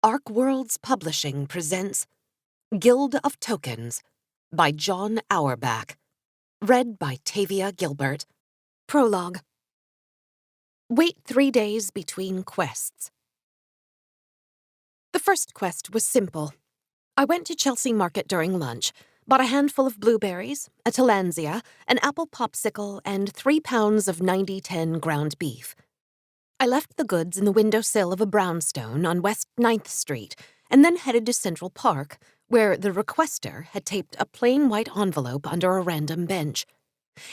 Arc Worlds Publishing presents Guild of Tokens by John Auerbach. Read by Tavia Gilbert. Prologue. Wait 3 days between quests. The first quest was simple. I went to Chelsea Market during lunch, bought a handful of blueberries, a tillandsia, an apple popsicle, and 3 pounds of 90-10 ground beef. I left the goods in the windowsill of a brownstone on West 9th Street and then headed to Central Park, where the requester had taped a plain white envelope under a random bench.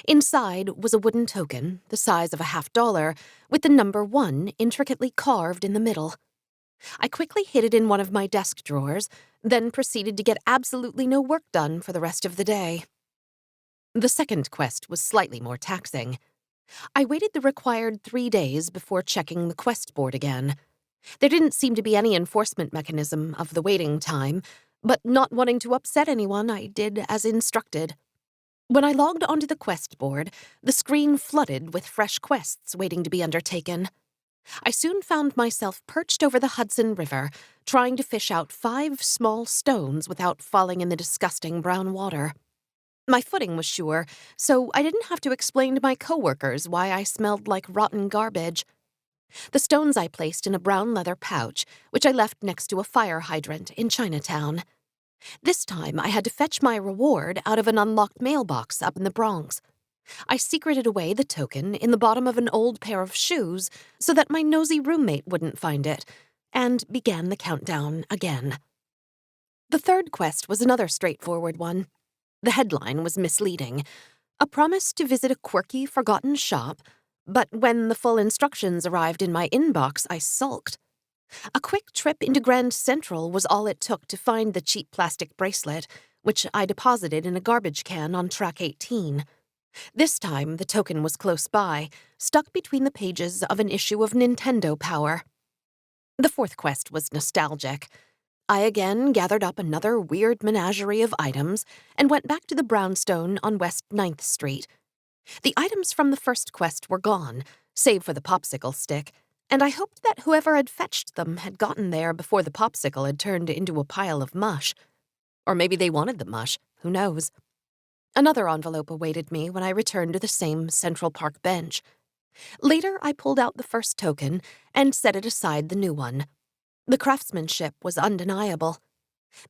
Inside was a wooden token, the size of a $50, with the number 1 intricately carved in the middle. I quickly hid it in one of my desk drawers, then proceeded to get absolutely no work done for the rest of the day. The second quest was slightly more taxing. I waited the required 3 days before checking the quest board again. There didn't seem to be any enforcement mechanism of the waiting time, but not wanting to upset anyone, I did as instructed. When I logged onto the quest board, the screen flooded with fresh quests waiting to be undertaken. I soon found myself perched over the Hudson River, trying to fish out 5 small stones without falling in the disgusting brown water. My footing was sure, so I didn't have to explain to my coworkers why I smelled like rotten garbage. The stones I placed in a brown leather pouch, which I left next to a fire hydrant in Chinatown. This time I had to fetch my reward out of an unlocked mailbox up in the Bronx. I secreted away the token in the bottom of an old pair of shoes so that my nosy roommate wouldn't find it, and began the countdown again. The third quest was another straightforward one. The headline was misleading. A promise to visit a quirky, forgotten shop, but when the full instructions arrived in my inbox, I sulked. A quick trip into Grand Central was all it took to find the cheap plastic bracelet, which I deposited in a garbage can on track 18. This time, the token was close by, stuck between the pages of an issue of Nintendo Power. The fourth quest was nostalgic. I again gathered up another weird menagerie of items and went back to the brownstone on West 9th Street. The items from the first quest were gone, save for the popsicle stick, and I hoped that whoever had fetched them had gotten there before the popsicle had turned into a pile of mush. Or maybe they wanted the mush, who knows? Another envelope awaited me when I returned to the same Central Park bench. Later, I pulled out the first token and set it aside the new one. The craftsmanship was undeniable.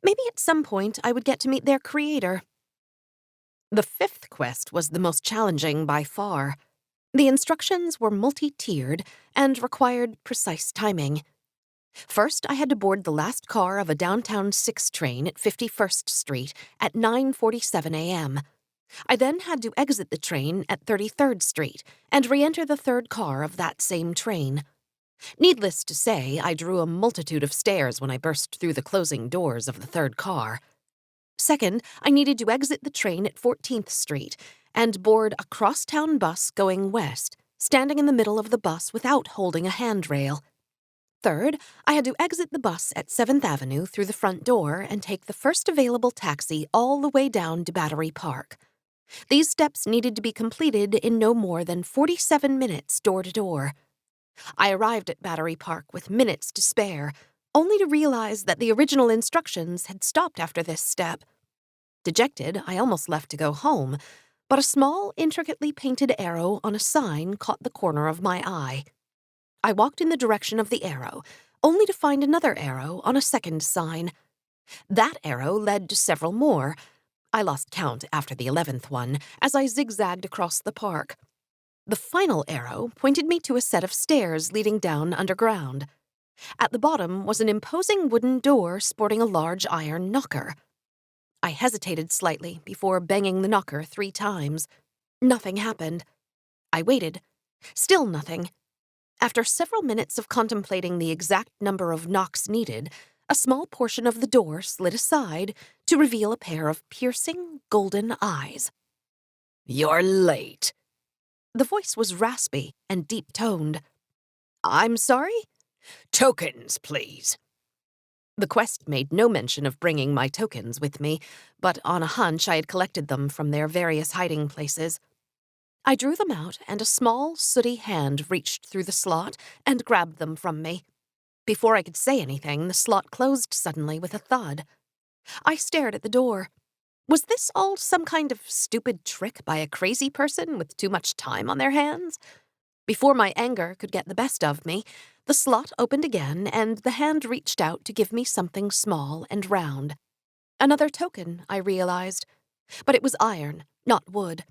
Maybe at some point I would get to meet their creator. The fifth quest was the most challenging by far. The instructions were multi-tiered and required precise timing. First, I had to board the last car of a downtown 6 train at 51st Street at 9:47 a.m. I then had to exit the train at 33rd Street and re-enter the third car of that same train. Needless to say, I drew a multitude of stares when I burst through the closing doors of the third car. Second, I needed to exit the train at 14th Street and board a crosstown bus going west, standing in the middle of the bus without holding a handrail. Third, I had to exit the bus at 7th Avenue through the front door and take the first available taxi all the way down to Battery Park. These steps needed to be completed in no more than 47 minutes door to door. I arrived at Battery Park with minutes to spare, only to realize that the original instructions had stopped after this step. Dejected, I almost left to go home, but a small, intricately painted arrow on a sign caught the corner of my eye. I walked in the direction of the arrow, only to find another arrow on a second sign. That arrow led to several more. I lost count after the 11th one, as I zigzagged across the park. The final arrow pointed me to a set of stairs leading down underground. At the bottom was an imposing wooden door sporting a large iron knocker. I hesitated slightly before banging the knocker 3 times. Nothing happened. I waited. Still nothing. After several minutes of contemplating the exact number of knocks needed, a small portion of the door slid aside to reveal a pair of piercing, golden eyes. "You're late." The voice was raspy and deep-toned. "I'm sorry?" "Tokens, please." The quest made no mention of bringing my tokens with me, but on a hunch I had collected them from their various hiding places. I drew them out, and a small, sooty hand reached through the slot and grabbed them from me. Before I could say anything, the slot closed suddenly with a thud. I stared at the door. Was this all some kind of stupid trick by a crazy person with too much time on their hands? Before my anger could get the best of me, the slot opened again and the hand reached out to give me something small and round. Another token, I realized. But it was iron, not wood.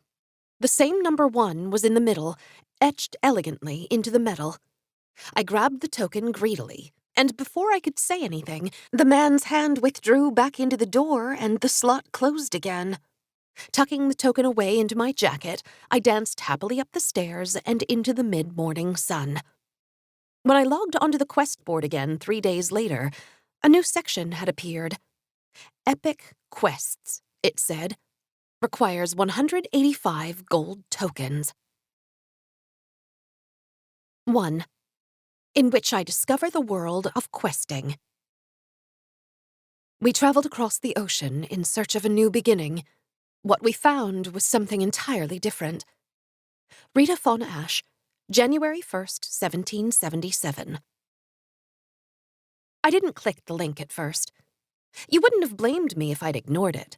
The same number 1 was in the middle, etched elegantly into the metal. I grabbed the token greedily, and before I could say anything, the man's hand withdrew back into the door and the slot closed again. Tucking the token away into my jacket, I danced happily up the stairs and into the mid-morning sun. When I logged onto the quest board again 3 days later, a new section had appeared. Epic Quests, it said. Requires 185 gold tokens. 1. In which I discover the world of questing. We traveled across the ocean in search of a new beginning. What we found was something entirely different. Rita Von Ash, January 1st, 1777. I didn't click the link at first. You wouldn't have blamed me if I'd ignored it.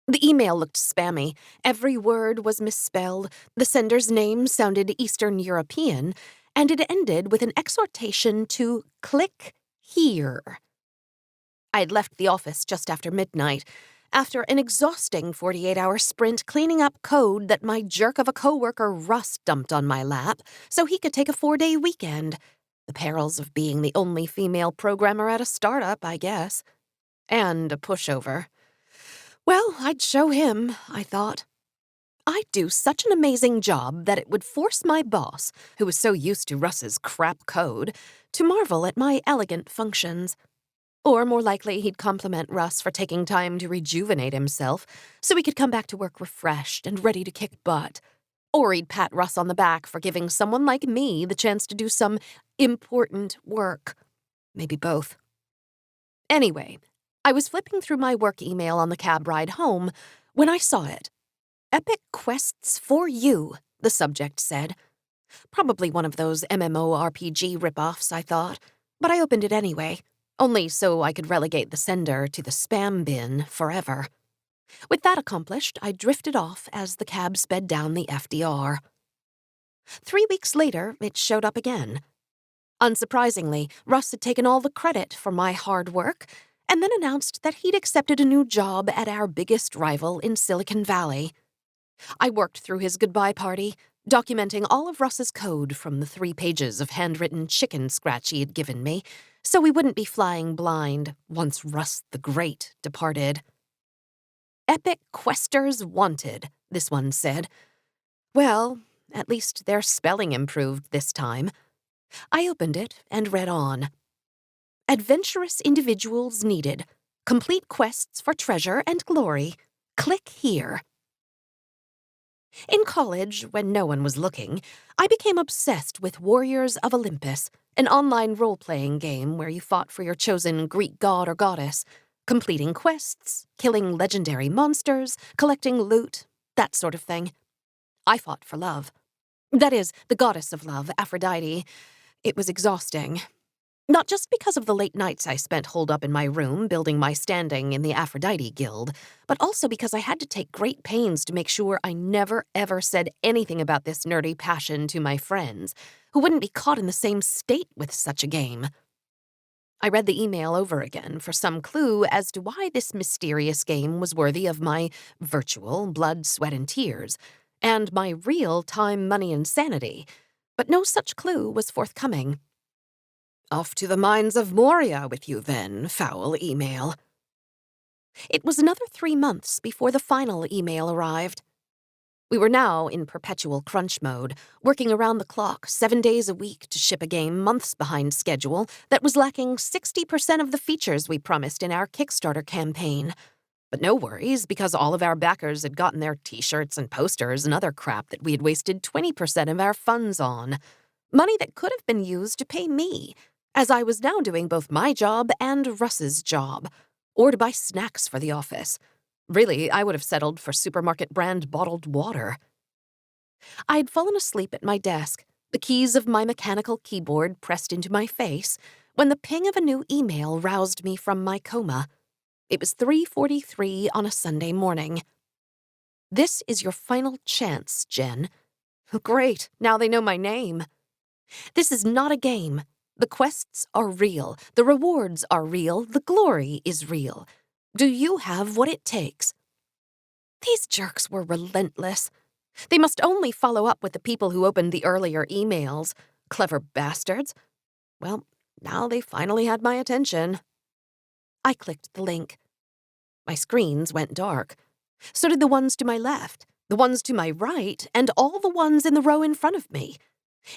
The email looked spammy. Every word was misspelled, the sender's name sounded Eastern European, and it ended with an exhortation to click here. I'd left the office just after midnight, after an exhausting 48-hour sprint cleaning up code that my jerk of a coworker Russ dumped on my lap so he could take a 4-day weekend. The perils of being the only female programmer at a startup, I guess. And a pushover. Well, I'd show him, I thought. I'd do such an amazing job that it would force my boss, who was so used to Russ's crap code, to marvel at my elegant functions. Or more likely, he'd compliment Russ for taking time to rejuvenate himself so he could come back to work refreshed and ready to kick butt. Or he'd pat Russ on the back for giving someone like me the chance to do some important work. Maybe both. Anyway, I was flipping through my work email on the cab ride home when I saw it. Epic Quests for You, the subject said. Probably one of those MMORPG ripoffs, I thought, but I opened it anyway, only so I could relegate the sender to the spam bin forever. With that accomplished, I drifted off as the cab sped down the FDR. 3 weeks later, it showed up again. Unsurprisingly, Russ had taken all the credit for my hard work and then announced that he'd accepted a new job at our biggest rival in Silicon Valley. I worked through his goodbye party, documenting all of Russ's code from the 3 pages of handwritten chicken scratch he had given me, so we wouldn't be flying blind once Russ the Great departed. Epic Questers Wanted, this one said. Well, at least their spelling improved this time. I opened it and read on. Adventurous individuals needed. Complete quests for treasure and glory. Click here. In college, when no one was looking, I became obsessed with Warriors of Olympus, an online role-playing game where you fought for your chosen Greek god or goddess, completing quests, killing legendary monsters, collecting loot, that sort of thing. I fought for love. That is, the goddess of love, Aphrodite. It was exhausting. Not just because of the late nights I spent holed up in my room building my standing in the Aphrodite Guild, but also because I had to take great pains to make sure I never ever said anything about this nerdy passion to my friends, who wouldn't be caught in the same state with such a game. I read the email over again for some clue as to why this mysterious game was worthy of my virtual blood, sweat, and tears, and my real time, money, and sanity, but no such clue was forthcoming. Off to the mines of Moria with you then, foul email. It was another 3 months before the final email arrived. We were now in perpetual crunch mode, working around the clock 7 days a week to ship a game months behind schedule that was lacking 60% of the features we promised in our Kickstarter campaign. But no worries, because all of our backers had gotten their t-shirts and posters and other crap that we had wasted 20% of our funds on. Money that could have been used to pay me, as I was now doing both my job and Russ's job, or to buy snacks for the office. Really, I would have settled for supermarket brand bottled water. I had fallen asleep at my desk, the keys of my mechanical keyboard pressed into my face, when the ping of a new email roused me from my coma. It was 3:43 on a Sunday morning. "This is your final chance, Jen." Great, now they know my name. "This is not a game. The quests are real, the rewards are real, the glory is real. Do you have what it takes?" These jerks were relentless. They must only follow up with the people who opened the earlier emails. Clever bastards. Well, now they finally had my attention. I clicked the link. My screens went dark. So did the ones to my left, the ones to my right, and all the ones in the row in front of me.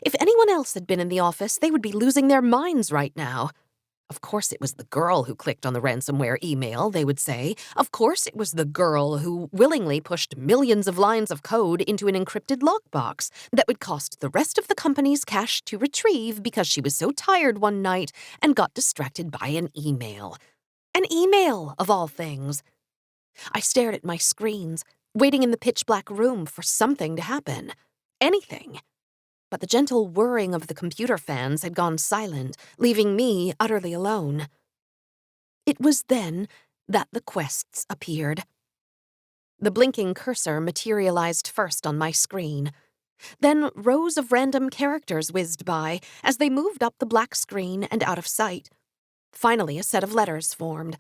If anyone else had been in the office, they would be losing their minds right now. Of course it was the girl who clicked on the ransomware email, they would say. Of course it was the girl who willingly pushed millions of lines of code into an encrypted lockbox that would cost the rest of the company's cash to retrieve because she was so tired one night and got distracted by an email. An email, of all things. I stared at my screens, waiting in the pitch-black room for something to happen. Anything. But the gentle whirring of the computer fans had gone silent, leaving me utterly alone. It was then that the quests appeared. The blinking cursor materialized first on my screen. Then rows of random characters whizzed by as they moved up the black screen and out of sight. Finally, a set of letters formed.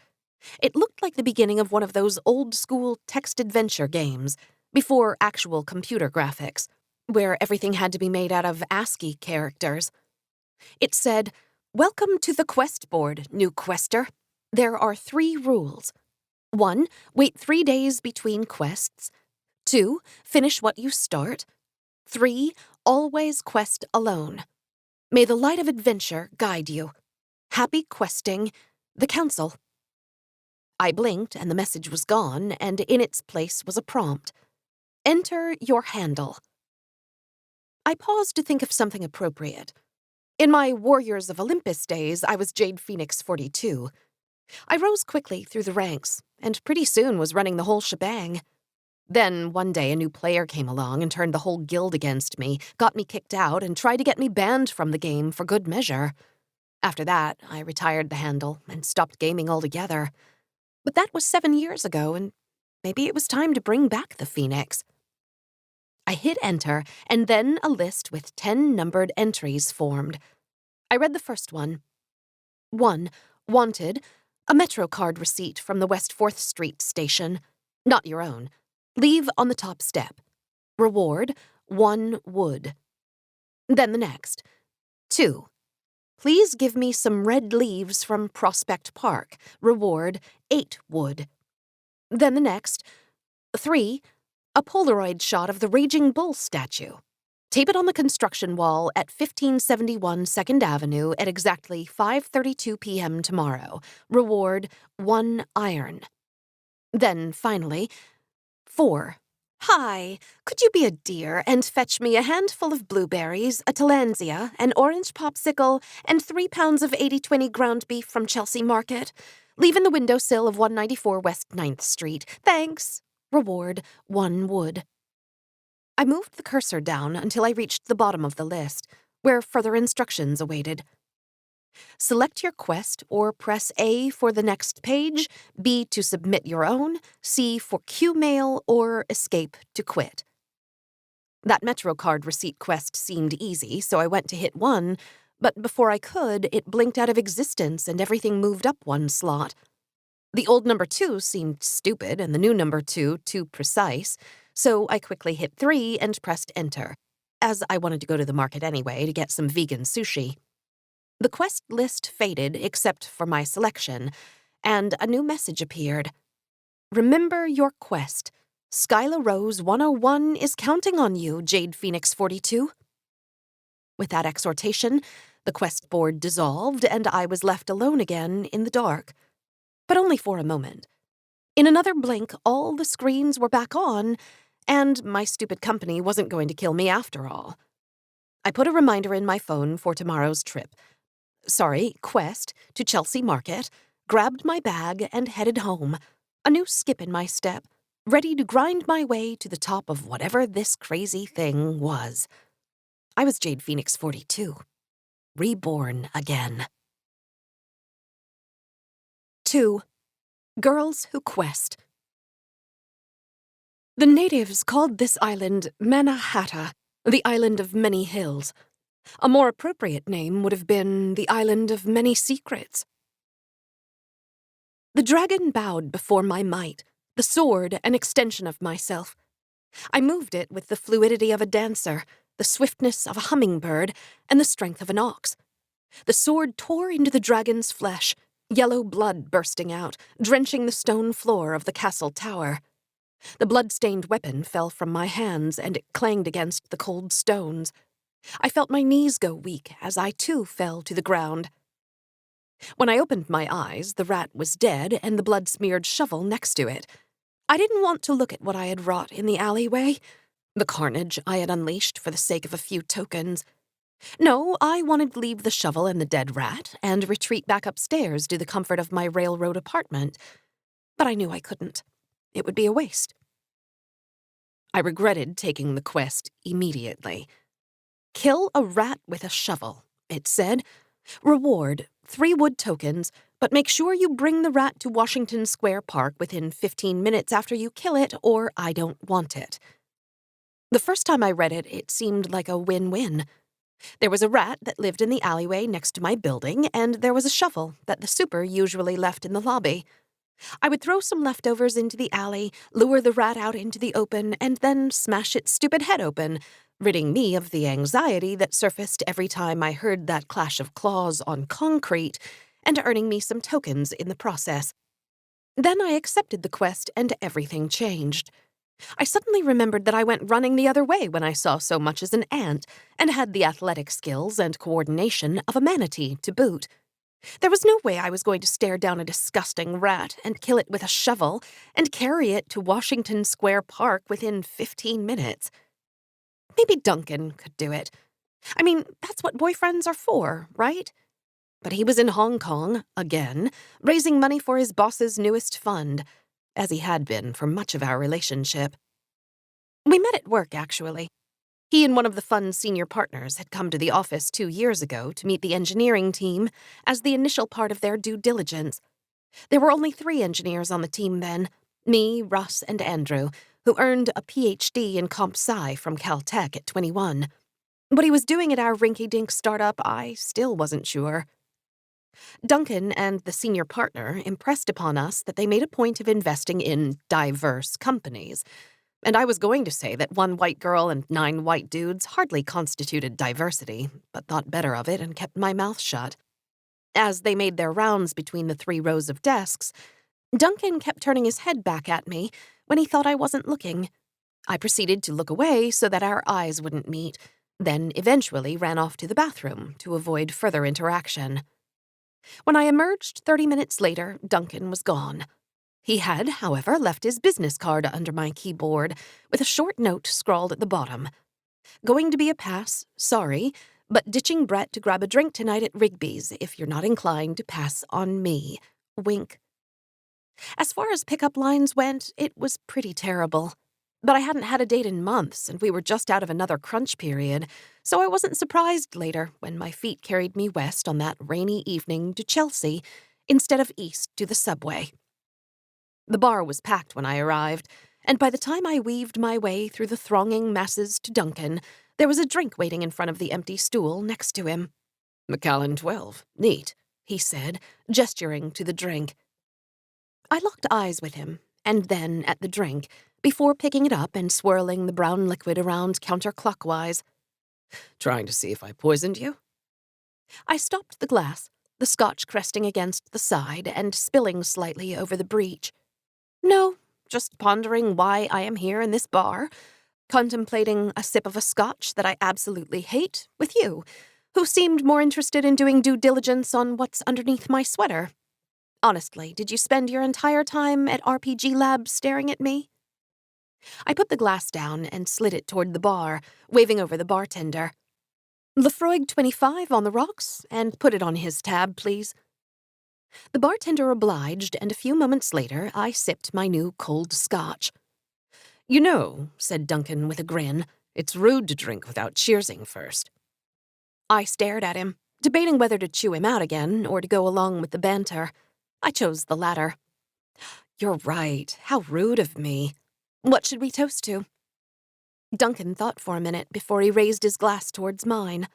It looked like the beginning of one of those old-school text-adventure games, before actual computer graphics, where everything had to be made out of ASCII characters. It said, "Welcome to the quest board, new quester. There are 3 rules. 1. Wait 3 days between quests. 2. Finish what you start. 3. Always quest alone. May the light of adventure guide you. Happy questing, the Council." I blinked and the message was gone, and in its place was a prompt. "Enter your handle." I paused to think of something appropriate. In my Warriors of Olympus days, I was Jade Phoenix 42. I rose quickly through the ranks, and pretty soon was running the whole shebang. Then, one day, a new player came along and turned the whole guild against me, got me kicked out, and tried to get me banned from the game for good measure. After that, I retired the handle and stopped gaming altogether. But that was 7 years ago, and maybe it was time to bring back the Phoenix. I hit enter, and then a list with 10 numbered entries formed. I read the first one. 1. Wanted, a Metro card receipt from the West 4th Street station. Not your own. Leave on the top step. Reward, 1 wood. Then the next. 2. Please give me some red leaves from Prospect Park. Reward, 8 wood. Then the next. 3. A Polaroid shot of the Raging Bull statue. Tape it on the construction wall at 1571 2nd Avenue at exactly 5:32 p.m. tomorrow. Reward, 1 iron. Then, finally, 4. Hi, could you be a dear and fetch me a handful of blueberries, a tillandsia, an orange popsicle, and 3 pounds of 80/20 ground beef from Chelsea Market? Leave in the windowsill of 194 West 9th Street. Thanks. Reward, 1 wood. I moved the cursor down until I reached the bottom of the list, where further instructions awaited. Select your quest or press A for the next page, B to submit your own, C for Q mail, or escape to quit. That MetroCard receipt quest seemed easy, so I went to hit 1, but before I could, it blinked out of existence and everything moved up 1 slot. The old number 2 seemed stupid and the new number 2 too precise, so I quickly hit 3 and pressed enter, as I wanted to go to the market anyway to get some vegan sushi. The quest list faded except for my selection, and a new message appeared. Remember your quest. Skyla Rose 101 is counting on you, Jade Phoenix 42. With that exhortation, the quest board dissolved and I was left alone again in the dark. But only for a moment. In another blink, all the screens were back on, and my stupid company wasn't going to kill me after all. I put a reminder in my phone for tomorrow's trip. Quest, to Chelsea Market, grabbed my bag and headed home, a new skip in my step, ready to grind my way to the top of whatever this crazy thing was. I was Jade Phoenix 42, reborn again. 2. Girls Who Quest. The natives called this island Mannahatta, the Island of Many Hills. A more appropriate name would have been the Island of Many Secrets. The dragon bowed before my might, the sword an extension of myself. I moved it with the fluidity of a dancer, the swiftness of a hummingbird, and the strength of an ox. The sword tore into the dragon's flesh, yellow blood bursting out, drenching the stone floor of the castle tower. The blood-stained weapon fell from my hands, and it clanged against the cold stones. I felt my knees go weak as I too fell to the ground. When I opened my eyes, the rat was dead and the blood-smeared shovel next to it. I didn't want to look at what I had wrought in the alleyway, the carnage I had unleashed for the sake of a few tokens. No, I wanted to leave the shovel and the dead rat and retreat back upstairs to the comfort of my railroad apartment. But I knew I couldn't. It would be a waste. I regretted taking the quest immediately. Kill a rat with a shovel, it said. Reward, 3 wood tokens, but make sure you bring the rat to Washington Square Park within 15 minutes after you kill it, or I don't want it. The first time I read it, it seemed like a win-win. There was a rat that lived in the alleyway next to my building, and there was a shovel that the super usually left in the lobby. I would throw some leftovers into the alley, lure the rat out into the open, and then smash its stupid head open, ridding me of the anxiety that surfaced every time I heard that clash of claws on concrete, and earning me some tokens in the process. Then I accepted the quest, and everything changed. I suddenly remembered that I went running the other way when I saw so much as an ant, and had the athletic skills and coordination of a manatee to boot. There was no way I was going to stare down a disgusting rat and kill it with a shovel and carry it to Washington Square Park within 15 minutes. Maybe Duncan could do it. I mean, that's what boyfriends are for, right? But he was in Hong Kong, again, raising money for his boss's newest fund, as he had been for much of our relationship. We met at work, actually. He and one of the fund's senior partners had come to the office 2 years ago to meet the engineering team as the initial part of their due diligence. There were only 3 engineers on the team then, me, Russ, and Andrew, who earned a PhD in Comp Sci from Caltech at 21. What he was doing at our rinky-dink startup, I still wasn't sure. Duncan and the senior partner impressed upon us that they made a point of investing in diverse companies, and I was going to say that 1 white girl and 9 white dudes hardly constituted diversity, but thought better of it and kept my mouth shut. As they made their rounds between the 3 rows of desks, Duncan kept turning his head back at me when he thought I wasn't looking. I proceeded to look away so that our eyes wouldn't meet, then eventually ran off to the bathroom to avoid further interaction. When I emerged 30 minutes later, Duncan was gone. He had, however, left his business card under my keyboard, with a short note scrawled at the bottom. Going to be a pass, sorry, but ditching Brett to grab a drink tonight at Rigby's if you're not inclined to pass on me. Wink. As far as pickup lines went, it was pretty terrible. But I hadn't had a date in months, and we were just out of another crunch period, so I wasn't surprised later when my feet carried me west on that rainy evening to Chelsea instead of east to the subway. The bar was packed when I arrived, and by the time I weaved my way through the thronging masses to Duncan, there was a drink waiting in front of the empty stool next to him. "Macallan 12. Neat," he said, gesturing to the drink. I locked eyes with him, and then at the drink, before picking it up and swirling the brown liquid around counterclockwise. "Trying to see if I poisoned you?" I stopped the glass, the scotch cresting against the side and spilling slightly over the breech. No, just pondering why I am here in this bar, contemplating a sip of a scotch that I absolutely hate with you, who seemed more interested in doing due diligence on what's underneath my sweater. Honestly, did you spend your entire time at RPG Lab staring at me? I put the glass down and slid it toward the bar, waving over the bartender. "Lefroy 25 on the rocks, and put it on his tab, please." The bartender obliged, and a few moments later I sipped my new cold scotch. "You know," said Duncan with a grin, "it's rude to drink without cheersing first." I stared at him, debating whether to chew him out again or to go along with the banter. I chose the latter. You're right. How rude of me. What should we toast to? Duncan thought for a minute before he raised his glass towards mine.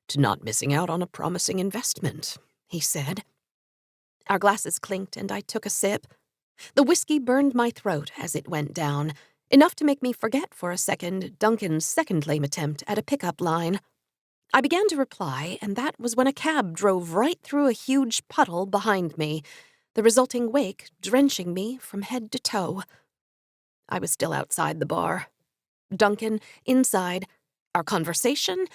To not missing out on a promising investment, he said. Our glasses clinked and I took a sip. The whiskey burned my throat as it went down, enough to make me forget for a second Duncan's second lame attempt at a pickup line. I began to reply, and that was when a cab drove right through a huge puddle behind me, the resulting wake drenching me from head to toe. I was still outside the bar. Duncan inside, our conversation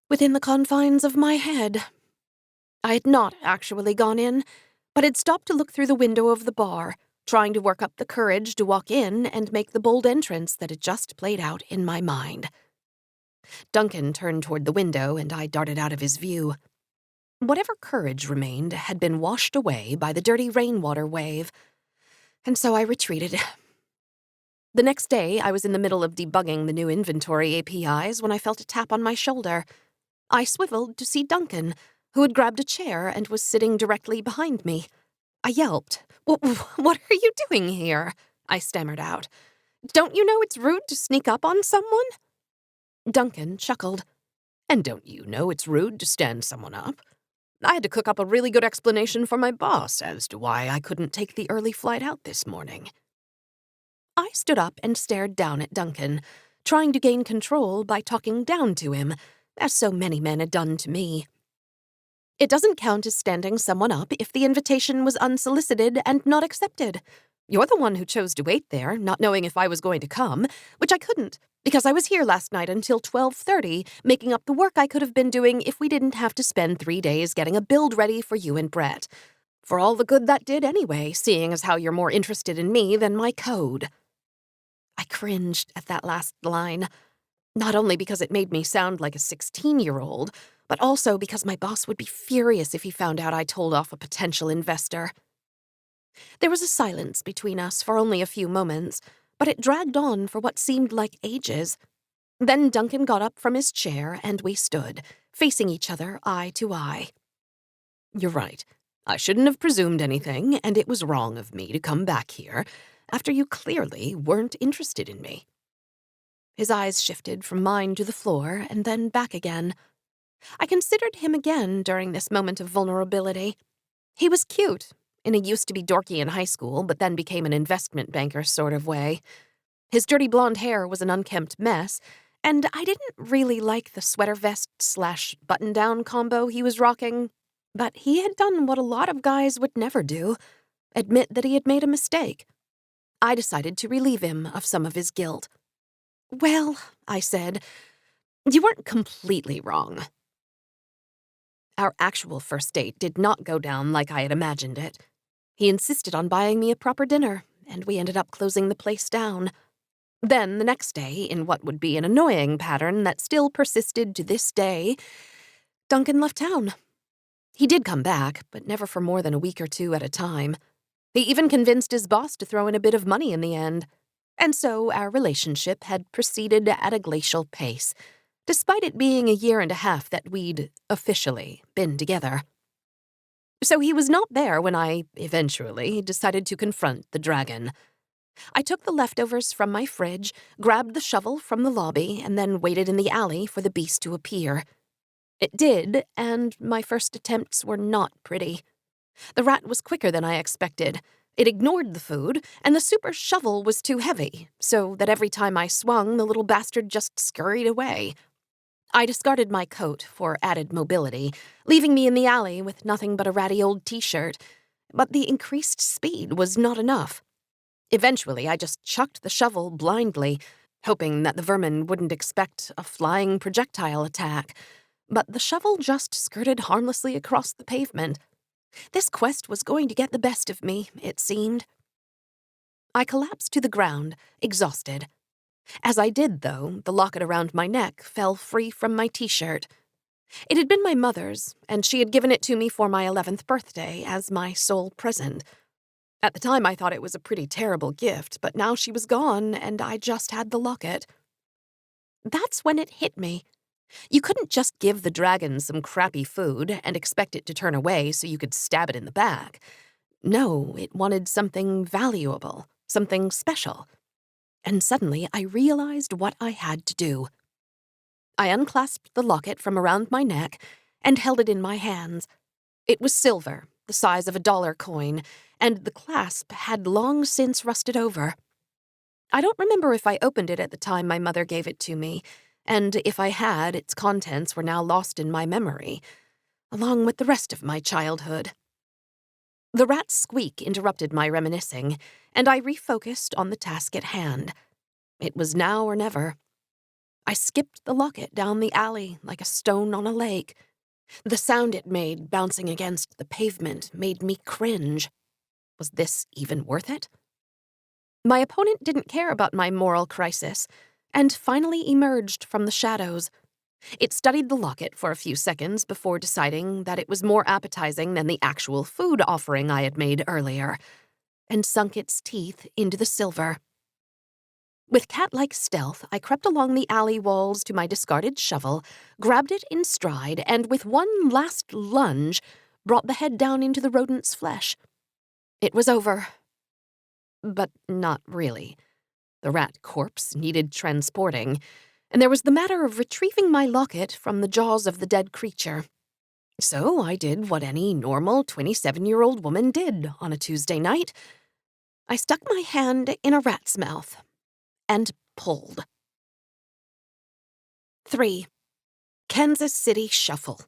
within the confines of my head. I had not actually gone in, but had stopped to look through the window of the bar, trying to work up the courage to walk in and make the bold entrance that had just played out in my mind. Duncan turned toward the window, and I darted out of his view. Whatever courage remained had been washed away by the dirty rainwater wave, and so I retreated. The next day, I was in the middle of debugging the new inventory APIs when I felt a tap on my shoulder. I swiveled to see Duncan, who had grabbed a chair and was sitting directly behind me. I yelped. What are you doing here? I stammered out. Don't you know it's rude to sneak up on someone? Duncan chuckled. And don't you know it's rude to stand someone up? I had to cook up a really good explanation for my boss as to why I couldn't take the early flight out this morning. I stood up and stared down at Duncan, trying to gain control by talking down to him, as so many men had done to me. It doesn't count as standing someone up if the invitation was unsolicited and not accepted. You're the one who chose to wait there, not knowing if I was going to come, which I couldn't, because I was here last night until 12:30, making up the work I could have been doing if we didn't have to spend 3 days getting a build ready for you and Brett. For all the good that did anyway, seeing as how you're more interested in me than my code. I cringed at that last line, not only because it made me sound like a 16-year-old, but also because my boss would be furious if he found out I told off a potential investor. There was a silence between us for only a few moments, but it dragged on for what seemed like ages. Then Duncan got up from his chair and we stood, facing each other eye to eye. You're right. I shouldn't have presumed anything, and it was wrong of me to come back here after you clearly weren't interested in me. His eyes shifted from mine to the floor and then back again. I considered him again during this moment of vulnerability. He was cute, in a used-to-be dorky in high school, but then became an investment banker sort of way. His dirty blonde hair was an unkempt mess, and I didn't really like the sweater vest/button-down combo he was rocking, but he had done what a lot of guys would never do, admit that he had made a mistake. I decided to relieve him of some of his guilt. Well, I said, you weren't completely wrong. Our actual first date did not go down like I had imagined it. He insisted on buying me a proper dinner, and we ended up closing the place down. Then, the next day, in what would be an annoying pattern that still persisted to this day, Duncan left town. He did come back, but never for more than a week or two at a time. He even convinced his boss to throw in a bit of money in the end. And so our relationship had proceeded at a glacial pace, despite it being a year and a half that we'd officially been together. So he was not there when I, eventually, decided to confront the dragon. I took the leftovers from my fridge, grabbed the shovel from the lobby, and then waited in the alley for the beast to appear. It did, and my first attempts were not pretty. The rat was quicker than I expected. It ignored the food, and the super shovel was too heavy, so that every time I swung, the little bastard just scurried away. I discarded my coat for added mobility, leaving me in the alley with nothing but a ratty old t-shirt, but the increased speed was not enough. Eventually, I just chucked the shovel blindly, hoping that the vermin wouldn't expect a flying projectile attack, but the shovel just skirted harmlessly across the pavement. This quest was going to get the best of me, it seemed. I collapsed to the ground, exhausted. As I did, though, the locket around my neck fell free from my t-shirt. It had been my mother's, and she had given it to me for my 11th birthday as my sole present. At the time, I thought it was a pretty terrible gift, but now she was gone, and I just had the locket. That's when it hit me. You couldn't just give the dragon some crappy food and expect it to turn away so you could stab it in the back. No, it wanted something valuable, something special. And suddenly I realized what I had to do. I unclasped the locket from around my neck and held it in my hands. It was silver, the size of a dollar coin, and the clasp had long since rusted over. I don't remember if I opened it at the time my mother gave it to me, and if I had, its contents were now lost in my memory, along with the rest of my childhood. The rat's squeak interrupted my reminiscing, and I refocused on the task at hand. It was now or never. I skipped the locket down the alley like a stone on a lake. The sound it made bouncing against the pavement made me cringe. Was this even worth it? My opponent didn't care about my moral crisis, and finally emerged from the shadows. It studied the locket for a few seconds before deciding that it was more appetizing than the actual food offering I had made earlier, and sunk its teeth into the silver. With cat-like stealth, I crept along the alley walls to my discarded shovel, grabbed it in stride, and with one last lunge, brought the head down into the rodent's flesh. It was over. But not really. The rat corpse needed transporting, and there was the matter of retrieving my locket from the jaws of the dead creature. So I did what any normal 27-year-old woman did on a Tuesday night. I stuck my hand in a rat's mouth and pulled. 3. Kansas City Shuffle.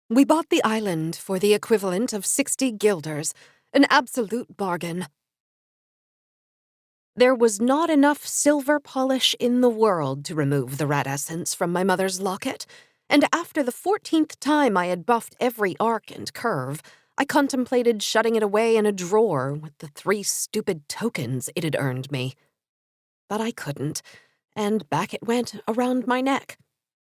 We bought the island for the equivalent of 60 guilders, an absolute bargain. There was not enough silver polish in the world to remove the rat essence from my mother's locket, and after the 14th time I had buffed every arc and curve, I contemplated shutting it away in a drawer with the 3 stupid tokens it had earned me. But I couldn't, and back it went around my neck.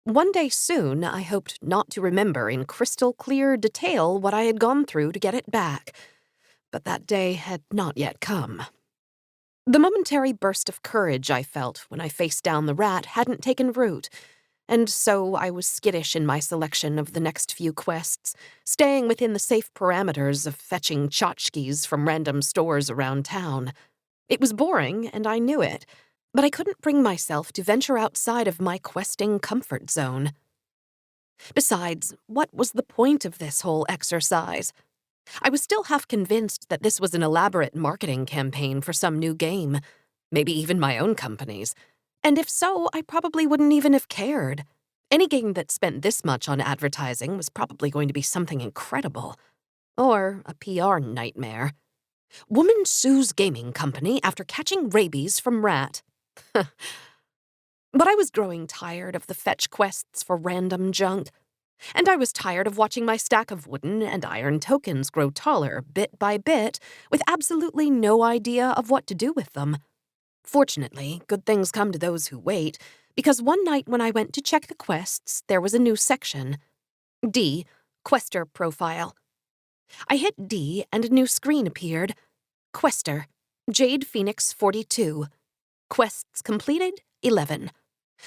One day soon, I hoped not to remember in crystal clear detail what I had gone through to get it back, but that day had not yet come. The momentary burst of courage I felt when I faced down the rat hadn't taken root, and so I was skittish in my selection of the next few quests, staying within the safe parameters of fetching tchotchkes from random stores around town. It was boring, and I knew it, but I couldn't bring myself to venture outside of my questing comfort zone. Besides, what was the point of this whole exercise? I was still half convinced that this was an elaborate marketing campaign for some new game, maybe even my own company's. And if so, I probably wouldn't even have cared. Any game that spent this much on advertising was probably going to be something incredible. Or a PR nightmare. Woman sues gaming company after catching rabies from rat. But I was growing tired of the fetch quests for random junk. And I was tired of watching my stack of wooden and iron tokens grow taller bit by bit with absolutely no idea of what to do with them. Fortunately, good things come to those who wait, because one night when I went to check the quests, there was a new section. D. Quester Profile. I hit D and a new screen appeared. Quester. Jade Phoenix 42. Quests completed, 11.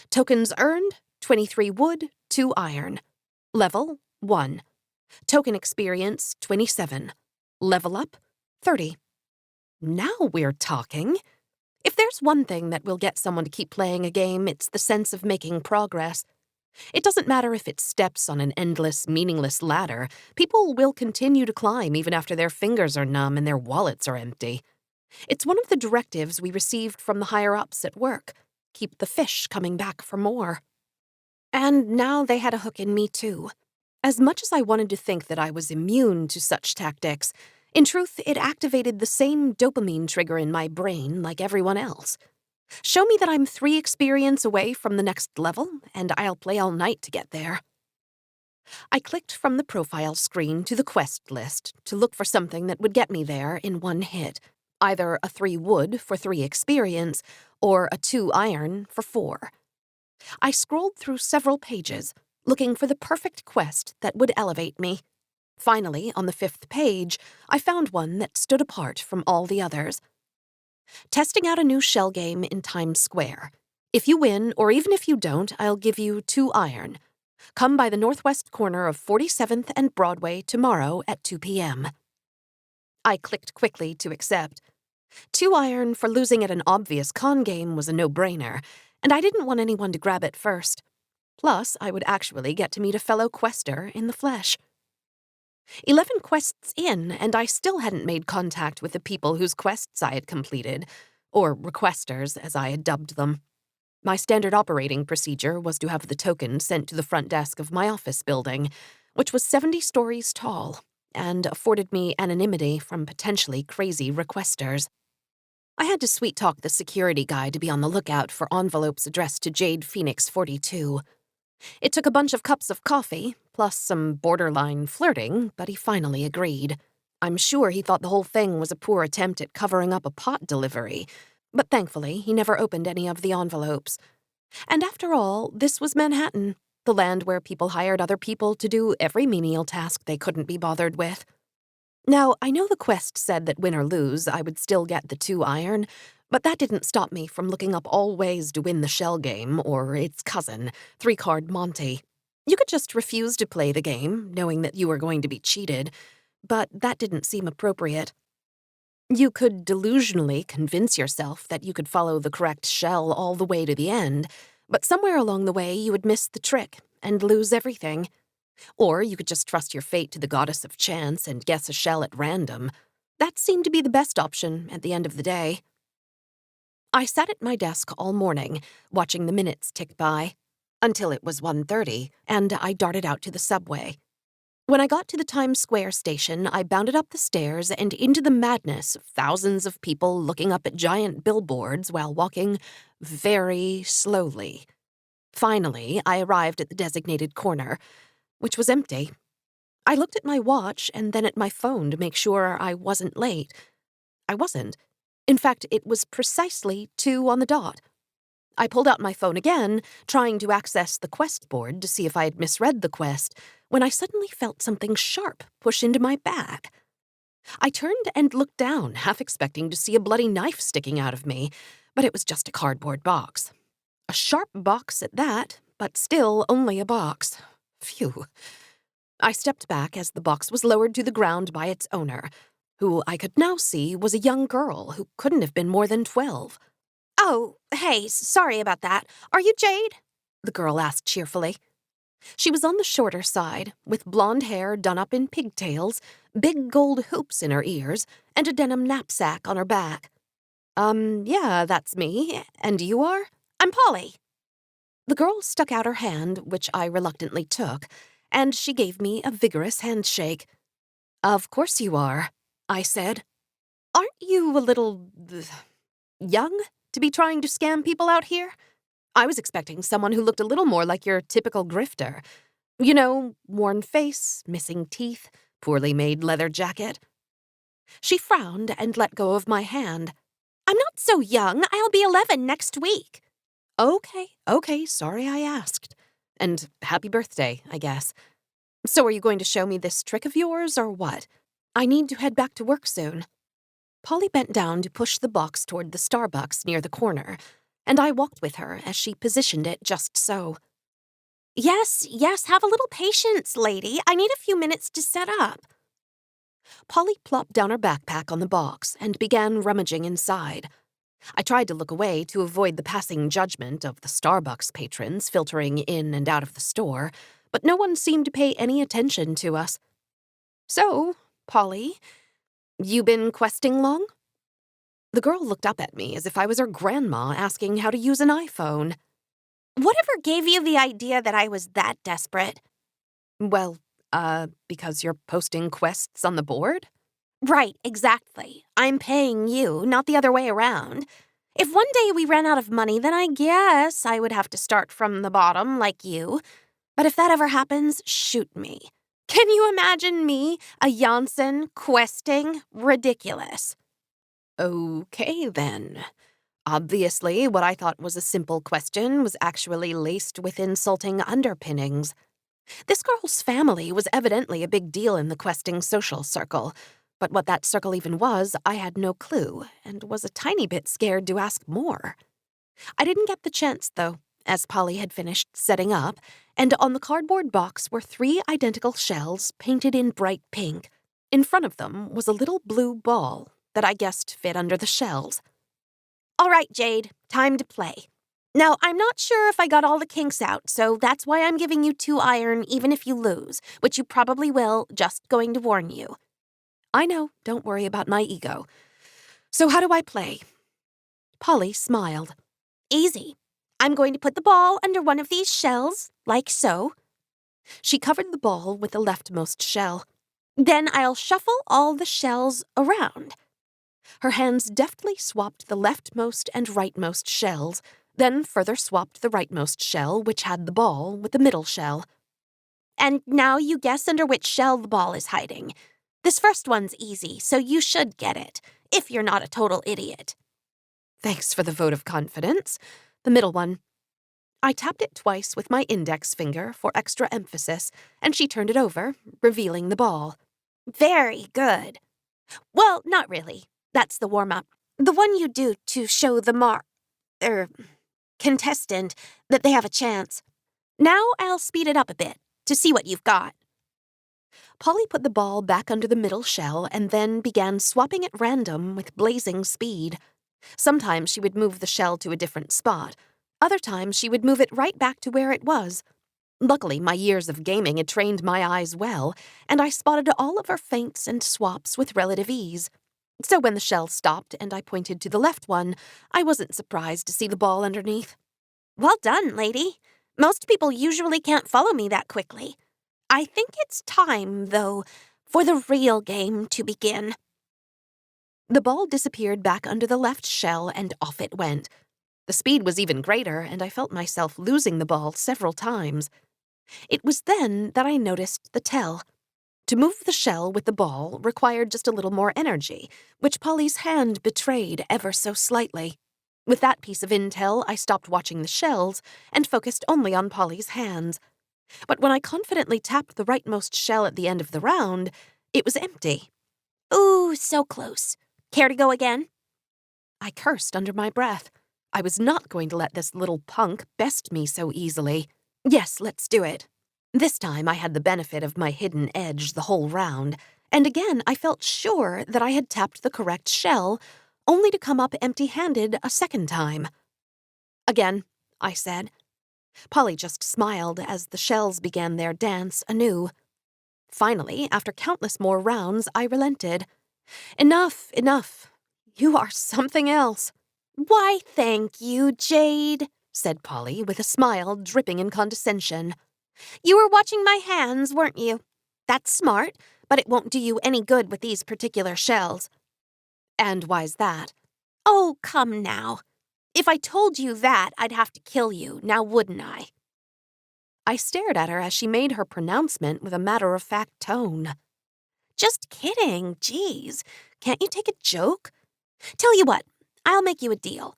Tokens earned, 23 wood, 2 iron. Level, 1. Token experience, 27. Level up, 30. Now we're talking. If there's one thing that will get someone to keep playing a game, it's the sense of making progress. It doesn't matter if it's steps on an endless, meaningless ladder. People will continue to climb even after their fingers are numb and their wallets are empty. It's one of the directives we received from the higher-ups at work. Keep the fish coming back for more. And now they had a hook in me, too. As much as I wanted to think that I was immune to such tactics, in truth, it activated the same dopamine trigger in my brain like everyone else. Show me that I'm 3 experience away from the next level, and I'll play all night to get there. I clicked from the profile screen to the quest list to look for something that would get me there in one hit, either a 3 wood for 3 experience, or a 2 iron for 4. I scrolled through several pages, looking for the perfect quest that would elevate me. Finally, on the 5th page, I found one that stood apart from all the others. Testing out a new shell game in Times Square. If you win, or even if you don't, I'll give you 2 iron. Come by the northwest corner of 47th and Broadway tomorrow at 2 p.m. I clicked quickly to accept. 2 iron for losing at an obvious con game was a no-brainer, and I didn't want anyone to grab it first. Plus, I would actually get to meet a fellow quester in the flesh. 11 quests in, and I still hadn't made contact with the people whose quests I had completed, or requesters, as I had dubbed them. My standard operating procedure was to have the token sent to the front desk of my office building, which was 70 stories tall, and afforded me anonymity from potentially crazy requesters. I had to sweet-talk the security guy to be on the lookout for envelopes addressed to Jade Phoenix 42. It took a bunch of cups of coffee, plus some borderline flirting, but he finally agreed. I'm sure he thought the whole thing was a poor attempt at covering up a pot delivery, but thankfully he never opened any of the envelopes. And after all, this was Manhattan, the land where people hired other people to do every menial task they couldn't be bothered with. Now, I know the quest said that win or lose, I would still get the 2 iron, but that didn't stop me from looking up all ways to win the shell game, or its cousin, 3-card Monty. You could just refuse to play the game, knowing that you were going to be cheated, but that didn't seem appropriate. You could delusionally convince yourself that you could follow the correct shell all the way to the end, but somewhere along the way you would miss the trick and lose everything. Or you could just trust your fate to the goddess of chance and guess a shell at random. That seemed to be the best option at the end of the day. I sat at my desk all morning, watching the minutes tick by, until it was 1:30, and I darted out to the subway. When I got to the Times Square station, I bounded up the stairs and into the madness of thousands of people looking up at giant billboards while walking very slowly. Finally, I arrived at the designated corner, which was empty. I looked at my watch and then at my phone to make sure I wasn't late. I wasn't. In fact, it was precisely 2 on the dot. I pulled out my phone again, trying to access the quest board to see if I had misread the quest, when I suddenly felt something sharp push into my back. I turned and looked down, half expecting to see a bloody knife sticking out of me, but it was just a cardboard box. A sharp box at that, but still only a box. Phew. I stepped back as the box was lowered to the ground by its owner, who I could now see was a young girl who couldn't have been more than 12. "Oh, hey, sorry about that. Are you Jade?" the girl asked cheerfully. She was on the shorter side, with blonde hair done up in pigtails, big gold hoops in her ears, and a denim knapsack on her back. Yeah, that's me. And you are?" "I'm Polly." The girl stuck out her hand, which I reluctantly took, and she gave me a vigorous handshake. "Of course you are," I said. "Aren't you a little young to be trying to scam people out here? I was expecting someone who looked a little more like your typical grifter. You know, worn face, missing teeth, poorly made leather jacket." She frowned and let go of my hand. "I'm not so young. I'll be 11 next week." Okay, sorry I asked. And happy birthday, I guess. So are you going to show me this trick of yours, or what? I need to head back to work soon." Polly bent down to push the box toward the Starbucks near the corner, and I walked with her as she positioned it just so. Yes, have a little patience, lady. I need a few minutes to set up." Polly plopped down her backpack on the box and began rummaging inside. I tried to look away to avoid the passing judgment of the Starbucks patrons filtering in and out of the store, but no one seemed to pay any attention to us. "So, Polly, you been questing long?" The girl looked up at me as if I was her grandma asking how to use an iPhone. "Whatever gave you the idea that I was that desperate?" "Well, because you're posting quests on the board?" "Right, exactly. I'm paying you, not the other way around. If one day we ran out of money, then I guess I would have to start from the bottom like you. But if that ever happens, shoot me. Can you imagine me, a Janssen, questing? Ridiculous." Okay, then. Obviously, what I thought was a simple question was actually laced with insulting underpinnings. This girl's family was evidently a big deal in the questing social circle, but what that circle even was, I had no clue, and was a tiny bit scared to ask more. I didn't get the chance, though, as Polly had finished setting up, and on the cardboard box were 3 identical shells painted in bright pink. In front of them was a little blue ball that I guessed fit under the shells. "All right, Jade, time to play. Now, I'm not sure if I got all the kinks out, so that's why I'm giving you 2 iron even if you lose, which you probably will, just going to warn you." "I know, don't worry about my ego. So how do I play?" Polly smiled. "Easy. I'm going to put the ball under one of these shells, like so." She covered the ball with the leftmost shell. "Then I'll shuffle all the shells around." Her hands deftly swapped the leftmost and rightmost shells, then further swapped the rightmost shell, which had the ball, with the middle shell. "And now you guess under which shell the ball is hiding. This first one's easy, so you should get it, if you're not a total idiot." "Thanks for the vote of confidence. The middle one." I tapped it twice with my index finger for extra emphasis, and she turned it over, revealing the ball. "Very good. Well, not really. That's the warm-up. The one you do to show the contestant that they have a chance. Now I'll speed it up a bit to see what you've got." Polly put the ball back under the middle shell and then began swapping at random with blazing speed. Sometimes she would move the shell to a different spot. Other times she would move it right back to where it was. Luckily, my years of gaming had trained my eyes well, and I spotted all of her feints and swaps with relative ease. So when the shell stopped and I pointed to the left one, I wasn't surprised to see the ball underneath. "Well done, lady. Most people usually can't follow me that quickly. I think it's time, though, for the real game to begin." The ball disappeared back under the left shell and off it went. The speed was even greater, and I felt myself losing the ball several times. It was then that I noticed the tell. To move the shell with the ball required just a little more energy, which Polly's hand betrayed ever so slightly. With that piece of intel, I stopped watching the shells and focused only on Polly's hands. But when I confidently tapped the rightmost shell at the end of the round, it was empty. "Ooh, so close. Care to go again?" I cursed under my breath. I was not going to let this little punk best me so easily. "Yes, let's do it." This time I had the benefit of my hidden edge the whole round, and again I felt sure that I had tapped the correct shell, only to come up empty-handed a second time. "Again," I said. Polly just smiled as the shells began their dance anew. Finally, after countless more rounds, I relented. "Enough, enough. You are something else." "Why, thank you, Jade," said Polly, with a smile dripping in condescension. "You were watching my hands, weren't you? That's smart, but it won't do you any good with these particular shells." "And why's that?" "Oh, come now. If I told you that, I'd have to kill you, now wouldn't I?" I stared at her as she made her pronouncement with a matter-of-fact tone. "Just kidding, geez. Can't you take a joke? Tell you what, I'll make you a deal.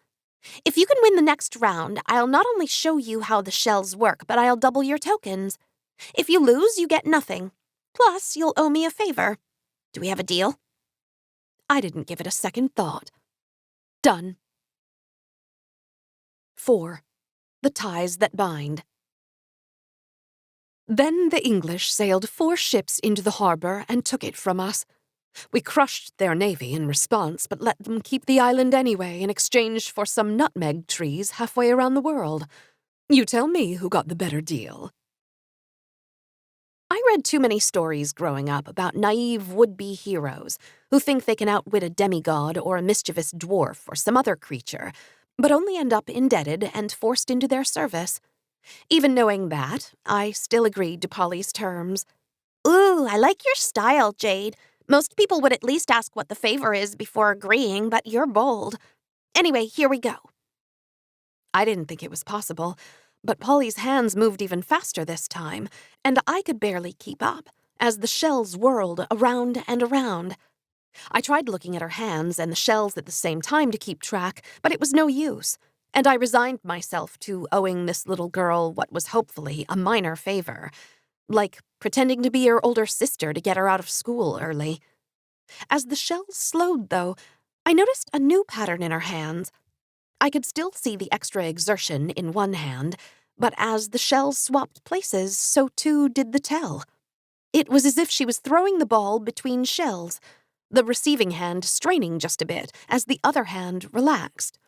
If you can win the next round, I'll not only show you how the shells work, but I'll double your tokens. If you lose, you get nothing. Plus, you'll owe me a favor. Do we have a deal?" I didn't give it a second thought. Done. 4. The Ties That Bind. Then the English sailed 4 ships into the harbor and took it from us. We crushed their navy in response, but let them keep the island anyway in exchange for some nutmeg trees halfway around the world. You tell me who got the better deal. I read too many stories growing up about naive would-be heroes who think they can outwit a demigod or a mischievous dwarf or some other creature, but only end up indebted and forced into their service. Even knowing that, I still agreed to Polly's terms. "Ooh, I like your style, Jade. Most people would at least ask what the favor is before agreeing, but you're bold. Anyway, here we go." I didn't think it was possible, but Polly's hands moved even faster this time, and I could barely keep up, as the shells whirled around and around. I tried looking at her hands and the shells at the same time to keep track, but it was no use, and I resigned myself to owing this little girl what was hopefully a minor favor, like pretending to be her older sister to get her out of school early. As the shells slowed, though, I noticed a new pattern in her hands. I could still see the extra exertion in one hand, but as the shells swapped places, so too did the tell. It was as if she was throwing the ball between shells, the receiving hand straining just a bit as the other hand relaxed.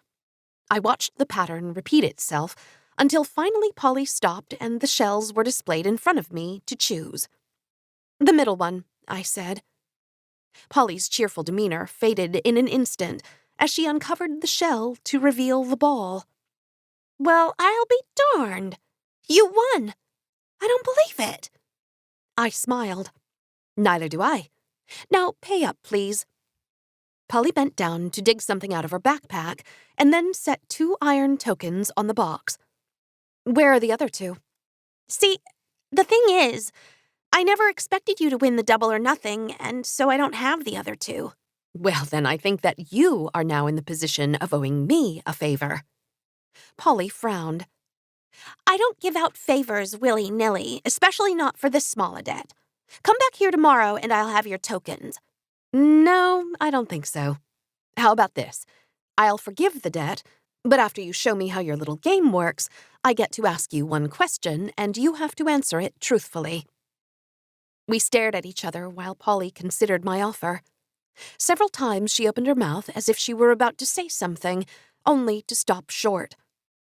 I watched the pattern repeat itself until finally Polly stopped and the shells were displayed in front of me to choose. "The middle one," I said. Polly's cheerful demeanor faded in an instant as she uncovered the shell to reveal the ball. "Well, I'll be darned! You won! I don't believe it!" I smiled. "Neither do I. Now pay up, please." Polly bent down to dig something out of her backpack and then set 2 iron tokens on the box. "Where are the other 2? "See, the thing is, I never expected you to win the double or nothing, and so I don't have the other 2. "Well, then I think that you are now in the position of owing me a favor." Polly frowned. "I don't give out favors willy-nilly, especially not for this small a debt. Come back here tomorrow and I'll have your tokens." "No, I don't think so. How about this? I'll forgive the debt, but after you show me how your little game works, I get to ask you one question and you have to answer it truthfully." We stared at each other while Polly considered my offer. Several times she opened her mouth as if she were about to say something, only to stop short.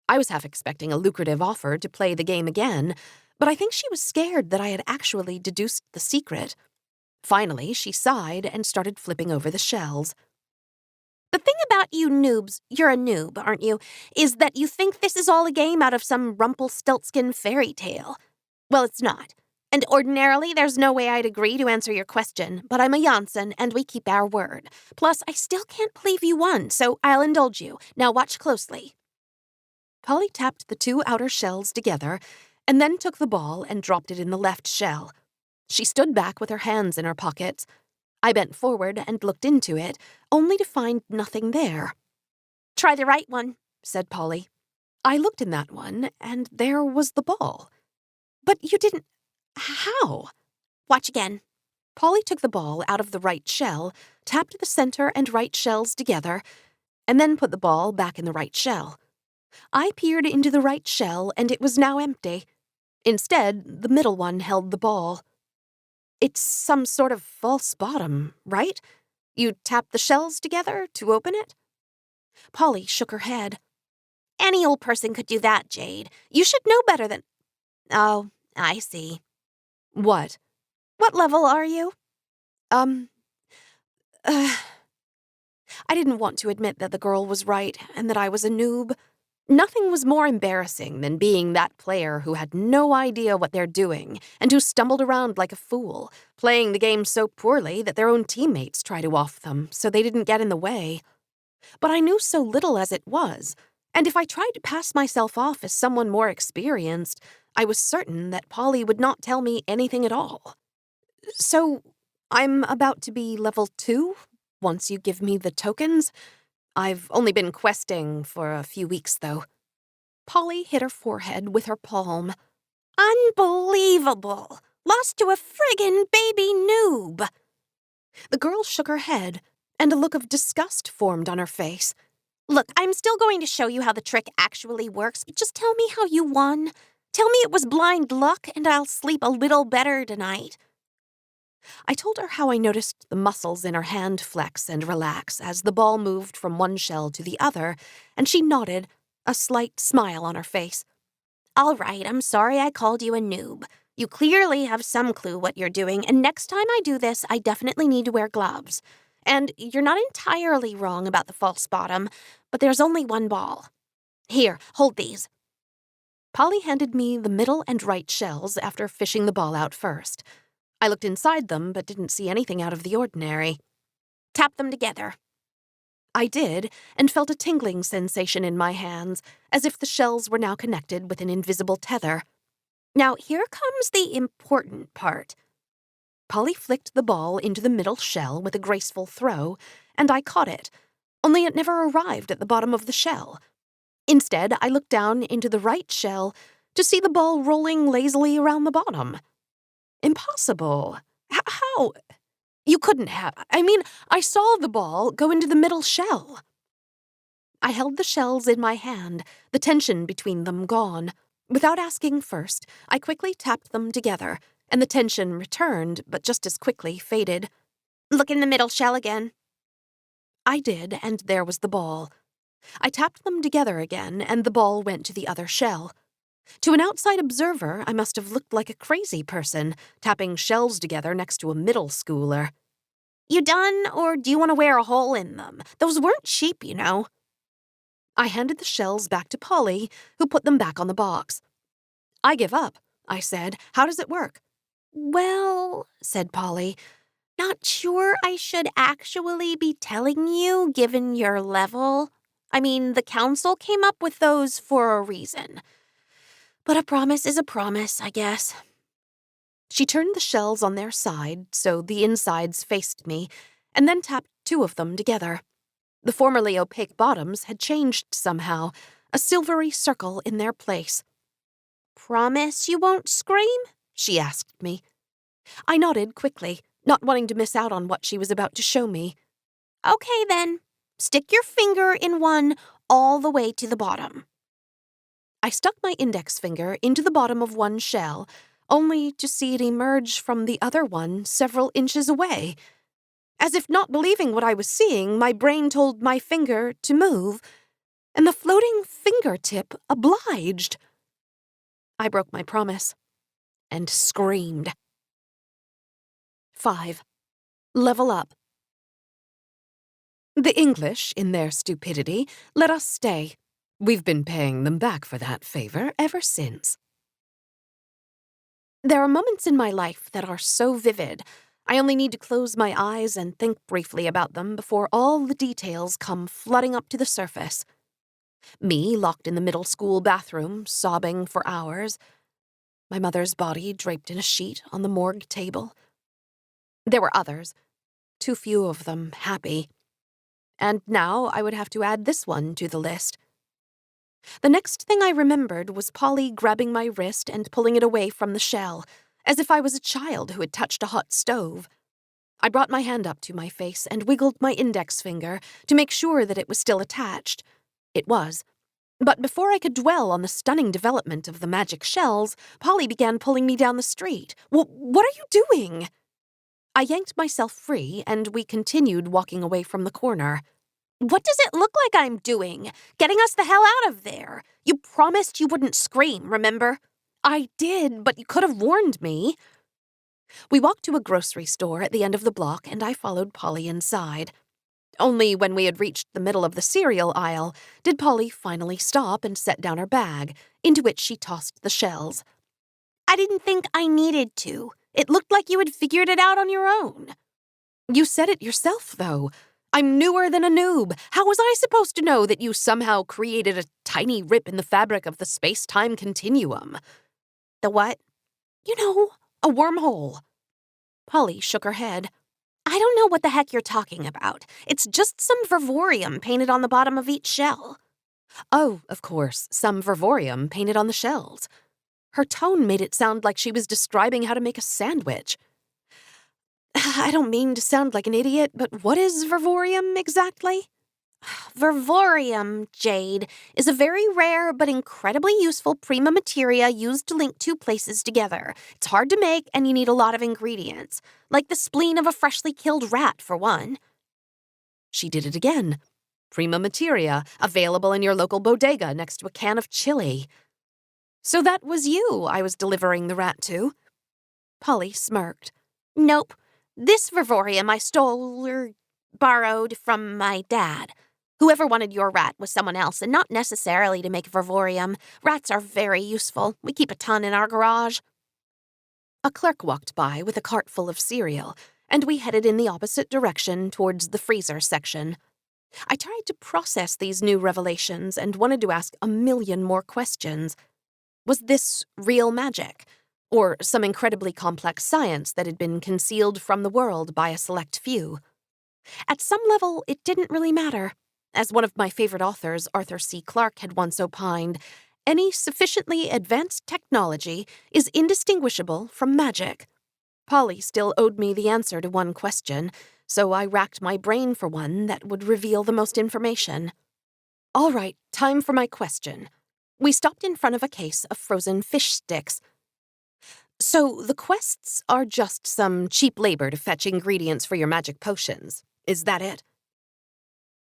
I was half expecting a lucrative offer to play the game again, but I think she was scared that I had actually deduced the secret. Finally, she sighed and started flipping over the shells. "The thing about you noobs, you're a noob, aren't you, is that you think this is all a game out of some Rumpelstiltskin fairy tale. Well, it's not. And ordinarily, there's no way I'd agree to answer your question, but I'm a Janssen, and we keep our word. Plus, I still can't believe you won, so I'll indulge you. Now watch closely." Polly tapped the 2 outer shells together, and then took the ball and dropped it in the left shell. She stood back with her hands in her pockets. I bent forward and looked into it, only to find nothing there. "Try the right one," said Polly. I looked in that one, and there was the ball. "But you didn't— How?" "Watch again." Polly took the ball out of the right shell, tapped the center and right shells together, and then put the ball back in the right shell. I peered into the right shell, and it was now empty. Instead, the middle one held the ball. "It's some sort of false bottom, right? You tap the shells together to open it?" Polly shook her head. "Any old person could do that, Jade. You should know better than—" "Oh, I see." "What?" "What level are you?" I didn't want to admit that the girl was right and that I was a noob. Nothing was more embarrassing than being that player who had no idea what they're doing and who stumbled around like a fool, playing the game so poorly that their own teammates try to off them so they didn't get in the way. But I knew so little as it was, and if I tried to pass myself off as someone more experienced, I was certain that Polly would not tell me anything at all. "So, I'm about to be level 2, once you give me the tokens? I've only been questing for a few weeks, though." Polly hit her forehead with her palm. "Unbelievable! Lost to a friggin' baby noob!" The girl shook her head, and a look of disgust formed on her face. "Look, I'm still going to show you how the trick actually works, but just tell me how you won. Tell me it was blind luck, and I'll sleep a little better tonight." I told her how I noticed the muscles in her hand flex and relax as the ball moved from one shell to the other, and she nodded, a slight smile on her face. "All right, I'm sorry I called you a noob. You clearly have some clue what you're doing, and next time I do this, I definitely need to wear gloves. And you're not entirely wrong about the false bottom, but there's only one ball. Here, hold these." Polly handed me the middle and right shells after fishing the ball out first. I looked inside them, but didn't see anything out of the ordinary. "Tap them together." I did, and felt a tingling sensation in my hands, as if the shells were now connected with an invisible tether. Now here comes the important part. Polly flicked the ball into the middle shell with a graceful throw, and I caught it, only it never arrived at the bottom of the shell. Instead, I looked down into the right shell to see the ball rolling lazily around the bottom. Impossible. How? You couldn't have. I saw the ball go into the middle shell. I held the shells in my hand, the tension between them gone. Without asking first, I quickly tapped them together, and the tension returned, but just as quickly faded. "Look in the middle shell again." I did, and there was the ball. I tapped them together again, and the ball went to the other shell. To an outside observer, I must have looked like a crazy person, tapping shells together next to a middle schooler. "You done, or do you want to wear a hole in them? Those weren't cheap, you know." I handed the shells back to Polly, who put them back on the box. "I give up," I said. "How does it work?" "Well," said Polly, "not sure I should actually be telling you, given your level. I mean, the council came up with those for a reason. But a promise is a promise, I guess." She turned the shells on their side, so the insides faced me, and then tapped two of them together. The formerly opaque bottoms had changed somehow, a silvery circle in their place. "Promise you won't scream?" she asked me. I nodded quickly, not wanting to miss out on what she was about to show me. "Okay then, stick your finger in one all the way to the bottom." I stuck my index finger into the bottom of one shell, only to see it emerge from the other one several inches away. As if not believing what I was seeing, my brain told my finger to move, and the floating fingertip obliged. I broke my promise and screamed. 5. Level up. The English, in their stupidity, let us stay. We've been paying them back for that favor ever since. There are moments in my life that are so vivid, I only need to close my eyes and think briefly about them before all the details come flooding up to the surface. Me locked in the middle school bathroom, sobbing for hours. My mother's body draped in a sheet on the morgue table. There were others, too few of them happy. And now I would have to add this one to the list. The next thing I remembered was Polly grabbing my wrist and pulling it away from the shell, as if I was a child who had touched a hot stove. I brought my hand up to my face and wiggled my index finger to make sure that it was still attached. It was. But before I could dwell on the stunning development of the magic shells, Polly began pulling me down the street. What are you doing?" I yanked myself free, and we continued walking away from the corner. "What does it look like I'm doing? Getting us the hell out of there. You promised you wouldn't scream, remember?" "I did, but you could have warned me." We walked to a grocery store at the end of the block, and I followed Polly inside. Only when we had reached the middle of the cereal aisle did Polly finally stop and set down her bag, into which she tossed the shells. "I didn't think I needed to. It looked like you had figured it out on your own." "You said it yourself, though. I'm newer than a noob. How was I supposed to know that you somehow created a tiny rip in the fabric of the space-time continuum?" "The what?" "You know, a wormhole." Polly shook her head. "I don't know what the heck you're talking about. It's just some vervorium painted on the bottom of each shell." "Oh, of course, some vervorium painted on the shells." Her tone made it sound like she was describing how to make a sandwich. "I don't mean to sound like an idiot, but what is vervorium exactly?" "Vervorium, Jade, is a very rare but incredibly useful prima materia used to link two places together. It's hard to make, and you need a lot of ingredients, like the spleen of a freshly killed rat, for one." She did it again. "Prima materia, available in your local bodega next to a can of chili." "So that was you I was delivering the rat to?" Polly smirked. "Nope. This vervorium I stole or borrowed from my dad. Whoever wanted your rat was someone else, and not necessarily to make vervorium. Rats are very useful. We keep a ton in our garage." A clerk walked by with a cart full of cereal, and we headed in the opposite direction towards the freezer section. I tried to process these new revelations and wanted to ask a million more questions. Was this real magic? Or some incredibly complex science that had been concealed from the world by a select few? At some level, it didn't really matter. As one of my favorite authors, Arthur C. Clarke, had once opined, any sufficiently advanced technology is indistinguishable from magic. Polly still owed me the answer to one question, so I racked my brain for one that would reveal the most information. All right, time for my question. We stopped in front of a case of frozen fish sticks. So the quests are just some cheap labor to fetch ingredients for your magic potions. Is that it?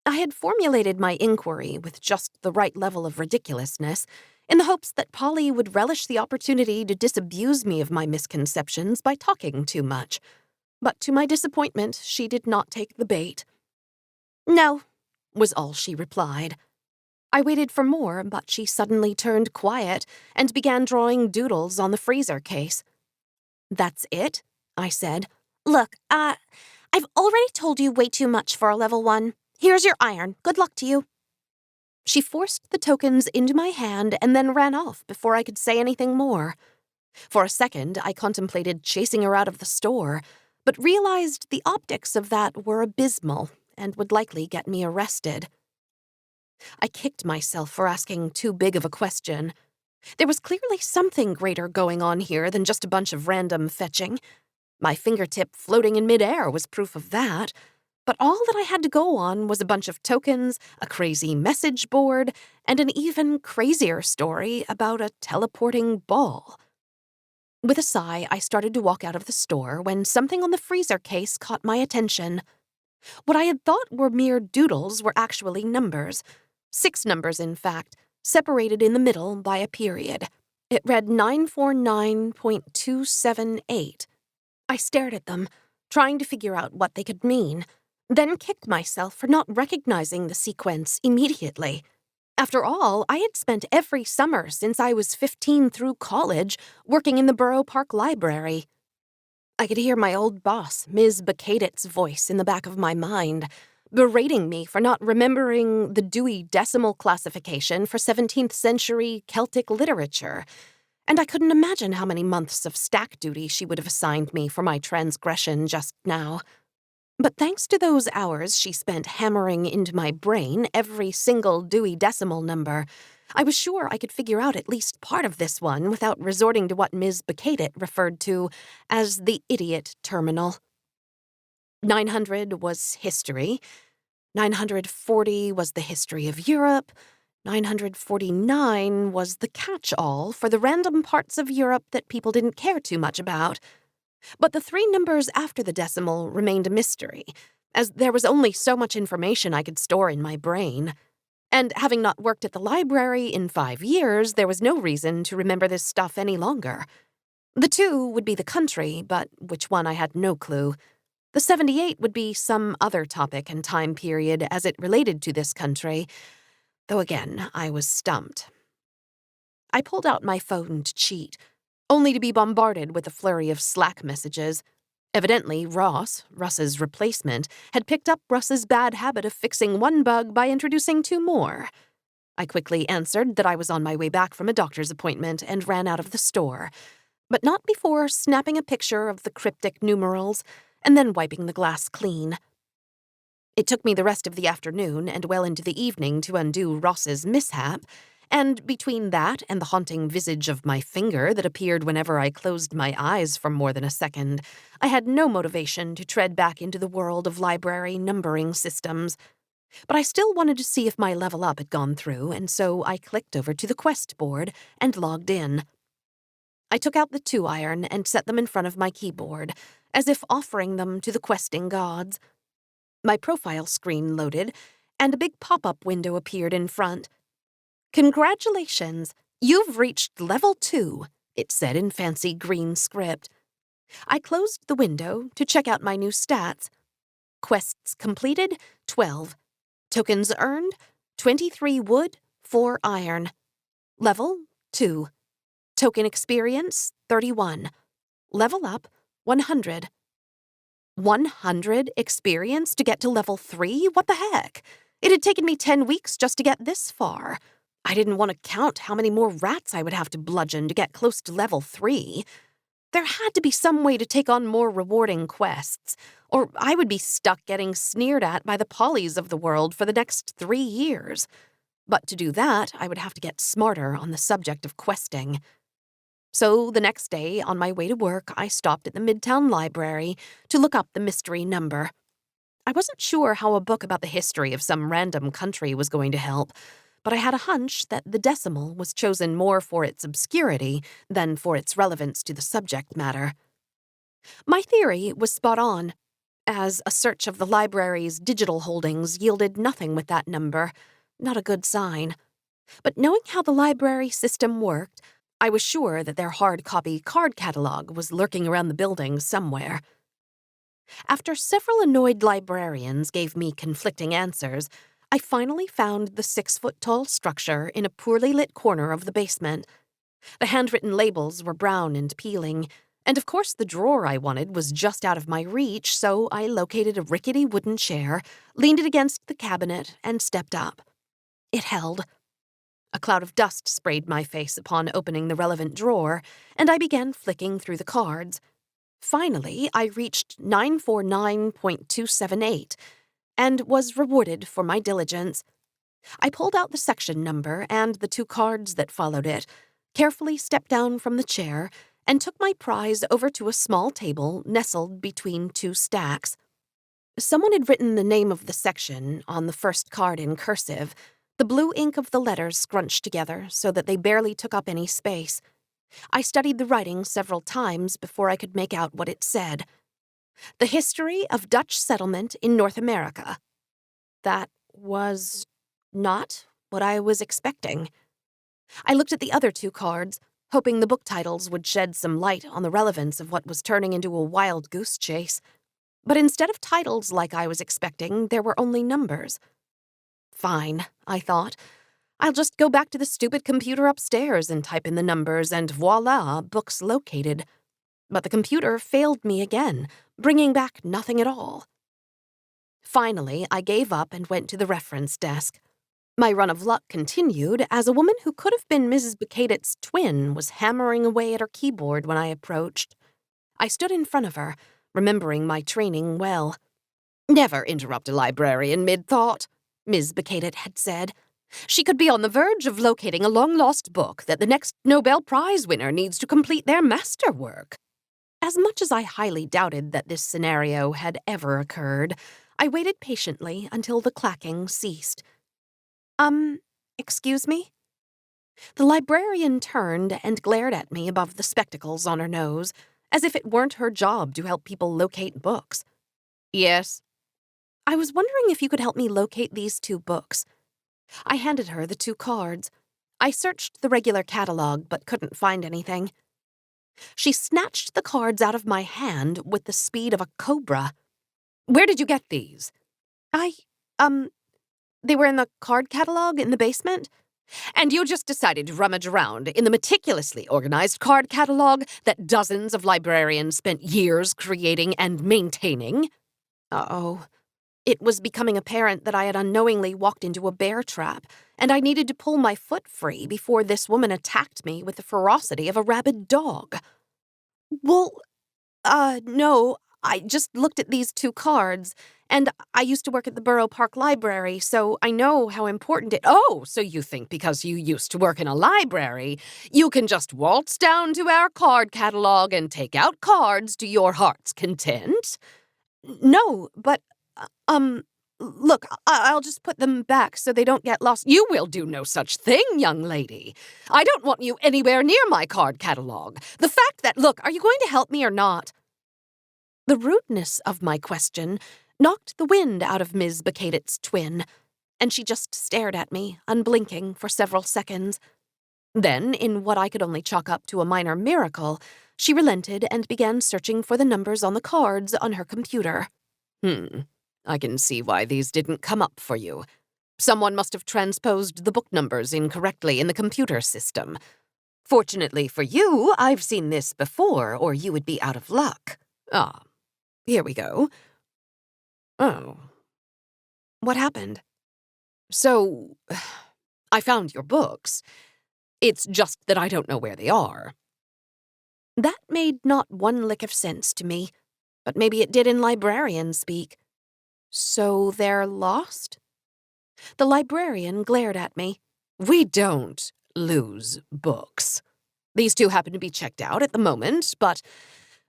I had formulated my inquiry with just the right level of ridiculousness, in the hopes that Polly would relish the opportunity to disabuse me of my misconceptions by talking too much. But to my disappointment, she did not take the bait. "No," was all she replied. I waited for more, but she suddenly turned quiet and began drawing doodles on the freezer case. "That's it?" I said. "Look, I've already told you way too much for a level 1. Here's your iron. Good luck to you." She forced the tokens into my hand and then ran off before I could say anything more. For a second, I contemplated chasing her out of the store, but realized the optics of that were abysmal and would likely get me arrested. I kicked myself for asking too big of a question. There was clearly something greater going on here than just a bunch of random fetching. My fingertip floating in midair was proof of that, but all that I had to go on was a bunch of tokens, a crazy message board, and an even crazier story about a teleporting ball. With a sigh, I started to walk out of the store when something on the freezer case caught my attention. What I had thought were mere doodles were actually numbers. 6 numbers, in fact, separated in the middle by a period. It read 949.278. I stared at them, trying to figure out what they could mean, then kicked myself for not recognizing the sequence immediately. After all, I had spent every summer since I was 15 through college working in the Borough Park Library. I could hear my old boss, Ms. Bacadet's voice in the back of my mind, berating me for not remembering the Dewey Decimal Classification for 17th century Celtic literature, and I couldn't imagine how many months of stack duty she would have assigned me for my transgression just now. But thanks to those hours she spent hammering into my brain every single Dewey Decimal number, I was sure I could figure out at least part of this one without resorting to what Ms. Bacadet referred to as the idiot terminal. 900 was history, 940 was the history of Europe, 949 was the catch-all for the random parts of Europe that people didn't care too much about. But the 3 numbers after the decimal remained a mystery, as there was only so much information I could store in my brain. And having not worked at the library in 5 years, there was no reason to remember this stuff any longer. The 2 would be the country, but which one I had no clue. The 78 would be some other topic and time period as it related to this country, though again, I was stumped. I pulled out my phone to cheat, only to be bombarded with a flurry of Slack messages. Evidently, Russ's replacement, had picked up Russ's bad habit of fixing one bug by introducing 2 more. I quickly answered that I was on my way back from a doctor's appointment and ran out of the store, but not before snapping a picture of the cryptic numerals and then wiping the glass clean. It took me the rest of the afternoon and well into the evening to undo Ross's mishap, and between that and the haunting visage of my finger that appeared whenever I closed my eyes for more than a second, I had no motivation to tread back into the world of library numbering systems. But I still wanted to see if my level up had gone through, and so I clicked over to the quest board and logged in. I took out the 2-iron and set them in front of my keyboard, as if offering them to the questing gods. My profile screen loaded, and a big pop-up window appeared in front. "Congratulations, you've reached level 2, it said in fancy green script. I closed the window to check out my new stats. Quests completed, 12. Tokens earned, 23 wood, 4 iron. Level, 2. Token experience, 31. Level up, 100. 100 experience to get to level 3? What the heck? It had taken me 10 weeks just to get this far. I didn't want to count how many more rats I would have to bludgeon to get close to level 3. There had to be some way to take on more rewarding quests, or I would be stuck getting sneered at by the Pollys of the world for the next 3 years. But to do that, I would have to get smarter on the subject of questing. So the next day, on my way to work, I stopped at the Midtown Library to look up the mystery number. I wasn't sure how a book about the history of some random country was going to help, but I had a hunch that the decimal was chosen more for its obscurity than for its relevance to the subject matter. My theory was spot on, as a search of the library's digital holdings yielded nothing with that number. Not a good sign. But knowing how the library system worked, I was sure that their hard-copy card catalog was lurking around the building somewhere. After several annoyed librarians gave me conflicting answers, I finally found the 6-foot-tall structure in a poorly lit corner of the basement. The handwritten labels were brown and peeling, and of course the drawer I wanted was just out of my reach, so I located a rickety wooden chair, leaned it against the cabinet, and stepped up. It held. A cloud of dust sprayed my face upon opening the relevant drawer, and I began flicking through the cards. Finally, I reached 949.278 and was rewarded for my diligence. I pulled out the section number and the 2 cards that followed it, carefully stepped down from the chair, and took my prize over to a small table nestled between 2 stacks. Someone had written the name of the section on the first card in cursive, the blue ink of the letters scrunched together so that they barely took up any space. I studied the writing several times before I could make out what it said. The history of Dutch settlement in North America. That was not what I was expecting. I looked at the other 2 cards, hoping the book titles would shed some light on the relevance of what was turning into a wild goose chase. But instead of titles like I was expecting, there were only numbers. Fine, I thought. I'll just go back to the stupid computer upstairs and type in the numbers, and voila, books located. But the computer failed me again, bringing back nothing at all. Finally, I gave up and went to the reference desk. My run of luck continued as a woman who could have been Mrs. Bucatit's twin was hammering away at her keyboard when I approached. I stood in front of her, remembering my training well. "Never interrupt a librarian mid-thought," Ms. Bucatit had said. "She could be on the verge of locating a long-lost book that the next Nobel Prize winner needs to complete their masterwork." As much as I highly doubted that this scenario had ever occurred, I waited patiently until the clacking ceased. Excuse me?" The librarian turned and glared at me above the spectacles on her nose, as if it weren't her job to help people locate books. "Yes?" "I was wondering if you could help me locate these 2 books." I handed her the 2 cards. I searched the regular catalog but couldn't find anything. She snatched the cards out of my hand with the speed of a cobra. "Where did you get these?" They were in the card catalog in the basement." "And you just decided to rummage around in the meticulously organized card catalog that dozens of librarians spent years creating and maintaining?" Uh-oh. It was becoming apparent that I had unknowingly walked into a bear trap, and I needed to pull my foot free before this woman attacked me with the ferocity of a rabid dog. "Well, no, I just looked at these 2 cards, and I used to work at the Borough Park Library, so I know how important it—" "Oh, so you think because you used to work in a library, you can just waltz down to our card catalog and take out cards to your heart's content?" "No, but, look, I'll just put them back so they don't get lost." "You will do no such thing, young lady. I don't want you anywhere near my card catalog. The fact that— Look, are you going to help me or not?" The rudeness of my question knocked the wind out of Ms. Bucatit's twin, and she just stared at me, unblinking, for several seconds. Then, in what I could only chalk up to a minor miracle, she relented and began searching for the numbers on the cards on her computer. I can see why these didn't come up for you. Someone must have transposed the book numbers incorrectly in the computer system. Fortunately for you, I've seen this before, or you would be out of luck. Here we go. Oh. What happened? So, I found your books. It's just that I don't know where they are." That made not one lick of sense to me, but maybe it did in librarian speak. "So they're lost?" The librarian glared at me. "We don't lose books. These 2 happen to be checked out at the moment, but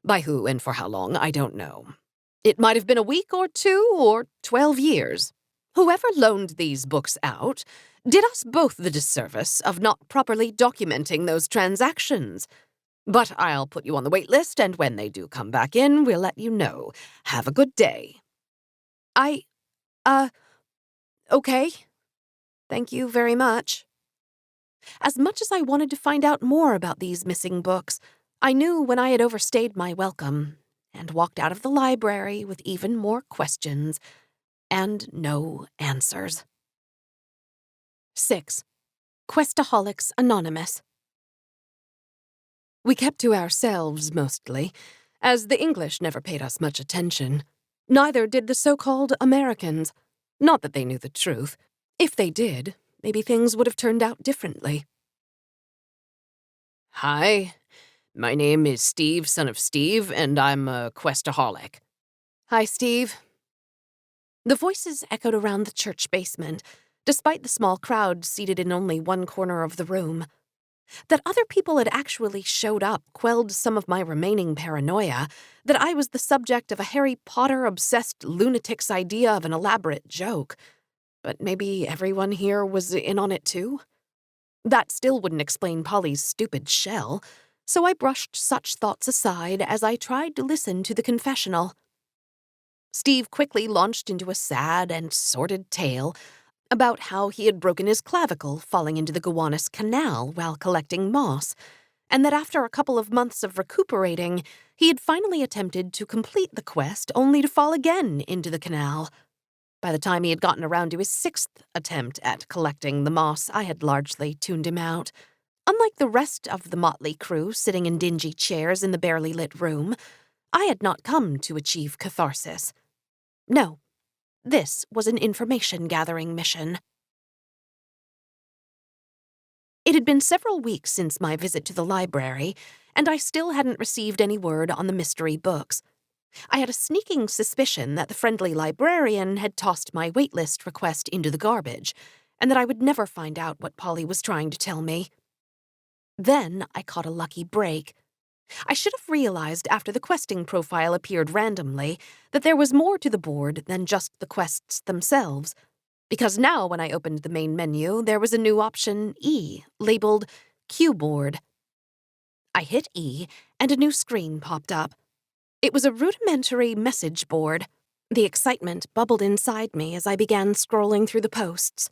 by who and for how long, I don't know. It might have been a week or 2 or 12 years. Whoever loaned these books out did us both the disservice of not properly documenting those transactions. But I'll put you on the wait list, and when they do come back in, we'll let you know. Have a good day. Okay. Thank you very much. As much as I wanted to find out more about these missing books, I knew when I had overstayed my welcome and walked out of the library with even more questions and no answers. 6. Questaholics Anonymous. We kept to ourselves mostly, as the English never paid us much attention. Neither did the so-called Americans. Not that they knew the truth. If they did, maybe things would have turned out differently. Hi, my name is Steve, son of Steve, and I'm a questaholic. Hi, Steve. The voices echoed around the church basement, despite the small crowd seated in only one corner of the room. That other people had actually showed up quelled some of my remaining paranoia that I was the subject of a Harry Potter-obsessed lunatic's idea of an elaborate joke. But maybe everyone here was in on it too? That still wouldn't explain Polly's stupid shell, so I brushed such thoughts aside as I tried to listen to the confessional. Steve quickly launched into a sad and sordid tale about how he had broken his clavicle falling into the Gowanus Canal while collecting moss, and that after a couple of months of recuperating, he had finally attempted to complete the quest only to fall again into the canal. By the time he had gotten around to his 6th attempt at collecting the moss, I had largely tuned him out. Unlike the rest of the motley crew sitting in dingy chairs in the barely lit room, I had not come to achieve catharsis. No, this was an information-gathering mission. It had been several weeks since my visit to the library, and I still hadn't received any word on the mystery books. I had a sneaking suspicion that the friendly librarian had tossed my waitlist request into the garbage, and that I would never find out what Polly was trying to tell me. Then I caught a lucky break. I should have realized after the questing profile appeared randomly that there was more to the board than just the quests themselves, because now when I opened the main menu, there was a new option E, labeled Q Board. I hit E, and a new screen popped up. It was a rudimentary message board. The excitement bubbled inside me as I began scrolling through the posts.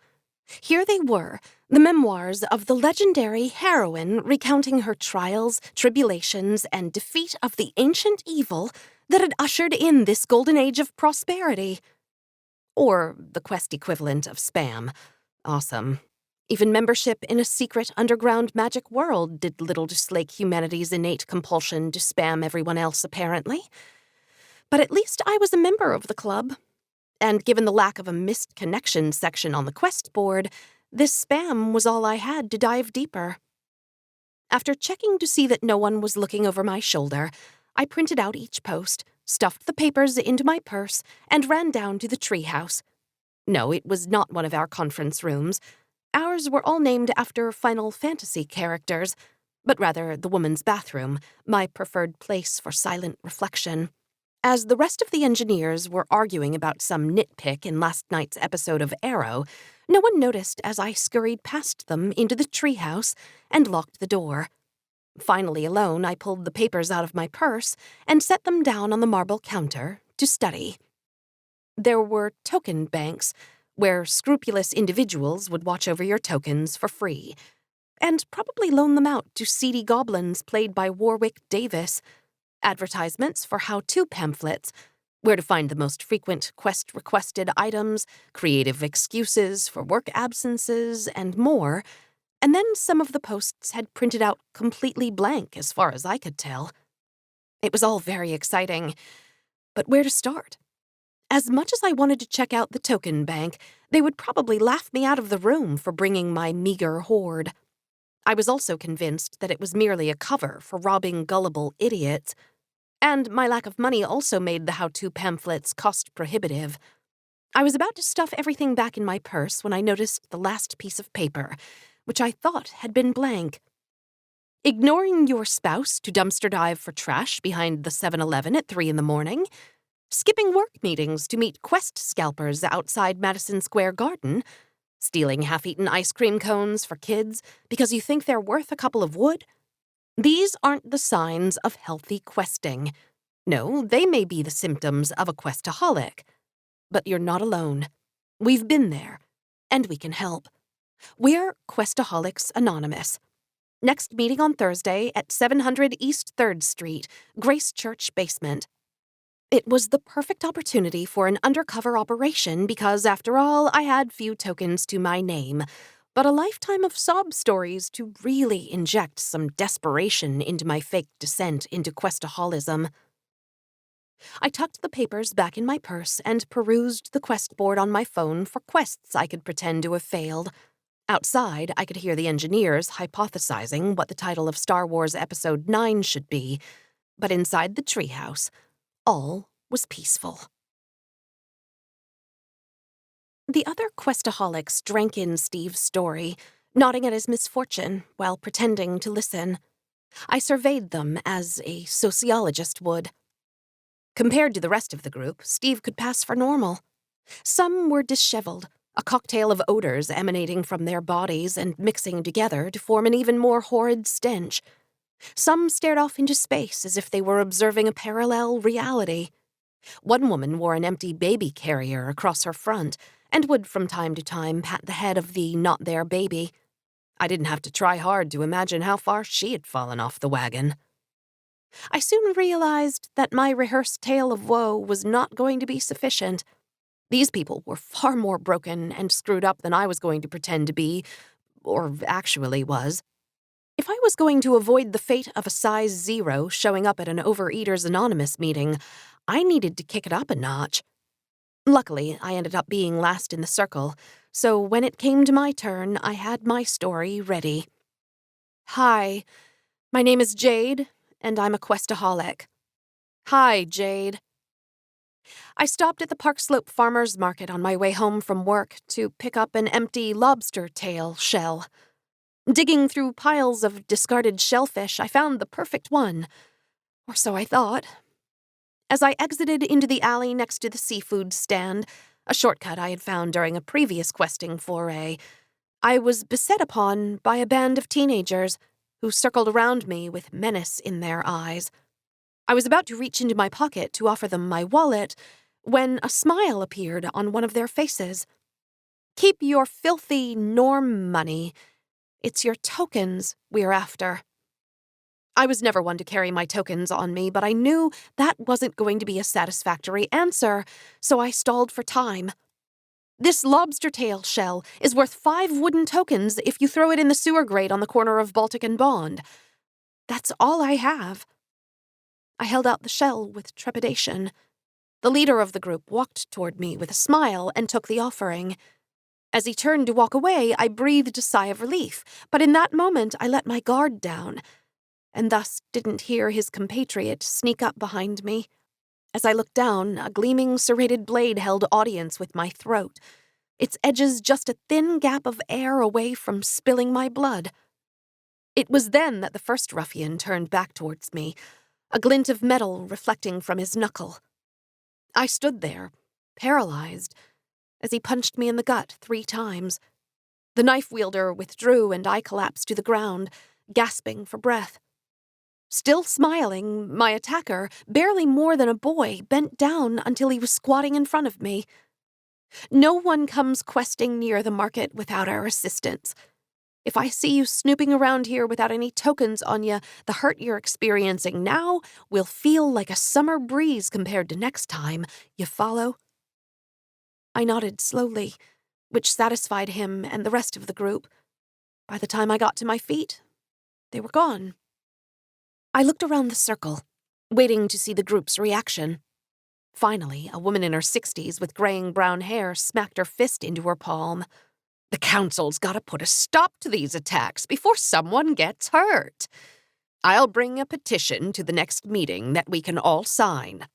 Here they were, the memoirs of the legendary heroine recounting her trials, tribulations, and defeat of the ancient evil that had ushered in this golden age of prosperity. Or the quest equivalent of spam. Awesome. Even membership in a secret underground magic world did little to slake humanity's innate compulsion to spam everyone else, apparently. But at least I was a member of the club. And given the lack of a missed connection section on the quest board, this spam was all I had to dive deeper. After checking to see that no one was looking over my shoulder, I printed out each post, stuffed the papers into my purse, and ran down to the treehouse. No, it was not one of our conference rooms. Ours were all named after Final Fantasy characters, but rather the woman's bathroom, my preferred place for silent reflection. As the rest of the engineers were arguing about some nitpick in last night's episode of Arrow, no one noticed as I scurried past them into the treehouse and locked the door. Finally alone, I pulled the papers out of my purse and set them down on the marble counter to study. There were token banks, where scrupulous individuals would watch over your tokens for free, and probably loan them out to seedy goblins played by Warwick Davis. Advertisements for how-to pamphlets, where to find the most frequent quest-requested items, creative excuses for work absences, and more, and then some of the posts had printed out completely blank as far as I could tell. It was all very exciting, but where to start? As much as I wanted to check out the token bank, they would probably laugh me out of the room for bringing my meager hoard. I was also convinced that it was merely a cover for robbing gullible idiots, and my lack of money also made the how-to pamphlets cost-prohibitive. I was about to stuff everything back in my purse when I noticed the last piece of paper, which I thought had been blank. Ignoring your spouse to dumpster dive for trash behind the 7-Eleven at 3 in the morning? skipping work meetings to meet quest scalpers outside Madison Square Garden, stealing half-eaten ice cream cones for kids because you think they're worth a couple of wood. These aren't the signs of healthy questing. No, they may be the symptoms of a questaholic. But you're not alone. We've been there, and we can help. We're Questaholics Anonymous. Next meeting on Thursday at 700 East 3rd Street, Grace Church basement. It was the perfect opportunity for an undercover operation because, after all, I had few tokens to my name, but a lifetime of sob stories to really inject some desperation into my fake descent into questaholism. I tucked the papers back in my purse and perused the quest board on my phone for quests I could pretend to have failed. Outside, I could hear the engineers hypothesizing what the title of Star Wars Episode 9 should be, but inside the treehouse, all was peaceful. The other questaholics drank in Steve's story, nodding at his misfortune while pretending to listen. I surveyed them as a sociologist would. Compared to the rest of the group, Steve could pass for normal. Some were disheveled, a cocktail of odors emanating from their bodies and mixing together to form an even more horrid stench. Some stared off into space as if they were observing a parallel reality. One woman wore an empty baby carrier across her front and would from time to time pat the head of the not-there baby. I didn't have to try hard to imagine how far she had fallen off the wagon. I soon realized that my rehearsed tale of woe was not going to be sufficient. These people were far more broken and screwed up than I was going to pretend to be, or actually was. If I was going to avoid the fate of a size 0 showing up at an Overeaters Anonymous meeting, I needed to kick it up a notch. Luckily, I ended up being last in the circle, so when it came to my turn, I had my story ready. Hi, my name is Jade, and I'm a questaholic. Hi, Jade. I stopped at the Park Slope Farmers Market on my way home from work to pick up an empty lobster tail shell. Digging through piles of discarded shellfish, I found the perfect one. Or so I thought. As I exited into the alley next to the seafood stand, a shortcut I had found during a previous questing foray, I was beset upon by a band of teenagers who circled around me with menace in their eyes. I was about to reach into my pocket to offer them my wallet when a smile appeared on one of their faces. Keep your filthy norm money. It's your tokens we're after. I was never one to carry my tokens on me, but I knew that wasn't going to be a satisfactory answer, so I stalled for time. This lobster tail shell is worth 5 wooden tokens if you throw it in the sewer grate on the corner of Baltic and Bond. That's all I have. I held out the shell with trepidation. The leader of the group walked toward me with a smile and took the offering. As he turned to walk away, I breathed a sigh of relief, but in that moment I let my guard down, and thus didn't hear his compatriot sneak up behind me. As I looked down, a gleaming serrated blade held audience with my throat, its edges just a thin gap of air away from spilling my blood. It was then that the first ruffian turned back towards me, a glint of metal reflecting from his knuckle. I stood there, paralyzed, as he punched me in the gut 3 times. The knife wielder withdrew and I collapsed to the ground, gasping for breath. Still smiling, my attacker, barely more than a boy, bent down until he was squatting in front of me. No one comes questing near the market without our assistance. If I see you snooping around here without any tokens on you, the hurt you're experiencing now will feel like a summer breeze compared to next time. You follow? I nodded slowly, which satisfied him and the rest of the group. By the time I got to my feet, they were gone. I looked around the circle, waiting to see the group's reaction. Finally, a woman in her 60s with graying brown hair smacked her fist into her palm. The council's got to put a stop to these attacks before someone gets hurt. I'll bring a petition to the next meeting that we can all sign.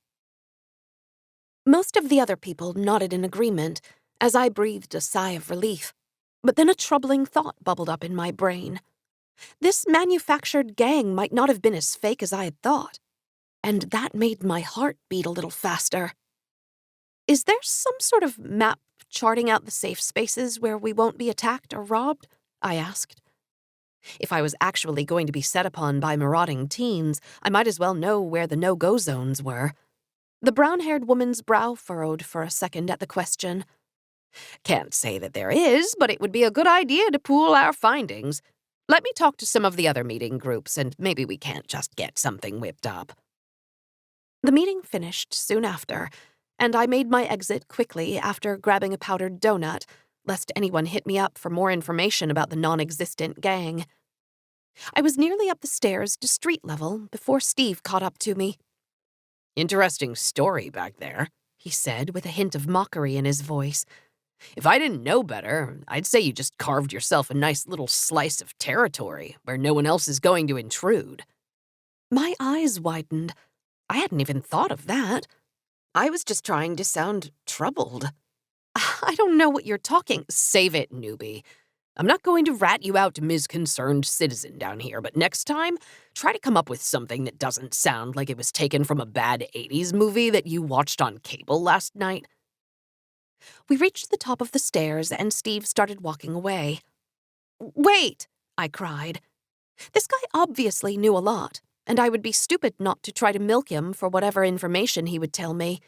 Most of the other people nodded in agreement as I breathed a sigh of relief, but then a troubling thought bubbled up in my brain. This manufactured gang might not have been as fake as I had thought, and that made my heart beat a little faster. Is there some sort of map charting out the safe spaces where we won't be attacked or robbed? I asked. If I was actually going to be set upon by marauding teens, I might as well know where the no-go zones were. The brown-haired woman's brow furrowed for a second at the question. Can't say that there is, but it would be a good idea to pool our findings. Let me talk to some of the other meeting groups, and maybe we can't just get something whipped up. The meeting finished soon after, and I made my exit quickly after grabbing a powdered donut, lest anyone hit me up for more information about the non-existent gang. I was nearly up the stairs to street level before Steve caught up to me. Interesting story back there, he said with a hint of mockery in his voice. If I didn't know better, I'd say you just carved yourself a nice little slice of territory where no one else is going to intrude. My eyes widened. I hadn't even thought of that. I was just trying to sound troubled. I don't know what you're talking. Save it, newbie. I'm not going to rat you out, Ms. Concerned Citizen down here, but next time, try to come up with something that doesn't sound like it was taken from a bad 80s movie that you watched on cable last night. We reached the top of the stairs, and Steve started walking away. Wait, I cried. This guy obviously knew a lot, and I would be stupid not to try to milk him for whatever information he would tell me.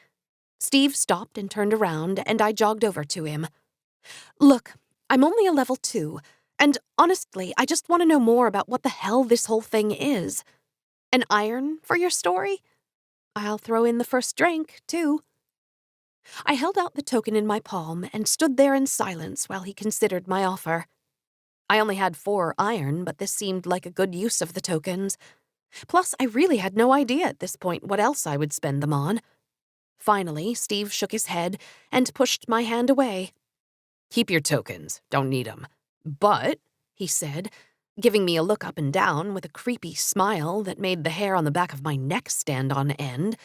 Steve stopped and turned around, and I jogged over to him. Look, I'm only a level 2, and honestly, I just want to know more about what the hell this whole thing is. An iron for your story? I'll throw in the first drink, too. I held out the token in my palm and stood there in silence while he considered my offer. I only had 4 iron, but this seemed like a good use of the tokens. Plus, I really had no idea at this point what else I would spend them on. Finally, Steve shook his head and pushed my hand away. Keep your tokens. Don't need them. But, he said, giving me a look up and down with a creepy smile that made the hair on the back of my neck stand on end,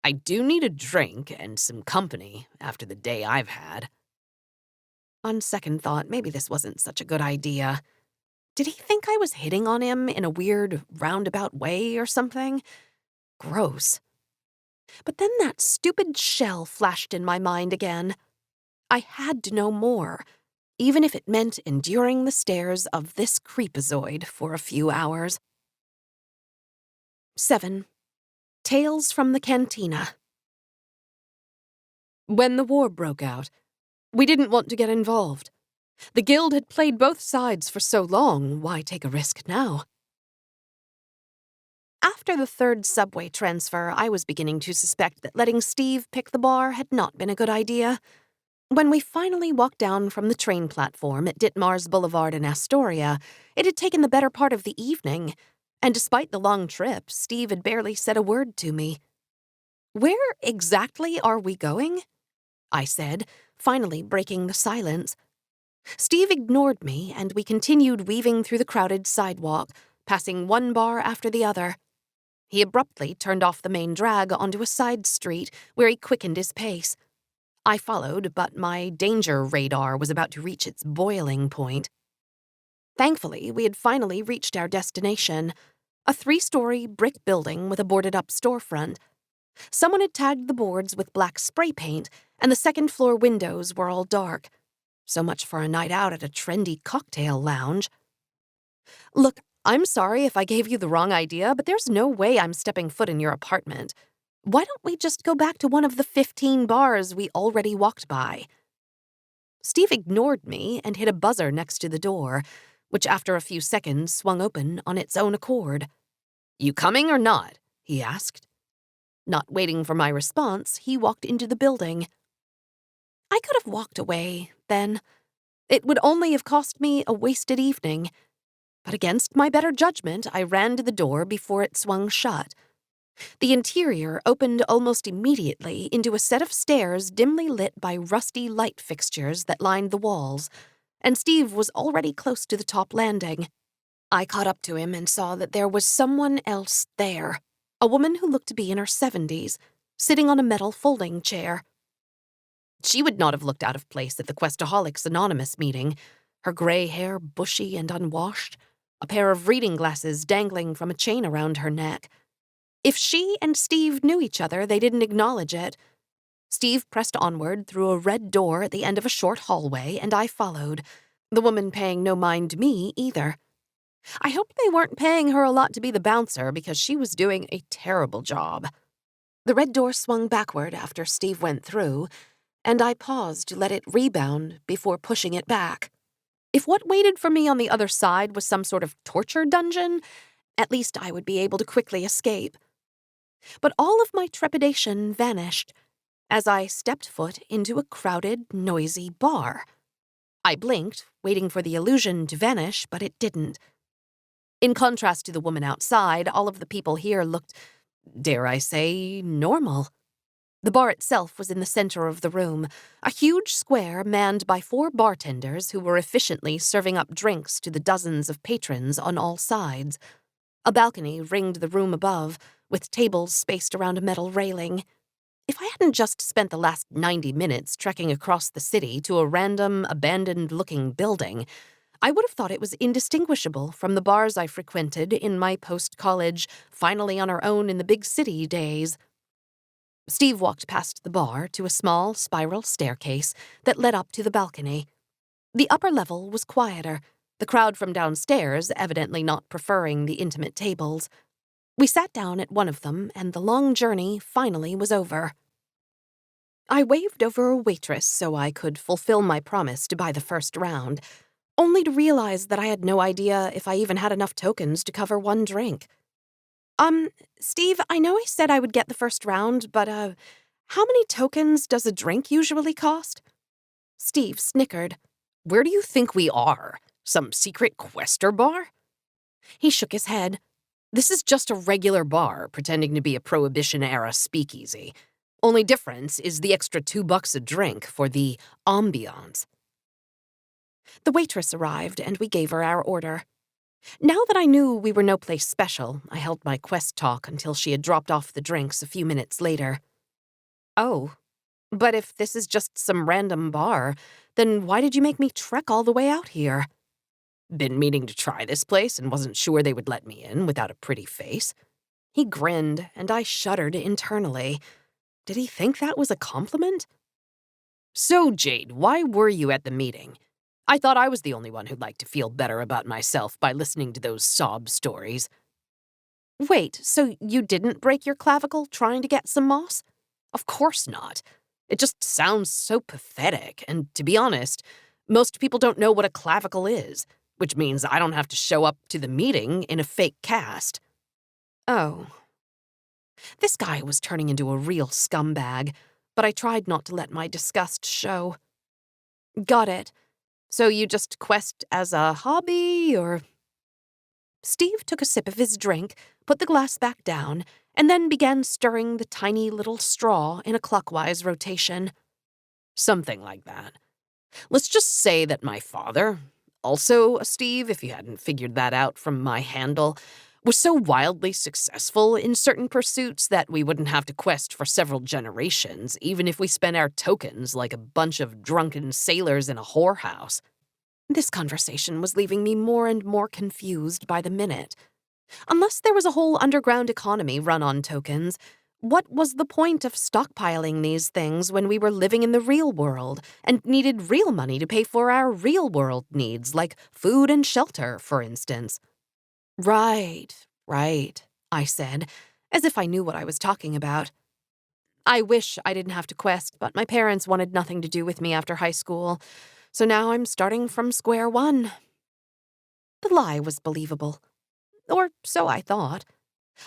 I do need a drink and some company after the day I've had. On second thought, maybe this wasn't such a good idea. Did he think I was hitting on him in a weird, roundabout way or something? Gross. But then that stupid shell flashed in my mind again. I had to know more, even if it meant enduring the stares of this creepazoid for a few hours. 7. Tales from the Cantina. When the war broke out, we didn't want to get involved. The guild had played both sides for so long, why take a risk now? After the 3rd subway transfer, I was beginning to suspect that letting Steve pick the bar had not been a good idea. When we finally walked down from the train platform at Ditmars Boulevard in Astoria, it had taken the better part of the evening, and despite the long trip, Steve had barely said a word to me. Where exactly are we going? I said, finally breaking the silence. Steve ignored me, and we continued weaving through the crowded sidewalk, passing one bar after the other. He abruptly turned off the main drag onto a side street, where he quickened his pace. I followed, but my danger radar was about to reach its boiling point. Thankfully, we had finally reached our destination, a 3-story brick building with a boarded-up storefront. Someone had tagged the boards with black spray paint, and the second-floor windows were all dark. So much for a night out at a trendy cocktail lounge. Look, I'm sorry if I gave you the wrong idea, but there's no way I'm stepping foot in your apartment. Why don't we just go back to one of the 15 bars we already walked by? Steve ignored me and hit a buzzer next to the door, which after a few seconds swung open on its own accord. You coming or not? He asked. Not waiting for my response, he walked into the building. I could have walked away, then. It would only have cost me a wasted evening. But against my better judgment, I ran to the door before it swung shut. The interior opened almost immediately into a set of stairs dimly lit by rusty light fixtures that lined the walls, and Steve was already close to the top landing. I caught up to him and saw that there was someone else there, a woman who looked to be in her 70s, sitting on a metal folding chair. She would not have looked out of place at the Questaholics Anonymous meeting, her gray hair bushy and unwashed, a pair of reading glasses dangling from a chain around her neck. If she and Steve knew each other, they didn't acknowledge it. Steve pressed onward through a red door at the end of a short hallway, and I followed, the woman paying no mind to me either. I hoped they weren't paying her a lot to be the bouncer, because she was doing a terrible job. The red door swung backward after Steve went through, and I paused to let it rebound before pushing it back. If what waited for me on the other side was some sort of torture dungeon, at least I would be able to quickly escape. But all of my trepidation vanished as I stepped foot into a crowded, noisy bar. I blinked, waiting for the illusion to vanish, but it didn't. In contrast to the woman outside, all of the people here looked, dare I say, normal. The bar itself was in the center of the room, a huge square manned by 4 bartenders who were efficiently serving up drinks to the dozens of patrons on all sides. A balcony ringed the room above, with tables spaced around a metal railing. If I hadn't just spent the last 90 minutes trekking across the city to a random, abandoned-looking building, I would have thought it was indistinguishable from the bars I frequented in my post-college, finally on our own in the big city days. Steve walked past the bar to a small spiral staircase that led up to the balcony. The upper level was quieter, the crowd from downstairs evidently not preferring the intimate tables. We sat down at one of them, and the long journey finally was over. I waved over a waitress so I could fulfill my promise to buy the first round, only to realize that I had no idea if I even had enough tokens to cover one drink. Steve, I know I said I would get the first round, but, how many tokens does a drink usually cost? Steve snickered. Where do you think we are? Some secret quester bar? He shook his head. This is just a regular bar pretending to be a Prohibition-era speakeasy. Only difference is the extra $2 a drink for the ambiance. The waitress arrived, and we gave her our order. Now that I knew we were no place special, I held my quest talk until she had dropped off the drinks a few minutes later. Oh, but if this is just some random bar, then why did you make me trek all the way out here? Been meaning to try this place and wasn't sure they would let me in without a pretty face. He grinned, and I shuddered internally. Did he think that was a compliment? So, Jade, why were you at the meeting? I thought I was the only one who'd like to feel better about myself by listening to those sob stories. Wait, so you didn't break your clavicle trying to get some moss? Of course not. It just sounds so pathetic, and to be honest, most people don't know what a clavicle is, which means I don't have to show up to the meeting in a fake cast. Oh. This guy was turning into a real scumbag, but I tried not to let my disgust show. Got it. So you just quest as a hobby, or? Steve took a sip of his drink, put the glass back down, and then began stirring the tiny little straw in a clockwise rotation. Something like that. Let's just say that my father, also a Steve if you hadn't figured that out from my handle, was so wildly successful in certain pursuits that we wouldn't have to quest for several generations, even if we spent our tokens like a bunch of drunken sailors in a whorehouse. This conversation was leaving me more and more confused by the minute. Unless there was a whole underground economy run on tokens, what was the point of stockpiling these things when we were living in the real world and needed real money to pay for our real-world needs, like food and shelter, for instance? Right, I said, as if I knew what I was talking about. I wish I didn't have to quest, but my parents wanted nothing to do with me after high school, so now I'm starting from square one. The lie was believable. Or so I thought.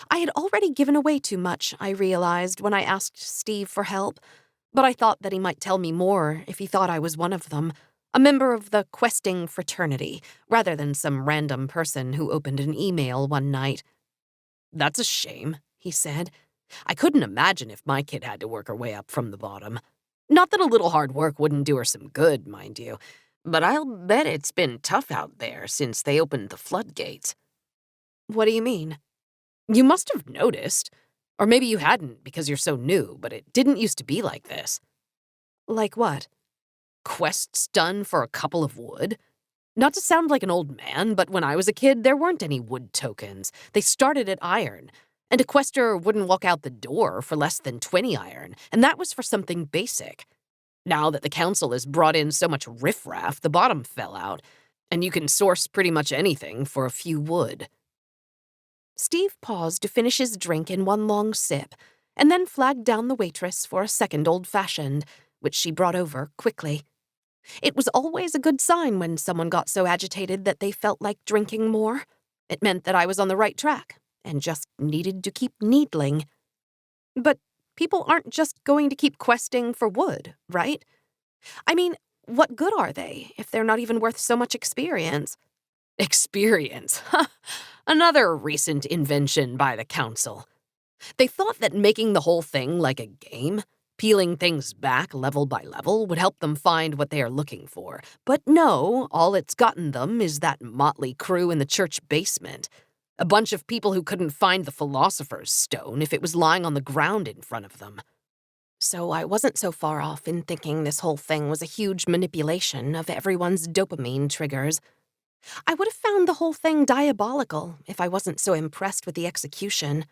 I had already given away too much, I realized, when I asked Steve for help, but I thought that he might tell me more if he thought I was one of them, a member of the questing fraternity, rather than some random person who opened an email one night. That's a shame, he said. I couldn't imagine if my kid had to work her way up from the bottom. Not that a little hard work wouldn't do her some good, mind you, but I'll bet it's been tough out there since they opened the floodgates. What do you mean? You must have noticed. Or maybe you hadn't because you're so new, but it didn't used to be like this. Like what? Quests done for a couple of wood. Not to sound like an old man, but when I was a kid, there weren't any wood tokens. They started at iron. And a quester wouldn't walk out the door for less than 20 iron, and that was for something basic. Now that the council has brought in so much riffraff, the bottom fell out, and you can source pretty much anything for a few wood. Steve paused to finish his drink in one long sip, and then flagged down the waitress for a second old-fashioned, which she brought over quickly. It was always a good sign when someone got so agitated that they felt like drinking more. It meant that I was on the right track, and just needed to keep needling. But people aren't just going to keep questing for wood, right? I mean, what good are they if they're not even worth so much experience? Experience? Another recent invention by the council. They thought that making the whole thing like a game, peeling things back level by level, would help them find what they are looking for. But no, all it's gotten them is that motley crew in the church basement. A bunch of people who couldn't find the Philosopher's Stone if it was lying on the ground in front of them. So I wasn't so far off in thinking this whole thing was a huge manipulation of everyone's dopamine triggers. I would have found the whole thing diabolical if I wasn't so impressed with the execution.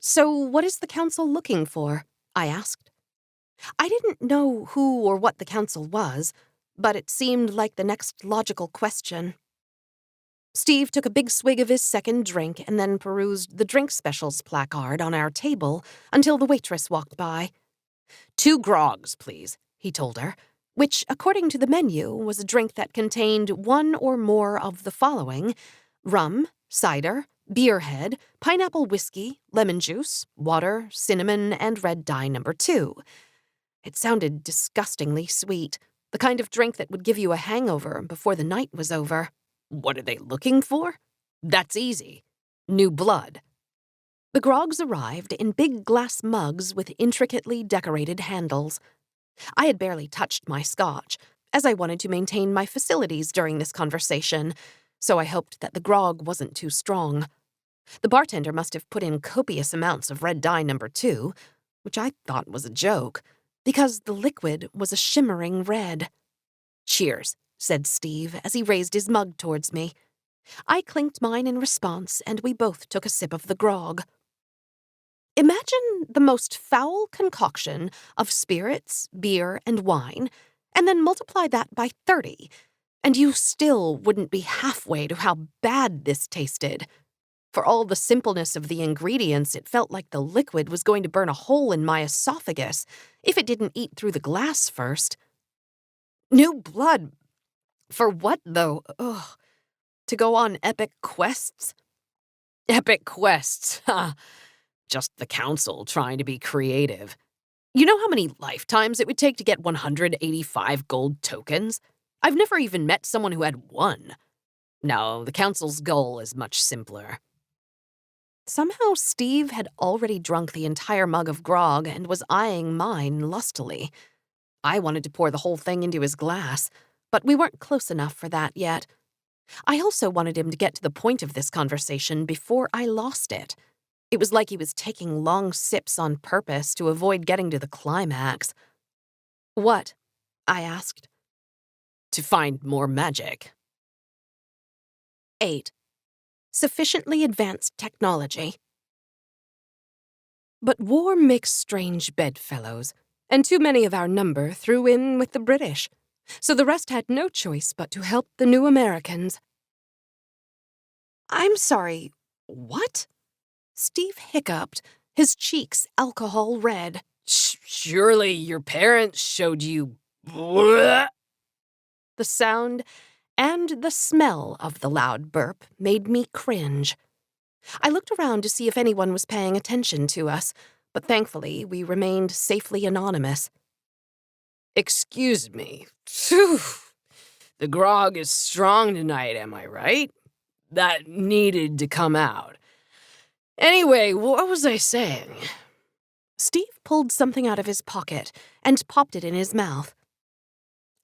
So what is the council looking for? I asked. I didn't know who or what the council was, but it seemed like the next logical question. Steve took a big swig of his second drink and then perused the drink specials placard on our table until the waitress walked by. 2 grogs, please, he told her, which, according to the menu, was a drink that contained one or more of the following: rum, cider, beerhead, pineapple whiskey, lemon juice, water, cinnamon, and red dye number 2. It sounded disgustingly sweet, the kind of drink that would give you a hangover before the night was over. What are they looking for? That's easy. New blood. The grogs arrived in big glass mugs with intricately decorated handles. I had barely touched my scotch, as I wanted to maintain my facilities during this conversation, so I hoped that the grog wasn't too strong. The bartender must have put in copious amounts of red dye number 2, which I thought was a joke, because the liquid was a shimmering red. Cheers, said Steve as he raised his mug towards me. I clinked mine in response, and we both took a sip of the grog. Imagine the most foul concoction of spirits, beer, and wine, and then multiply that by 30, and you still wouldn't be halfway to how bad this tasted. For all the simpleness of the ingredients, it felt like the liquid was going to burn a hole in my esophagus if it didn't eat through the glass first. New blood. For what, though? Ugh. To go on epic quests? Epic quests, ha! Just the council trying to be creative. You know how many lifetimes it would take to get 185 gold tokens? I've never even met someone who had 1. No, the council's goal is much simpler. Somehow Steve had already drunk the entire mug of grog and was eyeing mine lustily. I wanted to pour the whole thing into his glass, but we weren't close enough for that yet. I also wanted him to get to the point of this conversation before I lost it. It was like he was taking long sips on purpose to avoid getting to the climax. What? I asked. To find more magic. 8. Sufficiently advanced technology. But war makes strange bedfellows, and too many of our number threw in with the British, so the rest had no choice but to help the new Americans. I'm sorry, what? Steve hiccuped, his cheeks alcohol red. Surely your parents showed you... Bleh. The sound and the smell of the loud burp made me cringe. I looked around to see if anyone was paying attention to us, but thankfully we remained safely anonymous. Excuse me. Phew. The grog is strong tonight, am I right? That needed to come out. Anyway, what was I saying? Steve pulled something out of his pocket and popped it in his mouth.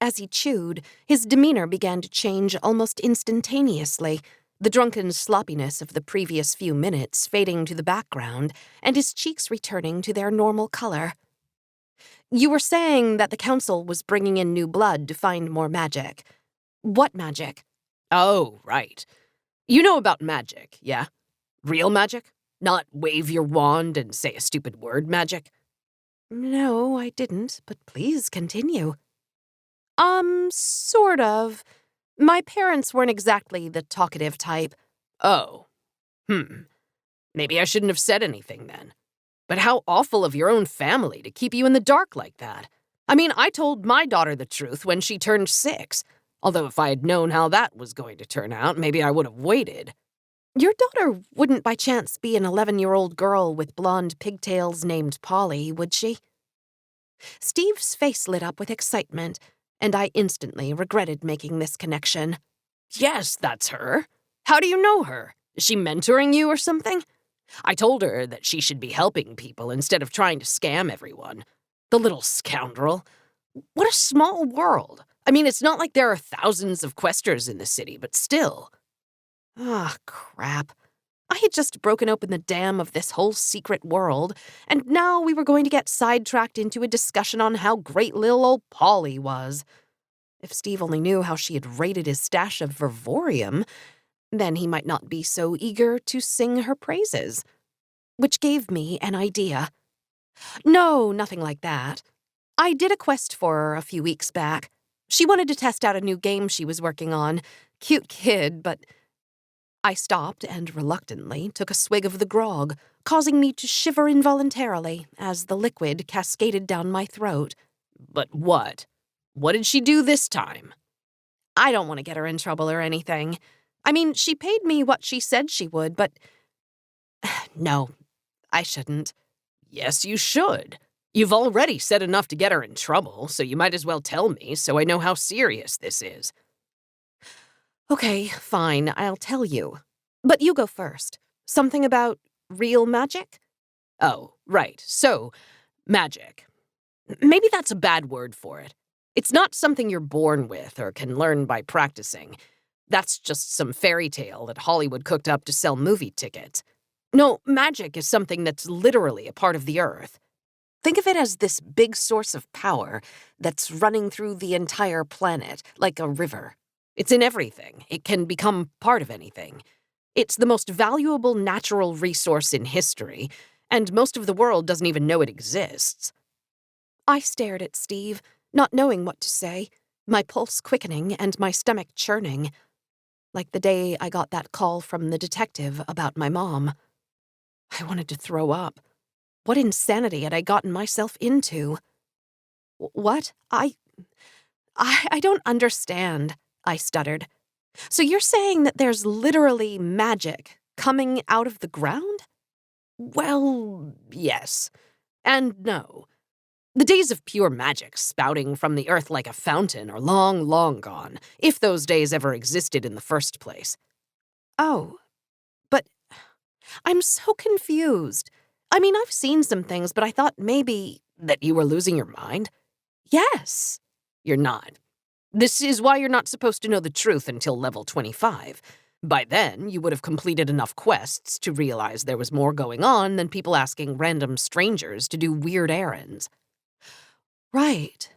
As he chewed, his demeanor began to change almost instantaneously, the drunken sloppiness of the previous few minutes fading to the background and his cheeks returning to their normal color. You were saying that the council was bringing in new blood to find more magic. What magic? Oh, right. You know about magic, yeah? Real magic? Not wave your wand and say a stupid word magic? No, I didn't, but please continue. Sort of. My parents weren't exactly the talkative type. Oh. Maybe I shouldn't have said anything then. But how awful of your own family to keep you in the dark like that. I mean, I told my daughter the truth when she turned 6. Although if I had known how that was going to turn out, maybe I would have waited. Your daughter wouldn't by chance be an 11-year-old girl with blonde pigtails named Polly, would she? Steve's face lit up with excitement, and I instantly regretted making this connection. Yes, that's her. How do you know her? Is she mentoring you or something? I told her that she should be helping people instead of trying to scam everyone. The little scoundrel. What a small world. I mean, it's not like there are thousands of questers in the city, but still. Ah, crap. I had just broken open the dam of this whole secret world, and now we were going to get sidetracked into a discussion on how great little old Polly was. If Steve only knew how she had raided his stash of Vervorium, then he might not be so eager to sing her praises. Which gave me an idea. No, nothing like that. I did a quest for her a few weeks back. She wanted to test out a new game she was working on. Cute kid, but I stopped and reluctantly took a swig of the grog, causing me to shiver involuntarily as the liquid cascaded down my throat. But what? What did she do this time? I don't want to get her in trouble or anything. I mean, she paid me what she said she would, but no, I shouldn't. Yes, you should. You've already said enough to get her in trouble, so you might as well tell me so I know how serious this is. Okay, fine, I'll tell you. But you go first. Something about real magic? Oh, right. So, magic. Maybe that's a bad word for it. It's not something you're born with or can learn by practicing. That's just some fairy tale that Hollywood cooked up to sell movie tickets. No, magic is something that's literally a part of the earth. Think of it as this big source of power that's running through the entire planet, like a river. It's in everything. It can become part of anything. It's the most valuable natural resource in history, and most of the world doesn't even know it exists. I stared at Steve, not knowing what to say, my pulse quickening and my stomach churning. Like the day I got that call from the detective about my mom. I wanted to throw up. What insanity had I gotten myself into? What? I don't understand, I stuttered. So you're saying that there's literally magic coming out of the ground? Well, yes. And no. The days of pure magic spouting from the earth like a fountain are long, long gone, if those days ever existed in the first place. Oh, but I'm so confused. I mean, I've seen some things, but I thought maybe... That you were losing your mind? Yes. You're not. This is why you're not supposed to know the truth until level 25. By then, you would have completed enough quests to realize there was more going on than people asking random strangers to do weird errands. Right.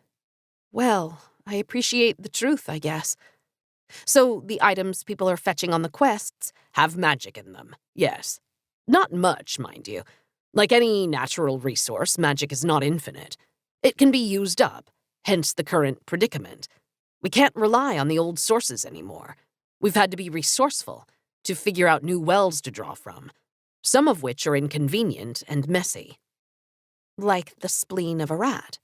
Well, I appreciate the truth, I guess. So the items people are fetching on the quests have magic in them, yes. Not much, mind you. Like any natural resource, magic is not infinite. It can be used up, hence the current predicament. We can't rely on the old sources anymore. We've had to be resourceful to figure out new wells to draw from, some of which are inconvenient and messy. Like the spleen of a rat.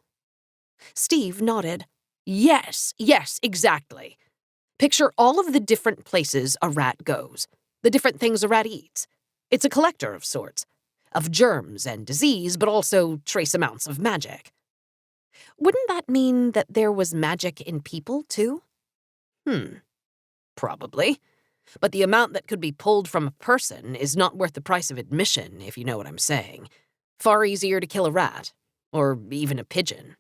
Steve nodded. Yes, exactly. Picture all of the different places a rat goes, the different things a rat eats. It's a collector of sorts, of germs and disease, but also trace amounts of magic. Wouldn't that mean that there was magic in people, too? Probably. But the amount that could be pulled from a person is not worth the price of admission, if you know what I'm saying. Far easier to kill a rat, or even a pigeon.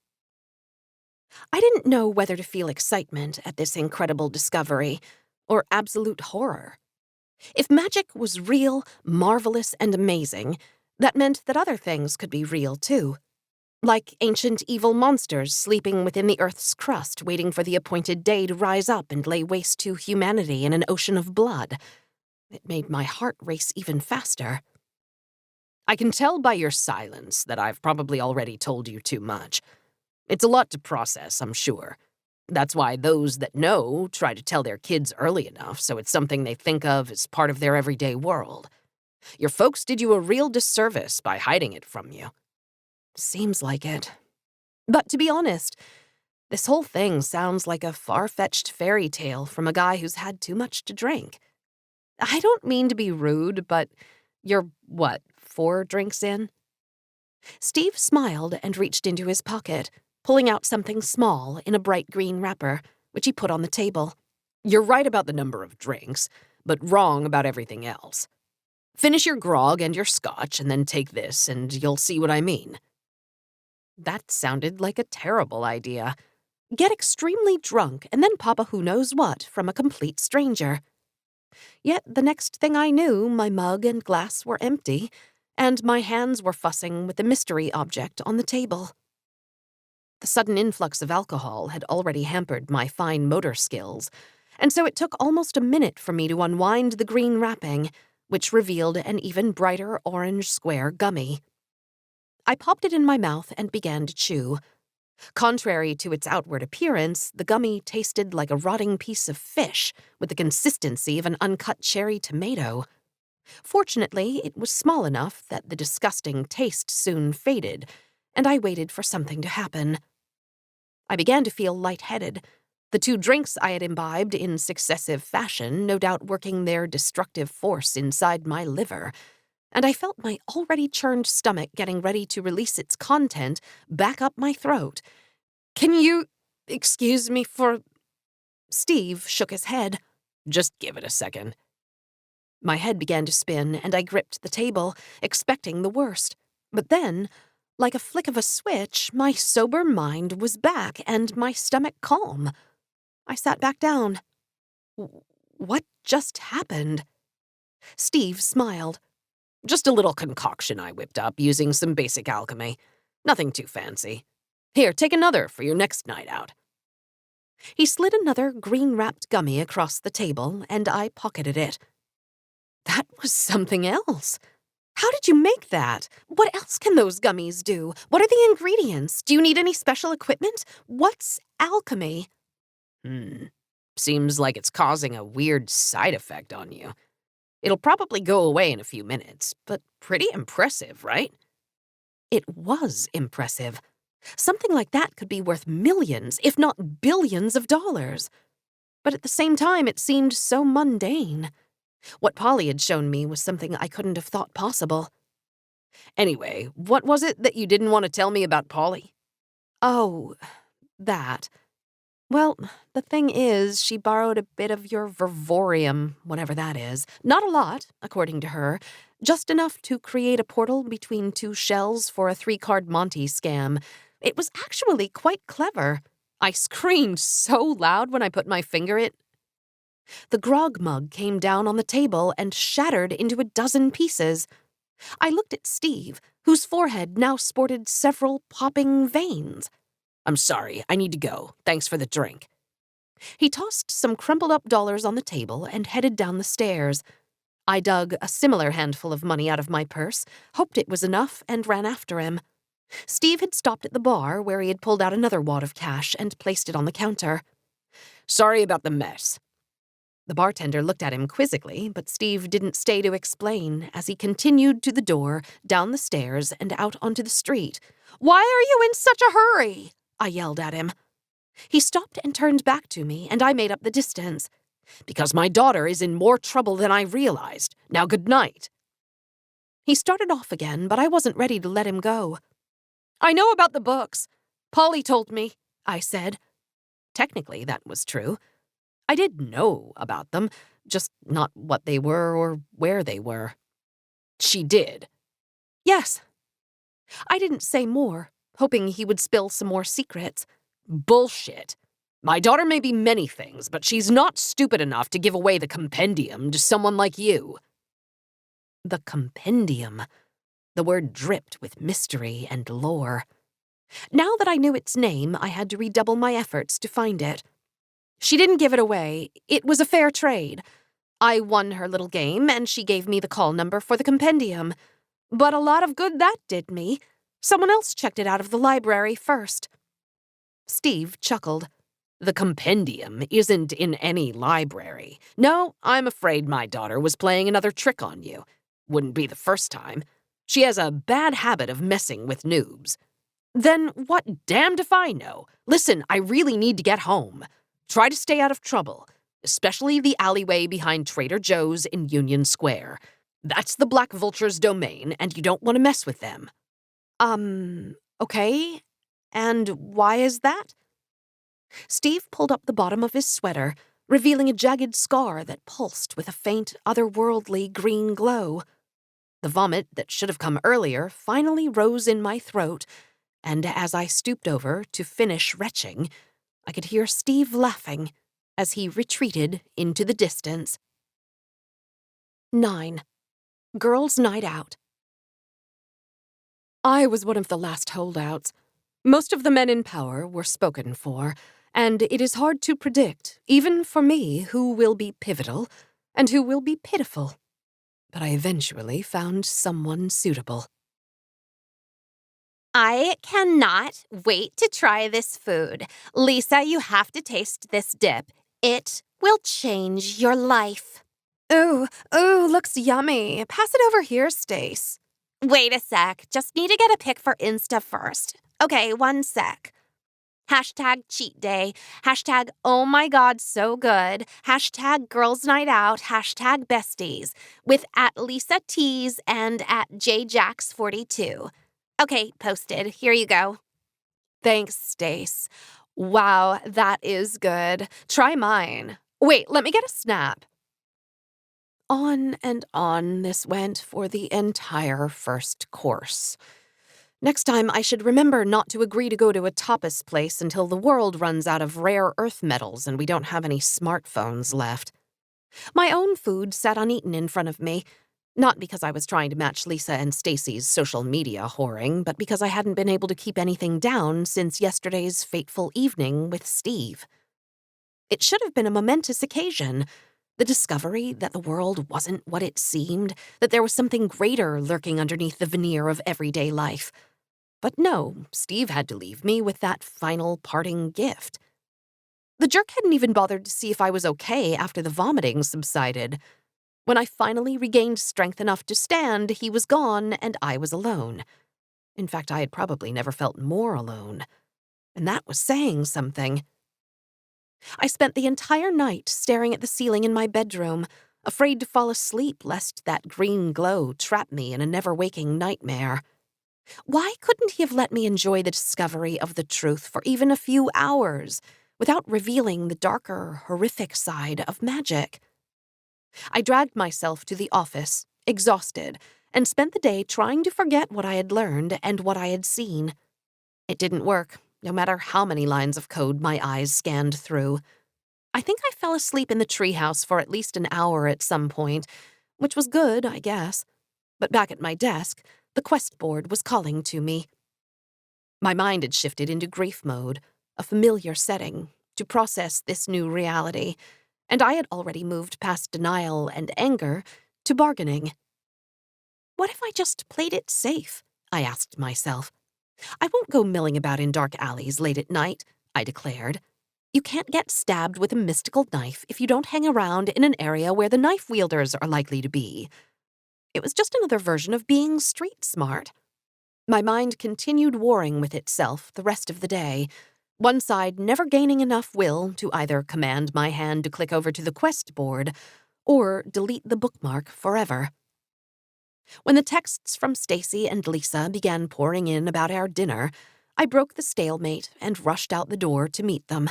I didn't know whether to feel excitement at this incredible discovery, or absolute horror. If magic was real, marvelous, and amazing, that meant that other things could be real, too. Like ancient evil monsters sleeping within the Earth's crust, waiting for the appointed day to rise up and lay waste to humanity in an ocean of blood. It made my heart race even faster. I can tell by your silence that I've probably already told you too much. It's a lot to process, I'm sure. That's why those that know try to tell their kids early enough so it's something they think of as part of their everyday world. Your folks did you a real disservice by hiding it from you. Seems like it. But to be honest, this whole thing sounds like a far-fetched fairy tale from a guy who's had too much to drink. I don't mean to be rude, but you're, 4 drinks in? Steve smiled and reached into his pocket, pulling out something small in a bright green wrapper, which he put on the table. You're right about the number of drinks, but wrong about everything else. Finish your grog and your scotch and then take this, and you'll see what I mean. That sounded like a terrible idea. Get extremely drunk and then pop a who knows what from a complete stranger. Yet the next thing I knew, my mug and glass were empty, and my hands were fussing with the mystery object on the table. The sudden influx of alcohol had already hampered my fine motor skills, and so it took almost a minute for me to unwind the green wrapping, which revealed an even brighter orange square gummy. I popped it in my mouth and began to chew. Contrary to its outward appearance, the gummy tasted like a rotting piece of fish with the consistency of an uncut cherry tomato. Fortunately, it was small enough that the disgusting taste soon faded, and I waited for something to happen. I began to feel lightheaded, the 2 drinks I had imbibed in successive fashion no doubt working their destructive force inside my liver, and I felt my already churned stomach getting ready to release its content back up my throat. Can you excuse me for... Steve shook his head. Just give it a second. My head began to spin, and I gripped the table, expecting the worst. But then, like a flick of a switch, my sober mind was back and my stomach calm. I sat back down. What just happened? Steve smiled. Just a little concoction I whipped up using some basic alchemy. Nothing too fancy. Here, take another for your next night out. He slid another green-wrapped gummy across the table, and I pocketed it. That was something else. How did you make that? What else can those gummies do? What are the ingredients? Do you need any special equipment? What's alchemy? Seems like it's causing a weird side effect on you. It'll probably go away in a few minutes, but pretty impressive, right? It was impressive. Something like that could be worth millions, if not billions of dollars. But at the same time, it seemed so mundane. What Polly had shown me was something I couldn't have thought possible. Anyway, what was it that you didn't want to tell me about Polly? Oh, that. Well, the thing is, she borrowed a bit of your vervorium, whatever that is. Not a lot, according to her. Just enough to create a portal between 2 shells for a 3-card Monty scam. It was actually quite clever. I screamed so loud when I put my finger in. The grog mug came down on the table and shattered into a dozen pieces. I looked at Steve, whose forehead now sported several popping veins. I'm sorry, I need to go. Thanks for the drink. He tossed some crumpled-up dollars on the table and headed down the stairs. I dug a similar handful of money out of my purse, hoped it was enough, and ran after him. Steve had stopped at the bar, where he had pulled out another wad of cash and placed it on the counter. Sorry about the mess. The bartender looked at him quizzically, but Steve didn't stay to explain as he continued to the door, down the stairs, and out onto the street. "Why are you in such a hurry?" I yelled at him. He stopped and turned back to me, and I made up the distance. Because my daughter is in more trouble than I realized. Now, good night. He started off again, but I wasn't ready to let him go. "I know about the books. Polly told me," I said. Technically, that was true. I did know about them, just not what they were or where they were. She did? Yes. I didn't say more, hoping he would spill some more secrets. Bullshit. My daughter may be many things, but she's not stupid enough to give away the compendium to someone like you. The compendium. The word dripped with mystery and lore. Now that I knew its name, I had to redouble my efforts to find it. She didn't give it away. It was a fair trade. I won her little game, and she gave me the call number for the compendium. But a lot of good that did me. Someone else checked it out of the library first. Steve chuckled. The compendium isn't in any library. No, I'm afraid my daughter was playing another trick on you. Wouldn't be the first time. She has a bad habit of messing with noobs. Then what damned if I know? Listen, I really need to get home. Try to stay out of trouble, especially the alleyway behind Trader Joe's in Union Square. That's the Black Vulture's domain, and you don't want to mess with them. Okay. And why is that? Steve pulled up the bottom of his sweater, revealing a jagged scar that pulsed with a faint, otherworldly green glow. The vomit that should have come earlier finally rose in my throat, and as I stooped over to finish retching, I could hear Steve laughing as he retreated into the distance. 9. Girls' Night Out. I was one of the last holdouts. Most of the men in power were spoken for, and it is hard to predict, even for me, who will be pivotal and who will be pitiful. But I eventually found someone suitable. I cannot wait to try this food. Lisa, you have to taste this dip. It will change your life. Ooh, looks yummy. Pass it over here, Stace. Wait a sec. Just need to get a pic for Insta first. Okay, one sec. Hashtag cheat day. Hashtag oh my god, so good. Hashtag girls night out. Hashtag besties. With at Lisa Tees and at JJax42. Okay, posted. Here you go. Thanks, Stace. Wow, that is good. Try mine. Wait, let me get a snap. On and on this went for the entire first course. Next time, I should remember not to agree to go to a tapas place until the world runs out of rare earth metals and we don't have any smartphones left. My own food sat uneaten in front of me, not because I was trying to match Lisa and Stacy's social media whoring, but because I hadn't been able to keep anything down since yesterday's fateful evening with Steve. It should have been a momentous occasion. The discovery that the world wasn't what it seemed, that there was something greater lurking underneath the veneer of everyday life. But no, Steve had to leave me with that final parting gift. The jerk hadn't even bothered to see if I was okay after the vomiting subsided. When I finally regained strength enough to stand, he was gone and I was alone. In fact, I had probably never felt more alone. And that was saying something. I spent the entire night staring at the ceiling in my bedroom, afraid to fall asleep lest that green glow trap me in a never-waking nightmare. Why couldn't he have let me enjoy the discovery of the truth for even a few hours, without revealing the darker, horrific side of magic? I dragged myself to the office, exhausted, and spent the day trying to forget what I had learned and what I had seen. It didn't work, no matter how many lines of code my eyes scanned through. I think I fell asleep in the treehouse for at least an hour at some point, which was good, I guess. But back at my desk, the quest board was calling to me. My mind had shifted into grief mode, a familiar setting, to process this new reality, and I had already moved past denial and anger to bargaining. What if I just played it safe? I asked myself. I won't go milling about in dark alleys late at night, I declared. You can't get stabbed with a mystical knife if you don't hang around in an area where the knife wielders are likely to be. It was just another version of being street smart. My mind continued warring with itself the rest of the day, one side never gaining enough will to either command my hand to click over to the quest board or delete the bookmark forever. When the texts from Stacy and Lisa began pouring in about our dinner, I broke the stalemate and rushed out the door to meet them.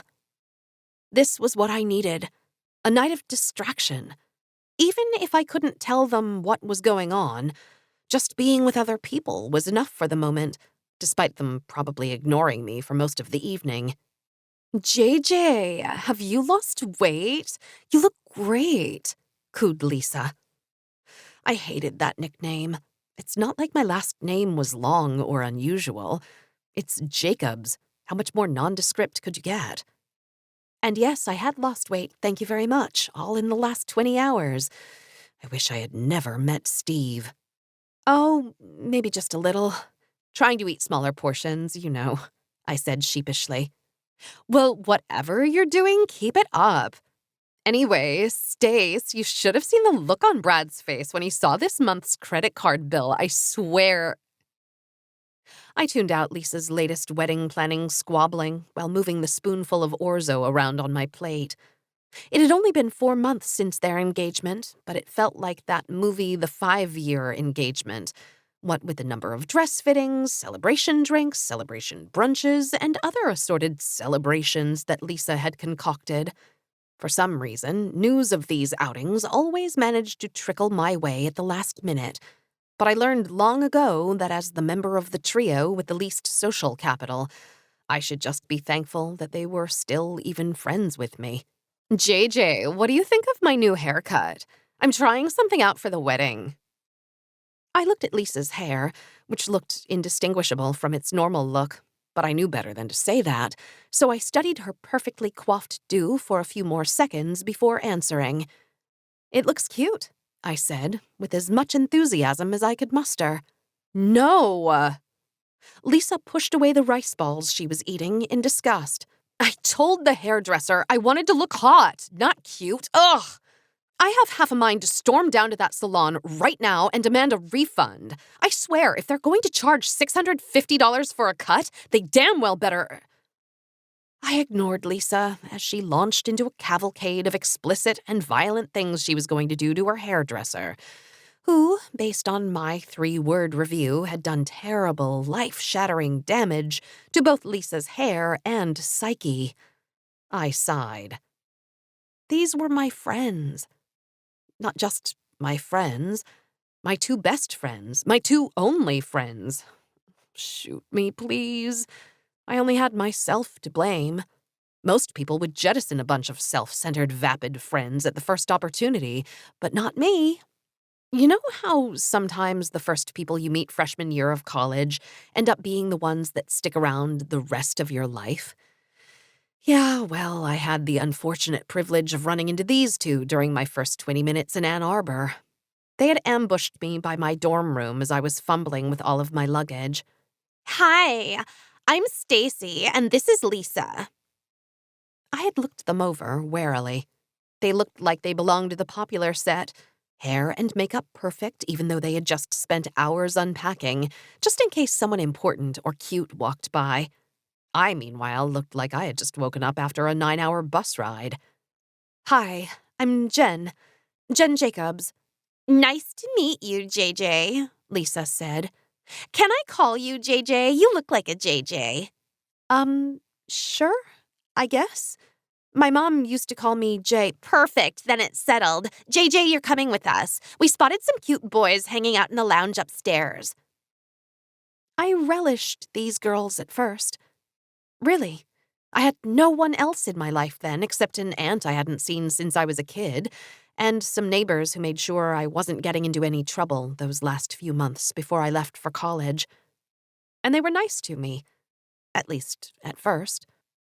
This was what I needed, a night of distraction. Even if I couldn't tell them what was going on, just being with other people was enough for the moment, despite them probably ignoring me for most of the evening. JJ, have you lost weight? You look great, cooed Lisa. I hated that nickname. It's not like my last name was long or unusual. It's Jacobs. How much more nondescript could you get? And yes, I had lost weight, thank you very much, all in the last 20 hours. I wish I had never met Steve. Oh, maybe just a little. Trying to eat smaller portions, I said sheepishly. Well, whatever you're doing, keep it up. Anyway, Stace, you should have seen the look on Brad's face when he saw this month's credit card bill. I swear. I tuned out Lisa's latest wedding planning squabbling while moving the spoonful of orzo around on my plate. It had only been 4 months since their engagement, but it felt like that movie The 5-Year Engagement. What with the number of dress fittings, celebration drinks, celebration brunches, and other assorted celebrations that Lisa had concocted. For some reason, news of these outings always managed to trickle my way at the last minute. But I learned long ago that as the member of the trio with the least social capital, I should just be thankful that they were still even friends with me. JJ, what do you think of my new haircut? I'm trying something out for the wedding. I looked at Lisa's hair, which looked indistinguishable from its normal look, but I knew better than to say that, so I studied her perfectly coiffed do for a few more seconds before answering. It looks cute, I said, with as much enthusiasm as I could muster. No! Lisa pushed away the rice balls she was eating in disgust. I told the hairdresser I wanted to look hot, not cute. Ugh! I have half a mind to storm down to that salon right now and demand a refund. I swear, if they're going to charge $650 for a cut, they damn well better. I ignored Lisa as she launched into a cavalcade of explicit and violent things she was going to do to her hairdresser, who, based on my 3-word review, had done terrible, life-shattering damage to both Lisa's hair and psyche. I sighed. These were my friends. Not just my friends, my 2 best friends, my 2 only friends. Shoot me, please. I only had myself to blame. Most people would jettison a bunch of self-centered, vapid friends at the first opportunity, but not me. You know how sometimes the first people you meet freshman year of college end up being the ones that stick around the rest of your life? Yeah, well, I had the unfortunate privilege of running into these 2 during my first 20 minutes in Ann Arbor. They had ambushed me by my dorm room as I was fumbling with all of my luggage. Hi, I'm Stacy, and this is Lisa. I had looked them over warily. They looked like they belonged to the popular set. Hair and makeup perfect, even though they had just spent hours unpacking, just in case someone important or cute walked by. I, meanwhile, looked like I had just woken up after a 9-hour bus ride. Hi, I'm Jen. Jen Jacobs. Nice to meet you, JJ, Lisa said. Can I call you JJ? You look like a JJ. Sure, I guess. My mom used to call me Jay. Perfect, then it's settled. JJ, you're coming with us. We spotted some cute boys hanging out in the lounge upstairs. I relished these girls at first. Really, I had no one else in my life then except an aunt I hadn't seen since I was a kid, and some neighbors who made sure I wasn't getting into any trouble those last few months before I left for college. And they were nice to me, at least at first.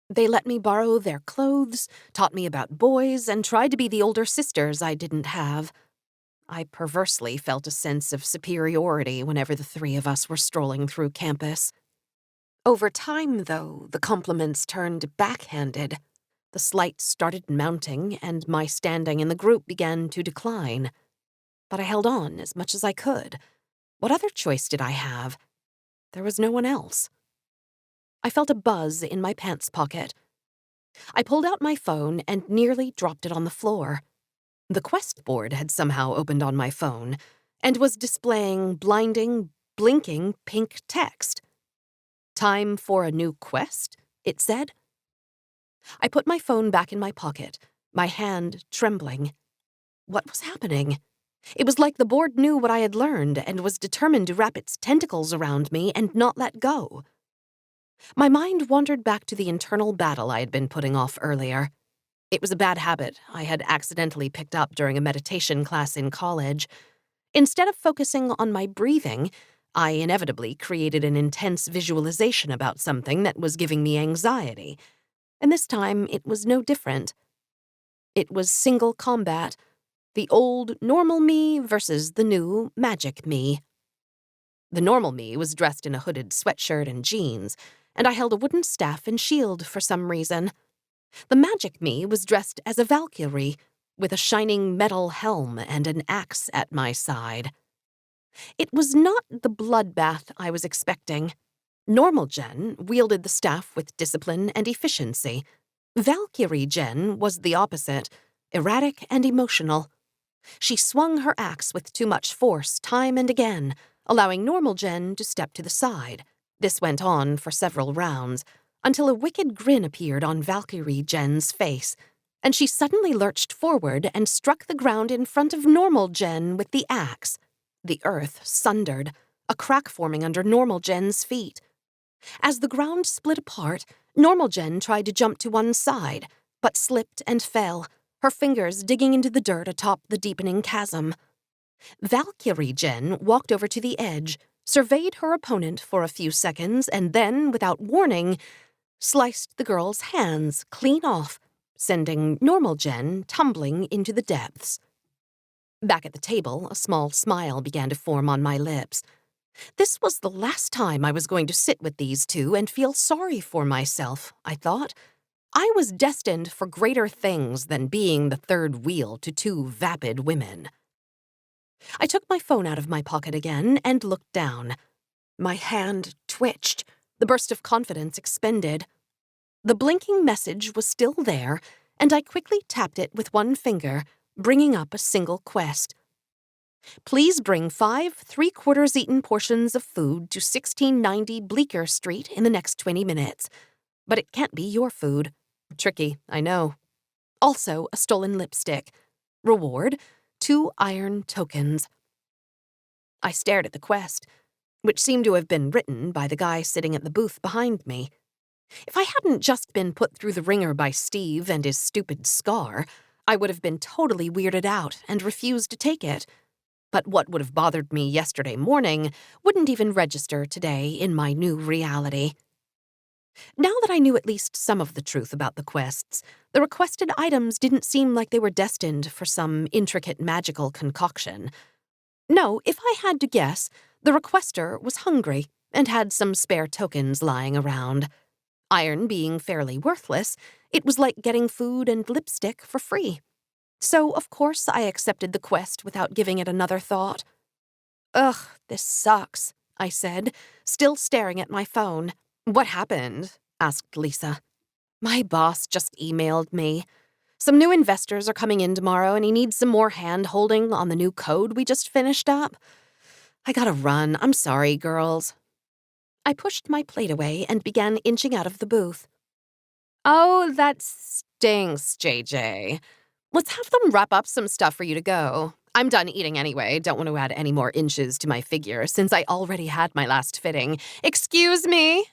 They let me borrow their clothes, taught me about boys, and tried to be the older sisters I didn't have. I perversely felt a sense of superiority whenever the 3 of us were strolling through campus. Over time, though, the compliments turned backhanded. The slights started mounting, and my standing in the group began to decline. But I held on as much as I could. What other choice did I have? There was no one else. I felt a buzz in my pants pocket. I pulled out my phone and nearly dropped it on the floor. The quest board had somehow opened on my phone and was displaying blinding, blinking pink text. Time for a new quest, it said. I put my phone back in my pocket, my hand trembling. What was happening? It was like the board knew what I had learned and was determined to wrap its tentacles around me and not let go. My mind wandered back to the internal battle I had been putting off earlier. It was a bad habit I had accidentally picked up during a meditation class in college. Instead of focusing on my breathing, I inevitably created an intense visualization about something that was giving me anxiety. And this time, it was no different. It was single combat, the old normal me versus the new magic me. The normal me was dressed in a hooded sweatshirt and jeans, and I held a wooden staff and shield for some reason. The magic me was dressed as a Valkyrie, with a shining metal helm and an axe at my side. It was not the bloodbath I was expecting. Normal Jen wielded the staff with discipline and efficiency. Valkyrie Jen was the opposite, erratic and emotional. She swung her axe with too much force time and again, allowing Normal Jen to step to the side. This went on for several rounds, until a wicked grin appeared on Valkyrie Jen's face, and she suddenly lurched forward and struck the ground in front of Normal Jen with the axe. The earth sundered, a crack forming under Normal Jen's feet. As the ground split apart, Normal Jen tried to jump to one side, but slipped and fell, her fingers digging into the dirt atop the deepening chasm. Valkyrie Jen walked over to the edge, surveyed her opponent for a few seconds, and then, without warning, sliced the girl's hands clean off, sending Normal Jen tumbling into the depths. Back at the table, a small smile began to form on my lips. This was the last time I was going to sit with these two and feel sorry for myself, I thought. I was destined for greater things than being the third wheel to two vapid women. I took my phone out of my pocket again and looked down. My hand twitched, the burst of confidence expended. The blinking message was still there, and I quickly tapped it with one finger, bringing up a single quest. Please bring 5 3/4-eaten portions of food to 1690 Bleecker Street in the next 20 minutes. But it can't be your food. Tricky, I know. Also, a stolen lipstick. Reward, 2 iron tokens. I stared at the quest, which seemed to have been written by the guy sitting at the booth behind me. If I hadn't just been put through the ringer by Steve and his stupid scar, I would have been totally weirded out and refused to take it. But what would have bothered me yesterday morning wouldn't even register today in my new reality. Now that I knew at least some of the truth about the quests, the requested items didn't seem like they were destined for some intricate magical concoction. No, if I had to guess, the requester was hungry and had some spare tokens lying around. Iron being fairly worthless, it was like getting food and lipstick for free. So, of course, I accepted the quest without giving it another thought. Ugh, this sucks, I said, still staring at my phone. What happened? Asked Lisa. My boss just emailed me. Some new investors are coming in tomorrow and he needs some more hand-holding on the new code we just finished up. I gotta run. I'm sorry, girls. I pushed my plate away and began inching out of the booth. Oh, that stinks, JJ. Let's have them wrap up some stuff for you to go. I'm done eating anyway. Don't want to add any more inches to my figure since I already had my last fitting. Excuse me?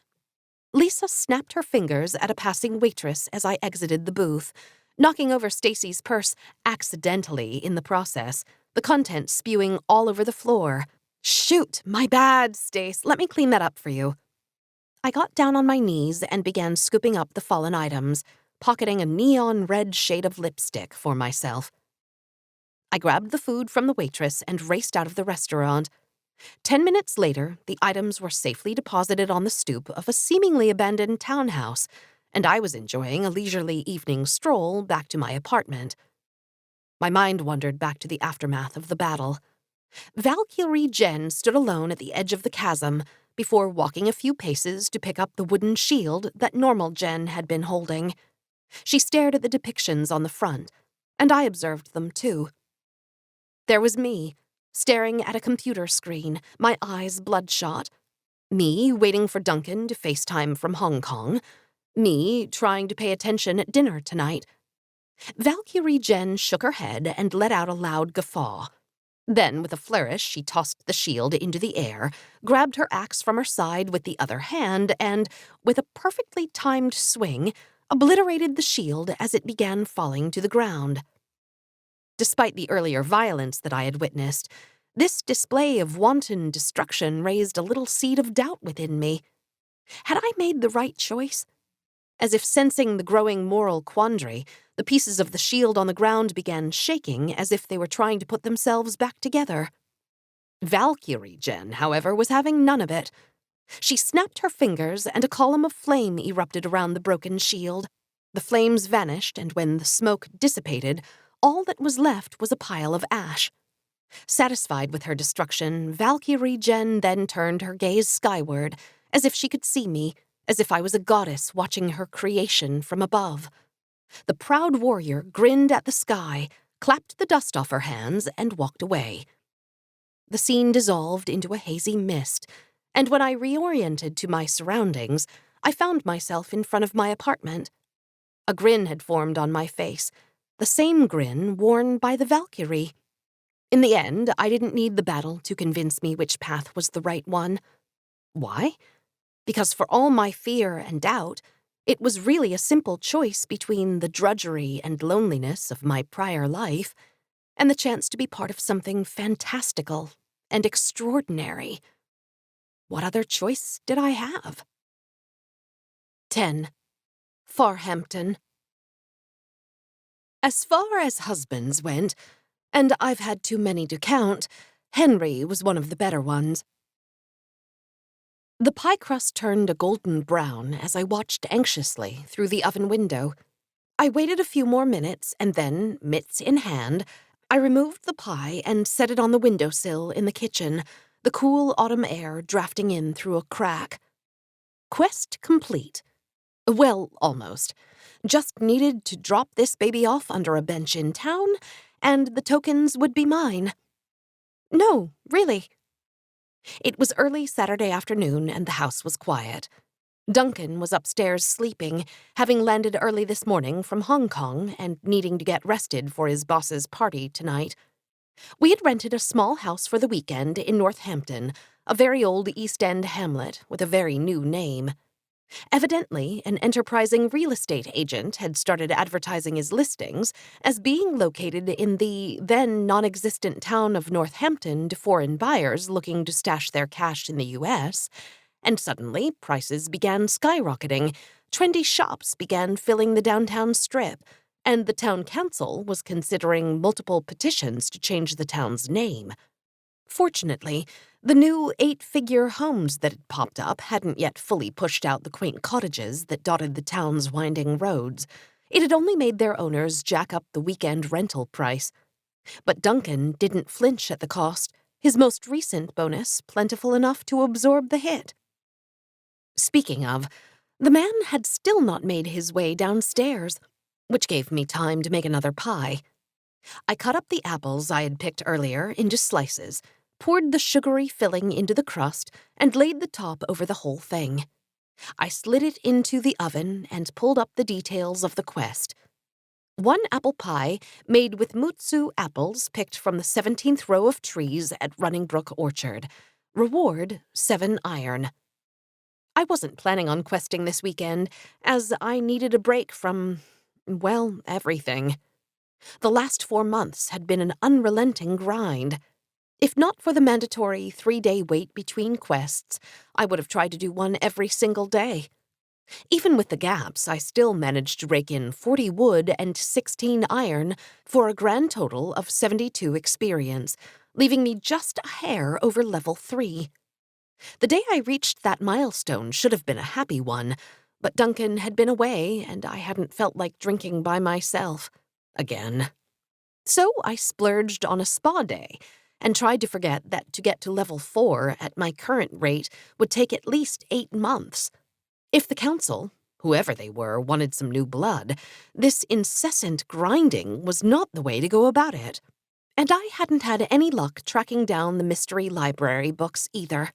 Lisa snapped her fingers at a passing waitress as I exited the booth, knocking over Stacy's purse accidentally in the process, the contents spewing all over the floor. Shoot, my bad, Stace. Let me clean that up for you. I got down on my knees and began scooping up the fallen items, pocketing a neon red shade of lipstick for myself. I grabbed the food from the waitress and raced out of the restaurant. 10 minutes later, the items were safely deposited on the stoop of a seemingly abandoned townhouse, and I was enjoying a leisurely evening stroll back to my apartment. My mind wandered back to the aftermath of the battle. Valkyrie Jen stood alone at the edge of the chasm before walking a few paces to pick up the wooden shield that Normal Jen had been holding. She stared at the depictions on the front, and I observed them too. There was me, staring at a computer screen, my eyes bloodshot. Me waiting for Duncan to FaceTime from Hong Kong. Me trying to pay attention at dinner tonight. Valkyrie Jen shook her head and let out a loud guffaw. Then, with a flourish, she tossed the shield into the air, grabbed her axe from her side with the other hand, and, with a perfectly timed swing, obliterated the shield as it began falling to the ground. Despite the earlier violence that I had witnessed, this display of wanton destruction raised a little seed of doubt within me. Had I made the right choice? As if sensing the growing moral quandary, the pieces of the shield on the ground began shaking as if they were trying to put themselves back together. Valkyrie Jen, however, was having none of it. She snapped her fingers, and a column of flame erupted around the broken shield. The flames vanished, and when the smoke dissipated, all that was left was a pile of ash. Satisfied with her destruction, Valkyrie Jen then turned her gaze skyward, as if she could see me, as if I was a goddess watching her creation from above. The proud warrior grinned at the sky, clapped the dust off her hands, and walked away. The scene dissolved into a hazy mist, and when I reoriented to my surroundings, I found myself in front of my apartment. A grin had formed on my face, the same grin worn by the Valkyrie. In the end, I didn't need the battle to convince me which path was the right one. Why? Because for all my fear and doubt, it was really a simple choice between the drudgery and loneliness of my prior life and the chance to be part of something fantastical and extraordinary. What other choice did I have? 10. Farhampton. As far as husbands went, and I've had too many to count, Henry was one of the better ones. The pie crust turned a golden brown as I watched anxiously through the oven window. I waited a few more minutes, and then, mitts in hand, I removed the pie and set it on the windowsill in the kitchen, the cool autumn air drafting in through a crack. Quest complete. Well, almost. Just needed to drop this baby off under a bench in town, and the tokens would be mine. No, really. It was early Saturday afternoon, and the house was quiet. Duncan was upstairs sleeping, having landed early this morning from Hong Kong and needing to get rested for his boss's party tonight. We had rented a small house for the weekend in Northampton, a very old East End hamlet with a very new name. Evidently, an enterprising real estate agent had started advertising his listings as being located in the then non-existent town of Northampton to foreign buyers looking to stash their cash in the U.S., and suddenly prices began skyrocketing, trendy shops began filling the downtown strip, and the town council was considering multiple petitions to change the town's name. Fortunately, the new 8-figure homes that had popped up hadn't yet fully pushed out the quaint cottages that dotted the town's winding roads. It had only made their owners jack up the weekend rental price. But Duncan didn't flinch at the cost, his most recent bonus plentiful enough to absorb the hit. Speaking of, the man had still not made his way downstairs, which gave me time to make another pie. I cut up the apples I had picked earlier into slices, poured the sugary filling into the crust, and laid the top over the whole thing. I slid it into the oven and pulled up the details of the quest. 1 apple pie made with Mutsu apples picked from the 17th row of trees at Running Brook Orchard. Reward, 7 iron. I wasn't planning on questing this weekend, as I needed a break from, well, everything. The last 4 months had been an unrelenting grind. If not for the mandatory 3-day wait between quests, I would have tried to do one every single day. Even with the gaps, I still managed to rake in 40 wood and 16 iron for a grand total of 72 experience, leaving me just a hair over level 3. The day I reached that milestone should have been a happy one, but Duncan had been away and I hadn't felt like drinking by myself. Again. So I splurged on a spa day and tried to forget that to get to level 4 at my current rate would take at least 8 months. If the council, whoever they were, wanted some new blood, this incessant grinding was not the way to go about it. And I hadn't had any luck tracking down the mystery library books either.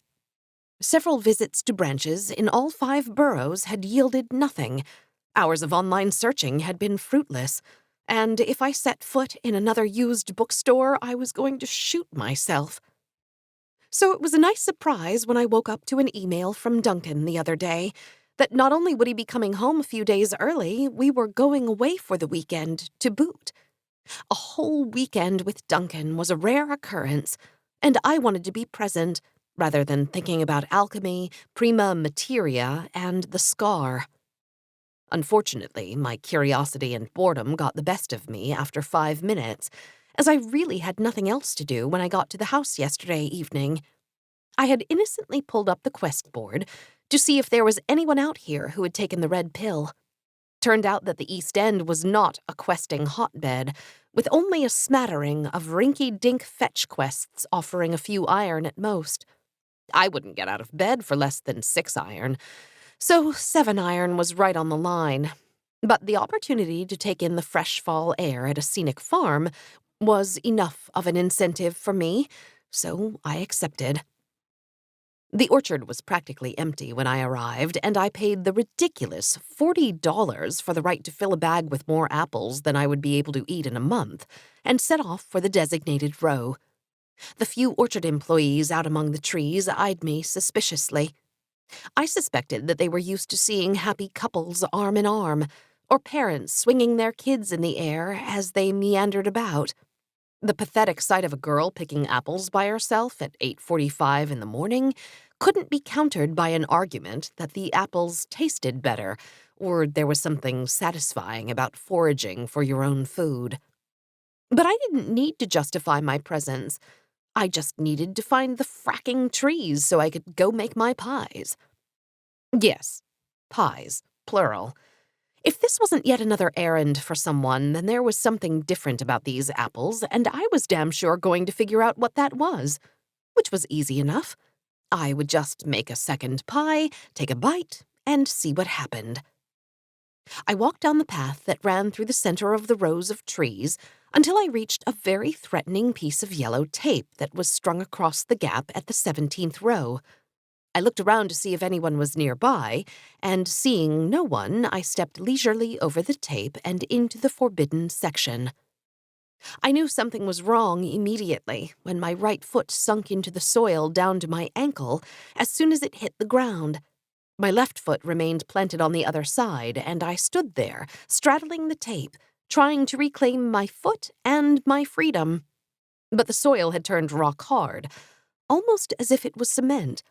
Several visits to branches in all 5 boroughs had yielded nothing. Hours of online searching had been fruitless, and if I set foot in another used bookstore, I was going to shoot myself. So it was a nice surprise when I woke up to an email from Duncan the other day that not only would he be coming home a few days early, we were going away for the weekend to boot. A whole weekend with Duncan was a rare occurrence, and I wanted to be present rather than thinking about alchemy, prima materia, and the scar. Unfortunately, my curiosity and boredom got the best of me after 5 minutes, as I really had nothing else to do when I got to the house yesterday evening. I had innocently pulled up the quest board to see if there was anyone out here who had taken the red pill. Turned out that the East End was not a questing hotbed, with only a smattering of rinky-dink fetch quests offering a few iron at most. I wouldn't get out of bed for less than 6 iron, so 7 iron was right on the line. But the opportunity to take in the fresh fall air at a scenic farm was enough of an incentive for me, so I accepted. The orchard was practically empty when I arrived, and I paid the ridiculous $40 for the right to fill a bag with more apples than I would be able to eat in a month, and set off for the designated row. The few orchard employees out among the trees eyed me suspiciously. I suspected that they were used to seeing happy couples arm in arm, or parents swinging their kids in the air as they meandered about. The pathetic sight of a girl picking apples by herself at 8:45 in the morning couldn't be countered by an argument that the apples tasted better, or there was something satisfying about foraging for your own food. But I didn't need to justify my presence. I just needed to find the fracking trees so I could go make my pies. Yes, pies, plural. If this wasn't yet another errand for someone, then there was something different about these apples, and I was damn sure going to figure out what that was, which was easy enough. I would just make a second pie, take a bite, and see what happened. I walked down the path that ran through the center of the rows of trees until I reached a very threatening piece of yellow tape that was strung across the gap at the 17th row. I looked around to see if anyone was nearby, and seeing no one, I stepped leisurely over the tape and into the forbidden section. I knew something was wrong immediately when my right foot sunk into the soil down to my ankle as soon as it hit the ground. My left foot remained planted on the other side, and I stood there, straddling the tape, trying to reclaim my foot and my freedom. But the soil had turned rock hard, almost as if it was cement.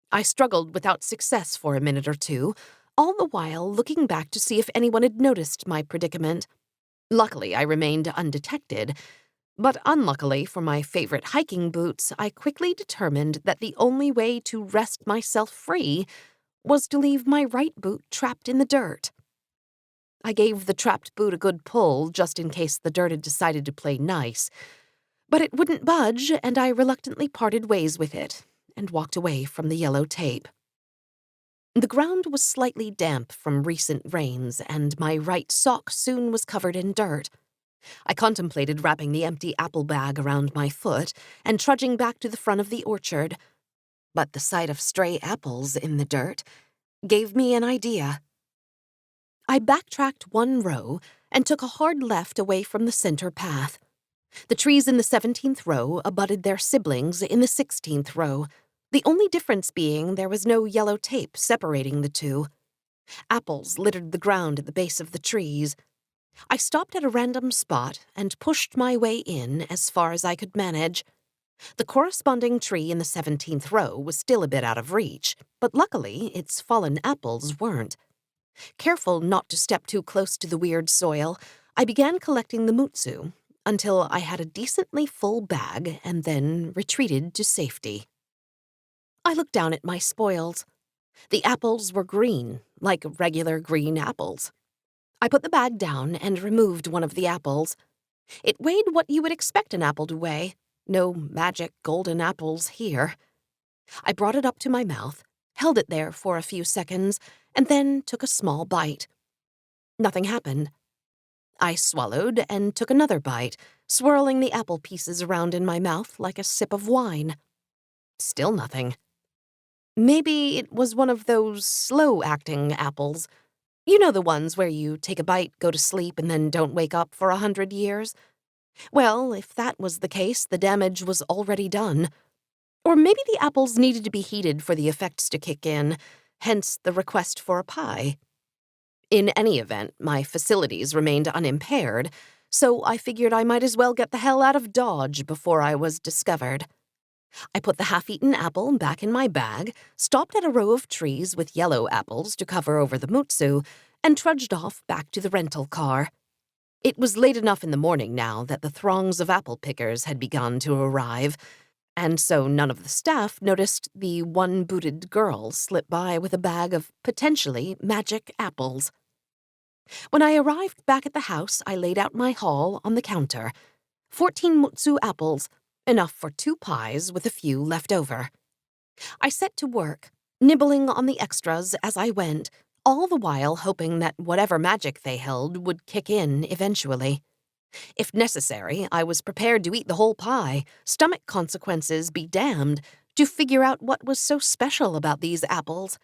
I struggled without success for a minute or two, all the while looking back to see if anyone had noticed my predicament. Luckily, I remained undetected, but unluckily for my favorite hiking boots, I quickly determined that the only way to wrest myself free was to leave my right boot trapped in the dirt. I gave the trapped boot a good pull just in case the dirt had decided to play nice, but it wouldn't budge, and I reluctantly parted ways with it and walked away from the yellow tape. The ground was slightly damp from recent rains, and my right sock soon was covered in dirt. I contemplated wrapping the empty apple bag around my foot and trudging back to the front of the orchard, but the sight of stray apples in the dirt gave me an idea. I backtracked one row and took a hard left away from the center path. The trees in the 17th row abutted their siblings in the 16th row, the only difference being there was no yellow tape separating the two. Apples littered the ground at the base of the trees. I stopped at a random spot and pushed my way in as far as I could manage. The corresponding tree in the 17th row was still a bit out of reach, but luckily its fallen apples weren't. Careful not to step too close to the weird soil, I began collecting the mutsu until I had a decently full bag and then retreated to safety. I looked down at my spoils. The apples were green, like regular green apples. I put the bag down and removed one of the apples. It weighed what you would expect an apple to weigh. No magic golden apples here. I brought it up to my mouth, held it there for a few seconds, and then took a small bite. Nothing happened. I swallowed and took another bite, swirling the apple pieces around in my mouth like a sip of wine. Still nothing. Maybe it was one of those slow-acting apples. You know the ones where you take a bite, go to sleep, and then don't wake up for 100 years? Well, if that was the case, the damage was already done. Or maybe the apples needed to be heated for the effects to kick in, hence the request for a pie. In any event, my facilities remained unimpaired, so I figured I might as well get the hell out of Dodge before I was discovered. I put the half-eaten apple back in my bag, stopped at a row of trees with yellow apples to cover over the mutsu, and trudged off back to the rental car. It was late enough in the morning now that the throngs of apple pickers had begun to arrive, and so none of the staff noticed the one-booted girl slip by with a bag of potentially magic apples. When I arrived back at the house, I laid out my haul on the counter. 14 mutsu apples, enough for 2 pies with a few left over. I set to work, nibbling on the extras as I went, all the while hoping that whatever magic they held would kick in eventually. If necessary, I was prepared to eat the whole pie, stomach consequences be damned, to figure out what was so special about these apples.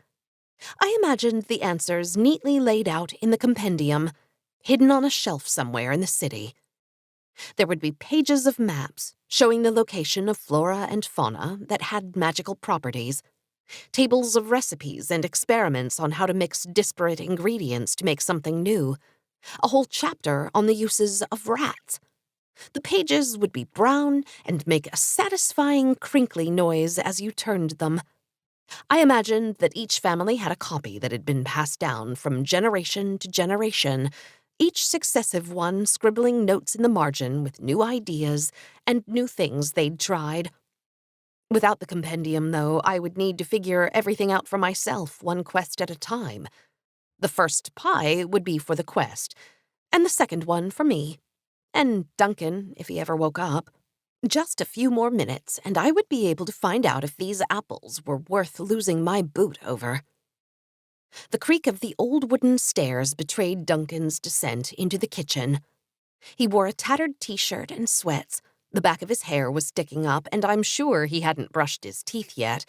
I imagined the answers neatly laid out in the compendium, hidden on a shelf somewhere in the city. There would be pages of maps showing the location of flora and fauna that had magical properties, tables of recipes and experiments on how to mix disparate ingredients to make something new, a whole chapter on the uses of rats. The pages would be brown and make a satisfying crinkly noise as you turned them. I imagined that each family had a copy that had been passed down from generation to generation, each successive one scribbling notes in the margin with new ideas and new things they'd tried. Without the compendium, though, I would need to figure everything out for myself, one quest at a time. The first pie would be for the quest, and the second one for me. And Duncan, if he ever woke up. Just a few more minutes, and I would be able to find out if these apples were worth losing my boot over. The creak of the old wooden stairs betrayed Duncan's descent into the kitchen. He wore a tattered t-shirt and sweats. The back of his hair was sticking up, and I'm sure he hadn't brushed his teeth yet.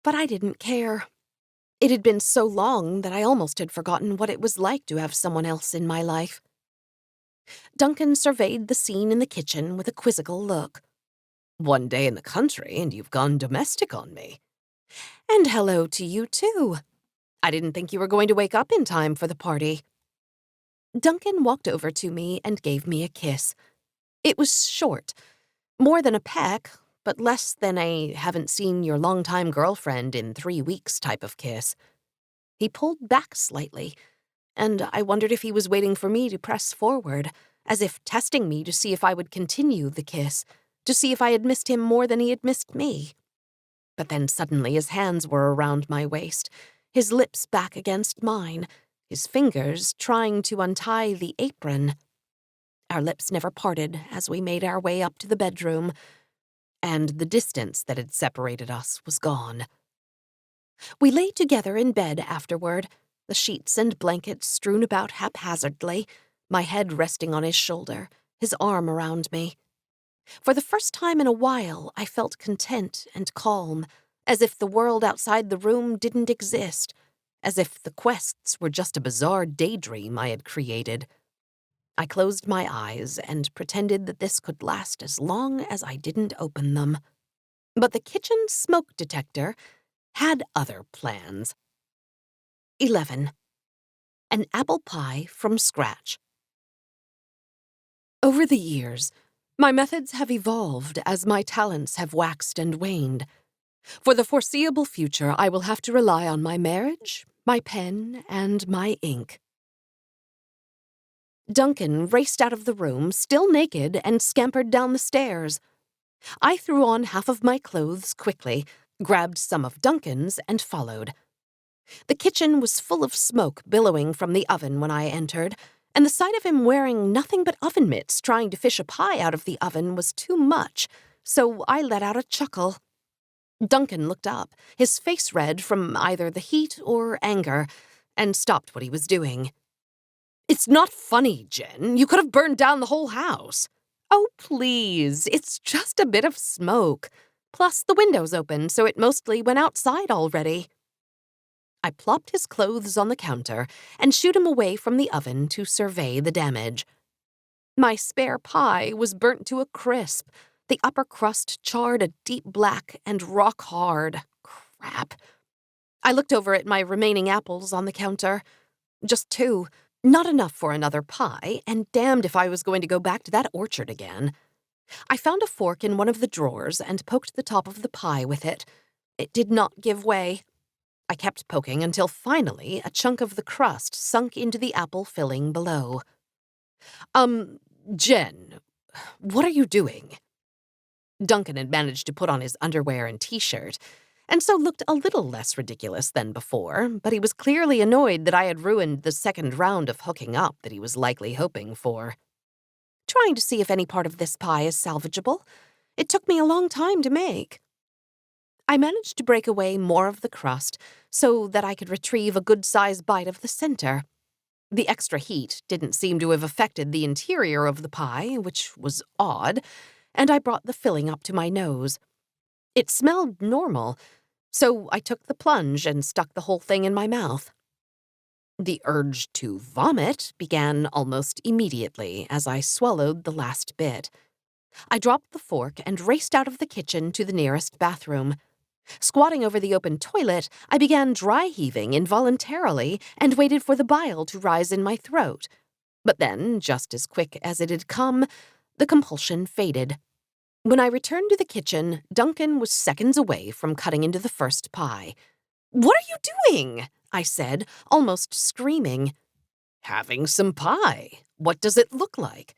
But I didn't care. It had been so long that I almost had forgotten what it was like to have someone else in my life. Duncan surveyed the scene in the kitchen with a quizzical look. "One day in the country, and you've gone domestic on me." "And hello to you, too. I didn't think you were going to wake up in time for the party." Duncan walked over to me and gave me a kiss. It was short. More than a peck, but less than a haven't-seen-your-long-time girlfriend in 3 weeks type of kiss. He pulled back slightly, and I wondered if he was waiting for me to press forward, as if testing me to see if I would continue the kiss, to see if I had missed him more than he had missed me. But then suddenly his hands were around my waist, his lips back against mine, his fingers trying to untie the apron. Our lips never parted as we made our way up to the bedroom, and the distance that had separated us was gone. We lay together in bed afterward, the sheets and blankets strewn about haphazardly, my head resting on his shoulder, his arm around me. For the first time in a while, I felt content and calm, as if the world outside the room didn't exist, as if the quests were just a bizarre daydream I had created. I closed my eyes and pretended that this could last as long as I didn't open them. But the kitchen smoke detector had other plans. 11. An apple pie from scratch. Over the years, my methods have evolved as my talents have waxed and waned. For the foreseeable future, I will have to rely on my marriage, my pen, and my ink. Duncan raced out of the room, still naked, and scampered down the stairs. I threw on half of my clothes quickly, grabbed some of Duncan's, and followed. The kitchen was full of smoke billowing from the oven when I entered, and the sight of him wearing nothing but oven mitts trying to fish a pie out of the oven was too much, so I let out a chuckle. Duncan looked up, his face red from either the heat or anger, and stopped what he was doing. "It's not funny, Jen. You could have burned down the whole house." "Oh, please, it's just a bit of smoke. Plus, the window's open, so it mostly went outside already." I plopped his clothes on the counter and shooed him away from the oven to survey the damage. My spare pie was burnt to a crisp, the upper crust charred a deep black and rock hard. Crap. I looked over at my remaining apples on the counter. Just 2. Not enough for another pie, and damned if I was going to go back to that orchard again. I found a fork in one of the drawers and poked the top of the pie with it. It did not give way. I kept poking until finally a chunk of the crust sunk into the apple filling below. Jen, what are you doing? Duncan had managed to put on his underwear and t-shirt, and so looked a little less ridiculous than before, but he was clearly annoyed that I had ruined the second round of hooking up that he was likely hoping for. Trying to see if any part of this pie is salvageable. It took me a long time to make. I managed to break away more of the crust so that I could retrieve a good-sized bite of the center. The extra heat didn't seem to have affected the interior of the pie, which was odd, and I brought the filling up to my nose. It smelled normal, so I took the plunge and stuck the whole thing in my mouth. The urge to vomit began almost immediately as I swallowed the last bit. I dropped the fork and raced out of the kitchen to the nearest bathroom. Squatting over the open toilet, I began dry-heaving involuntarily and waited for the bile to rise in my throat. But then, just as quick as it had come, the compulsion faded. When I returned to the kitchen, Duncan was seconds away from cutting into the first pie. "What are you doing?" I said, almost screaming. "Having some pie. What does it look like?"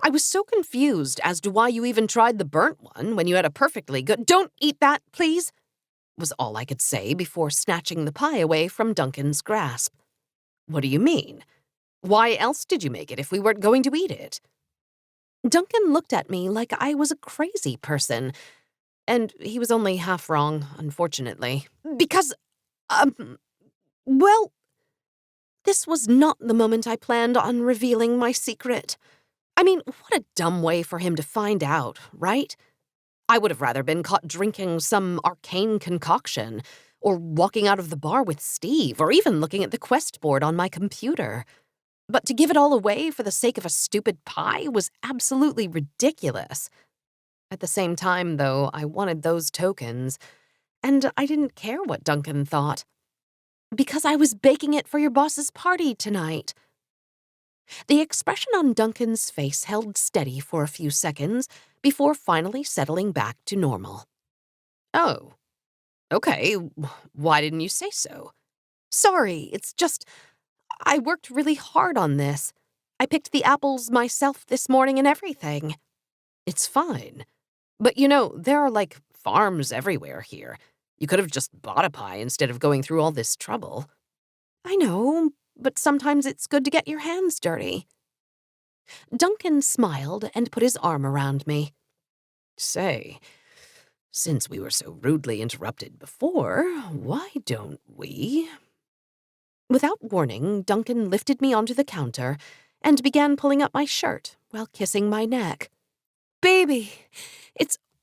I was so confused as to why you even tried the burnt one when you had a perfectly good— "Don't eat that, please," was all I could say before snatching the pie away from Duncan's grasp. "What do you mean? Why else did you make it if we weren't going to eat it?" Duncan looked at me like I was a crazy person, and he was only half wrong, unfortunately. Because, well, this was not the moment I planned on revealing my secret. I mean, what a dumb way for him to find out, right? I would have rather been caught drinking some arcane concoction, or walking out of the bar with Steve, or even looking at the quest board on my computer. But to give it all away for the sake of a stupid pie was absolutely ridiculous. At the same time, though, I wanted those tokens, and I didn't care what Duncan thought. Because I was baking it for your boss's party tonight. The expression on Duncan's face held steady for a few seconds before finally settling back to normal. "Oh, okay. Why didn't you say so?" "Sorry, it's just, I worked really hard on this. I picked the apples myself this morning and everything." "It's fine. But there are, farms everywhere here. You could have just bought a pie instead of going through all this trouble." "I know, but sometimes it's good to get your hands dirty." Duncan smiled and put his arm around me. "Say, since we were so rudely interrupted before, why don't we—" Without warning, Duncan lifted me onto the counter and began pulling up my shirt while kissing my neck. "Baby,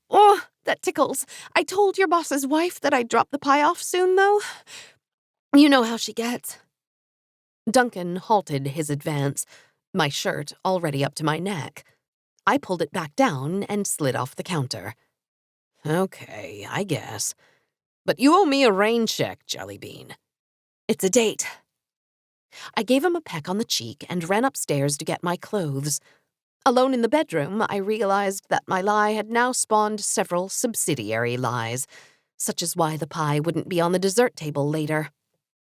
oh, that tickles. I told your boss's wife that I'd drop the pie off soon, though. You know how she gets." Duncan halted his advance, my shirt already up to my neck. I pulled it back down and slid off the counter. "Okay, I guess. But you owe me a rain check, Jellybean." "It's a date." I gave him a peck on the cheek and ran upstairs to get my clothes. Alone in the bedroom, I realized that my lie had now spawned several subsidiary lies, such as why the pie wouldn't be on the dessert table later.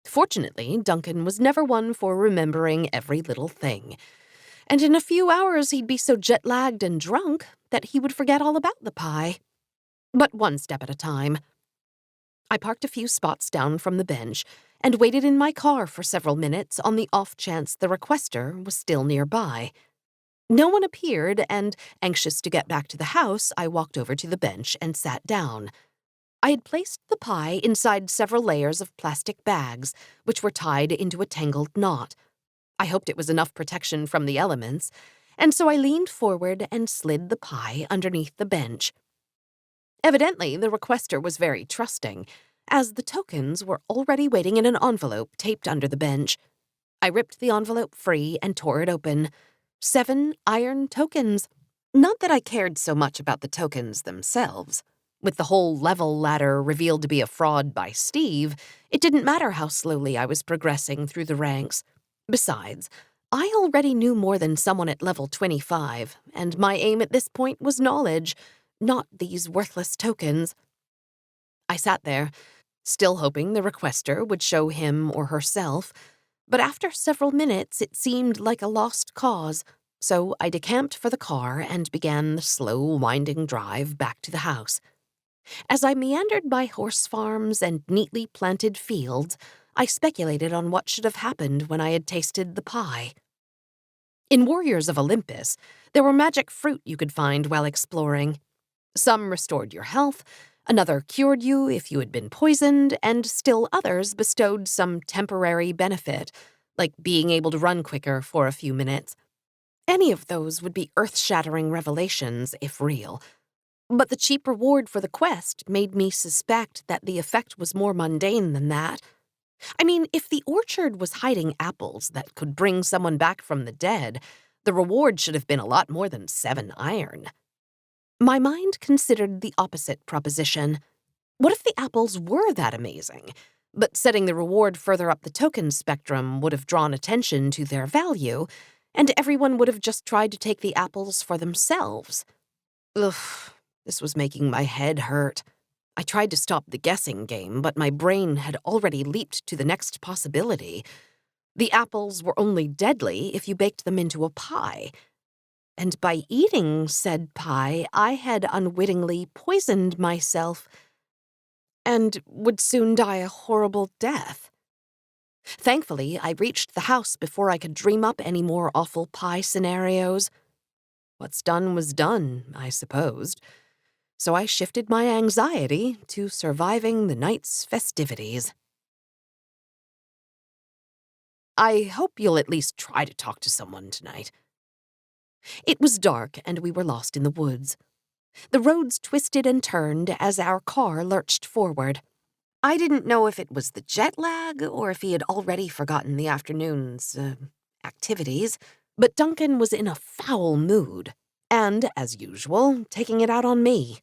Fortunately, Duncan was never one for remembering every little thing, and in a few hours he'd be so jet-lagged and drunk that he would forget all about the pie. But one step at a time. I parked a few spots down from the bench and waited in my car for several minutes on the off chance the requester was still nearby. No one appeared, and, anxious to get back to the house, I walked over to the bench and sat down. I had placed the pie inside several layers of plastic bags, which were tied into a tangled knot. I hoped it was enough protection from the elements, and so I leaned forward and slid the pie underneath the bench. Evidently, the requester was very trusting, as the tokens were already waiting in an envelope taped under the bench. I ripped the envelope free and tore it open. 7 iron tokens. Not that I cared so much about the tokens themselves. With the whole level ladder revealed to be a fraud by Steve, it didn't matter how slowly I was progressing through the ranks. Besides, I already knew more than someone at level 25, and my aim at this point was knowledge, not these worthless tokens. I sat there, still hoping the requester would show him or herself, but after several minutes it seemed like a lost cause. So I decamped for the car and began the slow, winding drive back to the house. As I meandered by horse farms and neatly planted fields, I speculated on what should have happened when I had tasted the pie. In Warriors of Olympus, there were magic fruit you could find while exploring. Some restored your health, another cured you if you had been poisoned, and still others bestowed some temporary benefit, like being able to run quicker for a few minutes. Any of those would be earth-shattering revelations, if real. But the cheap reward for the quest made me suspect that the effect was more mundane than that. I mean, if the orchard was hiding apples that could bring someone back from the dead, the reward should have been a lot more than 7 iron. My mind considered the opposite proposition. What if the apples were that amazing, but setting the reward further up the token spectrum would have drawn attention to their value, and everyone would have just tried to take the apples for themselves? Ugh, this was making my head hurt. I tried to stop the guessing game, but my brain had already leaped to the next possibility. The apples were only deadly if you baked them into a pie. And by eating said pie, I had unwittingly poisoned myself and would soon die a horrible death. Thankfully, I reached the house before I could dream up any more awful pie scenarios. What's done was done, I supposed. So I shifted my anxiety to surviving the night's festivities. I hope you'll at least try to talk to someone tonight. It was dark, and we were lost in the woods. The roads twisted and turned as our car lurched forward. I didn't know if it was the jet lag or if he had already forgotten the afternoon's activities, but Duncan was in a foul mood, and, as usual, taking it out on me.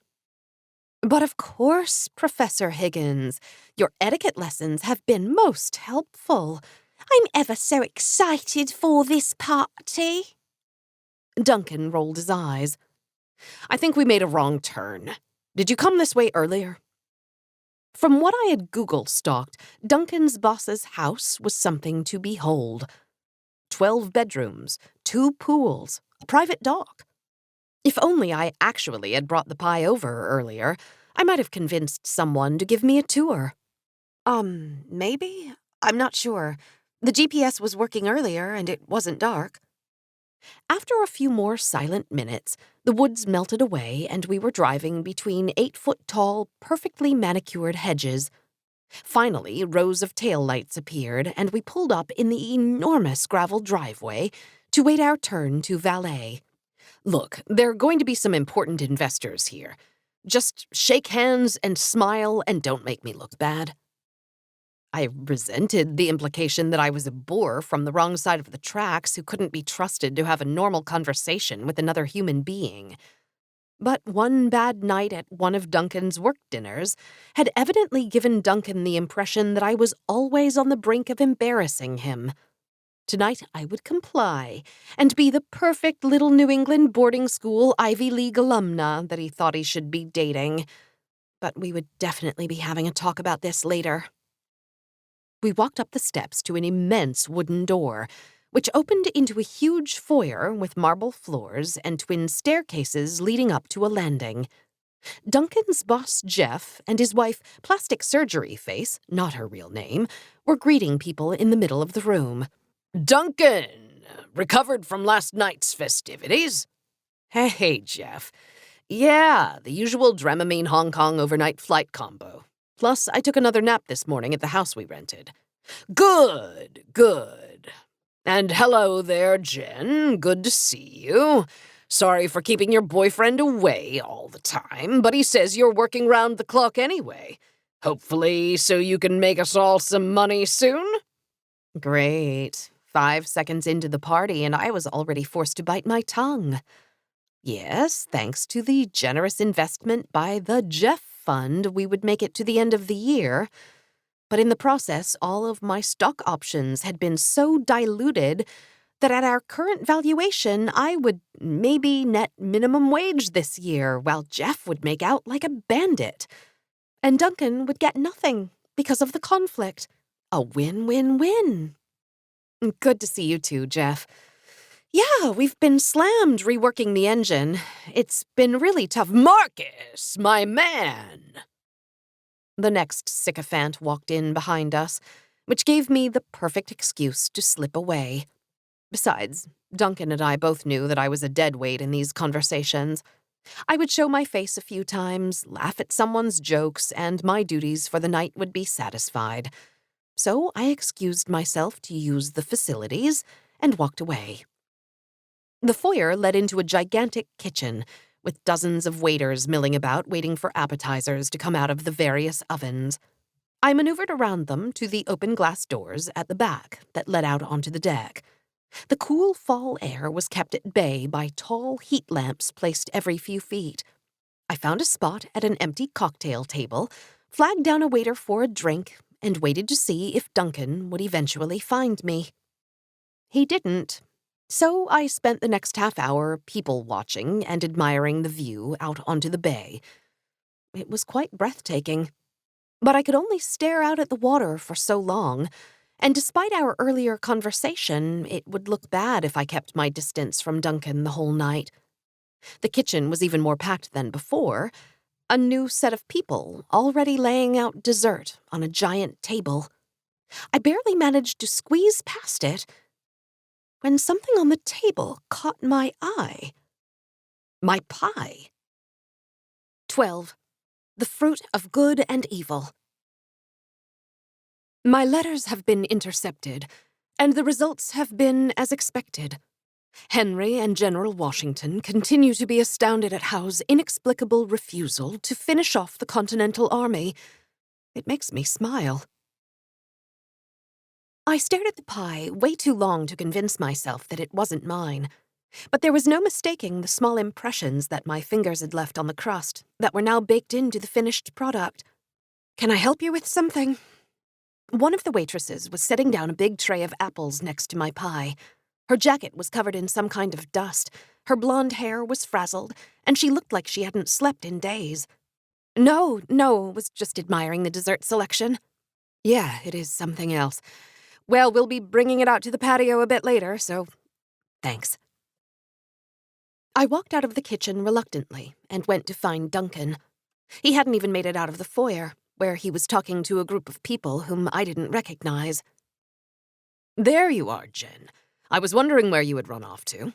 But of course, Professor Higgins, your etiquette lessons have been most helpful. I'm ever so excited for this party. Duncan rolled his eyes. I think we made a wrong turn. Did you come this way earlier? From what I had Google-stalked, Duncan's boss's house was something to behold. 12 bedrooms, 2 pools, a private dock. If only I actually had brought the pie over earlier, I might have convinced someone to give me a tour. Maybe? I'm not sure. The GPS was working earlier, and it wasn't dark. After a few more silent minutes, the woods melted away, and we were driving between 8-foot-tall, perfectly manicured hedges. Finally, rows of taillights appeared, and we pulled up in the enormous gravel driveway to wait our turn to valet. Look, there are going to be some important investors here. Just shake hands and smile and don't make me look bad. I resented the implication that I was a bore from the wrong side of the tracks who couldn't be trusted to have a normal conversation with another human being. But one bad night at one of Duncan's work dinners had evidently given Duncan the impression that I was always on the brink of embarrassing him. Tonight I would comply and be the perfect little New England boarding school Ivy League alumna that he thought he should be dating. But we would definitely be having a talk about this later. We walked up the steps to an immense wooden door, which opened into a huge foyer with marble floors and twin staircases leading up to a landing. Duncan's boss, Jeff, and his wife, Plastic Surgery Face, not her real name, were greeting people in the middle of the room. Duncan! Recovered from last night's festivities? Hey, Jeff. Yeah, the usual Dramamine Hong Kong overnight flight combo. Plus, I took another nap this morning at the house we rented. Good. And hello there, Jen. Good to see you. Sorry for keeping your boyfriend away all the time, but he says you're working round the clock anyway. Hopefully so you can make us all some money soon? Great. 5 seconds into the party and I was already forced to bite my tongue. Yes, thanks to the generous investment by the Jeff Fund, we would make it to the end of the year. But in the process, all of my stock options had been so diluted that at our current valuation, I would maybe net minimum wage this year, while Jeff would make out like a bandit. And Duncan would get nothing because of the conflict. A win-win-win. Good to see you too, Jeff. Yeah, we've been slammed reworking the engine. It's been really tough. Marcus, my man! The next sycophant walked in behind us, which gave me the perfect excuse to slip away. Besides, Duncan and I both knew that I was a deadweight in these conversations. I would show my face a few times, laugh at someone's jokes, and my duties for the night would be satisfied. So I excused myself to use the facilities and walked away. The foyer led into a gigantic kitchen, with dozens of waiters milling about waiting for appetizers to come out of the various ovens. I maneuvered around them to the open glass doors at the back that led out onto the deck. The cool fall air was kept at bay by tall heat lamps placed every few feet. I found a spot at an empty cocktail table, flagged down a waiter for a drink, and waited to see if Duncan would eventually find me. He didn't. So I spent the next half hour people-watching and admiring the view out onto the bay. It was quite breathtaking. But I could only stare out at the water for so long, and despite our earlier conversation, it would look bad if I kept my distance from Duncan the whole night. The kitchen was even more packed than before, a new set of people already laying out dessert on a giant table. I barely managed to squeeze past it when something on the table caught my eye. My pie. 12. The Fruit of Good and Evil. My letters have been intercepted, and the results have been as expected. Henry and General Washington continue to be astounded at Howe's inexplicable refusal to finish off the Continental Army. It makes me smile. I stared at the pie way too long to convince myself that it wasn't mine, but there was no mistaking the small impressions that my fingers had left on the crust that were now baked into the finished product. "Can I help you with something?" One of the waitresses was setting down a big tray of apples next to my pie. Her jacket was covered in some kind of dust, her blonde hair was frazzled, and she looked like she hadn't slept in days. No, was just admiring the dessert selection." "Yeah, it is something else. Well, we'll be bringing it out to the patio a bit later, so thanks." I walked out of the kitchen reluctantly and went to find Duncan. He hadn't even made it out of the foyer, where he was talking to a group of people whom I didn't recognize. "There you are, Jen. I was wondering where you had run off to.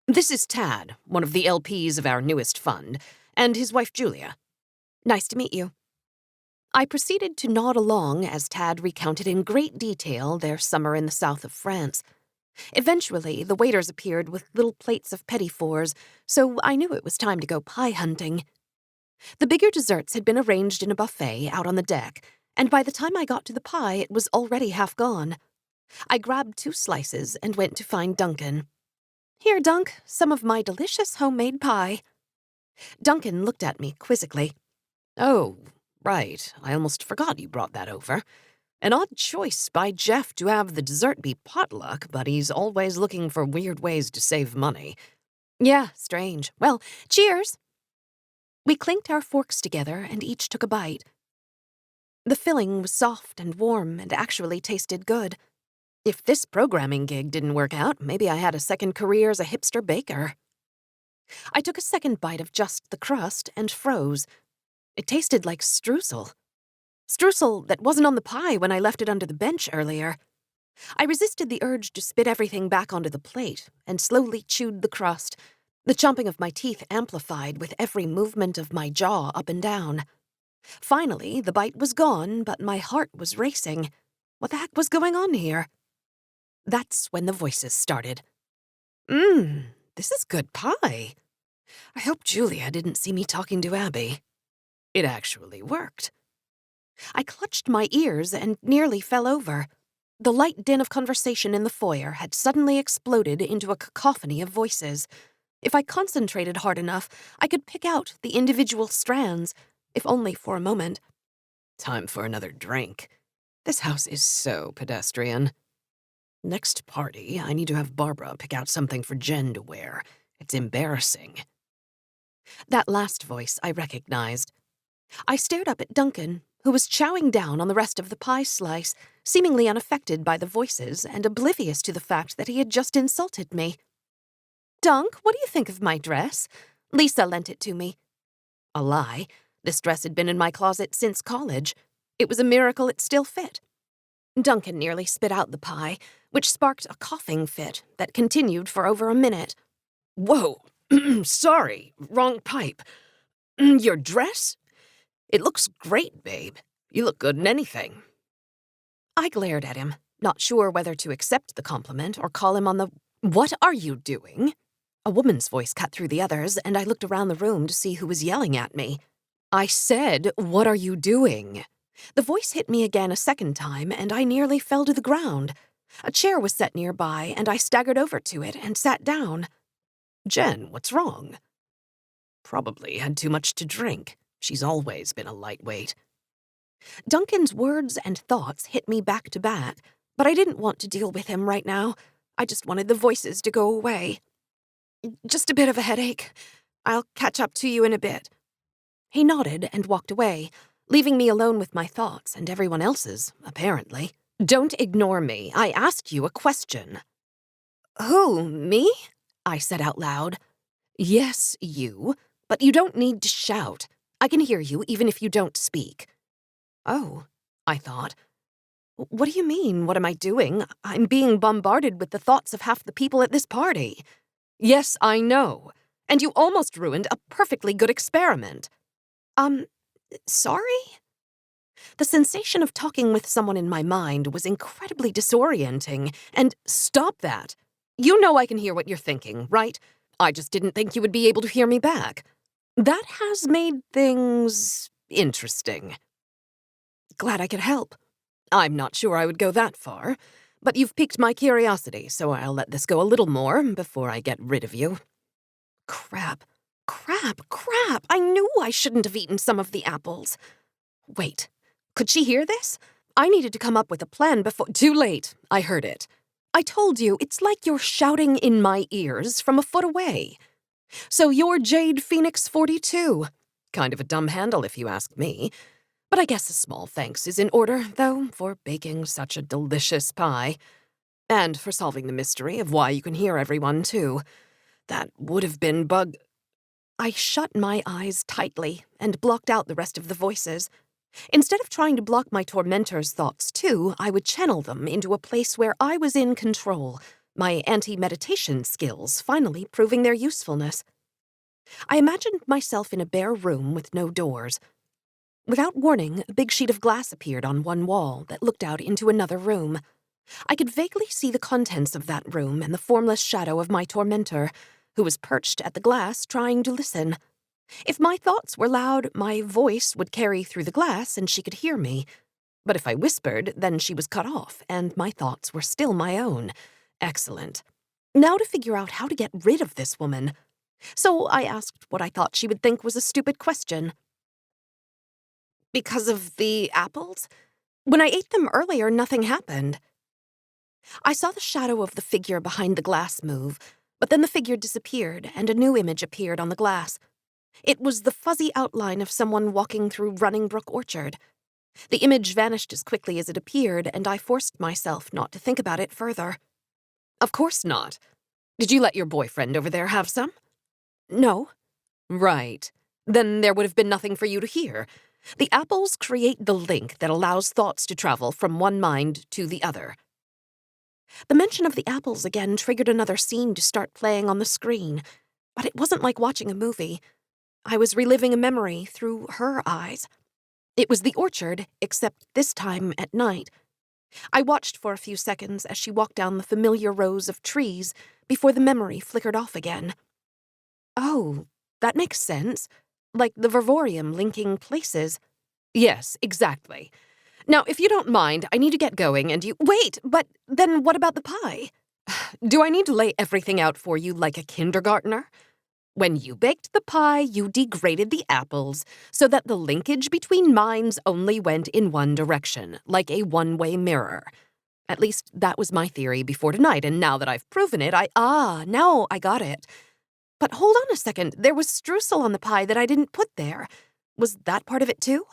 This is Tad, one of the LPs of our newest fund, and his wife Julia." "Nice to meet you." I proceeded to nod along as Tad recounted in great detail their summer in the south of France. Eventually, the waiters appeared with little plates of petit fours, so I knew it was time to go pie hunting. The bigger desserts had been arranged in a buffet out on the deck, and by the time I got to the pie, it was already half gone. I grabbed 2 slices and went to find Duncan. "Here, Dunk, some of my delicious homemade pie." Duncan looked at me quizzically. "Oh, right, I almost forgot you brought that over. An odd choice by Jeff to have the dessert be potluck, but he's always looking for weird ways to save money." "Yeah, strange. Well, cheers." We clinked our forks together and each took a bite. The filling was soft and warm and actually tasted good. If this programming gig didn't work out, maybe I had a second career as a hipster baker. I took a second bite of just the crust and froze. It tasted like streusel. Streusel that wasn't on the pie when I left it under the bench earlier. I resisted the urge to spit everything back onto the plate and slowly chewed the crust, the chomping of my teeth amplified with every movement of my jaw up and down. Finally, the bite was gone, but my heart was racing. What the heck was going on here? That's when the voices started. This is good pie. I hope Julia didn't see me talking to Abby." It actually worked. I clutched my ears and nearly fell over. The light din of conversation in the foyer had suddenly exploded into a cacophony of voices. If I concentrated hard enough, I could pick out the individual strands, if only for a moment. "Time for another drink. This house is so pedestrian. Next party, I need to have Barbara pick out something for Jen to wear. It's embarrassing." That last voice I recognized. I stared up at Duncan, who was chowing down on the rest of the pie slice, seemingly unaffected by the voices and oblivious to the fact that he had just insulted me. Dunk, what do you think of my dress? Lisa lent it to me. A lie. This dress had been in my closet since college. It was a miracle it still fit. Duncan nearly spit out the pie, which sparked a coughing fit that continued for over a minute. Whoa, sorry, wrong pipe. Your dress? It looks great, babe. You look good in anything. I glared at him, not sure whether to accept the compliment or call him on the... What are you doing? A woman's voice cut through the others, and I looked around the room to see who was yelling at me. I said, what are you doing? The voice hit me again a second time, and I nearly fell to the ground. A chair was set nearby, and I staggered over to it and sat down. Jen, what's wrong? Probably had too much to drink. She's always been a lightweight. Duncan's words and thoughts hit me back to back, but I didn't want to deal with him right now. I just wanted the voices to go away. Just a bit of a headache. I'll catch up to you in a bit. He nodded and walked away, leaving me alone with my thoughts and everyone else's, apparently. Don't ignore me. I asked you a question. Who, me? I said out loud. Yes, you. But you don't need to shout. I can hear you even if you don't speak. Oh, I thought. What do you mean? What am I doing? I'm being bombarded with the thoughts of half the people at this party. Yes, I know. And you almost ruined a perfectly good experiment. Sorry? The sensation of talking with someone in my mind was incredibly disorienting, and stop that. You know I can hear what you're thinking, right? I just didn't think you would be able to hear me back. That has made things interesting. Glad I could help. I'm not sure I would go that far, but you've piqued my curiosity, so I'll let this go a little more before I get rid of you. Crap. I knew I shouldn't have eaten some of the apples. Wait, could she hear this? I needed to come up with a plan before— Too late. I heard it. I told you, it's like you're shouting in my ears from a foot away. So you're Jade Phoenix 42. Kind of a dumb handle if you ask me. But I guess a small thanks is in order, though, for baking such a delicious pie. And for solving the mystery of why you can hear everyone, too. That would have been I shut my eyes tightly and blocked out the rest of the voices. Instead of trying to block my tormentor's thoughts, too, I would channel them into a place where I was in control, my anti-meditation skills finally proving their usefulness. I imagined myself in a bare room with no doors. Without warning, a big sheet of glass appeared on one wall that looked out into another room. I could vaguely see the contents of that room and the formless shadow of my tormentor, who was perched at the glass trying to listen. If my thoughts were loud, my voice would carry through the glass and she could hear me. But if I whispered, then she was cut off, and my thoughts were still my own. Excellent. Now to figure out how to get rid of this woman. So I asked what I thought she would think was a stupid question. Because of the apples? When I ate them earlier, nothing happened. I saw the shadow of the figure behind the glass move, but then the figure disappeared and a new image appeared on the glass. It was the fuzzy outline of someone walking through Running Brook Orchard. The image vanished as quickly as it appeared, and I forced myself not to think about it further. Of course not. Did you let your boyfriend over there have some? No. Right. Then there would have been nothing for you to hear. The apples create the link that allows thoughts to travel from one mind to the other. The mention of the apples again triggered another scene to start playing on the screen, but it wasn't like watching a movie. I was reliving a memory through her eyes. It was the orchard, except this time at night. I watched for a few seconds as she walked down the familiar rows of trees before the memory flickered off again. Oh, that makes sense. Like the Vervorium linking places. Yes, exactly. Now, if you don't mind, I need to get going and you— Wait, but then what about the pie? Do I need to lay everything out for you like a kindergartner? When you baked the pie, you degraded the apples so that the linkage between minds only went in one direction, like a one-way mirror. At least that was my theory before tonight, and now that I've proven it, now I got it. But hold on a second, there was streusel on the pie that I didn't put there. Was that part of it too?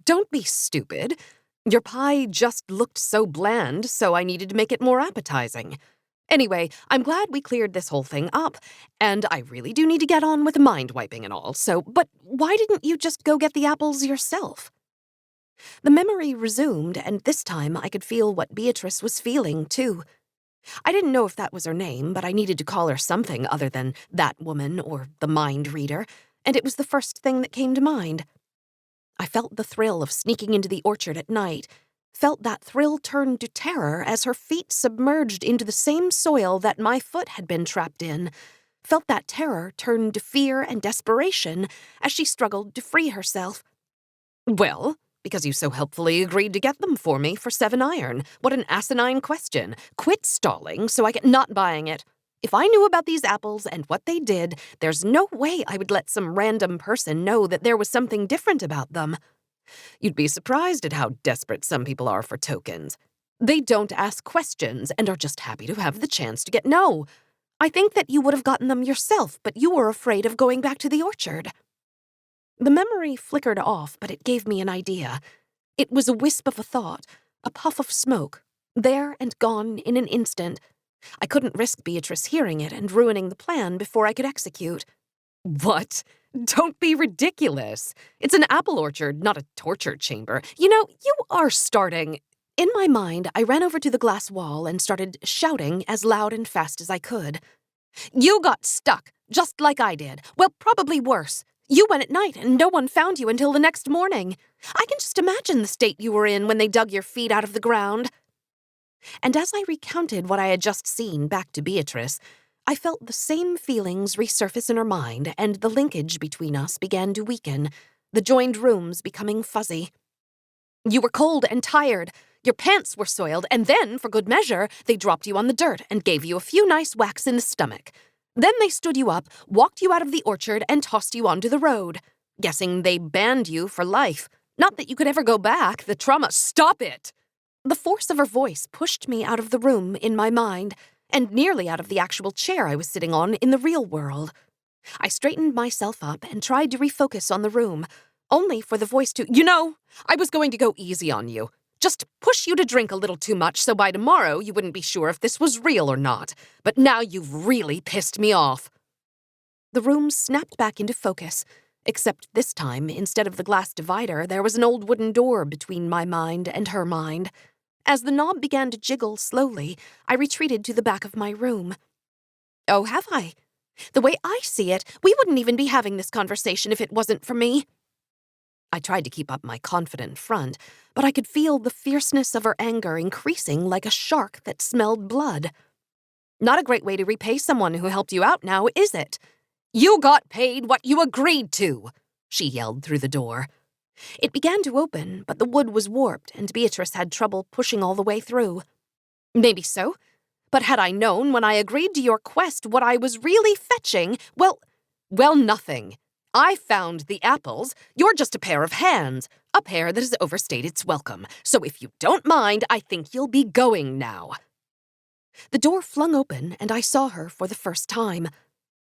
Don't be stupid. Your pie just looked so bland, so I needed to make it more appetizing. Anyway, I'm glad we cleared this whole thing up, and I really do need to get on with mind wiping and all, but why didn't you just go get the apples yourself? The memory resumed, and this time I could feel what Beatrice was feeling, too. I didn't know if that was her name, but I needed to call her something other than that woman or the mind reader, and it was the first thing that came to mind. I felt the thrill of sneaking into the orchard at night, felt that thrill turn to terror as her feet submerged into the same soil that my foot had been trapped in, felt that terror turn to fear and desperation as she struggled to free herself. Well, because you so helpfully agreed to get them for me for 7 iron. What an asinine question. Quit stalling so I get not buying it. If I knew about these apples and what they did, there's no way I would let some random person know that there was something different about them. You'd be surprised at how desperate some people are for tokens. They don't ask questions and are just happy to have the chance to get no. I think that you would have gotten them yourself, but you were afraid of going back to the orchard. The memory flickered off, but it gave me an idea. It was a wisp of a thought, a puff of smoke, there and gone in an instant. I couldn't risk Beatrice hearing it and ruining the plan before I could execute. What? Don't be ridiculous. It's an apple orchard, not a torture chamber. You know, you are starting. In my mind, I ran over to the glass wall and started shouting as loud and fast as I could. You got stuck, just like I did. Well, probably worse. You went at night and no one found you until the next morning. I can just imagine the state you were in when they dug your feet out of the ground. And as I recounted what I had just seen back to Beatrice, I felt the same feelings resurface in her mind, and the linkage between us began to weaken, the joined rooms becoming fuzzy. You were cold and tired. Your pants were soiled, and then, for good measure, they dropped you on the dirt and gave you a few nice whacks in the stomach. Then they stood you up, walked you out of the orchard, and tossed you onto the road. Guessing they banned you for life. Not that you could ever go back. The trauma— Stop it! The force of her voice pushed me out of the room in my mind, and nearly out of the actual chair I was sitting on in the real world. I straightened myself up and tried to refocus on the room, only for the voice to— You know, I was going to go easy on you. Just push you to drink a little too much so by tomorrow you wouldn't be sure if this was real or not. But now you've really pissed me off. The room snapped back into focus, except this time, instead of the glass divider, there was an old wooden door between my mind and her mind. As the knob began to jiggle slowly, I retreated to the back of my room. Oh, have I? The way I see it, we wouldn't even be having this conversation if it wasn't for me. I tried to keep up my confident front, but I could feel the fierceness of her anger increasing like a shark that smelled blood. Not a great way to repay someone who helped you out now, is it? You got paid what you agreed to, she yelled through the door. It began to open, but the wood was warped, and Beatrice had trouble pushing all the way through. Maybe so, but had I known when I agreed to your quest what I was really fetching, well, nothing. I found the apples. You're just a pair of hands, a pair that has overstayed its welcome. So if you don't mind, I think you'll be going now. The door flung open, and I saw her for the first time.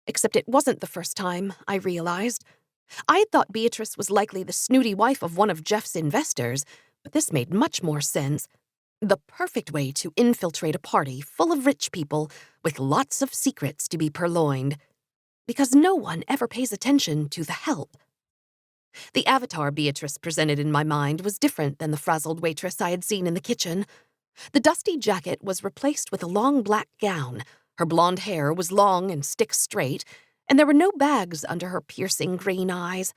Except it wasn't the first time, I realized. I had thought Beatrice was likely the snooty wife of one of Jeff's investors, but this made much more sense. The perfect way to infiltrate a party full of rich people with lots of secrets to be purloined. Because no one ever pays attention to the help. The avatar Beatrice presented in my mind was different than the frazzled waitress I had seen in the kitchen. The dusty jacket was replaced with a long black gown, her blonde hair was long and stick-straight, and there were no bags under her piercing green eyes.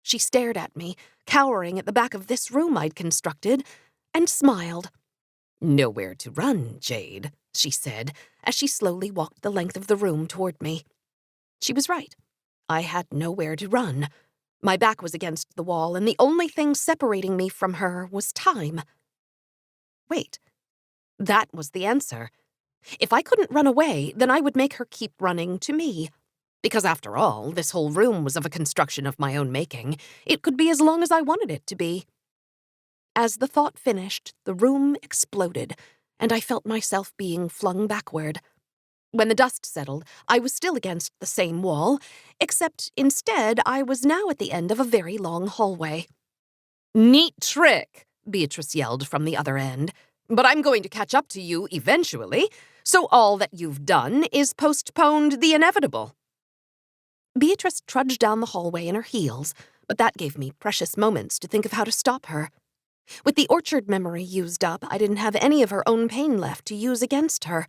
She stared at me, cowering at the back of this room I'd constructed, and smiled. "Nowhere to run, Jade," she said, as she slowly walked the length of the room toward me. She was right. I had nowhere to run. My back was against the wall, and the only thing separating me from her was time. Wait. That was the answer. If I couldn't run away, then I would make her keep running to me. Because after all, this whole room was of a construction of my own making. It could be as long as I wanted it to be. As the thought finished, the room exploded, and I felt myself being flung backward. When the dust settled, I was still against the same wall, except instead I was now at the end of a very long hallway. "Neat trick," Beatrice yelled from the other end. "But I'm going to catch up to you eventually, So all that you've done is postponed the inevitable. Beatrice trudged down the hallway in her heels, but that gave me precious moments to think of how to stop her. With the orchard memory used up, I didn't have any of her own pain left to use against her.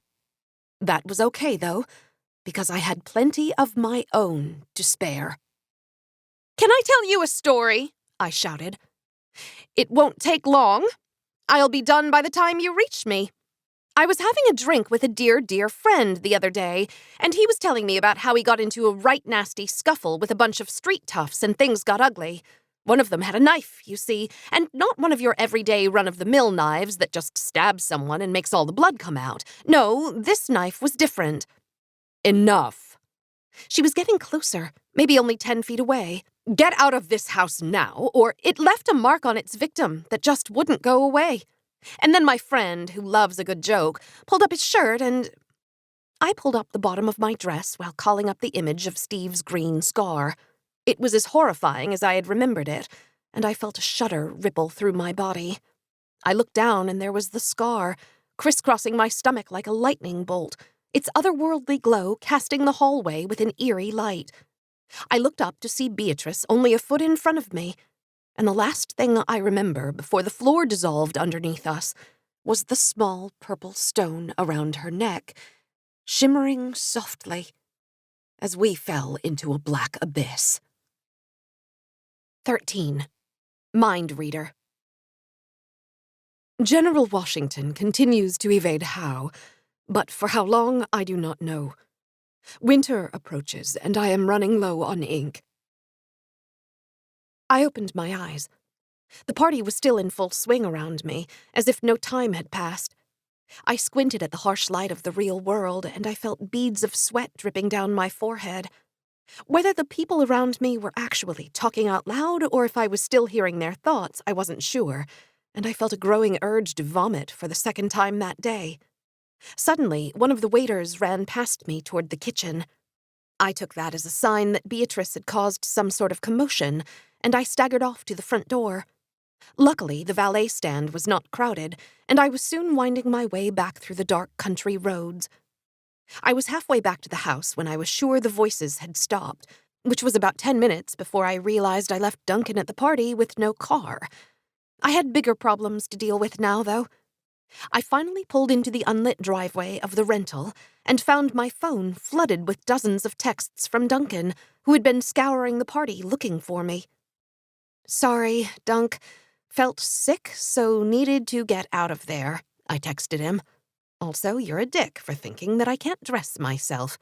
That was okay, though, because I had plenty of my own to spare. "Can I tell you a story?" I shouted. "It won't take long. I'll be done by the time you reach me. I was having a drink with a dear friend the other day, and he was telling me about how he got into a right nasty scuffle with a bunch of street toughs and things got ugly. One of them had a knife, you see, and not one of your everyday run-of-the-mill knives that just stabs someone and makes all the blood come out. No, this knife was different." "Enough." She was getting closer, maybe only 10 feet away. "Get out of this house now, or..." It left a mark on its victim that just wouldn't go away. And then my friend, who loves a good joke, pulled up his shirt and... I pulled up the bottom of my dress while calling up the image of Steve's green scar. It was as horrifying as I had remembered it, and I felt a shudder ripple through my body. I looked down and there was the scar, crisscrossing my stomach like a lightning bolt, its otherworldly glow casting the hallway with an eerie light. I looked up to see Beatrice only a foot in front of me, and the last thing I remember before the floor dissolved underneath us was the small purple stone around her neck, shimmering softly as we fell into a black abyss. 13. Mind Reader. General Washington continues to evade Howe, but for how long I do not know. Winter approaches, and I am running low on ink. I opened my eyes. The party was still in full swing around me, as if no time had passed. I squinted at the harsh light of the real world, and I felt beads of sweat dripping down my forehead. Whether the people around me were actually talking out loud or if I was still hearing their thoughts, I wasn't sure, and I felt a growing urge to vomit for the second time that day. Suddenly, one of the waiters ran past me toward the kitchen. I took that as a sign that Beatrice had caused some sort of commotion, and I staggered off to the front door. Luckily, the valet stand was not crowded, and I was soon winding my way back through the dark country roads. I was halfway back to the house when I was sure the voices had stopped, which was about 10 minutes before I realized I left Duncan at the party with no car. I had bigger problems to deal with now, though. I finally pulled into the unlit driveway of the rental and found my phone flooded with dozens of texts from Duncan, who had been scouring the party looking for me. "Sorry, Dunk. Felt sick, so needed to get out of there," I texted him. "Also, you're a dick for thinking that I can't dress myself."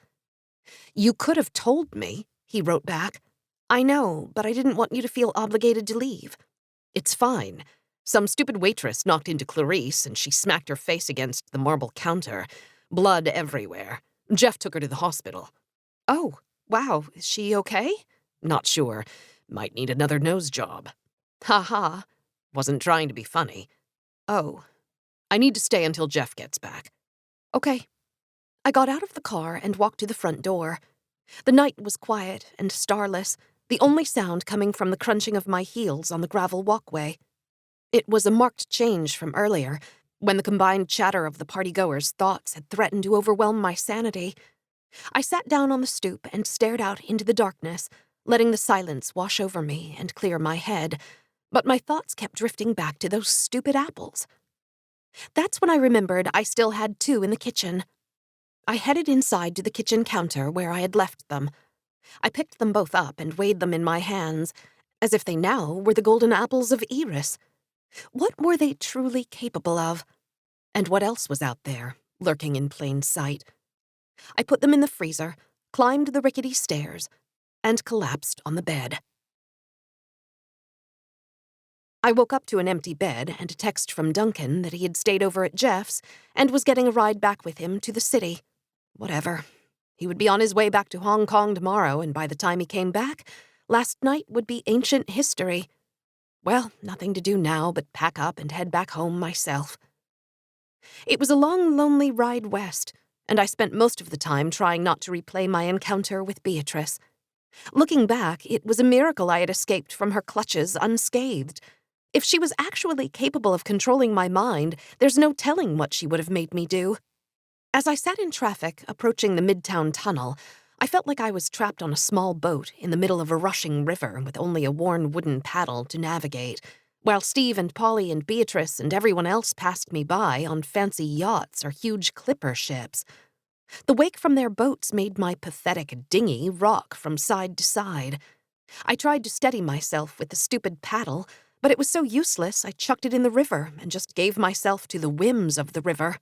"You could have told me," he wrote back. "I know, but I didn't want you to feel obligated to leave." "It's fine. Some stupid waitress knocked into Clarice and she smacked her face against the marble counter. Blood everywhere. Jeff took her to the hospital." "Oh, wow. Is she okay?" "Not sure. Might need another nose job." "Ha ha. Wasn't trying to be funny." "Oh. I need to stay until Jeff gets back." "Okay." I got out of the car and walked to the front door. The night was quiet and starless, the only sound coming from the crunching of my heels on the gravel walkway. It was a marked change from earlier, when the combined chatter of the partygoers' thoughts had threatened to overwhelm my sanity. I sat down on the stoop and stared out into the darkness, letting the silence wash over me and clear my head, but my thoughts kept drifting back to those stupid apples. That's when I remembered I still had 2 in the kitchen. I headed inside to the kitchen counter where I had left them. I picked them both up and weighed them in my hands, as if they now were the golden apples of Eris. What were they truly capable of? And what else was out there, lurking in plain sight? I put them in the freezer, climbed the rickety stairs, and collapsed on the bed. I woke up to an empty bed and a text from Duncan that he had stayed over at Jeff's and was getting a ride back with him to the city. Whatever. He would be on his way back to Hong Kong tomorrow, and by the time he came back, last night would be ancient history. Well, nothing to do now but pack up and head back home myself. It was a long, lonely ride west, and I spent most of the time trying not to replay my encounter with Beatrice. Looking back, it was a miracle I had escaped from her clutches unscathed. If she was actually capable of controlling my mind, there's no telling what she would have made me do. As I sat in traffic approaching the Midtown Tunnel, I felt like I was trapped on a small boat in the middle of a rushing river with only a worn wooden paddle to navigate, while Steve and Polly and Beatrice and everyone else passed me by on fancy yachts or huge clipper ships. The wake from their boats made my pathetic dinghy rock from side to side. I tried to steady myself with the stupid paddle, but it was so useless I chucked it in the river and just gave myself to the whims of the river.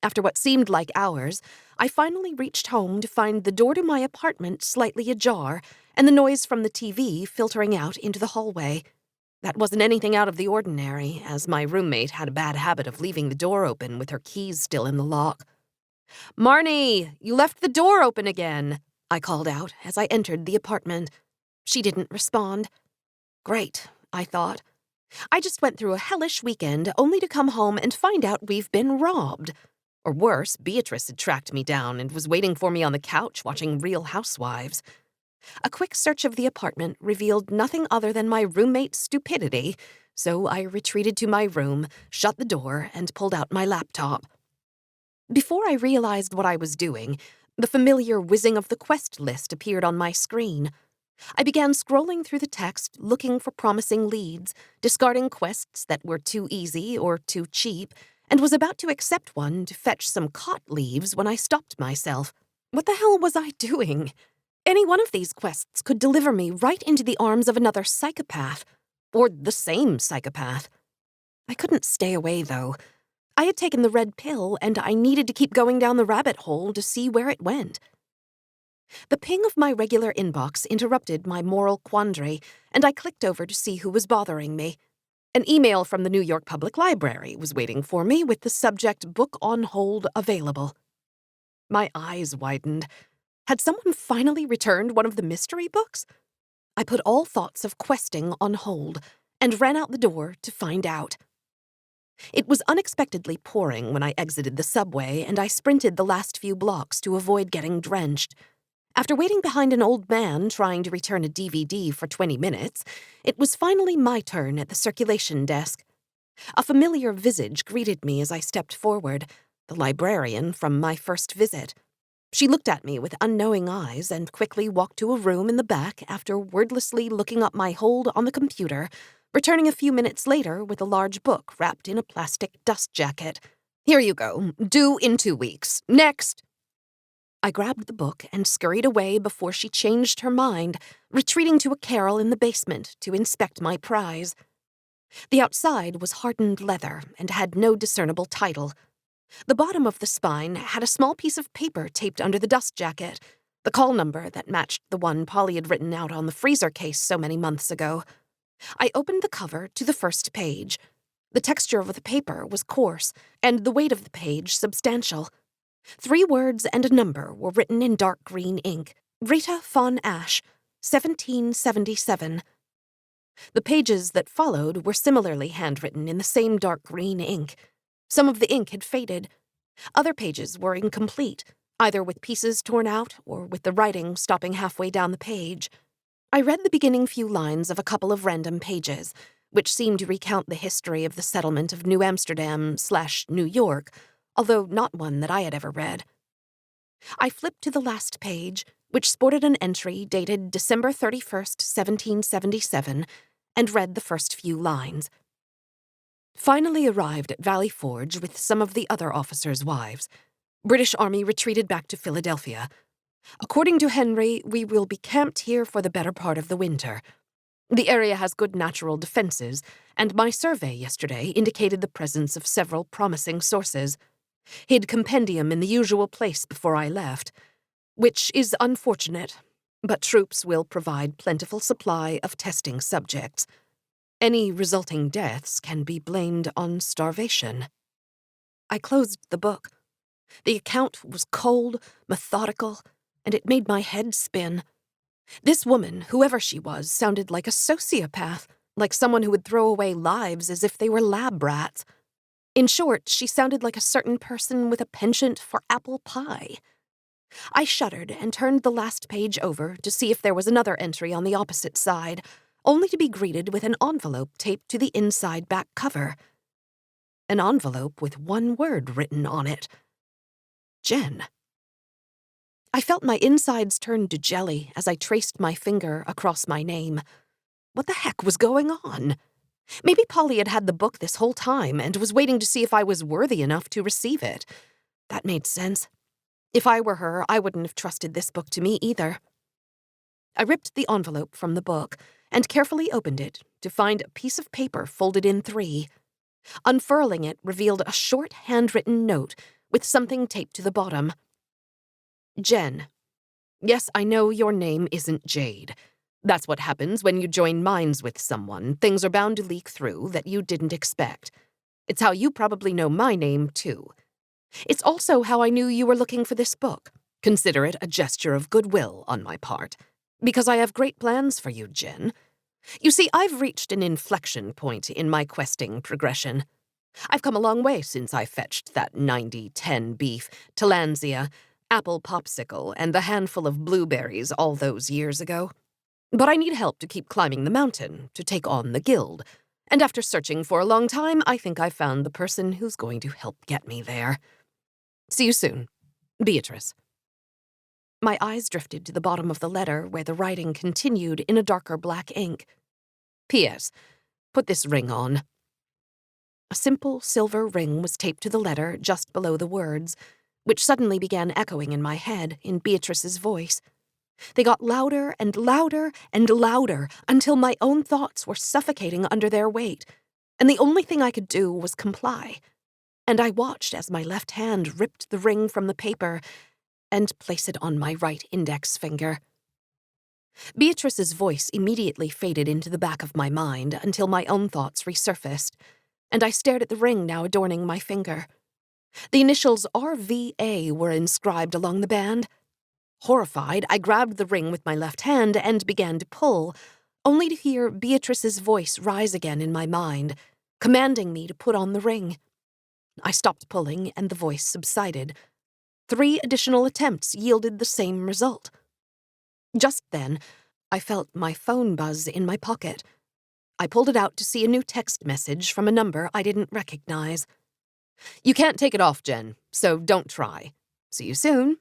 After what seemed like hours, I finally reached home to find the door to my apartment slightly ajar and the noise from the TV filtering out into the hallway. That wasn't anything out of the ordinary, as my roommate had a bad habit of leaving the door open with her keys still in the lock. "Marnie, you left the door open again," I called out as I entered the apartment. She didn't respond. Great, I thought. I just went through a hellish weekend only to come home and find out we've been robbed. Or worse, Beatrice had tracked me down and was waiting for me on the couch watching Real Housewives. A quick search of the apartment revealed nothing other than my roommate's stupidity, so I retreated to my room, shut the door, and pulled out my laptop. Before I realized what I was doing, the familiar whizzing of the quest list appeared on my screen. I began scrolling through the text, looking for promising leads, discarding quests that were too easy or too cheap, and was about to accept one to fetch some cot leaves when I stopped myself. What the hell was I doing? Any one of these quests could deliver me right into the arms of another psychopath, or the same psychopath. I couldn't stay away, though. I had taken the red pill, and I needed to keep going down the rabbit hole to see where it went. The ping of my regular inbox interrupted my moral quandary, and I clicked over to see who was bothering me. An email from the New York Public Library was waiting for me with the subject "Book on Hold Available." My eyes widened. Had someone finally returned one of the mystery books? I put all thoughts of questing on hold and ran out the door to find out. It was unexpectedly pouring when I exited the subway, and I sprinted the last few blocks to avoid getting drenched. After waiting behind an old man trying to return a DVD for 20 minutes, it was finally my turn at the circulation desk. A familiar visage greeted me as I stepped forward, the librarian from my first visit. She looked at me with unknowing eyes and quickly walked to a room in the back after wordlessly looking up my hold on the computer, returning a few minutes later with a large book wrapped in a plastic dust jacket. "Here you go. Due in 2 weeks. Next!" I grabbed the book and scurried away before she changed her mind, retreating to a carrel in the basement to inspect my prize. The outside was hardened leather and had no discernible title. The bottom of the spine had a small piece of paper taped under the dust jacket, the call number that matched the one Polly had written out on the freezer case so many months ago. I opened the cover to the first page. The texture of the paper was coarse, and the weight of the page substantial. 3 words and a number were written in dark green ink. Rita Von Ash, 1777. The pages that followed were similarly handwritten in the same dark green ink. Some of the ink had faded. Other pages were incomplete, either with pieces torn out or with the writing stopping halfway down the page. I read the beginning few lines of a couple of random pages, which seemed to recount the history of the settlement of New Amsterdam/New York, although not one that I had ever read. I flipped to the last page, which sported an entry dated December 31st, 1777, and read the first few lines. Finally arrived at Valley Forge with some of the other officers' wives. British Army retreated back to Philadelphia. According to Henry, we will be camped here for the better part of the winter. The area has good natural defenses, and my survey yesterday indicated the presence of several promising sources. Hid compendium in the usual place before I left, which is unfortunate, but troops will provide plentiful supply of testing subjects. Any resulting deaths can be blamed on starvation. I closed the book. The account was cold, methodical, and it made my head spin. This woman, whoever she was, sounded like a sociopath, like someone who would throw away lives as if they were lab rats. In short, she sounded like a certain person with a penchant for apple pie. I shuddered and turned the last page over to see if there was another entry on the opposite side, only to be greeted with an envelope taped to the inside back cover. An envelope with one word written on it. Jen. I felt my insides turn to jelly as I traced my finger across my name. What the heck was going on? Maybe Polly had had the book this whole time and was waiting to see if I was worthy enough to receive it. That made sense. If I were her, I wouldn't have trusted this book to me either. I ripped the envelope from the book and carefully opened it to find a piece of paper folded in 3. Unfurling it revealed a short handwritten note with something taped to the bottom. Jen. Yes, I know your name isn't Jade. That's what happens when you join minds with someone. Things are bound to leak through that you didn't expect. It's how you probably know my name, too. It's also how I knew you were looking for this book. Consider it a gesture of goodwill on my part. Because I have great plans for you, Jen. You see, I've reached an inflection point in my questing progression. I've come a long way since I fetched that 90-10 beef, Tillandsia, apple popsicle, and the handful of blueberries all those years ago. But I need help to keep climbing the mountain, to take on the guild. And after searching for a long time, I think I found the person who's going to help get me there. See you soon, Beatrice. My eyes drifted to the bottom of the letter where the writing continued in a darker black ink. P.S. Put this ring on. A simple silver ring was taped to the letter just below the words, which suddenly began echoing in my head in Beatrice's voice. They got louder and louder and louder until my own thoughts were suffocating under their weight, and the only thing I could do was comply. And I watched as my left hand ripped the ring from the paper and placed it on my right index finger. Beatrice's voice immediately faded into the back of my mind until my own thoughts resurfaced, and I stared at the ring now adorning my finger. The initials RVA were inscribed along the band. Horrified, I grabbed the ring with my left hand and began to pull, only to hear Beatrice's voice rise again in my mind, commanding me to put on the ring. I stopped pulling, and the voice subsided. 3 additional attempts yielded the same result. Just then, I felt my phone buzz in my pocket. I pulled it out to see a new text message from a number I didn't recognize. You can't take it off, Jen, so don't try. See you soon.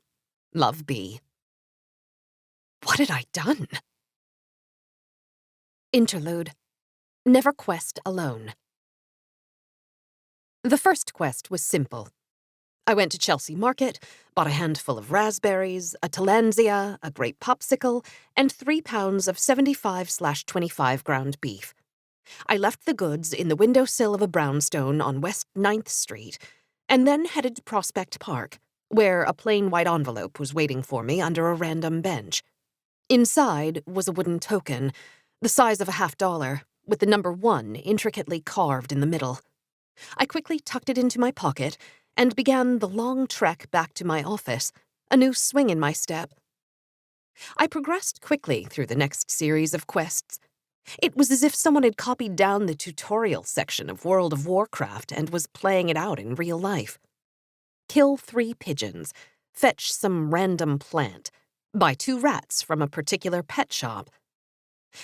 Love, B. What had I done? Interlude. Never quest alone. The first quest was simple. I went to Chelsea Market, bought a handful of raspberries, a Tillandsia, a grape popsicle, and 3 pounds of 75/25 ground beef. I left the goods in the windowsill of a brownstone on West 9th Street, and then headed to Prospect Park, where a plain white envelope was waiting for me under a random bench. Inside was a wooden token, the size of a $50, with the number 1 intricately carved in the middle. I quickly tucked it into my pocket and began the long trek back to my office, a new swing in my step. I progressed quickly through the next series of quests. It was as if someone had copied down the tutorial section of World of Warcraft and was playing it out in real life. Kill 3 pigeons, fetch some random plant, buy 2 rats from a particular pet shop.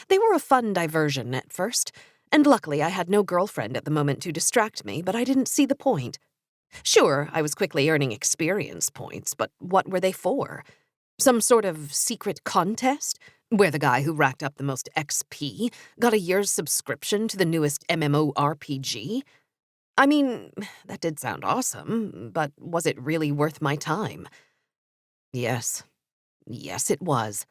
They were a fun diversion at first, and luckily I had no girlfriend at the moment to distract me, but I didn't see the point. Sure, I was quickly earning experience points, but what were they for? Some sort of secret contest, where the guy who racked up the most XP got a year's subscription to the newest MMORPG? I mean, that did sound awesome, but was it really worth my time? Yes, it was.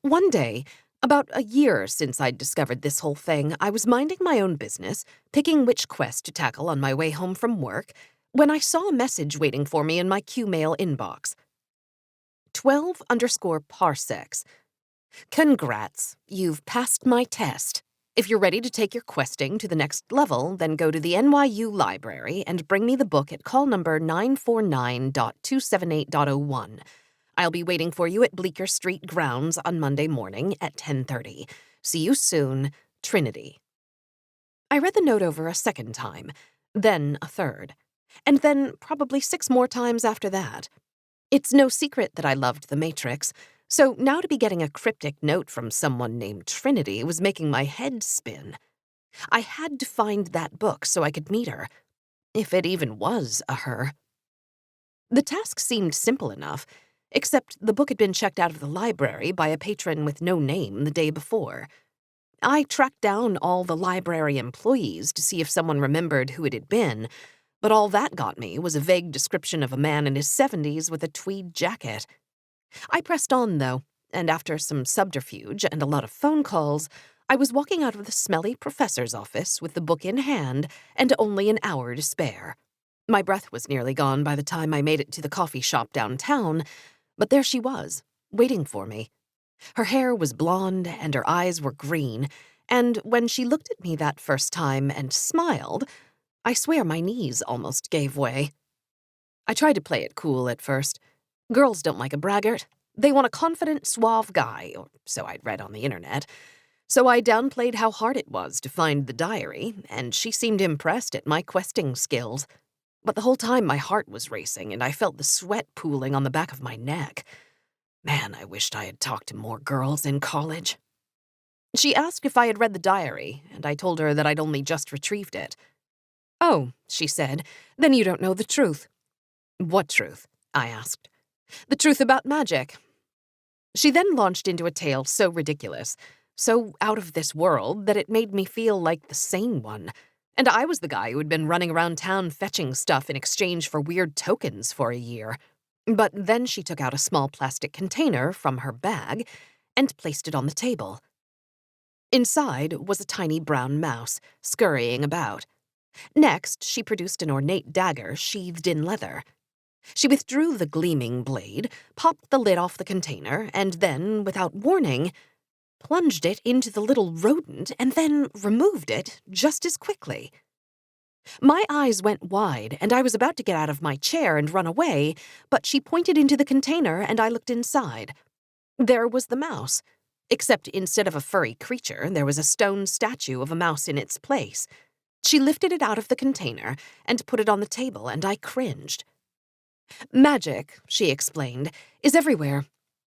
One day, about a year since I'd discovered this whole thing, I was minding my own business, picking which quest to tackle on my way home from work, when I saw a message waiting for me in my Q-mail inbox. 12_parsecs. Congrats, you've passed my test. If you're ready to take your questing to the next level, then go to the NYU library and bring me the book at call number 949.278.01. I'll be waiting for you at Bleecker Street grounds on Monday morning at 10:30. See you soon, Trinity. I read the note over a second time, then a third, and then probably 6 more times after that. It's no secret that I loved The Matrix, so now to be getting a cryptic note from someone named Trinity was making my head spin. I had to find that book so I could meet her, if it even was a her. The task seemed simple enough, except the book had been checked out of the library by a patron with no name the day before. I tracked down all the library employees to see if someone remembered who it had been, but all that got me was a vague description of a man in his 70s with a tweed jacket. I pressed on, though, and after some subterfuge and a lot of phone calls, I was walking out of the smelly professor's office with the book in hand and only an hour to spare. My breath was nearly gone by the time I made it to the coffee shop downtown, but there she was, waiting for me. Her hair was blonde and her eyes were green, and when she looked at me that first time and smiled, I swear my knees almost gave way. I tried to play it cool at first. Girls don't like a braggart. They want a confident, suave guy, or so I'd read on the internet. So I downplayed how hard it was to find the diary, and she seemed impressed at my questing skills. But the whole time my heart was racing, and I felt the sweat pooling on the back of my neck. Man, I wished I had talked to more girls in college. She asked if I had read the diary, and I told her that I'd only just retrieved it. "Oh," she said, "then you don't know the truth." "What truth?" I asked. "The truth about magic." She then launched into a tale so ridiculous, so out of this world, that it made me feel like the sane one. And I was the guy who had been running around town fetching stuff in exchange for weird tokens for a year. But then she took out a small plastic container from her bag and placed it on the table. Inside was a tiny brown mouse, scurrying about. Next, she produced an ornate dagger sheathed in leather. She withdrew the gleaming blade, popped the lid off the container, and then, without warning, plunged it into the little rodent and then removed it just as quickly. My eyes went wide, and I was about to get out of my chair and run away, but she pointed into the container and I looked inside. There was the mouse, except instead of a furry creature, there was a stone statue of a mouse in its place. She lifted it out of the container and put it on the table, and I cringed. "Magic," she explained, "is everywhere.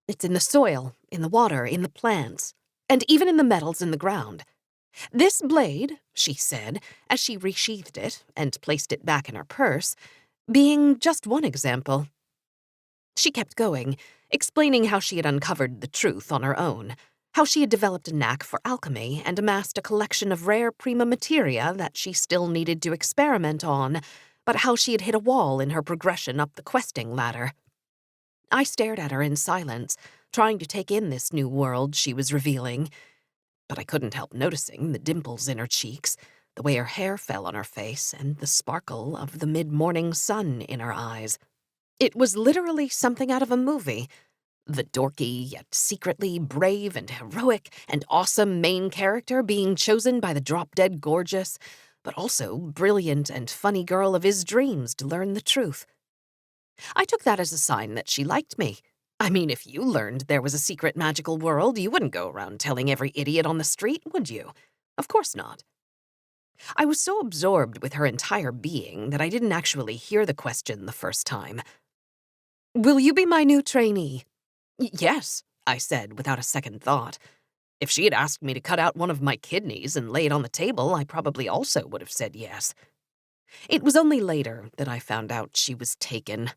It's in the soil, in the water, in the plants, and even in the metals in the ground. This blade," she said, as she resheathed it and placed it back in her purse, "being just one example." She kept going, explaining how she had uncovered the truth on her own, how she had developed a knack for alchemy and amassed a collection of rare prima materia that she still needed to experiment on, but how she had hit a wall in her progression up the questing ladder. I stared at her in silence, trying to take in this new world she was revealing, but I couldn't help noticing the dimples in her cheeks, the way her hair fell on her face, and the sparkle of the mid-morning sun in her eyes. It was literally something out of a movie. The dorky, yet secretly brave and heroic and awesome main character being chosen by the drop-dead gorgeous, but also brilliant and funny girl of his dreams to learn the truth. I took that as a sign that she liked me. I mean, if you learned there was a secret magical world, you wouldn't go around telling every idiot on the street, would you? Of course not. I was so absorbed with her entire being that I didn't actually hear the question the first time. "Will you be my new trainee?" "Yes," I said without a second thought. If she had asked me to cut out one of my kidneys and lay it on the table, I probably also would have said yes. It was only later that I found out she was taken.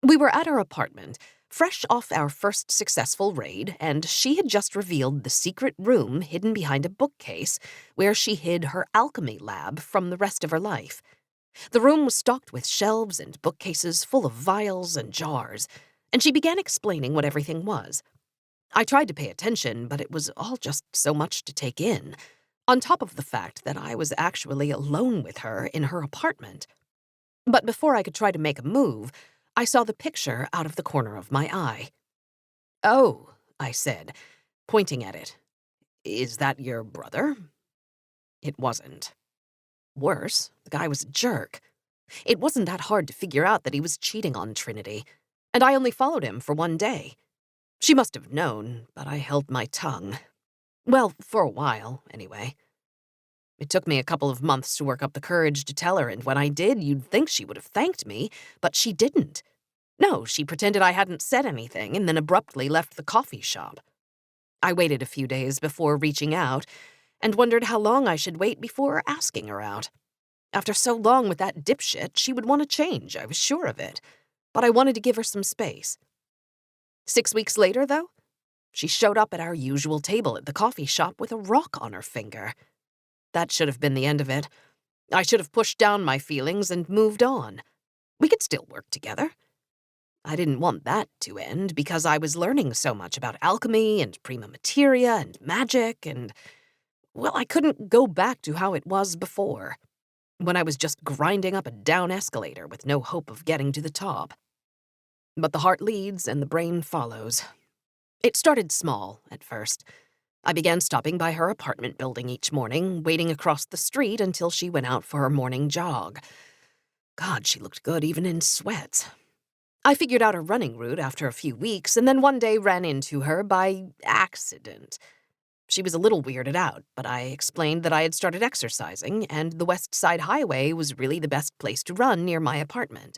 We were at her apartment, fresh off our first successful raid, and she had just revealed the secret room hidden behind a bookcase where she hid her alchemy lab from the rest of her life. The room was stocked with shelves and bookcases full of vials and jars, and she began explaining what everything was. I tried to pay attention, but it was all just so much to take in, on top of the fact that I was actually alone with her in her apartment. But before I could try to make a move, I saw the picture out of the corner of my eye. "Oh," I said, pointing at it. "Is that your brother?" It wasn't. Worse, the guy was a jerk. It wasn't that hard to figure out that he was cheating on Trinity, and I only followed him for one day. She must have known, but I held my tongue. Well, for a while, anyway. It took me a couple of months to work up the courage to tell her, and when I did, you'd think she would have thanked me, but she didn't. No, she pretended I hadn't said anything and then abruptly left the coffee shop. I waited a few days before reaching out and wondered how long I should wait before asking her out. After so long with that dipshit, she would want to change, I was sure of it. but I wanted to give her some space. 6 weeks later, though, she showed up at our usual table at the coffee shop with a rock on her finger. That should have been the end of it. I should have pushed down my feelings and moved on. We could still work together. I didn't want that to end because I was learning so much about alchemy and prima materia and magic and, well, I couldn't go back to how it was before, when I was just grinding up a down escalator with no hope of getting to the top. But the heart leads and the brain follows. It started small at first. I began stopping by her apartment building each morning, waiting across the street until she went out for her morning jog. God, she looked good even in sweats. I figured out a running route after a few weeks, and then one day ran into her by accident. She was a little weirded out, but I explained that I had started exercising, and the West Side Highway was really the best place to run near my apartment.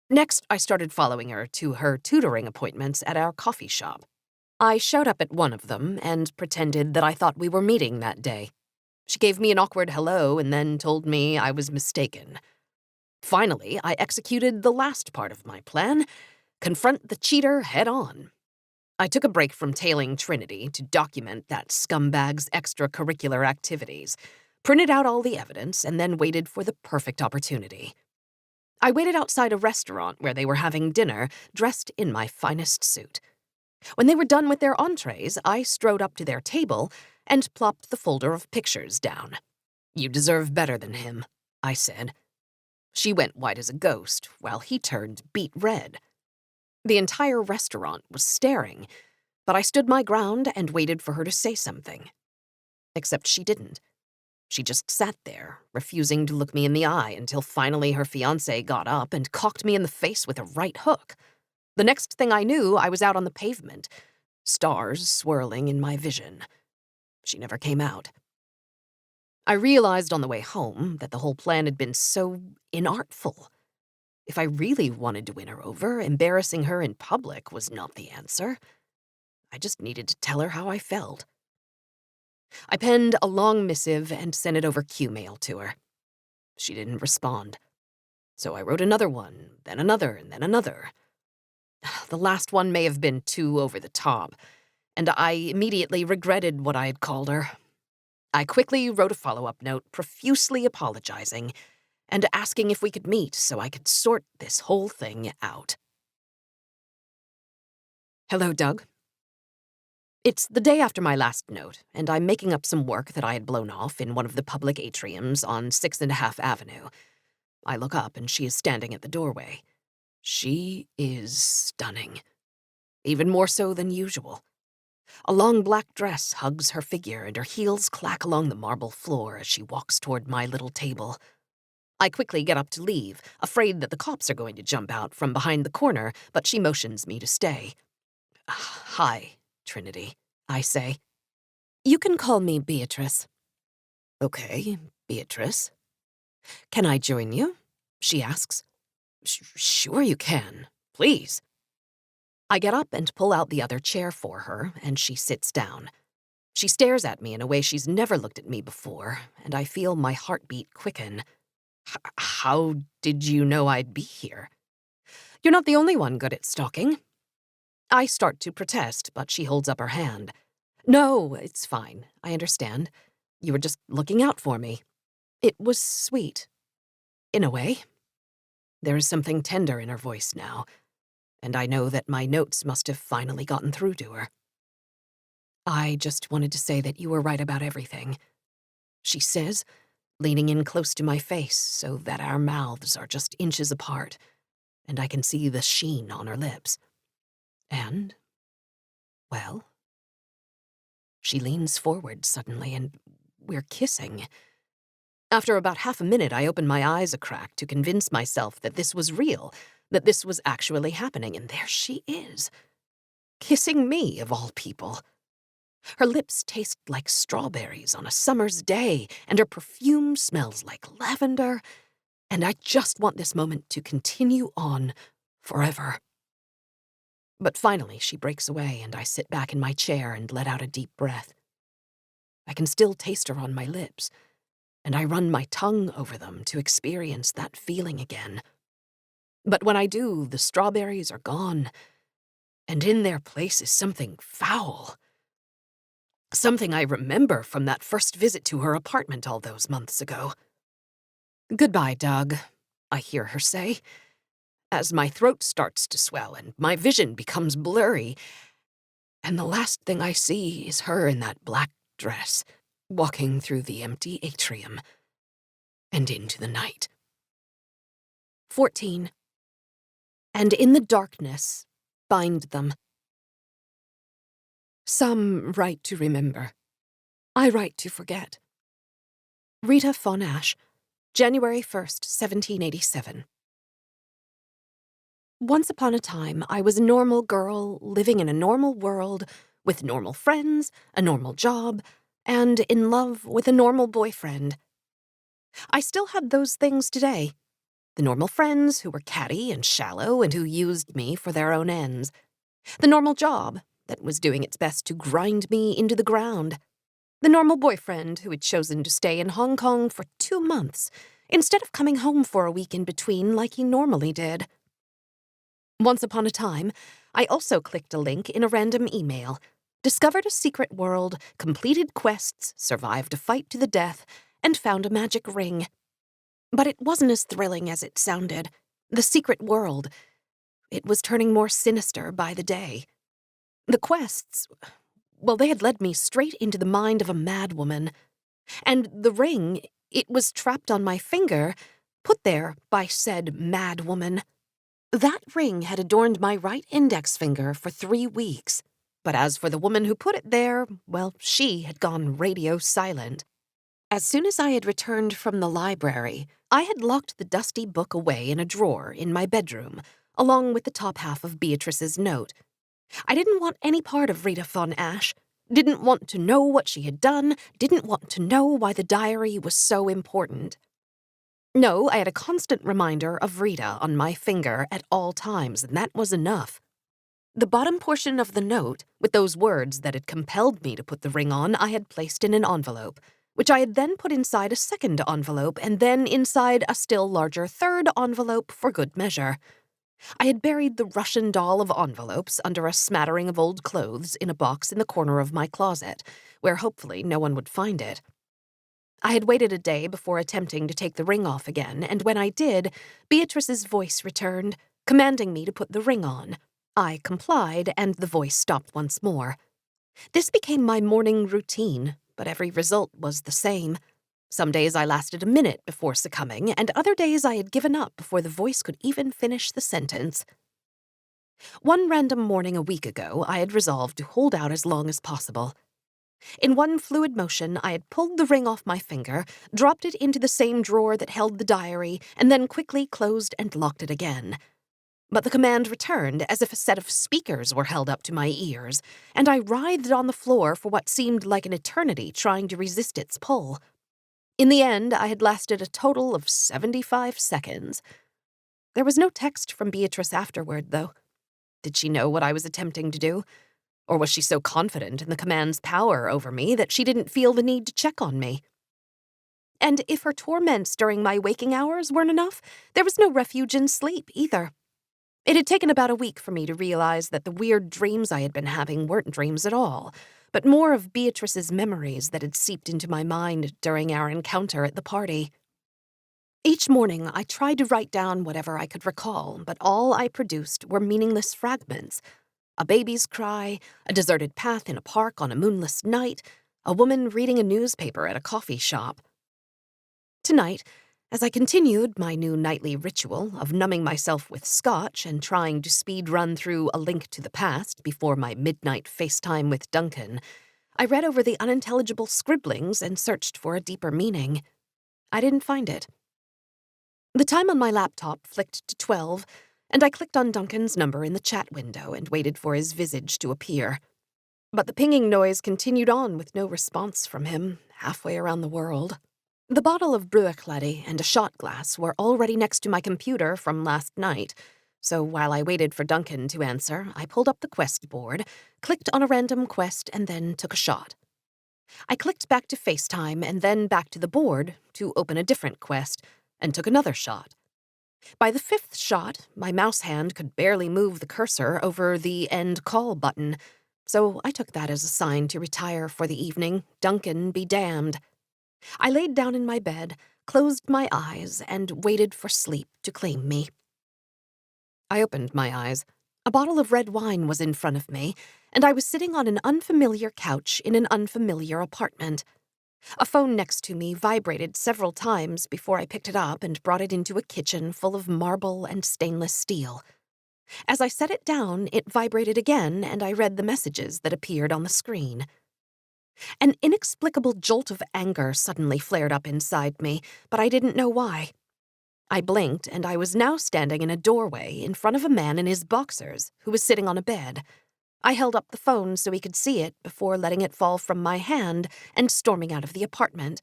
Next, I started following her to her tutoring appointments at our coffee shop. I showed up at one of them and pretended that I thought we were meeting that day. She gave me an awkward hello and then told me I was mistaken. Finally, I executed the last part of my plan: confront the cheater head-on. I took a break from tailing Trinity to document that scumbag's extracurricular activities, printed out all the evidence, and then waited for the perfect opportunity. I waited outside a restaurant where they were having dinner, dressed in my finest suit. When they were done with their entrees, I strode up to their table and plopped the folder of pictures down. "You deserve better than him," I said. She went white as a ghost, while he turned beet red. The entire restaurant was staring, but I stood my ground and waited for her to say something. Except she didn't. She just sat there, refusing to look me in the eye until finally her fiancé got up and cocked me in the face with a right hook. The next thing I knew, I was out on the pavement, stars swirling in my vision. She never came out. I realized on the way home that the whole plan had been so inartful. If I really wanted to win her over, embarrassing her in public was not the answer. I just needed to tell her how I felt. I penned a long missive and sent it over Q-mail to her. She didn't respond. So I wrote another one, then another, and then another. The last one may have been too over the top, and I immediately regretted what I had called her. I quickly wrote a follow-up note profusely apologizing and asking if we could meet so I could sort this whole thing out. Hello, Doug. It's the day after my last note, and I'm making up some work that I had blown off in one of the public atriums on 6½ Avenue. I look up and she is standing at the doorway. She is stunning. Even more so than usual. A long black dress hugs her figure and her heels clack along the marble floor as she walks toward my little table. I quickly get up to leave, afraid that the cops are going to jump out from behind the corner, but she motions me to stay. "Hi, Trinity," I say. "You can call me Beatrice." "Okay, Beatrice." "Can I join you?" she asks. Sure you can. Please." I get up and pull out the other chair for her, and she sits down. She stares at me in a way she's never looked at me before, and I feel my heartbeat quicken. How did you know I'd be here?" "You're not the only one good at stalking." I start to protest, but she holds up her hand. "No, it's fine. I understand. You were just looking out for me." It was sweet. In a way. There is something tender in her voice now, and I know that my notes must have finally gotten through to her. "I just wanted to say that you were right about everything," she says, leaning in close to my face so that our mouths are just inches apart, and I can see the sheen on her lips. And, well, she leans forward suddenly, and we're kissing. After about half a minute, I open my eyes a crack to convince myself that this was real, that this was actually happening, and there she is, kissing me, of all people. Her lips taste like strawberries on a summer's day, and her perfume smells like lavender, and I just want this moment to continue on forever. But finally, she breaks away, and I sit back in my chair and let out a deep breath. I can still taste her on my lips, and I run my tongue over them to experience that feeling again. But when I do, the strawberries are gone, and in their place is something foul. Something I remember from that first visit to her apartment all those months ago. "Goodbye, Doug," I hear her say, as my throat starts to swell and my vision becomes blurry, and the last thing I see is her in that black dress, walking through the empty atrium and into the night. 14. And in the darkness, bind them. Some write to remember. I write to forget. Rita Von Ash, January 1st, 1787. Once upon a time, I was a normal girl living in a normal world with normal friends, a normal job, and in love with a normal boyfriend. I still had those things today. The normal friends who were catty and shallow and who used me for their own ends. The normal job that was doing its best to grind me into the ground. The normal boyfriend who had chosen to stay in Hong Kong for 2 months instead of coming home for a week in between like he normally did. Once upon a time, I also clicked a link in a random email, discovered a secret world, completed quests, survived a fight to the death, and found a magic ring. But it wasn't as thrilling as it sounded. The secret world, it was turning more sinister by the day. The quests, well, they had led me straight into the mind of a madwoman. And the ring, it was trapped on my finger, put there by said madwoman. That ring had adorned my right index finger for 3 weeks. But as for the woman who put it there, well, she had gone radio silent. As soon as I had returned from the library, I had locked the dusty book away in a drawer in my bedroom, along with the top half of Beatrice's note. I didn't want any part of Rita Von Ash, didn't want to know what she had done, didn't want to know why the diary was so important. No, I had a constant reminder of Rita on my finger at all times, and that was enough. The bottom portion of the note, with those words that had compelled me to put the ring on, I had placed in an envelope, which I had then put inside a second envelope and then inside a still larger third envelope for good measure. I had buried the Russian doll of envelopes under a smattering of old clothes in a box in the corner of my closet, where hopefully no one would find it. I had waited a day before attempting to take the ring off again, and when I did, Beatrice's voice returned, commanding me to put the ring on. I complied, and the voice stopped once more. This became my morning routine, but every result was the same. Some days I lasted a minute before succumbing, and other days I had given up before the voice could even finish the sentence. One random morning a week ago, I had resolved to hold out as long as possible. In one fluid motion, I had pulled the ring off my finger, dropped it into the same drawer that held the diary, and then quickly closed and locked it again. But the command returned as if a set of speakers were held up to my ears, and I writhed on the floor for what seemed like an eternity trying to resist its pull. In the end, I had lasted a total of 75 seconds. There was no text from Beatrice afterward, though. Did she know what I was attempting to do? Or was she so confident in the command's power over me that she didn't feel the need to check on me? And if her torments during my waking hours weren't enough, there was no refuge in sleep either. It had taken about a week for me to realize that the weird dreams I had been having weren't dreams at all, but more of Beatrice's memories that had seeped into my mind during our encounter at the party. Each morning, I tried to write down whatever I could recall, but all I produced were meaningless fragments. A baby's cry, a deserted path in a park on a moonless night, a woman reading a newspaper at a coffee shop. Tonight, as I continued my new nightly ritual of numbing myself with scotch and trying to speed run through A Link to the Past before my midnight FaceTime with Duncan, I read over the unintelligible scribblings and searched for a deeper meaning. I didn't find it. The time on my laptop flicked to 12, and I clicked on Duncan's number in the chat window and waited for his visage to appear. But the pinging noise continued on with no response from him, halfway around the world. The bottle of Brewichlady and a shot glass were already next to my computer from last night, so while I waited for Duncan to answer, I pulled up the quest board, clicked on a random quest, and then took a shot. I clicked back to FaceTime and then back to the board to open a different quest, and took another shot. By the fifth shot, my mouse hand could barely move the cursor over the end call button, so I took that as a sign to retire for the evening, Duncan be damned. I laid down in my bed, closed my eyes, and waited for sleep to claim me. I opened my eyes. A bottle of red wine was in front of me, and I was sitting on an unfamiliar couch in an unfamiliar apartment. A phone next to me vibrated several times before I picked it up and brought it into a kitchen full of marble and stainless steel. As I set it down, it vibrated again, and I read the messages that appeared on the screen. An inexplicable jolt of anger suddenly flared up inside me, but I didn't know why. I blinked, and I was now standing in a doorway in front of a man in his boxers who was sitting on a bed. I held up the phone so he could see it before letting it fall from my hand and storming out of the apartment.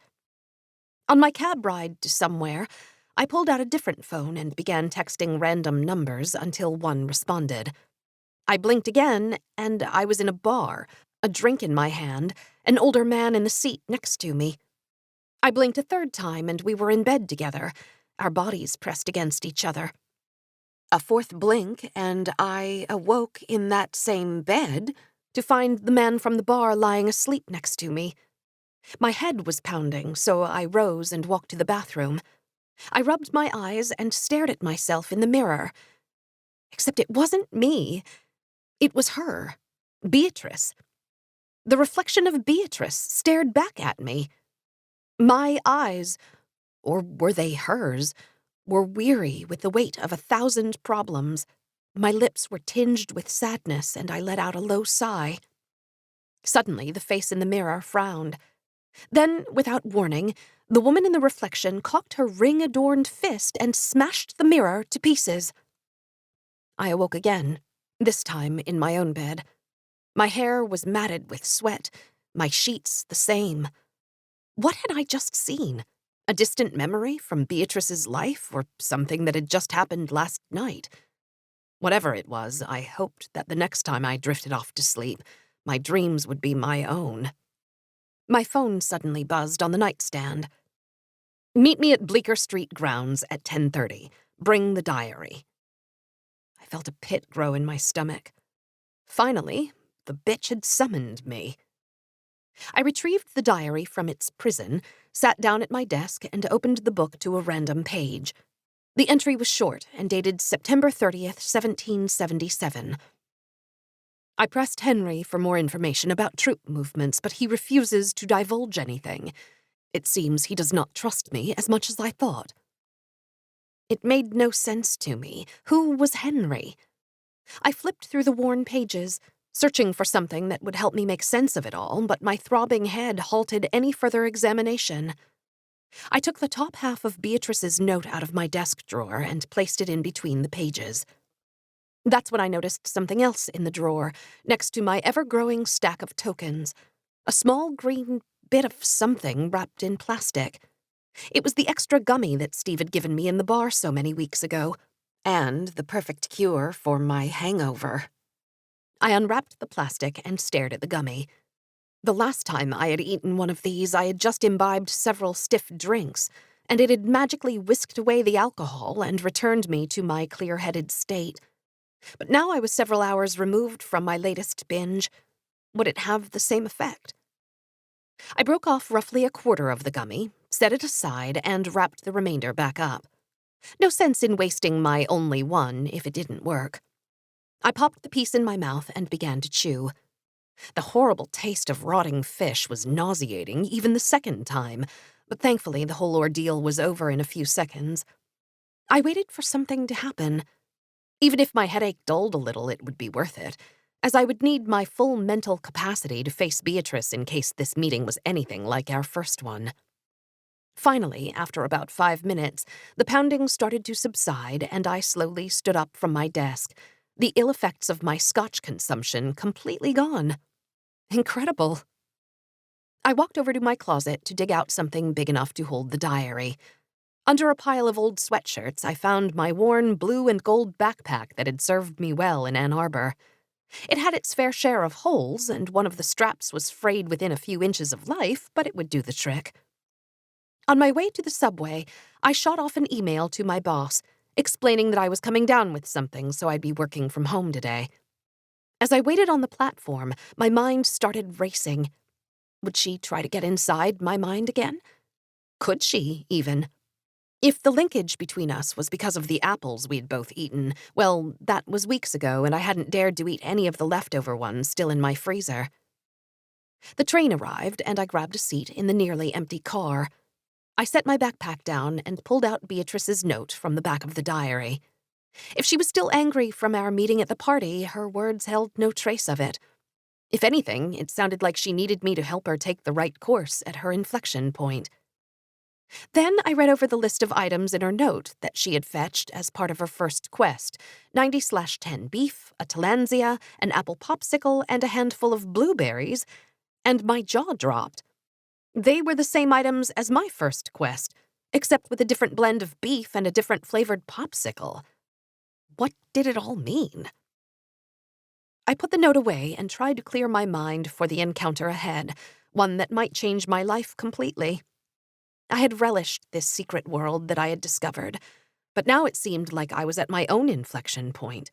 On my cab ride to somewhere, I pulled out a different phone and began texting random numbers until one responded. I blinked again, and I was in a bar, a drink in my hand, an older man in the seat next to me. I blinked a third time, and we were in bed together, our bodies pressed against each other. A fourth blink, and I awoke in that same bed to find the man from the bar lying asleep next to me. My head was pounding, so I rose and walked to the bathroom. I rubbed my eyes and stared at myself in the mirror. Except it wasn't me. It was her, Beatrice. The reflection of Beatrice stared back at me. My eyes, or were they hers, were weary with the weight of 1,000 problems. My lips were tinged with sadness, and I let out a low sigh. Suddenly, the face in the mirror frowned. Then, without warning, the woman in the reflection cocked her ring-adorned fist and smashed the mirror to pieces. I awoke again, this time in my own bed. My hair was matted with sweat, my sheets the same. What had I just seen? A distant memory from Beatrice's life, or something that had just happened last night? Whatever it was, I hoped that the next time I drifted off to sleep, my dreams would be my own. My phone suddenly buzzed on the nightstand. "Meet me at Bleecker Street grounds at 10:30. Bring the diary." I felt a pit grow in my stomach. Finally, the bitch had summoned me. I retrieved the diary from its prison, sat down at my desk, and opened the book to a random page. The entry was short and dated September 30th, 1777. I pressed Henry for more information about troop movements, but he refuses to divulge anything. It seems he does not trust me as much as I thought. It made no sense to me. Who was Henry? I flipped through the worn pages, searching for something that would help me make sense of it all, but my throbbing head halted any further examination. I took the top half of Beatrice's note out of my desk drawer and placed it in between the pages. That's when I noticed something else in the drawer, next to my ever-growing stack of tokens. A small green bit of something wrapped in plastic. It was the extra gummy that Steve had given me in the bar so many weeks ago, and the perfect cure for my hangover. I unwrapped the plastic and stared at the gummy. The last time I had eaten one of these, I had just imbibed several stiff drinks, and it had magically whisked away the alcohol and returned me to my clear-headed state. But now I was several hours removed from my latest binge. Would it have the same effect? I broke off roughly a quarter of the gummy, set it aside, and wrapped the remainder back up. No sense in wasting my only one if it didn't work. I popped the piece in my mouth and began to chew. The horrible taste of rotting fish was nauseating even the second time, but thankfully the whole ordeal was over in a few seconds. I waited for something to happen. Even if my headache dulled a little, it would be worth it, as I would need my full mental capacity to face Beatrice in case this meeting was anything like our first one. Finally, after about 5 minutes, the pounding started to subside, and I slowly stood up from my desk, the ill effects of my scotch consumption completely gone. Incredible. I walked over to my closet to dig out something big enough to hold the diary. Under a pile of old sweatshirts, I found my worn blue and gold backpack that had served me well in Ann Arbor. It had its fair share of holes, and one of the straps was frayed within a few inches of life, but it would do the trick. On my way to the subway, I shot off an email to my boss, explaining that I was coming down with something so I'd be working from home today. As I waited on the platform, my mind started racing. Would she try to get inside my mind again? Could she, even? If the linkage between us was because of the apples we'd both eaten, well, that was weeks ago, and I hadn't dared to eat any of the leftover ones still in my freezer. The train arrived, and I grabbed a seat in the nearly empty car. I set my backpack down and pulled out Beatrice's note from the back of the diary. If she was still angry from our meeting at the party, her words held no trace of it. If anything, it sounded like she needed me to help her take the right course at her inflection point. Then I read over the list of items in her note that she had fetched as part of her first quest: 90/10 beef, a tillandsia, an apple popsicle, and a handful of blueberries, and my jaw dropped. They were the same items as my first quest, except with a different blend of beef and a different flavored popsicle. What did it all mean? I put the note away and tried to clear my mind for the encounter ahead, one that might change my life completely. I had relished this secret world that I had discovered, but now it seemed like I was at my own inflection point.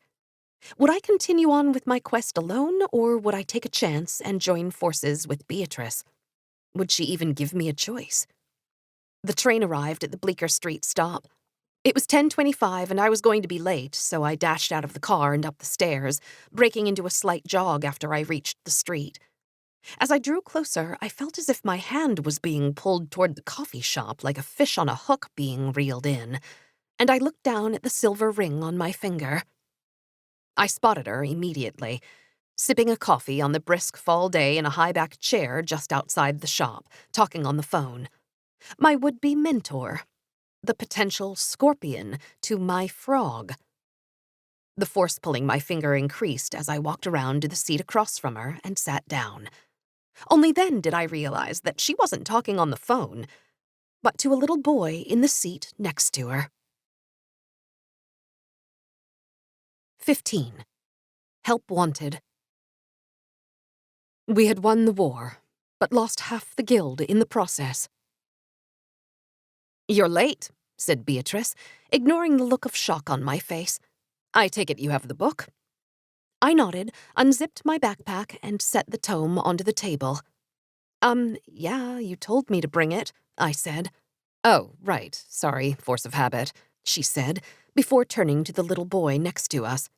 Would I continue on with my quest alone, or would I take a chance and join forces with Beatrice? Would she even give me a choice? The train arrived at the Bleecker Street stop. It was 10:25 and I was going to be late, so I dashed out of the car and up the stairs, breaking into a slight jog after I reached the street. As I drew closer, I felt as if my hand was being pulled toward the coffee shop like a fish on a hook being reeled in, and I looked down at the silver ring on my finger. I spotted her immediately, sipping a coffee on the brisk fall day in a high-backed chair just outside the shop, talking on the phone. My would-be mentor. The potential scorpion to my frog. The force pulling my finger increased as I walked around to the seat across from her and sat down. Only then did I realize that she wasn't talking on the phone, but to a little boy in the seat next to her. 15. Help wanted. We had won the war, but lost half the guild in the process. "You're late," said Beatrice, ignoring the look of shock on my face. "I take it you have the book?" I nodded, unzipped my backpack, and set the tome onto the table. Yeah, you told me to bring it," I said. "Oh, right, sorry, force of habit," she said, before turning to the little boy next to us.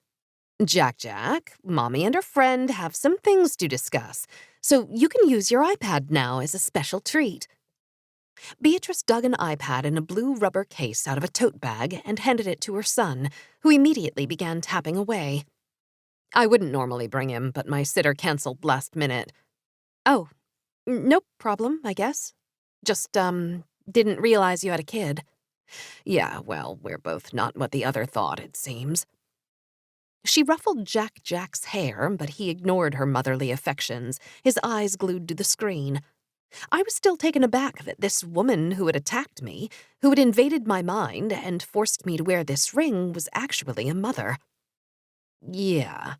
Jack, Mommy and her friend have some things to discuss, so you can use your iPad now as a special treat." Beatrice dug an iPad in a blue rubber case out of a tote bag and handed it to her son, who immediately began tapping away. I wouldn't normally bring him, but my sitter canceled last minute. "Oh, no problem, I guess. Just, didn't realize you had a kid." "Yeah, well, we're both not what the other thought, it seems." She ruffled Jack's hair, but he ignored her motherly affections, his eyes glued to the screen. I was still taken aback that this woman who had attacked me, who had invaded my mind and forced me to wear this ring, was actually a mother. "Yeah."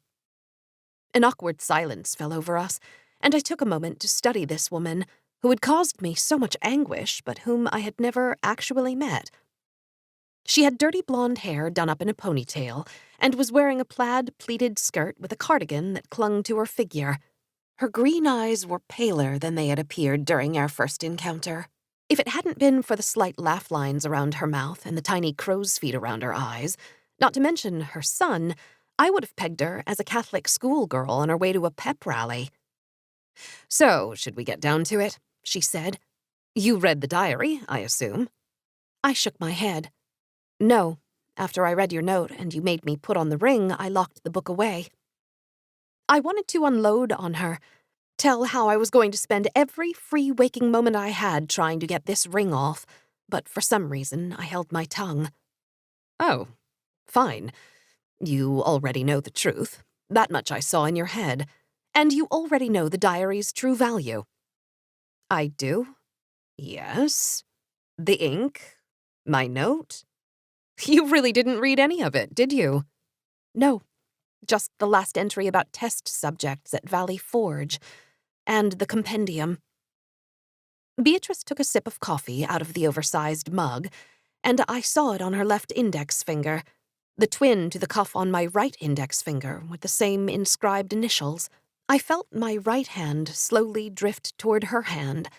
An awkward silence fell over us, and I took a moment to study this woman, who had caused me so much anguish, but whom I had never actually met. She had dirty blonde hair done up in a ponytail, and was wearing a plaid pleated skirt with a cardigan that clung to her figure. Her green eyes were paler than they had appeared during our first encounter. If it hadn't been for the slight laugh lines around her mouth and the tiny crow's feet around her eyes, not to mention her son, I would have pegged her as a Catholic schoolgirl on her way to a pep rally. "So, should we get down to it?" she said. "You read the diary, I assume?" I shook my head. "No. After I read your note and you made me put on the ring, I locked the book away." I wanted to unload on her, tell how I was going to spend every free waking moment I had trying to get this ring off, but for some reason I held my tongue. "Oh, fine. You already know the truth. That much I saw in your head. And you already know the diary's true value." "I do? Yes. The ink? My note? You really didn't read any of it, did you?" "No. Just the last entry about test subjects at Valley Forge, and the compendium." Beatrice took a sip of coffee out of the oversized mug, and I saw it on her left index finger, the twin to the cuff on my right index finger with the same inscribed initials. I felt my right hand slowly drift toward her hand,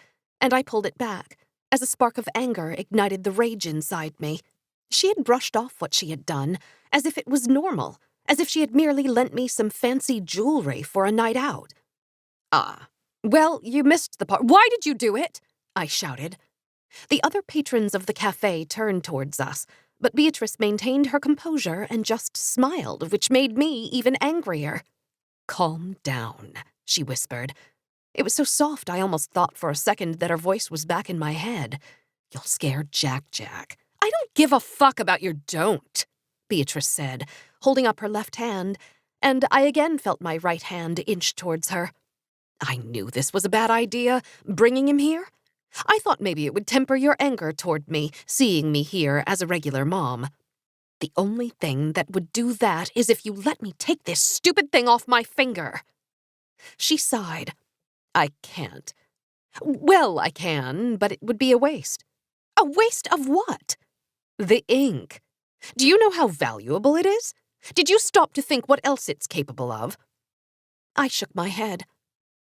and I pulled it back, as a spark of anger ignited the rage inside me. She had brushed off what she had done, as if it was normal, as if she had merely lent me some fancy jewelry for a night out. "Ah, well, you missed the part. Why did you do it?" I shouted. The other patrons of the cafe turned towards us, but Beatrice maintained her composure and just smiled, which made me even angrier. "Calm down," she whispered. It was so soft I almost thought for a second that her voice was back in my head. "You'll scare Jack. "I don't give a fuck about your don't," Beatrice said, holding up her left hand, and I again felt my right hand inch towards her. I knew this was a bad idea, bringing him here. I thought maybe it would temper your anger toward me, seeing me here as a regular mom. The only thing that would do that is if you let me take this stupid thing off my finger. She sighed. "I can't." "Well, I can, but it would be a waste." "A waste of what?" "The ink. Do you know how valuable it is? Did you stop to think what else it's capable of?" I shook my head.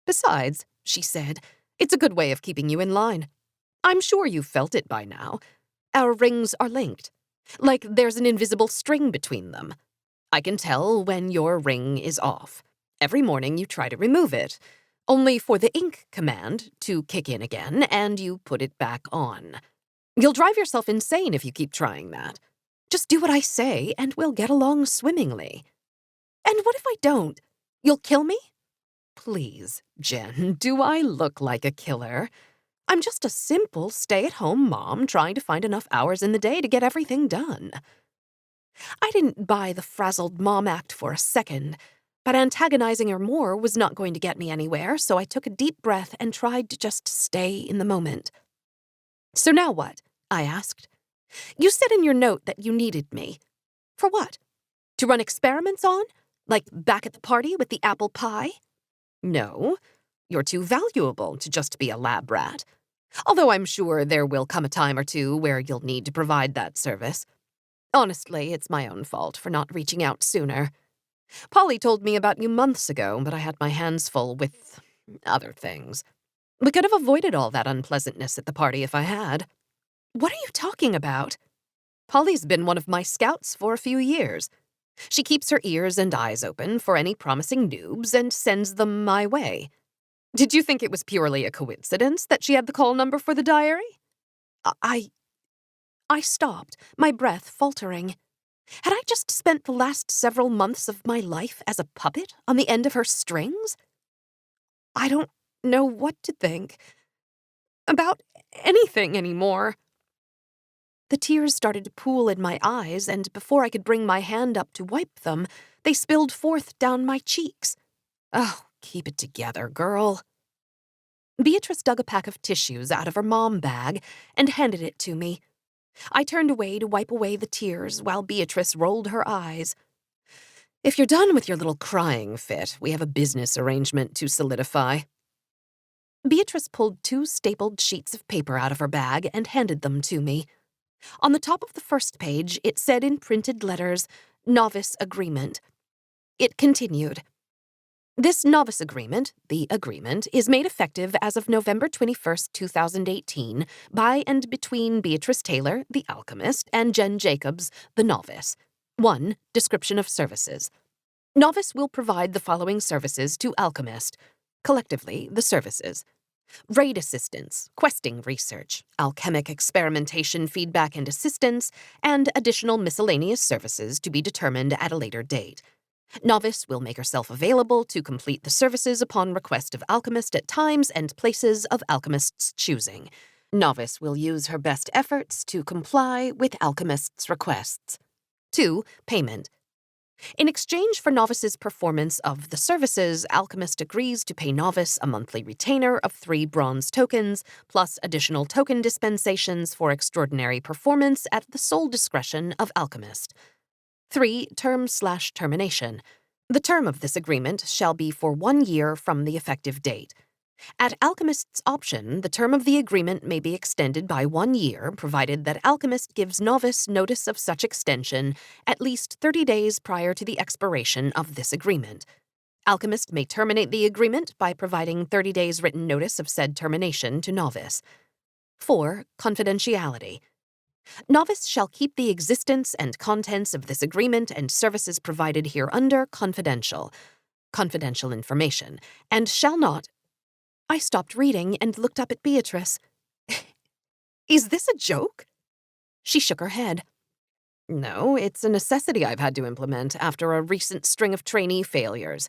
"Besides," she said, "it's a good way of keeping you in line. I'm sure you've felt it by now. Our rings are linked. Like there's an invisible string between them. I can tell when your ring is off. Every morning you try to remove it, only for the ink command to kick in again, and you put it back on. You'll drive yourself insane if you keep trying that. Just do what I say, and we'll get along swimmingly." "And what if I don't? You'll kill me?" "Please, Jen, do I look like a killer? I'm just a simple stay-at-home mom trying to find enough hours in the day to get everything done." I didn't buy the frazzled mom act for a second, but antagonizing her more was not going to get me anywhere, so I took a deep breath and tried to just stay in the moment. "So now what?" I asked. "You said in your note that you needed me. For what? To run experiments on? Like back at the party with the apple pie?" "No, you're too valuable to just be a lab rat. Although I'm sure there will come a time or two where you'll need to provide that service. Honestly, it's my own fault for not reaching out sooner. Polly told me about you months ago, but I had my hands full with other things. We could have avoided all that unpleasantness at the party if I had." "What are you talking about?" "Polly's been one of my scouts for a few years. She keeps her ears and eyes open for any promising noobs and sends them my way. Did you think it was purely a coincidence that she had the call number for the diary?" I stopped, my breath faltering. Had I just spent the last several months of my life as a puppet on the end of her strings? I don't know what to think about anything anymore. The tears started to pool in my eyes, and before I could bring my hand up to wipe them, they spilled forth down my cheeks. "Oh, keep it together, girl." Beatrice dug a pack of tissues out of her mom bag and handed it to me. I turned away to wipe away the tears while Beatrice rolled her eyes. "If you're done with your little crying fit, we have a business arrangement to solidify." Beatrice pulled 2 stapled sheets of paper out of her bag and handed them to me. On the top of the first page, it said in printed letters, "Novice Agreement." It continued, "This novice agreement, the agreement, is made effective as of November 21st, 2018, by and between Beatrice Taylor, the alchemist, and Jen Jacobs, the novice. 1. Description of services. Novice will provide the following services to alchemist. Collectively, the services: raid assistance, questing research, alchemic experimentation feedback and assistance, and additional miscellaneous services to be determined at a later date. Novice will make herself available to complete the services upon request of alchemist at times and places of alchemist's choosing. Novice will use her best efforts to comply with alchemist's requests. 2. Payment. In exchange for Novice's performance of the services, alchemist agrees to pay Novice a monthly retainer of 3 bronze tokens, plus additional token dispensations for extraordinary performance at the sole discretion of alchemist. 3. Term/termination. The term of this agreement shall be for 1 year from the effective date. At Alchemist's option, the term of the agreement may be extended by 1 year, provided that Alchemist gives novice notice of such extension at least 30 days prior to the expiration of this agreement. Alchemist may terminate the agreement by providing 30 days written notice of said termination to novice. 4. Confidentiality. Novice shall keep the existence and contents of this agreement and services provided hereunder confidential information, and shall not— I stopped reading and looked up at Beatrice. Is this a joke? She shook her head. No, it's a necessity I've had to implement after a recent string of trainee failures.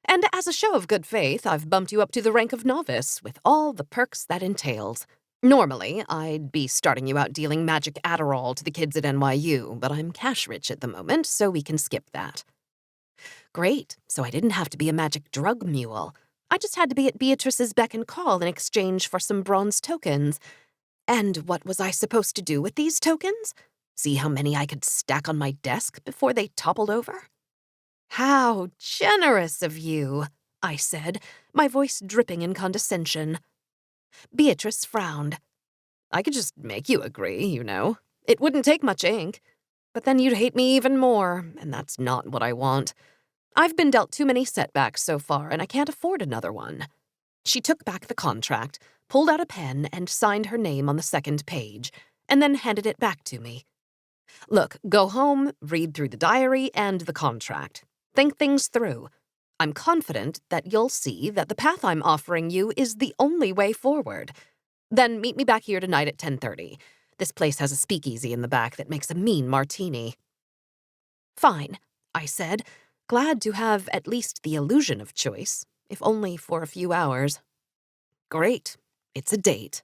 And as a show of good faith, I've bumped you up to the rank of novice, with all the perks that entails. Normally, I'd be starting you out dealing magic Adderall to the kids at NYU, but I'm cash-rich at the moment, so we can skip that. Great, so I didn't have to be a magic drug mule. I just had to be at Beatrice's beck and call in exchange for some bronze tokens. And what was I supposed to do with these tokens? See how many I could stack on my desk before they toppled over? How generous of you, I said, my voice dripping in condescension. Beatrice frowned. I could just make you agree, you know. It wouldn't take much ink. But then you'd hate me even more, and that's not what I want. I've been dealt too many setbacks so far, and I can't afford another one. She took back the contract, pulled out a pen, and signed her name on the second page, and then handed it back to me. Look, go home, read through the diary and the contract. Think things through. I'm confident that you'll see that the path I'm offering you is the only way forward. Then meet me back here tonight at 10:30. This place has a speakeasy in the back that makes a mean martini. Fine, I said, glad to have at least the illusion of choice, if only for a few hours. Great, it's a date.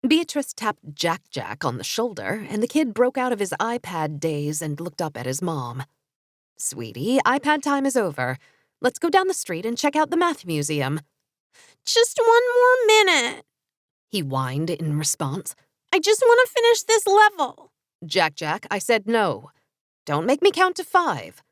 Beatrice tapped Jack on the shoulder, and the kid broke out of his iPad daze and looked up at his mom. Sweetie, iPad time is over. Let's go down the street and check out the math museum. Just one more minute, he whined in response. I just want to finish this level. Jack, I said no. Don't make me count to 5.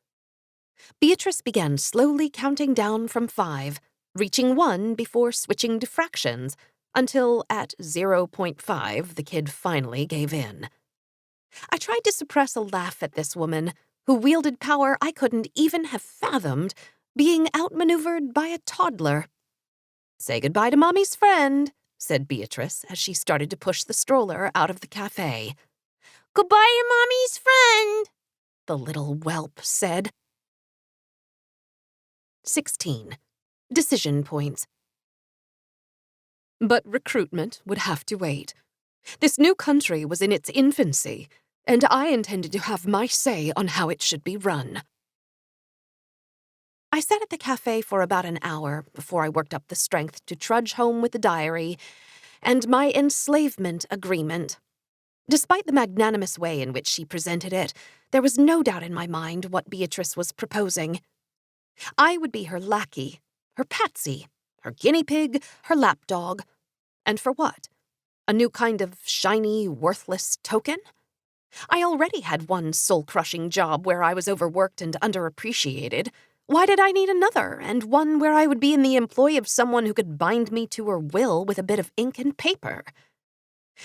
Beatrice began slowly counting down from 5, reaching 1 before switching to fractions, until at 0.5 the kid finally gave in. I tried to suppress a laugh at this woman, who wielded power I couldn't even have fathomed, being outmaneuvered by a toddler. Say goodbye to Mommy's friend, said Beatrice as she started to push the stroller out of the cafe. Goodbye to Mommy's friend, the little whelp said. 16. Decision points. But recruitment would have to wait. This new country was in its infancy, and I intended to have my say on how it should be run. I sat at the cafe for about an hour before I worked up the strength to trudge home with the diary and my enslavement agreement. Despite the magnanimous way in which she presented it, there was no doubt in my mind what Beatrice was proposing. I would be her lackey, her patsy, her guinea pig, her lapdog. And for what? A new kind of shiny, worthless token? I already had one soul-crushing job where I was overworked and underappreciated. Why did I need another, and one where I would be in the employ of someone who could bind me to her will with a bit of ink and paper?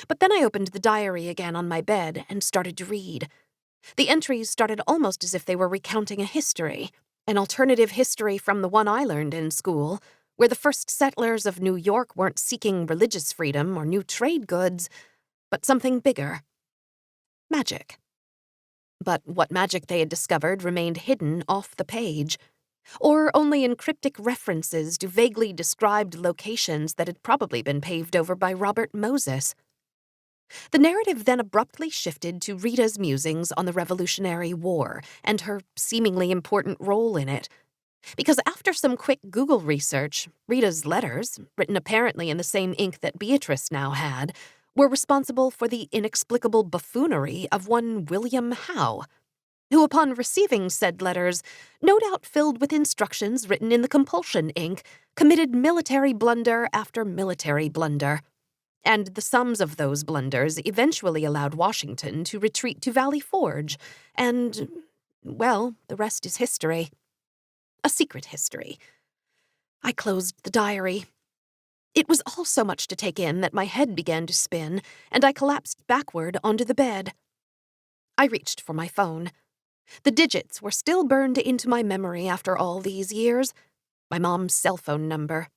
But then I opened the diary again on my bed and started to read. The entries started almost as if they were recounting a history, an alternative history from the one I learned in school, where the first settlers of New York weren't seeking religious freedom or new trade goods, but something bigger. Magic. But what magic they had discovered remained hidden off the page, or only in cryptic references to vaguely described locations that had probably been paved over by Robert Moses. The narrative then abruptly shifted to Rita's musings on the Revolutionary War and her seemingly important role in it. Because after some quick Google research, Rita's letters, written apparently in the same ink that Beatrice now had, were responsible for the inexplicable buffoonery of one William Howe, who upon receiving said letters, no doubt filled with instructions written in the compulsion ink, committed military blunder after military blunder. And the sums of those blunders eventually allowed Washington to retreat to Valley Forge, and, well, the rest is history. A secret history. I closed the diary. It was all so much to take in that my head began to spin, and I collapsed backward onto the bed. I reached for my phone. The digits were still burned into my memory after all these years. My mom's cell phone number.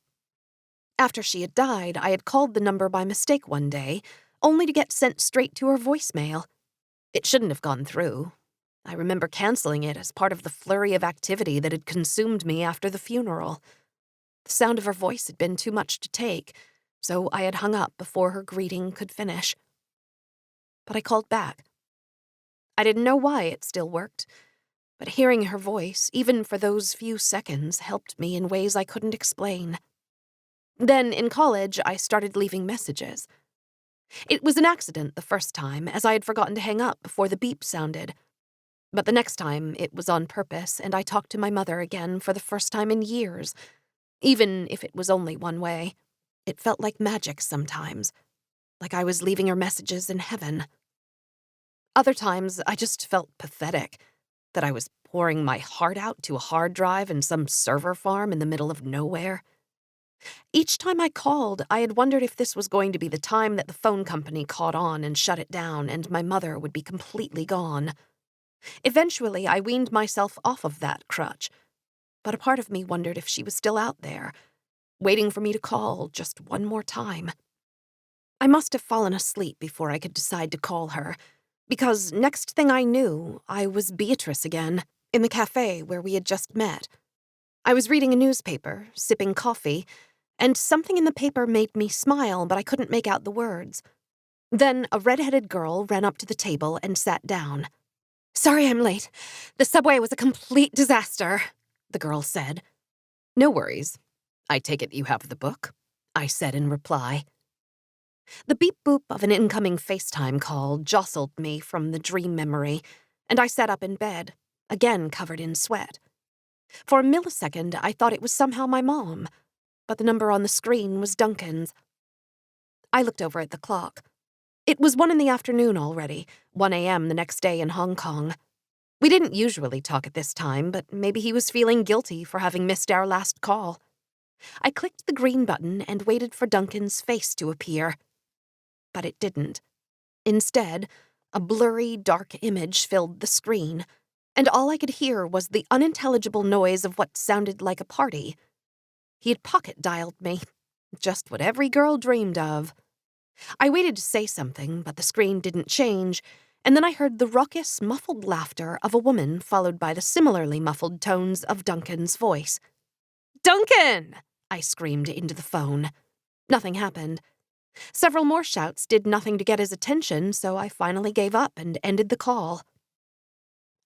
After she had died, I had called the number by mistake one day, only to get sent straight to her voicemail. It shouldn't have gone through. I remember canceling it as part of the flurry of activity that had consumed me after the funeral. The sound of her voice had been too much to take, so I had hung up before her greeting could finish. But I called back. I didn't know why it still worked, but hearing her voice, even for those few seconds, helped me in ways I couldn't explain. Then, in college, I started leaving messages. It was an accident the first time, as I had forgotten to hang up before the beep sounded. But the next time, it was on purpose, and I talked to my mother again for the first time in years. Even if it was only one way, it felt like magic sometimes, like I was leaving her messages in heaven. Other times, I just felt pathetic, that I was pouring my heart out to a hard drive in some server farm in the middle of nowhere. Each time I called, I had wondered if this was going to be the time that the phone company caught on and shut it down, and my mother would be completely gone. Eventually, I weaned myself off of that crutch, but a part of me wondered if she was still out there, waiting for me to call just one more time. I must have fallen asleep before I could decide to call her, because next thing I knew, I was Beatrice again, in the cafe where we had just met. I was reading a newspaper, sipping coffee, and something in the paper made me smile, but I couldn't make out the words. Then a red-headed girl ran up to the table and sat down. "Sorry I'm late. The subway was a complete disaster," the girl said. "No worries. I take it you have the book," I said in reply. The beep-boop of an incoming FaceTime call jostled me from the dream memory, and I sat up in bed, again covered in sweat. For a millisecond, I thought it was somehow my mom, but the number on the screen was Duncan's. I looked over at the clock. It was 1 in the afternoon already, 1 a.m. the next day in Hong Kong. We didn't usually talk at this time, but maybe he was feeling guilty for having missed our last call. I clicked the green button and waited for Duncan's face to appear. But it didn't. Instead, a blurry, dark image filled the screen, and all I could hear was the unintelligible noise of what sounded like a party. He had pocket-dialed me, just what every girl dreamed of. I waited to say something, but the screen didn't change, and then I heard the raucous, muffled laughter of a woman followed by the similarly muffled tones of Duncan's voice. "Duncan!" I screamed into the phone. Nothing happened. Several more shouts did nothing to get his attention, so I finally gave up and ended the call.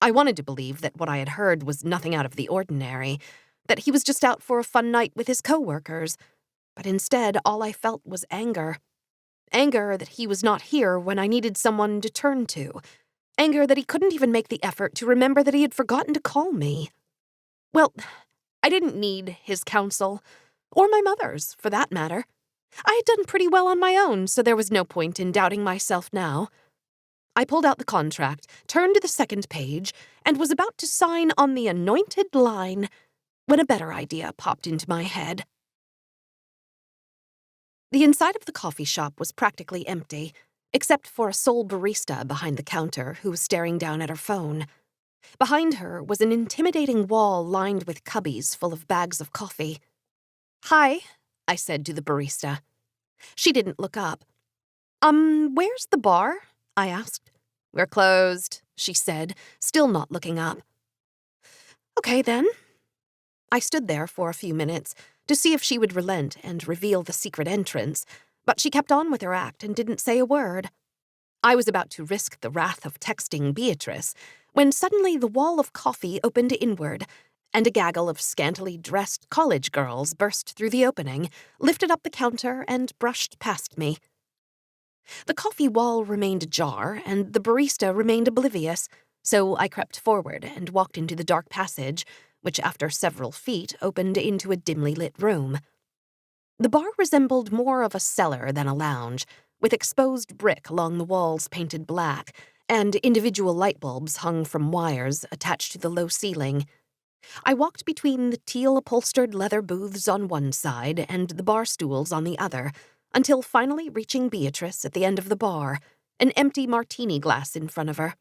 I wanted to believe that what I had heard was nothing out of the ordinary, that he was just out for a fun night with his coworkers, but instead all I felt was anger. Anger that he was not here when I needed someone to turn to. Anger that he couldn't even make the effort to remember that he had forgotten to call me. Well, I didn't need his counsel, or my mother's, for that matter. I had done pretty well on my own, so there was no point in doubting myself now. I pulled out the contract, turned to the second page, and was about to sign on the anointed line when a better idea popped into my head. The inside of the coffee shop was practically empty, except for a sole barista behind the counter who was staring down at her phone. Behind her was an intimidating wall lined with cubbies full of bags of coffee. "Hi," I said to the barista. She didn't look up. Where's the bar?" I asked. "We're closed," she said, still not looking up. "Okay, then." I stood there for a few minutes to see if she would relent and reveal the secret entrance, but she kept on with her act and didn't say a word. I was about to risk the wrath of texting Beatrice when suddenly the wall of coffee opened inward, and a gaggle of scantily dressed college girls burst through the opening, lifted up the counter, and brushed past me. The coffee wall remained ajar, and the barista remained oblivious, so I crept forward and walked into the dark passage, which after several feet opened into a dimly lit room. The bar resembled more of a cellar than a lounge, with exposed brick along the walls painted black, and individual light bulbs hung from wires attached to the low ceiling. I walked between the teal-upholstered leather booths on one side and the bar stools on the other, until finally reaching Beatrice at the end of the bar, an empty martini glass in front of her.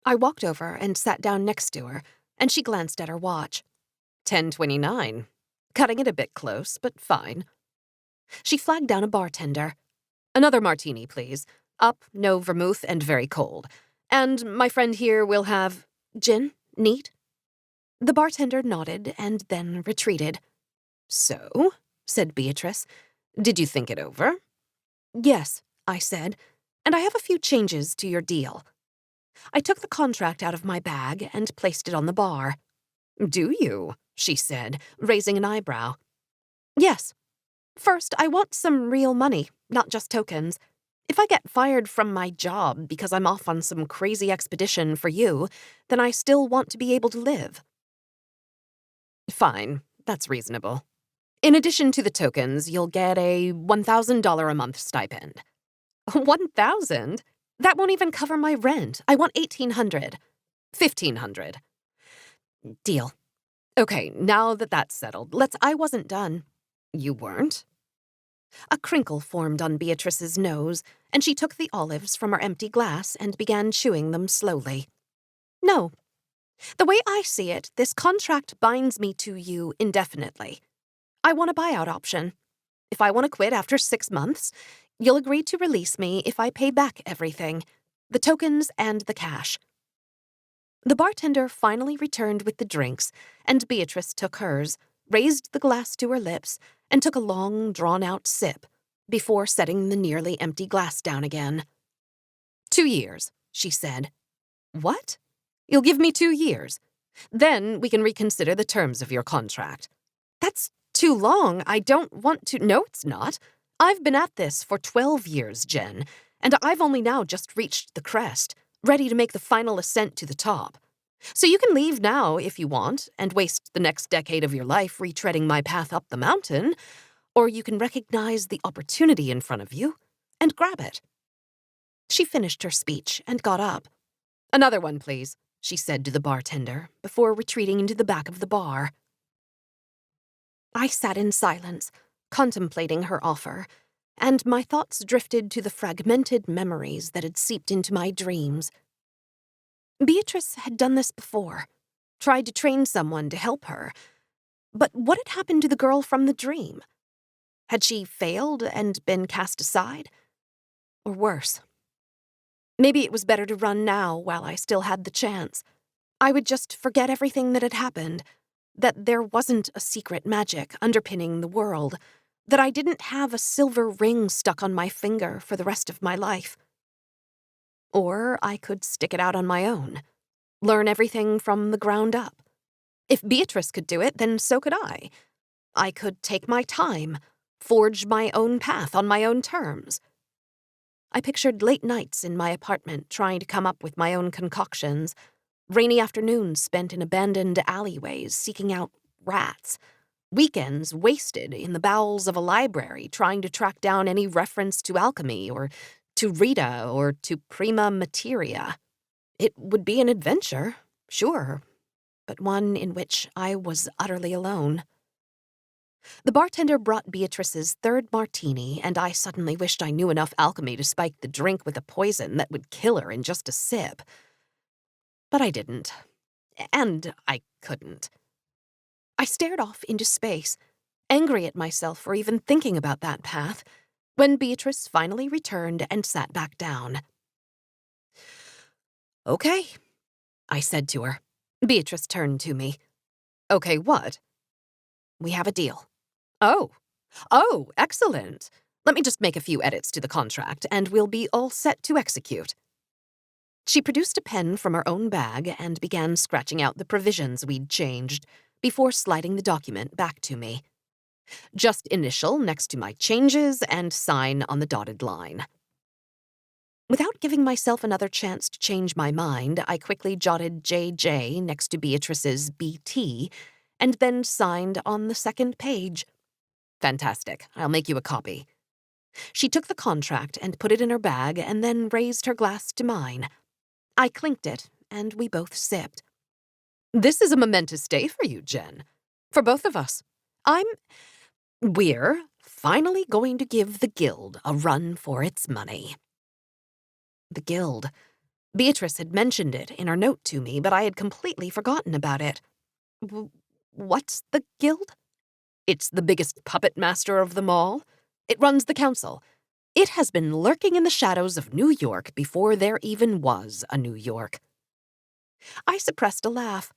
I walked over and sat down next to her, and she glanced at her watch. 10:29. Cutting it a bit close, but fine. She flagged down a bartender. Another martini, please. Up, no vermouth, and very cold. And my friend here will have gin? Neat? The bartender nodded and then retreated. So, said Beatrice, did you think it over? Yes, I said, and I have a few changes to your deal. I took the contract out of my bag and placed it on the bar. Do you? She said, raising an eyebrow. Yes. First, I want some real money, not just tokens. If I get fired from my job because I'm off on some crazy expedition for you, then I still want to be able to live. Fine, that's reasonable. In addition to the tokens, you'll get a $1,000 a month stipend. 1,000? That won't even cover my rent. I want 1,800. 1,500. Deal. Okay, now that that's settled, I wasn't done. You weren't? A crinkle formed on Beatrice's nose, and she took the olives from her empty glass and began chewing them slowly. No. The way I see it, this contract binds me to you indefinitely. I want a buyout option. If I want to quit after 6 months, you'll agree to release me if I pay back everything, the tokens and the cash. The bartender finally returned with the drinks, and Beatrice took hers, raised the glass to her lips, and took a long, drawn-out sip, before setting the nearly empty glass down again. 2 years, she said. What? You'll give me 2 years. Then we can reconsider the terms of your contract. That's too long. I don't want to— No, it's not. I've been at this for 12 years, Jen, and I've only now just reached the crest, ready to make the final ascent to the top. So you can leave now if you want and waste the next decade of your life retreading my path up the mountain, or you can recognize the opportunity in front of you and grab it. She finished her speech and got up. Another one, please, she said to the bartender before retreating into the back of the bar. I sat in silence, contemplating her offer, and my thoughts drifted to the fragmented memories that had seeped into my dreams. Beatrice had done this before, tried to train someone to help her. But what had happened to the girl from the dream? Had she failed and been cast aside? Or worse? Maybe it was better to run now while I still had the chance. I would just forget everything that had happened, that there wasn't a secret magic underpinning the world, that I didn't have a silver ring stuck on my finger for the rest of my life. Or I could stick it out on my own, learn everything from the ground up. If Beatrice could do it, then so could I. I could take my time, forge my own path on my own terms. I pictured late nights in my apartment trying to come up with my own concoctions, rainy afternoons spent in abandoned alleyways seeking out rats, weekends wasted in the bowels of a library trying to track down any reference to alchemy or to Rita or to prima materia. It would be an adventure, sure, but one in which I was utterly alone. The bartender brought Beatrice's third martini, and I suddenly wished I knew enough alchemy to spike the drink with a poison that would kill her in just a sip. But I didn't. And I couldn't. I stared off into space, angry at myself for even thinking about that path, when Beatrice finally returned and sat back down. Okay, I said to her. Beatrice turned to me. Okay, what? We have a deal. Oh, excellent. Let me just make a few edits to the contract, and we'll be all set to execute. She produced a pen from her own bag and began scratching out the provisions we'd changed, before sliding the document back to me. Just initial next to my changes and sign on the dotted line. Without giving myself another chance to change my mind, I quickly jotted JJ next to Beatrice's BT, and then signed on the second page. Fantastic. I'll make you a copy. She took the contract and put it in her bag and then raised her glass to mine. I clinked it, and we both sipped. This is a momentous day for you, Jen. For both of us. We're finally going to give the Guild a run for its money. The Guild. Beatrice had mentioned it in her note to me, but I had completely forgotten about it. What's the Guild? It's the biggest puppet master of them all. It runs the council. It has been lurking in the shadows of New York before there even was a New York. I suppressed a laugh.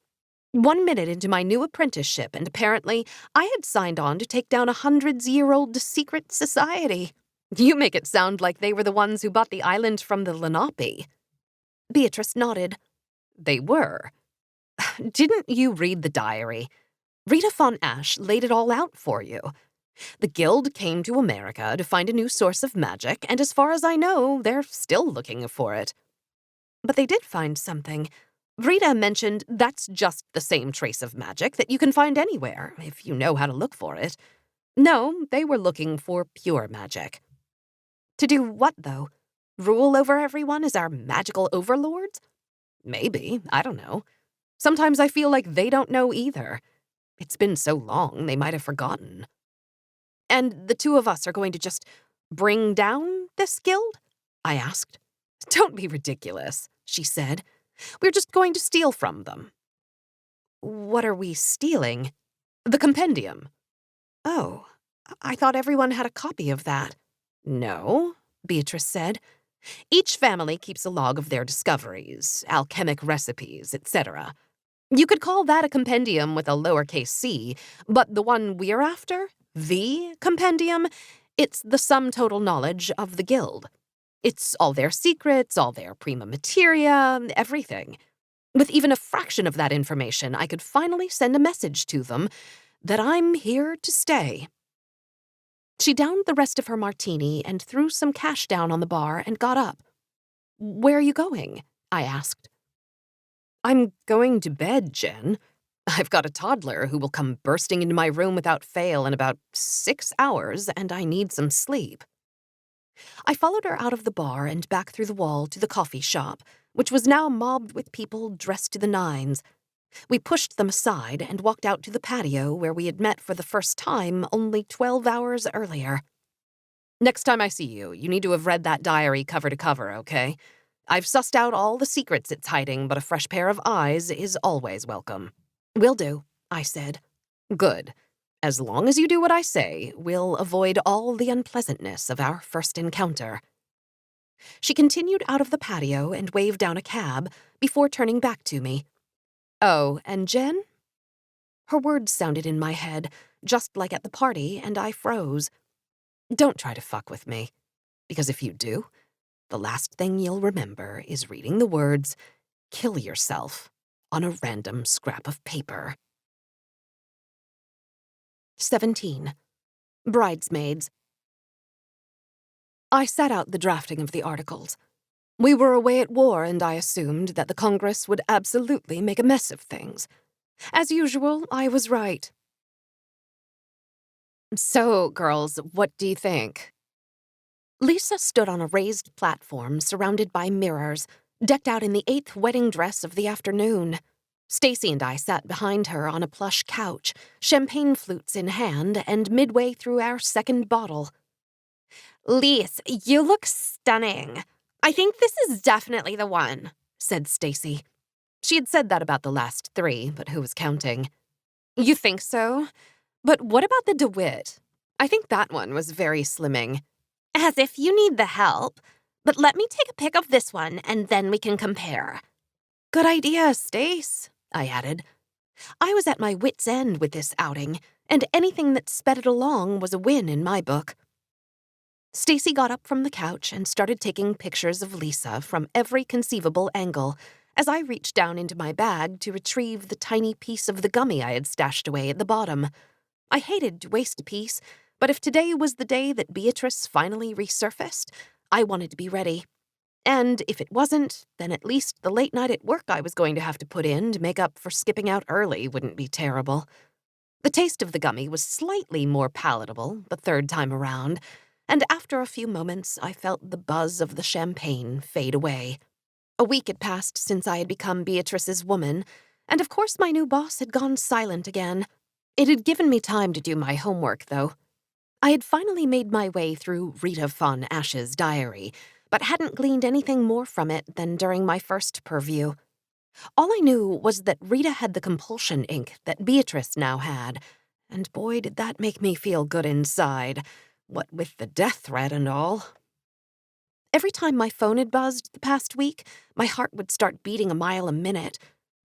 1 minute into my new apprenticeship, and apparently I had signed on to take down a 100-year-old secret society. You make it sound like they were the ones who bought the island from the Lenape. Beatrice nodded. They were. Didn't you read the diary? Rita Von Ash laid it all out for you. The Guild came to America to find a new source of magic, and as far as I know, they're still looking for it. But they did find something. Rita mentioned that's just the same trace of magic that you can find anywhere, if you know how to look for it. No, they were looking for pure magic. To do what, though? Rule over everyone as our magical overlords? Maybe, I don't know. Sometimes I feel like they don't know either. It's been so long, they might have forgotten. And the two of us are going to just bring down this guild? I asked. Don't be ridiculous, she said. We're just going to steal from them. What are we stealing? The compendium. Oh, I thought everyone had a copy of that. No, Beatrice said. Each family keeps a log of their discoveries, alchemic recipes, etc. You could call that a compendium with a lowercase c, but the one we're after, the compendium, it's the sum total knowledge of the guild. It's all their secrets, all their prima materia, everything. With even a fraction of that information, I could finally send a message to them that I'm here to stay. She downed the rest of her martini and threw some cash down on the bar and got up. Where are you going? I asked. I'm going to bed, Jen. I've got a toddler who will come bursting into my room without fail in about 6 hours, and I need some sleep. I followed her out of the bar and back through the wall to the coffee shop, which was now mobbed with people dressed to the nines. We pushed them aside and walked out to the patio where we had met for the first time only 12 hours earlier. Next time I see you, you need to have read that diary cover to cover, okay? I've sussed out all the secrets it's hiding, but a fresh pair of eyes is always welcome. Will do, I said. Good. As long as you do what I say, we'll avoid all the unpleasantness of our first encounter. She continued out of the patio and waved down a cab before turning back to me. Oh, and Jen? Her words sounded in my head, just like at the party, and I froze. Don't try to fuck with me, because if you do, the last thing you'll remember is reading the words, "Kill yourself," on a random scrap of paper. 17. Bridesmaids. I sat out the drafting of the articles. We were away at war, and I assumed that the Congress would absolutely make a mess of things. As usual, I was right. So, girls, what do you think? Lisa stood on a raised platform surrounded by mirrors, decked out in the 8th wedding dress of the afternoon. Stacy and I sat behind her on a plush couch, champagne flutes in hand, and midway through our second bottle. Lise, you look stunning. I think this is definitely the one, said Stacy. She had said that about the last 3, but who was counting? You think so? But what about the DeWitt? I think that one was very slimming. As if you need the help. But let me take a pic of this one, and then we can compare. Good idea, Stace, I added. I was at my wit's end with this outing, and anything that sped it along was a win in my book. Stacy got up from the couch and started taking pictures of Lisa from every conceivable angle as I reached down into my bag to retrieve the tiny piece of the gummy I had stashed away at the bottom. I hated to waste a piece, but if today was the day that Beatrice finally resurfaced, I wanted to be ready. And if it wasn't, then at least the late night at work I was going to have to put in to make up for skipping out early wouldn't be terrible. The taste of the gummy was slightly more palatable the third time around, and after a few moments I felt the buzz of the champagne fade away. A week had passed since I had become Beatrice's woman, And of course my new boss had gone silent again. It had given me time to do my homework, though. I had finally made my way through Rita von Ash's diary, but hadn't gleaned anything more from it than during my first purview. All I knew was that Rita had the compulsion ink that Beatrice now had, and boy, did that make me feel good inside, what with the death threat and all. Every time my phone had buzzed the past week, my heart would start beating a mile a minute.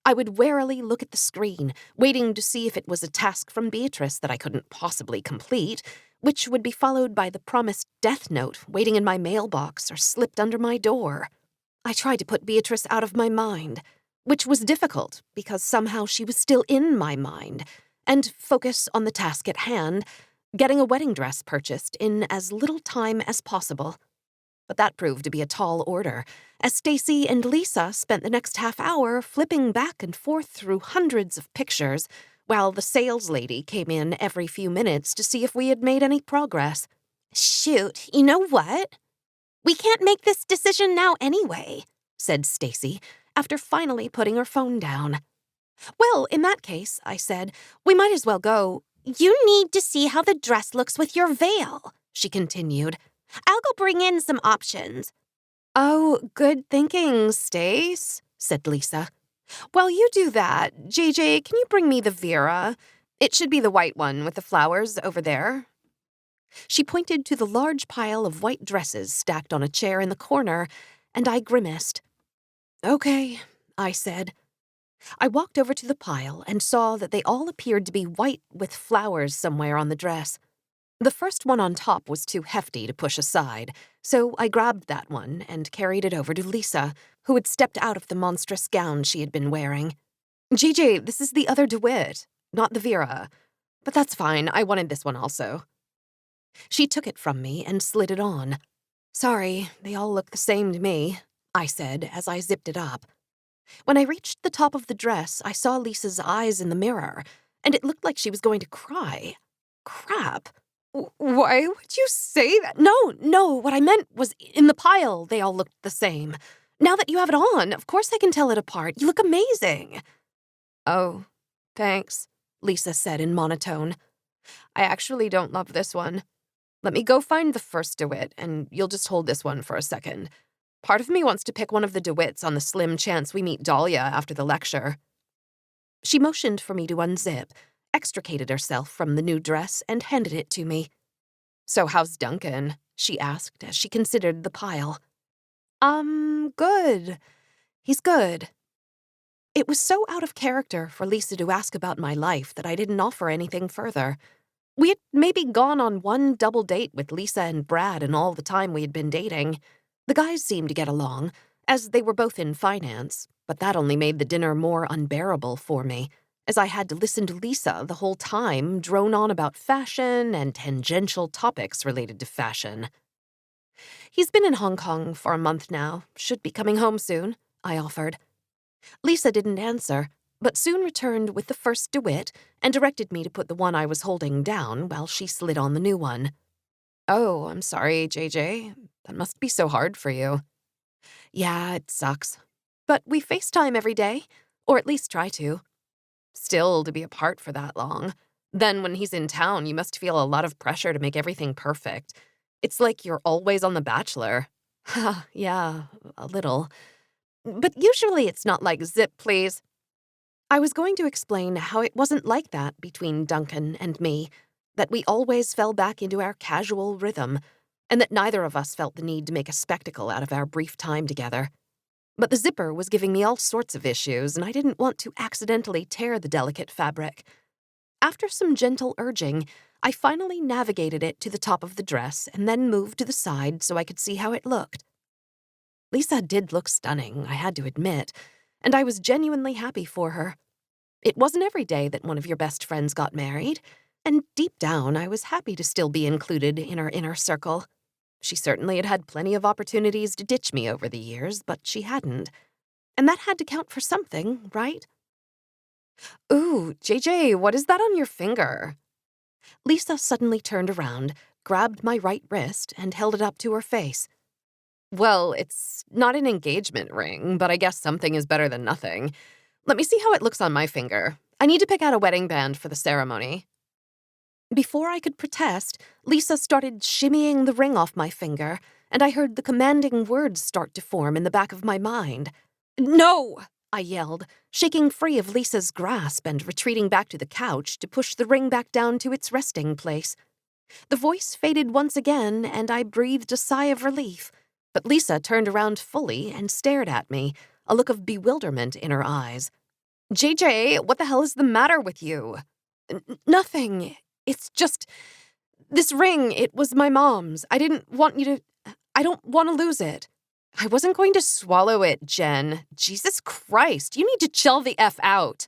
I would warily look at the screen, waiting to see if it was a task from Beatrice that I couldn't possibly complete, which would be followed by the promised death note waiting in my mailbox or slipped under my door. I tried to put Beatrice out of my mind, which was difficult because somehow she was still in my mind, and focus on the task at hand, getting a wedding dress purchased in as little time as possible. But that proved to be a tall order, as Stacy and Lisa spent the next half hour flipping back and forth through hundreds of pictures, while the sales lady came in every few minutes to see if we had made any progress. Shoot, you know what? We can't make this decision now anyway, said Stacy, after finally putting her phone down. Well, in that case, I said, we might as well go. You need to see how the dress looks with your veil, she continued. I'll go bring in some options. Oh, good thinking, Stace, said Lisa. While you do that, JJ, can you bring me the Vera? It should be the white one with the flowers over there. She pointed to the large pile of white dresses stacked on a chair in the corner, and I grimaced. Okay, I said. I walked over to the pile and saw that they all appeared to be white with flowers somewhere on the dress. The first one on top was too hefty to push aside, so I grabbed that one and carried it over to Lisa, who had stepped out of the monstrous gown she had been wearing. JJ, this is the other DeWitt, not the Vera. But that's fine, I wanted this one also. She took it from me and slid it on. Sorry, they all look the same to me, I said as I zipped it up. When I reached the top of the dress, I saw Lisa's eyes in the mirror, and it looked like she was going to cry. Crap. Why would you say that? No, what I meant was in the pile they all looked the same. Now that you have it on, of course I can tell it apart. You look amazing. Oh, thanks, Lisa said in monotone. I actually don't love this one. Let me go find the first DeWitt, and you'll just hold this one for a second. Part of me wants to pick one of the DeWitts on the slim chance we meet Dahlia after the lecture. She motioned for me to unzip, extricated herself from the new dress, and handed it to me. So how's Duncan? She asked as she considered the pile. Good. He's good. It was so out of character for Lisa to ask about my life that I didn't offer anything further. We had maybe gone on one double date with Lisa and Brad in all the time we had been dating. The guys seemed to get along, as they were both in finance, but that only made the dinner more unbearable for me, as I had to listen to Lisa the whole time drone on about fashion and tangential topics related to fashion. He's been in Hong Kong for a month now, should be coming home soon, I offered. Lisa didn't answer, but soon returned with the first DeWitt and directed me to put the one I was holding down while she slid on the new one. Oh, I'm sorry, JJ. That must be so hard for you. Yeah, it sucks. But we FaceTime every day, or at least try to. Still, to be apart for that long. Then when he's in town, you must feel a lot of pressure to make everything perfect. It's like you're always on The Bachelor. Yeah, a little. But usually it's not like zip, please. I was going to explain how it wasn't like that between Duncan and me, that we always fell back into our casual rhythm, and that neither of us felt the need to make a spectacle out of our brief time together. But the zipper was giving me all sorts of issues, and I didn't want to accidentally tear the delicate fabric. After some gentle urging, I finally navigated it to the top of the dress and then moved to the side so I could see how it looked. Lisa did look stunning, I had to admit, and I was genuinely happy for her. It wasn't every day that one of your best friends got married, and deep down I was happy to still be included in her inner circle. She certainly had had plenty of opportunities to ditch me over the years, but she hadn't. And that had to count for something, right? Ooh, JJ, what is that on your finger? Lisa suddenly turned around, grabbed my right wrist, and held it up to her face. Well, it's not an engagement ring, but I guess something is better than nothing. Let me see how it looks on my finger. I need to pick out a wedding band for the ceremony." Before I could protest, Lisa started shimmying the ring off my finger, and I heard the commanding words start to form in the back of my mind. "No!" I yelled, shaking free of Lisa's grasp and retreating back to the couch to push the ring back down to its resting place. The voice faded once again, and I breathed a sigh of relief, but Lisa turned around fully and stared at me, a look of bewilderment in her eyes. "JJ, what the hell is the matter with you?" Nothing. It's just... This ring, it was my mom's. I didn't want you to... I don't want to lose it." "I wasn't going to swallow it, Jen. Jesus Christ, you need to chill the F out."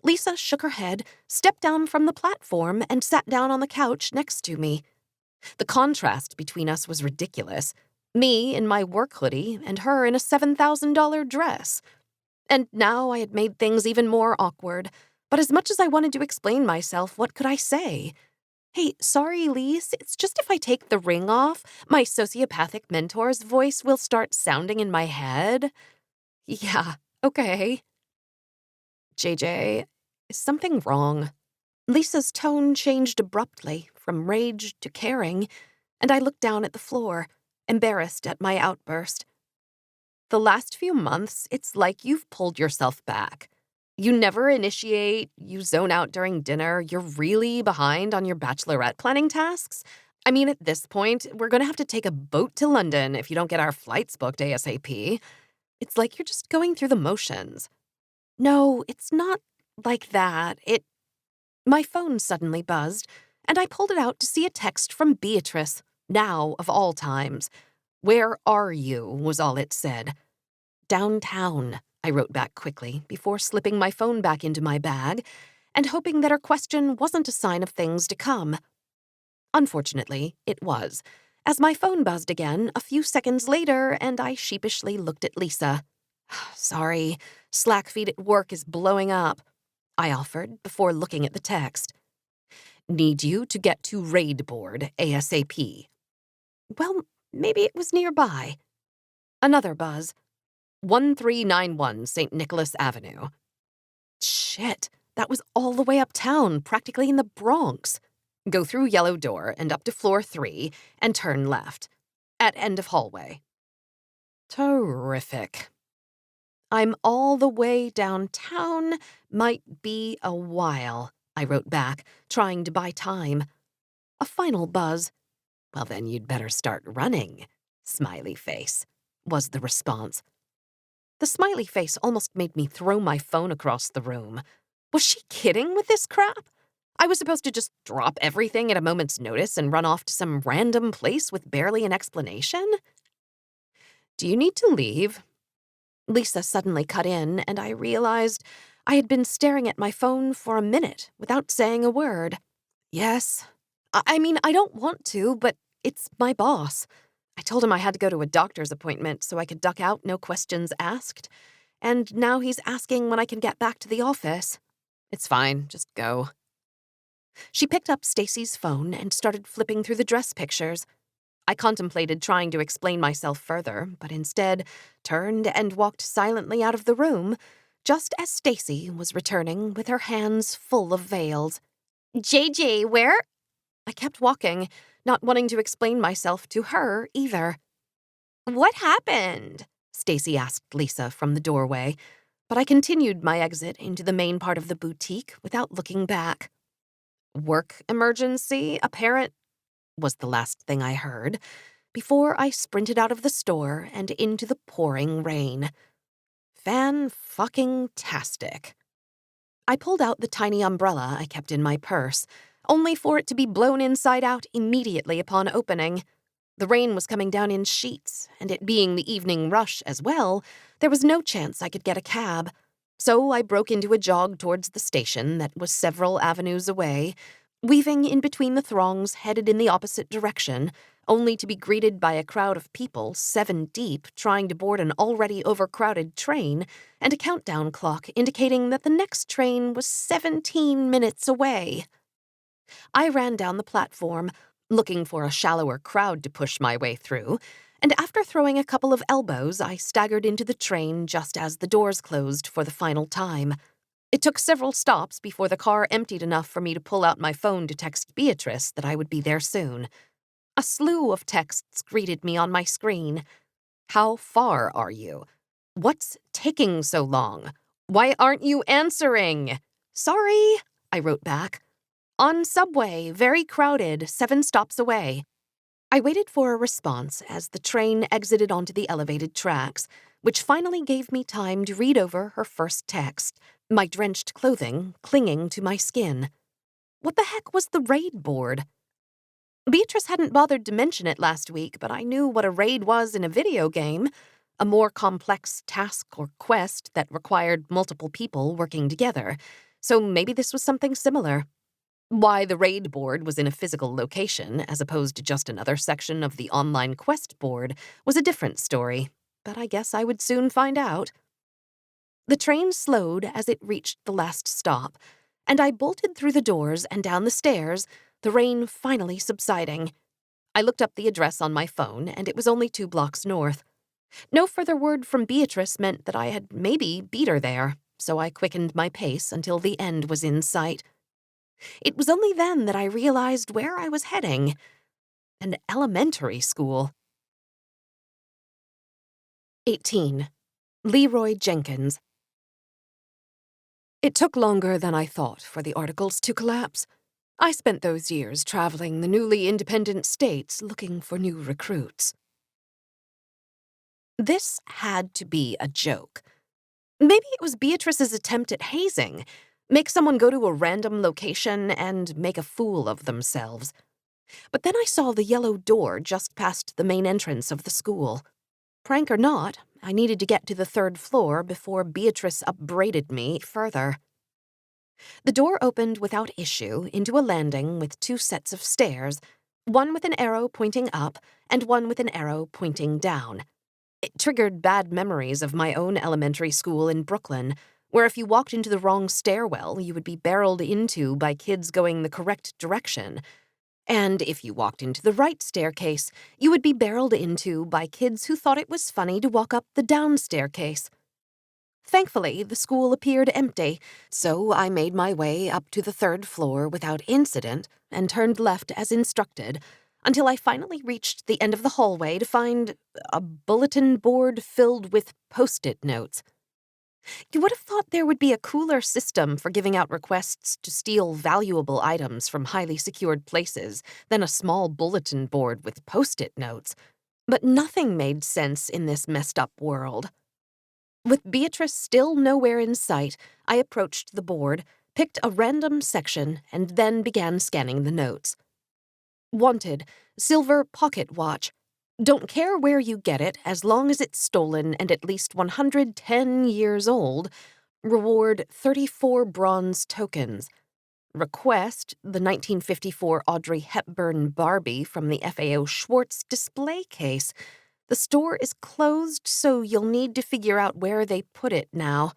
Lisa shook her head, stepped down from the platform, and sat down on the couch next to me. The contrast between us was ridiculous. Me in my work hoodie and her in a $7,000 dress. And now I had made things even more awkward. But as much as I wanted to explain myself, what could I say? "Hey, sorry, Lise, it's just if I take the ring off, my sociopathic mentor's voice will start sounding in my head." "Yeah, okay." "JJ, is something wrong?" Lisa's tone changed abruptly from rage to caring, and I looked down at the floor, embarrassed at my outburst. "The last few months, it's like you've pulled yourself back. You never initiate, you zone out during dinner, you're really behind on your bachelorette planning tasks. I mean, at this point, we're going to have to take a boat to London if you don't get our flights booked ASAP. It's like you're just going through the motions." "No, it's not like that. My phone suddenly buzzed, and I pulled it out to see a text from Beatrice, now of all times. "Where are you?" was all it said. "Downtown," I wrote back quickly before slipping my phone back into my bag and hoping that her question wasn't a sign of things to come. Unfortunately, it was, as my phone buzzed again a few seconds later and I sheepishly looked at Lisa. "Sorry, Slack feed at work is blowing up," I offered before looking at the text. "Need you to get to raid board ASAP." Well, maybe it was nearby. Another buzz. 1391 St. Nicholas Avenue. Shit, that was all the way uptown, practically in the Bronx. "Go through yellow door and up to floor 3 and turn left. At end of hallway." Terrific. "I'm all the way downtown. Might be a while," I wrote back, trying to buy time. A final buzz. "Well, then you'd better start running. Smiley face," was the response. The smiley face almost made me throw my phone across the room. Was she kidding with this crap? I was supposed to just drop everything at a moment's notice and run off to some random place with barely an explanation? "Do you need to leave?" Lisa suddenly cut in, and I realized I had been staring at my phone for a minute without saying a word. "Yes. I mean, I don't want to, but it's my boss. I told him I had to go to a doctor's appointment so I could duck out, no questions asked. And now he's asking when I can get back to the office. It's fine, just go." She picked up Stacy's phone and started flipping through the dress pictures. I contemplated trying to explain myself further, but instead turned and walked silently out of the room, just as Stacy was returning with her hands full of veils. JJ, where? I kept walking, not wanting to explain myself to her either. What happened? Stacy asked Lisa from the doorway, but I continued my exit into the main part of the boutique without looking back. "Work emergency, apparent," was the last thing I heard, before I sprinted out of the store and into the pouring rain. Fan-fucking-tastic. I pulled out the tiny umbrella I kept in my purse, only for it to be blown inside out immediately upon opening. The rain was coming down in sheets, and it being the evening rush as well, there was no chance I could get a cab. So I broke into a jog towards the station that was several avenues away, weaving in between the throngs headed in the opposite direction, only to be greeted by a crowd of people 7 deep trying to board an already overcrowded train and a countdown clock indicating that the next train was 17 minutes away. I ran down the platform, looking for a shallower crowd to push my way through, And after throwing a couple of elbows, I staggered into the train just as the doors closed for the final time. It took several stops before the car emptied enough for me to pull out my phone to text Beatrice that I would be there soon. A slew of texts greeted me on my screen. How far are you? What's taking so long? Why aren't you answering? Sorry, I wrote back. On subway, very crowded, 7 stops away. I waited for a response as the train exited onto the elevated tracks, which finally gave me time to read over her first text, my drenched clothing clinging to my skin. What the heck was the raid board? Beatrice hadn't bothered to mention it last week, but I knew what a raid was in a video game, a more complex task or quest that required multiple people working together, so maybe this was something similar. Why the raid board was in a physical location, as opposed to just another section of the online quest board, was a different story, but I guess I would soon find out. The train slowed as it reached the last stop, and I bolted through the doors and down the stairs, the rain finally subsiding. I looked up the address on my phone, and it was only 2 blocks north. No further word from Beatrice meant that I had maybe beat her there, so I quickened my pace until the end was in sight. It was only then that I realized where I was heading. An elementary school. 18. Leroy Jenkins. It took longer than I thought for the articles to collapse. I spent those years traveling the newly independent states looking for new recruits. This had to be a joke. Maybe it was Beatrice's attempt at hazing. Make someone go to a random location and make a fool of themselves. But then I saw the yellow door just past the main entrance of the school. Prank or not, I needed to get to the 3rd floor before Beatrice upbraided me further. The door opened without issue into a landing with 2 sets of stairs, one with an arrow pointing up and one with an arrow pointing down. It triggered bad memories of my own elementary school in Brooklyn, where if you walked into the wrong stairwell, you would be barreled into by kids going the correct direction. And if you walked into the right staircase, you would be barreled into by kids who thought it was funny to walk up the down staircase. Thankfully, the school appeared empty, so I made my way up to the 3rd floor without incident and turned left as instructed, until I finally reached the end of the hallway to find a bulletin board filled with Post-it notes. You would have thought there would be a cooler system for giving out requests to steal valuable items from highly secured places than a small bulletin board with Post-it notes, but nothing made sense in this messed-up world. With Beatrice still nowhere in sight, I approached the board, picked a random section, and then began scanning the notes. Wanted, silver pocket watch. Don't care where you get it, as long as it's stolen and at least 110 years old. Reward 34 bronze tokens. Request the 1954 Audrey Hepburn Barbie from the FAO Schwartz display case. The store is closed, so you'll need to figure out where they put it now.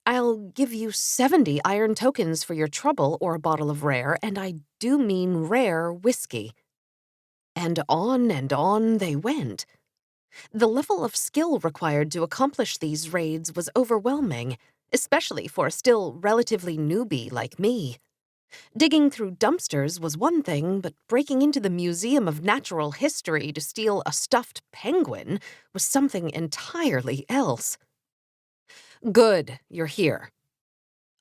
I'll give you 70 iron tokens for your trouble or a bottle of rare, and I do mean rare whiskey. And on they went. The level of skill required to accomplish these raids was overwhelming, especially for a still relatively newbie like me. Digging through dumpsters was one thing, but breaking into the Museum of Natural History to steal a stuffed penguin was something entirely else. Good, you're here.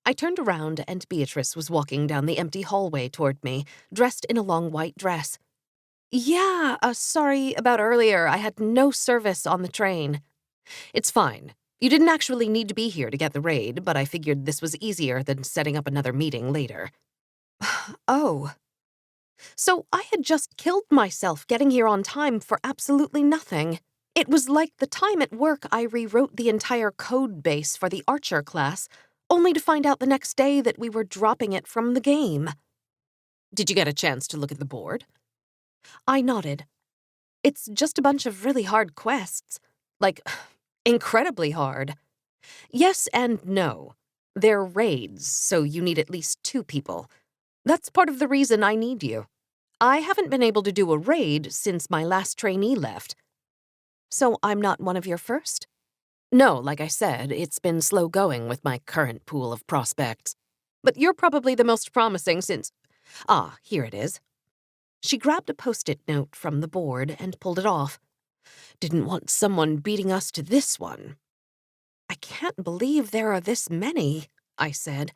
I turned around and Beatrice was walking down the empty hallway toward me, dressed in a long white dress. Yeah, sorry about earlier. I had no service on the train. It's fine. You didn't actually need to be here to get the raid, but I figured this was easier than setting up another meeting later. Oh. So I had just killed myself getting here on time for absolutely nothing. It was like the time at work I rewrote the entire code base for the Archer class, only to find out the next day that we were dropping it from the game. Did you get a chance to look at the board? I nodded. It's just a bunch of really hard quests. Like, incredibly hard. Yes and no. They're raids, so you need at least 2 people. That's part of the reason I need you. I haven't been able to do a raid since my last trainee left. So I'm not one of your first? No, like I said, it's been slow going with my current pool of prospects. But you're probably the most promising since… Ah, here it is. She grabbed a post-it note from the board and pulled it off. Didn't want someone beating us to this one. I can't believe there are this many, I said.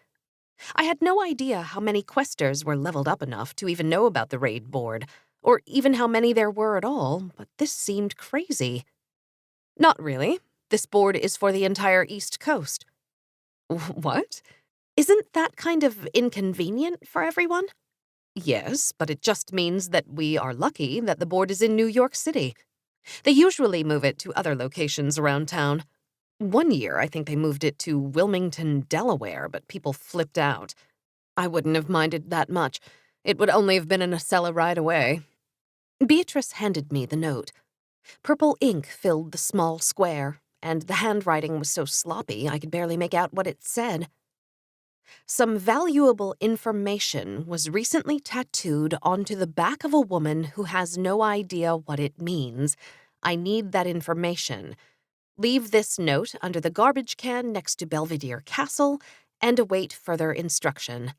I had no idea how many questers were leveled up enough to even know about the raid board, or even how many there were at all, but this seemed crazy. Not really. This board is for the entire East Coast. What? Isn't that kind of inconvenient for everyone? Yes, but it just means that we are lucky that the board is in New York City. They usually move it to other locations around town. One year, I think they moved it to Wilmington, Delaware, but people flipped out. I wouldn't have minded that much. It would only have been an Acela ride away. Beatrice handed me the note. Purple ink filled the small square, and the handwriting was so sloppy I could barely make out what it said. Some valuable information was recently tattooed onto the back of a woman who has no idea what it means. I need that information. Leave this note under the garbage can next to Belvedere Castle and await further instruction.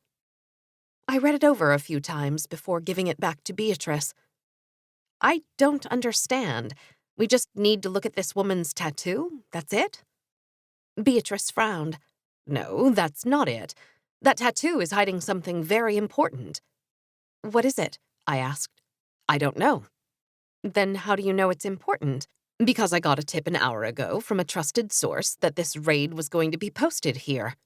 I read it over a few times before giving it back to Beatrice. I don't understand. We just need to look at this woman's tattoo? That's it? Beatrice frowned. No, that's not it. That tattoo is hiding something very important. What is it? I asked. I don't know. Then how do you know it's important? Because I got a tip an hour ago from a trusted source that this raid was going to be posted here.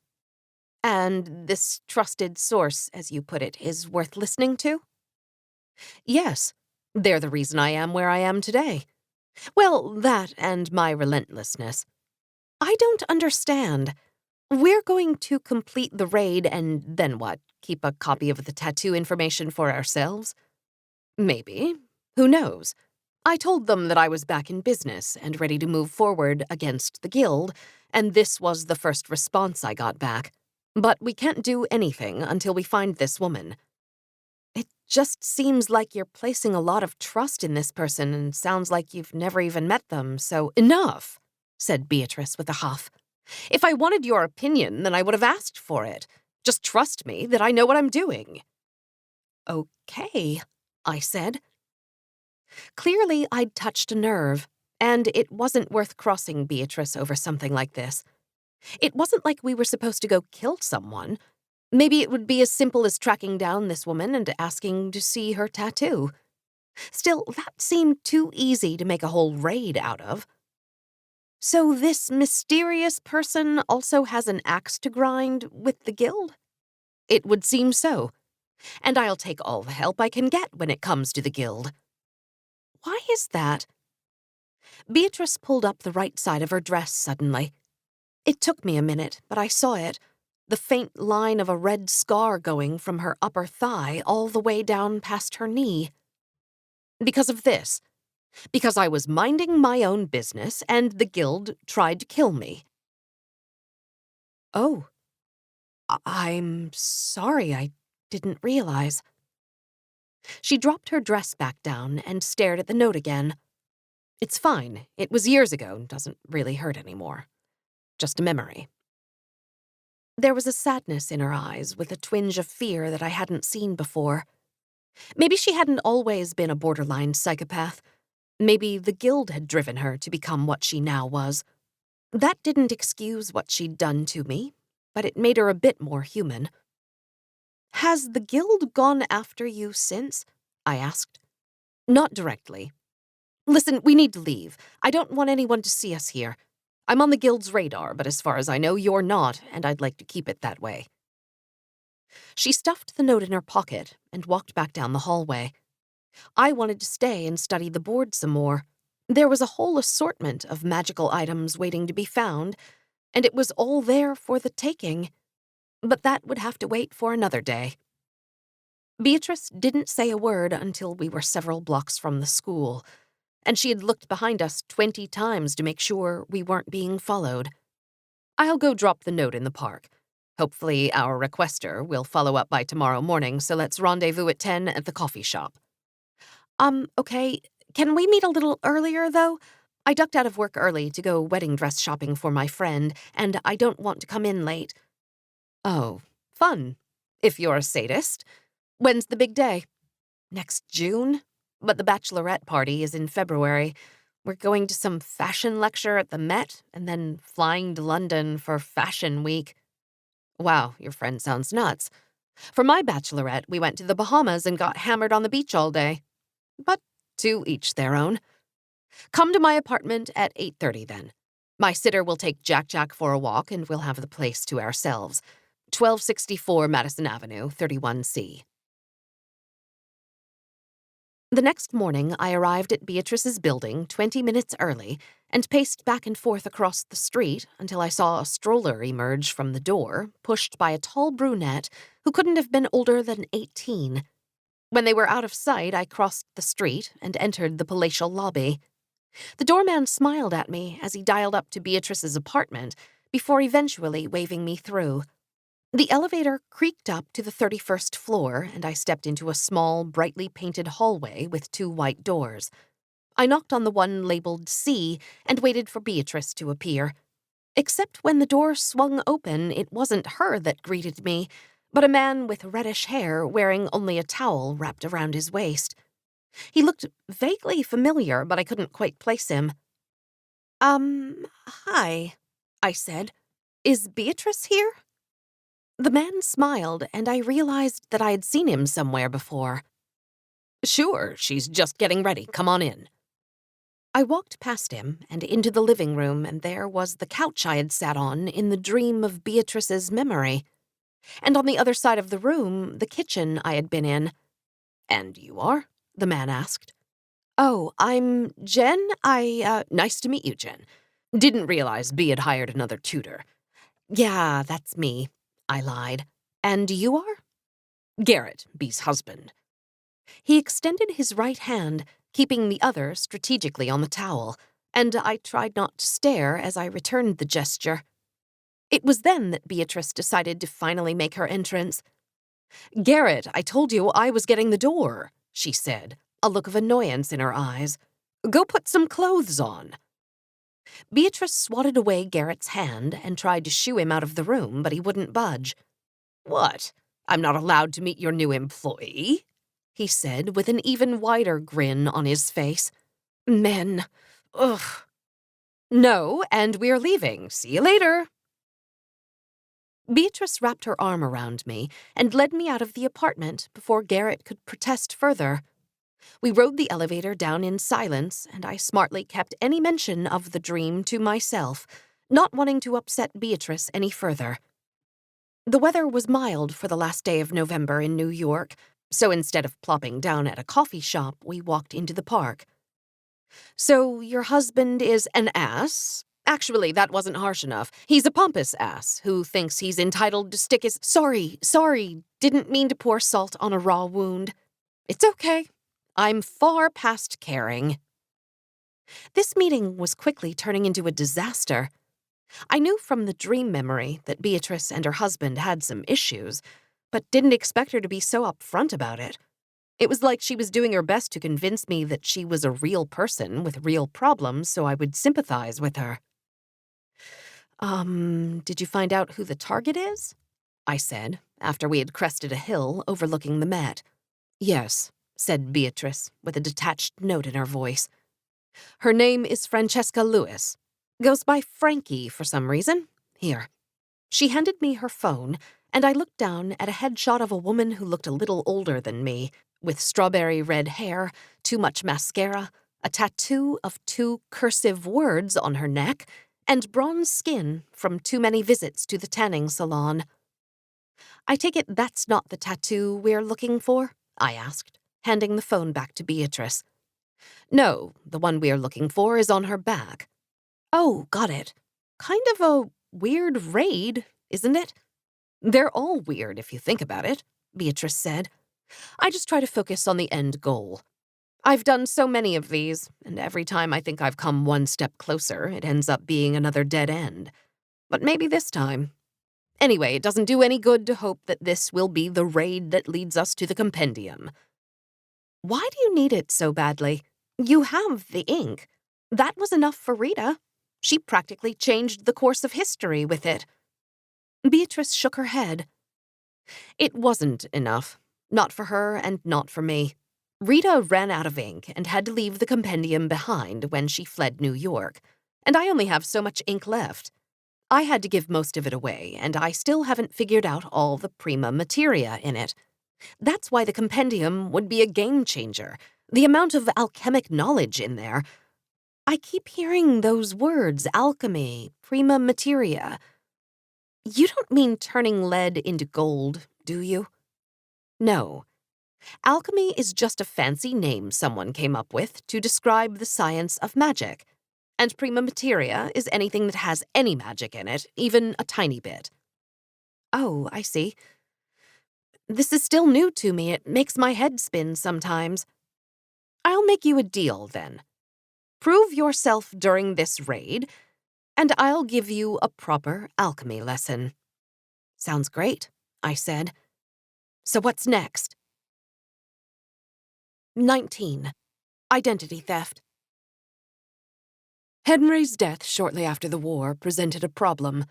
And this trusted source, as you put it, is worth listening to? Yes, they're the reason I am where I am today. Well, that and my relentlessness. I don't understand. We're going to complete the raid and then what? Keep a copy of the tattoo information for ourselves? Maybe. Who knows? I told them that I was back in business and ready to move forward against the guild, and this was the first response I got back. But we can't do anything until we find this woman. It just seems like you're placing a lot of trust in this person and sounds like you've never even met them, so… Enough, said Beatrice with a huff. If I wanted your opinion, then I would have asked for it. Just trust me that I know what I'm doing. Okay, I said. Clearly, I'd touched a nerve, and it wasn't worth crossing Beatrice over something like this. It wasn't like we were supposed to go kill someone. Maybe it would be as simple as tracking down this woman and asking to see her tattoo. Still, that seemed too easy to make a whole raid out of. So this mysterious person also has an axe to grind with the guild? It would seem so. And I'll take all the help I can get when it comes to the guild. Why is that? Beatrice pulled up the right side of her dress suddenly. It took me a minute, but I saw it. The faint line of a red scar going from her upper thigh all the way down past her knee. Because of this. Because I was minding my own business and the guild tried to kill me. Oh. I'm sorry, I didn't realize. She dropped her dress back down and stared at the note again. It's fine. It was years ago. Doesn't really hurt anymore. Just a memory. There was a sadness in her eyes with a twinge of fear that I hadn't seen before. Maybe she hadn't always been a borderline psychopath. Maybe the guild had driven her to become what she now was. That didn't excuse what she'd done to me, but it made her a bit more human. Has the guild gone after you since? I asked. Not directly. Listen, we need to leave. I don't want anyone to see us here. I'm on the guild's radar, but as far as I know, you're not, and I'd like to keep it that way. She stuffed the note in her pocket and walked back down the hallway. I wanted to stay and study the board some more. There was a whole assortment of magical items waiting to be found, and it was all there for the taking. But that would have to wait for another day. Beatrice didn't say a word until we were several blocks from the school, and she had looked behind us 20 times to make sure we weren't being followed. I'll go drop the note in the park. Hopefully our requester will follow up by tomorrow morning, so let's rendezvous at 10 at the coffee shop. Okay. Can we meet a little earlier, though? I ducked out of work early to go wedding dress shopping for my friend, and I don't want to come in late. Oh, fun. If you're a sadist. When's the big day? Next June? But the bachelorette party is in February. We're going to some fashion lecture at the Met, and then flying to London for Fashion Week. Wow, your friend sounds nuts. For my bachelorette, we went to the Bahamas and got hammered on the beach all day. But to each their own. Come to my apartment at 8:30 then. My sitter will take Jack for a walk and we'll have the place to ourselves. 1264 Madison Avenue, 31C. The next morning, I arrived at Beatrice's building 20 minutes early and paced back and forth across the street until I saw a stroller emerge from the door, pushed by a tall brunette who couldn't have been older than 18. When they were out of sight, I crossed the street and entered the palatial lobby. The doorman smiled at me as he dialed up to Beatrice's apartment before eventually waving me through. The elevator creaked up to the 31st floor, and I stepped into a small, brightly painted hallway with 2 white doors. I knocked on the one labeled C and waited for Beatrice to appear. Except when the door swung open, it wasn't her that greeted me, but a man with reddish hair wearing only a towel wrapped around his waist. He looked vaguely familiar, but I couldn't quite place him. Hi, I said. Is Beatrice here? The man smiled, and I realized that I had seen him somewhere before. Sure, she's just getting ready. Come on in. I walked past him and into the living room, and there was the couch I had sat on in the dream of Beatrice's memory. And on the other side of the room, the kitchen I had been in. And you are? The man asked. Oh, I'm Jen. Nice to meet you, Jen. Didn't realize Bea had hired another tutor. Yeah, that's me, I lied. And you are? Garrett, Bea's husband. He extended his right hand, keeping the other strategically on the towel, and I tried not to stare as I returned the gesture. It was then that Beatrice decided to finally make her entrance. Garrett, I told you I was getting the door, she said, a look of annoyance in her eyes. Go put some clothes on. Beatrice swatted away Garrett's hand and tried to shoo him out of the room, but he wouldn't budge. What? I'm not allowed to meet your new employee? He said with an even wider grin on his face. Men. Ugh. No, and we're leaving. See you later. Beatrice wrapped her arm around me and led me out of the apartment before Garrett could protest further. We rode the elevator down in silence, and I smartly kept any mention of the dream to myself, not wanting to upset Beatrice any further. The weather was mild for the last day of November in New York, so instead of plopping down at a coffee shop, we walked into the park. So your husband is an ass? Actually, that wasn't harsh enough. He's a pompous ass who thinks he's entitled to stick his— Sorry, didn't mean to pour salt on a raw wound. It's okay. I'm far past caring. This meeting was quickly turning into a disaster. I knew from the dream memory that Beatrice and her husband had some issues, but didn't expect her to be so upfront about it. It was like she was doing her best to convince me that she was a real person with real problems so I would sympathize with her. Did you find out who the target is? I said, after we had crested a hill overlooking the Met. Yes, said Beatrice, with a detached note in her voice. Her name is Francesca Lewis. Goes by Frankie for some reason. Here. She handed me her phone, and I looked down at a headshot of a woman who looked a little older than me, with strawberry red hair, too much mascara, a tattoo of 2 cursive words on her neck, and bronze skin from too many visits to the tanning salon. I take it that's not the tattoo we're looking for? I asked, handing the phone back to Beatrice. No, the one we're looking for is on her back. Oh, got it. Kind of a weird raid, isn't it? They're all weird if you think about it, Beatrice said. I just try to focus on the end goal. I've done so many of these, and every time I think I've come one step closer, it ends up being another dead end. But maybe this time. Anyway, it doesn't do any good to hope that this will be the raid that leads us to the compendium. Why do you need it so badly? You have the ink. That was enough for Rita. She practically changed the course of history with it. Beatrice shook her head. It wasn't enough. Not for her and not for me. Rita ran out of ink and had to leave the compendium behind when she fled New York, and I only have so much ink left. I had to give most of it away, and I still haven't figured out all the prima materia in it. That's why the compendium would be a game changer. The amount of alchemic knowledge in there. I keep hearing those words, alchemy, prima materia. You don't mean turning lead into gold, do you? No. Alchemy is just a fancy name someone came up with to describe the science of magic. And prima materia is anything that has any magic in it, even a tiny bit. Oh, I see. This is still new to me. It makes my head spin sometimes. I'll make you a deal, then. Prove yourself during this raid, and I'll give you a proper alchemy lesson. Sounds great, I said. So what's next? 19. Identity theft. Henry's death shortly after the war presented a problem.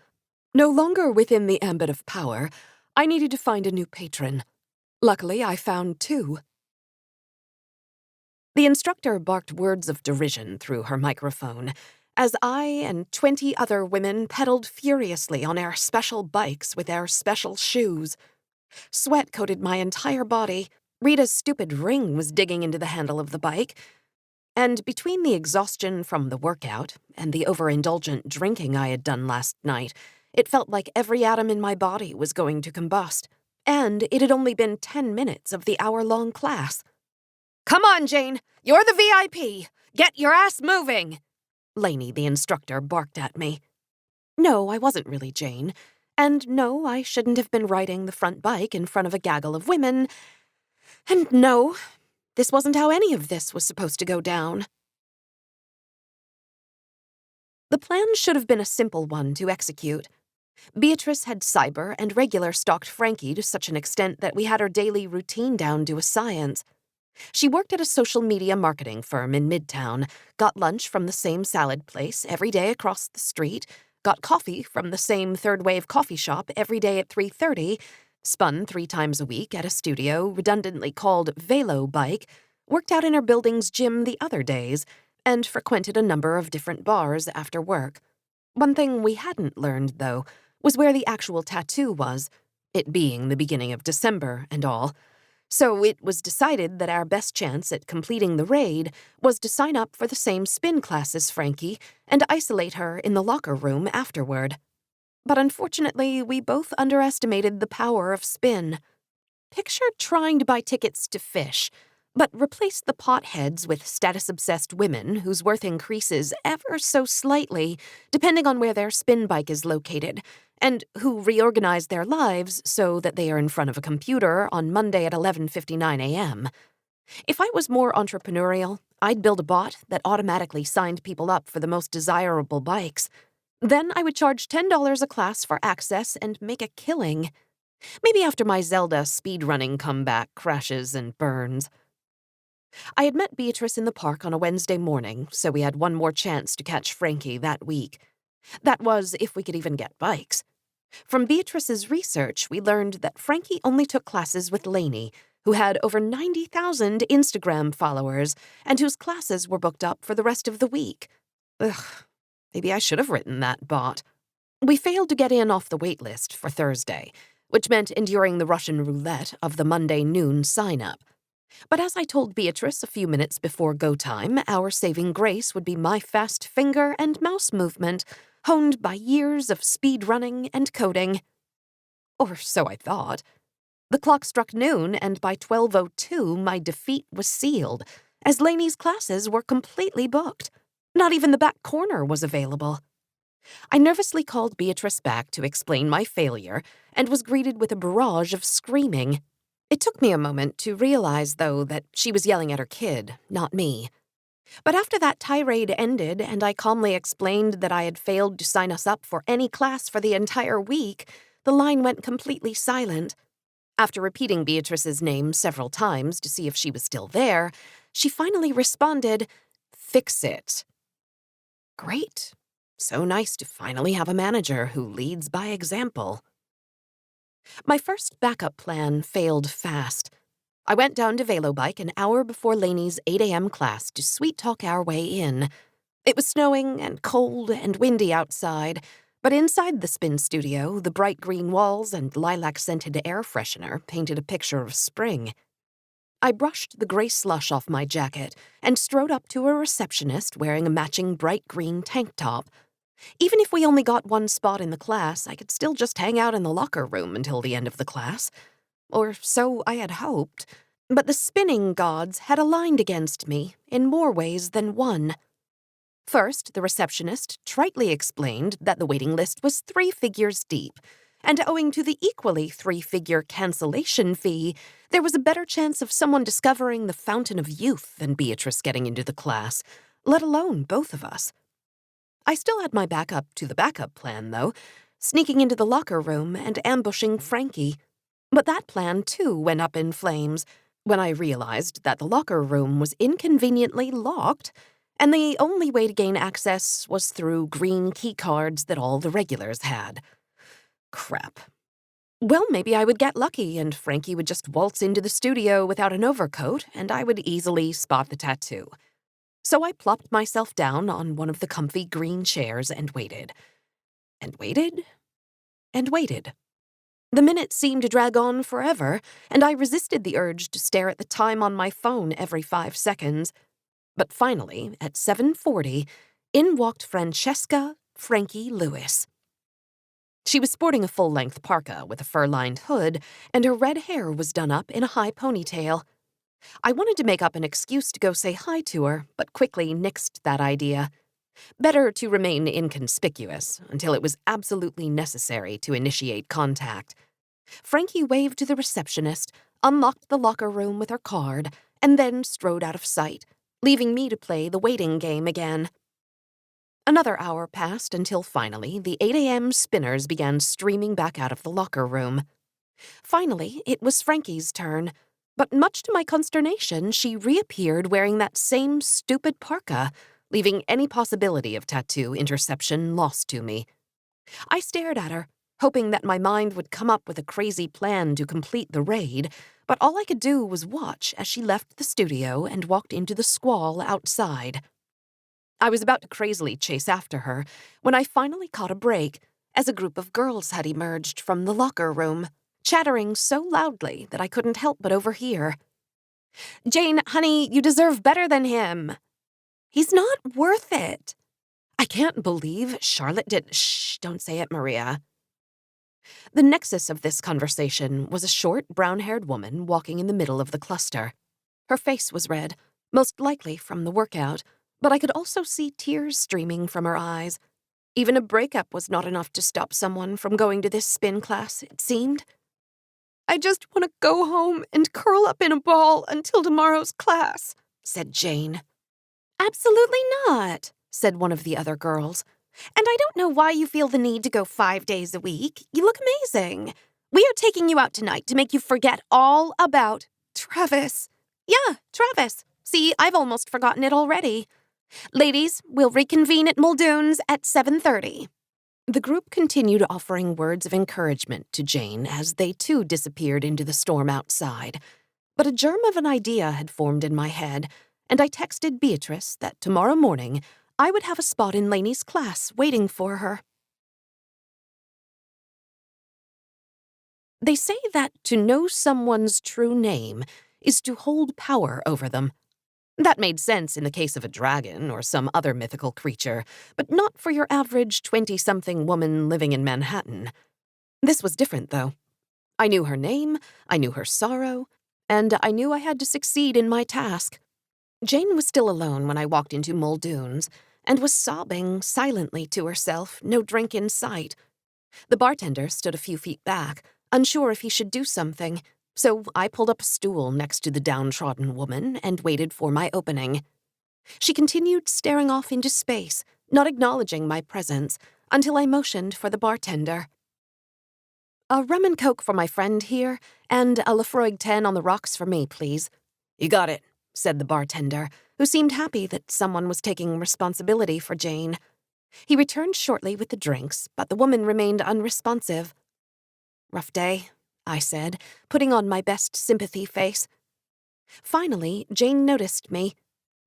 No longer within the ambit of power, I needed to find a new patron. Luckily, I found two. The instructor barked words of derision through her microphone as I and 20 other women pedaled furiously on our special bikes with our special shoes. Sweat coated my entire body. Rita's stupid ring was digging into the handle of the bike. And between the exhaustion from the workout and the overindulgent drinking I had done last night, it felt like every atom in my body was going to combust. And it had only been 10 minutes of the hour-long class. Come on, Jane. You're the VIP. Get your ass moving. Lainey, the instructor, barked at me. No, I wasn't really Jane. And no, I shouldn't have been riding the front bike in front of a gaggle of women. And no, this wasn't how any of this was supposed to go down. The plan should have been a simple one to execute. Beatrice had cyber and regular stalked Frankie to such an extent that we had her daily routine down to a science. She worked at a social media marketing firm in Midtown, got lunch from the same salad place every day across the street, got coffee from the same third-wave coffee shop every day at 3:30, spun 3 times a week at a studio redundantly called Velo Bike, worked out in her building's gym the other days, and frequented a number of different bars after work. One thing we hadn't learned, though, was where the actual tattoo was, it being the beginning of December and all. So it was decided that our best chance at completing the raid was to sign up for the same spin class as Frankie and isolate her in the locker room afterward. But unfortunately, we both underestimated the power of spin. Picture trying to buy tickets to Fish, but replace the potheads with status-obsessed women whose worth increases ever so slightly depending on where their spin bike is located, and who reorganize their lives so that they are in front of a computer on Monday at 11:59 a.m. If I was more entrepreneurial, I'd build a bot that automatically signed people up for the most desirable bikes. Then I would charge $10 a class for access and make a killing. Maybe after my Zelda speedrunning comeback crashes and burns. I had met Beatrice in the park on a Wednesday morning, so we had one more chance to catch Frankie that week. That was, if we could even get bikes. From Beatrice's research, we learned that Frankie only took classes with Lainey, who had over 90,000 Instagram followers, and whose classes were booked up for the rest of the week. Ugh, maybe I should have written that bot. We failed to get in off the wait list for Thursday, which meant enduring the Russian roulette of the Monday noon sign-up. But as I told Beatrice a few minutes before go time, our saving grace would be my fast finger and mouse movement, honed by years of speed running and coding. Or so I thought. The clock struck noon, and by 12:02 my defeat was sealed, as Lainey's classes were completely booked. Not even the back corner was available. I nervously called Beatrice back to explain my failure, and was greeted with a barrage of screaming. It took me a moment to realize, though, that she was yelling at her kid, not me. But after that tirade ended and I calmly explained that I had failed to sign us up for any class for the entire week, the line went completely silent. After repeating Beatrice's name several times to see if she was still there, she finally responded, "Fix it." Great. So nice to finally have a manager who leads by example. My first backup plan failed fast. I went down to Velobike an hour before Lainey's 8 a.m. class to sweet-talk our way in. It was snowing and cold and windy outside, but inside the spin studio, the bright green walls and lilac-scented air freshener painted a picture of spring. I brushed the gray slush off my jacket and strode up to a receptionist wearing a matching bright green tank top. Even if we only got one spot in the class, I could still just hang out in the locker room until the end of the class. Or so I had hoped. But the spinning gods had aligned against me in more ways than one. First, the receptionist tritely explained that the waiting list was 3 figures deep, and owing to the equally 3-figure cancellation fee, there was a better chance of someone discovering the fountain of youth than Beatrice getting into the class, let alone both of us. I still had my backup to the backup plan, though, sneaking into the locker room and ambushing Frankie. But that plan, too, went up in flames when I realized that the locker room was inconveniently locked, and the only way to gain access was through green key cards that all the regulars had. Crap. Well, maybe I would get lucky and Frankie would just waltz into the studio without an overcoat and I would easily spot the tattoo. So I plopped myself down on one of the comfy green chairs and waited. And waited. And waited. The minutes seemed to drag on forever, and I resisted the urge to stare at the time on my phone every 5 seconds. But finally, at 7:40, in walked Francesca Frankie Lewis. She was sporting a full-length parka with a fur-lined hood, and her red hair was done up in a high ponytail. I wanted to make up an excuse to go say hi to her, but quickly nixed that idea. Better to remain inconspicuous until it was absolutely necessary to initiate contact. Frankie waved to the receptionist, unlocked the locker room with her card, and then strode out of sight, leaving me to play the waiting game again. Another hour passed until finally the 8 a.m. spinners began streaming back out of the locker room. Finally, it was Frankie's turn, but much to my consternation, she reappeared wearing that same stupid parka, leaving any possibility of tattoo interception lost to me. I stared at her, hoping that my mind would come up with a crazy plan to complete the raid, but all I could do was watch as she left the studio and walked into the squall outside. I was about to crazily chase after her when I finally caught a break as a group of girls had emerged from the locker room, chattering so loudly that I couldn't help but overhear. "Jane, honey, you deserve better than him." "He's not worth it." "I can't believe Charlotte did—" "Shh, don't say it, Maria." The nexus of this conversation was a short, brown-haired woman walking in the middle of the cluster. Her face was red, most likely from the workout, but I could also see tears streaming from her eyes. Even a breakup was not enough to stop someone from going to this spin class, it seemed. "I just want to go home and curl up in a ball until tomorrow's class," said Jane. "Absolutely not," said one of the other girls. "And I don't know why you feel the need to go 5 days a week. You look amazing. We are taking you out tonight to make you forget all about Travis." "Yeah, Travis. See, I've almost forgotten it already. Ladies, we'll reconvene at Muldoon's at 7:30. The group continued offering words of encouragement to Jane as they too disappeared into the storm outside. But a germ of an idea had formed in my head, and I texted Beatrice that tomorrow morning I would have a spot in Lainey's class waiting for her. They say that to know someone's true name is to hold power over them. That made sense in the case of a dragon or some other mythical creature, but not for your average 20-something woman living in Manhattan. This was different, though. I knew her name, I knew her sorrow, and I knew I had to succeed in my task. Jane was still alone when I walked into Muldoon's, and was sobbing silently to herself, no drink in sight. The bartender stood a few feet back, unsure if he should do something, so I pulled up a stool next to the downtrodden woman and waited for my opening. She continued staring off into space, not acknowledging my presence, until I motioned for the bartender. "A rum and coke for my friend here, and a Lafroig 10 on the rocks for me, please." "You got it," said the bartender, who seemed happy that someone was taking responsibility for Jane. He returned shortly with the drinks, but the woman remained unresponsive. "Rough day," I said, putting on my best sympathy face. Finally, Jane noticed me.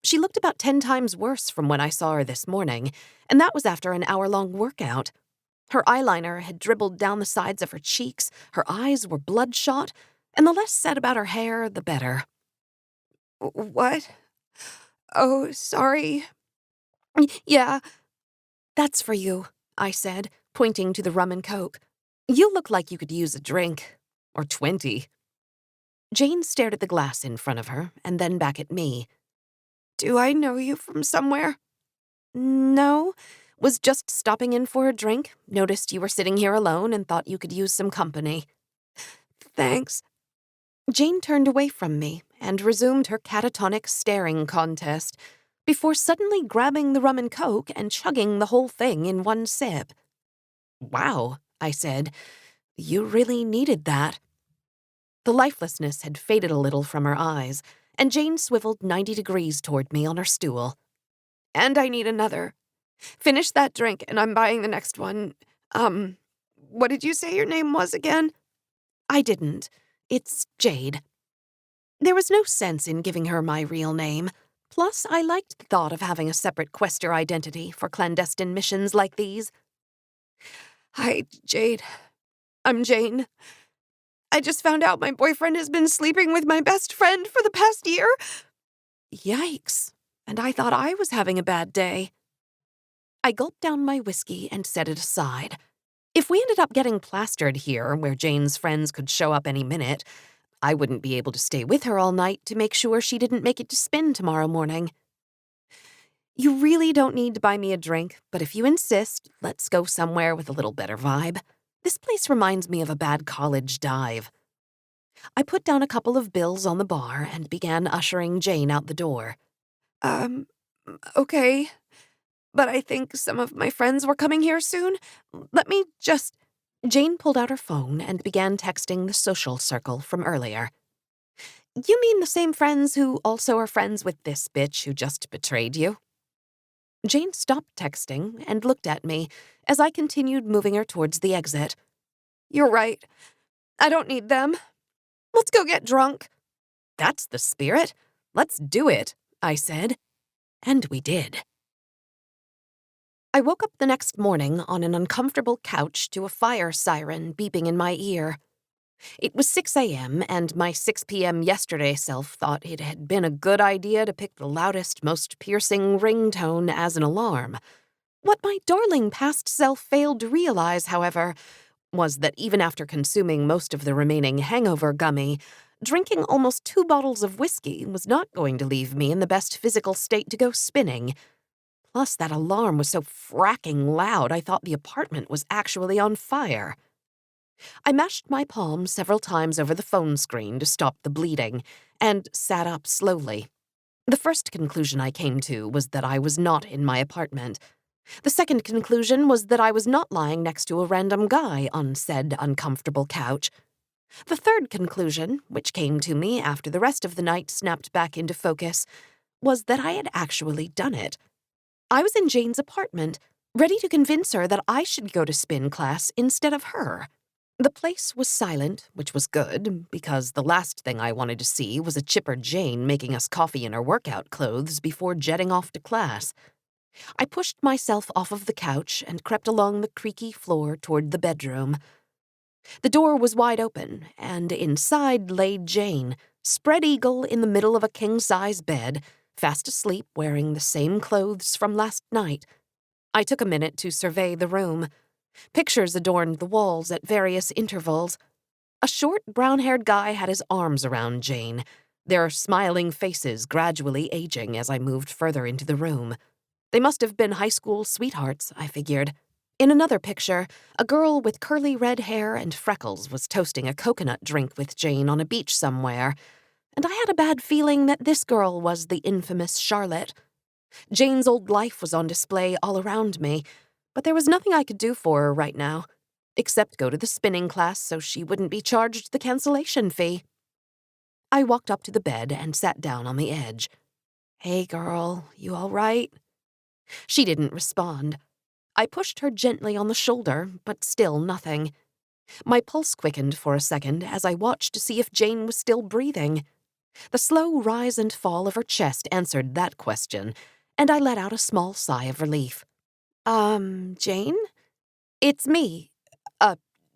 She looked about 10 times worse from when I saw her this morning, and that was after an hour-long workout. Her eyeliner had dribbled down the sides of her cheeks, her eyes were bloodshot, and the less said about her hair, the better. "What? Oh, sorry. Yeah, that's for you," I said, pointing to the rum and coke. "You look like you could use a drink. Or 20. Jane stared at the glass in front of her, and then back at me. "Do I know you from somewhere?" "No. Was just stopping in for a drink. Noticed you were sitting here alone and thought you could use some company." "Thanks." Jane turned away from me and resumed her catatonic staring contest before suddenly grabbing the rum and coke and chugging the whole thing in one sip. "Wow," I said. "You really needed that." The lifelessness had faded a little from her eyes, and Jane swiveled 90 degrees toward me on her stool. "And I need another. Finish that drink and I'm buying the next one. What did you say your name was again?" "I didn't. It's Jade." There was no sense in giving her my real name. Plus, I liked the thought of having a separate quester identity for clandestine missions like these. "Hi, Jade. I'm Jane. I just found out my boyfriend has been sleeping with my best friend for the past year." Yikes. And I thought I was having a bad day. I gulped down my whiskey and set it aside. If we ended up getting plastered here, where Jane's friends could show up any minute, I wouldn't be able to stay with her all night to make sure she didn't make it to spin tomorrow morning. "You really don't need to buy me a drink, but if you insist, let's go somewhere with a little better vibe. This place reminds me of a bad college dive." I put down a couple of bills on the bar and began ushering Jane out the door. Okay, but I think some of my friends were coming here soon. Let me just..." Jane pulled out her phone and began texting the social circle from earlier. "You mean the same friends who also are friends with this bitch who just betrayed you?" Jane stopped texting and looked at me as I continued moving her towards the exit. "You're right. I don't need them. Let's go get drunk." "That's the spirit. Let's do it," I said. And we did. I woke up the next morning on an uncomfortable couch to a fire siren beeping in my ear. It was 6 a.m., and my 6 p.m. yesterday self thought it had been a good idea to pick the loudest, most piercing ringtone as an alarm. What my darling past self failed to realize, however, was that even after consuming most of the remaining hangover gummy, drinking almost 2 bottles of whiskey was not going to leave me in the best physical state to go spinning. Plus, that alarm was so fracking loud I thought the apartment was actually on fire. I mashed my palm several times over the phone screen to stop the bleeding, and sat up slowly. The first conclusion I came to was that I was not in my apartment. The second conclusion was that I was not lying next to a random guy on said uncomfortable couch. The third conclusion, which came to me after the rest of the night snapped back into focus, was that I had actually done it. I was in Jane's apartment, ready to convince her that I should go to spin class instead of her. The place was silent, which was good, because the last thing I wanted to see was a chipper Jane making us coffee in her workout clothes before jetting off to class. I pushed myself off of the couch and crept along the creaky floor toward the bedroom. The door was wide open, and inside lay Jane, spread eagle in the middle of a king-size bed, fast asleep wearing the same clothes from last night. I took a minute to survey the room. Pictures adorned the walls at various intervals. A short, brown-haired guy had his arms around Jane, their smiling faces gradually aging as I moved further into the room. They must have been high school sweethearts, I figured. In another picture, a girl with curly red hair and freckles was toasting a coconut drink with Jane on a beach somewhere, and I had a bad feeling that this girl was the infamous Charlotte. Jane's old life was on display all around me, but there was nothing I could do for her right now, except go to the spinning class so she wouldn't be charged the cancellation fee. I walked up to the bed and sat down on the edge. "Hey, girl, you all right?" She didn't respond. I pushed her gently on the shoulder, but still nothing. My pulse quickened for a second as I watched to see if Jane was still breathing. The slow rise and fall of her chest answered that question, and I let out a small sigh of relief. Jane? It's me.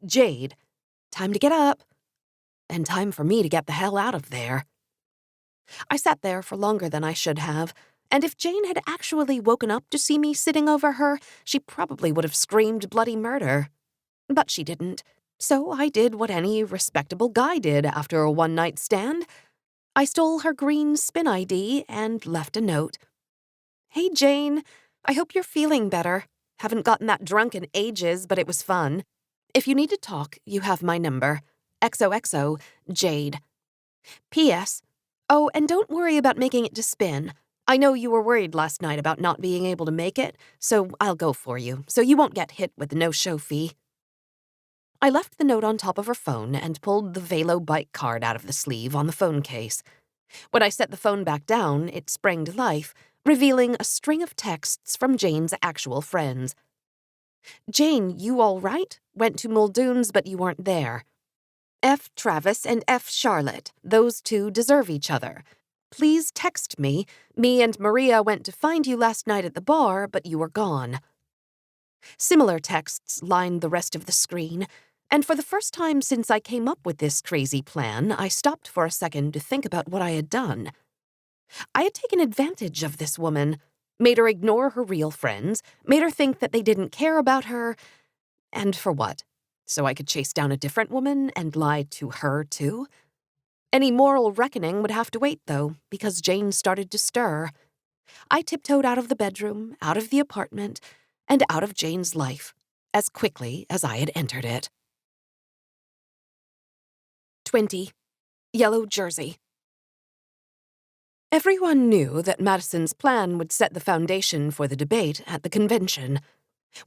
Jade. Time to get up. And time for me to get the hell out of there. I sat there for longer than I should have, and if Jane had actually woken up to see me sitting over her, she probably would have screamed bloody murder. But she didn't, so I did what any respectable guy did after a one-night stand. I stole her green spin ID and left a note. Hey, Jane, I hope you're feeling better. Haven't gotten that drunk in ages, but it was fun. If you need to talk, you have my number. XOXO, Jade. P.S. Oh, and don't worry about making it to spin. I know you were worried last night about not being able to make it, so I'll go for you, so you won't get hit with the no-show fee. I left the note on top of her phone and pulled the Velo bike card out of the sleeve on the phone case. When I set the phone back down, it sprang to life, revealing a string of texts from Jane's actual friends. Jane, you all right? Went to Muldoon's, but you weren't there. F. Travis and F. Charlotte. Those two deserve each other. Please text me. Me and Maria went to find you last night at the bar, but you were gone. Similar texts lined the rest of the screen, and for the first time since I came up with this crazy plan, I stopped for a second to think about what I had done. I had taken advantage of this woman, made her ignore her real friends, made her think that they didn't care about her, and for what? So I could chase down a different woman and lie to her, too? Any moral reckoning would have to wait, though, because Jane started to stir. I tiptoed out of the bedroom, out of the apartment, and out of Jane's life, as quickly as I had entered it. 20. Yellow Jersey. Everyone knew that Madison's plan would set the foundation for the debate at the convention.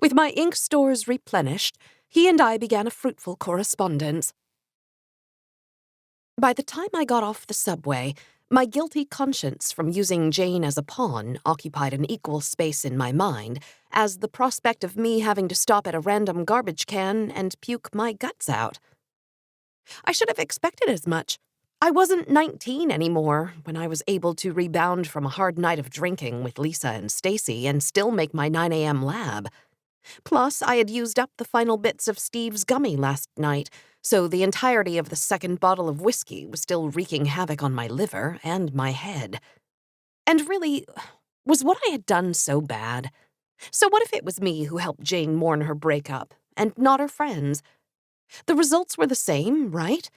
With my ink stores replenished, he and I began a fruitful correspondence. By the time I got off the subway, my guilty conscience from using Jane as a pawn occupied an equal space in my mind as the prospect of me having to stop at a random garbage can and puke my guts out. I should have expected as much. I wasn't 19 anymore when I was able to rebound from a hard night of drinking with Lisa and Stacy and still make my 9 a.m. lab. Plus, I had used up the final bits of Steve's gummy last night, so the entirety of the second bottle of whiskey was still wreaking havoc on my liver and my head. And really, was what I had done so bad? So what if it was me who helped Jane mourn her breakup, and not her friends? The results were the same, right?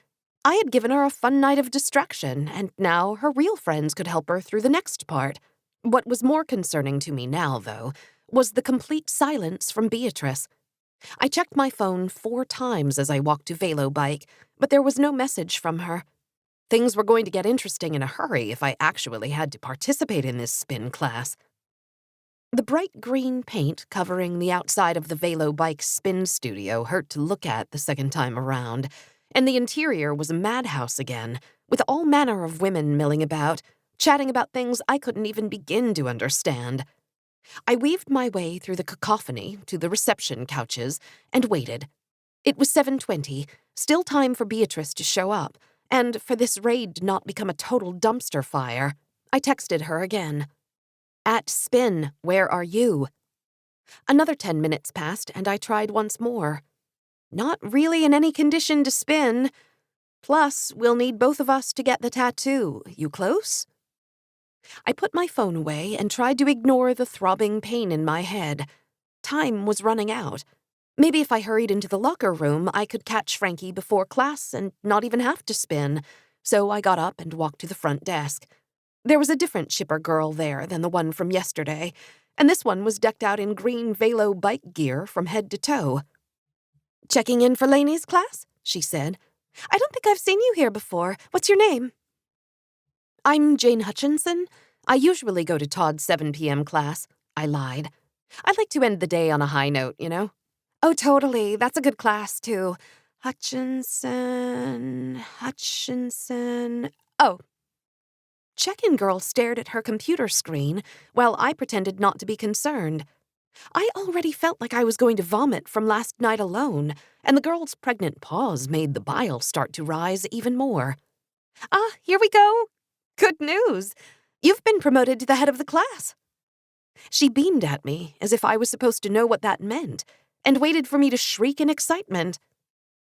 I had given her a fun night of distraction, and now her real friends could help her through the next part. What was more concerning to me now, though, was the complete silence from Beatrice. I checked my phone 4 times as I walked to Velo Bike, but there was no message from her. Things were going to get interesting in a hurry if I actually had to participate in this spin class. The bright green paint covering the outside of the Velo Bike's spin studio hurt to look at the second time around, and the interior was a madhouse again, with all manner of women milling about, chatting about things I couldn't even begin to understand. I weaved my way through the cacophony to the reception couches and waited. It was 7:20, still time for Beatrice to show up, and for this raid to not become a total dumpster fire. I texted her again. At Spin, where are you? Another 10 minutes passed, and I tried once more. Not really in any condition to spin. Plus, we'll need both of us to get the tattoo. You close? I put my phone away and tried to ignore the throbbing pain in my head. Time was running out. Maybe if I hurried into the locker room, I could catch Frankie before class and not even have to spin. So I got up and walked to the front desk. There was a different shipper girl there than the one from yesterday, and this one was decked out in green Velo bike gear from head to toe. Checking in for Lainey's class? She said. I don't think I've seen you here before. What's your name? I'm Jane Hutchinson. I usually go to Todd's 7 p.m. class. I lied. I'd like to end the day on a high note, you know? Oh, totally. That's a good class, too. Hutchinson. Oh. Check-in girl stared at her computer screen while I pretended not to be concerned. I already felt like I was going to vomit from last night alone, and the girl's pregnant pause made the bile start to rise even more. Ah, here we go. Good news! You've been promoted to the head of the class. She beamed at me as if I was supposed to know what that meant, and waited for me to shriek in excitement.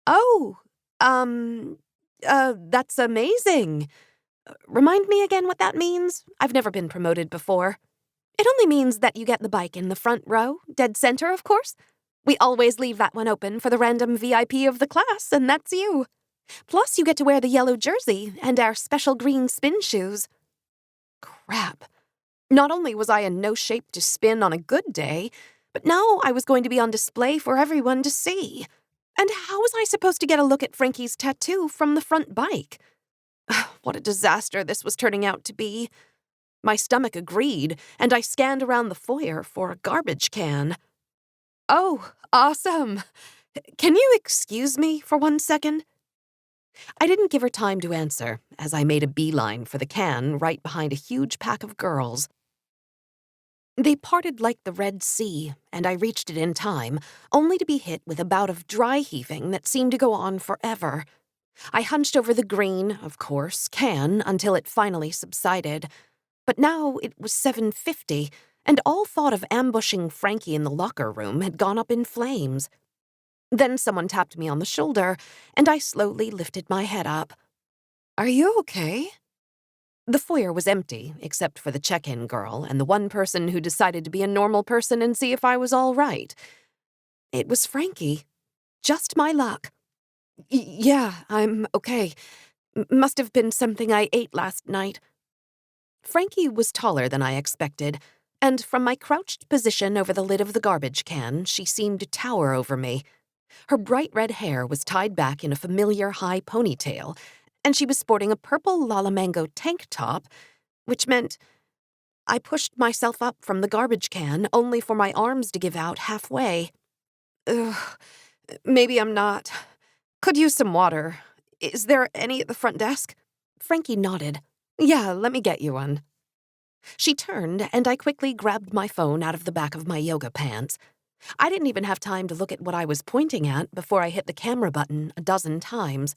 Oh, that's amazing. Remind me again what that means? I've never been promoted before. It only means that you get the bike in the front row, dead center, of course. We always leave that one open for the random VIP of the class, and that's you. Plus, you get to wear the yellow jersey and our special green spin shoes. Crap. Not only was I in no shape to spin on a good day, but now I was going to be on display for everyone to see. And how was I supposed to get a look at Frankie's tattoo from the front bike? What a disaster this was turning out to be. My stomach agreed, and I scanned around the foyer for a garbage can. Oh, awesome. Can you excuse me for 1 second? I didn't give her time to answer, as I made a beeline for the can right behind a huge pack of girls. They parted like the Red Sea, and I reached it in time, only to be hit with a bout of dry heaving that seemed to go on forever. I hunched over the green, of course, can until it finally subsided. But now it was 7:50, and all thought of ambushing Frankie in the locker room had gone up in flames. Then someone tapped me on the shoulder, and I slowly lifted my head up. Are you okay? The foyer was empty, except for the check-in girl and the one person who decided to be a normal person and see if I was all right. It was Frankie. Just my luck. Yeah, I'm okay. Must have been something I ate last night. Frankie was taller than I expected, and from my crouched position over the lid of the garbage can, she seemed to tower over me. Her bright red hair was tied back in a familiar high ponytail, and she was sporting a purple Lalamango tank top, which meant I pushed myself up from the garbage can only for my arms to give out halfway. Ugh, maybe I'm not. Could use some water. Is there any at the front desk? Frankie nodded. Yeah, let me get you one. She turned, and I quickly grabbed my phone out of the back of my yoga pants. I didn't even have time to look at what I was pointing at before I hit the camera button a dozen times.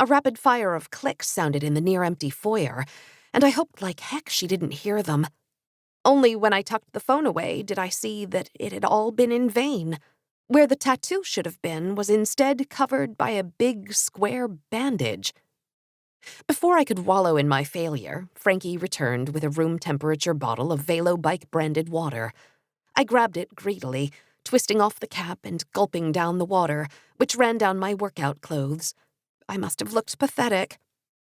A rapid fire of clicks sounded in the near-empty foyer, and I hoped like heck she didn't hear them. Only when I tucked the phone away did I see that it had all been in vain. Where the tattoo should have been was instead covered by a big, square bandage. Before I could wallow in my failure, Frankie returned with a room-temperature bottle of Velo Bike-branded water. I grabbed it greedily, twisting off the cap and gulping down the water, which ran down my workout clothes. I must have looked pathetic.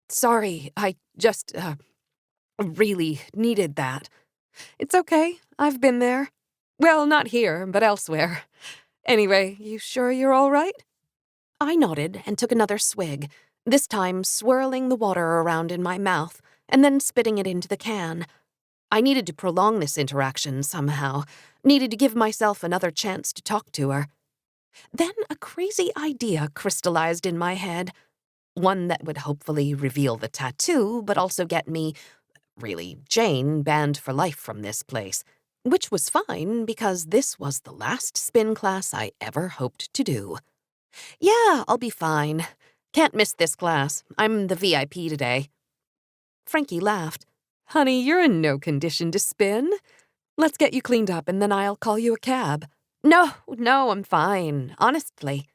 Sorry, I just, really needed that. It's okay, I've been there. Well, not here, but elsewhere. Anyway, you sure you're all right? I nodded and took another swig, this time swirling the water around in my mouth and then spitting it into the can. I needed to prolong this interaction somehow, needed to give myself another chance to talk to her. Then a crazy idea crystallized in my head, one that would hopefully reveal the tattoo, but also get me, really, Jane, banned for life from this place, which was fine because this was the last spin class I ever hoped to do. Yeah, I'll be fine. Can't miss this class. I'm the VIP today. Frankie laughed. Honey, you're in no condition to spin. Let's get you cleaned up and then I'll call you a cab. No, I'm fine, honestly.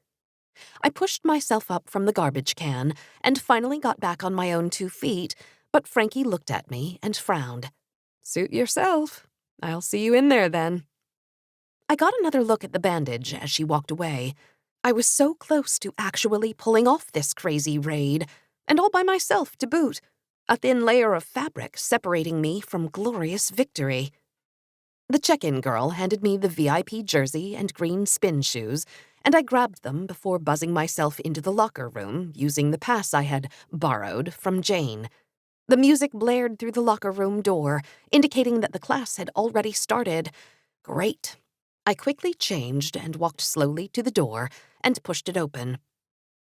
I pushed myself up from the garbage can and finally got back on my own 2 feet, but Frankie looked at me and frowned. Suit yourself. I'll see you in there then. I got another look at the bandage as she walked away. I was so close to actually pulling off this crazy raid, and all by myself to boot, a thin layer of fabric separating me from glorious victory. The check-in girl handed me the VIP jersey and green spin shoes, and I grabbed them before buzzing myself into the locker room using the pass I had borrowed from Jane. The music blared through the locker room door, indicating that the class had already started. Great. I quickly changed and walked slowly to the door and pushed it open.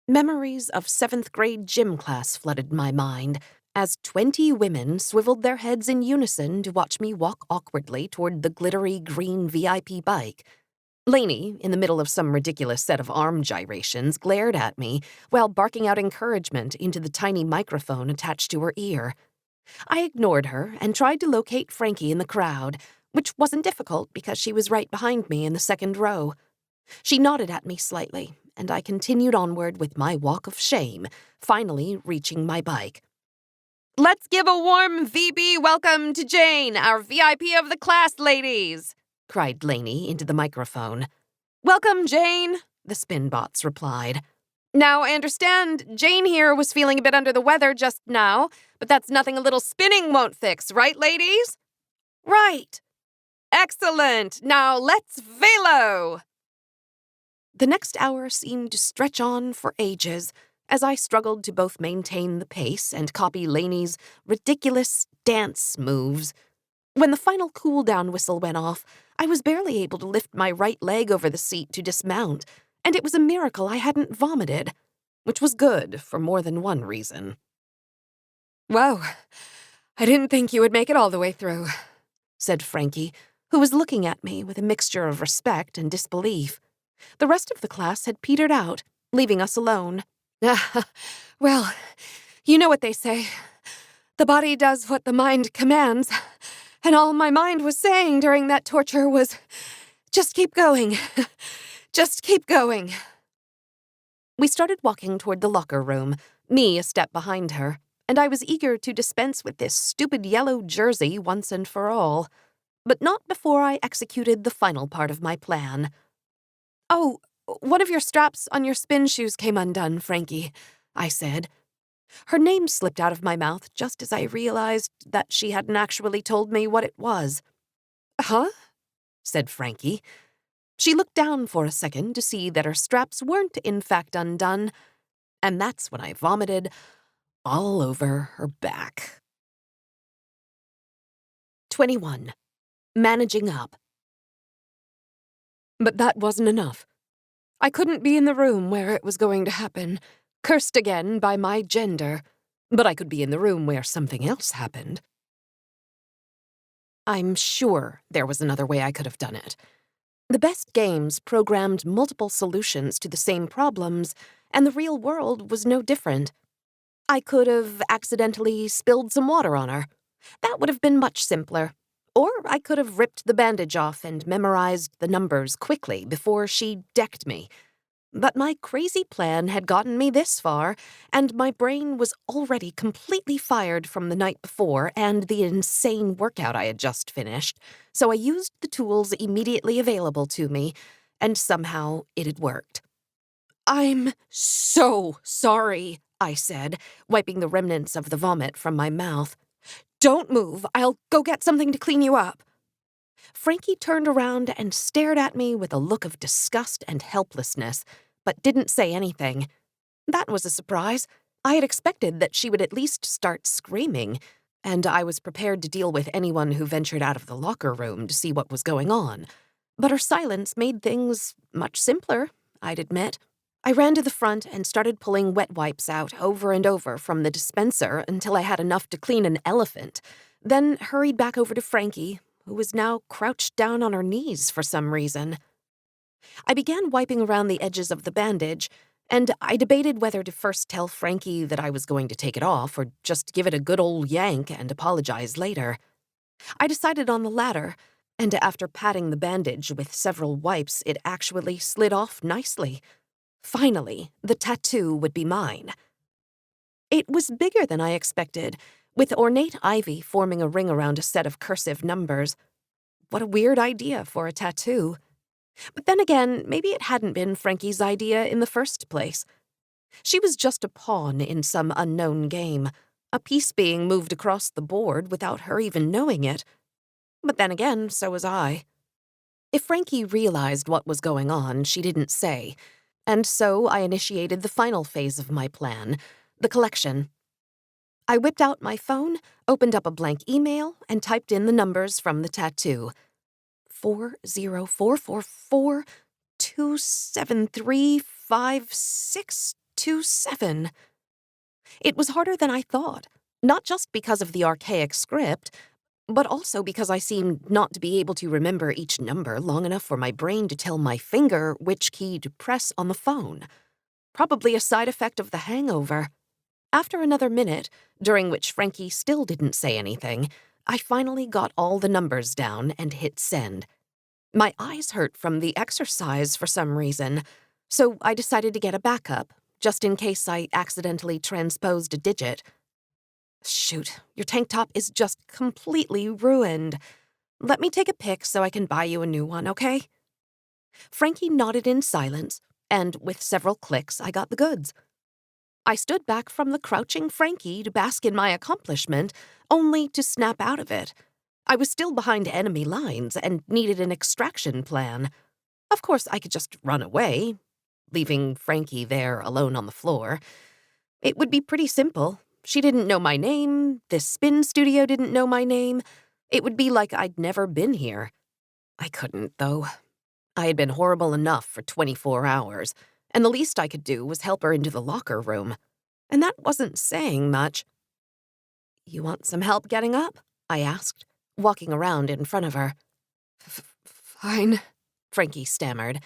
Memories of 7th grade gym class flooded my mind, as 20 women swiveled their heads in unison to watch me walk awkwardly toward the glittery green VIP bike. Lainey, in the middle of some ridiculous set of arm gyrations, glared at me while barking out encouragement into the tiny microphone attached to her ear. I ignored her and tried to locate Frankie in the crowd, which wasn't difficult because she was right behind me in the second row. She nodded at me slightly, and I continued onward with my walk of shame, finally reaching my bike. "Let's give a warm VB welcome to Jane, our VIP of the class, ladies!" cried Lainey into the microphone. "Welcome, Jane," the spinbots replied. "Now, I understand Jane here was feeling a bit under the weather just now, but that's nothing a little spinning won't fix, right, ladies?" "Right." "Excellent. Now let's velo!" The next hour seemed to stretch on for ages, as I struggled to both maintain the pace and copy Lainey's ridiculous dance moves. When the final cool-down whistle went off, I was barely able to lift my right leg over the seat to dismount, and it was a miracle I hadn't vomited, which was good for more than one reason. "Whoa, I didn't think you would make it all the way through," said Frankie, who was looking at me with a mixture of respect and disbelief. The rest of the class had petered out, leaving us alone. "Well, you know what they say. The body does what the mind commands. And all my mind was saying during that torture was, just keep going. Just keep going." We started walking toward the locker room, me a step behind her, and I was eager to dispense with this stupid yellow jersey once and for all. But not before I executed the final part of my plan. "Oh, one of your straps on your spin shoes came undone, Frankie," I said. Her name slipped out of my mouth just as I realized that she hadn't actually told me what it was. "Huh?" said Frankie. She looked down for a second to see that her straps weren't in fact undone, and that's when I vomited all over her back. 21. Managing up. But that wasn't enough. I couldn't be in the room where it was going to happen, cursed again by my gender, but I could be in the room where something else happened. I'm sure there was another way I could have done it. The best games programmed multiple solutions to the same problems, and the real world was no different. I could have accidentally spilled some water on her. That would have been much simpler. Or I could have ripped the bandage off and memorized the numbers quickly before she decked me. But my crazy plan had gotten me this far, and my brain was already completely fired from the night before and the insane workout I had just finished, so I used the tools immediately available to me, and somehow it had worked. "I'm so sorry," I said, wiping the remnants of the vomit from my mouth. "Don't move. I'll go get something to clean you up." Frankie turned around and stared at me with a look of disgust and helplessness, but didn't say anything. That was a surprise. I had expected that she would at least start screaming, and I was prepared to deal with anyone who ventured out of the locker room to see what was going on. But her silence made things much simpler, I'd admit. I ran to the front and started pulling wet wipes out over and over from the dispenser until I had enough to clean an elephant, then hurried back over to Frankie, who was now crouched down on her knees for some reason. I began wiping around the edges of the bandage, and I debated whether to first tell Frankie that I was going to take it off or just give it a good old yank and apologize later. I decided on the latter, and after patting the bandage with several wipes, it actually slid off nicely. Finally, the tattoo would be mine. It was bigger than I expected, with ornate ivy forming a ring around a set of cursive numbers. What a weird idea for a tattoo. But then again, maybe it hadn't been Frankie's idea in the first place. She was just a pawn in some unknown game, a piece being moved across the board without her even knowing it. But then again, so was I. If Frankie realized what was going on, she didn't say, and so I initiated the final phase of my plan, the collection. I whipped out my phone, opened up a blank email, and typed in the numbers from the tattoo. 4044427356727. It was harder than I thought, Not just because of the archaic script, but also because I seemed not to be able to remember each number long enough for my brain to tell my finger which key to press on the phone. Probably a side effect of the hangover. After another minute, during which Frankie still didn't say anything, I finally got all the numbers down and hit send. My eyes hurt from the exercise for some reason, so I decided to get a backup, just in case I accidentally transposed a digit. Shoot, your tank top is just completely ruined. Let me take a pic so I can buy you a new one, okay? Frankie nodded in silence, and with several clicks, I got the goods. I stood back from the crouching Frankie to bask in my accomplishment, only to snap out of it. I was still behind enemy lines and needed an extraction plan. Of course, I could just run away, leaving Frankie there alone on the floor. It would be pretty simple. She didn't know my name, this spin studio didn't know my name. It would be like I'd never been here. I couldn't, though. I had been horrible enough for 24 hours, and the least I could do was help her into the locker room. And that wasn't saying much. "You want some help getting up?" I asked, walking around in front of her. "Fine," Frankie stammered,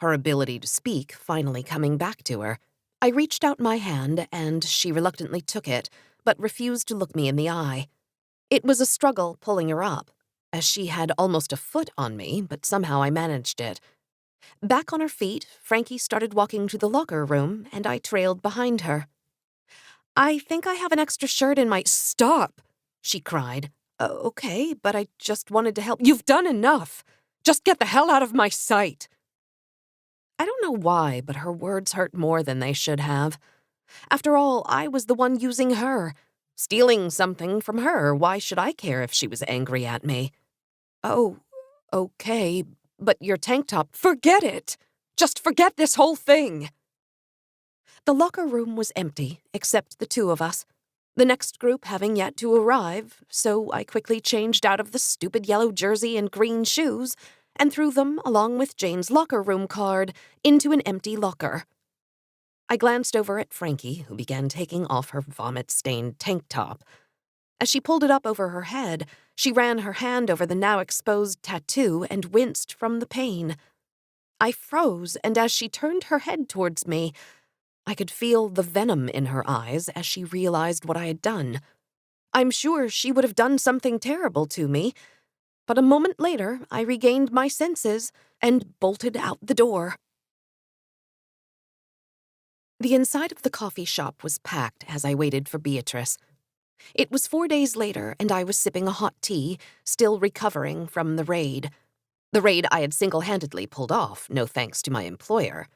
her ability to speak finally coming back to her. I reached out my hand, and she reluctantly took it, but refused to look me in the eye. It was a struggle pulling her up, as she had almost a foot on me, but somehow I managed it. Back on her feet, Frankie started walking to the locker room, and I trailed behind her. "I think I have an extra shirt in my—" "Stop!" she cried. Okay, but I just wanted to help." "You've done enough! Just get the hell out of my sight!" I don't know why, but her words hurt more than they should have. After all, I was the one using her. Stealing something from her, why should I care if she was angry at me? "Oh, okay, but your tank top—" "Forget it! Just forget this whole thing!" The locker room was empty, except the two of us. The next group having yet to arrive, so I quickly changed out of the stupid yellow jersey and green shoes and threw them, along with Jane's locker room card, into an empty locker. I glanced over at Frankie, who began taking off her vomit-stained tank top. As she pulled it up over her head, she ran her hand over the now-exposed tattoo and winced from the pain. I froze, and as she turned her head towards me, I could feel the venom in her eyes as she realized what I had done. I'm sure she would have done something terrible to me, but a moment later I regained my senses and bolted out the door. The inside of the coffee shop was packed as I waited for Beatrice. It was 4 days later, and I was sipping a hot tea, still recovering from the raid. The raid I had single-handedly pulled off, no thanks to my employer.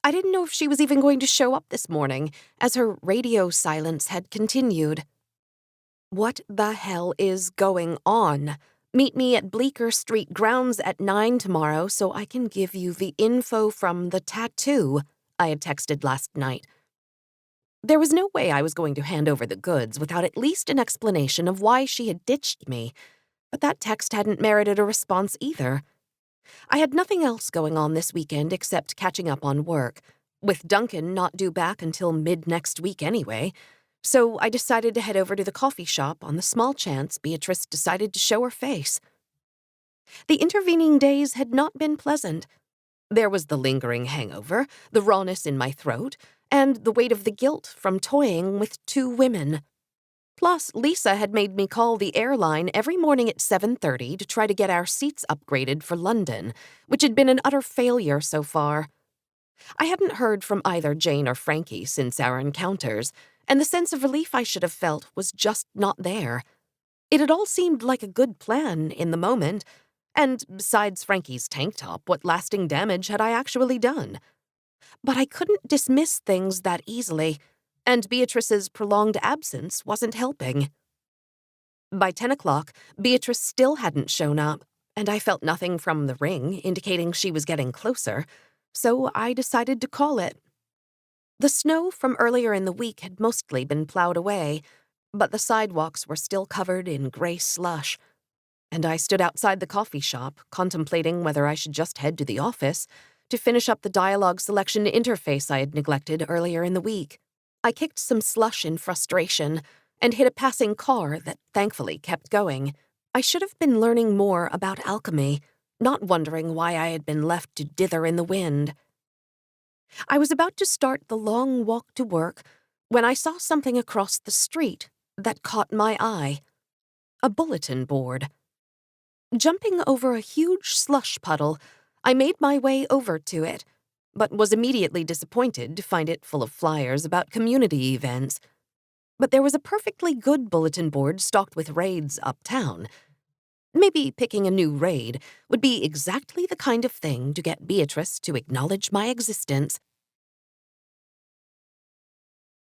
I didn't know if she was even going to show up this morning, as her radio silence had continued. What the hell is going on? Meet me at Bleecker Street grounds at 9 tomorrow so I can give you the info from the tattoo, I had texted last night. There was no way I was going to hand over the goods without at least an explanation of why she had ditched me, but that text hadn't merited a response either. I had nothing else going on this weekend except catching up on work, with Duncan not due back until mid-next week anyway, so I decided to head over to the coffee shop on the small chance Beatrice decided to show her face. The intervening days had not been pleasant. There was the lingering hangover, the rawness in my throat, and the weight of the guilt from toying with 2 women. Plus, Lisa had made me call the airline every morning at 7:30 to try to get our seats upgraded for London, which had been an utter failure so far. I hadn't heard from either Jane or Frankie since our encounters, and the sense of relief I should have felt was just not there. It had all seemed like a good plan in the moment, and besides Frankie's tank top, what lasting damage had I actually done? But I couldn't dismiss things that easily, and Beatrice's prolonged absence wasn't helping. By 10 o'clock, Beatrice still hadn't shown up, and I felt nothing from the ring indicating she was getting closer, so I decided to call it. The snow from earlier in the week had mostly been plowed away, but the sidewalks were still covered in gray slush, and I stood outside the coffee shop, contemplating whether I should just head to the office to finish up the dialogue selection interface I had neglected earlier in the week. I kicked some slush in frustration, and hit a passing car that thankfully kept going. I should have been learning more about alchemy, not wondering why I had been left to dither in the wind. I was about to start the long walk to work when I saw something across the street that caught my eye. A bulletin board. Jumping over a huge slush puddle, I made my way over to it, but was immediately disappointed to find it full of flyers about community events. But there was a perfectly good bulletin board stocked with raids uptown. Maybe picking a new raid would be exactly the kind of thing to get Beatrice to acknowledge my existence.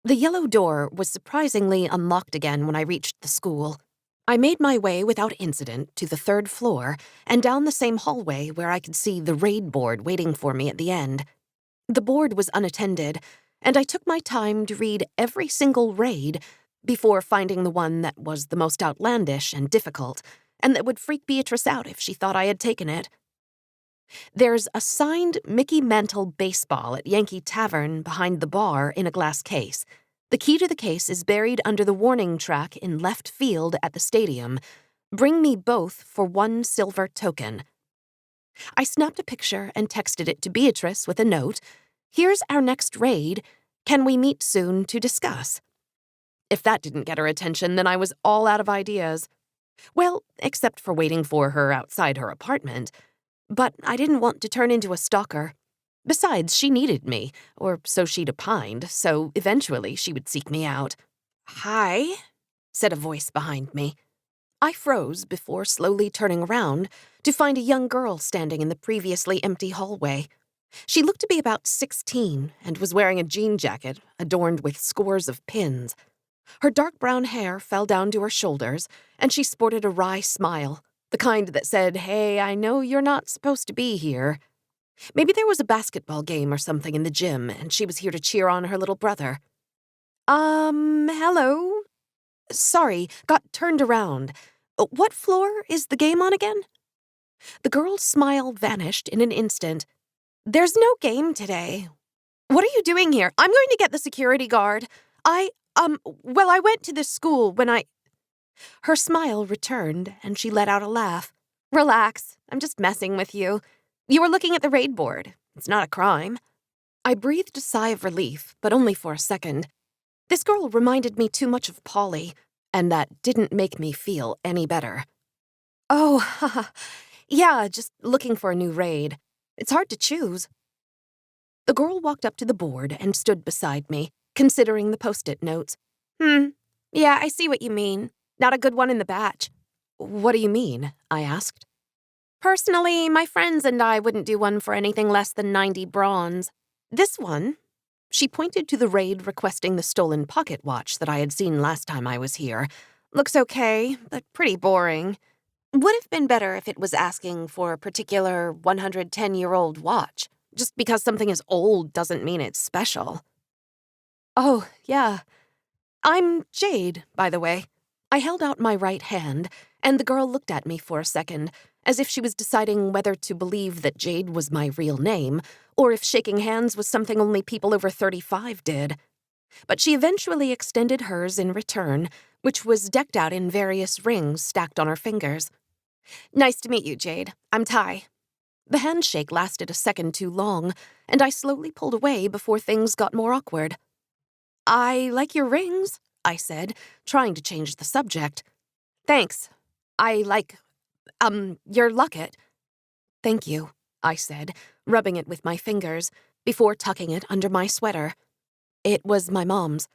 The yellow door was surprisingly unlocked again when I reached the school. I made my way without incident to the 3rd floor and down the same hallway where I could see the raid board waiting for me at the end. The board was unattended, and I took my time to read every single raid before finding the one that was the most outlandish and difficult, and that would freak Beatrice out if she thought I had taken it. There's a signed Mickey Mantle baseball at Yankee Tavern behind the bar in a glass case. The key to the case is buried under the warning track in left field at the stadium. Bring me both for 1 silver token. I snapped a picture and texted it to Beatrice with a note. Here's our next raid. Can we meet soon to discuss? If that didn't get her attention, then I was all out of ideas. Well, except for waiting for her outside her apartment. But I didn't want to turn into a stalker. Besides, she needed me, or so she'd opined, so eventually she would seek me out. "Hi," said a voice behind me. I froze before slowly turning around to find a young girl standing in the previously empty hallway. She looked to be about 16 and was wearing a jean jacket adorned with scores of pins. Her dark brown hair fell down to her shoulders, and she sported a wry smile, the kind that said, "Hey, I know you're not supposed to be here." Maybe there was a basketball game or something in the gym, and she was here to cheer on her little brother. Hello? Sorry, got turned around. What floor is the game on again? The girl's smile vanished in an instant. "There's no game today." "What are you doing here? I'm going to get the security guard. I went to this school when I—" Her smile returned, and she let out a laugh. "Relax, I'm just messing with you. You were looking at the raid board. It's not a crime." I breathed a sigh of relief, but only for a second. This girl reminded me too much of Polly, and that didn't make me feel any better. "Oh, haha, yeah, just looking for a new raid. It's hard to choose." The girl walked up to the board and stood beside me, considering the post-it notes. Yeah, I see what you mean. Not a good one in the batch." "What do you mean?" I asked. "Personally, my friends and I wouldn't do one for anything less than 90 bronze. This one," she pointed to the raid requesting the stolen pocket watch that I had seen last time I was here, "looks okay, but pretty boring. Would have been better if it was asking for a particular 110-year-old watch. Just because something is old doesn't mean it's special." "Oh, yeah. I'm Jade, by the way." I held out my right hand, and the girl looked at me for a second, as if she was deciding whether to believe that Jade was my real name, or if shaking hands was something only people over 35 did. But she eventually extended hers in return, which was decked out in various rings stacked on her fingers. "Nice to meet you, Jade. I'm Ty." The handshake lasted a second too long, and I slowly pulled away before things got more awkward. "I like your rings," I said, trying to change the subject. "Thanks. I like, your locket." "Thank you," I said, rubbing it with my fingers, before tucking it under my sweater. It was my mom's.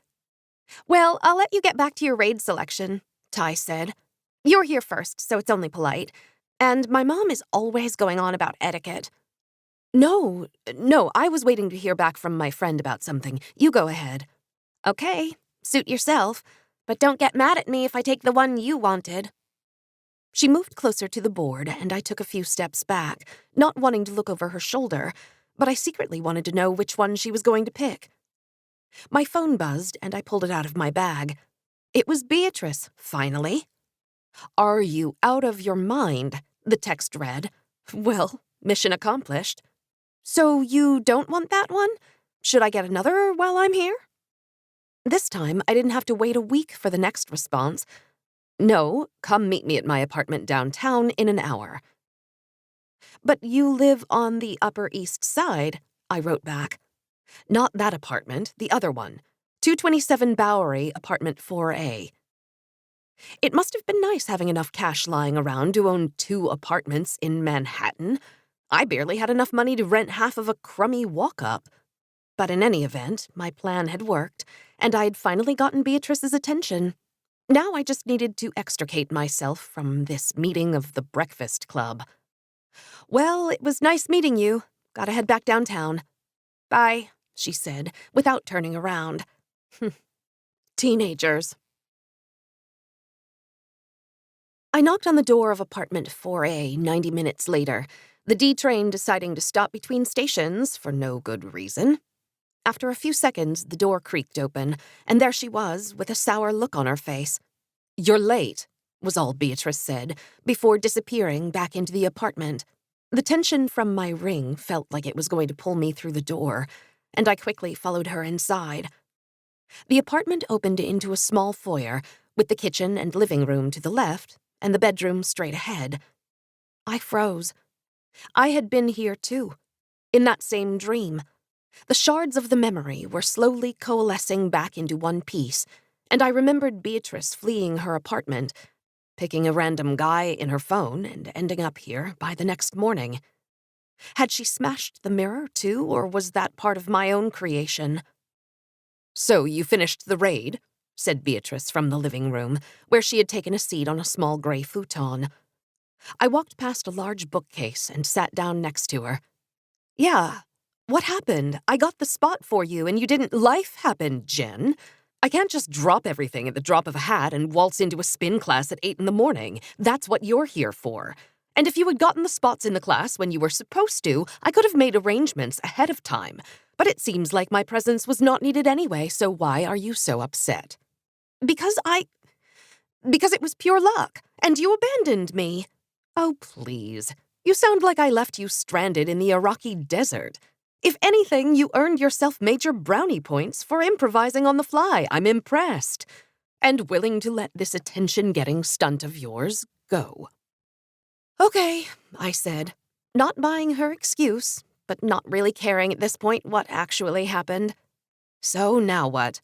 "Well, I'll let you get back to your raid selection," Ty said. "You're here first, so it's only polite. And my mom is always going on about etiquette." No, I was waiting to hear back from my friend about something. You go ahead." "Okay, suit yourself, but don't get mad at me if I take the one you wanted." She moved closer to the board, and I took a few steps back, not wanting to look over her shoulder, but I secretly wanted to know which one she was going to pick. My phone buzzed, and I pulled it out of my bag. It was Beatrice, finally. "Are you out of your mind?" the text read. Well, mission accomplished. "So you don't want that one? Should I get another while I'm here?" This time, I didn't have to wait a week for the next response. No, come meet me at my apartment downtown in an hour. But you live on the Upper East Side, I wrote back. Not that apartment, the other one. 227 Bowery, apartment 4A. It must have been nice having enough cash lying around to own 2 apartments in Manhattan. I barely had enough money to rent half of a crummy walk-up. But in any event, my plan had worked, and I had finally gotten Beatrice's attention. Now I just needed to extricate myself from this meeting of the Breakfast Club. Well, it was nice meeting you. Gotta head back downtown. Bye, she said, without turning around. Teenagers. I knocked on the door of apartment 4A 90 minutes later, the D train deciding to stop between stations for no good reason. After a few seconds, the door creaked open, and there she was, with a sour look on her face. "You're late," was all Beatrice said, before disappearing back into the apartment. The tension from my ring felt like it was going to pull me through the door, and I quickly followed her inside. The apartment opened into a small foyer, with the kitchen and living room to the left, and the bedroom straight ahead. I froze. I had been here too, in that same dream. The shards of the memory were slowly coalescing back into one piece, and I remembered Beatrice fleeing her apartment, picking a random guy in her phone, and ending up here by the next morning. Had she smashed the mirror too, or was that part of my own creation? "So you finished the raid?" said Beatrice from the living room, where she had taken a seat on a small gray futon. I walked past a large bookcase and sat down next to her. "Yeah. What happened? I got the spot for you and you didn't." "Life happened, Jen. I can't just drop everything at the drop of a hat and waltz into a spin class at 8 in the morning. That's what you're here for. And if you had gotten the spots in the class when you were supposed to, I could have made arrangements ahead of time. But it seems like my presence was not needed anyway, so why are you so upset?" Because it was pure luck, and you abandoned me." "Oh, please. You sound like I left you stranded in the Iraqi desert. If anything, you earned yourself major brownie points for improvising on the fly. I'm impressed. And willing to let this attention-getting stunt of yours go." "Okay," I said, not buying her excuse, but not really caring at this point what actually happened. "So now what?"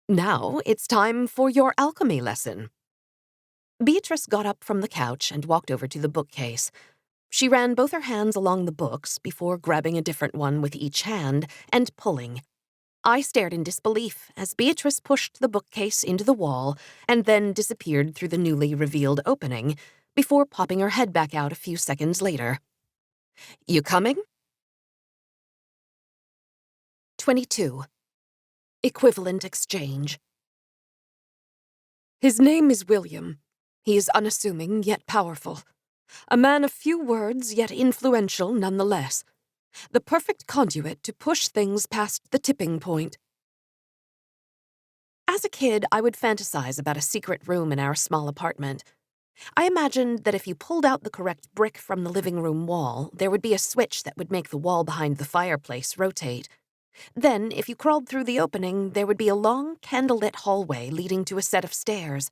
"Now it's time for your alchemy lesson." Beatrice got up from the couch and walked over to the bookcase. She ran both her hands along the books before grabbing a different one with each hand and pulling. I stared in disbelief as Beatrice pushed the bookcase into the wall and then disappeared through the newly revealed opening before popping her head back out a few seconds later. "You coming?" 22. Equivalent exchange. His name is William. He is unassuming yet powerful. A man of few words yet influential nonetheless. The perfect conduit to push things past the tipping point. As a kid, I would fantasize about a secret room in our small apartment. I imagined that if you pulled out the correct brick from the living room wall, there would be a switch that would make the wall behind the fireplace rotate. Then, if you crawled through the opening, there would be a long, candlelit hallway leading to a set of stairs.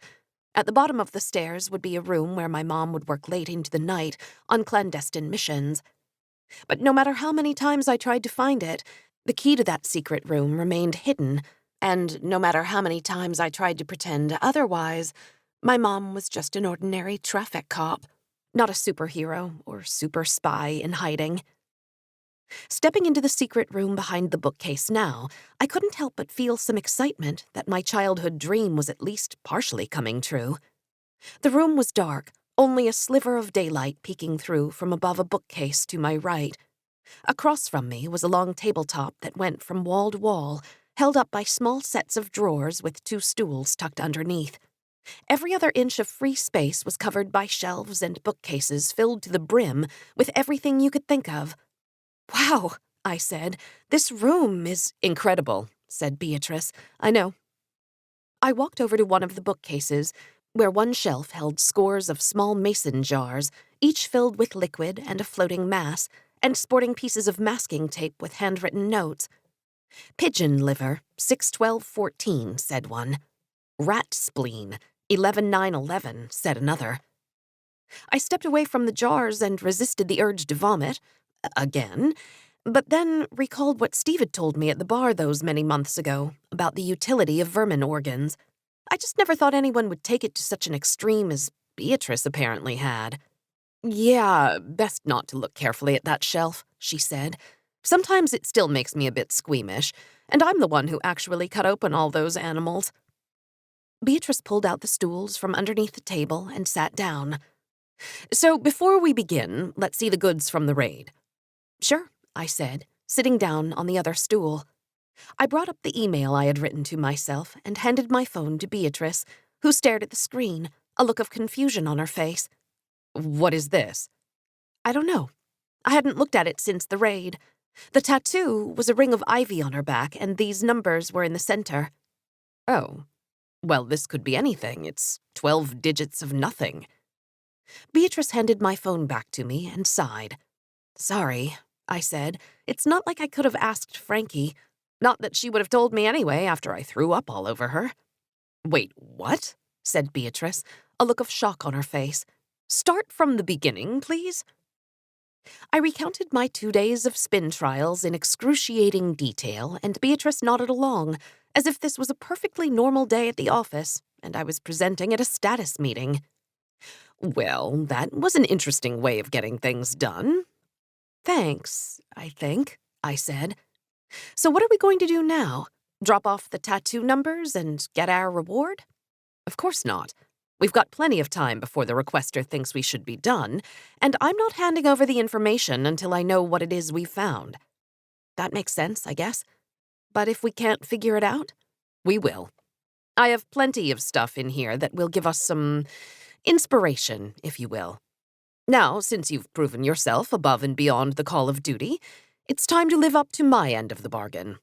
At the bottom of the stairs would be a room where my mom would work late into the night on clandestine missions. But no matter how many times I tried to find it, the key to that secret room remained hidden, and no matter how many times I tried to pretend otherwise, my mom was just an ordinary traffic cop, not a superhero or super spy in hiding. Stepping into the secret room behind the bookcase now, I couldn't help but feel some excitement that my childhood dream was at least partially coming true. The room was dark, only a sliver of daylight peeking through from above a bookcase to my right. Across from me was a long tabletop that went from wall to wall, held up by small sets of drawers with 2 stools tucked underneath. Every other inch of free space was covered by shelves and bookcases filled to the brim with everything you could think of. "Wow," I said. "This room is incredible," said Beatrice. "I know." I walked over to one of the bookcases, where one shelf held scores of small mason jars, each filled with liquid and a floating mass, and sporting pieces of masking tape with handwritten notes. Pigeon liver, 6/12/14, said one. Rat spleen, 11/9/11, said another. I stepped away from the jars and resisted the urge to vomit, again, but then recalled what Steve had told me at the bar those many months ago about the utility of vermin organs. I just never thought anyone would take it to such an extreme as Beatrice apparently had. Yeah, best not to look carefully at that shelf, she said. Sometimes it still makes me a bit squeamish, and I'm the one who actually cut open all those animals. Beatrice pulled out the stools from underneath the table and sat down. So before we begin, let's see the goods from the raid. Sure, I said, sitting down on the other stool. I brought up the email I had written to myself and handed my phone to Beatrice, who stared at the screen, a look of confusion on her face. What is this? I don't know. I hadn't looked at it since the raid. The tattoo was a ring of ivy on her back, and these numbers were in the center. Oh. Well, this could be anything. It's 12 digits of nothing. Beatrice handed my phone back to me and sighed. Sorry, I said. It's not like I could have asked Frankie. Not that she would have told me anyway after I threw up all over her. Wait, what? Said Beatrice, a look of shock on her face. Start from the beginning, please. I recounted my 2 days of spin trials in excruciating detail, and Beatrice nodded along, as if this was a perfectly normal day at the office, and I was presenting at a status meeting. Well, that was an interesting way of getting things done. Thanks, I think, I said. So what are we going to do now? Drop off the tattoo numbers and get our reward? Of course not. We've got plenty of time before the requester thinks we should be done, and I'm not handing over the information until I know what it is we've found. That makes sense, I guess. But if we can't figure it out, we will. I have plenty of stuff in here that will give us some inspiration, if you will. Now, since you've proven yourself above and beyond the call of duty, it's time to live up to my end of the bargain.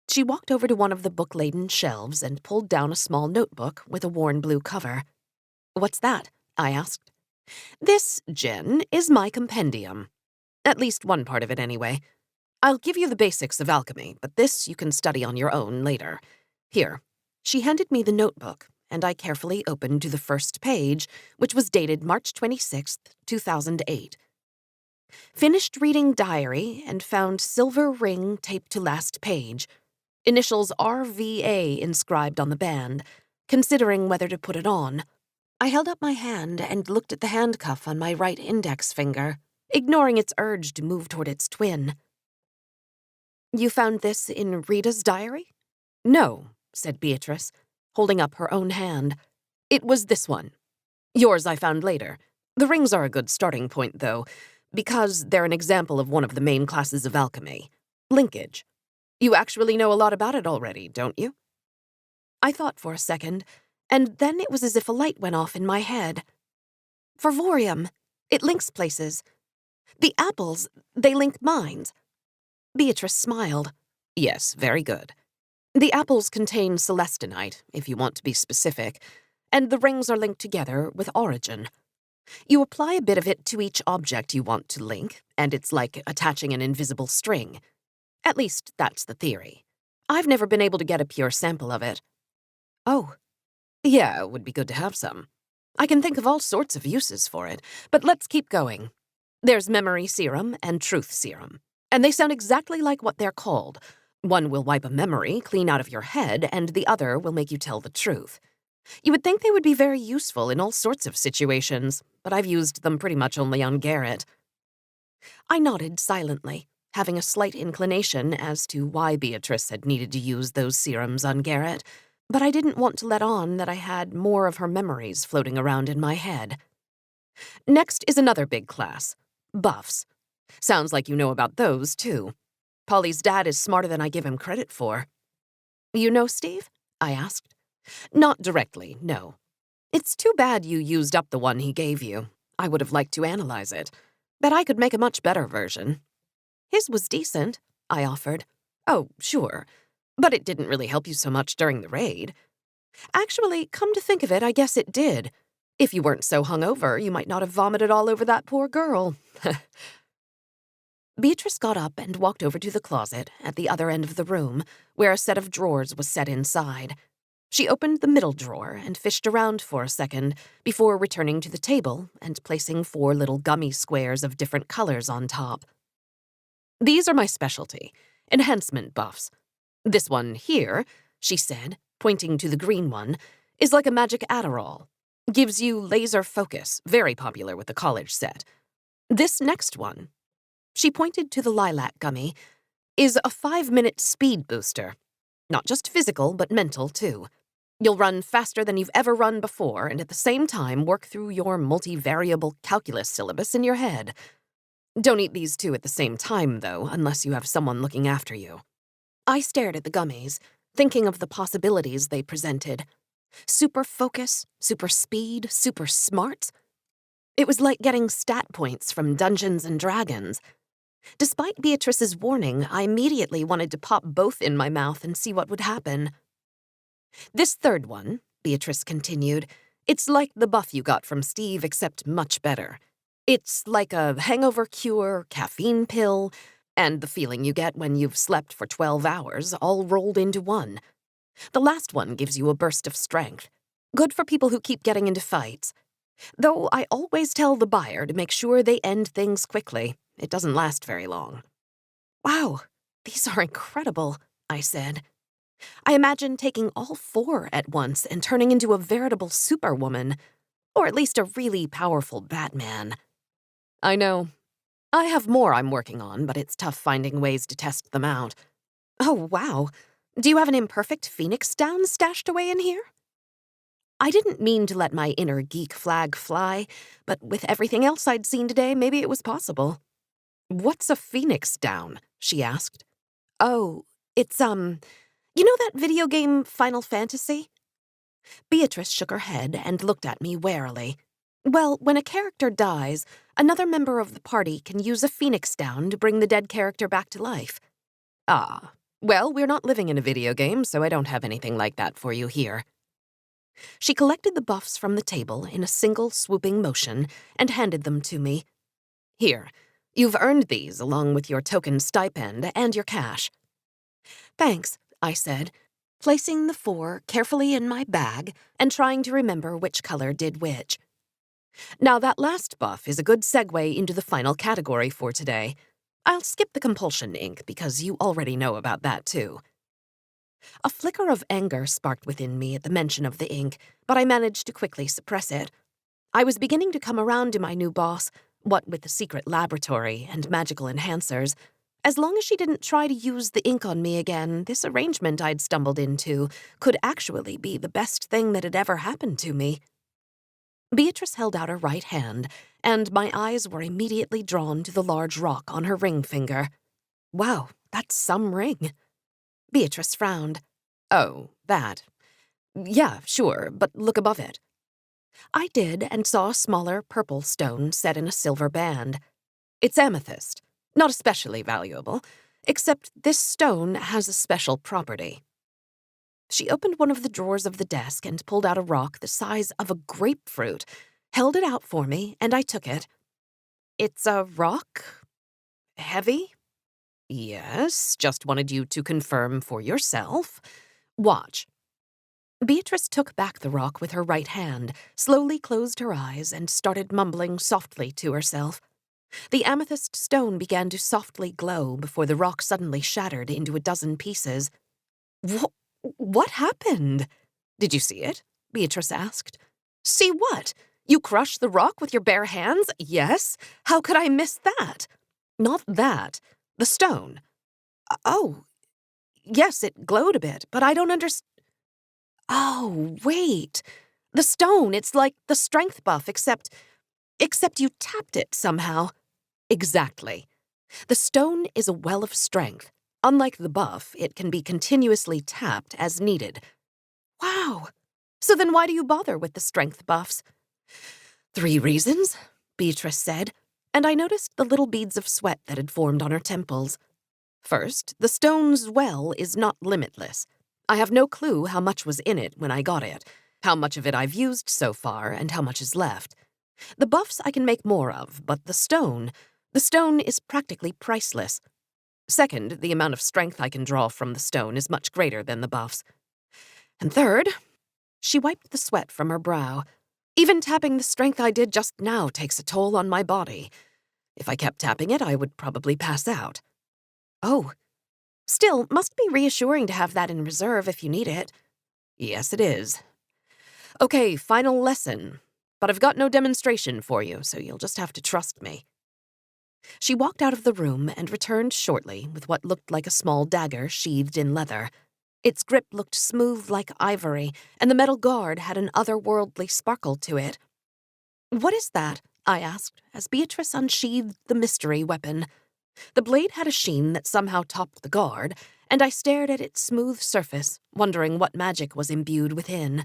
She walked over to one of the book-laden shelves and pulled down a small notebook with a worn blue cover. What's that? I asked. This, Jen, is my compendium. At least one part of it, anyway. I'll give you the basics of alchemy, but this you can study on your own later. Here. She handed me the notebook, and I carefully opened to the first page, which was dated March 26th, 2008. Finished reading diary and found silver ring taped to last page. Initials RVA inscribed on the band, considering whether to put it on. I held up my hand and looked at the handcuff on my right index finger, ignoring its urge to move toward its twin. You found this in Rita's diary? No, said Beatrice, holding up her own hand. It was this one. Yours I found later. The rings are a good starting point, though, because they're an example of one of the main classes of alchemy, linkage. You actually know a lot about it already, don't you? I thought for a second, and then it was as if a light went off in my head. Fervorium. It links places. The apples, they link minds. Beatrice smiled. Yes, very good. The apples contain celestinite, if you want to be specific, and the rings are linked together with origin. You apply a bit of it to each object you want to link, and it's like attaching an invisible string. At least, that's the theory. I've never been able to get a pure sample of it. Oh. Yeah, it would be good to have some. I can think of all sorts of uses for it, but let's keep going. There's memory serum and truth serum, and they sound exactly like what they're called. One will wipe a memory clean out of your head, and the other will make you tell the truth. You would think they would be very useful in all sorts of situations, but I've used them pretty much only on Garrett. I nodded silently, having a slight inclination as to why Beatrice had needed to use those serums on Garrett, but I didn't want to let on that I had more of her memories floating around in my head. Next is another big class, buffs. Sounds like you know about those, too. Polly's dad is smarter than I give him credit for. You know Steve? I asked. Not directly, no. It's too bad you used up the one he gave you. I would have liked to analyze it. Bet I could make a much better version. His was decent, I offered. Oh, sure. But it didn't really help you so much during the raid. Actually, come to think of it, I guess it did. If you weren't so hungover, you might not have vomited all over that poor girl. Beatrice got up and walked over to the closet at the other end of the room, where a set of drawers was set inside. She opened the middle drawer and fished around for a second before returning to the table and placing 4 little gummy squares of different colors on top. "These are my specialty, enhancement buffs. This one here," she said, pointing to the green one, "is like a magic Adderall. Gives you laser focus, very popular with the college set. This next one," she pointed to the lilac gummy, "is a 5-minute speed booster. Not just physical, but mental, too. You'll run faster than you've ever run before and at the same time work through your multivariable calculus syllabus in your head. Don't eat these 2 at the same time, though, unless you have someone looking after you." I stared at the gummies, thinking of the possibilities they presented. Super focus, super speed, super smarts. It was like getting stat points from Dungeons and Dragons. Despite Beatrice's warning, I immediately wanted to pop both in my mouth and see what would happen. "This third one," Beatrice continued, "it's like the buff you got from Steve, except much better. It's like a hangover cure, caffeine pill, and the feeling you get when you've slept for 12 hours, all rolled into one. The last one gives you a burst of strength. Good for people who keep getting into fights. Though I always tell the buyer to make sure they end things quickly. It doesn't last very long." "Wow, these are incredible," I said. I imagined taking all 4 at once and turning into a veritable superwoman, or at least a really powerful Batman. "I know. I have more I'm working on, but it's tough finding ways to test them out." "Oh, wow. Do you have an imperfect phoenix down stashed away in here?" I didn't mean to let my inner geek flag fly, but with everything else I'd seen today, maybe it was possible. "What's a phoenix down?" she asked. "Oh, it's, you know that video game Final Fantasy?" Beatrice shook her head and looked at me warily. "Well, when a character dies, another member of the party can use a phoenix down to bring the dead character back to life." "Ah, well, we're not living in a video game, so I don't have anything like that for you here." She collected the buffs from the table in a single swooping motion and handed them to me. "Here, you've earned these along with your token stipend and your cash." "Thanks," I said, placing the 4 carefully in my bag and trying to remember which color did which. "Now that last buff is a good segue into the final category for today. I'll skip the compulsion ink because you already know about that too." A flicker of anger sparked within me at the mention of the ink, but I managed to quickly suppress it. I was beginning to come around to my new boss, what with the secret laboratory and magical enhancers. As long as she didn't try to use the ink on me again, this arrangement I'd stumbled into could actually be the best thing that had ever happened to me. Beatrice held out her right hand, and my eyes were immediately drawn to the large rock on her ring finger. "Wow, that's some ring." Beatrice frowned. "Oh, that. Yeah, sure, but look above it." I did and saw a smaller purple stone set in a silver band. "It's amethyst. Not especially valuable, except this stone has a special property." She opened one of the drawers of the desk and pulled out a rock the size of a grapefruit, held it out for me, and I took it. "It's a rock? Heavy?" "Yes, just wanted you to confirm for yourself. Watch." Beatrice took back the rock with her right hand, slowly closed her eyes, and started mumbling softly to herself. The amethyst stone began to softly glow before the rock suddenly shattered into a dozen pieces. What happened?" "Did you see it?" Beatrice asked. "See what? You crushed the rock with your bare hands? Yes? How could I miss that?" "Not that. The stone." "Oh, yes, it glowed a bit, but I don't understand." "Oh, wait. The stone, it's like the strength buff, except you tapped it somehow." "Exactly. The stone is a well of strength. Unlike the buff, it can be continuously tapped as needed." "Wow. So then why do you bother with the strength buffs?" "3 reasons," Beatrice said, and I noticed the little beads of sweat that had formed on her temples. "First, the stone's well is not limitless. I have no clue how much was in it when I got it, how much of it I've used so far, and how much is left. The buffs I can make more of, but the stone, The stone is practically priceless. Second, the amount of strength I can draw from the stone is much greater than the buff's. And third, she wiped the sweat from her brow. Even tapping the strength I did just now takes a toll on my body. If I kept tapping it, I would probably pass out. Oh, still, must be reassuring to have that in reserve if you need it. Yes, it is. Okay, final lesson. But I've got no demonstration for you, so you'll just have to trust me. She walked out of the room and returned shortly with what looked like a small dagger sheathed in leather. Its grip looked smooth like ivory, and the metal guard had an otherworldly sparkle to it. "What is that?" I asked, as Beatrice unsheathed the mystery weapon. The blade had a sheen that somehow topped the guard, and I stared at its smooth surface, wondering what magic was imbued within.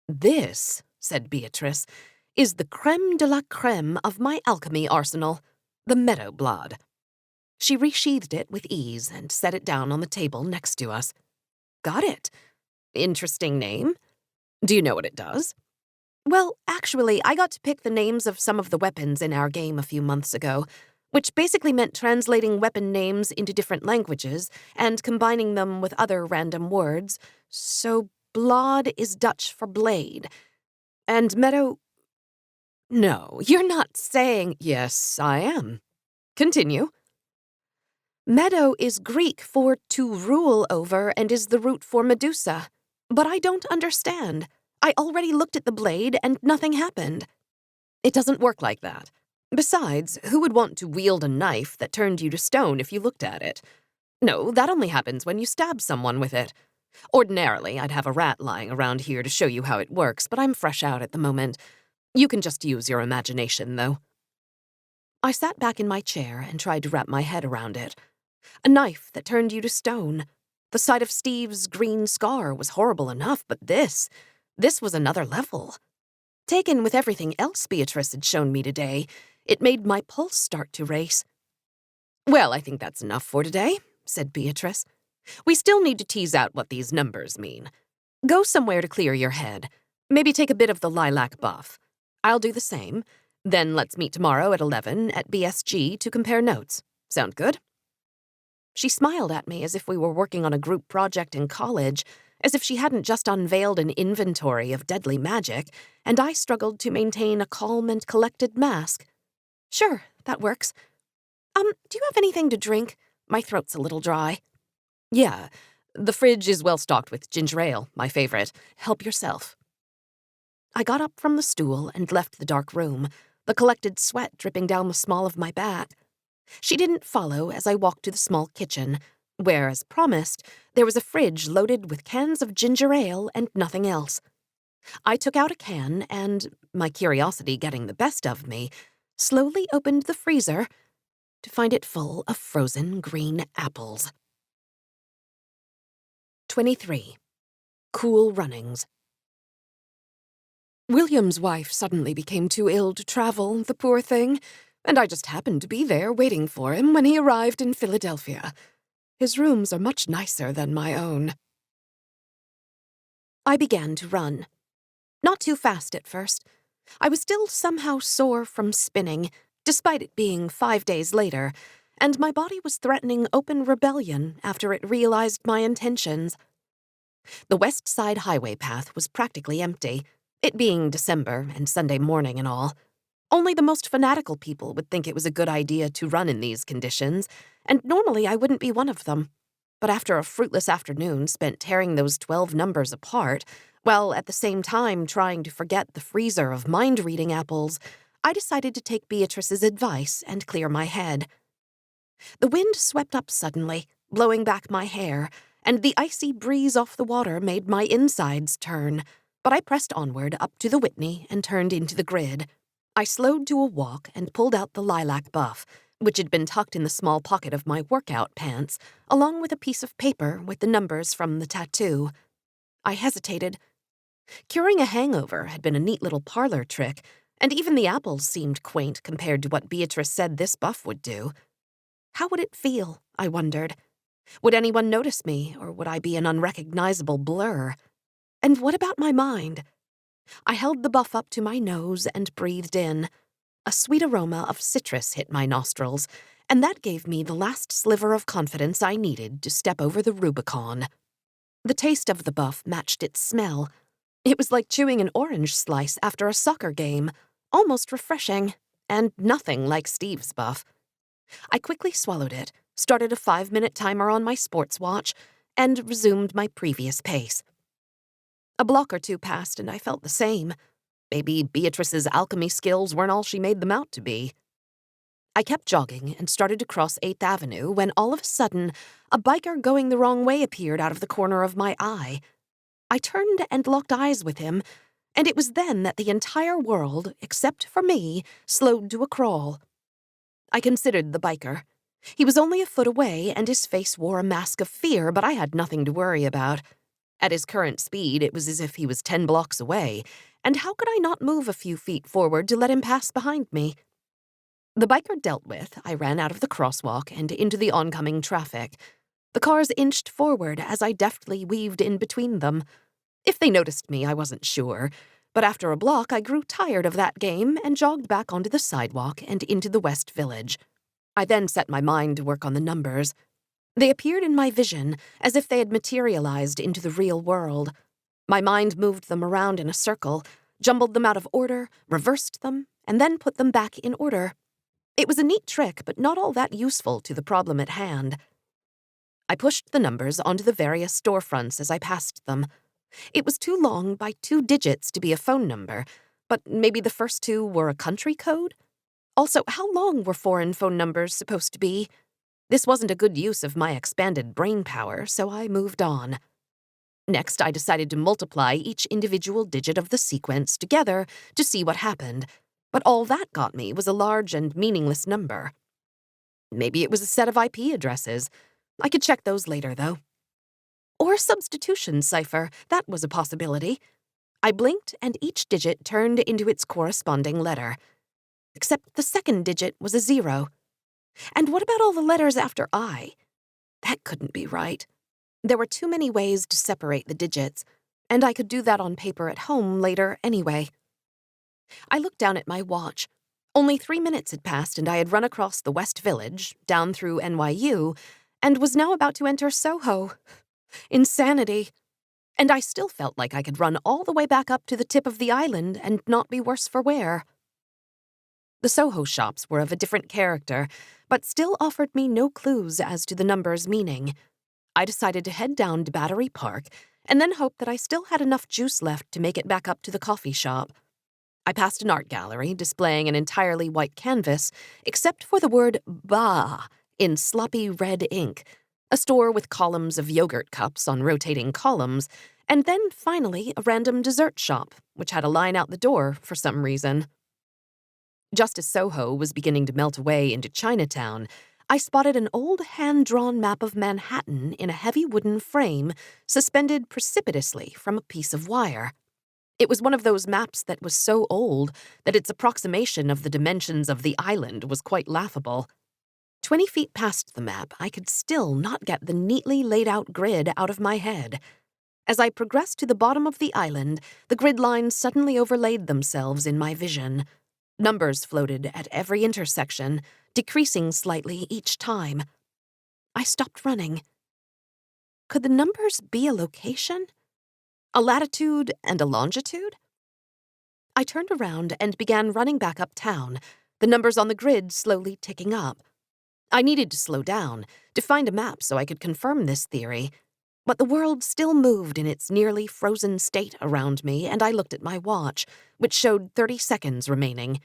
"This," said Beatrice, "is the creme de la creme of my alchemy arsenal, the meadow blood." She resheathed it with ease and set it down on the table next to us. "Got it. Interesting name. Do you know what it does?" "Well, actually, I got to pick the names of some of the weapons in our game a few months ago, which basically meant translating weapon names into different languages and combining them with other random words. So blod is Dutch for blade. And meadow—" "No, you're not saying—" "Yes, I am. Continue." "Meadow is Greek for to rule over and is the root for Medusa. But I don't understand. I already looked at the blade and nothing happened." "It doesn't work like that. Besides, who would want to wield a knife that turned you to stone if you looked at it? No, that only happens when you stab someone with it. Ordinarily, I'd have a rat lying around here to show you how it works, but I'm fresh out at the moment. You can just use your imagination, though." I sat back in my chair and tried to wrap my head around it. A knife that turned you to stone. The sight of Steve's green scar was horrible enough, but this was another level. Taken with everything else Beatrice had shown me today, it made my pulse start to race. "Well, I think that's enough for today," said Beatrice. "We still need to tease out what these numbers mean. Go somewhere to clear your head. Maybe take a bit of the lilac buff. I'll do the same. Then let's meet tomorrow at 11 at BSG to compare notes. Sound good?" She smiled at me as if we were working on a group project in college, as if she hadn't just unveiled an inventory of deadly magic, and I struggled to maintain a calm and collected mask. "Sure, that works. Do you have anything to drink? My throat's a little dry." "Yeah, the fridge is well stocked with ginger ale, my favorite. Help yourself." I got up from the stool and left the dark room, the collected sweat dripping down the small of my back. She didn't follow as I walked to the small kitchen, where, as promised, there was a fridge loaded with cans of ginger ale and nothing else. I took out a can and, my curiosity getting the best of me, slowly opened the freezer to find it full of frozen green apples. 23. Cool Runnings. William's wife suddenly became too ill to travel, the poor thing, and I just happened to be there waiting for him when he arrived in Philadelphia. His rooms are much nicer than my own. I began to run. Not too fast at first. I was still somehow sore from spinning, despite it being 5 days later, and my body was threatening open rebellion after it realized my intentions. The West Side Highway path was practically empty, it being December and Sunday morning and all. Only the most fanatical people would think it was a good idea to run in these conditions, and normally I wouldn't be one of them. But after a fruitless afternoon spent tearing those 12 numbers apart, while at the same time trying to forget the freezer of mind-reading apples, I decided to take Beatrice's advice and clear my head. The wind swept up suddenly, blowing back my hair, and the icy breeze off the water made my insides turn, but I pressed onward up to the Whitney and turned into the grid. I slowed to a walk and pulled out the lilac buff, which had been tucked in the small pocket of my workout pants, along with a piece of paper with the numbers from the tattoo. I hesitated. Curing a hangover had been a neat little parlor trick, and even the apples seemed quaint compared to what Beatrice said this buff would do. How would it feel, I wondered? Would anyone notice me, or would I be an unrecognizable blur? And what about my mind? I held the buff up to my nose and breathed in. A sweet aroma of citrus hit my nostrils, and that gave me the last sliver of confidence I needed to step over the Rubicon. The taste of the buff matched its smell. It was like chewing an orange slice after a soccer game, almost refreshing, and nothing like Steve's buff. I quickly swallowed it, started a 5-minute timer on my sports watch, and resumed my previous pace. A block or two passed, and I felt the same. Maybe Beatrice's alchemy skills weren't all she made them out to be. I kept jogging and started to cross 8th Avenue when all of a sudden, a biker going the wrong way appeared out of the corner of my eye. I turned and locked eyes with him, and it was then that the entire world, except for me, slowed to a crawl. I considered the biker. He was only a foot away, and his face wore a mask of fear, but I had nothing to worry about. At his current speed, it was as if he was 10 blocks away, and how could I not move a few feet forward to let him pass behind me? The biker dealt with, I ran out of the crosswalk and into the oncoming traffic. The cars inched forward as I deftly weaved in between them. If they noticed me, I wasn't sure, but after a block I grew tired of that game and jogged back onto the sidewalk and into the West Village. I then set my mind to work on the numbers. They appeared in my vision as if they had materialized into the real world. My mind moved them around in a circle, jumbled them out of order, reversed them, and then put them back in order. It was a neat trick, but not all that useful to the problem at hand. I pushed the numbers onto the various storefronts as I passed them. It was too long by 2 digits to be a phone number, but maybe the first 2 were a country code? Also, how long were foreign phone numbers supposed to be? This wasn't a good use of my expanded brain power, so I moved on. Next, I decided to multiply each individual digit of the sequence together to see what happened, but all that got me was a large and meaningless number. Maybe it was a set of IP addresses. I could check those later, though. Or a substitution cipher, that was a possibility. I blinked, and each digit turned into its corresponding letter. Except the second digit was a 0. And what about all the letters after I? That couldn't be right. There were too many ways to separate the digits, and I could do that on paper at home later anyway. I looked down at my watch. Only 3 minutes had passed, and I had run across the West Village, down through NYU, and was now about to enter Soho. Insanity. And I still felt like I could run all the way back up to the tip of the island and not be worse for wear. The Soho shops were of a different character, but still offered me no clues as to the number's meaning. I decided to head down to Battery Park and then hoped that I still had enough juice left to make it back up to the coffee shop. I passed an art gallery displaying an entirely white canvas, except for the word "Bah" in sloppy red ink, a store with columns of yogurt cups on rotating columns, and then, finally, a random dessert shop, which had a line out the door for some reason. Just as Soho was beginning to melt away into Chinatown, I spotted an old hand-drawn map of Manhattan in a heavy wooden frame suspended precipitously from a piece of wire. It was one of those maps that was so old that its approximation of the dimensions of the island was quite laughable. 20 feet past the map, I could still not get the neatly laid-out grid out of my head. As I progressed to the bottom of the island, the grid lines suddenly overlaid themselves in my vision. Numbers floated at every intersection, decreasing slightly each time. I stopped running. Could the numbers be a location? A latitude and a longitude? I turned around and began running back uptown, the numbers on the grid slowly ticking up. I needed to slow down, to find a map so I could confirm this theory. But the world still moved in its nearly frozen state around me, and I looked at my watch, which showed 30 seconds remaining.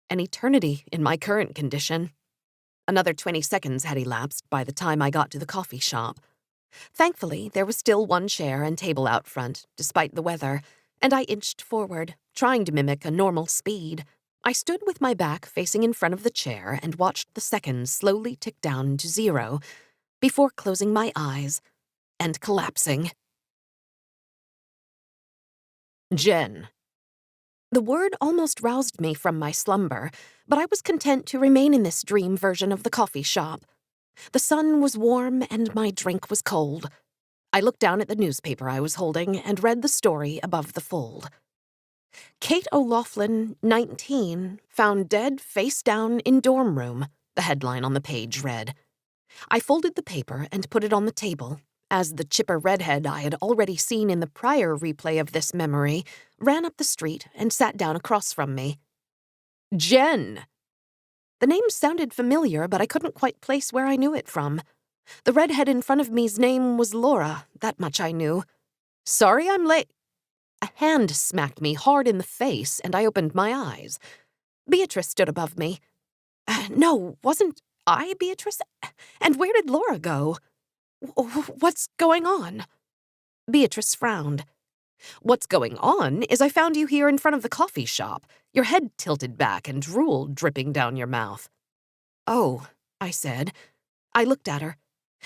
An eternity in my current condition. Another 20 seconds had elapsed by the time I got to the coffee shop. Thankfully, there was still one chair and table out front, despite the weather, and I inched forward, trying to mimic a normal speed. I stood with my back facing in front of the chair and watched the seconds slowly tick down to 0 before closing my eyes and collapsing. Jen. The word almost roused me from my slumber, but I was content to remain in this dream version of the coffee shop. The sun was warm and my drink was cold. I looked down at the newspaper I was holding and read the story above the fold. Kate O'Loughlin, 19, found dead face down in dorm room, the headline on the page read. I folded the paper and put it on the table, as the chipper redhead I had already seen in the prior replay of this memory ran up the street and sat down across from me. Jen! The name sounded familiar, but I couldn't quite place where I knew it from. The redhead in front of me's name was Laura, that much I knew. Sorry I'm late. A hand smacked me hard in the face, and I opened my eyes. Beatrice stood above me. No, wasn't I Beatrice? And where did Laura go? What's going on? Beatrice frowned. What's going on is I found you here in front of the coffee shop, your head tilted back and drool dripping down your mouth. Oh, I said. I looked at her.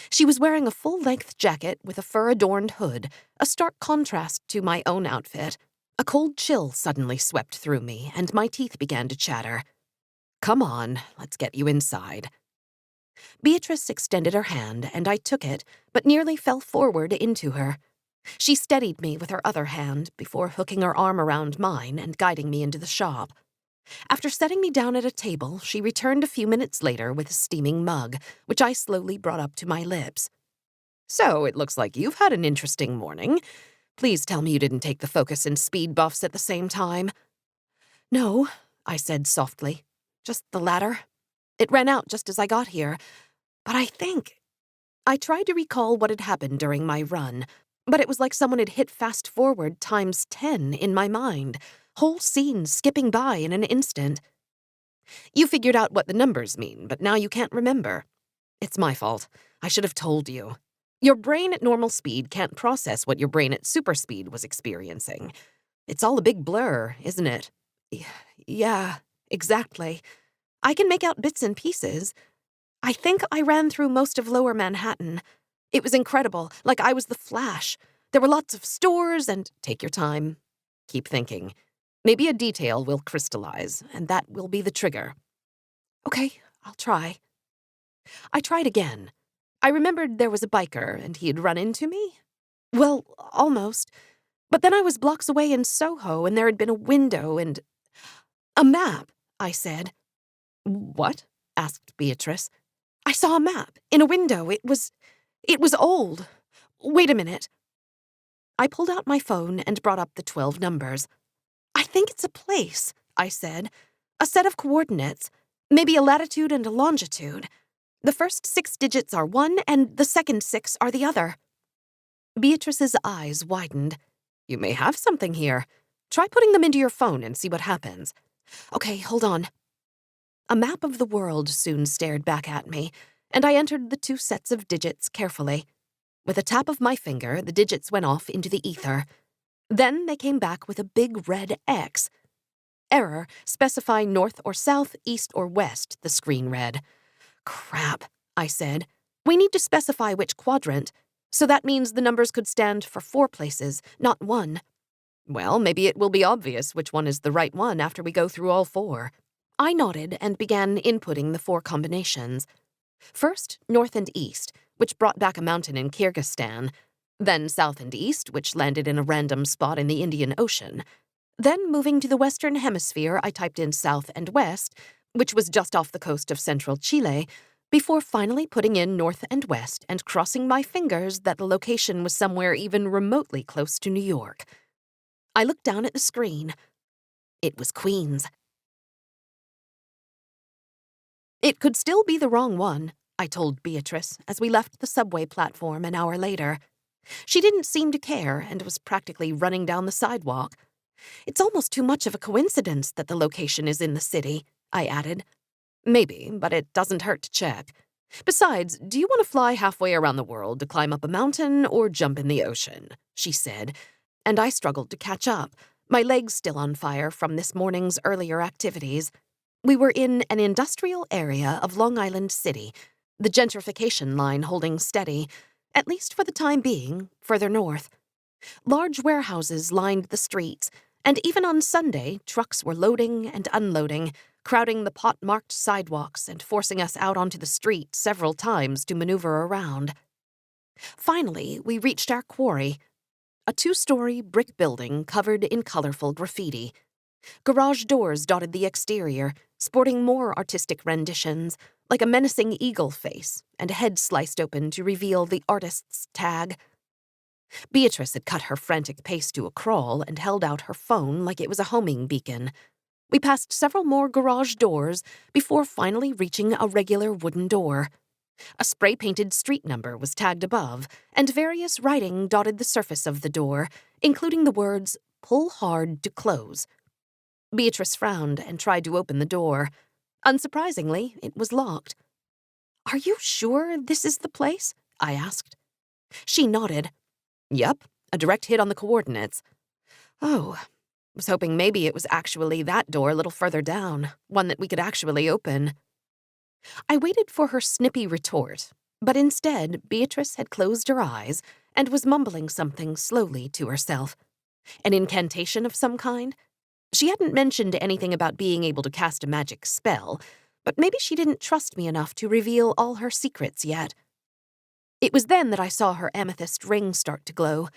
She was wearing a full-length jacket with a fur-adorned hood, a stark contrast to my own outfit. A cold chill suddenly swept through me, and my teeth began to chatter. Come on, let's get you inside. Beatrice extended her hand, and I took it, but nearly fell forward into her. She steadied me with her other hand before hooking her arm around mine and guiding me into the shop. After setting me down at a table, she returned a few minutes later with a steaming mug, which I slowly brought up to my lips. So, it looks like you've had an interesting morning. Please tell me you didn't take the focus and speed buffs at the same time. No, I said softly. Just the latter. It ran out just as I got here. But I tried to recall what had happened during my run, but it was like someone had hit fast forward times 10 in my mind. Whole scenes skipping by in an instant. You figured out what the numbers mean, but now you can't remember. It's my fault. I should have told you. Your brain at normal speed can't process what your brain at super speed was experiencing. It's all a big blur, isn't it? Yeah, exactly. I can make out bits and pieces. I think I ran through most of Lower Manhattan. It was incredible, like I was the Flash. There were lots of stores and— Take your time. Keep thinking. Maybe a detail will crystallize, and that will be the trigger. Okay, I'll try. I tried again. I remembered there was a biker, and he had run into me. Well, almost. But then I was blocks away in Soho, and there had been a window and— A map, I said. What? Asked Beatrice. I saw a map, in a window. It was old. Wait a minute. I pulled out my phone and brought up the 12 numbers. I think it's a place, I said. A set of coordinates. Maybe a latitude and a longitude. The first 6 digits are one, and the second 6 are the other. Beatrice's eyes widened. You may have something here. Try putting them into your phone and see what happens. Okay, hold on. A map of the world soon stared back at me, and I entered the 2 sets of digits carefully. With a tap of my finger, the digits went off into the ether. Then they came back with a big red X. Error, specify north or south, east or west, the screen read. Crap, I said. We need to specify which quadrant, so that means the numbers could stand for 4 places, not 1. Well, maybe it will be obvious which one is the right one after we go through all 4. I nodded and began inputting the 4 combinations. First, north and east, which brought back a mountain in Kyrgyzstan. Then south and east, which landed in a random spot in the Indian Ocean. Then, moving to the Western Hemisphere, I typed in south and west, which was just off the coast of central Chile, before finally putting in north and west and crossing my fingers that the location was somewhere even remotely close to New York. I looked down at the screen. It was Queens. It could still be the wrong one, I told Beatrice as we left the subway platform an hour later. She didn't seem to care and was practically running down the sidewalk. It's almost too much of a coincidence that the location is in the city, I added. Maybe, but it doesn't hurt to check. Besides, do you want to fly halfway around the world to climb up a mountain or jump in the ocean? She said, and I struggled to catch up, my legs still on fire from this morning's earlier activities. We were in an industrial area of Long Island City, the gentrification line holding steady, at least for the time being, further north. Large warehouses lined the streets, and even on Sunday, trucks were loading and unloading, crowding the pot-marked sidewalks and forcing us out onto the street several times to maneuver around. Finally, we reached our quarry. A 2-story brick building covered in colorful graffiti. Garage doors dotted the exterior, sporting more artistic renditions, like a menacing eagle face and a head sliced open to reveal the artist's tag. Beatrice had cut her frantic pace to a crawl and held out her phone like it was a homing beacon. We passed several more garage doors before finally reaching a regular wooden door. A spray-painted street number was tagged above, and various writing dotted the surface of the door, including the words, "Pull hard to close." Beatrice frowned and tried to open the door. Unsurprisingly, it was locked. "Are you sure this is the place?" I asked. She nodded. "Yep, a direct hit on the coordinates." "Oh, was hoping maybe it was actually that door a little further down, one that we could actually open." I waited for her snippy retort, but instead Beatrice had closed her eyes and was mumbling something slowly to herself. An incantation of some kind? She hadn't mentioned anything about being able to cast a magic spell, but maybe she didn't trust me enough to reveal all her secrets yet. It was then that I saw her amethyst ring start to glow.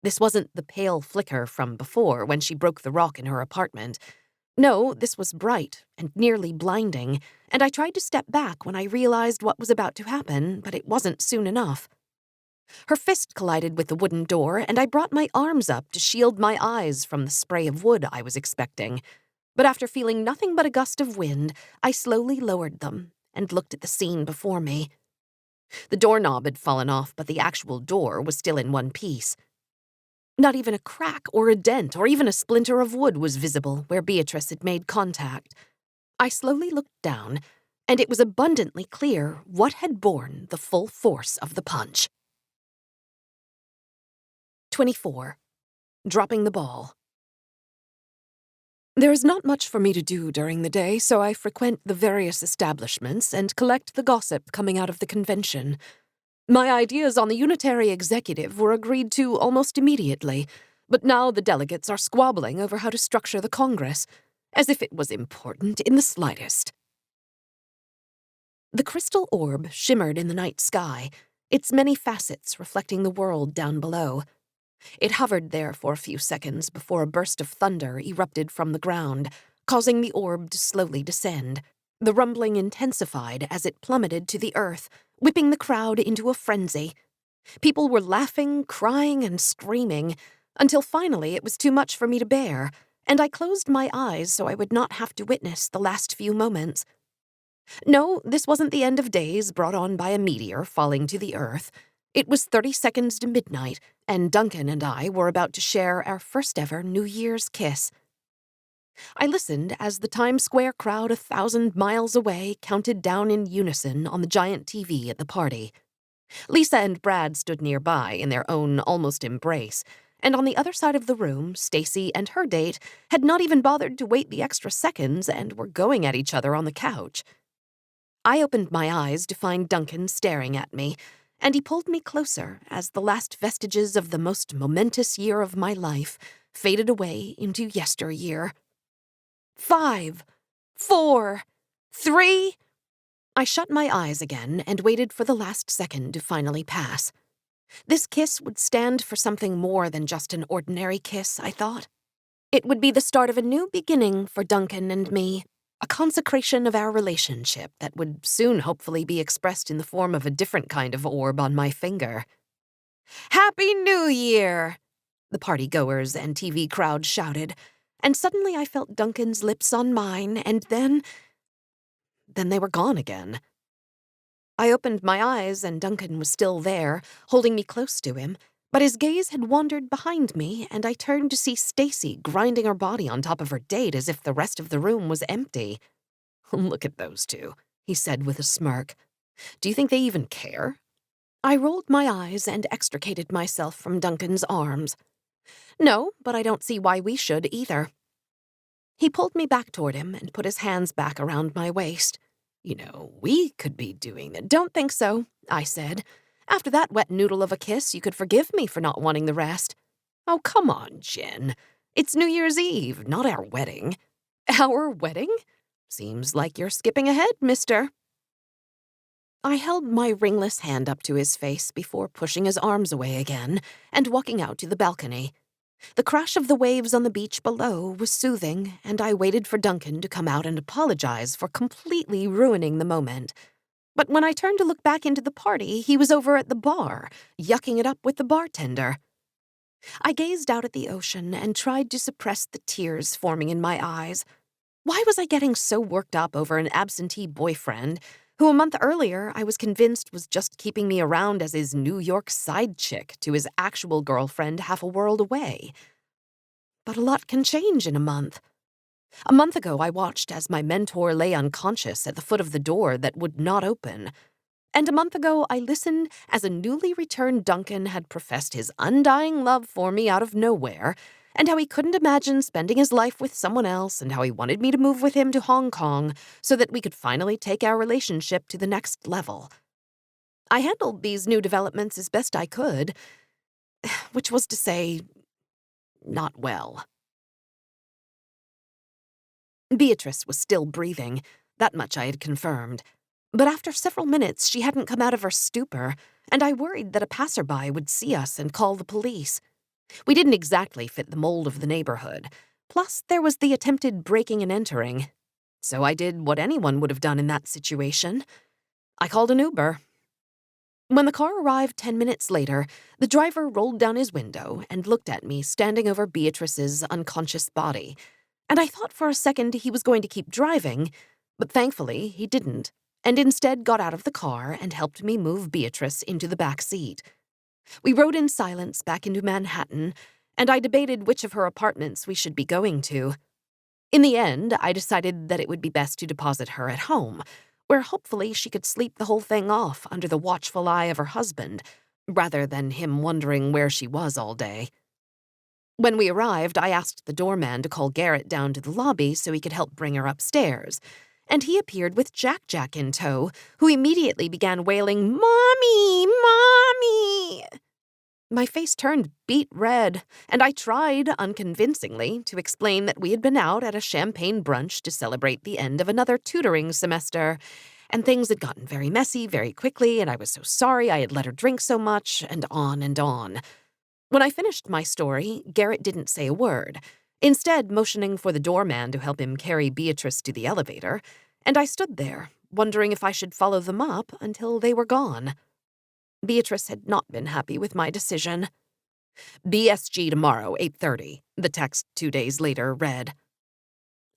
This wasn't the pale flicker from before when she broke the rock in her apartment. No, this was bright and nearly blinding, and I tried to step back when I realized what was about to happen, but it wasn't soon enough. Her fist collided with the wooden door, and I brought my arms up to shield my eyes from the spray of wood I was expecting. But after feeling nothing but a gust of wind, I slowly lowered them and looked at the scene before me. The doorknob had fallen off, but the actual door was still in one piece. Not even a crack or a dent or even a splinter of wood was visible where Beatrice had made contact. I slowly looked down, and it was abundantly clear what had borne the full force of the punch. 24. Dropping the ball. There is not much for me to do during the day, so I frequent the various establishments and collect the gossip coming out of the convention. My ideas on the unitary executive were agreed to almost immediately, but now the delegates are squabbling over how to structure the Congress, as if it was important in the slightest. The crystal orb shimmered in the night sky, its many facets reflecting the world down below. It hovered there for a few seconds before a burst of thunder erupted from the ground, causing the orb to slowly descend. The rumbling intensified as it plummeted to the earth, whipping the crowd into a frenzy. People were laughing, crying, and screaming, until finally it was too much for me to bear, and I closed my eyes so I would not have to witness the last few moments. No, this wasn't the end of days brought on by a meteor falling to the earth. It was 30 seconds to midnight, and Duncan and I were about to share our first ever New Year's kiss. I listened as the Times Square crowd 1,000 miles away counted down in unison on the giant TV at the party. Lisa and Brad stood nearby in their own almost embrace, and on the other side of the room, Stacy and her date had not even bothered to wait the extra seconds and were going at each other on the couch. I opened my eyes to find Duncan staring at me, and he pulled me closer as the last vestiges of the most momentous year of my life faded away into yesteryear. 5, 4, 3... I shut my eyes again and waited for the last second to finally pass. This kiss would stand for something more than just an ordinary kiss, I thought. It would be the start of a new beginning for Duncan and me, a consecration of our relationship that would soon hopefully be expressed in the form of a different kind of orb on my finger. "Happy New Year!" the party-goers and TV crowd shouted, and suddenly I felt Duncan's lips on mine, and then they were gone again. I opened my eyes, and Duncan was still there, holding me close to him, but his gaze had wandered behind me, and I turned to see Stacy grinding her body on top of her date as if the rest of the room was empty. "Look at those two," he said with a smirk. "Do you think they even care?" I rolled my eyes and extricated myself from Duncan's arms. "No, but I don't see why we should either." He pulled me back toward him and put his hands back around my waist. "You know, we could be doing that." "Don't think so," I said. "After that wet noodle of a kiss, you could forgive me for not wanting the rest." "Oh, come on, Jen. It's New Year's Eve, not our wedding." "Our wedding? Seems like you're skipping ahead, mister." I held my ringless hand up to his face before pushing his arms away again and walking out to the balcony. The crash of the waves on the beach below was soothing, and I waited for Duncan to come out and apologize for completely ruining the moment. But when I turned to look back into the party, he was over at the bar, yucking it up with the bartender. I gazed out at the ocean and tried to suppress the tears forming in my eyes. Why was I getting so worked up over an absentee boyfriend who a month earlier I was convinced was just keeping me around as his New York side chick to his actual girlfriend half a world away? But a lot can change in a month. A month ago, I watched as my mentor lay unconscious at the foot of the door that would not open. And a month ago, I listened as a newly returned Duncan had professed his undying love for me out of nowhere, and how he couldn't imagine spending his life with someone else, and how he wanted me to move with him to Hong Kong so that we could finally take our relationship to the next level. I handled these new developments as best I could, which was to say, not well. Beatrice was still breathing, that much I had confirmed. But after several minutes, she hadn't come out of her stupor, and I worried that a passerby would see us and call the police. We didn't exactly fit the mold of the neighborhood. Plus, there was the attempted breaking and entering. So I did what anyone would have done in that situation. I called an Uber. When the car arrived 10 minutes later, the driver rolled down his window and looked at me standing over Beatrice's unconscious body. And I thought for a second he was going to keep driving, but thankfully he didn't, and instead got out of the car and helped me move Beatrice into the back seat. We rode in silence back into Manhattan, and I debated which of her apartments we should be going to. In the end, I decided that it would be best to deposit her at home, where hopefully she could sleep the whole thing off under the watchful eye of her husband, rather than him wondering where she was all day. When we arrived, I asked the doorman to call Garrett down to the lobby so he could help bring her upstairs, and he appeared with Jack in tow, who immediately began wailing, "Mommy! Mommy!" My face turned beet red, and I tried, unconvincingly, to explain that we had been out at a champagne brunch to celebrate the end of another tutoring semester, and things had gotten very messy very quickly, and I was so sorry I had let her drink so much, and on and on. When I finished my story, Garrett didn't say a word, instead motioning for the doorman to help him carry Beatrice to the elevator, and I stood there, wondering if I should follow them up until they were gone. Beatrice had not been happy with my decision. "BSG tomorrow, 8:30, the text 2 days later read.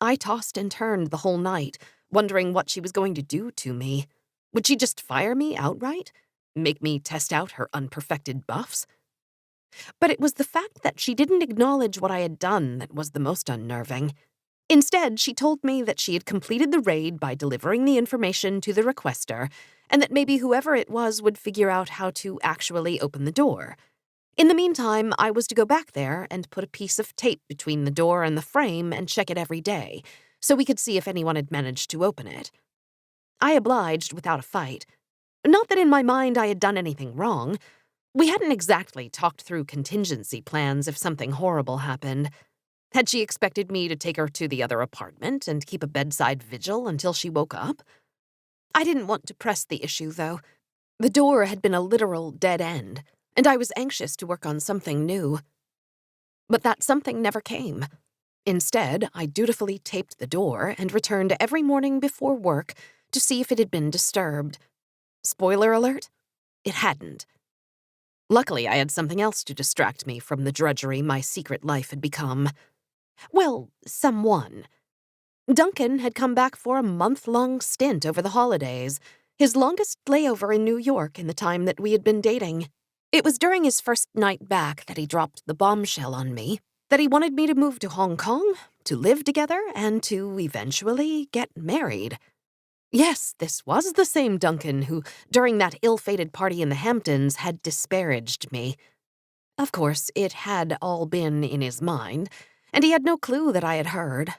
I tossed and turned the whole night, wondering what she was going to do to me. Would she just fire me outright? Make me test out her unperfected buffs? But it was the fact that she didn't acknowledge what I had done that was the most unnerving. Instead, she told me that she had completed the raid by delivering the information to the requester, and that maybe whoever it was would figure out how to actually open the door. In the meantime, I was to go back there and put a piece of tape between the door and the frame and check it every day, so we could see if anyone had managed to open it. I obliged without a fight. Not that in my mind I had done anything wrong. We hadn't exactly talked through contingency plans if something horrible happened. Had she expected me to take her to the other apartment and keep a bedside vigil until she woke up? I didn't want to press the issue, though. The door had been a literal dead end, and I was anxious to work on something new. But that something never came. Instead, I dutifully taped the door and returned every morning before work to see if it had been disturbed. Spoiler alert, it hadn't. Luckily, I had something else to distract me from the drudgery my secret life had become. Well, someone. Duncan had come back for a month-long stint over the holidays, his longest layover in New York in the time that we had been dating. It was during his first night back that he dropped the bombshell on me, that he wanted me to move to Hong Kong, to live together, and to eventually get married. Yes, this was the same Duncan who, during that ill-fated party in the Hamptons, had disparaged me. Of course, it had all been in his mind, and he had no clue that I had heard.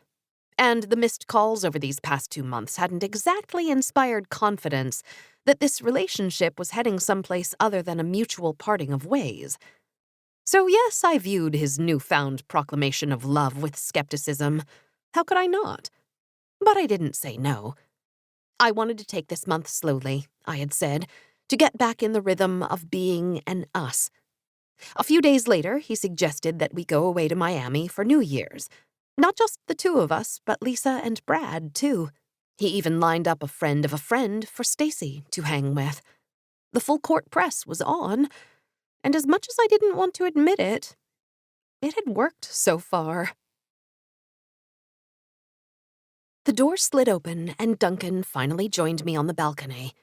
And the missed calls over these past 2 months hadn't exactly inspired confidence that this relationship was heading someplace other than a mutual parting of ways. So yes, I viewed his newfound proclamation of love with skepticism. How could I not? But I didn't say no. I wanted to take this month slowly, I had said, to get back in the rhythm of being an us. A few days later, he suggested that we go away to Miami for New Year's. Not just the two of us, but Lisa and Brad, too. He even lined up a friend of a friend for Stacy to hang with. The full court press was on, and as much as I didn't want to admit it, it had worked so far. The door slid open, and Duncan finally joined me on the balcony.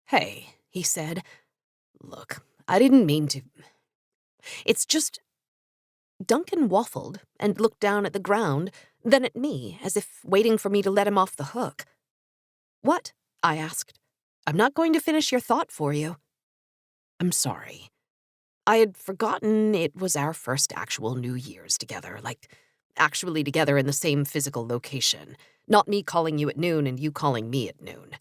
"Hey," he said. "Look, I didn't mean to. It's just—" Duncan waffled and looked down at the ground, then at me, as if waiting for me to let him off the hook. "What?" I asked. "I'm not going to finish your thought for you." "I'm sorry. I had forgotten it was our first actual New Year's together, like, actually together in the same physical location, not me calling you at noon and you calling me at noon.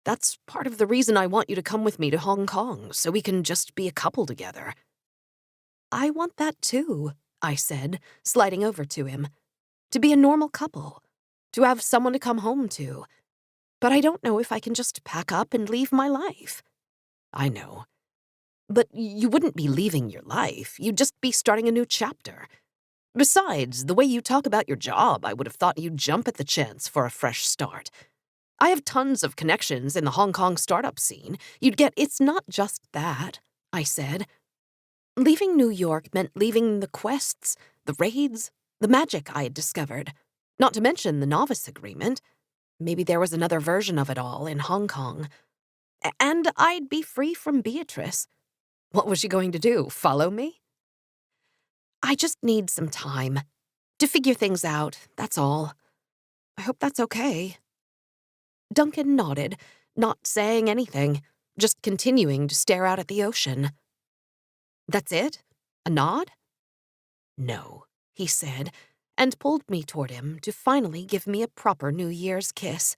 That's part of the reason I want you to come with me to Hong Kong, so we can just be a couple together." "I want that too," I said, sliding over to him. "To be a normal couple. To have someone to come home to. But I don't know if I can just pack up and leave my life." "I know. But you wouldn't be leaving your life. You'd just be starting a new chapter. Besides, the way you talk about your job, I would have thought you'd jump at the chance for a fresh start. I have tons of connections in the Hong Kong startup scene. You'd get—" "It's not just that," I said. Leaving New York meant leaving the quests, the raids, the magic I had discovered. Not to mention the novice agreement. Maybe there was another version of it all in Hong Kong. And I'd be free from Beatrice. What was she going to do, follow me? "I just need some time. To figure things out, that's all. I hope that's okay." Duncan nodded, not saying anything, just continuing to stare out at the ocean. "That's it? A nod?" "No," he said, and pulled me toward him to finally give me a proper New Year's kiss.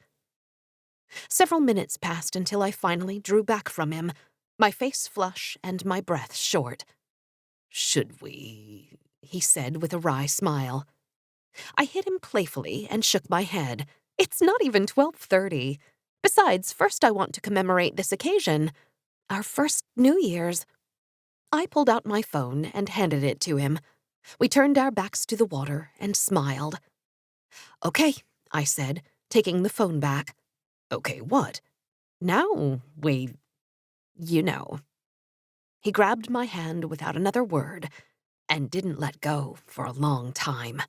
Several minutes passed until I finally drew back from him, my face flush and my breath short. "Should we?" he said with a wry smile. I hit him playfully and shook my head. "It's not even 12:30. Besides, first I want to commemorate this occasion. Our first New Year's." I pulled out my phone and handed it to him. We turned our backs to the water and smiled. "Okay," I said, taking the phone back. "Okay, what?" "Now, you know." He grabbed my hand without another word and didn't let go for a long time.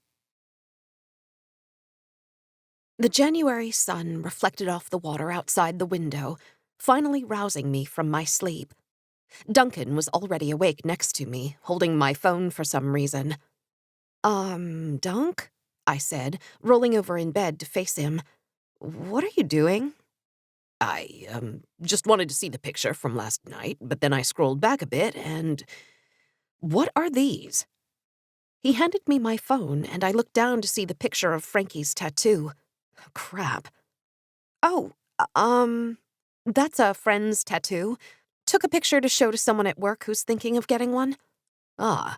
The January sun reflected off the water outside the window, finally rousing me from my sleep. Duncan was already awake next to me, holding my phone for some reason. Dunk?" I said, rolling over in bed to face him. "What are you doing?" "I just wanted to see the picture from last night, but then I scrolled back a bit and— What are these?" He handed me my phone, and I looked down to see the picture of Frankie's tattoo. Crap. "Oh, that's a friend's tattoo. Took a picture to show to someone at work who's thinking of getting one." "Ah,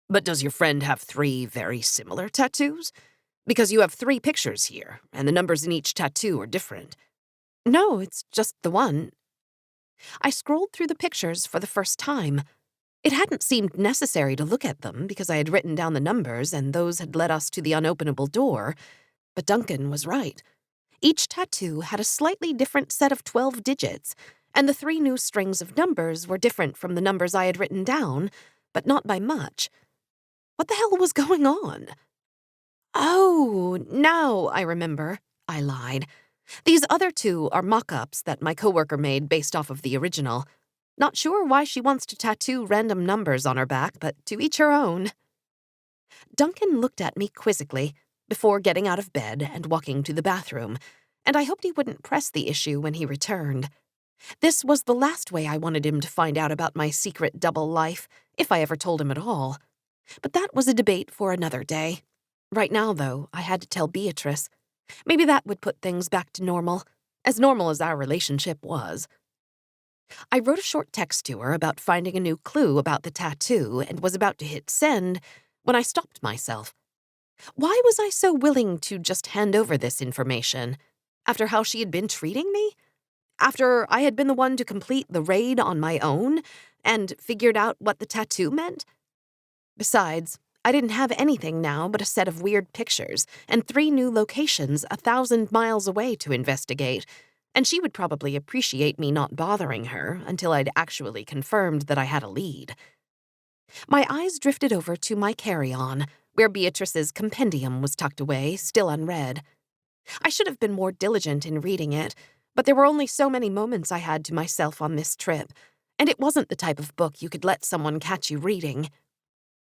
but does your friend have 3 very similar tattoos? Because you have 3 pictures here, and the numbers in each tattoo are different." "No, it's just the one." I scrolled through the pictures for the first time. It hadn't seemed necessary to look at them because I had written down the numbers and those had led us to the unopenable door. But Duncan was right. Each tattoo had a slightly different set of 12 digits, and the 3 new strings of numbers were different from the numbers I had written down, but not by much. What the hell was going on? "Oh, now I remember," I lied. "These other 2 are mock-ups that my coworker made based off of the original. Not sure why she wants to tattoo random numbers on her back, but to each her own." Duncan looked at me quizzically before getting out of bed and walking to the bathroom, and I hoped he wouldn't press the issue when he returned. This was the last way I wanted him to find out about my secret double life, if I ever told him at all. But that was a debate for another day. Right now, though, I had to tell Beatrice. Maybe that would put things back to normal as our relationship was. I wrote a short text to her about finding a new clue about the tattoo and was about to hit send when I stopped myself. Why was I so willing to just hand over this information? After how she had been treating me? After I had been the one to complete the raid on my own and figured out what the tattoo meant? Besides, I didn't have anything now but a set of weird pictures and 3 new locations 1,000 miles away to investigate, and she would probably appreciate me not bothering her until I'd actually confirmed that I had a lead. My eyes drifted over to my carry-on, where Beatrice's compendium was tucked away, still unread. I should have been more diligent in reading it, but there were only so many moments I had to myself on this trip, and it wasn't the type of book you could let someone catch you reading.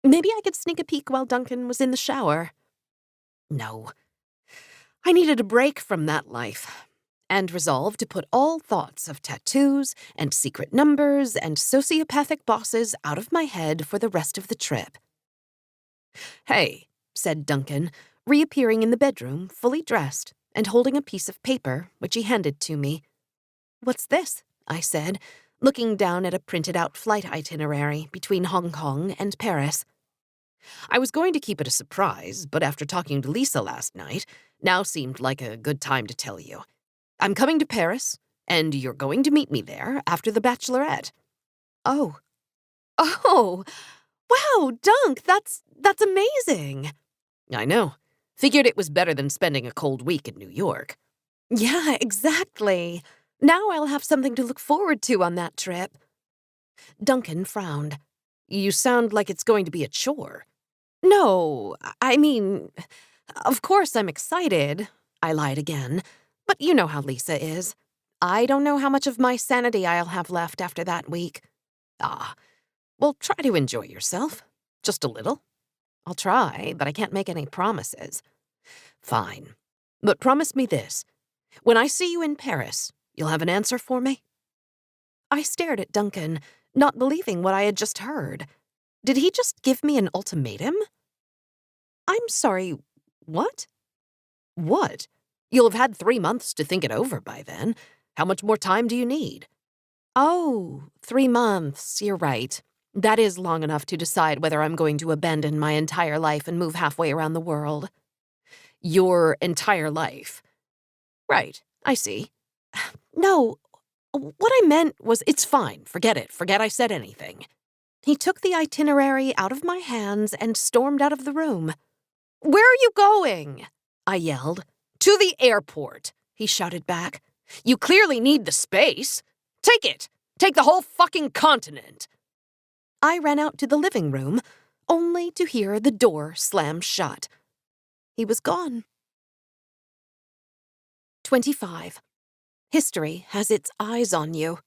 Maybe I could sneak a peek while Duncan was in the shower. No. I needed a break from that life, and resolved to put all thoughts of tattoos and secret numbers and sociopathic bosses out of my head for the rest of the trip. "Hey," said Duncan, reappearing in the bedroom, fully dressed, and holding a piece of paper, which he handed to me. "What's this?" I said, looking down at a printed-out flight itinerary between Hong Kong and Paris. I was going to keep it a surprise, but after talking to Lisa last night, now seemed like a good time to tell you. I'm coming to Paris, and you're going to meet me there after the Bachelorette. Oh. Oh! Wow, Dunk, that's amazing! I know. Figured it was better than spending a cold week in New York. Yeah, exactly. Now I'll have something to look forward to on that trip. Duncan frowned. You sound like it's going to be a chore. No, I mean, of course I'm excited, I lied again, but you know how Lisa is. I don't know how much of my sanity I'll have left after that week. Ah, well, try to enjoy yourself. Just a little. I'll try, but I can't make any promises. Fine. But promise me this. When I see you in Paris, you'll have an answer for me? I stared at Duncan, not believing what I had just heard. Did he just give me an ultimatum? I'm sorry, what? What? You'll have had 3 months to think it over by then. How much more time do you need? Oh, 3 months, you're right. That is long enough to decide whether I'm going to abandon my entire life and move halfway around the world. Your entire life? Right, I see. No, what I meant was it's fine. Forget it. Forget I said anything. He took the itinerary out of my hands and stormed out of the room. Where are you going? I yelled. To the airport, he shouted back. You clearly need the space. Take it. Take the whole fucking continent. I ran out to the living room, only to hear the door slam shut. He was gone. 25. History has its eyes on you.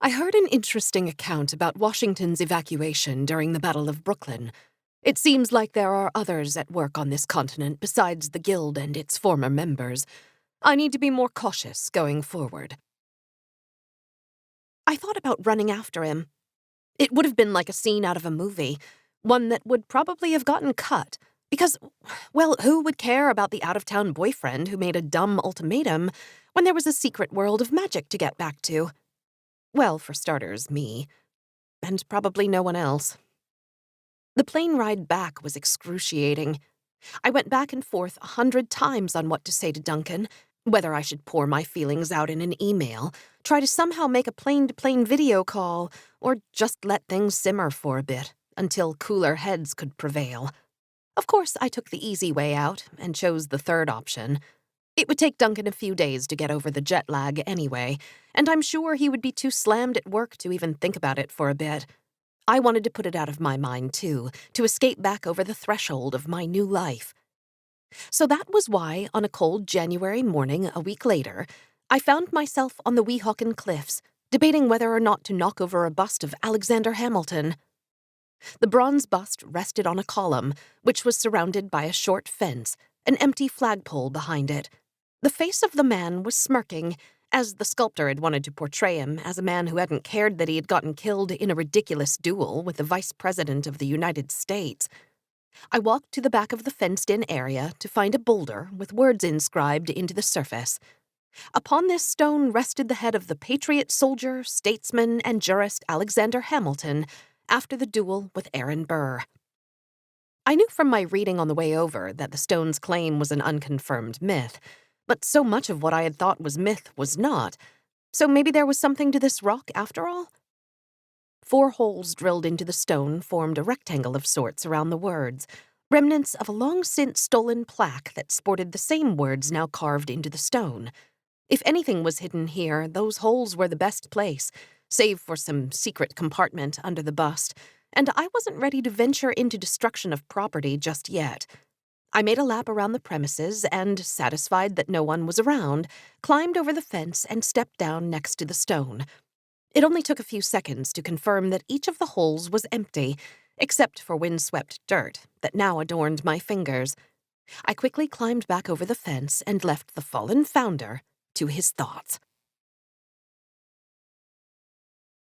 I heard an interesting account about Washington's evacuation during the Battle of Brooklyn. It seems like there are others at work on this continent besides the Guild and its former members. I need to be more cautious going forward. I thought about running after him. It would have been like a scene out of a movie, one that would probably have gotten cut, because, well, who would care about the out-of-town boyfriend who made a dumb ultimatum when there was a secret world of magic to get back to? Well, for starters, me. And probably no one else. The plane ride back was excruciating. I went back and forth 100 times on what to say to Duncan, whether I should pour my feelings out in an email, try to somehow make a plane-to-plane video call, or just let things simmer for a bit until cooler heads could prevail. Of course, I took the easy way out and chose the third option. It would take Duncan a few days to get over the jet lag anyway, and I'm sure he would be too slammed at work to even think about it for a bit. I wanted to put it out of my mind, too, to escape back over the threshold of my new life. So that was why, on a cold January morning a week later, I found myself on the Weehawken Cliffs, debating whether or not to knock over a bust of Alexander Hamilton. The bronze bust rested on a column, which was surrounded by a short fence, an empty flagpole behind it. The face of the man was smirking, as the sculptor had wanted to portray him as a man who hadn't cared that he had gotten killed in a ridiculous duel with the Vice President of the United States. I walked to the back of the fenced-in area to find a boulder with words inscribed into the surface. Upon this stone rested the head of the patriot soldier, statesman, and jurist Alexander Hamilton after the duel with Aaron Burr. I knew from my reading on the way over that the stone's claim was an unconfirmed myth, But so much of what I had thought was myth was not. So maybe there was something to this rock after all? 4 holes drilled into the stone formed a rectangle of sorts around the words, remnants of a long-since stolen plaque that sported the same words now carved into the stone. If anything was hidden here, those holes were the best place, save for some secret compartment under the bust, and I wasn't ready to venture into destruction of property just yet. I made a lap around the premises and, satisfied that no one was around, climbed over the fence and stepped down next to the stone. It only took a few seconds to confirm that each of the holes was empty, except for windswept dirt that now adorned my fingers. I quickly climbed back over the fence and left the fallen founder to his thoughts.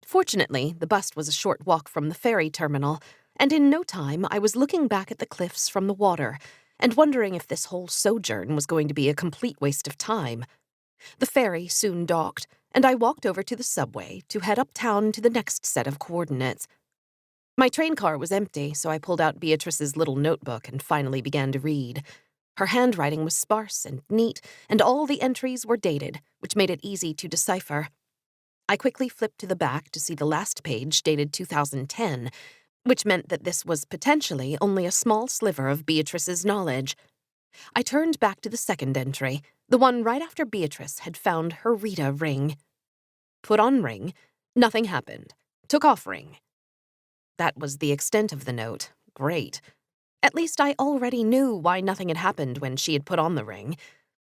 Fortunately, the bust was a short walk from the ferry terminal, and in no time I was looking back at the cliffs from the water and wondering if this whole sojourn was going to be a complete waste of time. The ferry soon docked, and I walked over to the subway to head uptown to the next set of coordinates. My train car was empty, so I pulled out Beatrice's little notebook and finally began to read. Her handwriting was sparse and neat, and all the entries were dated, which made it easy to decipher. I quickly flipped to the back to see the last page dated 2010, which meant that this was potentially only a small sliver of Beatrice's knowledge. I turned back to the second entry, the one right after Beatrice had found her Rita ring. Put on ring, nothing happened. Took off ring. That was the extent of the note. Great. At least I already knew why nothing had happened when she had put on the ring.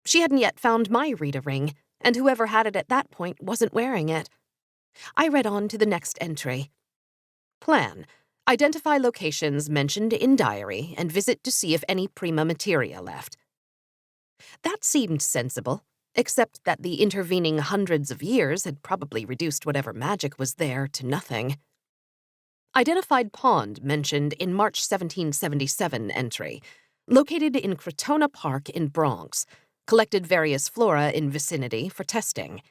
She hadn't yet found my Rita ring, and whoever had it at that point wasn't wearing it. I read on to the next entry. Plan. Identify locations mentioned in diary and visit to see if any prima materia left. That seemed sensible, except that the intervening hundreds of years had probably reduced whatever magic was there to nothing. Identified pond mentioned in March 1777 entry, located in Crotona Park in Bronx, collected various flora in vicinity for testing.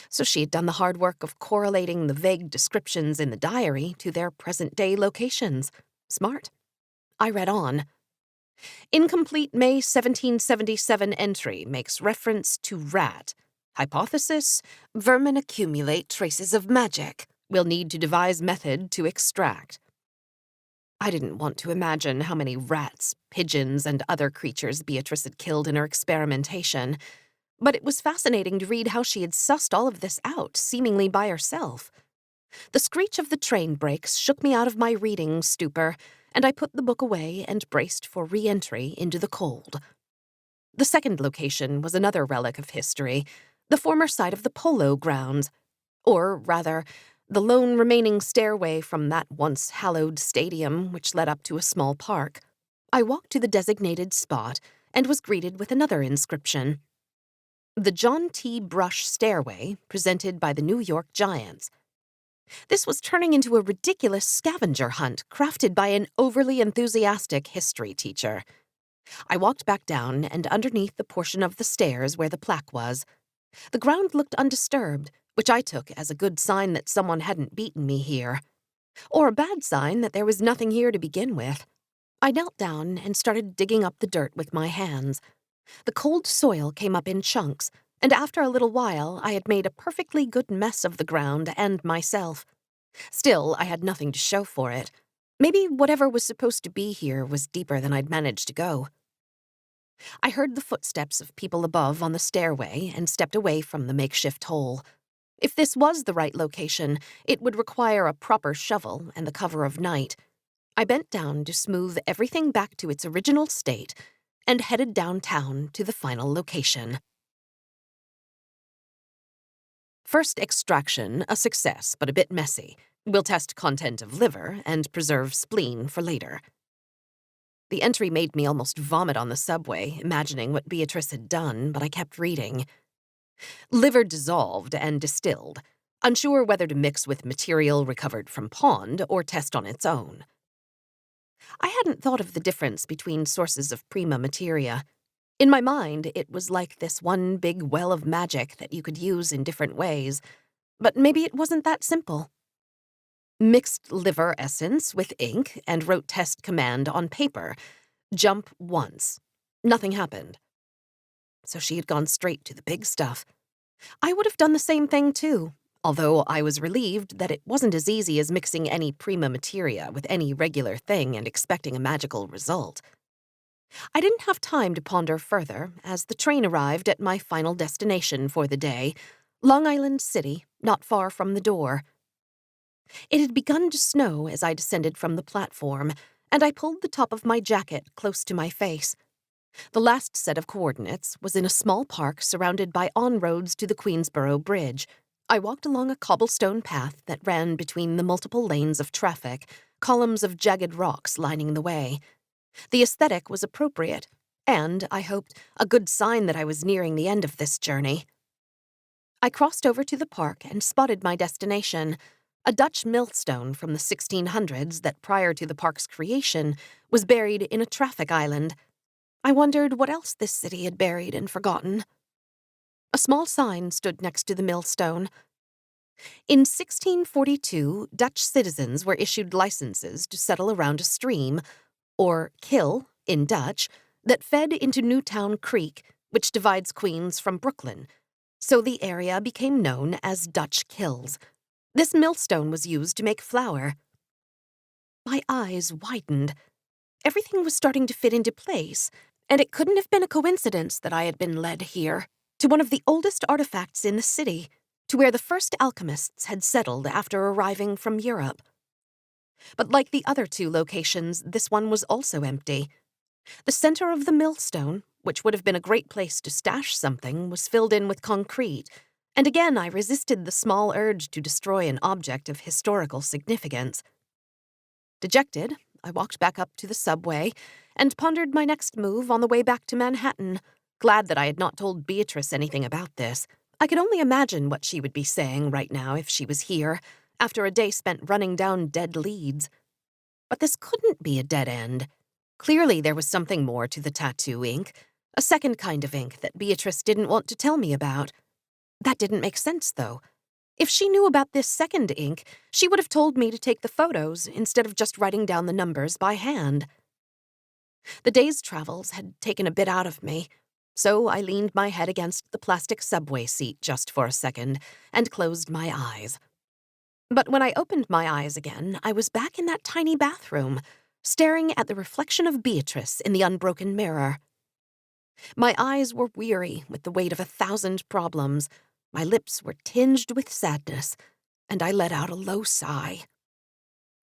So she had done the hard work of correlating the vague descriptions in the diary to their present-day locations. Smart. I read on. Incomplete May 1777 entry makes reference to rat. Hypothesis, vermin accumulate traces of magic. We'll need to devise method to extract. I didn't want to imagine how many rats, pigeons, and other creatures Beatrice had killed in her experimentation, but it was fascinating to read how she had sussed all of this out, seemingly by herself. The screech of the train brakes shook me out of my reading stupor, and I put the book away and braced for re-entry into the cold. The second location was another relic of history, the former site of the polo grounds, or, rather, the lone remaining stairway from that once hallowed stadium which led up to a small park. I walked to the designated spot and was greeted with another inscription. The John T. Brush Stairway, presented by the New York Giants. This was turning into a ridiculous scavenger hunt crafted by an overly enthusiastic history teacher. I walked back down and underneath the portion of the stairs where the plaque was. The ground looked undisturbed, which I took as a good sign that someone hadn't beaten me here. Or a bad sign that there was nothing here to begin with. I knelt down and started digging up the dirt with my hands. The cold soil came up in chunks, and after a little while I had made a perfectly good mess of the ground and myself. Still, I had nothing to show for it. Maybe whatever was supposed to be here was deeper than I'd managed to go. I heard the footsteps of people above on the stairway and stepped away from the makeshift hole. If this was the right location, it would require a proper shovel and the cover of night. I bent down to smooth everything back to its original state and headed downtown to the final location. First extraction, a success, but a bit messy. We'll test content of liver and preserve spleen for later. The entry made me almost vomit on the subway, imagining what Beatrice had done, but I kept reading. Liver dissolved and distilled, unsure whether to mix with material recovered from pond or test on its own. I hadn't thought of the difference between sources of prima materia. In my mind, it was like this one big well of magic that you could use in different ways, but maybe it wasn't that simple. Mixed liver essence with ink and wrote test command on paper. Jump once. Nothing happened. so she had gone straight to the big stuff. I would have done the same thing too, although I was relieved that it wasn't as easy as mixing any prima materia with any regular thing and expecting a magical result. I didn't have time to ponder further as the train arrived at my final destination for the day, Long Island City, not far from the door. It had begun to snow as I descended from the platform, and I pulled the top of my jacket close to my face. The last set of coordinates was in a small park surrounded by on-roads to the Queensboro Bridge. I walked along a cobblestone path that ran between the multiple lanes of traffic, columns of jagged rocks lining the way. The aesthetic was appropriate, and, I hoped, a good sign that I was nearing the end of this journey. I crossed over to the park and spotted my destination, a Dutch millstone from the 1600s that, prior to the park's creation, was buried in a traffic island. I wondered what else this city had buried and forgotten. A small sign stood next to the millstone. In 1642, Dutch citizens were issued licenses to settle around a stream, or kill in Dutch, that fed into Newtown Creek, which divides Queens from Brooklyn, so the area became known as Dutch Kills. This millstone was used to make flour. My eyes widened. Everything was starting to fit into place, and it couldn't have been a coincidence that I had been led here, to one of the oldest artifacts in the city, to where the first alchemists had settled after arriving from Europe. But like the other two locations, this one was also empty. The center of the millstone, which would have been a great place to stash something, was filled in with concrete, and again I resisted the small urge to destroy an object of historical significance. Dejected, I walked back up to the subway and pondered my next move on the way back to Manhattan, glad that I had not told Beatrice anything about this. I could only imagine what she would be saying right now if she was here, after a day spent running down dead leads. But this couldn't be a dead end. Clearly there was something more to the tattoo ink, a second kind of ink that Beatrice didn't want to tell me about. That didn't make sense, though. If she knew about this second ink, she would have told me to take the photos instead of just writing down the numbers by hand. The day's travels had taken a bit out of me, so I leaned my head against the plastic subway seat just for a second and closed my eyes. But when I opened my eyes again, I was back in that tiny bathroom, staring at the reflection of Beatrice in the unbroken mirror. My eyes were weary with the weight of 1,000 problems, my lips were tinged with sadness, and I let out a low sigh.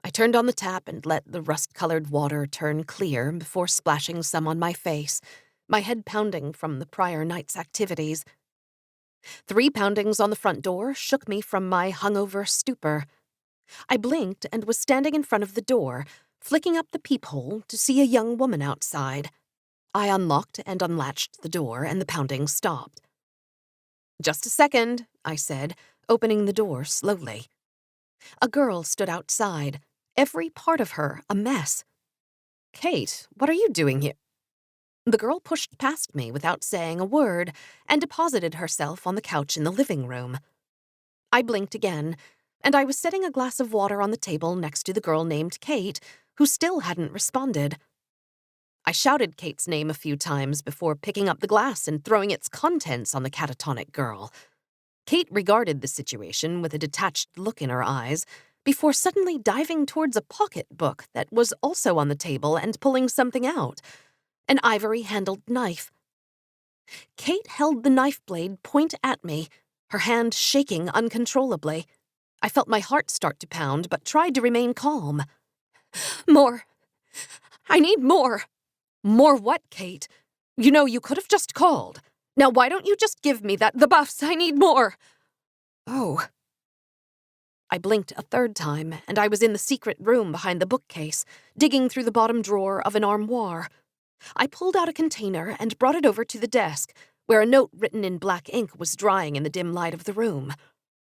I turned on the tap and let the rust-colored water turn clear before splashing some on my face, my head pounding from the prior night's activities. 3 poundings on the front door shook me from my hungover stupor. I blinked and was standing in front of the door, flicking up the peephole to see a young woman outside. I unlocked and unlatched the door, and the pounding stopped. "Just a second," I said, opening the door slowly. A girl stood outside, every part of her a mess. "Kate, what are you doing here?" The girl pushed past me without saying a word and deposited herself on the couch in the living room. I blinked again, and I was setting a glass of water on the table next to the girl named Kate, who still hadn't responded. I shouted Kate's name a few times before picking up the glass and throwing its contents on the catatonic girl. Kate regarded the situation with a detached look in her eyes before suddenly diving towards a pocketbook that was also on the table and pulling something out, an ivory-handled knife. Kate held the knife blade point at me, her hand shaking uncontrollably. I felt my heart start to pound, but tried to remain calm. "More. I need more." "More what, Kate? You know, you could have just called. Now why don't you just give me the buffs? I need more." "Oh." I blinked a third time, and I was in the secret room behind the bookcase, digging through the bottom drawer of an armoire. I pulled out a container and brought it over to the desk, where a note written in black ink was drying in the dim light of the room.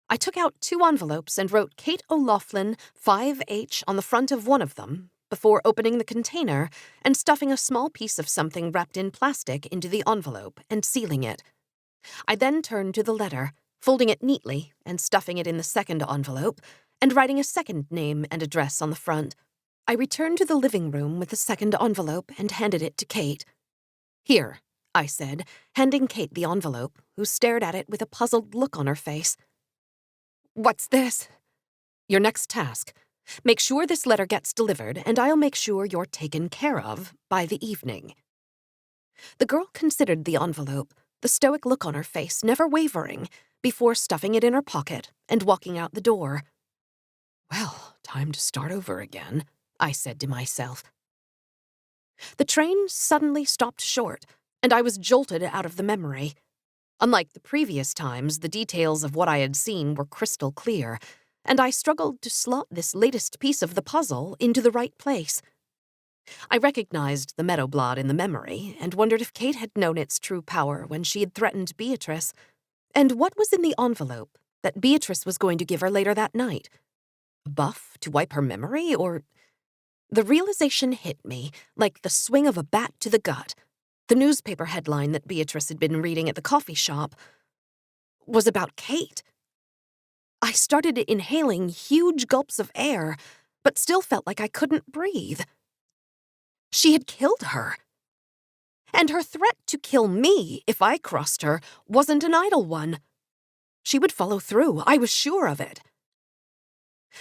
I took out 2 envelopes and wrote Kate O'Loughlin, 5H on the front of one of them, before opening the container and stuffing a small piece of something wrapped in plastic into the envelope and sealing it. I then turned to the letter, folding it neatly and stuffing it in the second envelope, and writing a second name and address on the front. I returned to the living room with the second envelope and handed it to Kate. "Here, I said, handing Kate the envelope, who stared at it with a puzzled look on her face. "What's this?" "Your next task. Make sure this letter gets delivered, and I'll make sure you're taken care of by the evening." The girl considered the envelope, the stoic look on her face never wavering, before stuffing it in her pocket and walking out the door. "Well, time to start over again," I said to myself. The train suddenly stopped short, and I was jolted out of the memory. Unlike the previous times, the details of what I had seen were crystal clear, and I struggled to slot this latest piece of the puzzle into the right place. I recognized the meadow blot in the memory and wondered if Kate had known its true power when she had threatened Beatrice, and what was in the envelope that Beatrice was going to give her later that night. A buff to wipe her memory, or... The realization hit me like the swing of a bat to the gut. The newspaper headline that Beatrice had been reading at the coffee shop was about Kate. I started inhaling huge gulps of air, but still felt like I couldn't breathe. She had killed her. And her threat to kill me if I crossed her wasn't an idle one. She would follow through, I was sure of it.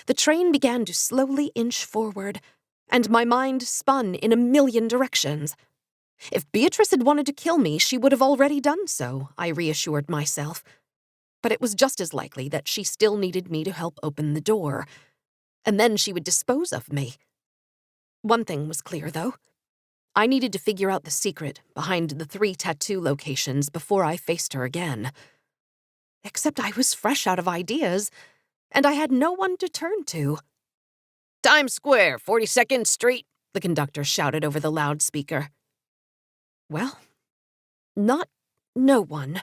The train began to slowly inch forward, and my mind spun in a million directions. If Beatrice had wanted to kill me, she would have already done so, I reassured myself. But it was just as likely that she still needed me to help open the door, and then she would dispose of me. One thing was clear, though. I needed to figure out the secret behind the 3 tattoo locations before I faced her again. Except I was fresh out of ideas, and I had no one to turn to. "Times Square, 42nd Street," the conductor shouted over the loudspeaker. Well, not no one.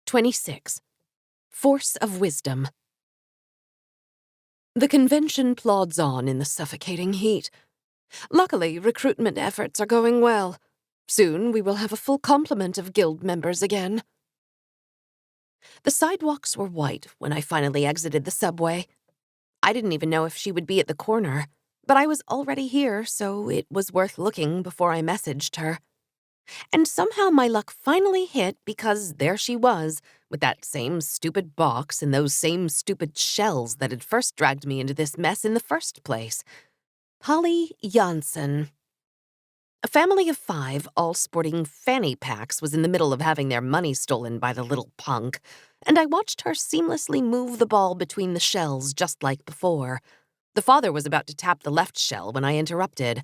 26. Force of Wisdom. The convention plods on in the suffocating heat. Luckily, recruitment efforts are going well. Soon we will have a full complement of guild members again. The sidewalks were white when I finally exited the subway. I didn't even know if she would be at the corner, but I was already here, so it was worth looking before I messaged her. And somehow my luck finally hit because there she was, with that same stupid box and those same stupid shells that had first dragged me into this mess in the first place. Polly Janssen. A family of 5, all sporting fanny packs, was in the middle of having their money stolen by the little punk, and I watched her seamlessly move the ball between the shells just like before. The father was about to tap the left shell when I interrupted.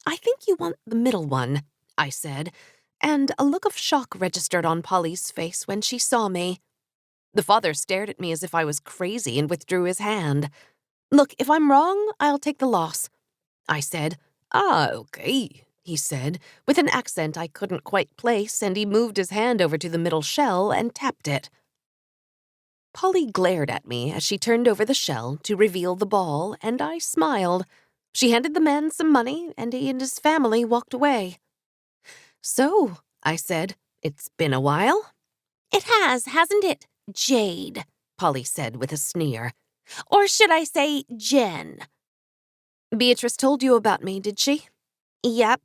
"I think you want the middle one," I said, and a look of shock registered on Polly's face when she saw me. The father stared at me as if I was crazy and withdrew his hand. "Look, if I'm wrong, I'll take the loss," I said. "Ah, okay," he said, with an accent I couldn't quite place, and he moved his hand over to the middle shell and tapped it. Polly glared at me as she turned over the shell to reveal the ball, and I smiled. She handed the man some money, and he and his family walked away. "So," I said, "it's been a while?" It has, hasn't it, Jade? Polly said with a sneer. Or should I say Jen? "Beatrice told you about me, did she?" Yep.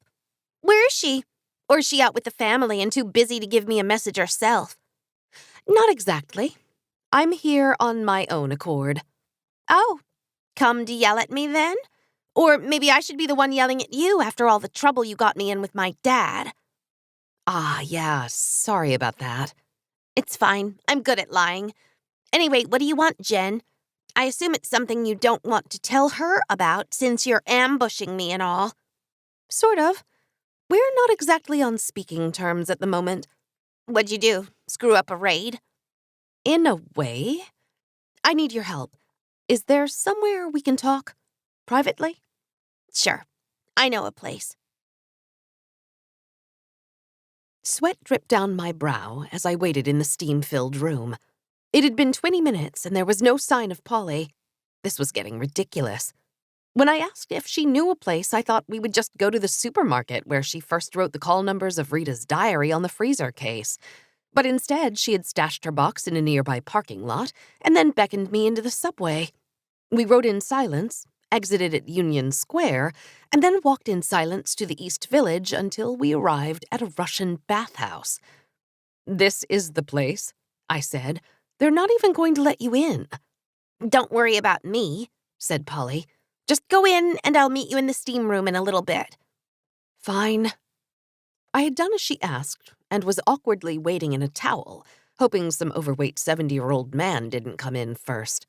Where is she? Or is she out with the family and too busy to give me a message herself? "Not exactly. I'm here on my own accord." Oh, come to yell at me then? Or maybe I should be the one yelling at you after all the trouble you got me in with my dad. Ah, yeah, sorry about that. It's fine. I'm good at lying. Anyway, what do you want, Jen? I assume it's something you don't want to tell her about since you're ambushing me and all. Sort of. We're not exactly on speaking terms at the moment. What'd you do? Screw up a raid? In a way. I need your help. Is there somewhere we can talk? Privately? Sure. I know a place. Sweat dripped down my brow as I waited in the steam-filled room. It had been 20 minutes and there was no sign of Polly. This was getting ridiculous. When I asked if she knew a place, I thought we would just go to the supermarket where she first wrote the call numbers of Rita's diary on the freezer case. But instead, she had stashed her box in a nearby parking lot and then beckoned me into the subway. We rode in silence, exited at Union Square, and then walked in silence to the East Village until we arrived at a Russian bathhouse. "This is the place," I said. "They're not even going to let you in." "Don't worry about me," said Polly. "Just go in and I'll meet you in the steam room in a little bit." "Fine." I had done as she asked and was awkwardly waiting in a towel, hoping some overweight 70-year-old man didn't come in first.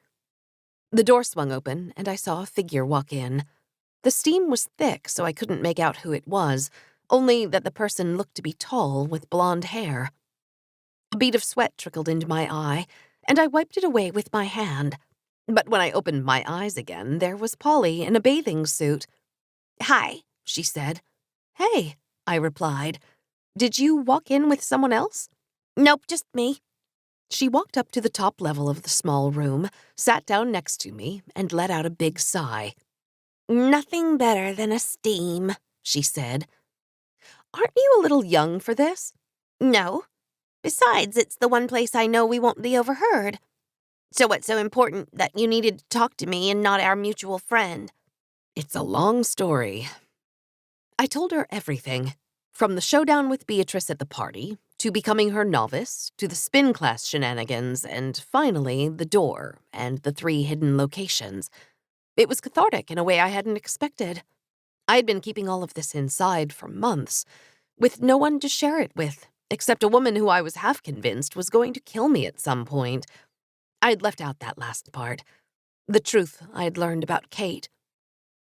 The door swung open and I saw a figure walk in. The steam was thick, so I couldn't make out who it was, only that the person looked to be tall with blonde hair. A bead of sweat trickled into my eye, and I wiped it away with my hand. But when I opened my eyes again, there was Polly in a bathing suit. "Hi," she said. "Hey," I replied. "Did you walk in with someone else?" "Nope, just me." She walked up to the top level of the small room, sat down next to me, and let out a big sigh. "Nothing better than a steam," she said. "Aren't you a little young for this?" "No. Besides, it's the one place I know we won't be overheard. So what's so important that you needed to talk to me and not our mutual friend?" "It's a long story." I told her everything, from the showdown with Beatrice at the party, to becoming her novice, to the spin class shenanigans, and finally the door and the 3 hidden locations. It was cathartic in a way I hadn't expected. I had been keeping all of this inside for months, with no one to share it with, except a woman who I was half convinced was going to kill me at some point. I had left out that last part. The truth I had learned about Kate.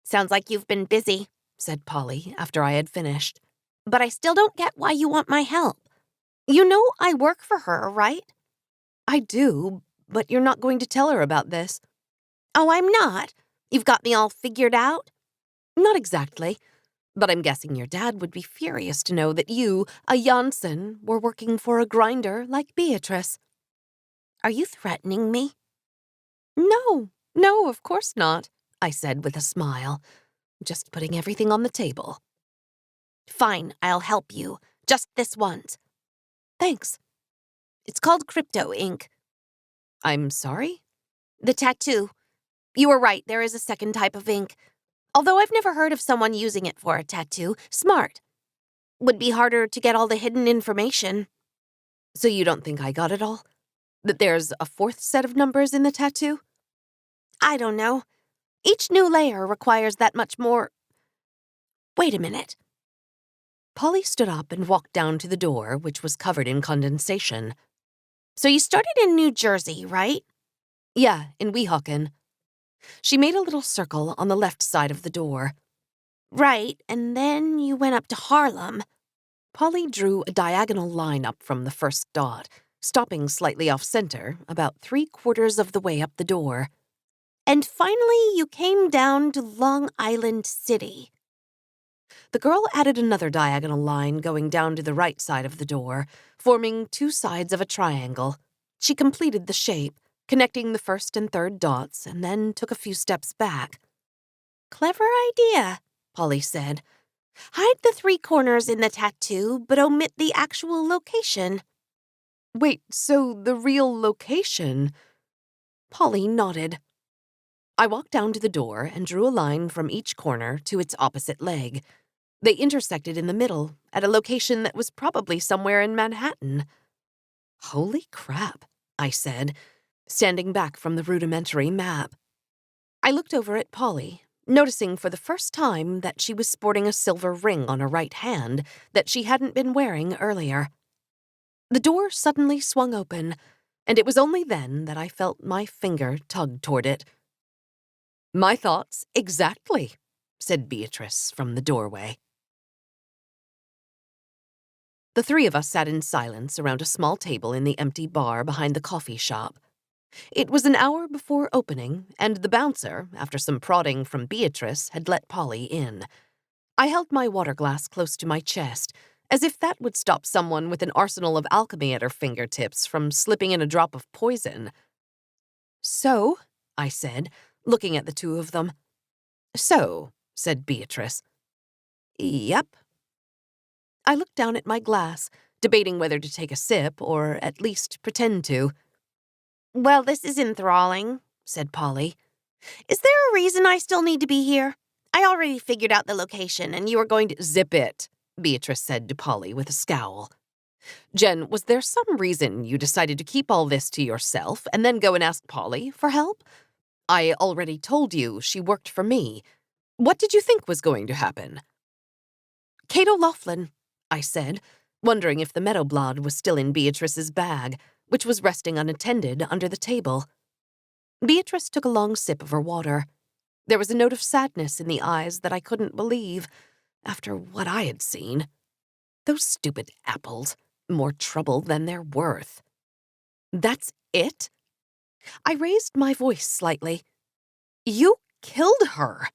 "Sounds like you've been busy," said Polly after I had finished. "But I still don't get why you want my help. You know I work for her, right?" "I do, but you're not going to tell her about this." "Oh, I'm not? You've got me all figured out?" "Not exactly, but I'm guessing your dad would be furious to know that you, a Janssen, were working for a grinder like Beatrice." "Are you threatening me?" No, of course not," I said with a smile. "Just putting everything on the table." "Fine, I'll help you. Just this once." "Thanks." "It's called crypto ink." "I'm sorry?" "The tattoo. You were right, there is a second type of ink. Although I've never heard of someone using it for a tattoo. Smart. Would be harder to get all the hidden information." "So you don't think I got it all? That there's a 4th set of numbers in the tattoo?" "I don't know. Each new layer requires that much more. Wait a minute." Polly stood up and walked down to the door, which was covered in condensation. "So you started in New Jersey, right?" "Yeah, in Weehawken." She made a little circle on the left side of the door. "Right, and then you went up to Harlem." Polly drew a diagonal line up from the first dot, stopping slightly off-center, about 3/4 of the way up the door. "And finally you came down to Long Island City." The girl added another diagonal line going down to the right side of the door, forming 2 sides of a triangle. She completed the shape, connecting the first and third dots, and then took a few steps back. "Clever idea," Polly said. "Hide the 3 corners in the tattoo, but omit the actual location." "Wait, so the real location?" Polly nodded. I walked down to the door and drew a line from each corner to its opposite leg. They intersected in the middle, at a location that was probably somewhere in Manhattan. "Holy crap," I said, standing back from the rudimentary map. I looked over at Polly, noticing for the first time that she was sporting a silver ring on her right hand that she hadn't been wearing earlier. The door suddenly swung open, and it was only then that I felt my finger tug toward it. "My thoughts exactly," said Beatrice from the doorway. The 3 of us sat in silence around a small table in the empty bar behind the coffee shop. It was an hour before opening, and the bouncer, after some prodding from Beatrice, had let Polly in. I held my water glass close to my chest, as if that would stop someone with an arsenal of alchemy at her fingertips from slipping in a drop of poison. "So," I said, looking at the 2 of them. "So," said Beatrice. "Yep." I looked down at my glass, debating whether to take a sip or at least pretend to. "Well, this is enthralling," said Polly. Is there a reason I still need to be here? I already figured out the location, and you were going to— Zip it, Beatrice said to Polly with a scowl. Jen, was there some reason you decided to keep all this to yourself and then go and ask Polly for help? I already told you she worked for me. What did you think was going to happen? Kate O'Loughlin, I said, wondering if the Meadowblad was still in Beatrice's bag, which was resting unattended under the table. Beatrice took a long sip of her water. There was a note of sadness in the eyes that I couldn't believe, after what I had seen. Those stupid apples, more trouble than they're worth. That's it? I raised my voice slightly. You killed her.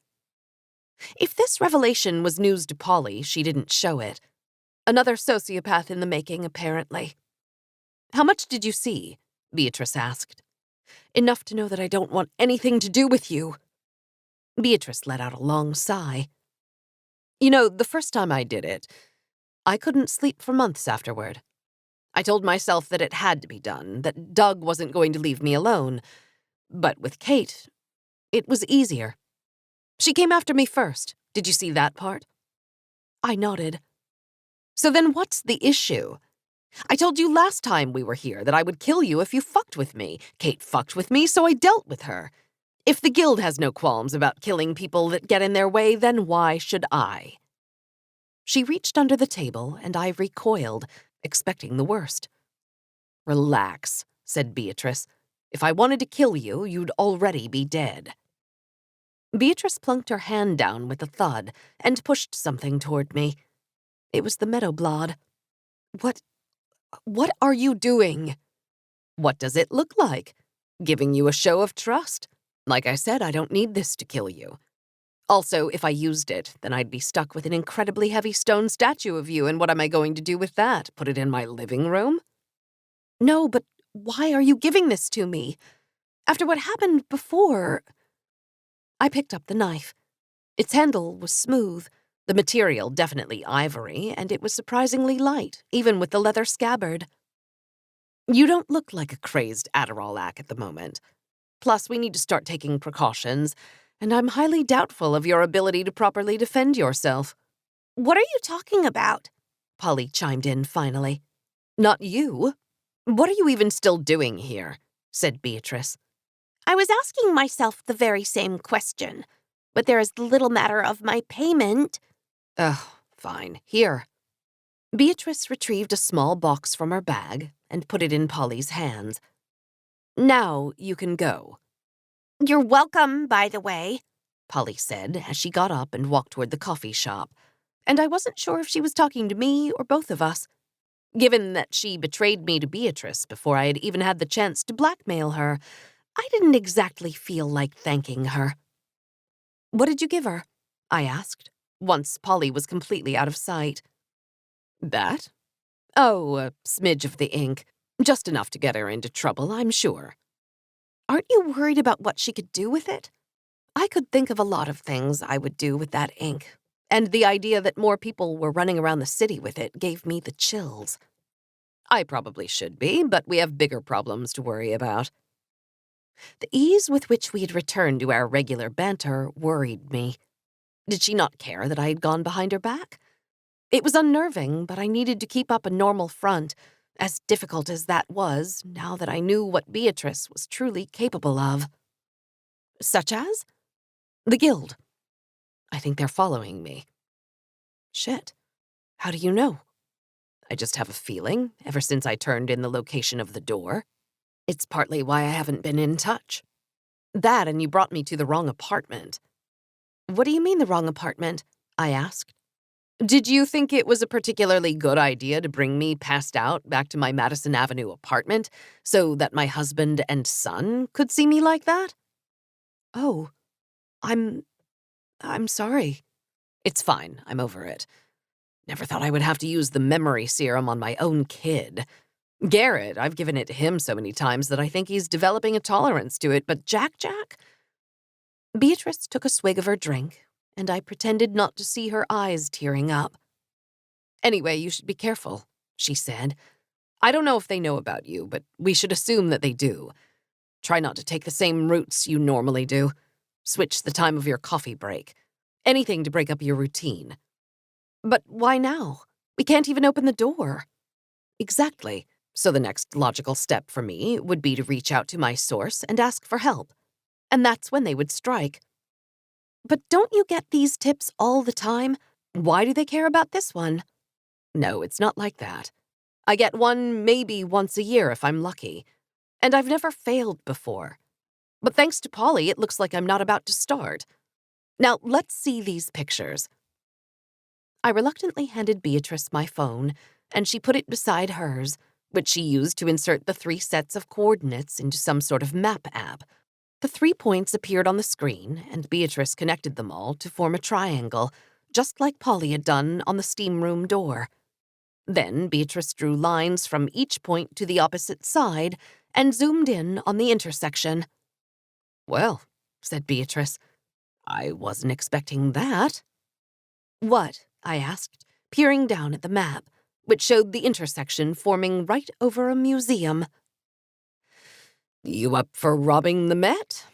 If this revelation was news to Polly, she didn't show it. Another sociopath in the making, apparently. How much did you see? Beatrice asked. Enough to know that I don't want anything to do with you. Beatrice let out a long sigh. You know, the first time I did it, I couldn't sleep for months afterward. I told myself that it had to be done, that Doug wasn't going to leave me alone. But with Kate, it was easier. She came after me first. Did you see that part? I nodded. So then what's the issue? I told you last time we were here that I would kill you if you fucked with me. Kate fucked with me, so I dealt with her. If the guild has no qualms about killing people that get in their way, then why should I? She reached under the table, and I recoiled, expecting the worst. Relax, said Beatrice. If I wanted to kill you, you'd already be dead. Beatrice plunked her hand down with a thud and pushed something toward me. It was the Meadowblad. What are you doing? What does it look like? Giving you a show of trust. Like I said, I don't need this to kill you. Also, if I used it, then I'd be stuck with an incredibly heavy stone statue of you, and what am I going to do with that? Put it in my living room? No, but why are you giving this to me? After what happened before... I picked up the knife. Its handle was smooth, the material definitely ivory, and it was surprisingly light, even with the leather scabbard. You don't look like a crazed Adderall-ack at the moment. Plus, we need to start taking precautions, and I'm highly doubtful of your ability to properly defend yourself. What are you talking about? Polly chimed in finally. Not you. What are you even still doing here? Said Beatrice. I was asking myself the very same question, but there is the little matter of my payment. Fine. Here. Beatrice retrieved a small box from her bag and put it in Polly's hands. Now you can go. You're welcome, by the way, Polly said as she got up and walked toward the coffee shop, and I wasn't sure if she was talking to me or both of us. Given that she betrayed me to Beatrice before I had even had the chance to blackmail her, I didn't exactly feel like thanking her. What did you give her? I asked, once Polly was completely out of sight. That? Oh, a smidge of the ink. Just enough to get her into trouble, I'm sure. Aren't you worried about what she could do with it? I could think of a lot of things I would do with that ink, and the idea that more people were running around the city with it gave me the chills. I probably should be, but we have bigger problems to worry about. The ease with which we had returned to our regular banter worried me. Did she not care that I had gone behind her back? It was unnerving, but I needed to keep up a normal front, as difficult as that was, now that I knew what Beatrice was truly capable of. Such as? The guild. I think they're following me. Shit. How do you know? I just have a feeling, ever since I turned in the location of the door. It's partly why I haven't been in touch. That, and you brought me to the wrong apartment. What do you mean the wrong apartment? I asked. Did you think it was a particularly good idea to bring me passed out back to my Madison Avenue apartment so that my husband and son could see me like that? Oh, I'm sorry. It's fine, I'm over it. Never thought I would have to use the memory serum on my own kid. Garrett, I've given it to him so many times that I think he's developing a tolerance to it, but Jack? Beatrice took a swig of her drink, and I pretended not to see her eyes tearing up. Anyway, you should be careful, she said. I don't know if they know about you, but we should assume that they do. Try not to take the same routes you normally do. Switch the time of your coffee break. Anything to break up your routine. But why now? We can't even open the door. Exactly. So the next logical step for me would be to reach out to my source and ask for help. And that's when they would strike. But don't you get these tips all the time? Why do they care about this one? No, it's not like that. I get one maybe once a year if I'm lucky. And I've never failed before. But thanks to Polly, it looks like I'm not about to start. Now, let's see these pictures. I reluctantly handed Beatrice my phone, and she put it beside hers, which she used to insert the 3 sets of coordinates into some sort of map app. The 3 points appeared on the screen, and Beatrice connected them all to form a triangle, just like Polly had done on the steam room door. Then Beatrice drew lines from each point to the opposite side and zoomed in on the intersection. "Well," said Beatrice, "I wasn't expecting that." "What?" I asked, peering down at the map, which showed the intersection forming right over a museum. "You up for robbing the Met?"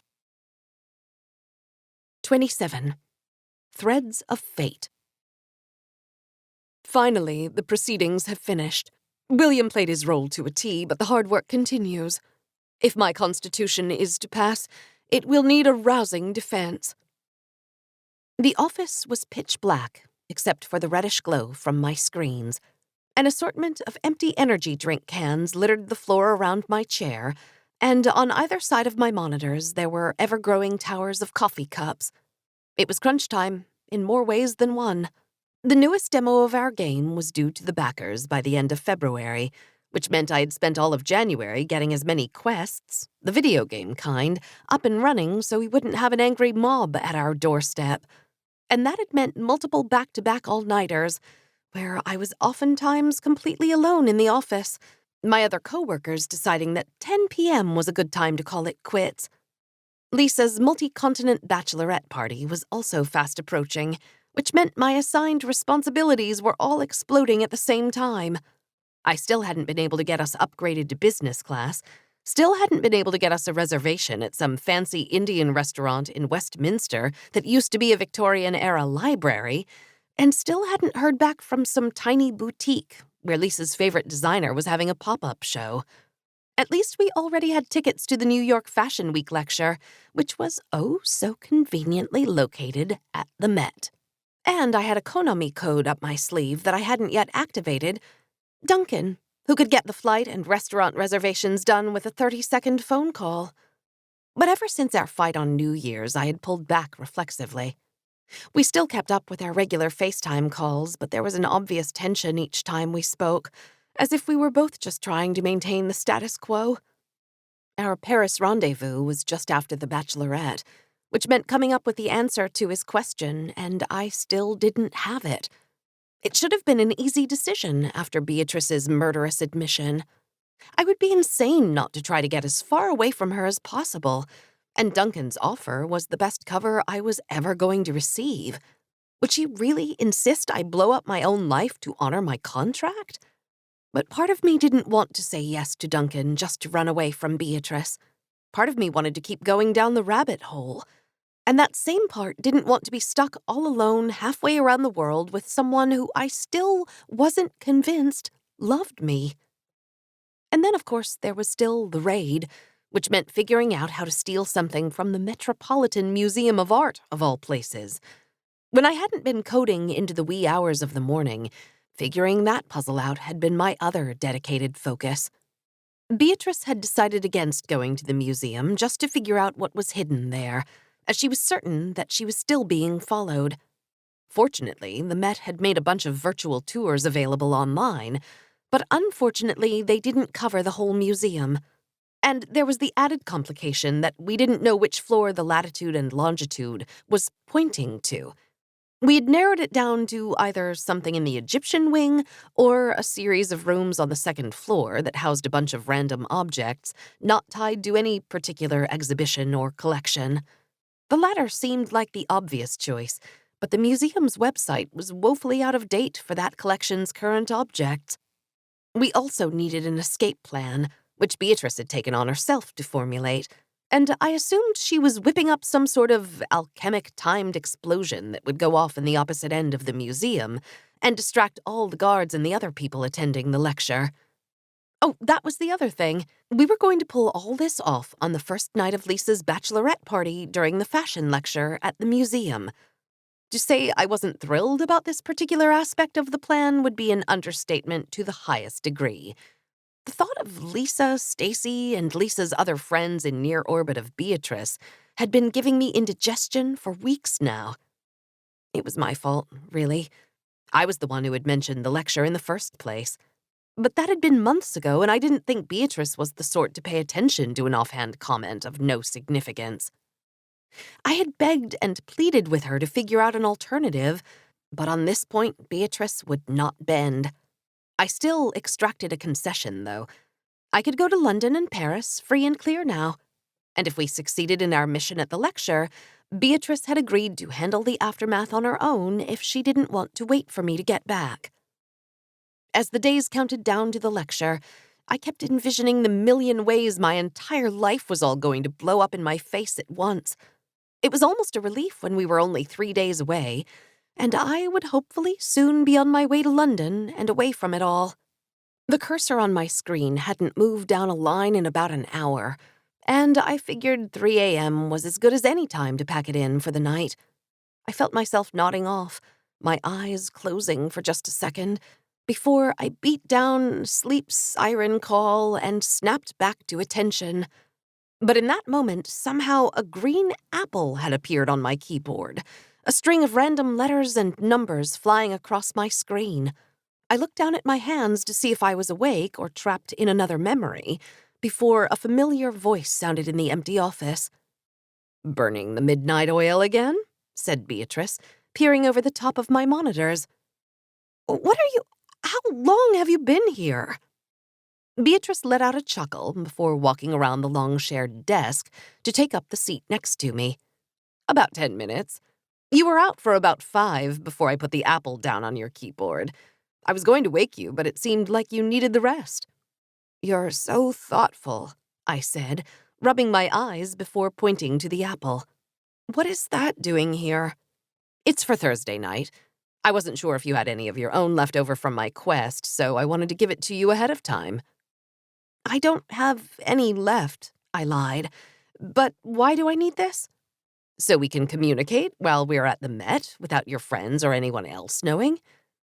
27. Threads of Fate. Finally, the proceedings have finished. William played his role to a T, but the hard work continues. If my constitution is to pass, it will need a rousing defense. The office was pitch black, except for the reddish glow from my screens. An assortment of empty energy drink cans littered the floor around my chair, and on either side of my monitors there were ever-growing towers of coffee cups. It was crunch time, in more ways than one. The newest demo of our game was due to the backers by the end of February, which meant I had spent all of January getting as many quests, the video game kind, up and running so we wouldn't have an angry mob at our doorstep. And that had meant multiple back-to-back all-nighters, where I was oftentimes completely alone in the office, my other coworkers deciding that 10 p.m. was a good time to call it quits. Lisa's multi-continent bachelorette party was also fast approaching, which meant my assigned responsibilities were all exploding at the same time. I still hadn't been able to get us upgraded to business class, still hadn't been able to get us a reservation at some fancy Indian restaurant in Westminster that used to be a Victorian-era library, and still hadn't heard back from some tiny boutique where Lisa's favorite designer was having a pop-up show. At least we already had tickets to the New York Fashion Week lecture, which was oh so conveniently located at the Met. And I had a Konami code up my sleeve that I hadn't yet activated. Duncan, who could get the flight and restaurant reservations done with a 30-second phone call. But ever since our fight on New Year's, I had pulled back reflexively. We still kept up with our regular FaceTime calls, but there was an obvious tension each time we spoke, as if we were both just trying to maintain the status quo. Our Paris rendezvous was just after the Bachelorette, which meant coming up with the answer to his question, and I still didn't have it. It should have been an easy decision after Beatrice's murderous admission. I would be insane not to try to get as far away from her as possible, and Duncan's offer was the best cover I was ever going to receive. Would she really insist I blow up my own life to honor my contract? But part of me didn't want to say yes to Duncan just to run away from Beatrice. Part of me wanted to keep going down the rabbit hole. And that same part didn't want to be stuck all alone halfway around the world with someone who I still wasn't convinced loved me. And then, of course, there was still the raid, which meant figuring out how to steal something from the Metropolitan Museum of Art, of all places. When I hadn't been coding into the wee hours of the morning, figuring that puzzle out had been my other dedicated focus. Beatrice had decided against going to the museum just to figure out what was hidden there, as she was certain that she was still being followed. Fortunately, the Met had made a bunch of virtual tours available online, but unfortunately they didn't cover the whole museum. And there was the added complication that we didn't know which floor the latitude and longitude was pointing to. We had narrowed it down to either something in the Egyptian wing or a series of rooms on the second floor that housed a bunch of random objects not tied to any particular exhibition or collection. The latter seemed like the obvious choice, but the museum's website was woefully out of date for that collection's current objects. We also needed an escape plan, which Beatrice had taken on herself to formulate, and I assumed she was whipping up some sort of alchemic-timed explosion that would go off in the opposite end of the museum and distract all the guards and the other people attending the lecture. Oh, that was the other thing. We were going to pull all this off on the first night of Lisa's bachelorette party during the fashion lecture at the museum. To say I wasn't thrilled about this particular aspect of the plan would be an understatement to the highest degree. The thought of Lisa, Stacy, and Lisa's other friends in near orbit of Beatrice had been giving me indigestion for weeks now. It was my fault, really. I was the one who had mentioned the lecture in the first place. But that had been months ago, and I didn't think Beatrice was the sort to pay attention to an offhand comment of no significance. I had begged and pleaded with her to figure out an alternative, but on this point, Beatrice would not bend. I still extracted a concession, though. I could go to London and Paris, free and clear now. And if we succeeded in our mission at the lecture, Beatrice had agreed to handle the aftermath on her own if she didn't want to wait for me to get back. As the days counted down to the lecture, I kept envisioning the million ways my entire life was all going to blow up in my face at once. It was almost a relief when we were only 3 days away, and I would hopefully soon be on my way to London and away from it all. The cursor on my screen hadn't moved down a line in about an hour, and I figured 3 a.m. was as good as any time to pack it in for the night. I felt myself nodding off, my eyes closing for just a second, before I beat down sleep's siren call and snapped back to attention. But in that moment, somehow a green apple had appeared on my keyboard, a string of random letters and numbers flying across my screen. I looked down at my hands to see if I was awake or trapped in another memory, before a familiar voice sounded in the empty office. "Burning the midnight oil again?" said Beatrice, peering over the top of my monitors. How long have you been here?" Beatrice let out a chuckle before walking around the long shared desk to take up the seat next to me. "About 10 minutes. You were out for about 5 before I put the apple down on your keyboard. I was going to wake you, but it seemed like you needed the rest." "You're so thoughtful," I said, rubbing my eyes before pointing to the apple. "What is that doing here?" "It's for Thursday night. I wasn't sure if you had any of your own left over from my quest, so I wanted to give it to you ahead of time." "I don't have any left," I lied. "But why do I need this?" "So we can communicate while we're at the Met without your friends or anyone else knowing.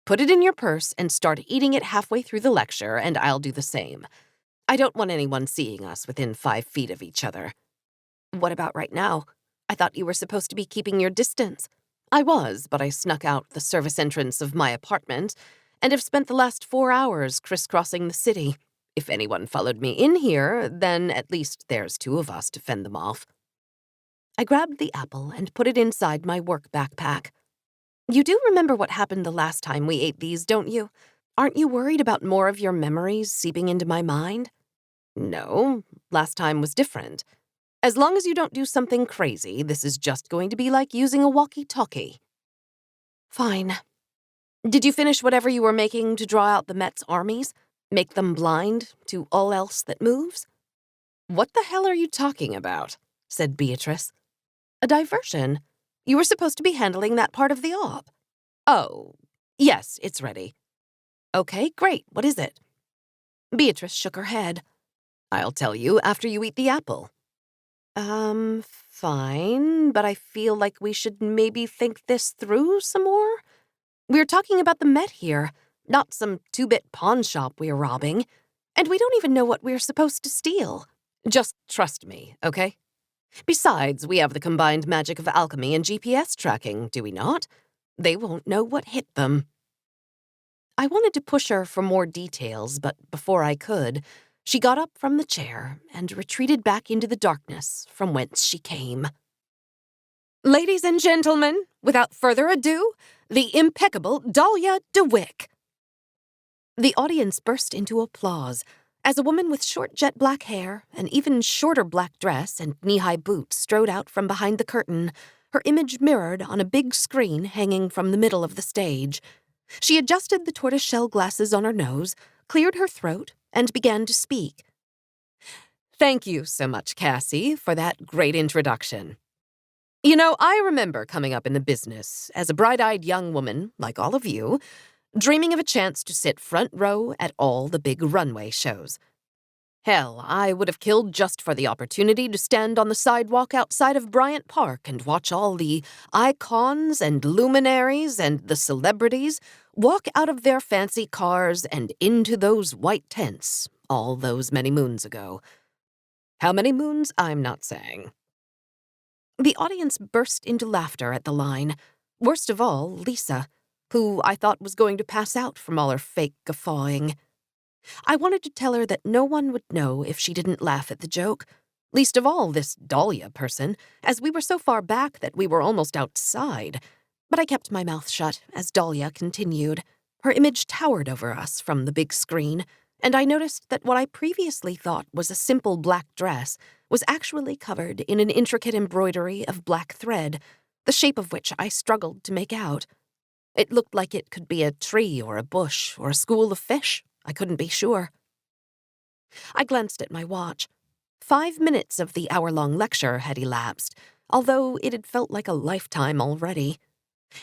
Put it in your purse and start eating it halfway through the lecture, and I'll do the same. I don't want anyone seeing us within 5 feet of each other." "What about right now? I thought you were supposed to be keeping your distance." "I was, but I snuck out the service entrance of my apartment and have spent the last 4 hours crisscrossing the city. If anyone followed me in here, then at least there's 2 of us to fend them off." I grabbed the apple and put it inside my work backpack. "You do remember what happened the last time we ate these, don't you? Aren't you worried about more of your memories seeping into my mind?" "No, last time was different. As long as you don't do something crazy, this is just going to be like using a walkie-talkie." "Fine. Did you finish whatever you were making to draw out the Met's armies? Make them blind to all else that moves?" "What the hell are you talking about?" said Beatrice. "A diversion. You were supposed to be handling that part of the op." "Oh, yes, it's ready." "Okay, great. What is it?" Beatrice shook her head. "I'll tell you after you eat the apple." Fine, but I feel like we should maybe think this through some more. We're talking about the Met here, not some 2-bit pawn shop we're robbing, and we don't even know what we're supposed to steal. Just trust me, okay? Besides, we have the combined magic of alchemy and GPS tracking, do we not? They won't know what hit them." I wanted to push her for more details, but before I could, she got up from the chair and retreated back into the darkness from whence she came. "Ladies and gentlemen, without further ado, the impeccable Dahlia DeWick." The audience burst into applause as a woman with short jet black hair, an even shorter black dress, and knee-high boots strode out from behind the curtain, her image mirrored on a big screen hanging from the middle of the stage. She adjusted the tortoiseshell glasses on her nose, cleared her throat, and began to speak. Thank you so much, Cassie, for that great introduction. You know, I remember coming up in the business as a bright-eyed young woman, like all of you, dreaming of a chance to sit front row at all the big runway shows. Hell, I would have killed just for the opportunity to stand on the sidewalk outside of Bryant Park and watch all the icons and luminaries and the celebrities walk out of their fancy cars and into those white tents all those many moons ago. How many moons, I'm not saying. The audience burst into laughter at the line. Worst of all, Lisa, who I thought was going to pass out from all her fake guffawing. I wanted to tell her that no one would know if she didn't laugh at the joke, least of all this Dahlia person, as we were so far back that we were almost outside. But I kept my mouth shut as Dahlia continued. Her image towered over us from the big screen, and I noticed that what I previously thought was a simple black dress was actually covered in an intricate embroidery of black thread, the shape of which I struggled to make out. It looked like it could be a tree or a bush or a school of fish. I couldn't be sure. I glanced at my watch. 5 minutes of the hour-long lecture had elapsed, although it had felt like a lifetime already.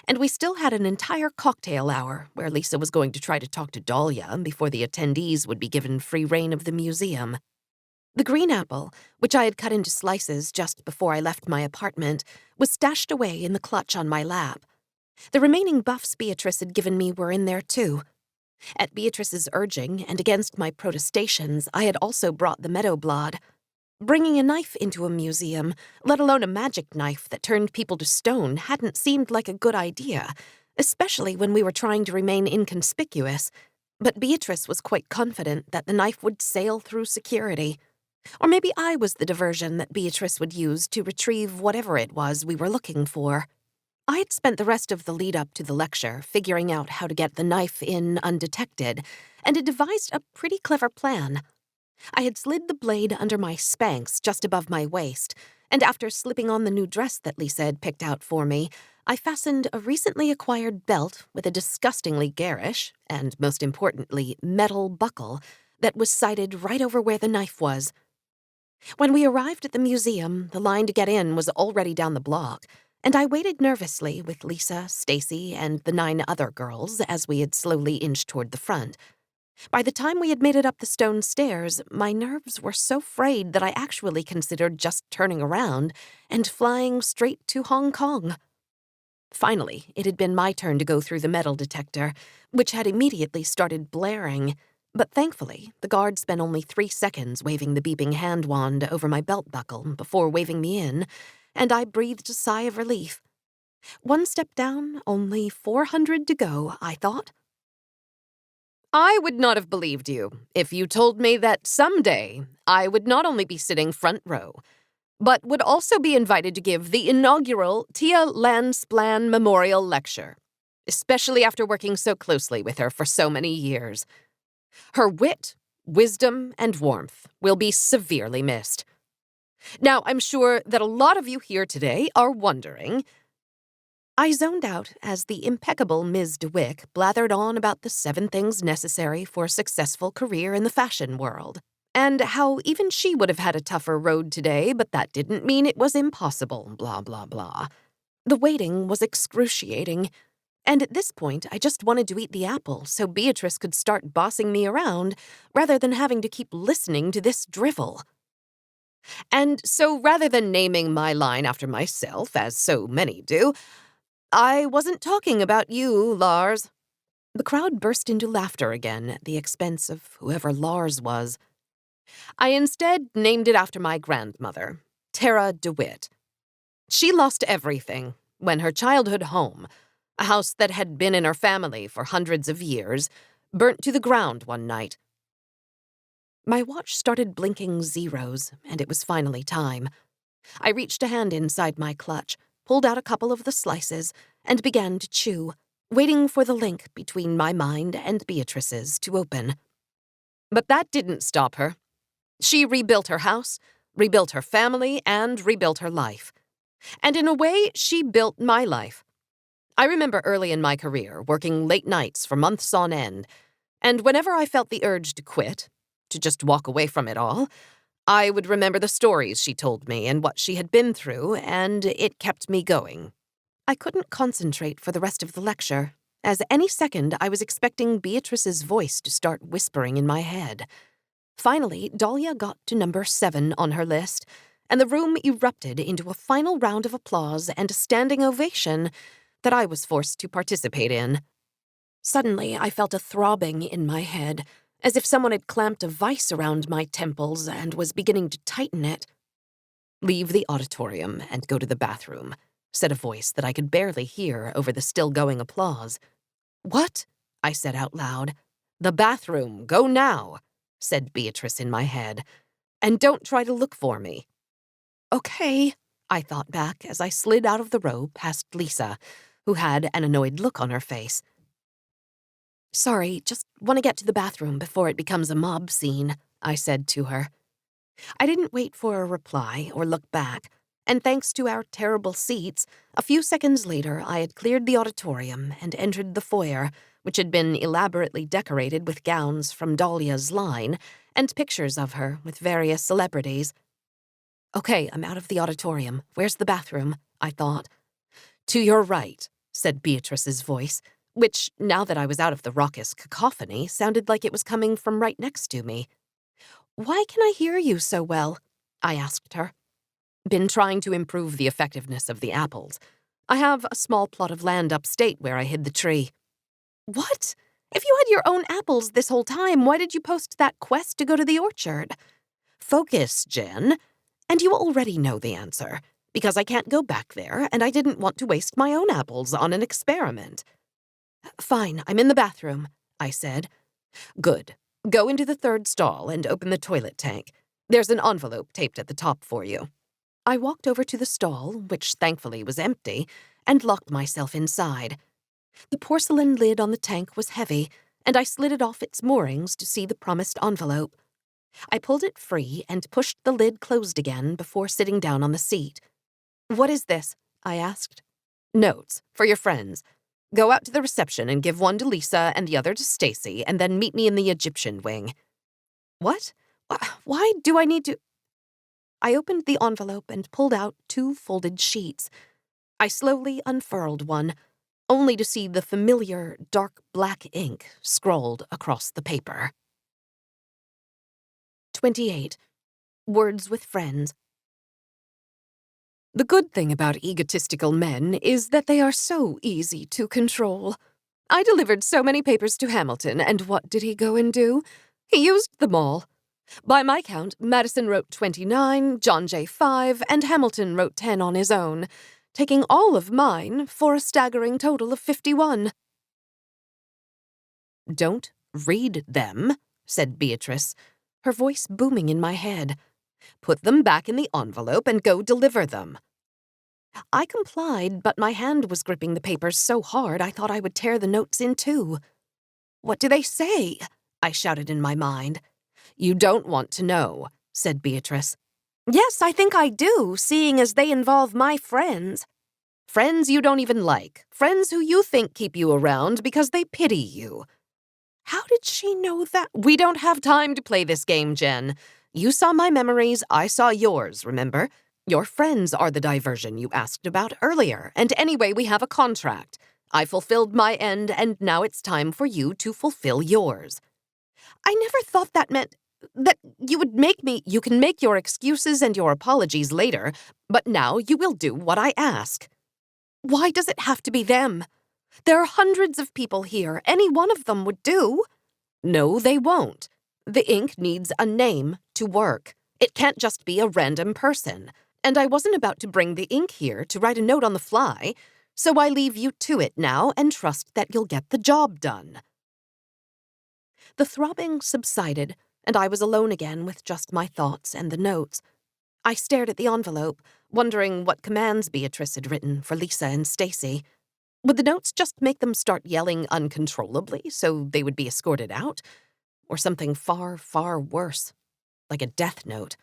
And we still had an entire cocktail hour where Lisa was going to try to talk to Dahlia before the attendees would be given free rein of the museum. The green apple, which I had cut into slices just before I left my apartment, was stashed away in the clutch on my lap. The remaining buffs Beatrice had given me were in there too. At Beatrice's urging and against my protestations, I had also brought the meadow blod. Bringing a knife into a museum, let alone a magic knife that turned people to stone, hadn't seemed like a good idea, especially when we were trying to remain inconspicuous. But Beatrice was quite confident that the knife would sail through security. Or maybe I was the diversion that Beatrice would use to retrieve whatever it was we were looking for. I had spent the rest of the lead-up to the lecture figuring out how to get the knife in undetected, and had devised a pretty clever plan. I had slid the blade under my Spanx just above my waist, and after slipping on the new dress that Lisa had picked out for me, I fastened a recently acquired belt with a disgustingly garish, and most importantly, metal buckle that was sighted right over where the knife was. When we arrived at the museum, the line to get in was already down the block, and I waited nervously with Lisa, Stacy, and the 9 other girls as we had slowly inched toward the front. By the time we had made it up the stone stairs, my nerves were so frayed that I actually considered just turning around and flying straight to Hong Kong. Finally, it had been my turn to go through the metal detector, which had immediately started blaring. But thankfully, the guard spent only 3 seconds waving the beeping hand wand over my belt buckle before waving me in, and I breathed a sigh of relief. 1 step down, only 400 to go, I thought. I would not have believed you if you told me that someday I would not only be sitting front row, but would also be invited to give the inaugural Tia Landsplan Memorial Lecture, especially after working so closely with her for so many years. Her wit, wisdom, and warmth will be severely missed. Now, I'm sure that a lot of you here today are wondering. I zoned out as the impeccable Ms. DeWick blathered on about the 7 things necessary for a successful career in the fashion world, and how even she would have had a tougher road today, but that didn't mean it was impossible, blah, blah, blah. The waiting was excruciating, and at this point I just wanted to eat the apple so Beatrice could start bossing me around rather than having to keep listening to this drivel. And so rather than naming my line after myself, as so many do, I wasn't talking about you, Lars. The crowd burst into laughter again at the expense of whoever Lars was. I instead named it after my grandmother, Tara DeWitt. She lost everything when her childhood home, a house that had been in her family for hundreds of years, burnt to the ground one night. My watch started blinking zeros, and it was finally time. I reached a hand inside my clutch, pulled out a couple of the slices, and began to chew, waiting for the link between my mind and Beatrice's to open. But that didn't stop her. She rebuilt her house, rebuilt her family, and rebuilt her life. And in a way, she built my life. I remember early in my career working late nights for months on end, and whenever I felt the urge to quit, to just walk away from it all, I would remember the stories she told me and what she had been through, and it kept me going. I couldn't concentrate for the rest of the lecture, as any second I was expecting Beatrice's voice to start whispering in my head. Finally, Dahlia got to number 7 on her list, and the room erupted into a final round of applause and a standing ovation that I was forced to participate in. Suddenly, I felt a throbbing in my head, as if someone had clamped a vice around my temples and was beginning to tighten it. "Leave the auditorium and go to the bathroom," said a voice that I could barely hear over the still-going applause. "What?" I said out loud. "The bathroom, go now," said Beatrice in my head. "And don't try to look for me." "Okay," I thought back as I slid out of the row past Lisa, who had an annoyed look on her face. "Sorry, just want to get to the bathroom before it becomes a mob scene," I said to her. I didn't wait for a reply or look back, and thanks to our terrible seats, a few seconds later I had cleared the auditorium and entered the foyer, which had been elaborately decorated with gowns from Dahlia's line and pictures of her with various celebrities. "Okay, I'm out of the auditorium. Where's the bathroom?" I thought. "To your right," said Beatrice's voice, which, now that I was out of the raucous cacophony, sounded like it was coming from right next to me. "Why can I hear you so well?" I asked her. "Been trying to improve the effectiveness of the apples. I have a small plot of land upstate where I hid the tree." "What? If you had your own apples this whole time, why did you post that quest to go to the orchard?" "Focus, Jen. And you already know the answer, because I can't go back there, and I didn't want to waste my own apples on an experiment." "Fine, I'm in the bathroom," I said. "Good. Go into the 3rd stall and open the toilet tank. There's an envelope taped at the top for you." I walked over to the stall, which thankfully was empty, and locked myself inside. The porcelain lid on the tank was heavy, and I slid it off its moorings to see the promised envelope. I pulled it free and pushed the lid closed again before sitting down on the seat. "What is this?" I asked. "Notes, for your friends. Go out to the reception and give one to Lisa and the other to Stacy, and then meet me in the Egyptian wing." "What? Why do I need to—" I opened the envelope and pulled out 2 folded sheets. I slowly unfurled one, only to see the familiar dark black ink scrawled across the paper. 28. Words with Friends. The good thing about egotistical men is that they are so easy to control. I delivered so many papers to Hamilton, and what did he go and do? He used them all. By my count, Madison wrote 29, John J. 5, and Hamilton wrote 10 on his own, taking all of mine for a staggering total of 51. "Don't read them," said Beatrice, her voice booming in my head. "Put them back in the envelope and go deliver them." I complied, but my hand was gripping the papers so hard I thought I would tear the notes in 2. "What do they say?" I shouted in my mind. "You don't want to know," said Beatrice. "Yes, I think I do, seeing as they involve my friends." "Friends you don't even like. Friends who you think keep you around because they pity you." How did she know that? "We don't have time to play this game, Jen. You saw my memories, I saw yours, remember? Your friends are the diversion you asked about earlier, and anyway, we have a contract. I fulfilled my end, and now it's time for you to fulfill yours." I never thought that meant that you would make me— You can make your excuses and your apologies later, but now you will do what I ask. Why does it have to be them? There are hundreds of people here. Any one of them would do. No, they won't. The ink needs a name to work. It can't just be a random person. And I wasn't about to bring the ink here to write a note on the fly, so I leave you to it now and trust that you'll get the job done. The throbbing subsided, and I was alone again with just my thoughts and the notes. I stared at the envelope, wondering what commands Beatrice had written for Lisa and Stacy. Would the notes just make them start yelling uncontrollably so they would be escorted out? Or something far, far worse, like a death note?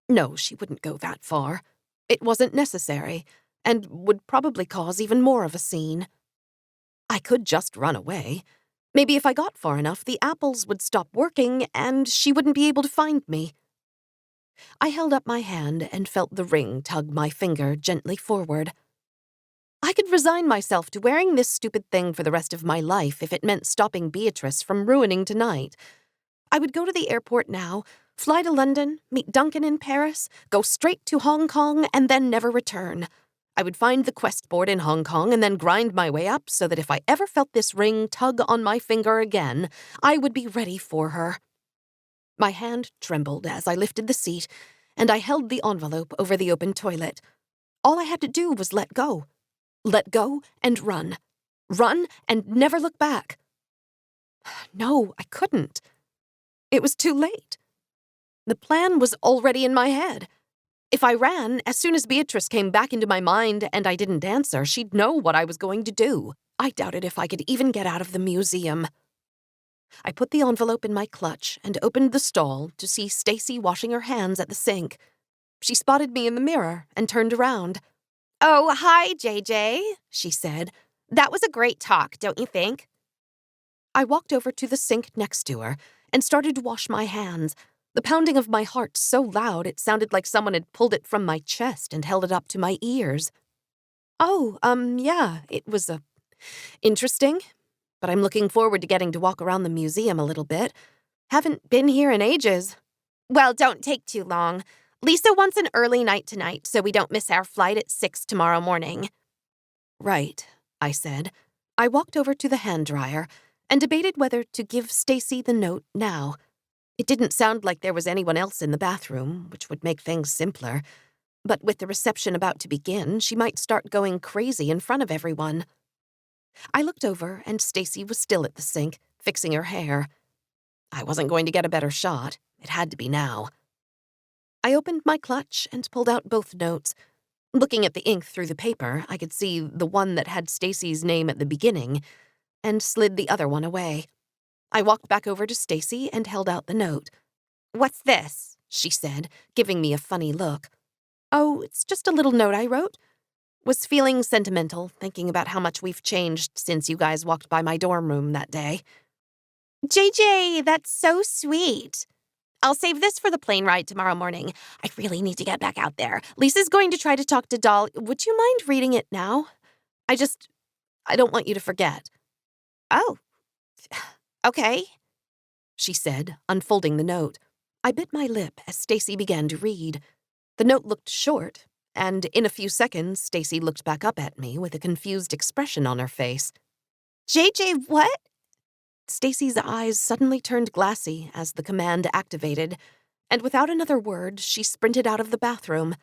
No, she wouldn't go that far. It wasn't necessary, and would probably cause even more of a scene. I could just run away. Maybe if I got far enough, the apples would stop working and she wouldn't be able to find me. I held up my hand and felt the ring tug my finger gently forward. I could resign myself to wearing this stupid thing for the rest of my life if it meant stopping Beatrice from ruining tonight. I would go to the airport now, fly to London, meet Duncan in Paris, go straight to Hong Kong, and then never return. I would find the quest board in Hong Kong and then grind my way up so that if I ever felt this ring tug on my finger again, I would be ready for her. My hand trembled as I lifted the seat, and I held the envelope over the open toilet. All I had to do was let go. Let go and run. Run and never look back. No, I couldn't. It was too late. The plan was already in my head. If I ran, as soon as Beatrice came back into my mind and I didn't answer, she'd know what I was going to do. I doubted if I could even get out of the museum. I put the envelope in my clutch and opened the stall to see Stacy washing her hands at the sink. She spotted me in the mirror and turned around. "Oh, hi, JJ," she said. "That was a great talk, don't you think?" I walked over to the sink next to her and started to wash my hands, the pounding of my heart so loud it sounded like someone had pulled it from my chest and held it up to my ears. "Oh, yeah, it was, interesting, but I'm looking forward to getting to walk around the museum a little bit. Haven't been here in ages." "Well, don't take too long. Lisa wants an early night tonight so we don't miss our flight at 6 tomorrow morning." "Right," I said. I walked over to the hand dryer and debated whether to give Stacy the note now. It didn't sound like there was anyone else in the bathroom, which would make things simpler. But with the reception about to begin, she might start going crazy in front of everyone. I looked over and Stacy was still at the sink, fixing her hair. I wasn't going to get a better shot. It had to be now. I opened my clutch and pulled out both notes. Looking at the ink through the paper, I could see the one that had Stacy's name at the beginning, and slid the other one away. I walked back over to Stacy and held out the note. "What's this?" she said, giving me a funny look. "Oh, it's just a little note I wrote. Was feeling sentimental, thinking about how much we've changed since you guys walked by my dorm room that day." "JJ, that's so sweet. I'll save this for the plane ride tomorrow morning. I really need to get back out there. Lisa's going to try to talk to Doll. Would you mind reading it now? I don't want you to forget." "Oh, okay," she said, unfolding the note. I bit my lip as Stacy began to read. The note looked short, and in a few seconds, Stacy looked back up at me with a confused expression on her face. "JJ, what?" Stacy's eyes suddenly turned glassy as the command activated, and without another word, she sprinted out of the bathroom.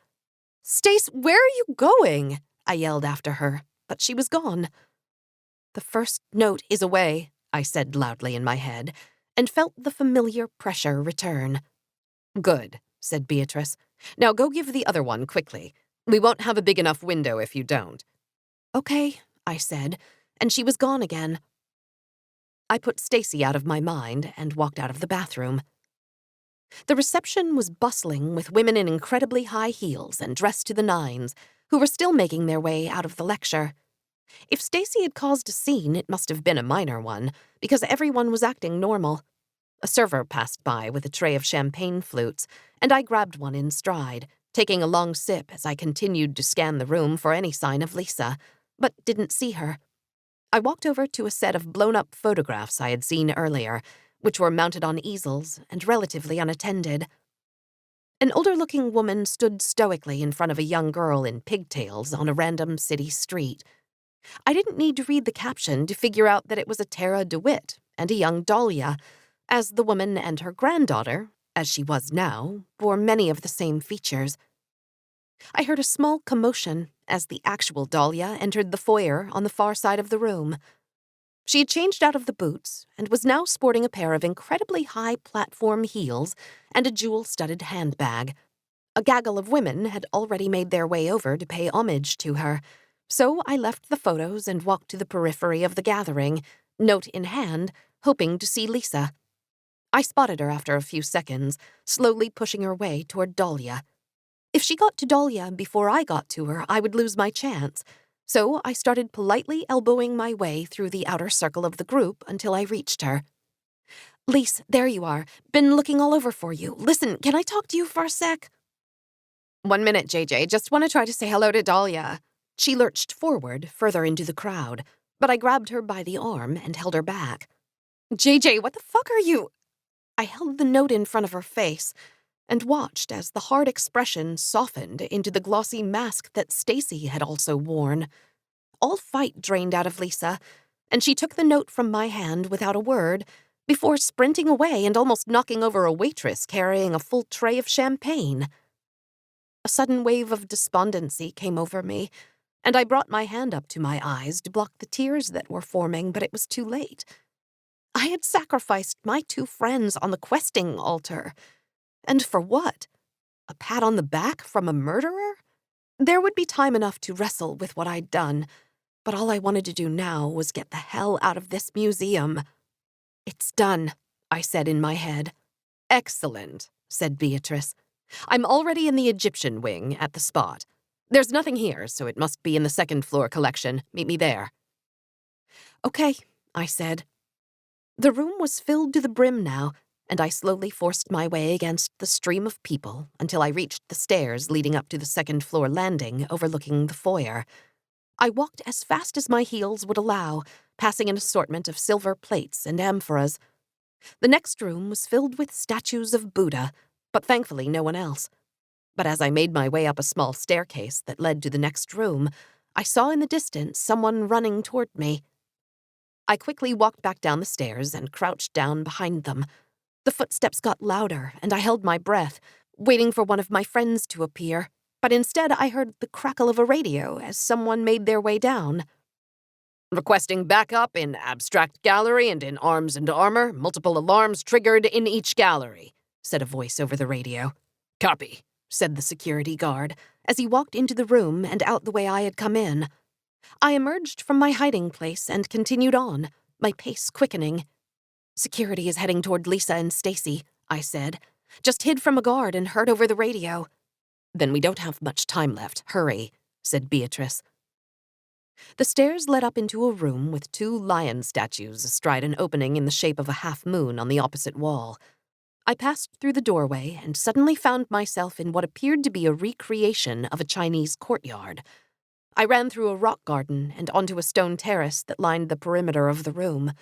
"Stace, where are you going?" I yelled after her, but she was gone. "The first note is away," I said loudly in my head, and felt the familiar pressure return. "Good," said Beatrice. "Now go give the other one quickly. We won't have a big enough window if you don't." "Okay," I said, and she was gone again. I put Stacy out of my mind and walked out of the bathroom. The reception was bustling with women in incredibly high heels and dressed to the nines, who were still making their way out of the lecture. If Stacy had caused a scene, it must have been a minor one, because everyone was acting normal. A server passed by with a tray of champagne flutes, and I grabbed one in stride, taking a long sip as I continued to scan the room for any sign of Lisa, but didn't see her. I walked over to a set of blown-up photographs I had seen earlier, which were mounted on easels and relatively unattended. An older-looking woman stood stoically in front of a young girl in pigtails on a random city street. I didn't need to read the caption to figure out that it was a Tara DeWitt and a young Dahlia, as the woman and her granddaughter, as she was now, bore many of the same features. I heard a small commotion as the actual Dahlia entered the foyer on the far side of the room. She had changed out of the boots and was now sporting a pair of incredibly high platform heels and a jewel-studded handbag. A gaggle of women had already made their way over to pay homage to her, so I left the photos and walked to the periphery of the gathering, note in hand, hoping to see Lisa. I spotted her after a few seconds, slowly pushing her way toward Dahlia. If she got to Dahlia before I got to her, I would lose my chance, so I started politely elbowing my way through the outer circle of the group until I reached her. Lise, there you are. Been looking all over for you. Listen, can I talk to you for a sec? 1 minute, JJ. Just want to try to say hello to Dahlia. She lurched forward, further into the crowd, but I grabbed her by the arm and held her back. JJ, what the fuck are you? I held the note in front of her face and watched as the hard expression softened into the glossy mask that Stacy had also worn. All fight drained out of Lisa, and she took the note from my hand without a word before sprinting away and almost knocking over a waitress carrying a full tray of champagne. A sudden wave of despondency came over me, and I brought my hand up to my eyes to block the tears that were forming, but it was too late. I had sacrificed my 2 friends on the questing altar. And for what? A pat on the back from a murderer? There would be time enough to wrestle with what I'd done, but all I wanted to do now was get the hell out of this museum. It's done, I said in my head. Excellent, said Beatrice. I'm already in the Egyptian wing at the spot. There's nothing here, so it must be in the 2nd floor collection. Meet me there. Okay, I said. The room was filled to the brim now, and I slowly forced my way against the stream of people until I reached the stairs leading up to the 2nd floor landing overlooking the foyer. I walked as fast as my heels would allow, passing an assortment of silver plates and amphoras. The next room was filled with statues of Buddha, but thankfully no one else. But as I made my way up a small staircase that led to the next room, I saw in the distance someone running toward me. I quickly walked back down the stairs and crouched down behind them. The footsteps got louder, and I held my breath, waiting for one of my friends to appear, but instead I heard the crackle of a radio as someone made their way down. Requesting backup in Abstract Gallery and in Arms and Armor, multiple alarms triggered in each gallery, said a voice over the radio. Copy, said the security guard, as he walked into the room and out the way I had come in. I emerged from my hiding place and continued on, my pace quickening. Security is heading toward Lisa and Stacy, I said. Just hid from a guard and heard over the radio. Then we don't have much time left. Hurry, said Beatrice. The stairs led up into a room with 2 lion statues astride an opening in the shape of a half-moon on the opposite wall. I passed through the doorway and suddenly found myself in what appeared to be a recreation of a Chinese courtyard. I ran through a rock garden and onto a stone terrace that lined the perimeter of the room.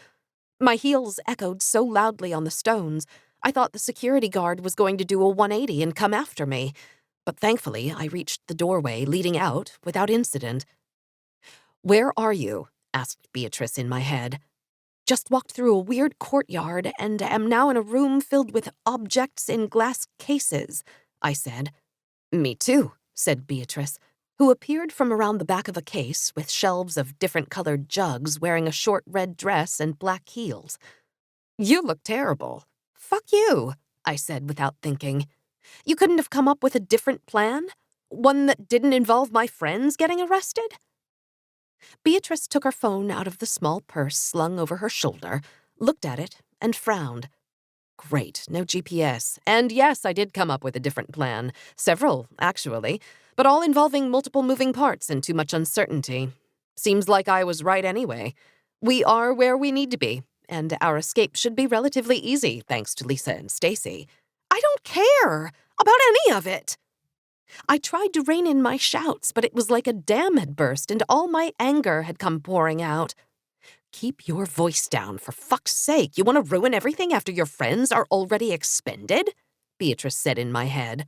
My heels echoed so loudly on the stones, I thought the security guard was going to do a 180 and come after me, but thankfully I reached the doorway leading out without incident. Where are you? Asked Beatrice in my head. Just walked through a weird courtyard and am now in a room filled with objects in glass cases, I said. Me too, said Beatrice, who appeared from around the back of a case with shelves of different-colored jugs wearing a short red dress and black heels. You look terrible. Fuck you, I said without thinking. You couldn't have come up with a different plan? One that didn't involve my friends getting arrested? Beatrice took her phone out of the small purse slung over her shoulder, looked at it, and frowned. Great, no GPS. And yes, I did come up with a different plan. Several, actually, but all involving multiple moving parts and too much uncertainty. Seems like I was right anyway. We are where we need to be, and our escape should be relatively easy, thanks to Lisa and Stacy. I don't care about any of it. I tried to rein in my shouts, but it was like a dam had burst and all my anger had come pouring out. Keep your voice down, for fuck's sake. You want to ruin everything after your friends are already expended? Beatrice said in my head.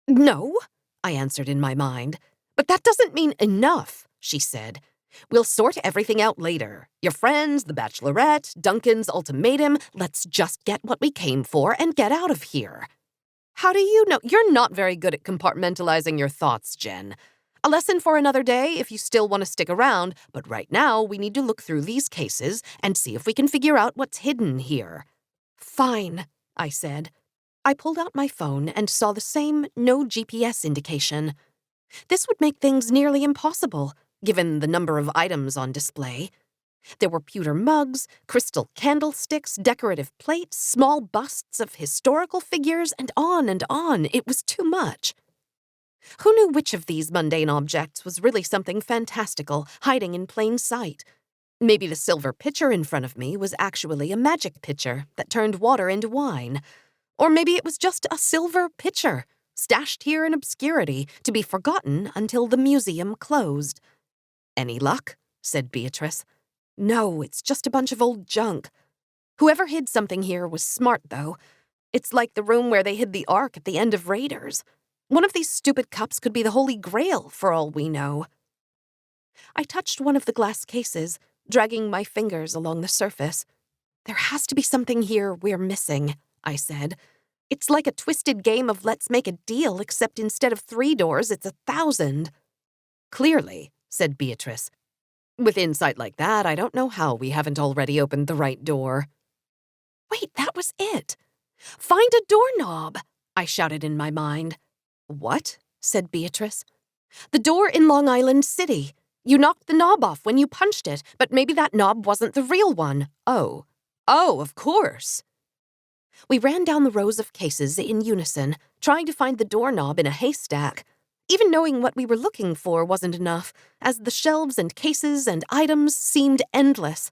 No, I answered in my mind. But that doesn't mean enough, she said. We'll sort everything out later. Your friends, the Bachelorette, Duncan's ultimatum. Let's just get what we came for and get out of here. How do you know? You're not very good at compartmentalizing your thoughts, Jen. A lesson for another day if you still want to stick around, but right now we need to look through these cases and see if we can figure out what's hidden here. Fine, I said. I pulled out my phone and saw the same no GPS indication. This would make things nearly impossible, given the number of items on display. There were pewter mugs, crystal candlesticks, decorative plates, small busts of historical figures, and on and on. It was too much. Who knew which of these mundane objects was really something fantastical, hiding in plain sight? Maybe the silver pitcher in front of me was actually a magic pitcher that turned water into wine. Or maybe it was just a silver pitcher, stashed here in obscurity, to be forgotten until the museum closed. "Any luck?" said Beatrice. "No, it's just a bunch of old junk. Whoever hid something here was smart, though. It's like the room where they hid the Ark at the end of Raiders. One of these stupid cups could be the Holy Grail, for all we know." I touched one of the glass cases, dragging my fingers along the surface. "There has to be something here we're missing," I said. "It's like a twisted game of let's make a deal, except instead of 3 doors, it's 1,000. "Clearly," said Beatrice. "With insight like that, I don't know how we haven't already opened the right door." Wait, that was it. "Find a doorknob," I shouted in my mind. "What?" said Beatrice. "The door in Long Island City. You knocked the knob off when you punched it, but maybe that knob wasn't the real one." Oh, of course." We ran down the rows of cases in unison, trying to find the doorknob in a haystack. Even knowing what we were looking for wasn't enough, as the shelves and cases and items seemed endless.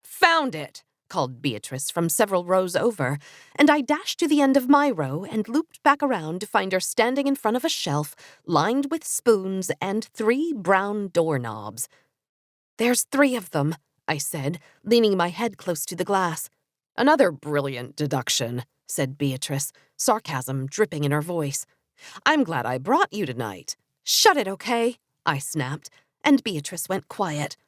"Found it!" called Beatrice from several rows over, and I dashed to the end of my row and looped back around to find her standing in front of a shelf lined with spoons and 3 brown doorknobs. "There's 3 of them," I said, leaning my head close to the glass. "Another brilliant deduction," said Beatrice, sarcasm dripping in her voice. "I'm glad I brought you tonight." "Shut it, okay?" I snapped, and Beatrice went quiet.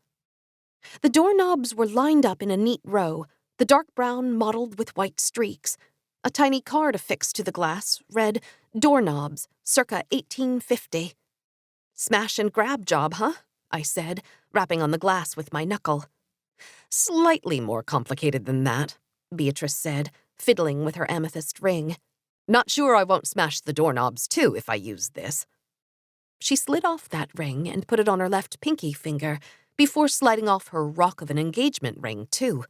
The doorknobs were lined up in a neat row, the dark brown mottled with white streaks. A tiny card affixed to the glass read, "Doorknobs, circa 1850. "Smash and grab job, huh?" I said, rapping on the glass with my knuckle. "Slightly more complicated than that," Beatrice said, fiddling with her amethyst ring. "Not sure I won't smash the doorknobs, too, if I use this." She slid off that ring and put it on her left pinky finger, before sliding off her rock of an engagement ring, too.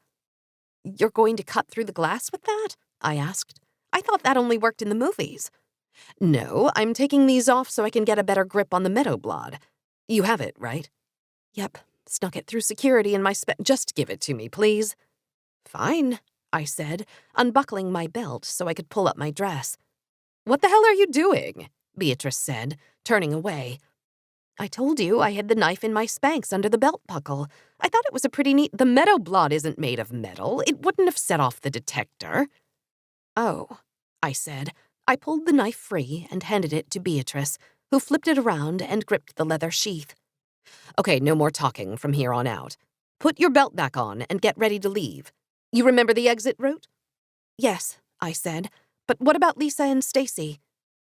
"You're going to cut through the glass with that?" I asked. "I thought that only worked in the movies." "No, I'm taking these off so I can get a better grip on the meadow blot. You have it, right?" "Yep, snuck it through security in my Just give it to me, please." "Fine," I said, unbuckling my belt so I could pull up my dress. "What the hell are you doing?" Beatrice said, turning away. "I told you I hid the knife in my Spanx under the belt buckle. I thought it was a pretty neat— The meadow blot isn't made of metal. It wouldn't have set off the detector." "Oh," I said. I pulled the knife free and handed it to Beatrice, who flipped it around and gripped the leather sheath. "Okay, no more talking from here on out. Put your belt back on and get ready to leave. You remember the exit route?" "Yes," I said. "But what about Lisa and Stacy?"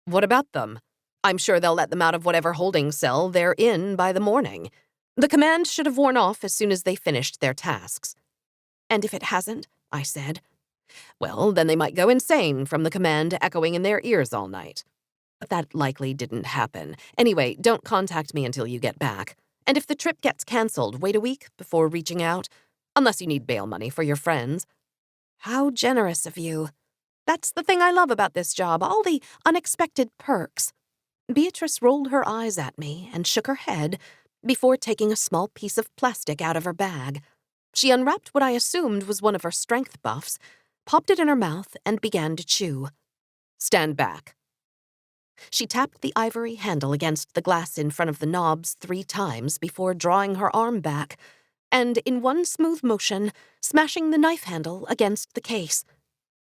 "What about them? I'm sure they'll let them out of whatever holding cell they're in by the morning. The command should have worn off as soon as they finished their tasks." "And if it hasn't?" I said. "Well, then they might go insane from the command echoing in their ears all night. But that likely didn't happen. Anyway, don't contact me until you get back. And if the trip gets canceled, wait a week before reaching out. Unless you need bail money for your friends." "How generous of you. That's the thing I love about this job, all the unexpected perks." Beatrice rolled her eyes at me and shook her head before taking a small piece of plastic out of her bag. She unwrapped what I assumed was one of her strength buffs, popped it in her mouth, and began to chew. "Stand back." She tapped the ivory handle against the glass in front of the knobs 3 times before drawing her arm back, and in one smooth motion, smashing the knife handle against the case.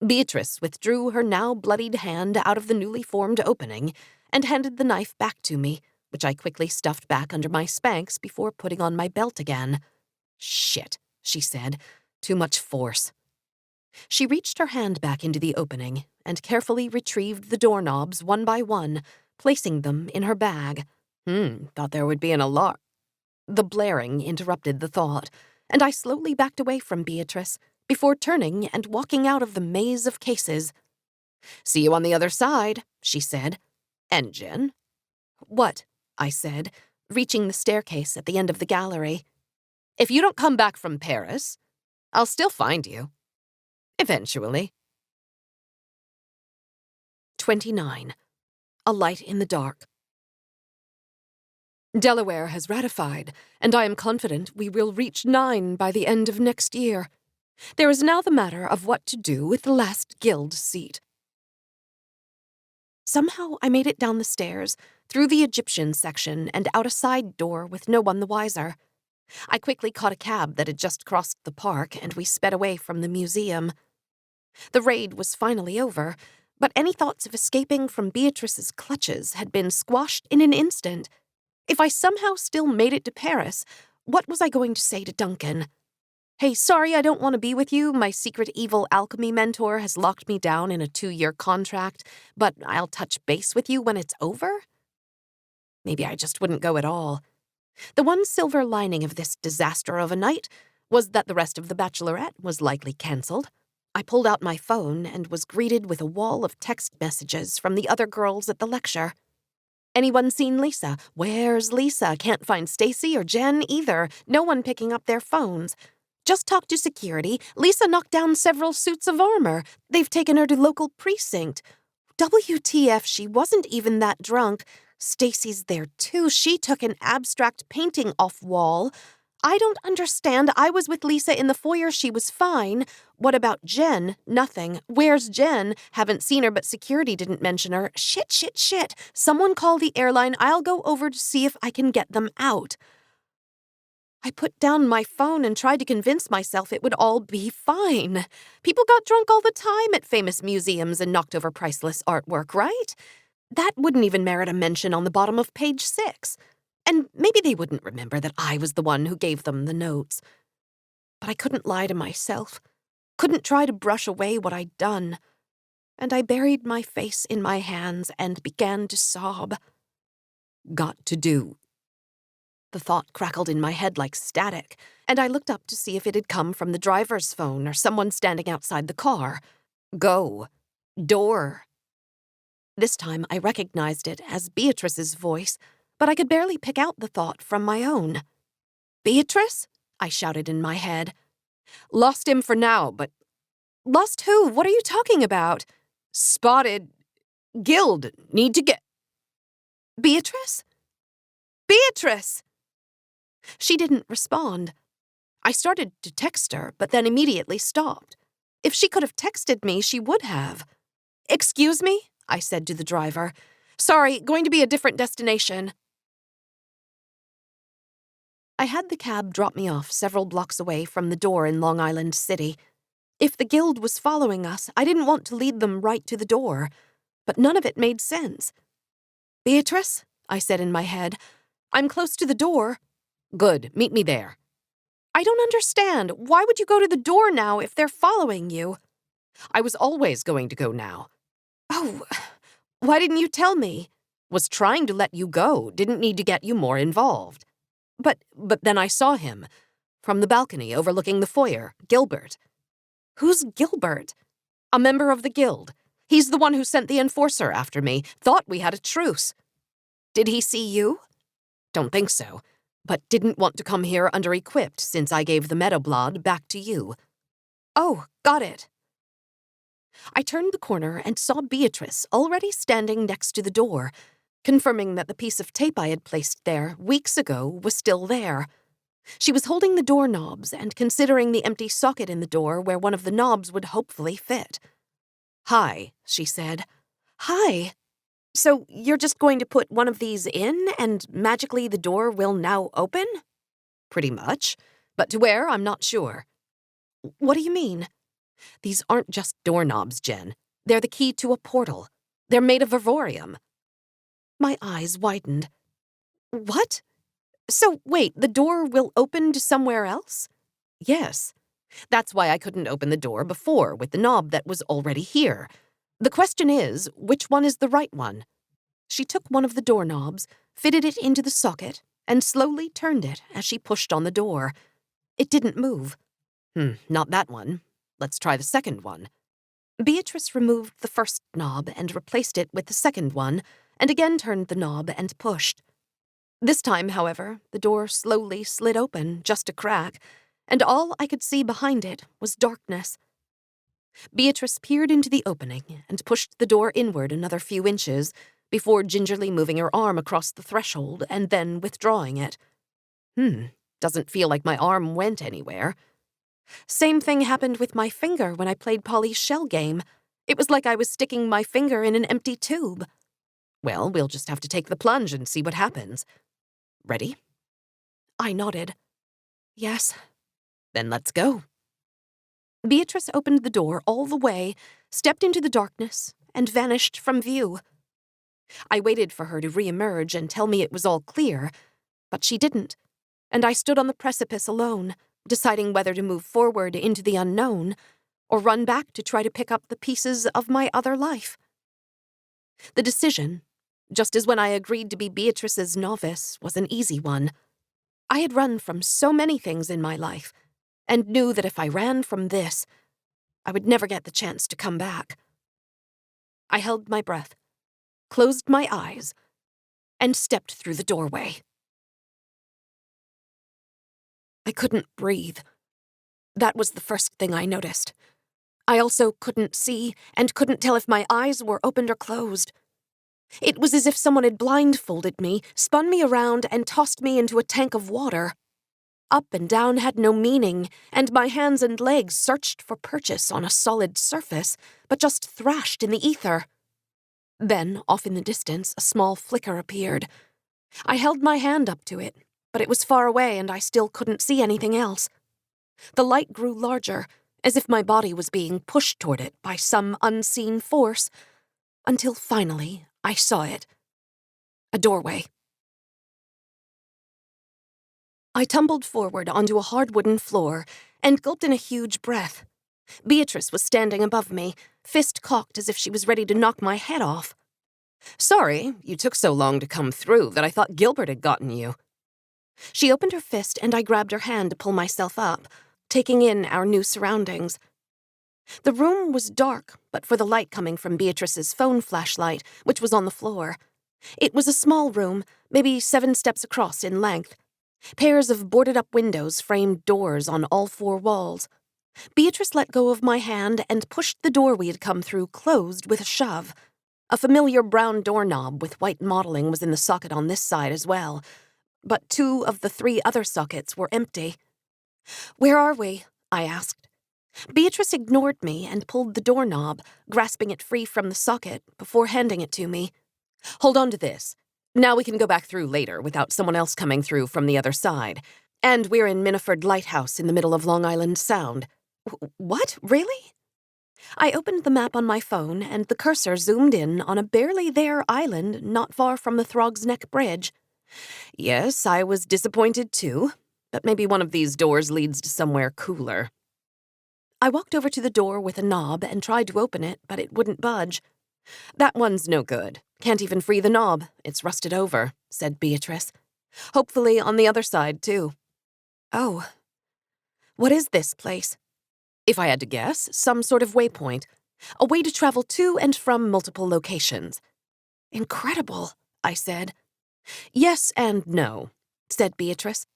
Beatrice withdrew her now bloodied hand out of the newly formed opening and handed the knife back to me, which I quickly stuffed back under my Spanx before putting on my belt again. "Shit," she said. "Too much force." She reached her hand back into the opening and carefully retrieved the doorknobs one by one, placing them in her bag. Thought there would be an alarm. The blaring interrupted the thought, and I slowly backed away from Beatrice before turning and walking out of the maze of cases. "See you on the other side," she said. "And Jen?" "What?" I said, reaching the staircase at the end of the gallery. "If you don't come back from Paris, I'll still find you. Eventually." 29. A Light in the Dark. Delaware has ratified, and I am confident we will reach 9 by the end of next year. There is now the matter of what to do with the last guild seat. Somehow I made it down the stairs, through the Egyptian section, and out a side door with no one the wiser. I quickly caught a cab that had just crossed the park, and we sped away from the museum. The raid was finally over, but any thoughts of escaping from Beatrice's clutches had been squashed in an instant. If I somehow still made it to Paris, what was I going to say to Duncan? Hey, sorry I don't want to be with you. My secret evil alchemy mentor has locked me down in a 2-year contract, but I'll touch base with you when it's over? Maybe I just wouldn't go at all. The one silver lining of this disaster of a night was that the rest of the bachelorette was likely cancelled. I pulled out my phone and was greeted with a wall of text messages from the other girls at the lecture. Anyone seen Lisa? Where's Lisa? Can't find Stacy or Jen either. No one picking up their phones. Just talked to security. Lisa knocked down several suits of armor. They've taken her to local precinct. WTF, she wasn't even that drunk. Stacy's there too. She took an abstract painting off wall. I don't understand. I was with Lisa in the foyer. She was fine. What about Jen? Nothing. Where's Jen? Haven't seen her, but security didn't mention her. Shit. Someone call the airline. I'll go over to see if I can get them out. I put down my phone and tried to convince myself it would all be fine. People got drunk all the time at famous museums and knocked over priceless artwork, right? That wouldn't even merit a mention on the bottom of page 6. And maybe they wouldn't remember that I was the one who gave them the notes. But I couldn't lie to myself, couldn't try to brush away what I'd done. And I buried my face in my hands and began to sob. Got to do. The thought crackled in my head like static, and I looked up to see if it had come from the driver's phone or someone standing outside the car. Go. Door. This time I recognized it as Beatrice's voice, but I could barely pick out the thought from my own. Beatrice? I shouted in my head. Lost him for now, but... Lost who? What are you talking about? Spotted. Guild. Need to get... Beatrice? Beatrice! She didn't respond. I started to text her, but then immediately stopped. If she could have texted me, she would have. Excuse me? I said to the driver. Sorry, going to be a different destination. I had the cab drop me off several blocks away from the door in Long Island City. If the guild was following us, I didn't want to lead them right to the door, but none of it made sense. Beatrice, I said in my head, I'm close to the door. Good, meet me there. I don't understand. Why would you go to the door now if they're following you? I was always going to go now. Oh, why didn't you tell me? Was trying to let you go, didn't need to get you more involved. But then I saw him. From the balcony overlooking the foyer, Gilbert. Who's Gilbert? A member of the guild. He's the one who sent the enforcer after me, thought we had a truce. Did he see you? Don't think so, but didn't want to come here under-equipped since I gave the Meadowblad back to you. Oh, got it. I turned the corner and saw Beatrice already standing next to the door, confirming that the piece of tape I had placed there weeks ago was still there. She was holding the doorknobs and considering the empty socket in the door where one of the knobs would hopefully fit. Hi, she said. Hi. So you're just going to put one of these in and magically the door will now open? Pretty much. But to where, I'm not sure. What do you mean? These aren't just doorknobs, Jen. They're the key to a portal. They're made of vivorium. My eyes widened. What? So, wait, the door will open to somewhere else? Yes. That's why I couldn't open the door before with the knob that was already here. The question is, which one is the right one? She took one of the doorknobs, fitted it into the socket, and slowly turned it as she pushed on the door. It didn't move. Not that one. Let's try the second one. Beatrice removed the first knob and replaced it with the second one, and again turned the knob and pushed. This time, however, the door slowly slid open, just a crack, and all I could see behind it was darkness. Beatrice peered into the opening and pushed the door inward another few inches before gingerly moving her arm across the threshold and then withdrawing it. Doesn't feel like my arm went anywhere. Same thing happened with my finger when I played Polly's shell game. It was like I was sticking my finger in an empty tube. Well, we'll just have to take the plunge and see what happens. Ready? I nodded. Yes. Then let's go. Beatrice opened the door all the way, stepped into the darkness, and vanished from view. I waited for her to reemerge and tell me it was all clear, but she didn't, and I stood on the precipice alone, deciding whether to move forward into the unknown or run back to try to pick up the pieces of my other life. The decision, just as when I agreed to be Beatrice's novice, was an easy one. I had run from so many things in my life, and knew that if I ran from this, I would never get the chance to come back. I held my breath, closed my eyes, and stepped through the doorway. I couldn't breathe. That was the first thing I noticed. I also couldn't see and couldn't tell if my eyes were opened or closed. It was as if someone had blindfolded me, spun me around, and tossed me into a tank of water. Up and down had no meaning, and my hands and legs searched for purchase on a solid surface, but just thrashed in the ether. Then, off in the distance, a small flicker appeared. I held my hand up to it, but it was far away and I still couldn't see anything else. The light grew larger, as if my body was being pushed toward it by some unseen force, until finally I saw it. A doorway. I tumbled forward onto a hard wooden floor and gulped in a huge breath. Beatrice was standing above me, fist cocked as if she was ready to knock my head off. Sorry, you took so long to come through that I thought Gilbert had gotten you. She opened her fist and I grabbed her hand to pull myself up, taking in our new surroundings. The room was dark, but for the light coming from Beatrice's phone flashlight, which was on the floor. It was a small room, maybe 7 steps across in length. Pairs of boarded-up windows framed doors on all 4 walls. Beatrice let go of my hand and pushed the door we had come through closed with a shove. A familiar brown doorknob with white modeling was in the socket on this side as well, but 2 of the 3 other sockets were empty. "Where are we?" I asked. Beatrice ignored me and pulled the doorknob, grasping it free from the socket before handing it to me. "Hold on to this. Now we can go back through later without someone else coming through from the other side. And we're in Miniford Lighthouse in the middle of Long Island Sound." What? Really? I opened the map on my phone and the cursor zoomed in on a barely there island not far from the Throg's Neck Bridge. Yes, I was disappointed too, but maybe one of these doors leads to somewhere cooler. I walked over to the door with a knob and tried to open it, but it wouldn't budge. "That one's no good. Can't even free the knob. It's rusted over," said Beatrice. "Hopefully on the other side, too." "Oh. What is this place?" If I had to guess, some sort of waypoint. A way to travel to and from multiple locations. "Incredible," I said. "Yes and no," said Beatrice.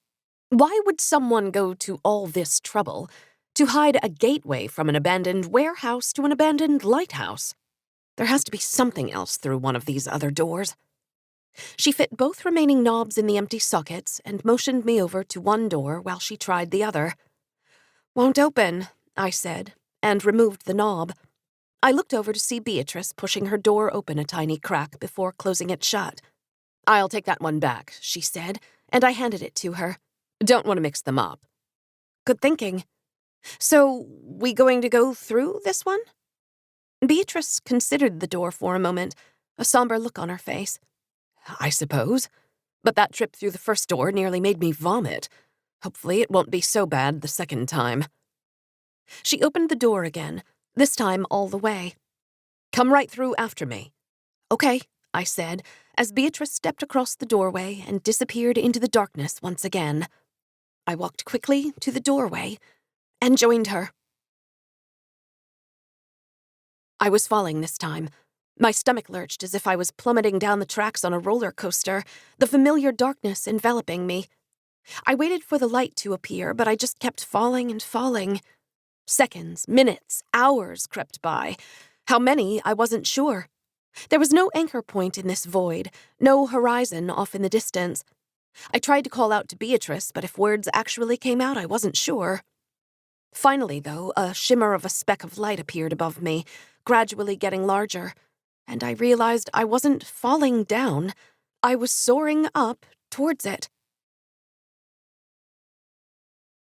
"Why would someone go to all this trouble to hide a gateway from an abandoned warehouse to an abandoned lighthouse? There has to be something else through one of these other doors." She fit both remaining knobs in the empty sockets and motioned me over to one door while she tried the other. "Won't open," I said, and removed the knob. I looked over to see Beatrice pushing her door open a tiny crack before closing it shut. "I'll take that one back," she said, and I handed it to her. "Don't want to mix them up." "Good thinking. So, we going to go through this one?" Beatrice considered the door for a moment, a somber look on her face. "I suppose. But that trip through the first door nearly made me vomit. Hopefully it won't be so bad the second time." She opened the door again, this time all the way. "Come right through after me." "Okay," I said, as Beatrice stepped across the doorway and disappeared into the darkness once again. I walked quickly to the doorway and joined her. I was falling this time. My stomach lurched as if I was plummeting down the tracks on a roller coaster, the familiar darkness enveloping me. I waited for the light to appear, but I just kept falling and falling. Seconds, minutes, hours crept by. How many, I wasn't sure. There was no anchor point in this void, no horizon off in the distance. I tried to call out to Beatrice, but if words actually came out, I wasn't sure. Finally, though, a shimmer of a speck of light appeared above me, gradually getting larger, and I realized I wasn't falling down. I was soaring up towards it.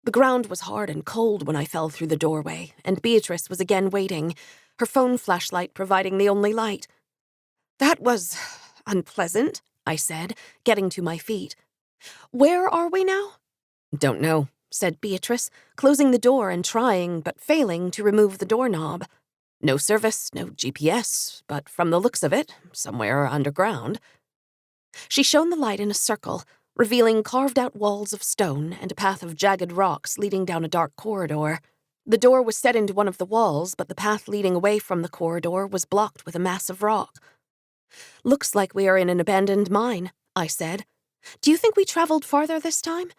The ground was hard and cold when I fell through the doorway, and Beatrice was again waiting, her phone flashlight providing the only light. "That was unpleasant," I said, getting to my feet. "Where are we now?" "Don't know," said Beatrice, closing the door and trying, but failing, to remove the doorknob. "No service, no GPS, but from the looks of it, somewhere underground." She shone the light in a circle, revealing carved-out walls of stone and a path of jagged rocks leading down a dark corridor. The door was set into one of the walls, but the path leading away from the corridor was blocked with a mass of rock. "Looks like we are in an abandoned mine," I said. "Do you think we traveled farther this time?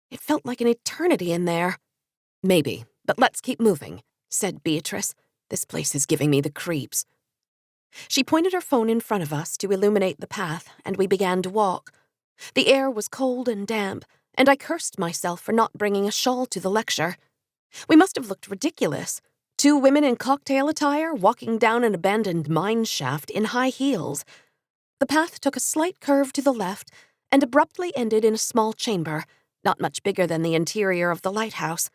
It felt like an eternity in there." "Maybe, but let's keep moving," said Beatrice. "This place is giving me the creeps." She pointed her phone in front of us to illuminate the path, and we began to walk. The air was cold and damp, and I cursed myself for not bringing a shawl to the lecture. We must have looked ridiculous. 2 women in cocktail attire walking down an abandoned mine shaft in high heels. The path took a slight curve to the left and abruptly ended in a small chamber, not much bigger than the interior of the lighthouse.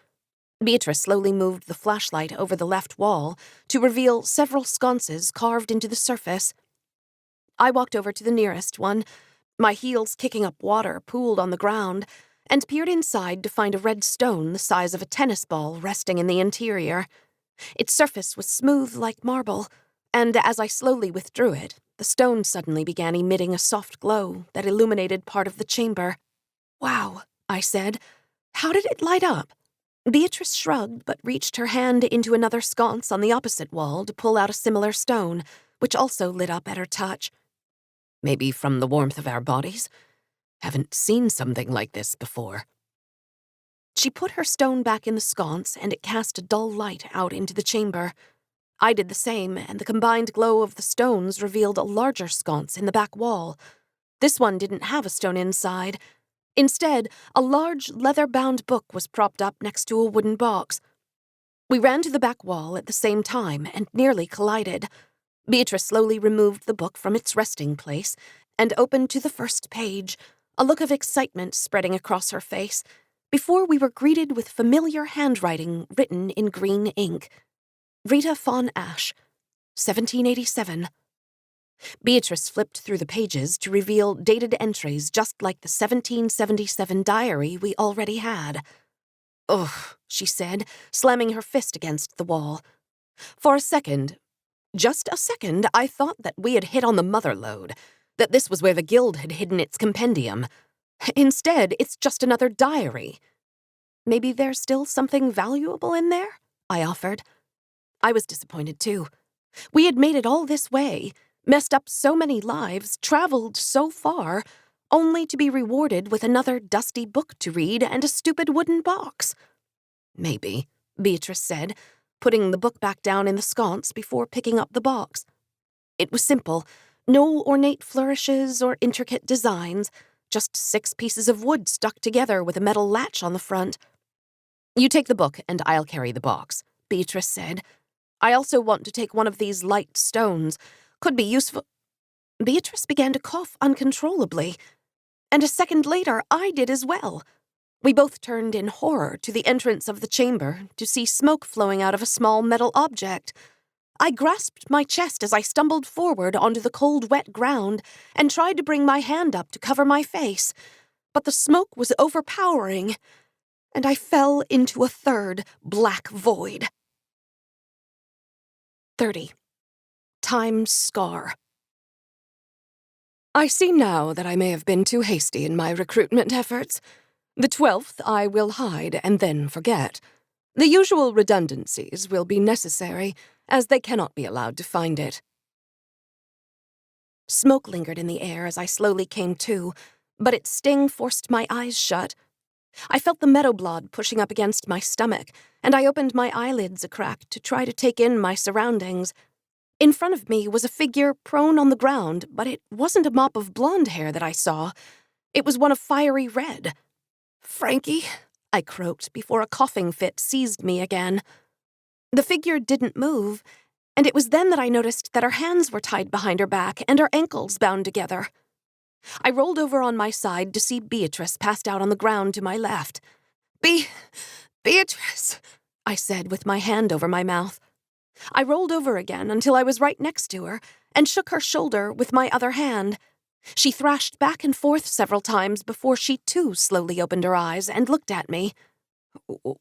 Beatrice slowly moved the flashlight over the left wall to reveal several sconces carved into the surface. I walked over to the nearest one, my heels kicking up water pooled on the ground, and peered inside to find a red stone the size of a tennis ball resting in the interior. Its surface was smooth like marble, and as I slowly withdrew it, the stone suddenly began emitting a soft glow that illuminated part of the chamber. "Wow," I said. "How did it light up?" Beatrice shrugged but reached her hand into another sconce on the opposite wall to pull out a similar stone, which also lit up at her touch. "Maybe from the warmth of our bodies? Haven't seen something like this before." She put her stone back in the sconce, and it cast a dull light out into the chamber. I did the same, and the combined glow of the stones revealed a larger sconce in the back wall. This one didn't have a stone inside. Instead, a large leather-bound book was propped up next to a wooden box. We ran to the back wall at the same time and nearly collided. Beatrice slowly removed the book from its resting place and opened to the first page, a look of excitement spreading across her face, before we were greeted with familiar handwriting written in green ink. Rita Von Ash, 1787. Beatrice flipped through the pages to reveal dated entries just like the 1777 diary we already had. "Ugh," she said, slamming her fist against the wall. For a second, just a second, I thought that we had hit on the mother lode, that this was where the guild had hidden its compendium. Instead, it's just another diary. "Maybe there's still something valuable in there?" I offered. I was disappointed too. We had made it all this way, messed up so many lives, traveled so far, only to be rewarded with another dusty book to read and a stupid wooden box. "Maybe," Beatrice said, putting the book back down in the sconce before picking up the box. It was simple, no ornate flourishes or intricate designs, just 6 pieces of wood stuck together with a metal latch on the front. "You take the book and I'll carry the box," Beatrice said. "I also want to take one of these light stones. Could be useful." Beatrice began to cough uncontrollably, and a second later I did as well. We both turned in horror to the entrance of the chamber to see smoke flowing out of a small metal object. I grasped my chest as I stumbled forward onto the cold, wet ground and tried to bring my hand up to cover my face, but the smoke was overpowering, and I fell into a third black void. 30. Time's Scar. I see now that I may have been too hasty in my recruitment efforts. The 12th I will hide and then forget. The usual redundancies will be necessary, as they cannot be allowed to find it. Smoke lingered in the air as I slowly came to, but its sting forced my eyes shut. I felt the meadow blood pushing up against my stomach, and I opened my eyelids a crack to try to take in my surroundings. In front of me was a figure prone on the ground, but it wasn't a mop of blonde hair that I saw. It was one of fiery red. "Frankie," I croaked before a coughing fit seized me again. The figure didn't move, and it was then that I noticed that her hands were tied behind her back and her ankles bound together. I rolled over on my side to see Beatrice passed out on the ground to my left. Beatrice," I said with my hand over my mouth. I rolled over again until I was right next to her and shook her shoulder with my other hand. She thrashed back and forth several times before she too slowly opened her eyes and looked at me.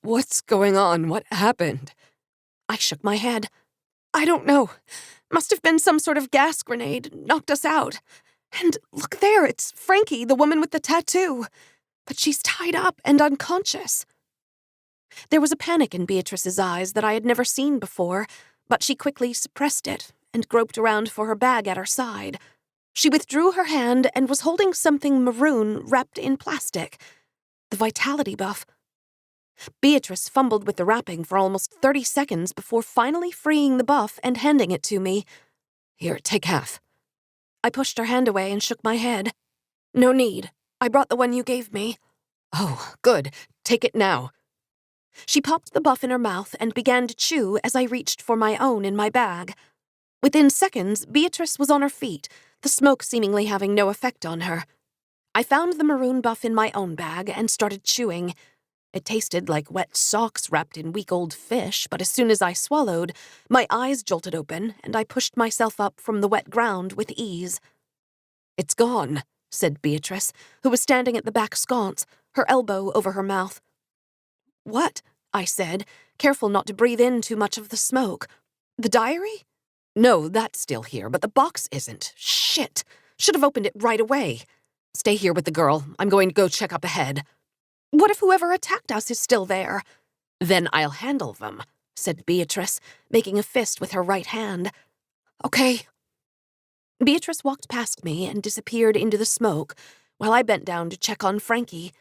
"What's going on? What happened?" I shook my head. "I don't know. Must have been some sort of gas grenade. Knocked us out. And look there, it's Frankie, the woman with the tattoo. But she's tied up and unconscious." There was a panic in Beatrice's eyes that I had never seen before, but she quickly suppressed it and groped around for her bag at her side. She withdrew her hand and was holding something maroon wrapped in plastic. The vitality buff. Beatrice fumbled with the wrapping for almost 30 seconds before finally freeing the buff and handing it to me. "Here, take half." I pushed her hand away and shook my head. "No need. I brought the one you gave me." "Oh, good. Take it now." She popped the buff in her mouth and began to chew as I reached for my own in my bag. Within seconds, Beatrice was on her feet, the smoke seemingly having no effect on her. I found the maroon buff in my own bag and started chewing. It tasted like wet socks wrapped in week-old fish, but as soon as I swallowed, my eyes jolted open and I pushed myself up from the wet ground with ease. "It's gone," said Beatrice, who was standing at the back sconce, her elbow over her mouth. "What?" I said, careful not to breathe in too much of the smoke. "The diary?" "No, that's still here, but the box isn't. Shit! Should have opened it right away. Stay here with the girl. I'm going to go check up ahead." "What if whoever attacked us is still there?" "Then I'll handle them," said Beatrice, making a fist with her right hand. "Okay." Beatrice walked past me and disappeared into the smoke, while I bent down to check on Frankie.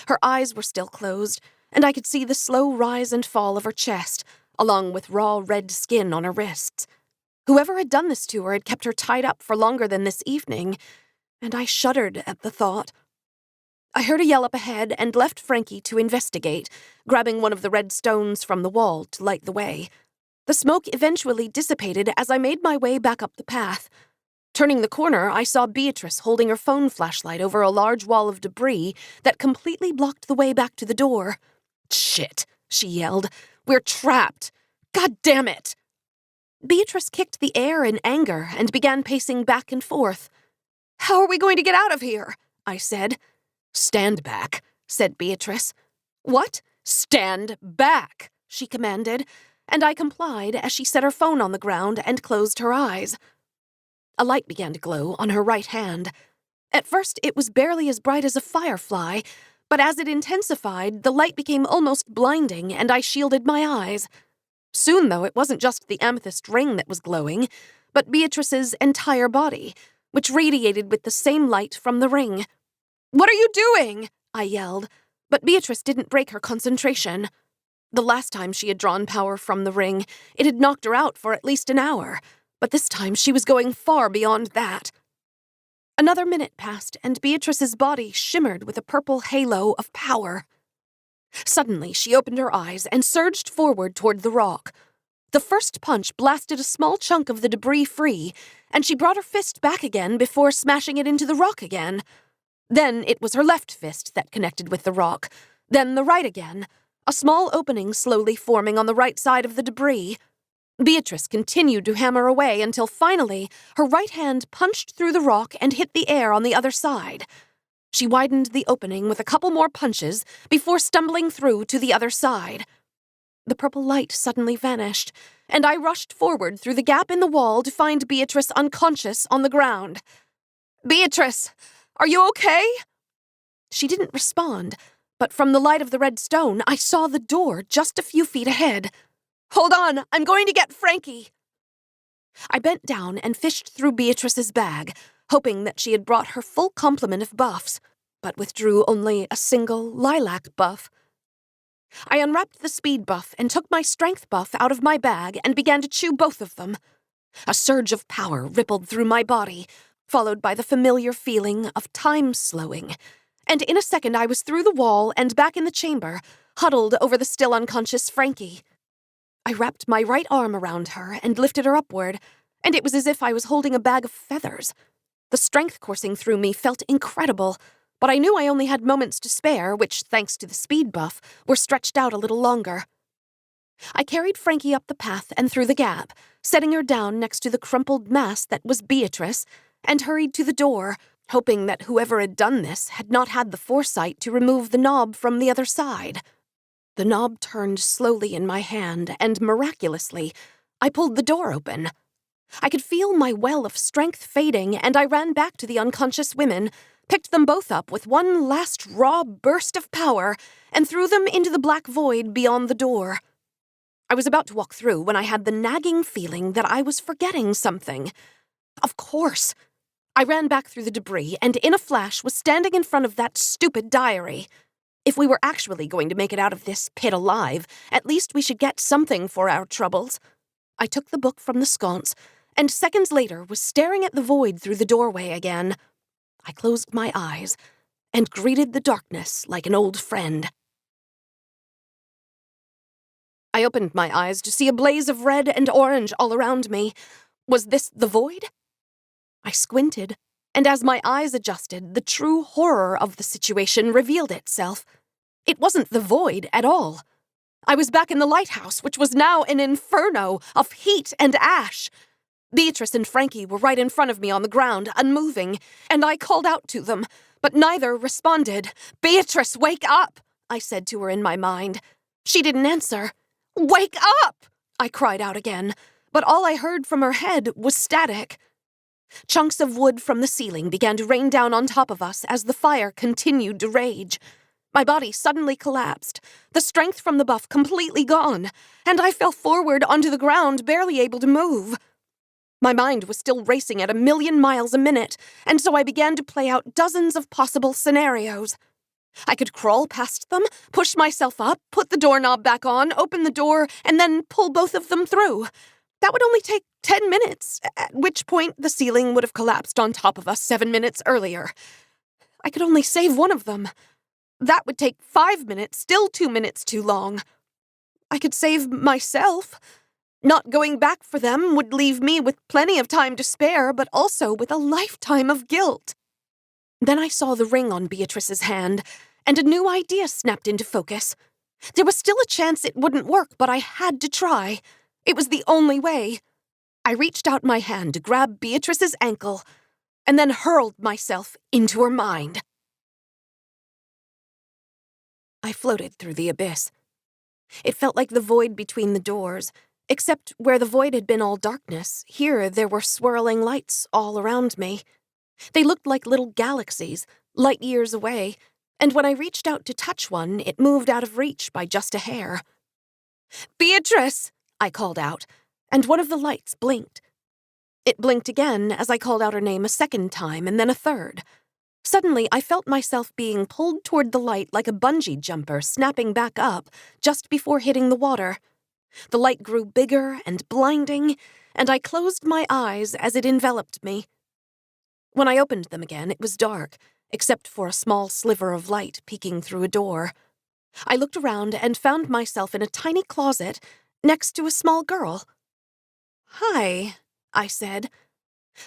Her eyes were still closed, and I could see the slow rise and fall of her chest, along with raw red skin on her wrists. Whoever had done this to her had kept her tied up for longer than this evening, and I shuddered at the thought. I heard a yell up ahead and left Frankie to investigate, grabbing one of the red stones from the wall to light the way. The smoke eventually dissipated as I made my way back up the path. Turning the corner, I saw Beatrice holding her phone flashlight over a large wall of debris that completely blocked the way back to the door. "Shit," she yelled. "We're trapped! God damn it!" Beatrice kicked the air in anger and began pacing back and forth. "How are we going to get out of here?" I said. "Stand back," said Beatrice. "What? Stand back," she commanded, and I complied as she set her phone on the ground and closed her eyes. A light began to glow on her right hand. At first, it was barely as bright as a firefly, but as it intensified, the light became almost blinding, and I shielded my eyes. Soon, though, it wasn't just the amethyst ring that was glowing, but Beatrice's entire body, which radiated with the same light from the ring. "What are you doing?" I yelled, but Beatrice didn't break her concentration. The last time she had drawn power from the ring, it had knocked her out for at least an hour, but this time she was going far beyond that. Another minute passed, and Beatrice's body shimmered with a purple halo of power. Suddenly, she opened her eyes and surged forward toward the rock. The first punch blasted a small chunk of the debris free, and she brought her fist back again before smashing it into the rock again. Then it was her left fist that connected with the rock, then the right again, a small opening slowly forming on the right side of the debris. Beatrice continued to hammer away until finally her right hand punched through the rock and hit the air on the other side. She widened the opening with a couple more punches before stumbling through to the other side. The purple light suddenly vanished, and I rushed forward through the gap in the wall to find Beatrice unconscious on the ground. "Beatrice, are you okay?" She didn't respond, but from the light of the red stone, I saw the door just a few feet ahead. "Hold on, I'm going to get Frankie." I bent down and fished through Beatrice's bag, hoping that she had brought her full complement of buffs, but withdrew only a single lilac buff. I unwrapped the speed buff and took my strength buff out of my bag and began to chew both of them. A surge of power rippled through my body, followed by the familiar feeling of time slowing. And in a second I was through the wall and back in the chamber, huddled over the still unconscious Frankie. I wrapped my right arm around her and lifted her upward, and it was as if I was holding a bag of feathers. The strength coursing through me felt incredible, but I knew I only had moments to spare, which, thanks to the speed buff, were stretched out a little longer. I carried Frankie up the path and through the gap, setting her down next to the crumpled mass that was Beatrice, and hurried to the door, hoping that whoever had done this had not had the foresight to remove the knob from the other side. The knob turned slowly in my hand, and miraculously, I pulled the door open. I could feel my well of strength fading, and I ran back to the unconscious women, picked them both up with one last raw burst of power, and threw them into the black void beyond the door. I was about to walk through when I had the nagging feeling that I was forgetting something. Of course. I ran back through the debris and in a flash was standing in front of that stupid diary. If we were actually going to make it out of this pit alive, at least we should get something for our troubles. I took the book from the sconce, and seconds later was staring at the void through the doorway again. I closed my eyes and greeted the darkness like an old friend. I opened my eyes to see a blaze of red and orange all around me. Was this the void? I squinted, and as my eyes adjusted, the true horror of the situation revealed itself. It wasn't the void at all. I was back in the lighthouse, which was now an inferno of heat and ash. Beatrice and Frankie were right in front of me on the ground, unmoving, and I called out to them, but neither responded. "Beatrice, wake up!" I said to her in my mind. She didn't answer. "Wake up!" I cried out again, but all I heard from her head was static. Chunks of wood from the ceiling began to rain down on top of us as the fire continued to rage. My body suddenly collapsed, the strength from the buff completely gone, and I fell forward onto the ground, barely able to move. My mind was still racing at 1,000,000 miles a minute, and so I began to play out dozens of possible scenarios. I could crawl past them, push myself up, put the doorknob back on, open the door, and then pull both of them through. That would only take 10 minutes, at which point the ceiling would have collapsed on top of us 7 minutes earlier. I could only save one of them. That would take 5 minutes, still 2 minutes too long. I could save myself. Not going back for them would leave me with plenty of time to spare, but also with a lifetime of guilt. Then I saw the ring on Beatrice's hand, and a new idea snapped into focus. There was still a chance it wouldn't work, but I had to try. It was the only way. I reached out my hand to grab Beatrice's ankle, and then hurled myself into her mind. I floated through the abyss. It felt like the void between the doors, except where the void had been all darkness, here there were swirling lights all around me. They looked like little galaxies, light years away, and when I reached out to touch one, it moved out of reach by just a hair. "Beatrice!" I called out, and one of the lights blinked. It blinked again as I called out her name a second time, and then a third. Suddenly, I felt myself being pulled toward the light like a bungee jumper snapping back up just before hitting the water. The light grew bigger and blinding, and I closed my eyes as it enveloped me. When I opened them again, it was dark, except for a small sliver of light peeking through a door. I looked around and found myself in a tiny closet next to a small girl. "Hi," I said.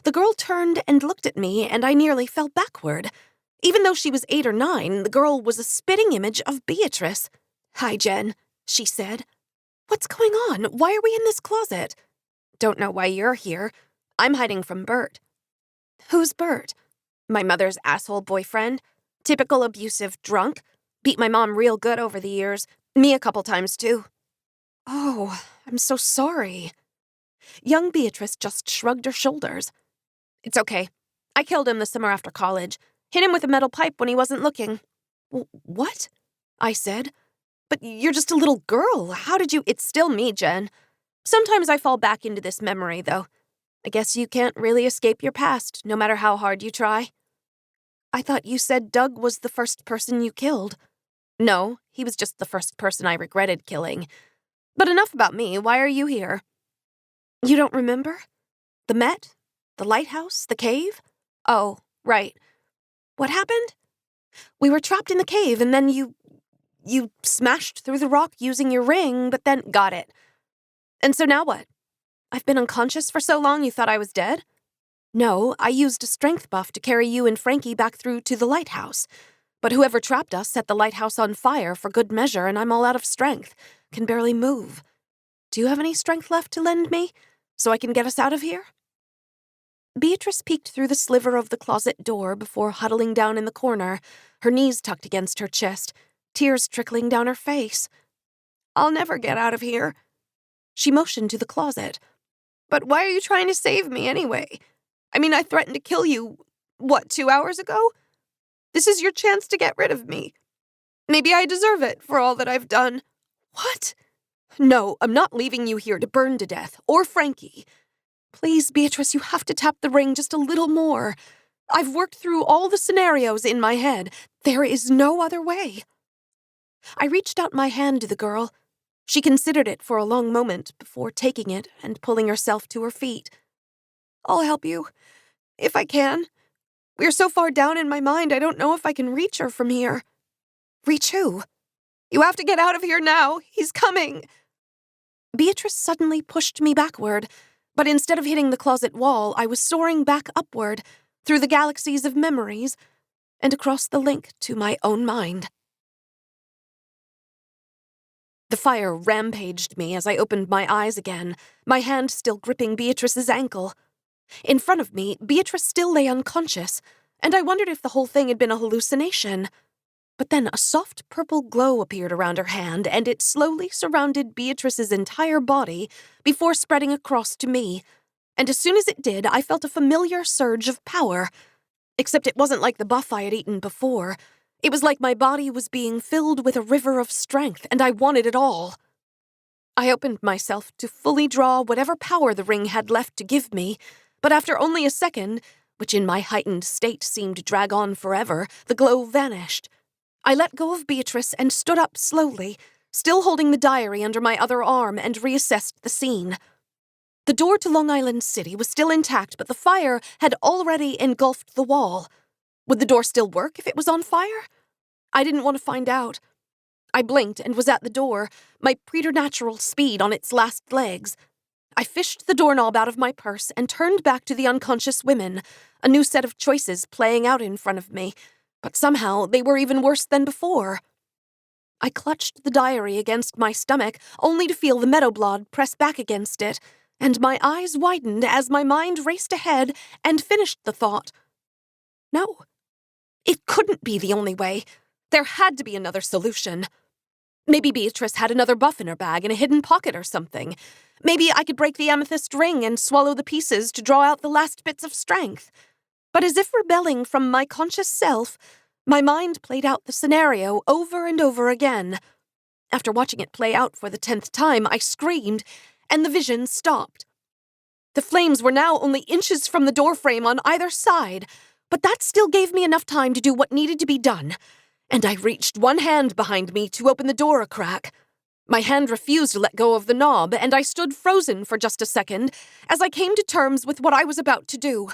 The girl turned and looked at me, and I nearly fell backward. Even though she was 8 or 9, the girl was a spitting image of Beatrice. "Hi, Jen," she said. "What's going on? Why are we in this closet?" "Don't know why you're here. I'm hiding from Bert." "Who's Bert?" "My mother's asshole boyfriend. Typical abusive drunk. Beat my mom real good over the years. Me a couple times, too." "Oh, I'm so sorry." Young Beatrice just shrugged her shoulders. "It's okay. I killed him the summer after college. Hit him with a metal pipe when he wasn't looking." "What?" I said. "But you're just a little girl. How did you—" "It's still me, Jen. Sometimes I fall back into this memory, though. I guess you can't really escape your past, no matter how hard you try." "I thought you said Doug was the first person you killed." "No, he was just the first person I regretted killing. But enough about me. Why are you here?" "You don't remember?" The Met? The lighthouse? The cave? Oh, right. What happened? We were trapped in the cave, and then you smashed through the rock using your ring, but then got it. And so now what? I've been unconscious for so long you thought I was dead? No, I used a strength buff to carry you and Frankie back through to the lighthouse. But whoever trapped us set the lighthouse on fire for good measure, and I'm all out of strength. Can barely move. Do you have any strength left to lend me, so I can get us out of here? Beatrice peeked through the sliver of the closet door before huddling down in the corner, her knees tucked against her chest, tears trickling down her face. I'll never get out of here. She motioned to the closet. But why are you trying to save me anyway? I mean, I threatened to kill you, 2 hours ago? This is your chance to get rid of me. Maybe I deserve it for all that I've done. What? No, I'm not leaving you here to burn to death, or Frankie. Please, Beatrice, you have to tap the ring just a little more. I've worked through all the scenarios in my head. There is no other way. I reached out my hand to the girl. She considered it for a long moment before taking it and pulling herself to her feet. I'll help you, if I can. We're so far down in my mind, I don't know if I can reach her from here. Reach who? You have to get out of here now. He's coming. Beatrice suddenly pushed me backward, but instead of hitting the closet wall, I was soaring back upward, through the galaxies of memories, and across the link to my own mind. The fire rampaged me as I opened my eyes again, my hand still gripping Beatrice's ankle. In front of me, Beatrice still lay unconscious, and I wondered if the whole thing had been a hallucination. But then a soft purple glow appeared around her hand, and it slowly surrounded Beatrice's entire body before spreading across to me. And as soon as it did, I felt a familiar surge of power. Except it wasn't like the buff I had eaten before. It was like my body was being filled with a river of strength, and I wanted it all. I opened myself to fully draw whatever power the ring had left to give me, but after only a second, which in my heightened state seemed to drag on forever, the glow vanished. I let go of Beatrice and stood up slowly, still holding the diary under my other arm, and reassessed the scene. The door to Long Island City was still intact, but the fire had already engulfed the wall. Would the door still work if it was on fire? I didn't want to find out. I blinked and was at the door, my preternatural speed on its last legs. I fished the doorknob out of my purse and turned back to the unconscious women, a new set of choices playing out in front of me, but somehow they were even worse than before. I clutched the diary against my stomach, only to feel the meadowblood press back against it, and my eyes widened as my mind raced ahead and finished the thought. No, it couldn't be the only way. There had to be another solution. Maybe Beatrice had another buff in her bag in a hidden pocket or something. Maybe I could break the amethyst ring and swallow the pieces to draw out the last bits of strength. But as if rebelling from my conscious self, my mind played out the scenario over and over again. After watching it play out for the 10th time, I screamed, and the vision stopped. The flames were now only inches from the doorframe on either side, but that still gave me enough time to do what needed to be done, and I reached one hand behind me to open the door a crack. My hand refused to let go of the knob, and I stood frozen for just a second as I came to terms with what I was about to do.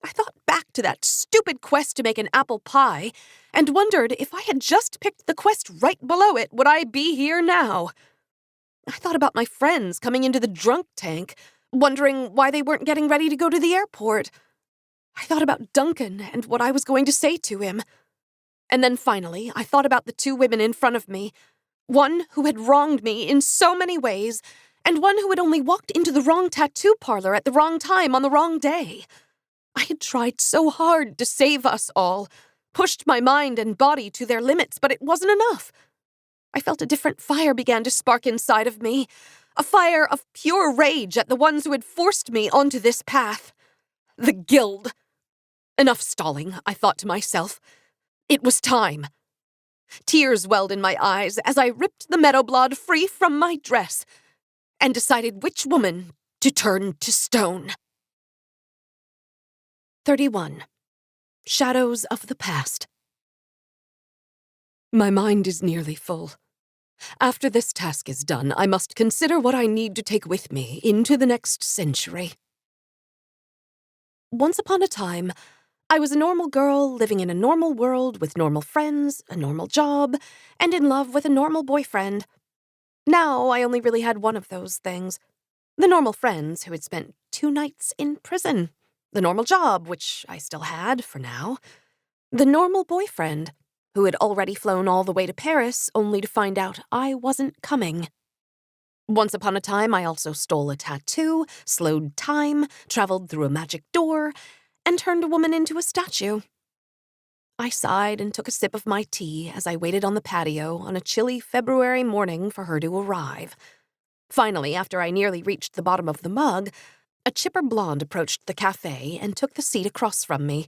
I thought back to that stupid quest to make an apple pie, and wondered if I had just picked the quest right below it, would I be here now? I thought about my friends coming into the drunk tank, wondering why they weren't getting ready to go to the airport. I thought about Duncan and what I was going to say to him. And then finally, I thought about the two women in front of me, one who had wronged me in so many ways, and one who had only walked into the wrong tattoo parlor at the wrong time on the wrong day. I had tried so hard to save us all, pushed my mind and body to their limits, but it wasn't enough. I felt a different fire began to spark inside of me, a fire of pure rage at the ones who had forced me onto this path. The Guild. Enough stalling, I thought to myself. It was time. Tears welled in my eyes as I ripped the meadowblood free from my dress and decided which woman to turn to stone. 31. Shadows of the Past. My mind is nearly full. After this task is done, I must consider what I need to take with me into the next century. Once upon a time, I was a normal girl living in a normal world with normal friends, a normal job, and in love with a normal boyfriend. Now I only really had one of those things. The normal friends who had spent 2 nights in prison. The normal job, which I still had for now. The normal boyfriend, who had already flown all the way to Paris only to find out I wasn't coming. Once upon a time, I also stole a tattoo, slowed time, traveled through a magic door, and turned a woman into a statue. I sighed and took a sip of my tea as I waited on the patio on a chilly February morning for her to arrive. Finally, after I nearly reached the bottom of the mug, a chipper blonde approached the cafe and took the seat across from me.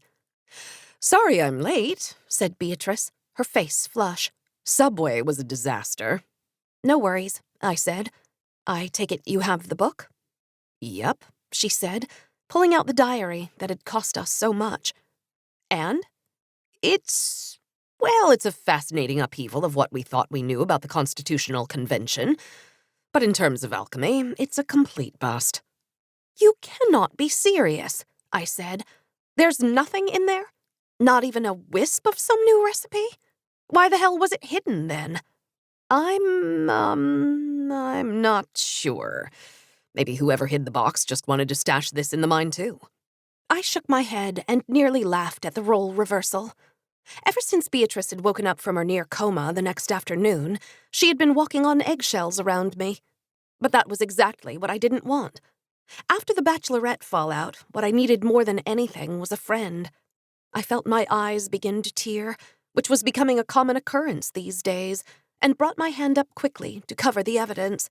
"Sorry I'm late," said Beatrice, her face flush. "Subway was a disaster." "No worries," I said. "I take it you have the book?" "Yep," she said, pulling out the diary that had cost us so much. "And?" It's a fascinating upheaval of what we thought we knew about the Constitutional Convention. But in terms of alchemy, it's a complete bust." "You cannot be serious," I said. "There's nothing in there? Not even a wisp of some new recipe? Why the hell was it hidden then?" I'm not sure. Maybe whoever hid the box just wanted to stash this in the mine too." I shook my head and nearly laughed at the role reversal. Ever since Beatrice had woken up from her near coma the next afternoon, she had been walking on eggshells around me. But that was exactly what I didn't want. After the Bachelorette fallout, what I needed more than anything was a friend. I felt my eyes begin to tear, which was becoming a common occurrence these days, and brought my hand up quickly to cover the evidence.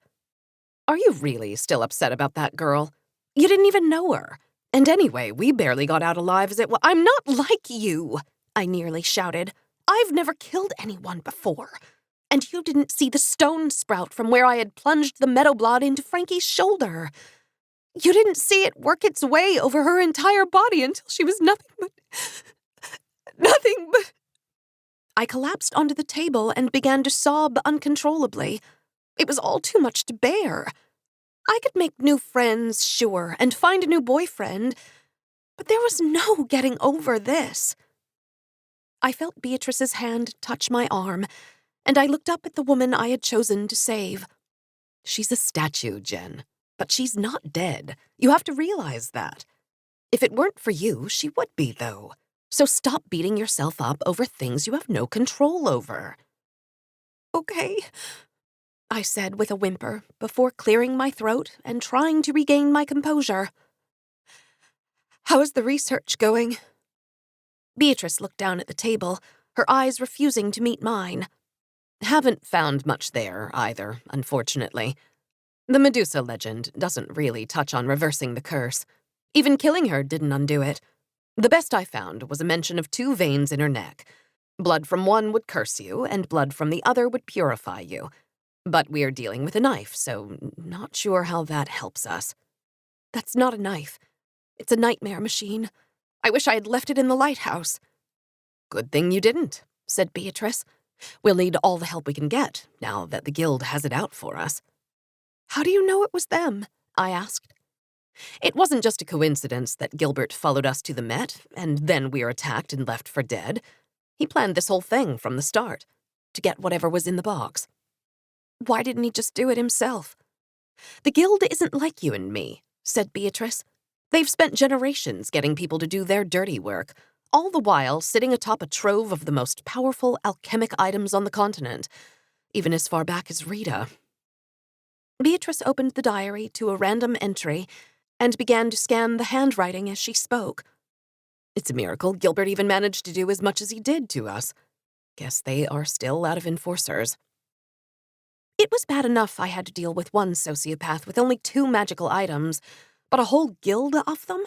"Are you really still upset about that girl? You didn't even know her. And anyway, we barely got out alive as it was." "I'm not like you," I nearly shouted. "I've never killed anyone before. And you didn't see the stone sprout from where I had plunged the meadowblot into Frankie's shoulder. You didn't see it work its way over her entire body until she was nothing but... I collapsed onto the table and began to sob uncontrollably. It was all too much to bear. I could make new friends, sure, and find a new boyfriend, but there was no getting over this. I felt Beatrice's hand touch my arm, and I looked up at the woman I had chosen to save. "She's a statue, Jen, but she's not dead. You have to realize that. If it weren't for you, she would be, though. So stop beating yourself up over things you have no control over." "Okay," I said with a whimper before clearing my throat and trying to regain my composure. "How is the research going?" Beatrice looked down at the table, her eyes refusing to meet mine. "Haven't found much there, either, unfortunately. The Medusa legend doesn't really touch on reversing the curse. Even killing her didn't undo it. The best I found was a mention of 2 veins in her neck. Blood from one would curse you, and blood from the other would purify you. But we're dealing with a knife, so not sure how that helps us." "That's not a knife. It's a nightmare machine. I wish I had left it in the lighthouse." "Good thing you didn't," said Beatrice. "We'll need all the help we can get, now that the guild has it out for us." "How do you know it was them?" I asked. "It wasn't just a coincidence that Gilbert followed us to the Met, and then we were attacked and left for dead. He planned this whole thing from the start, to get whatever was in the box." "Why didn't he just do it himself?" "The guild isn't like you and me," said Beatrice. "They've spent generations getting people to do their dirty work, all the while sitting atop a trove of the most powerful alchemic items on the continent, even as far back as Rita." Beatrice opened the diary to a random entry and began to scan the handwriting as she spoke. "It's a miracle Gilbert even managed to do as much as he did to us. Guess they are still out of enforcers." It was bad enough I had to deal with one sociopath with only 2 magical items, but a whole guild of them?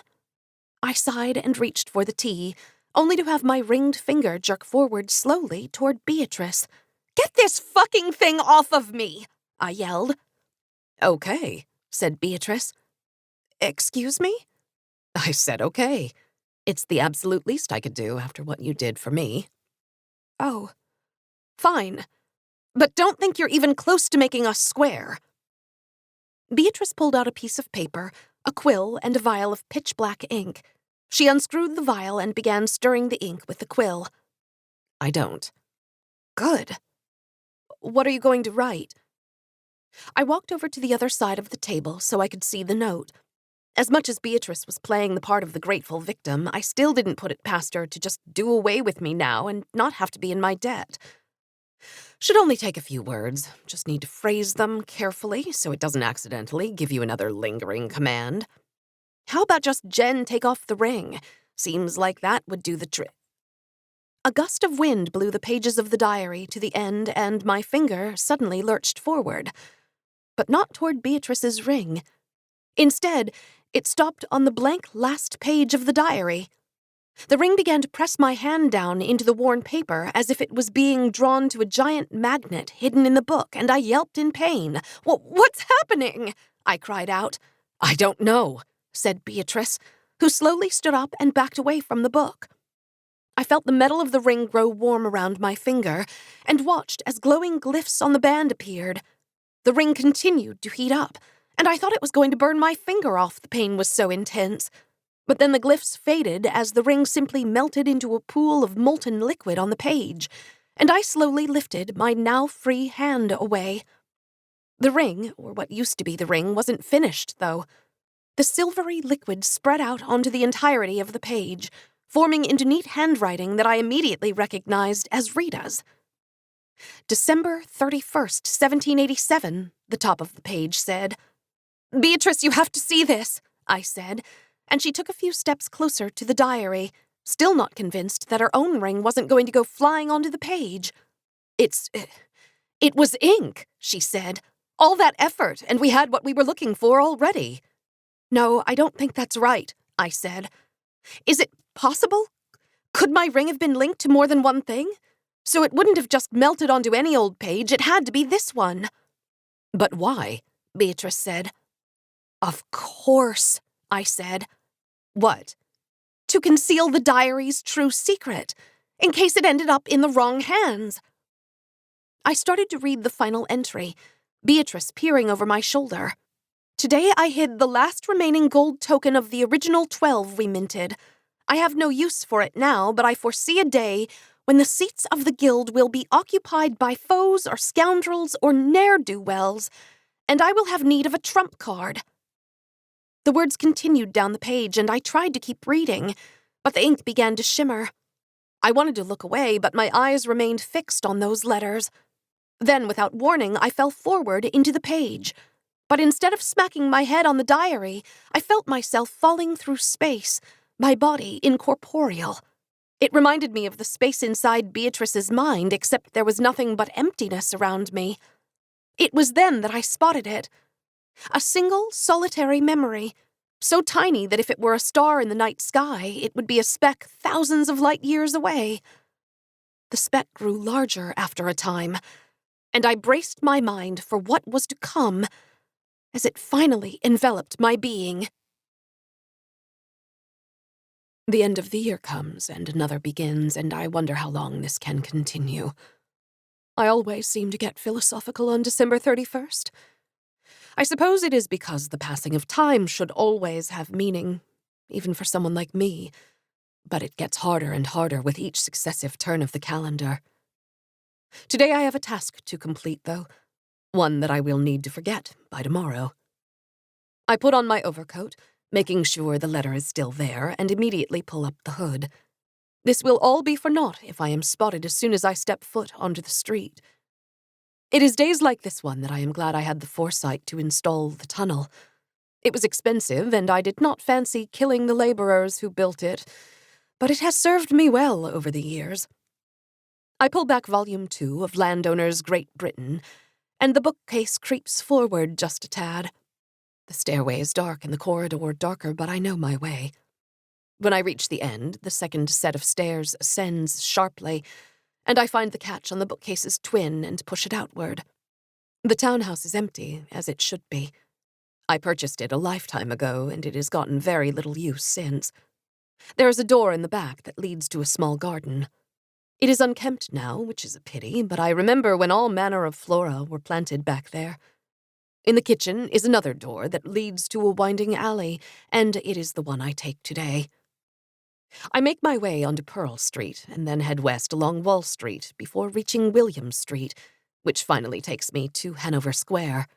I sighed and reached for the tea, only to have my ringed finger jerk forward slowly toward Beatrice. "Get this fucking thing off of me!" I yelled. "Okay," said Beatrice. "Excuse me?" I said okay. It's the absolute least I could do after what you did for me. "Oh, fine. But don't think you're even close to making us square." Beatrice pulled out a piece of paper, a quill, and a vial of pitch-black ink. She unscrewed the vial and began stirring the ink with the quill. I don't. Good. What are you going to write? I walked over to the other side of the table so I could see the note. As much as Beatrice was playing the part of the grateful victim, I still didn't put it past her to just do away with me now and not have to be in my debt. Should only take a few words, just need to phrase them carefully so it doesn't accidentally give you another lingering command. How about just Jen take off the ring? Seems like that would do the trick. A gust of wind blew the pages of the diary to the end and my finger suddenly lurched forward. But not toward Beatrice's ring. Instead, it stopped on the blank last page of the diary. The ring began to press my hand down into the worn paper as if it was being drawn to a giant magnet hidden in the book, and I yelped in pain. What's happening? I cried out. I don't know, said Beatrice, who slowly stood up and backed away from the book. I felt the metal of the ring grow warm around my finger and watched as glowing glyphs on the band appeared. The ring continued to heat up, and I thought it was going to burn my finger off, the pain was so intense. But then the glyphs faded as the ring simply melted into a pool of molten liquid on the page, and I slowly lifted my now-free hand away. The ring, or what used to be the ring, wasn't finished, though. The silvery liquid spread out onto the entirety of the page, forming into neat handwriting that I immediately recognized as Rita's. December 31st, 1787, the top of the page said. Beatrice, you have to see this, I said, and she took a few steps closer to the diary, still not convinced that her own ring wasn't going to go flying onto the page. It was ink, she said. All that effort, and we had what we were looking for already. No, I don't think that's right, I said. Is it possible? Could my ring have been linked to more than one thing? So it wouldn't have just melted onto any old page, it had to be this one. But why? Beatrice said. Of course, I said. What? To conceal the diary's true secret, in case it ended up in the wrong hands. I started to read the final entry, Beatrice peering over my shoulder. Today I hid the last remaining gold token of the original 12 we minted. I have no use for it now, but I foresee a day when the seats of the guild will be occupied by foes or scoundrels or ne'er-do-wells, and I will have need of a trump card. The words continued down the page, and I tried to keep reading, but the ink began to shimmer. I wanted to look away, but my eyes remained fixed on those letters. Then, without warning, I fell forward into the page. But instead of smacking my head on the diary, I felt myself falling through space, my body incorporeal. It reminded me of the space inside Beatrice's mind, except there was nothing but emptiness around me. It was then that I spotted it. A single, solitary memory, so tiny that if it were a star in the night sky, it would be a speck thousands of light years away. The speck grew larger after a time, and I braced my mind for what was to come as it finally enveloped my being. The end of the year comes, and another begins, and I wonder how long this can continue. I always seem to get philosophical on December 31st. I suppose it is because the passing of time should always have meaning, even for someone like me, but it gets harder and harder with each successive turn of the calendar. Today I have a task to complete, though, one that I will need to forget by tomorrow. I put on my overcoat, making sure the letter is still there, and immediately pull up the hood. This will all be for naught if I am spotted as soon as I step foot onto the street. It is days like this one that I am glad I had the foresight to install the tunnel. It was expensive, and I did not fancy killing the laborers who built it, but it has served me well over the years. I pull back Volume 2 of Landowners Great Britain, and the bookcase creeps forward just a tad. The stairway is dark and the corridor darker, but I know my way. When I reach the end, the second set of stairs ascends sharply, and I find the catch on the bookcase's twin and push it outward. The townhouse is empty, as it should be. I purchased it a lifetime ago, and it has gotten very little use since. There is a door in the back that leads to a small garden. It is unkempt now, which is a pity, but I remember when all manner of flora were planted back there. In the kitchen is another door that leads to a winding alley, and it is the one I take today. I make my way onto Pearl Street and then head west along Wall Street before reaching William Street, which finally takes me to Hanover Square.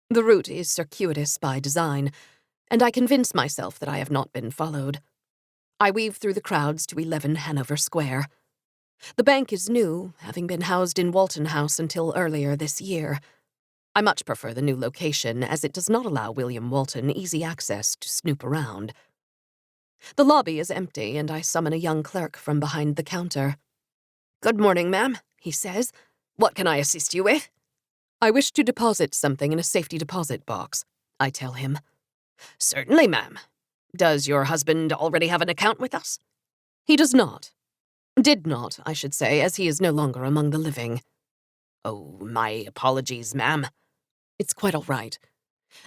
The route is circuitous by design, and I convince myself that I have not been followed. I weave through the crowds to 11 Hanover Square. The bank is new, having been housed in Walton House until earlier this year. I much prefer the new location, as it does not allow William Walton easy access to snoop around. The lobby is empty, and I summon a young clerk from behind the counter. "Good morning, ma'am," he says. "What can I assist you with?" "I wish to deposit something in a safety deposit box," I tell him. "Certainly, ma'am. Does your husband already have an account with us?" "He does not. Did not, I should say, as he is no longer among the living." "Oh, my apologies, ma'am." "It's quite all right.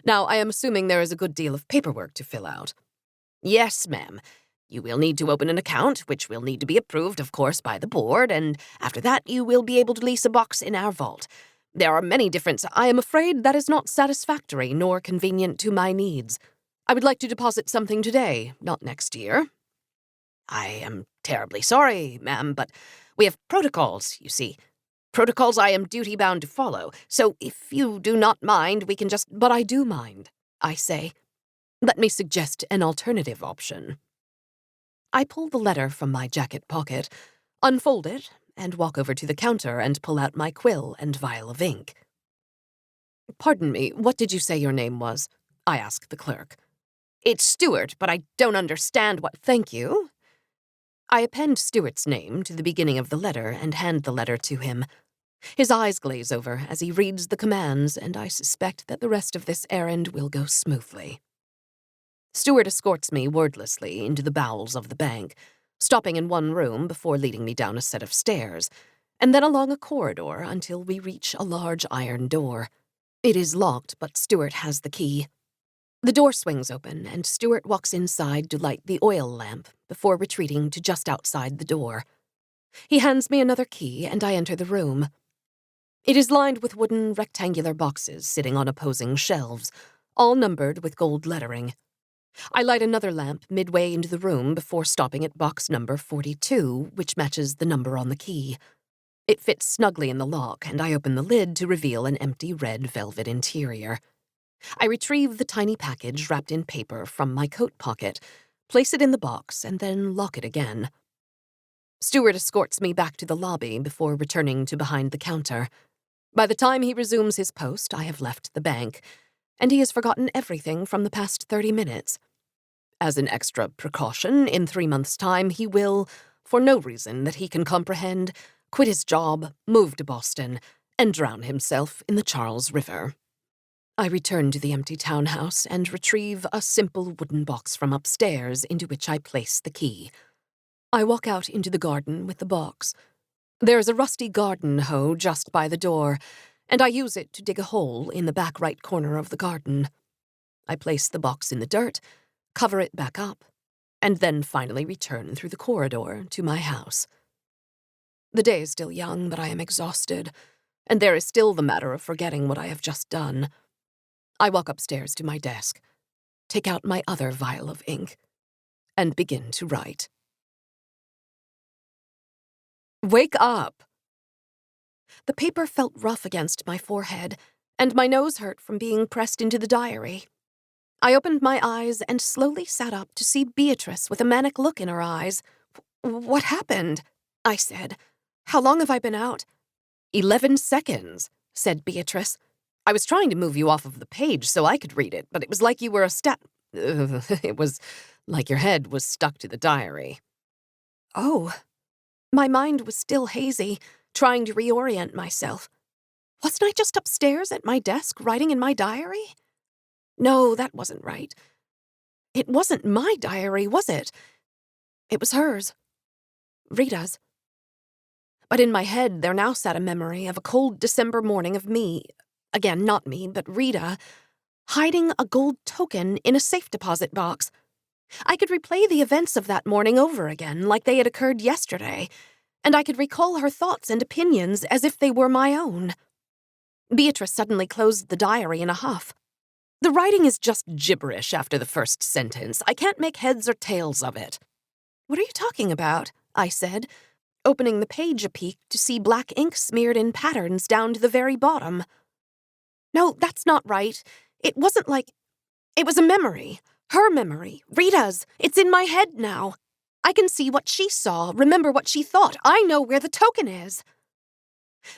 Now, I am assuming there is a good deal of paperwork to fill out." "Yes, ma'am. You will need to open an account, which will need to be approved, of course, by the board, and after that you will be able to lease a box in our vault. There are many different— I am afraid that is not satisfactory nor convenient to my needs. I would like to deposit something today, not next year." "I am terribly sorry, ma'am, but we have protocols, you see. Protocols I am duty-bound to follow, so if you do not mind, we can just— "But I do mind," I say. "Let me suggest an alternative option." I pull the letter from my jacket pocket, unfold it, and walk over to the counter and pull out my quill and vial of ink. "Pardon me, what did you say your name was?" I ask the clerk. "It's Stewart, but I don't understand what—" "Thank you." I append Stewart's name to the beginning of the letter and hand the letter to him. His eyes glaze over as he reads the commands, and I suspect that the rest of this errand will go smoothly. Stewart escorts me wordlessly into the bowels of the bank, stopping in one room before leading me down a set of stairs, and then along a corridor until we reach a large iron door. It is locked, but Stewart has the key. The door swings open, and Stewart walks inside to light the oil lamp before retreating to just outside the door. He hands me another key, and I enter the room. It is lined with wooden rectangular boxes sitting on opposing shelves, all numbered with gold lettering. I light another lamp midway into the room before stopping at box number 42, which matches the number on the key. It fits snugly in the lock, and I open the lid to reveal an empty red velvet interior. I retrieve the tiny package wrapped in paper from my coat pocket, place it in the box, and then lock it again. Stewart escorts me back to the lobby before returning to behind the counter. By the time he resumes his post, I have left the bank, and he has forgotten everything from the past 30 minutes. As an extra precaution, in 3 months' time, he will, for no reason that he can comprehend, quit his job, move to Boston, and drown himself in the Charles River. I return to the empty townhouse and retrieve a simple wooden box from upstairs into which I place the key. I walk out into the garden with the box. There is a rusty garden hoe just by the door, and I use it to dig a hole in the back right corner of the garden. I place the box in the dirt, cover it back up, and then finally return through the corridor to my house. The day is still young, but I am exhausted, and there is still the matter of forgetting what I have just done. I walk upstairs to my desk, take out my other vial of ink, and begin to write. Wake up! The paper felt rough against my forehead, and my nose hurt from being pressed into the diary. I opened my eyes and slowly sat up to see Beatrice with a manic look in her eyes. "What happened?" I said. "How long have I been out?" 11 seconds, said Beatrice. "I was trying to move you off of the page so I could read it, but it was like you were it was like your head was stuck to the diary." Oh. My mind was still hazy, trying to reorient myself. Wasn't I just upstairs at my desk writing in my diary? No, that wasn't right. It wasn't my diary, was it? It was hers. Rita's. But in my head there now sat a memory of a cold December morning of me— again, not me, but Rita— hiding a gold token in a safe deposit box. I could replay the events of that morning over again, like they had occurred yesterday, and I could recall her thoughts and opinions as if they were my own. Beatrice suddenly closed the diary in a huff. "The writing is just gibberish after the first sentence. I can't make heads or tails of it." What are you talking about? I said, opening the page a peek to see black ink smeared in patterns down to the very bottom. No, that's not right. It wasn't like... It was a memory. Her memory. Rita's. It's in my head now. I can see what she saw, remember what she thought. I know where the token is.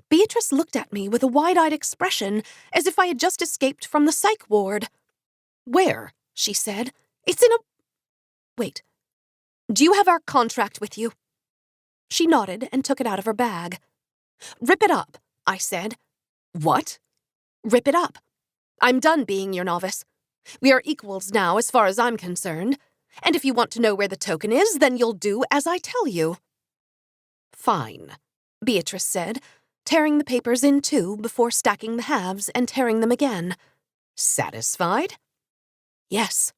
Beatrice looked at me with a wide-eyed expression, as if I had just escaped from the psych ward. Where? She said. It's in a... Wait. Do you have our contract with you? She nodded and took it out of her bag. Rip it up, I said. What? Rip it up. I'm done being your novice. We are equals now as far as I'm concerned, and if you want to know where the token is, then you'll do as I tell you. Fine, Beatrice said, tearing the papers in two before stacking the halves and tearing them again. Satisfied? Yes.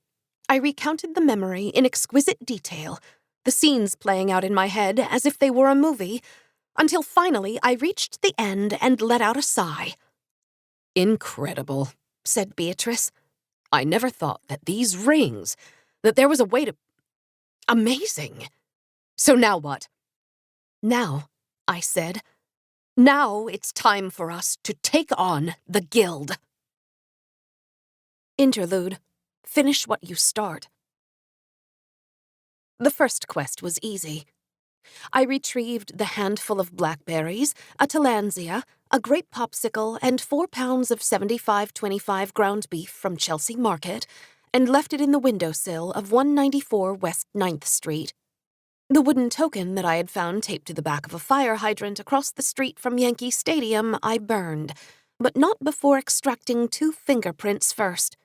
I recounted the memory in exquisite detail, the scenes playing out in my head as if they were a movie, until finally I reached the end and let out a sigh. Incredible, said Beatrice. I never thought that these rings, that there was a way to... Amazing. So now what? Now, I said, now it's time for us to take on the guild. Interlude. Finish what you start. The first quest was easy. I retrieved the handful of blackberries, a tillandsia, a grape popsicle, and 4 pounds of 75-25 ground beef from Chelsea Market, and left it in the windowsill of 194 West 9th Street. The wooden token that I had found taped to the back of a fire hydrant across the street from Yankee Stadium I burned, but not before extracting 2 fingerprints first.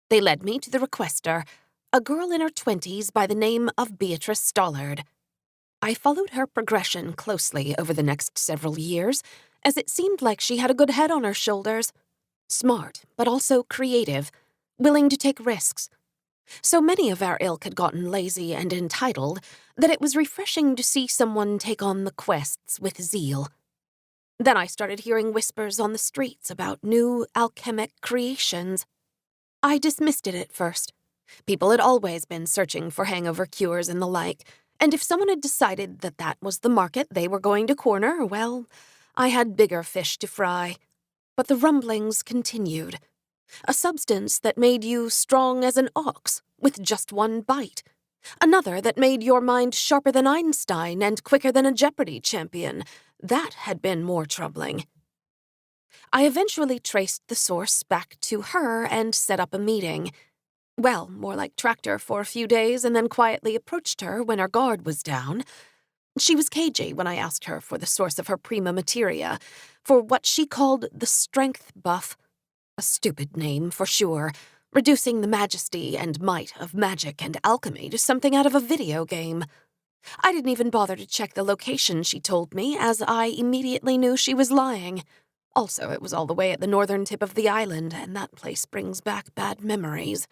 They led me to the requester, a girl in her 20s by the name of Beatrice Stollard. I followed her progression closely over the next several years, as it seemed like she had a good head on her shoulders. Smart, but also creative, willing to take risks. So many of our ilk had gotten lazy and entitled that it was refreshing to see someone take on the quests with zeal. Then I started hearing whispers on the streets about new alchemic creations. I dismissed it at first. People had always been searching for hangover cures and the like, and if someone had decided that that was the market they were going to corner, well, I had bigger fish to fry. But the rumblings continued. A substance that made you strong as an ox, with just 1 bite. Another that made your mind sharper than Einstein and quicker than a Jeopardy champion. That had been more troubling. I eventually traced the source back to her and set up a meeting. Well, more like tracked her for a few days and then quietly approached her when her guard was down. She was cagey when I asked her for the source of her prima materia, for what she called the strength buff. A stupid name, for sure, reducing the majesty and might of magic and alchemy to something out of a video game. I didn't even bother to check the location she told me, as I immediately knew she was lying. Also, it was all the way at the northern tip of the island, and that place brings back bad memories.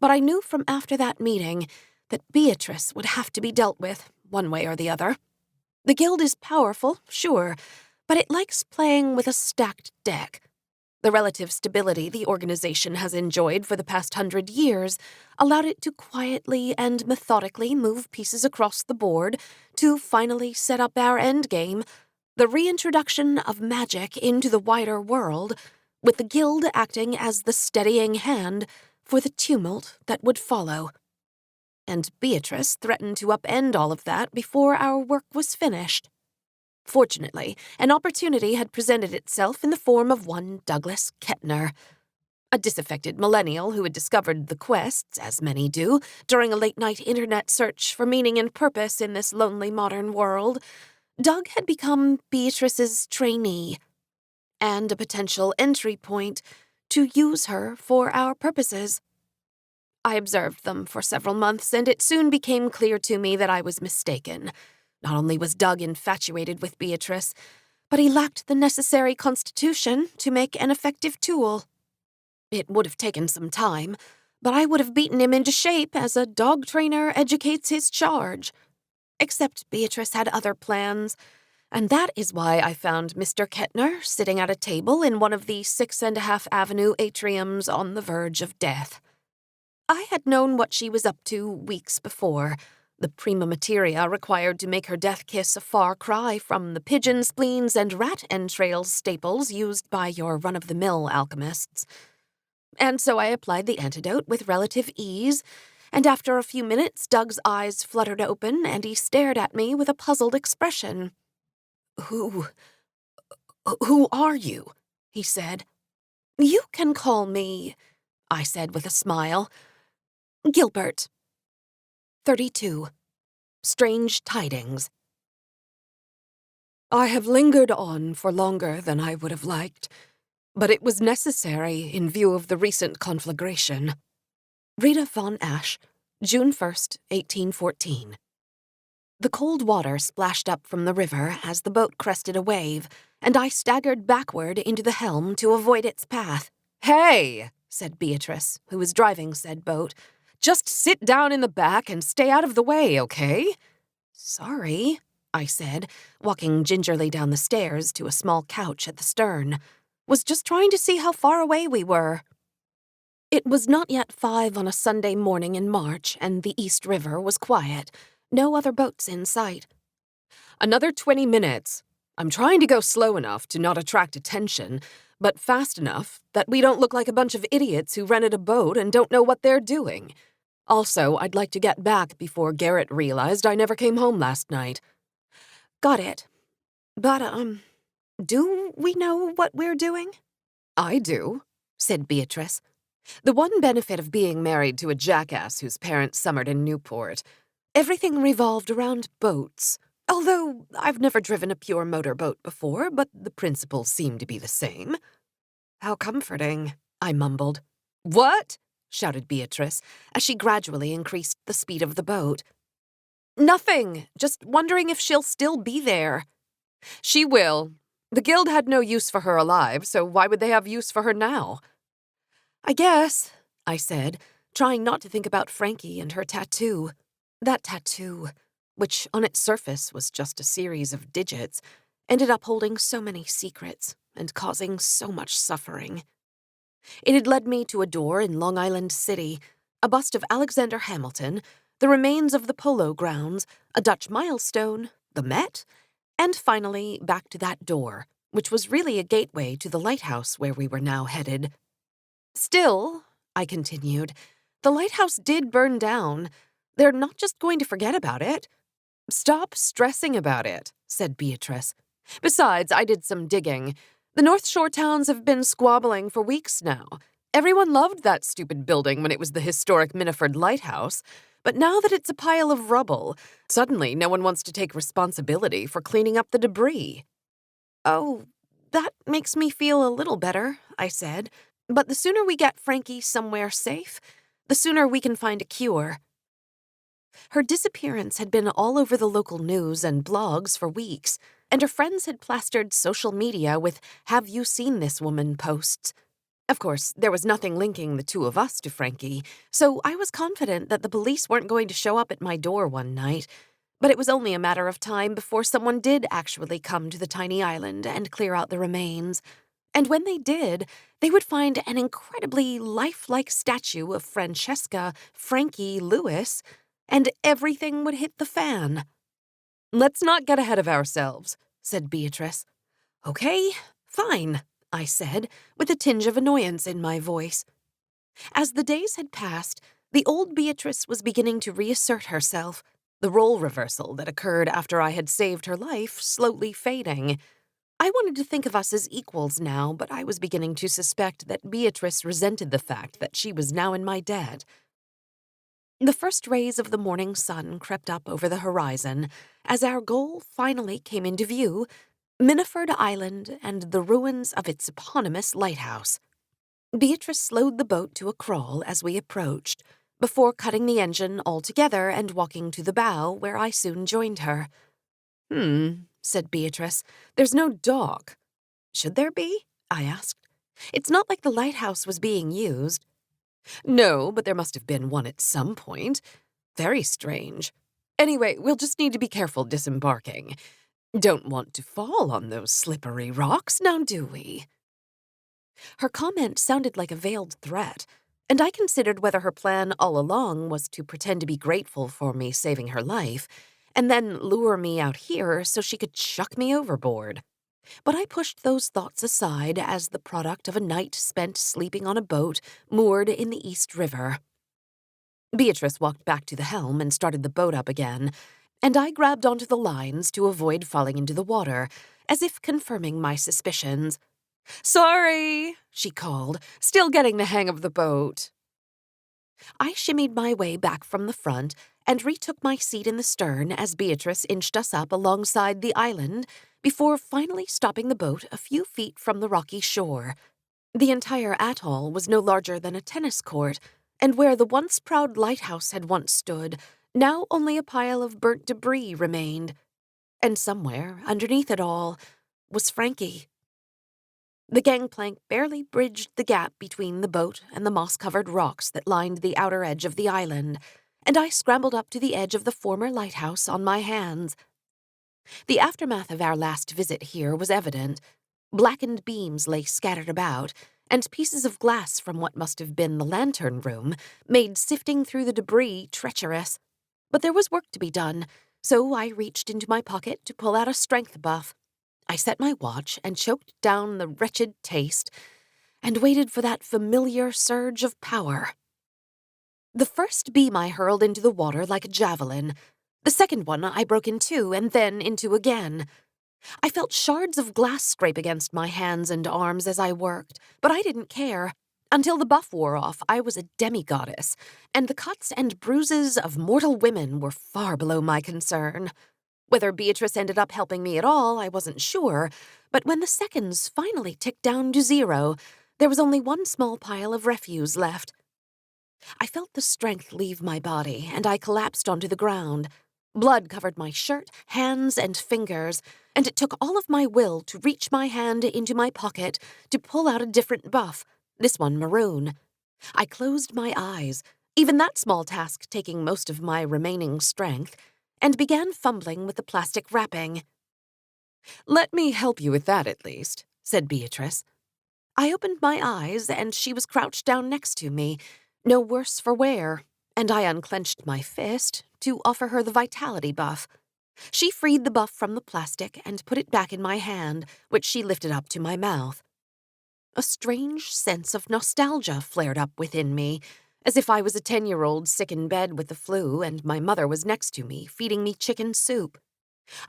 But I knew from after that meeting that Beatrice would have to be dealt with, one way or the other. The guild is powerful, sure, but it likes playing with a stacked deck. The relative stability the organization has enjoyed for the past 100 years allowed it to quietly and methodically move pieces across the board to finally set up our endgame, the reintroduction of magic into the wider world, with the guild acting as the steadying hand for the tumult that would follow. And Beatrice threatened to upend all of that before our work was finished. Fortunately, an opportunity had presented itself in the form of one Douglas Kettner, a disaffected millennial who had discovered the quests, as many do, during a late-night internet search for meaning and purpose in this lonely modern world. Doug had become Beatrice's trainee, and a potential entry point to use her for our purposes. I observed them for several months, and it soon became clear to me that I was mistaken. Not only was Doug infatuated with Beatrice, but he lacked the necessary constitution to make an effective tool. It would have taken some time, but I would have beaten him into shape as a dog trainer educates his charge. Except Beatrice had other plans, and that is why I found Mr. Kettner sitting at a table in one of the 6.5 Avenue atriums on the verge of death. I had known what she was up to weeks before, the prima materia required to make her death kiss a far cry from the pigeon spleens and rat entrails staples used by your run-of-the-mill alchemists. And so I applied the antidote with relative ease, and after a few minutes Doug's eyes fluttered open and he stared at me with a puzzled expression. Who are you? He said. You can call me, I said with a smile, Gilbert. 32. Strange Tidings. I have lingered on for longer than I would have liked, but it was necessary in view of the recent conflagration. Rita von Asch, June 1st, 1814. The cold water splashed up from the river as the boat crested a wave, and I staggered backward into the helm to avoid its path. Hey, said Beatrice, who was driving said boat. Just sit down in the back and stay out of the way, okay? Sorry, I said, walking gingerly down the stairs to a small couch at the stern. Was just trying to see how far away we were. It was not yet 5 on a Sunday morning in March, and the East River was quiet. No other boats in sight. Another 20 minutes. I'm trying to go slow enough to not attract attention, but fast enough that we don't look like a bunch of idiots who rented a boat and don't know what they're doing. Also, I'd like to get back before Garrett realized I never came home last night. Got it. But, do we know what we're doing? I do, said Beatrice. The one benefit of being married to a jackass whose parents summered in Newport. Everything revolved around boats. Although I've never driven a pure motorboat before, but the principles seem to be the same. How comforting, I mumbled. What? Shouted Beatrice, as she gradually increased the speed of the boat. Nothing, just wondering if she'll still be there. She will. The guild had no use for her alive, so why would they have use for her now? I guess, I said, trying not to think about Frankie and her tattoo. That tattoo, which on its surface was just a series of digits, ended up holding so many secrets and causing so much suffering. It had led me to a door in Long Island City, a bust of Alexander Hamilton, the remains of the Polo Grounds, a Dutch milestone, the Met, and finally back to that door, which was really a gateway to the lighthouse where we were now headed. Still, I continued, the lighthouse did burn down. They're not just going to forget about it. Stop stressing about it, said Beatrice. Besides, I did some digging. The North Shore towns have been squabbling for weeks now. Everyone loved that stupid building when it was the historic Miniford Lighthouse, but now that it's a pile of rubble, suddenly no one wants to take responsibility for cleaning up the debris. Oh, that makes me feel a little better, I said, but the sooner we get Frankie somewhere safe, the sooner we can find a cure. Her disappearance had been all over the local news and blogs for weeks, and her friends had plastered social media with "Have you seen this woman?" posts. Of course, there was nothing linking the two of us to Frankie, so I was confident that the police weren't going to show up at my door one night, but it was only a matter of time before someone did actually come to the tiny island and clear out the remains. And when they did, they would find an incredibly lifelike statue of Francesca Frankie Lewis, and everything would hit the fan. Let's not get ahead of ourselves, said Beatrice. Okay, fine, I said, with a tinge of annoyance in my voice. As the days had passed, the old Beatrice was beginning to reassert herself, the role reversal that occurred after I had saved her life slowly fading. I wanted to think of us as equals now, but I was beginning to suspect that Beatrice resented the fact that she was now in my debt. The first rays of the morning sun crept up over the horizon as our goal finally came into view, Miniford Island and the ruins of its eponymous lighthouse. Beatrice slowed the boat to a crawl as we approached, before cutting the engine altogether and walking to the bow, where I soon joined her. Said Beatrice. There's no dock. Should there be? I asked. It's not like the lighthouse was being used. No, but there must have been one at some point. Very strange. Anyway, we'll just need to be careful disembarking. Don't want to fall on those slippery rocks, now do we? Her comment sounded like a veiled threat. And I considered whether her plan all along was to pretend to be grateful for me saving her life, and then lure me out here so she could chuck me overboard. But I pushed those thoughts aside as the product of a night spent sleeping on a boat moored in the East River. Beatrice walked back to the helm and started the boat up again, and I grabbed onto the lines to avoid falling into the water, as if confirming my suspicions. "Sorry," she called, still getting the hang of the boat. I shimmied my way back from the front and retook my seat in the stern as Beatrice inched us up alongside the island before finally stopping the boat a few feet from the rocky shore. The entire atoll was no larger than a tennis court, and where the once proud lighthouse had once stood, now only a pile of burnt debris remained. And somewhere, underneath it all, was Frankie. The gangplank barely bridged the gap between the boat and the moss-covered rocks that lined the outer edge of the island, and I scrambled up to the edge of the former lighthouse on my hands. The aftermath of our last visit here was evident. Blackened beams lay scattered about, and pieces of glass from what must have been the lantern room made sifting through the debris treacherous. But there was work to be done, so I reached into my pocket to pull out a strength buff. I set my watch and choked down the wretched taste and waited for that familiar surge of power. The first beam I hurled into the water like a javelin. The second one I broke in two and then into again. I felt shards of glass scrape against my hands and arms as I worked, but I didn't care. Until the buff wore off, I was a demigoddess, and the cuts and bruises of mortal women were far below my concern. Whether Beatrice ended up helping me at all, I wasn't sure, but when the seconds finally ticked down to 0, there was only one small pile of refuse left. I felt the strength leave my body, and I collapsed onto the ground. Blood covered my shirt, hands, and fingers, and it took all of my will to reach my hand into my pocket to pull out a different buff, this one maroon. I closed my eyes, even that small task taking most of my remaining strength, and began fumbling with the plastic wrapping. "Let me help you with that, at least," said Beatrice. I opened my eyes, and she was crouched down next to me, no worse for wear, and I unclenched my fist to offer her the vitality buff. She freed the buff from the plastic and put it back in my hand, which she lifted up to my mouth. A strange sense of nostalgia flared up within me, as if I was a 10-year-old sick in bed with the flu and my mother was next to me, feeding me chicken soup.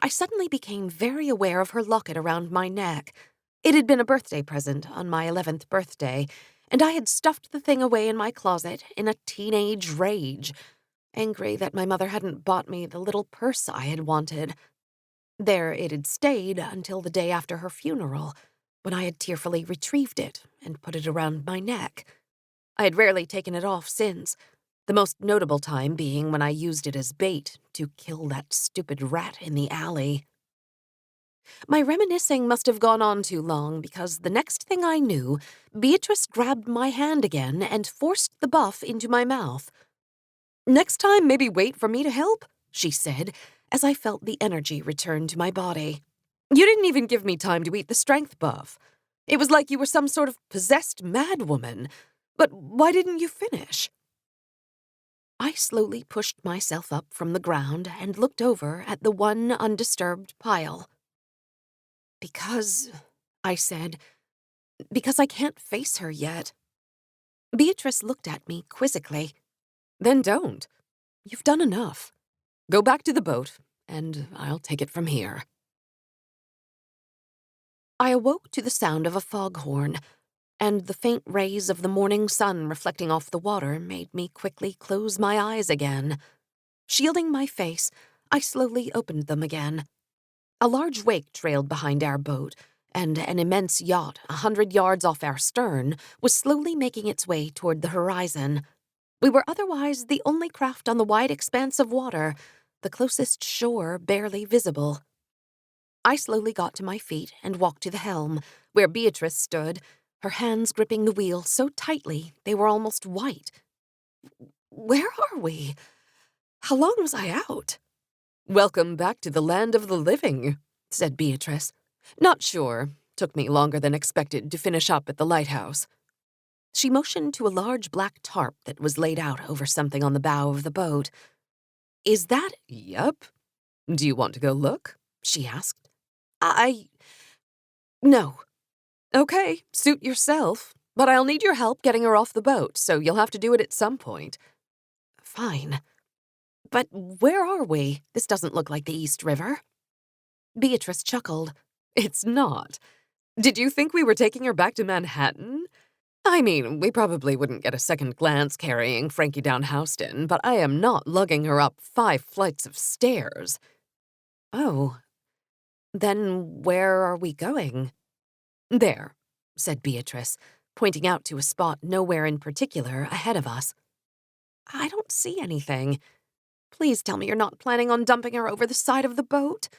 I suddenly became very aware of her locket around my neck. It had been a birthday present on my 11th birthday, and I had stuffed the thing away in my closet in a teenage rage, angry that my mother hadn't bought me the little purse I had wanted. There it had stayed until the day after her funeral, when I had tearfully retrieved it and put it around my neck. I had rarely taken it off since, the most notable time being when I used it as bait to kill that stupid rat in the alley. My reminiscing must have gone on too long, because the next thing I knew, Beatrice grabbed my hand again and forced the buff into my mouth. "Next time, maybe wait for me to help," she said, as I felt the energy return to my body. "You didn't even give me time to eat the strength buff. It was like you were some sort of possessed madwoman. But why didn't you finish?" I slowly pushed myself up from the ground and looked over at the one undisturbed pile. "Because," I said, "because I can't face her yet." Beatrice looked at me quizzically. "Then don't. You've done enough. Go back to the boat, and I'll take it from here." I awoke to the sound of a foghorn, and the faint rays of the morning sun reflecting off the water made me quickly close my eyes again. Shielding my face, I slowly opened them again. A large wake trailed behind our boat, and an immense yacht 100 yards off our stern was slowly making its way toward the horizon. We were otherwise the only craft on the wide expanse of water, the closest shore barely visible. I slowly got to my feet and walked to the helm, where Beatrice stood, her hands gripping the wheel so tightly they were almost white. "Where are we? How long was I out?" "Welcome back to the land of the living," said Beatrice. "Not sure. Took me longer than expected to finish up at the lighthouse." She motioned to a large black tarp that was laid out over something on the bow of the boat. Is that— Yup. Do you want to go look? She asked. No. Okay, suit yourself. But I'll need your help getting her off the boat, so you'll have to do it at some point. Fine. But where are we? This doesn't look like the East River. Beatrice chuckled. It's not. Did you think we were taking her back to Manhattan? I mean, we probably wouldn't get a second glance carrying Frankie down Houston, but I am not lugging her up 5 flights of stairs. Oh. Then where are we going? There, said Beatrice, pointing out to a spot nowhere in particular ahead of us. I don't see anything. Please tell me you're not planning on dumping her over the side of the boat.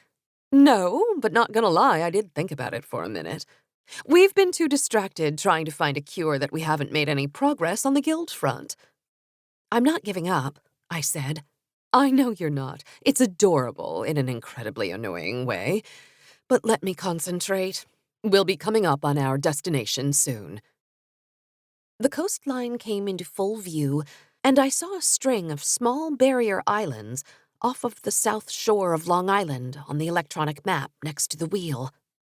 No, but not gonna lie, I did think about it for a minute. We've been too distracted trying to find a cure that we haven't made any progress on the guild front. I'm not giving up, I said. I know you're not. It's adorable in an incredibly annoying way. But let me concentrate. We'll be coming up on our destination soon. The coastline came into full view, and I saw a string of small barrier islands off of the south shore of Long Island on the electronic map next to the wheel.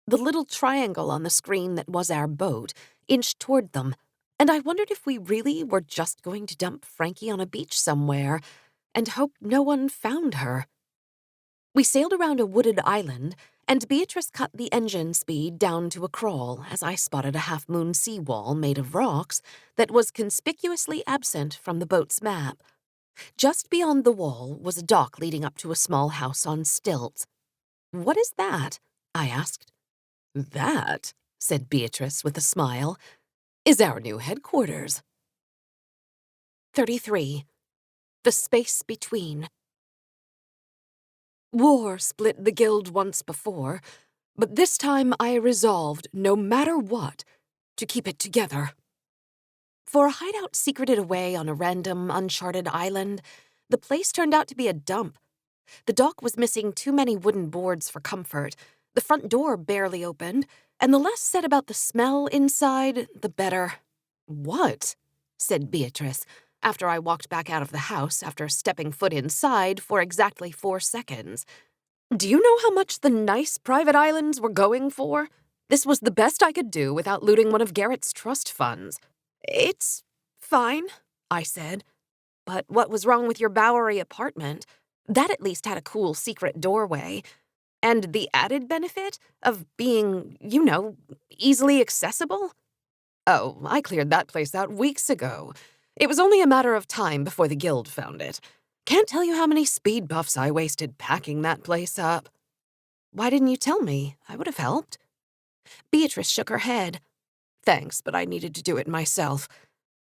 The little triangle on the screen that was our boat inched toward them, and I wondered if we really were just going to dump Frankie on a beach somewhere and hope no one found her. We sailed around a wooded island, and Beatrice cut the engine speed down to a crawl as I spotted a half-moon seawall made of rocks that was conspicuously absent from the boat's map. Just beyond the wall was a dock leading up to a small house on stilts. What is that? I asked. That, said Beatrice with a smile, is our new headquarters. 33. The Space Between. War split the guild once before, but this time I resolved, no matter what, to keep it together. For a hideout secreted away on a random, uncharted island, the place turned out to be a dump. The dock was missing too many wooden boards for comfort, the front door barely opened, and the less said about the smell inside, the better. What? Said Beatrice, after I walked back out of the house after stepping foot inside for exactly 4 seconds. Do you know how much the nice private islands were going for? This was the best I could do without looting one of Garrett's trust funds. It's fine, I said. But what was wrong with your Bowery apartment? That at least had a cool secret doorway. And the added benefit of being, easily accessible? Oh, I cleared that place out weeks ago. It was only a matter of time before the guild found it. Can't tell you how many speed buffs I wasted packing that place up. Why didn't you tell me? I would have helped. Beatrice shook her head. Thanks, but I needed to do it myself.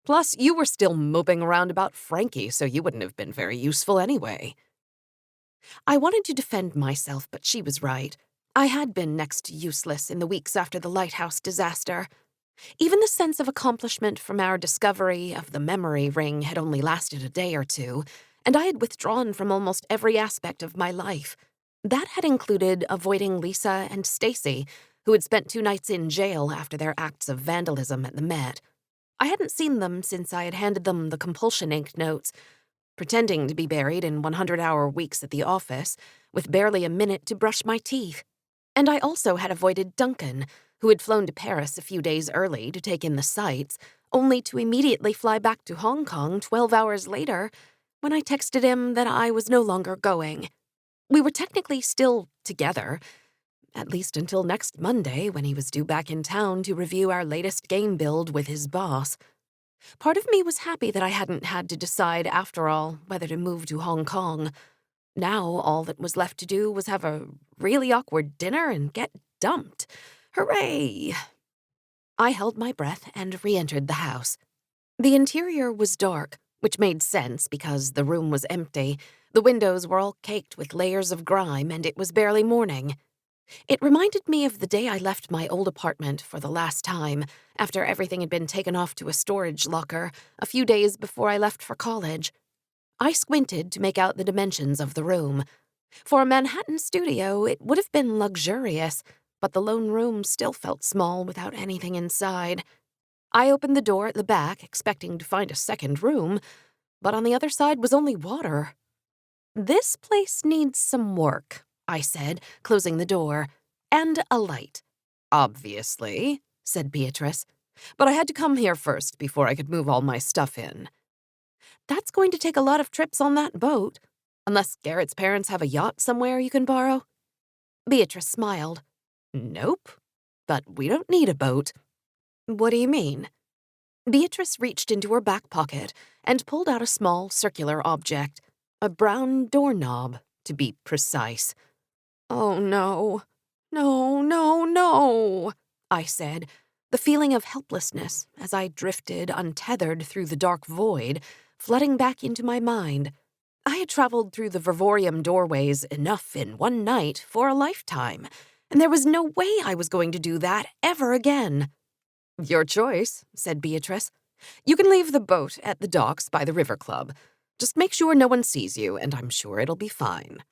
Plus, you were still moping around about Frankie, so you wouldn't have been very useful anyway. I wanted to defend myself, but she was right. I had been next to useless in the weeks after the lighthouse disaster. Even the sense of accomplishment from our discovery of the memory ring had only lasted a day or two, and I had withdrawn from almost every aspect of my life. That had included avoiding Lisa and Stacy, who had spent 2 nights in jail after their acts of vandalism at the Met. I hadn't seen them since I had handed them the compulsion ink notes, pretending to be buried in 100-hour weeks at the office, with barely a minute to brush my teeth. And I also had avoided Duncan, who had flown to Paris a few days early to take in the sights, only to immediately fly back to Hong Kong 12 hours later when I texted him that I was no longer going. We were technically still together, at least until next Monday when he was due back in town to review our latest game build with his boss. Part of me was happy that I hadn't had to decide, after all, whether to move to Hong Kong. Now all that was left to do was have a really awkward dinner and get dumped. Hooray! I held my breath and re-entered the house. The interior was dark, which made sense because the room was empty. The windows were all caked with layers of grime, and it was barely morning. It reminded me of the day I left my old apartment for the last time, after everything had been taken off to a storage locker, a few days before I left for college. I squinted to make out the dimensions of the room. For a Manhattan studio, it would have been luxurious, but the lone room still felt small without anything inside. I opened the door at the back, expecting to find a second room, but on the other side was only water. "This place needs some work," I said, closing the door. "And a light." "Obviously," said Beatrice. "But I had to come here first before I could move all my stuff in." "That's going to take a lot of trips on that boat. Unless Garrett's parents have a yacht somewhere you can borrow." Beatrice smiled. "Nope. But we don't need a boat." "What do you mean?" Beatrice reached into her back pocket and pulled out a small circular object, a brown doorknob, to be precise. "Oh, no. No, no, no," I said, the feeling of helplessness as I drifted untethered through the dark void, flooding back into my mind. I had traveled through the vivorium doorways enough in one night for a lifetime, and there was no way I was going to do that ever again. "Your choice," said Beatrice. "You can leave the boat at the docks by the River Club. Just make sure no one sees you, and I'm sure it'll be fine."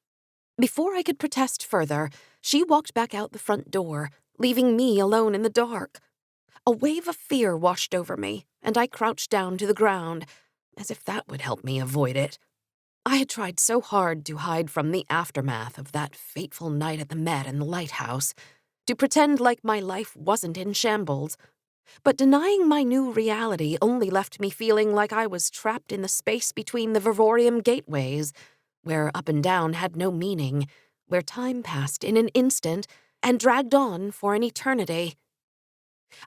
Before I could protest further, she walked back out the front door, leaving me alone in the dark. A wave of fear washed over me, and I crouched down to the ground, as if that would help me avoid it. I had tried so hard to hide from the aftermath of that fateful night at the Met and the lighthouse, to pretend like my life wasn't in shambles. But denying my new reality only left me feeling like I was trapped in the space between the vivorium gateways, where up and down had no meaning, where time passed in an instant and dragged on for an eternity.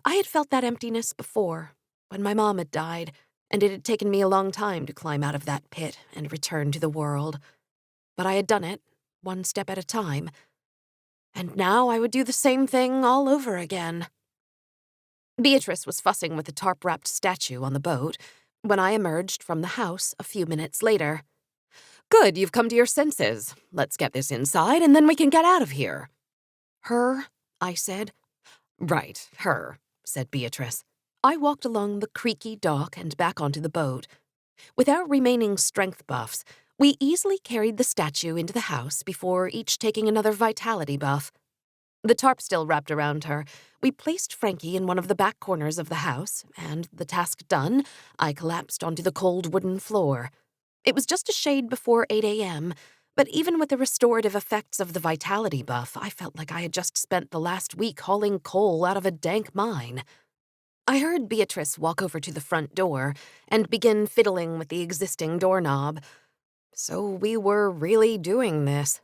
I had felt that emptiness before, when my mom had died, and it had taken me a long time to climb out of that pit and return to the world. But I had done it, one step at a time. And now I would do the same thing all over again. Beatrice was fussing with the tarp-wrapped statue on the boat when I emerged from the house a few minutes later. "Good, you've come to your senses. Let's get this inside, and then we can get out of here." "Her?" I said. "Right, her," said Beatrice. I walked along the creaky dock and back onto the boat. With our remaining strength buffs, we easily carried the statue into the house before each taking another vitality buff. The tarp still wrapped around her, we placed Frankie in one of the back corners of the house, and, the task done, I collapsed onto the cold wooden floor. It was just a shade before 8 a.m., but even with the restorative effects of the vitality buff, I felt like I had just spent the last week hauling coal out of a dank mine. I heard Beatrice walk over to the front door and begin fiddling with the existing doorknob. So we were really doing this.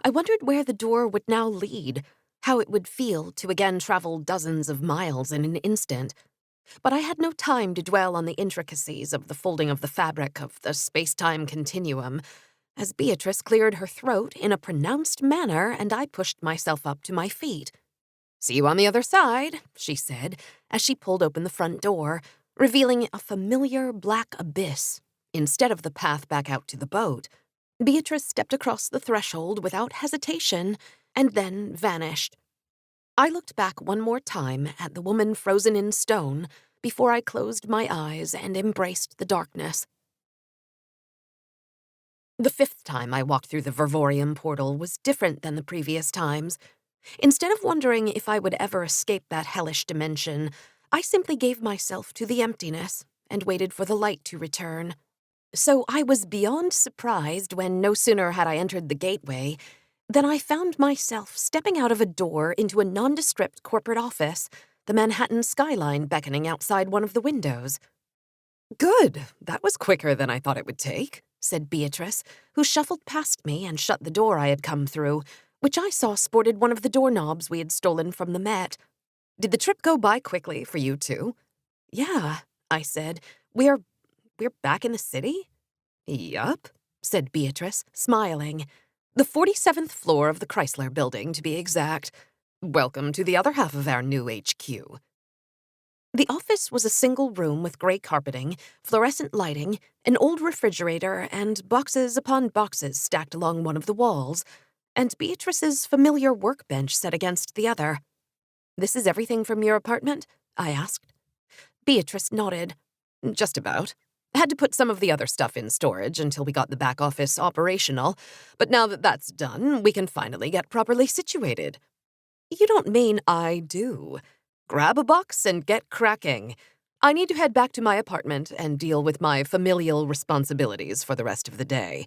I wondered where the door would now lead, how it would feel to again travel dozens of miles in an instant. But I had no time to dwell on the intricacies of the folding of the fabric of the space-time continuum, as Beatrice cleared her throat in a pronounced manner and I pushed myself up to my feet. "See you on the other side," she said, as she pulled open the front door, revealing a familiar black abyss instead of the path back out to the boat. Beatrice stepped across the threshold without hesitation and then vanished. I looked back one more time at the woman frozen in stone before I closed my eyes and embraced the darkness. The fifth time I walked through the Vivorium portal was different than the previous times. Instead of wondering if I would ever escape that hellish dimension, I simply gave myself to the emptiness and waited for the light to return. So I was beyond surprised when no sooner had I entered the gateway than I found myself stepping out of a door into a nondescript corporate office, the Manhattan skyline beckoning outside one of the windows. "Good, that was quicker than I thought it would take," said Beatrice, who shuffled past me and shut the door I had come through, which I saw sported one of the doorknobs we had stolen from the Met. "Did the trip go by quickly for you too?" "Yeah," I said. We're back in the city?" "Yup," said Beatrice, smiling. "The 47th floor of the Chrysler building, to be exact. Welcome to the other half of our new HQ." The office was a single room with gray carpeting, fluorescent lighting, an old refrigerator, and boxes upon boxes stacked along one of the walls, and Beatrice's familiar workbench set against the other. "This is everything from your apartment?" I asked. Beatrice nodded. "Just about. Had to put some of the other stuff in storage until we got the back office operational, but now that that's done, we can finally get properly situated." "You don't mean I do?" Grab a box and get cracking. I need to head back to my apartment and deal with my familial responsibilities for the rest of the day.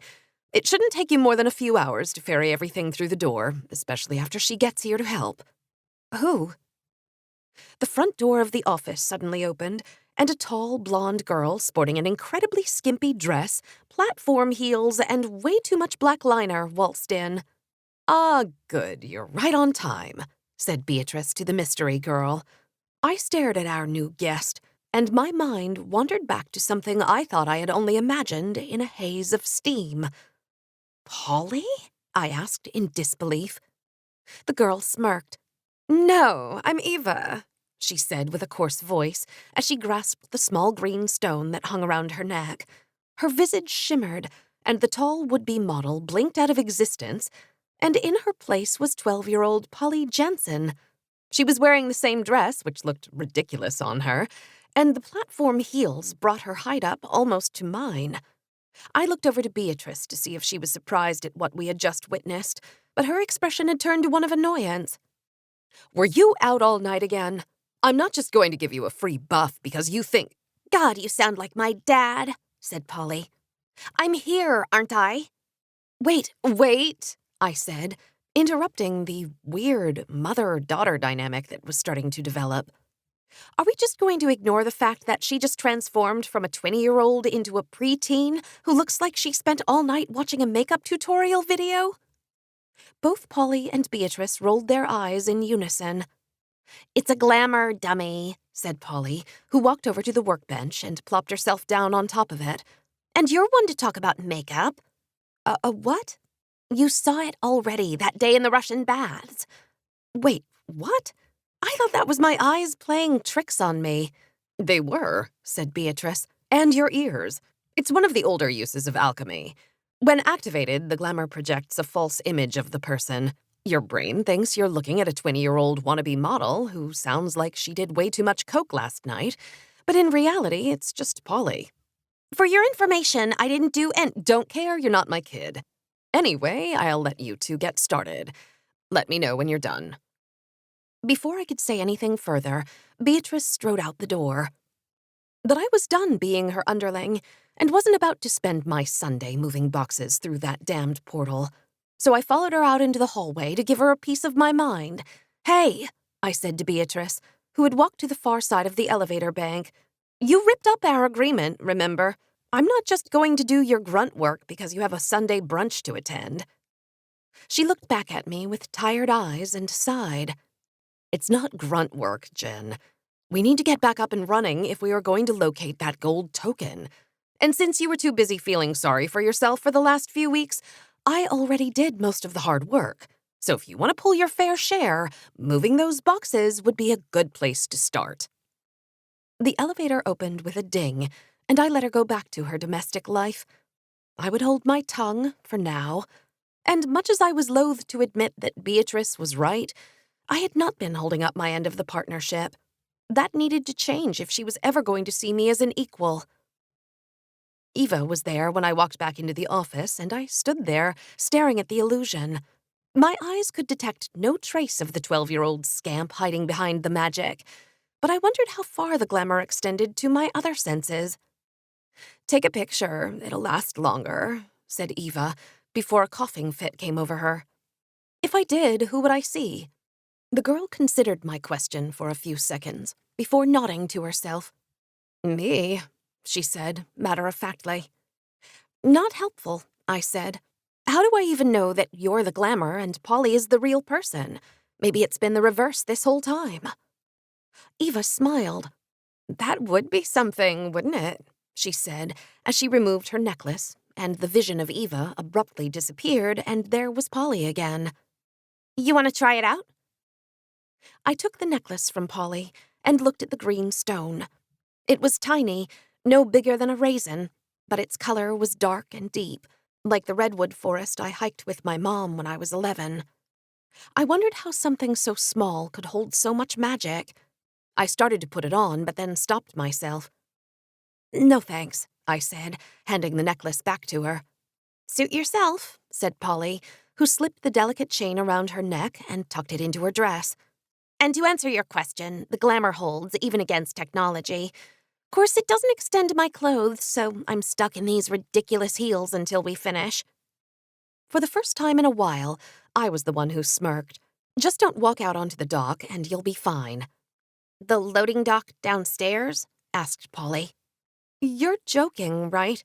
It shouldn't take you more than a few hours to ferry everything through the door, especially after she gets here to help. Who? The front door of the office suddenly opened, and a tall, blonde girl sporting an incredibly skimpy dress, platform heels, and way too much black liner waltzed in. "Ah, good, you're right on time," said Beatrice to the mystery girl. I stared at our new guest, and my mind wandered back to something I thought I had only imagined in a haze of steam. "Polly?" I asked in disbelief. The girl smirked. "No, I'm Eva," she said with a coarse voice as she grasped the small green stone that hung around her neck. Her visage shimmered, and the tall would-be model blinked out of existence, and in her place was 12-year-old Polly Jensen. She was wearing the same dress, which looked ridiculous on her, and the platform heels brought her height up almost to mine. I looked over to Beatrice to see if she was surprised at what we had just witnessed, but her expression had turned to one of annoyance. "Were you out all night again? I'm not just going to give you a free buff because you think—" God, you sound like my dad, said Polly. I'm here, aren't I? Wait, I said, interrupting the weird mother-daughter dynamic that was starting to develop. Are we just going to ignore the fact that she just transformed from a 20-year-old into a preteen who looks like she spent all night watching a makeup tutorial video? Both Polly and Beatrice rolled their eyes in unison. It's a glamour, dummy, said Polly, who walked over to the workbench and plopped herself down on top of it. And you're one to talk about makeup. A what? You saw it already that day in the Russian baths. Wait, what? I thought that was my eyes playing tricks on me. They were, said Beatrice, and your ears. It's one of the older uses of alchemy. When activated, the glamour projects a false image of the person. Your brain thinks you're looking at a 20-year-old wannabe model who sounds like she did way too much coke last night, but in reality, it's just Polly. For your information, I didn't do Don't care, you're not my kid. Anyway, I'll let you two get started. Let me know when you're done. Before I could say anything further, Beatrice strode out the door. But I was done being her underling and wasn't about to spend my Sunday moving boxes through that damned portal. So I followed her out into the hallway to give her a piece of my mind. "Hey," I said to Beatrice, who had walked to the far side of the elevator bank. "You ripped up our agreement, remember? I'm not just going to do your grunt work because you have a Sunday brunch to attend." She looked back at me with tired eyes and sighed. "It's not grunt work, Jen. We need to get back up and running if we are going to locate that gold token. And since you were too busy feeling sorry for yourself for the last few weeks, I already did most of the hard work. So if you want to pull your fair share, moving those boxes would be a good place to start." The elevator opened with a ding, and I let her go back to her domestic life. I would hold my tongue for now, and much as I was loath to admit that Beatrice was right, I had not been holding up my end of the partnership. That needed to change if she was ever going to see me as an equal. Eva was there when I walked back into the office, and I stood there, staring at the illusion. My eyes could detect no trace of the 12-year-old scamp hiding behind the magic, but I wondered how far the glamour extended to my other senses. "Take a picture, it'll last longer," said Eva, before a coughing fit came over her. If I did, who would I see? The girl considered my question for a few seconds, before nodding to herself. "Me," she said, matter-of-factly. "Not helpful," I said. "How do I even know that you're the glamour and Polly is the real person? Maybe it's been the reverse this whole time." Eva smiled. "That would be something, wouldn't it?" she said, as she removed her necklace, and the vision of Eva abruptly disappeared, and there was Polly again. You want to try it out? I took the necklace from Polly and looked at the green stone. It was tiny, no bigger than a raisin, but its color was dark and deep, like the redwood forest I hiked with my mom when I was 11. I wondered how something so small could hold so much magic. I started to put it on, but then stopped myself. "No thanks," I said, handing the necklace back to her. "Suit yourself," said Polly, who slipped the delicate chain around her neck and tucked it into her dress. And to answer your question, the glamour holds even against technology. Of course, it doesn't extend my clothes, so I'm stuck in these ridiculous heels until we finish. For the first time in a while, I was the one who smirked. Just don't walk out onto the dock and you'll be fine. The loading dock downstairs? Asked Polly. You're joking, right?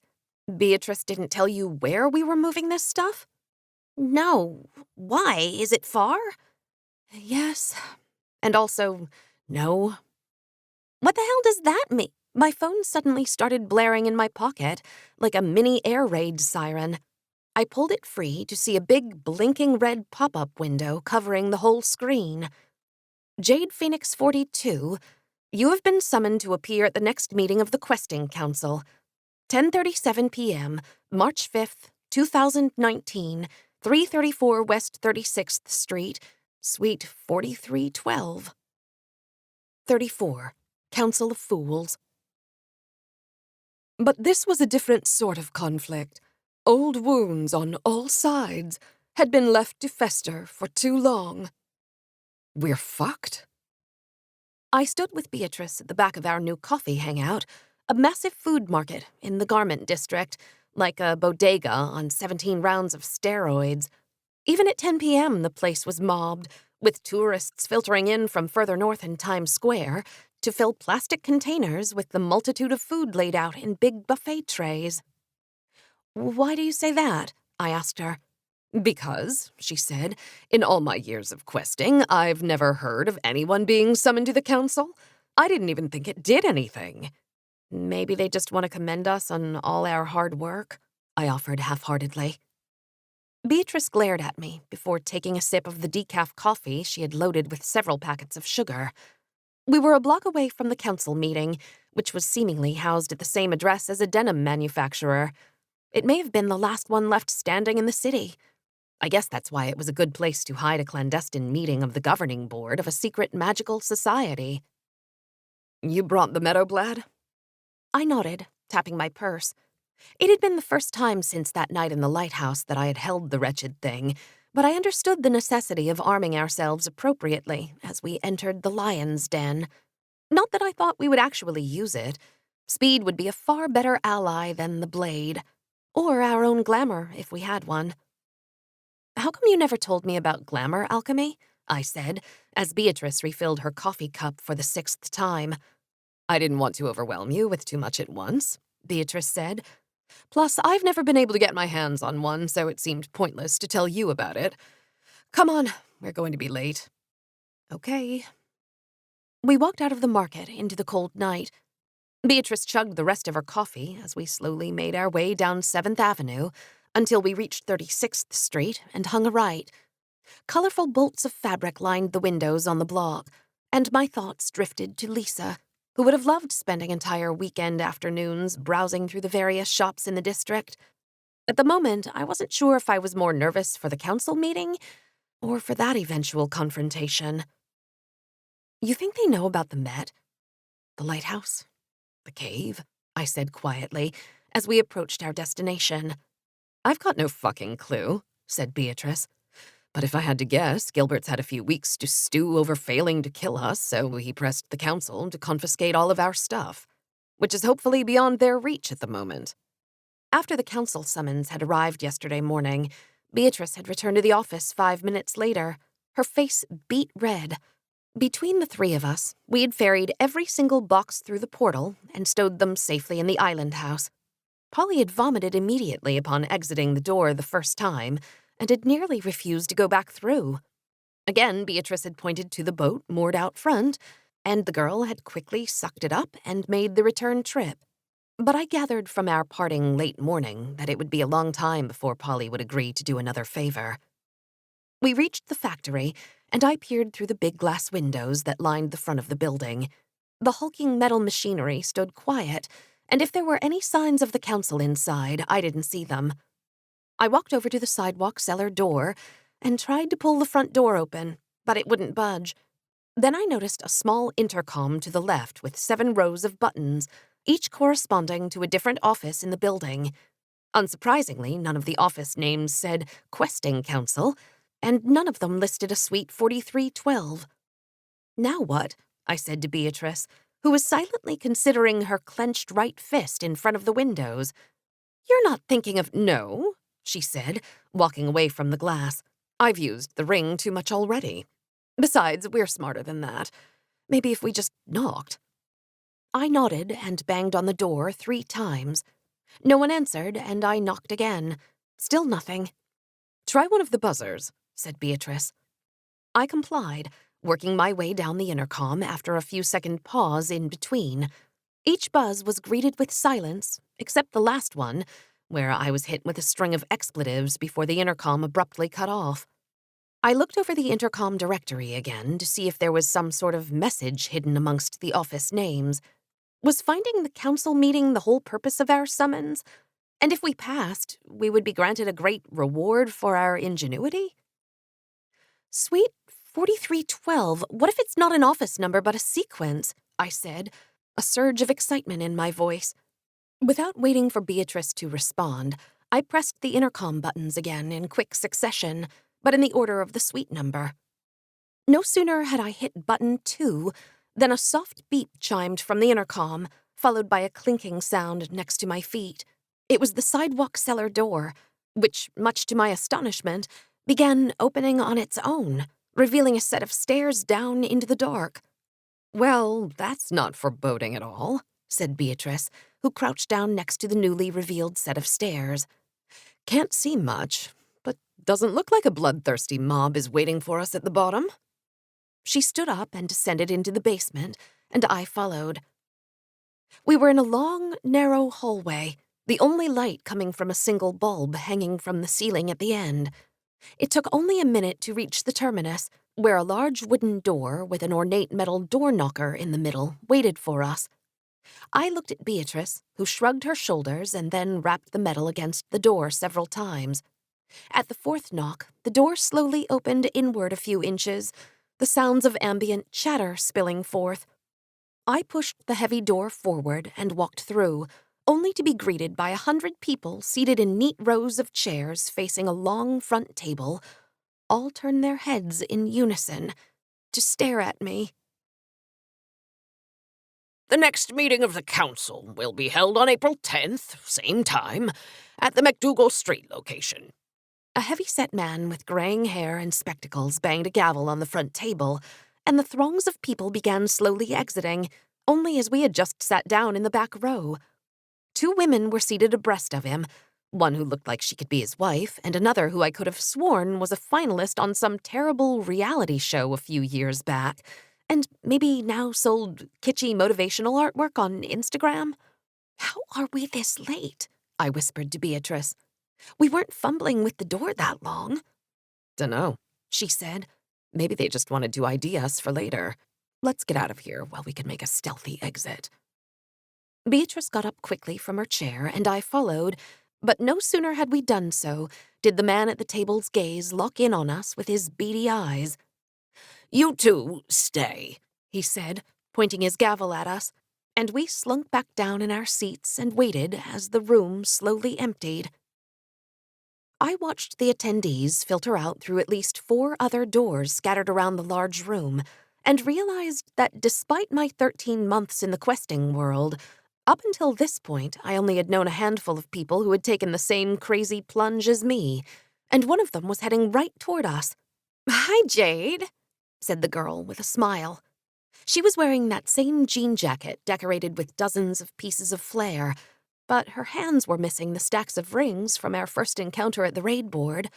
Beatrice didn't tell you where we were moving this stuff? No. Why? Is it far? Yes. And also, no. What the hell does that mean? My phone suddenly started blaring in my pocket, like a mini air raid siren. I pulled it free to see a big blinking red pop-up window covering the whole screen. Jade Phoenix 42, you have been summoned to appear at the next meeting of the Questing Council. 10:37 p.m., March 5th, 2019, 334 West 36th Street, Suite 4312. 34. Council of Fools. But this was a different sort of conflict. Old wounds on all sides had been left to fester for too long. We're fucked. I stood with Beatrice at the back of our new coffee hangout, a massive food market in the garment district, like a bodega on 17 rounds of steroids. Even at 10 p.m., the place was mobbed, with tourists filtering in from further north in Times Square to fill plastic containers with the multitude of food laid out in big buffet trays. Why do you say that? I asked her. Because, she said, in all my years of questing, I've never heard of anyone being summoned to the council. I didn't even think it did anything. Maybe they just want to commend us on all our hard work, I offered half-heartedly. Beatrice glared at me before taking a sip of the decaf coffee she had loaded with several packets of sugar. We were a block away from the council meeting, which was seemingly housed at the same address as a denim manufacturer. It may have been the last one left standing in the city. I guess that's why it was a good place to hide a clandestine meeting of the governing board of a secret magical society. You brought the Meadowblad? I nodded, tapping my purse. It had been the first time since that night in the lighthouse that I had held the wretched thing, but I understood the necessity of arming ourselves appropriately as we entered the lion's den. Not that I thought we would actually use it. Speed would be a far better ally than the blade. Or our own glamour, if we had one. How come you never told me about glamour alchemy? I said, as Beatrice refilled her coffee cup for the 6th time. I didn't want to overwhelm you with too much at once, Beatrice said. Plus, I've never been able to get my hands on one, so it seemed pointless to tell you about it. Come on, we're going to be late. Okay. We walked out of the market into the cold night. Beatrice chugged the rest of her coffee as we slowly made our way down 7th Avenue until we reached 36th Street and hung a right. Colorful bolts of fabric lined the windows on the block, and my thoughts drifted to Lisa, who would have loved spending entire weekend afternoons browsing through the various shops in the district. At the moment, I wasn't sure if I was more nervous for the council meeting or for that eventual confrontation. You think they know about the Met? The lighthouse? The cave? I said quietly, as we approached our destination. I've got no fucking clue, said Beatrice. But if I had to guess, Gilbert's had a few weeks to stew over failing to kill us, so he pressed the council to confiscate all of our stuff, which is hopefully beyond their reach at the moment. After the council summons had arrived yesterday morning, Beatrice had returned to the office 5 minutes later, her face beet red. Between the three of us, we had ferried every single box through the portal and stowed them safely in the island house. Polly had vomited immediately upon exiting the door the first time, and had nearly refused to go back through. Again, Beatrice had pointed to the boat moored out front, and the girl had quickly sucked it up and made the return trip. But I gathered from our parting late morning that it would be a long time before Polly would agree to do another favor. We reached the factory, and I peered through the big glass windows that lined the front of the building. The hulking metal machinery stood quiet, and if there were any signs of the council inside, I didn't see them. I walked over to the sidewalk cellar door and tried to pull the front door open, but it wouldn't budge. Then I noticed a small intercom to the left with 7 rows of buttons, each corresponding to a different office in the building. Unsurprisingly, none of the office names said Questing Council, and none of them listed a suite 4312. Now what? I said to Beatrice, who was silently considering her clenched right fist in front of the windows. You're not thinking of— No, she said, walking away from the glass. I've used the ring too much already. Besides, we're smarter than that. Maybe if we just knocked. I nodded and banged on the door 3 times. No one answered, and I knocked again. Still nothing. Try one of the buzzers, said Beatrice. I complied, working my way down the intercom after a few-second pause in between. Each buzz was greeted with silence, except the last one, where I was hit with a string of expletives before the intercom abruptly cut off. I looked over the intercom directory again to see if there was some sort of message hidden amongst the office names. Was finding the council meeting the whole purpose of our summons? And if we passed, we would be granted a great reward for our ingenuity? Suite 4312, what if it's not an office number but a sequence? I said, a surge of excitement in my voice. Without waiting for Beatrice to respond, I pressed the intercom buttons again in quick succession, but in the order of the suite number. No sooner had I hit button 2 than a soft beep chimed from the intercom, followed by a clinking sound next to my feet. It was the sidewalk cellar door, which, much to my astonishment, began opening on its own, revealing a set of stairs down into the dark. Well, that's not foreboding at all, said Beatrice, who crouched down next to the newly revealed set of stairs. Can't see much, but doesn't look like a bloodthirsty mob is waiting for us at the bottom. She stood up and descended into the basement, and I followed. We were in a long, narrow hallway, the only light coming from a single bulb hanging from the ceiling at the end. It took only a minute to reach the terminus, where a large wooden door with an ornate metal door knocker in the middle waited for us. I looked at Beatrice, who shrugged her shoulders and then rapped the metal against the door several times. At the 4th knock, the door slowly opened inward a few inches, the sounds of ambient chatter spilling forth. I pushed the heavy door forward and walked through, only to be greeted by 100 people seated in neat rows of chairs facing a long front table, all turn their heads in unison to stare at me. The next meeting of the council will be held on April 10th, same time, at the McDougal Street location. A heavy-set man with graying hair and spectacles banged a gavel on the front table, and the throngs of people began slowly exiting, only as we had just sat down in the back row. 2 women were seated abreast of him, one who looked like she could be his wife, and another who I could have sworn was a finalist on some terrible reality show a few years back, and maybe now sold kitschy motivational artwork on Instagram. How are we this late? I whispered to Beatrice. We weren't fumbling with the door that long. Dunno, she said. Maybe they just wanted to ID us for later. Let's get out of here while we can make a stealthy exit. Beatrice got up quickly from her chair, and I followed, but no sooner had we done so did the man at the table's gaze lock in on us with his beady eyes. You two, stay, he said, pointing his gavel at us, and we slunk back down in our seats and waited as the room slowly emptied. I watched the attendees filter out through at least 4 other doors scattered around the large room, and realized that despite my 13 months in the questing world, up until this point I only had known a handful of people who had taken the same crazy plunge as me, and one of them was heading right toward us. Hi, Jade, said the girl with a smile. She was wearing that same jean jacket decorated with dozens of pieces of flair, but her hands were missing the stacks of rings from our first encounter at the raid board.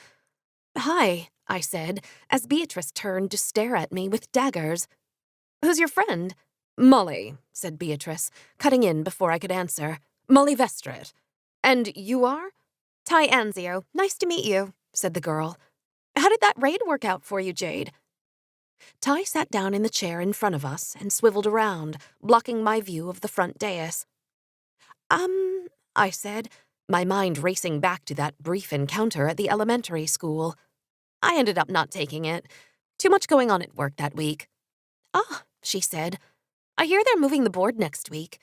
Hi, I said, as Beatrice turned to stare at me with daggers. Who's your friend? Molly, said Beatrice, cutting in before I could answer. Molly Vestrit. And you are? Ty Anzio. Nice to meet you, said the girl. How did that raid work out for you, Jade? Ty sat down in the chair in front of us and swiveled around, blocking my view of the front dais. I said, my mind racing back to that brief encounter at the elementary school. I ended up not taking it. Too much going on at work that week. Ah, she said. I hear they're moving the board next week.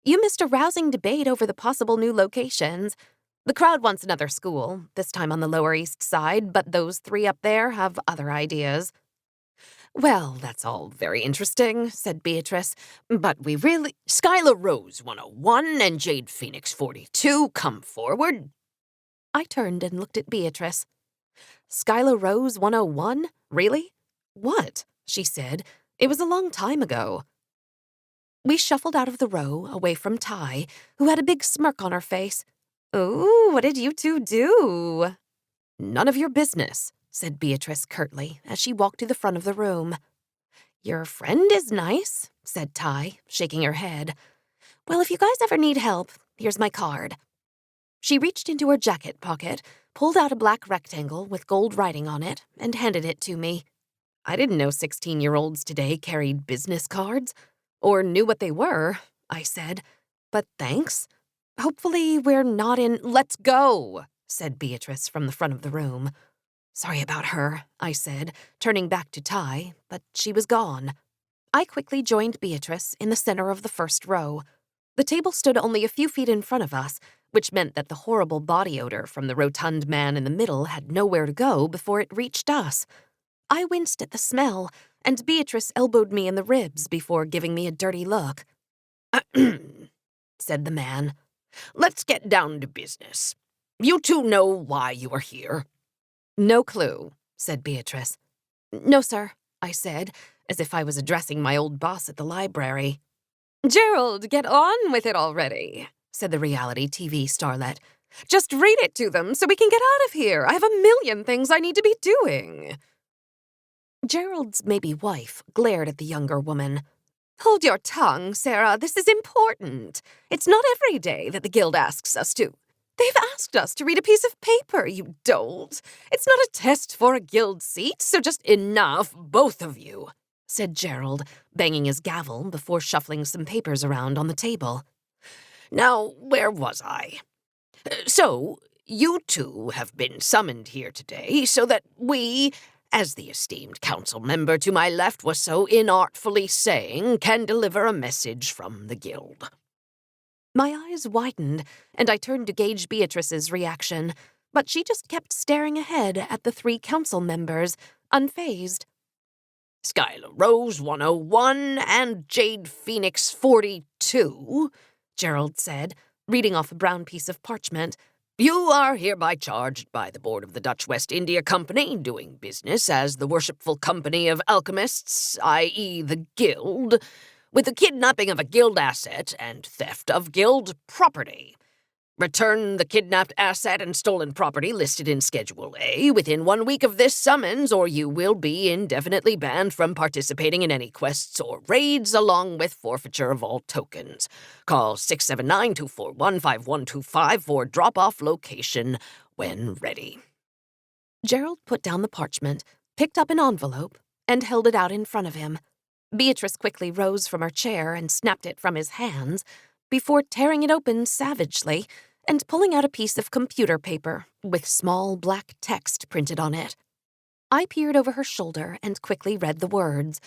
You missed a rousing debate over the possible new locations. The crowd wants another school, this time on the Lower East Side, but those 3 up there have other ideas. Well, that's all very interesting, said Beatrice, but we really— Skylar Rose 101 and Jade Phoenix 42, come forward. I turned and looked at Beatrice. Skylar Rose 101? Really? What? She said. It was a long time ago. We shuffled out of the row, away from Ty, who had a big smirk on her face. Ooh, what did you two do? None of your business, said Beatrice curtly as she walked to the front of the room. Your friend is nice, said Ty, shaking her head. Well, if you guys ever need help, here's my card. She reached into her jacket pocket, pulled out a black rectangle with gold writing on it, and handed it to me. I didn't know 16-year-olds today carried business cards, or knew what they were, I said. But thanks. Hopefully we're not in— Let's go, said Beatrice from the front of the room. Sorry about her, I said, turning back to Ty, but she was gone. I quickly joined Beatrice in the center of the first row. The table stood only a few feet in front of us, which meant that the horrible body odor from the rotund man in the middle had nowhere to go before it reached us. I winced at the smell, and Beatrice elbowed me in the ribs before giving me a dirty look. Said the man. Let's get down to business. You two know why you are here? No clue, said Beatrice. No, sir, I said, as if I was addressing my old boss at the library. Gerald, get on with it already, said the reality TV starlet. Just read it to them so we can get out of here. I have a million things I need to be doing. Gerald's maybe wife glared at the younger woman. Hold your tongue, Sarah. This is important. It's not every day that the guild asks us to. They've asked us to read a piece of paper, you dolt. It's not a test for a guild seat, so just enough, both of you, said Gerald, banging his gavel before shuffling some papers around on the table. Now, where was I? So, you two have been summoned here today so that we, as the esteemed council member to my left was so inartfully saying, can deliver a message from the guild. My eyes widened, and I turned to gauge Beatrice's reaction, but she just kept staring ahead at the three council members, unfazed. Skylar Rose 101 and Jade Phoenix 42, Gerald said, reading off a brown piece of parchment. You are hereby charged by the Board of the Dutch West India Company, doing business as the Worshipful Company of Alchemists, i.e. the Guild, with the kidnapping of a guild asset and theft of guild property. Return the kidnapped asset and stolen property listed in Schedule A within 1 week of this summons, or you will be indefinitely banned from participating in any quests or raids, along with forfeiture of all tokens. Call 679-241-5125 for drop-off location when ready. Gerald put down the parchment, picked up an envelope, and held it out in front of him. Beatrice quickly rose from her chair and snapped it from his hands, before tearing it open savagely and pulling out a piece of computer paper with small black text printed on it. I peered over her shoulder and quickly read the words,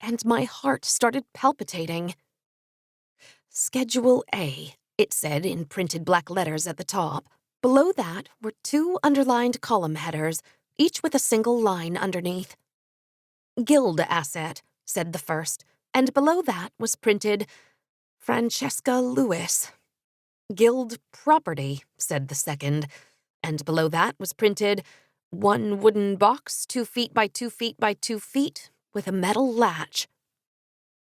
and my heart started palpitating. Schedule A, it said in printed black letters at the top. Below that were 2 underlined column headers, each with a single line underneath. Guild asset, said the first, and below that was printed Francesca Lewis. Guild property, said the second, and below that was printed 1 wooden box 2 feet by 2 feet by 2 feet with a metal latch.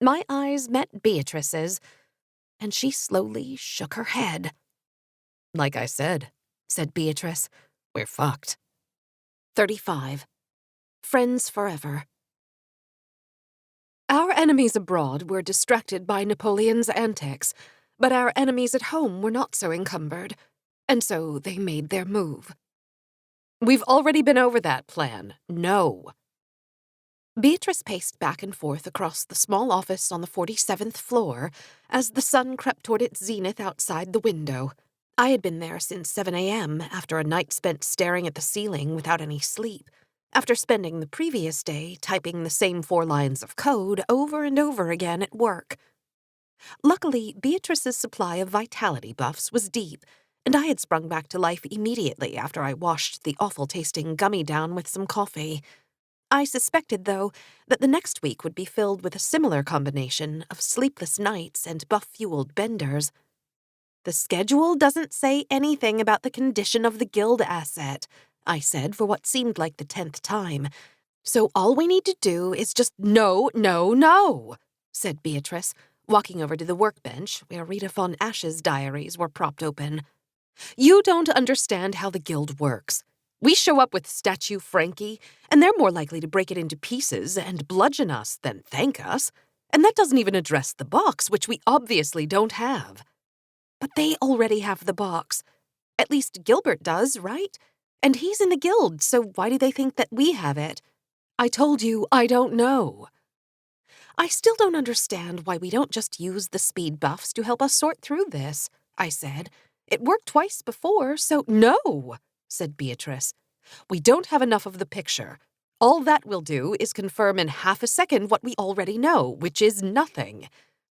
My eyes met Beatrice's, and she slowly shook her head. Like I said Beatrice, we're fucked. 35. Friends forever. Our enemies abroad were distracted by Napoleon's antics, but our enemies at home were not so encumbered, and so they made their move. We've already been over that plan. No. Beatrice paced back and forth across the small office on the 47th floor as the sun crept toward its zenith outside the window. I had been there since 7 a.m. after a night spent staring at the ceiling without any sleep, after spending the previous day typing the same 4 lines of code over and over again at work. Luckily, Beatrice's supply of vitality buffs was deep, and I had sprung back to life immediately after I washed the awful-tasting gummy down with some coffee. I suspected, though, that the next week would be filled with a similar combination of sleepless nights and buff-fueled benders. The schedule doesn't say anything about the condition of the guild asset, I said for what seemed like the 10th time. So all we need to do is just no, said Beatrice, walking over to the workbench where Rita von Ash's diaries were propped open. You don't understand how the guild works. We show up with Statue Frankie, and they're more likely to break it into pieces and bludgeon us than thank us. And that doesn't even address the box, which we obviously don't have. But they already have the box. At least Gilbert does, right? And he's in the guild, so why do they think that we have it? I told you I don't know. I still don't understand why we don't just use the speed buffs to help us sort through this, I said. It worked twice before, so no, said Beatrice. We don't have enough of the picture. All that will do is confirm in half a second what we already know, which is nothing.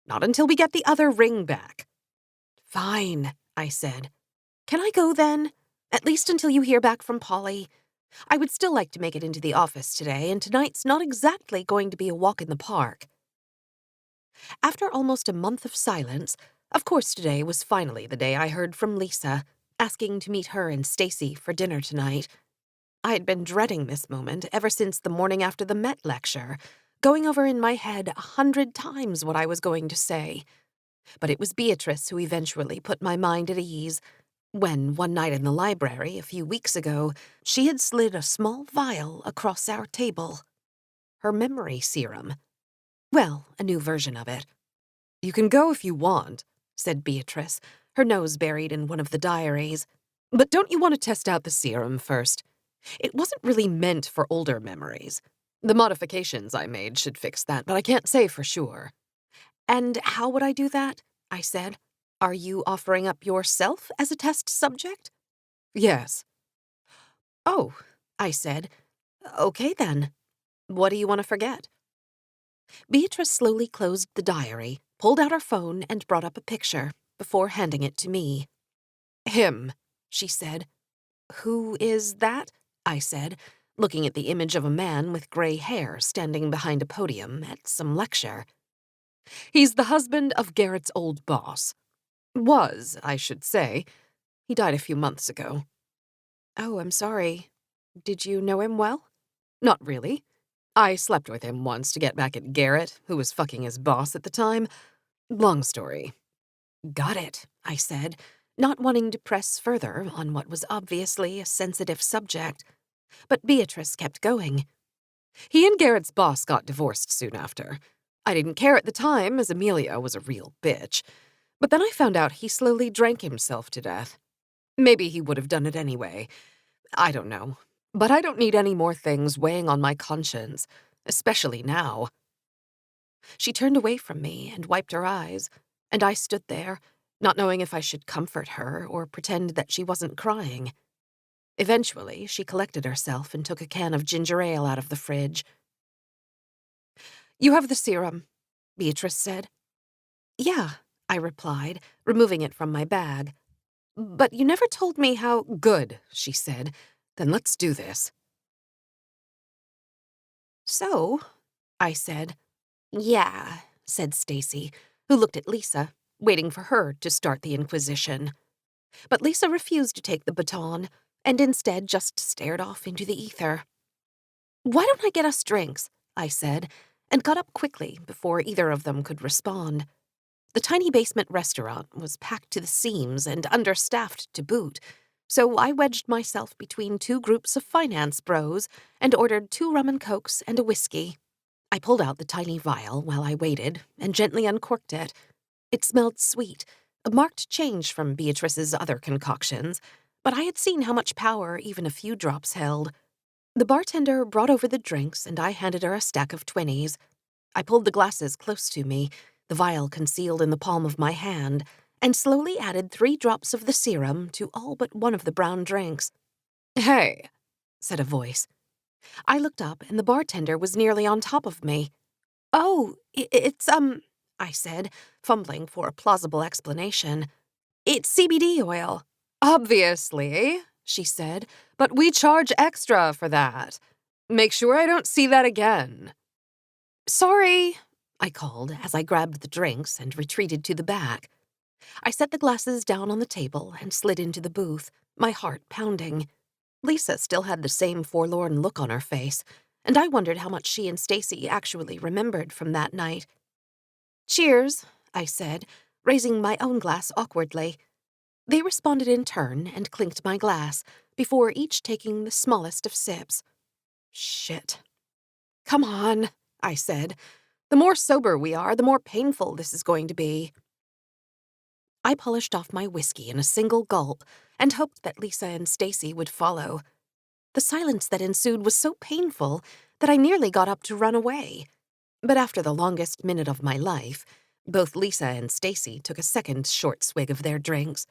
Not until we get the other ring back. Fine, I said. Can I go then? At least until you hear back from Polly. I would still like to make it into the office today, and tonight's not exactly going to be a walk in the park. After almost a month of silence, of course today was finally the day I heard from Lisa, asking to meet her and Stacy for dinner tonight. I had been dreading this moment ever since the morning after the Met lecture, going over in my head 100 times what I was going to say. But it was Beatrice who eventually put my mind at ease, when, one night in the library a few weeks ago, she had slid a small vial across our table. Her memory serum. Well, a new version of it. You can go if you want, said Beatrice, her nose buried in one of the diaries. But don't you want to test out the serum first? It wasn't really meant for older memories. The modifications I made should fix that, but I can't say for sure. And how would I do that? I said. Are you offering up yourself as a test subject? Yes. Oh, I said. Okay then. What do you want to forget? Beatrice slowly closed the diary, pulled out her phone, and brought up a picture before handing it to me. Him, she said. Who is that? I said, looking at the image of a man with gray hair standing behind a podium at some lecture. He's the husband of Garrett's old boss. Was, I should say. He died a few months ago. Oh, I'm sorry. Did you know him well? Not really. I slept with him once to get back at Garrett, who was fucking his boss at the time. Long story. Got it, I said, not wanting to press further on what was obviously a sensitive subject. But Beatrice kept going. He and Garrett's boss got divorced soon after. I didn't care at the time, as Amelia was a real bitch. But then I found out he slowly drank himself to death. Maybe he would have done it anyway. I don't know. But I don't need any more things weighing on my conscience, especially now. She turned away from me and wiped her eyes, and I stood there, not knowing if I should comfort her or pretend that she wasn't crying. Eventually, she collected herself and took a can of ginger ale out of the fridge. You have the serum, Beatrice said. Yeah, I replied, removing it from my bag. But you never told me how— Good, she said. Then let's do this. So, I said. Yeah, said Stacy, who looked at Lisa, waiting for her to start the inquisition. But Lisa refused to take the baton, and instead just stared off into the ether. Why don't I get us drinks? I said, and got up quickly before either of them could respond. The tiny basement restaurant was packed to the seams and understaffed to boot, so I wedged myself between two groups of finance bros and ordered 2 rum and cokes and a whiskey. I pulled out the tiny vial while I waited and gently uncorked it. It smelled sweet, a marked change from Beatrice's other concoctions, but I had seen how much power even a few drops held. The bartender brought over the drinks and I handed her a stack of 20s. I pulled the glasses close to me, the vial concealed in the palm of my hand, and slowly added 3 drops of the serum to all but one of the brown drinks. Hey, said a voice. I looked up and the bartender was nearly on top of me. Oh, it's, I said, fumbling for a plausible explanation. It's CBD oil. Obviously, she said, but we charge extra for that. Make sure I don't see that again. Sorry, I called as I grabbed the drinks and retreated to the back. I set the glasses down on the table and slid into the booth, my heart pounding. Lisa still had the same forlorn look on her face, and I wondered how much she and Stacy actually remembered from that night. Cheers, I said, raising my own glass awkwardly. They responded in turn and clinked my glass, before each taking the smallest of sips. Shit. Come on, I said. The more sober we are, the more painful this is going to be. I polished off my whiskey in a single gulp and hoped that Lisa and Stacy would follow. The silence that ensued was so painful that I nearly got up to run away. But after the longest minute of my life, both Lisa and Stacy took a second short swig of their drinks.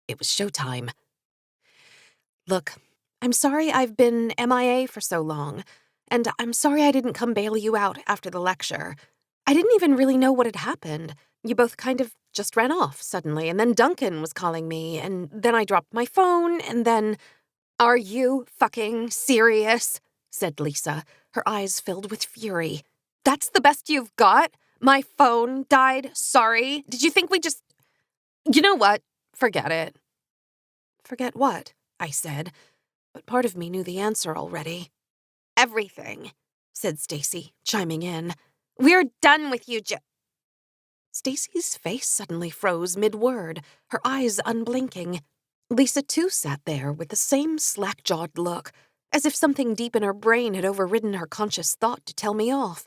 It was showtime. Look, I'm sorry I've been MIA for so long, and I'm sorry I didn't come bail you out after the lecture. I didn't even really know what had happened. You both kind of just ran off suddenly, and then Duncan was calling me, and then I dropped my phone, and then... Are you fucking serious? Said Lisa, her eyes filled with fury. That's the best you've got? My phone died? Sorry. Did you think we just... You know what? Forget it. Forget what? I said, but part of me knew the answer already. Everything, said Stacy, chiming in. We're done with you, Stacy's face suddenly froze mid-word, her eyes unblinking. Lisa, too, sat there with the same slack-jawed look, as if something deep in her brain had overridden her conscious thought to tell me off.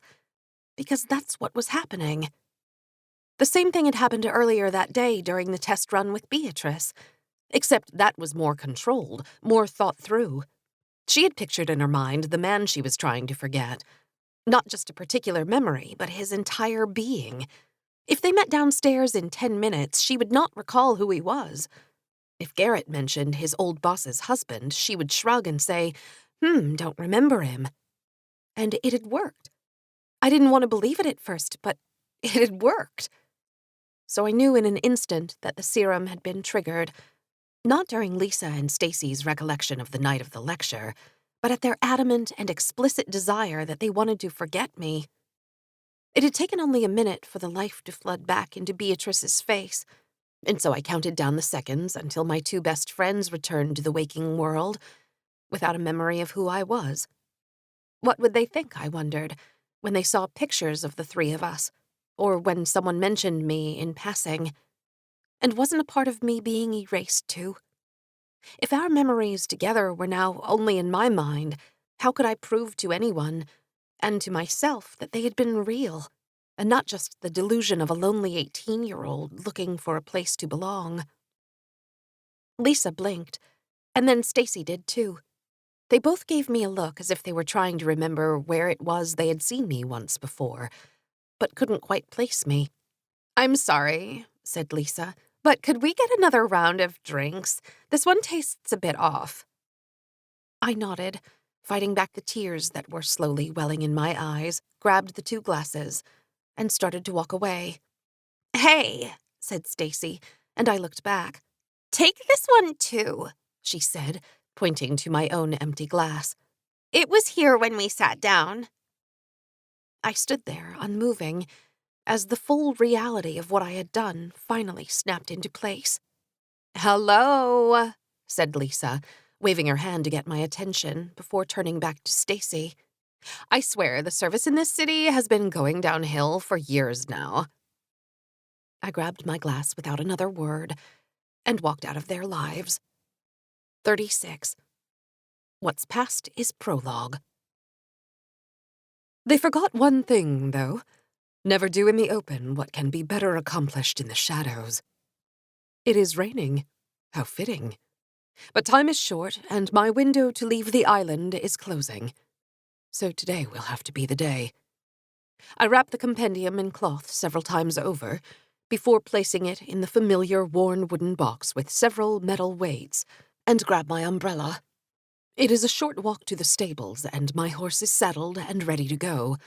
Because that's what was happening. The same thing had happened earlier that day during the test run with Beatrice, except that was more controlled, more thought through. She had pictured in her mind the man she was trying to forget. Not just a particular memory, but his entire being. If they met downstairs in 10 minutes, she would not recall who he was. If Garrett mentioned his old boss's husband, she would shrug and say, don't remember him. And it had worked. I didn't want to believe it at first, but it had worked. So I knew in an instant that the serum had been triggered, not during Lisa and Stacy's recollection of the night of the lecture, but at their adamant and explicit desire that they wanted to forget me. It had taken only a minute for the life to flood back into Beatrice's face, and so I counted down the seconds until my two best friends returned to the waking world, without a memory of who I was. What would they think, I wondered, when they saw pictures of the three of us, or when someone mentioned me in passing? And wasn't a part of me being erased too? If our memories together were now only in my mind, how could I prove to anyone, and to myself, that they had been real, and not just the delusion of a lonely 18-year-old looking for a place to belong? Lisa blinked, and then Stacy did too. They both gave me a look as if they were trying to remember where it was they had seen me once before, but couldn't quite place me. I'm sorry, said Lisa, but could we get another round of drinks? This one tastes a bit off. I nodded, fighting back the tears that were slowly welling in my eyes, grabbed the 2 glasses, and started to walk away. Hey, said Stacy, and I looked back. Take this one too, she said, pointing to my own empty glass. It was here when we sat down. I stood there, unmoving, as the full reality of what I had done finally snapped into place. Hello, said Lisa, waving her hand to get my attention before turning back to Stacy. I swear the service in this city has been going downhill for years now. I grabbed my glass without another word and walked out of their lives. 36. What's past is prologue. They forgot one thing, though. Never do in the open what can be better accomplished in the shadows. It is raining. How fitting. But time is short, and my window to leave the island is closing. So today will have to be the day. I wrap the compendium in cloth several times over, before placing it in the familiar worn wooden box with several metal weights, and grab my umbrella. It is a short walk to the stables, and my horse is saddled and ready to go.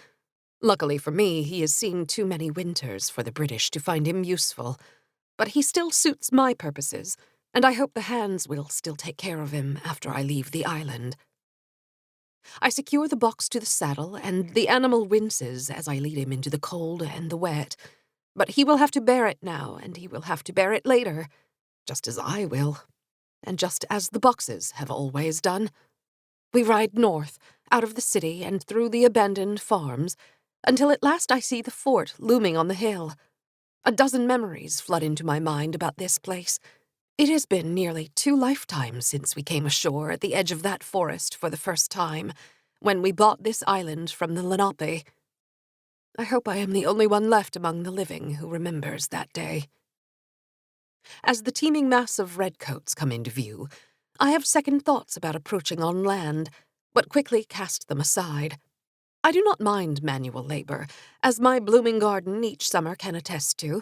Luckily for me, he has seen too many winters for the British to find him useful, but he still suits my purposes, and I hope the hands will still take care of him after I leave the island. I secure the box to the saddle, and the animal winces as I lead him into the cold and the wet. But he will have to bear it now, and he will have to bear it later, just as I will, and just as the boxes have always done. We ride north, out of the city and through the abandoned farms, until at last I see the fort looming on the hill. A dozen memories flood into my mind about this place. It has been nearly 2 lifetimes since we came ashore at the edge of that forest for the first time, when we bought this island from the Lenape. I hope I am the only one left among the living who remembers that day. As the teeming mass of redcoats come into view, I have second thoughts about approaching on land, but quickly cast them aside. I do not mind manual labor, as my blooming garden each summer can attest to,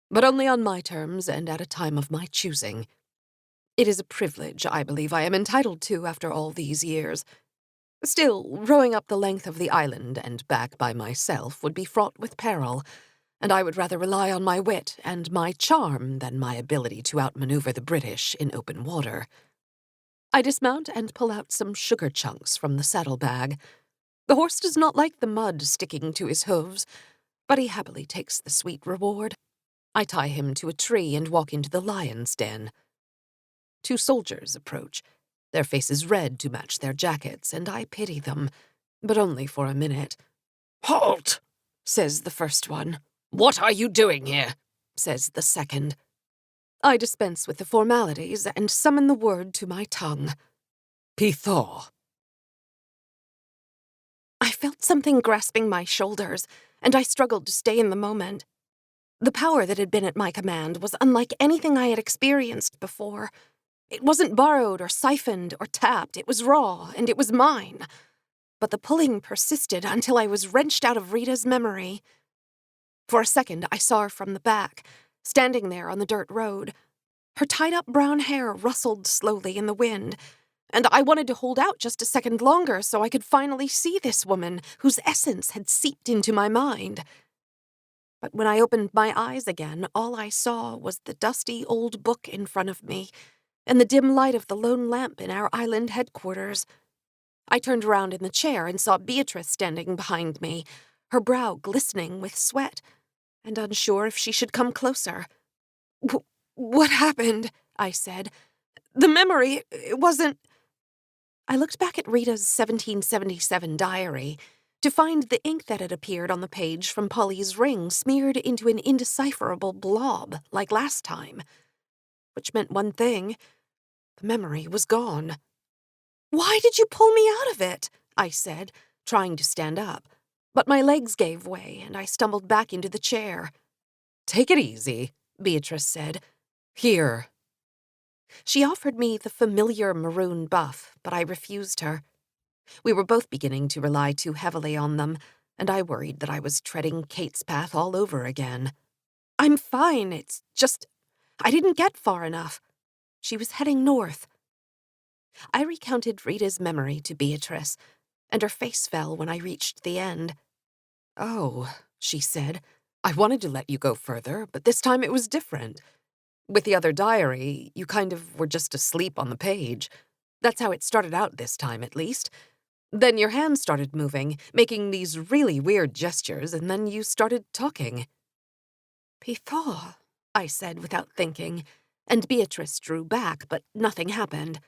but only on my terms and at a time of my choosing. It is a privilege I believe I am entitled to after all these years. Still, rowing up the length of the island and back by myself would be fraught with peril, and I would rather rely on my wit and my charm than my ability to outmaneuver the British in open water. I dismount and pull out some sugar chunks from the saddlebag. The horse does not like the mud sticking to his hooves, but he happily takes the sweet reward. I tie him to a tree and walk into the lion's den. 2 soldiers approach, their faces red to match their jackets, and I pity them, but only for a minute. "Halt!" says the first one. "What are you doing here?" says the second. I dispense with the formalities and summon the word to my tongue. "Pithaw." I felt something grasping my shoulders, and I struggled to stay in the moment. The power that had been at my command was unlike anything I had experienced before. It wasn't borrowed or siphoned or tapped, it was raw, and it was mine. But the pulling persisted until I was wrenched out of Rita's memory. For a second, I saw her from the back, standing there on the dirt road. Her tied-up brown hair rustled slowly in the wind, and I wanted to hold out just a second longer so I could finally see this woman whose essence had seeped into my mind. But when I opened my eyes again, all I saw was the dusty old book in front of me and the dim light of the lone lamp in our island headquarters. I turned around in the chair and saw Beatrice standing behind me, her brow glistening with sweat, and unsure if she should come closer. "What happened?" I said. "The memory, it wasn't—" I looked back at Rita's 1777 diary to find the ink that had appeared on the page from Polly's ring smeared into an indecipherable blob like last time. Which meant one thing. The memory was gone. "Why did you pull me out of it?" I said, trying to stand up. But my legs gave way, and I stumbled back into the chair. "Take it easy," Beatrice said. "Here." She offered me the familiar maroon buff, but I refused her. We were both beginning to rely too heavily on them, and I worried that I was treading Kate's path all over again. "I'm fine, it's just— I didn't get far enough." She was heading north. I recounted Rita's memory to Beatrice, and her face fell when I reached the end. "Oh," she said, "I wanted to let you go further, but this time it was different. With the other diary, you kind of were just asleep on the page. That's how it started out this time, at least. Then your hands started moving, making these really weird gestures, and then you started talking." "Pithaw," I said without thinking, and Beatrice drew back, but nothing happened.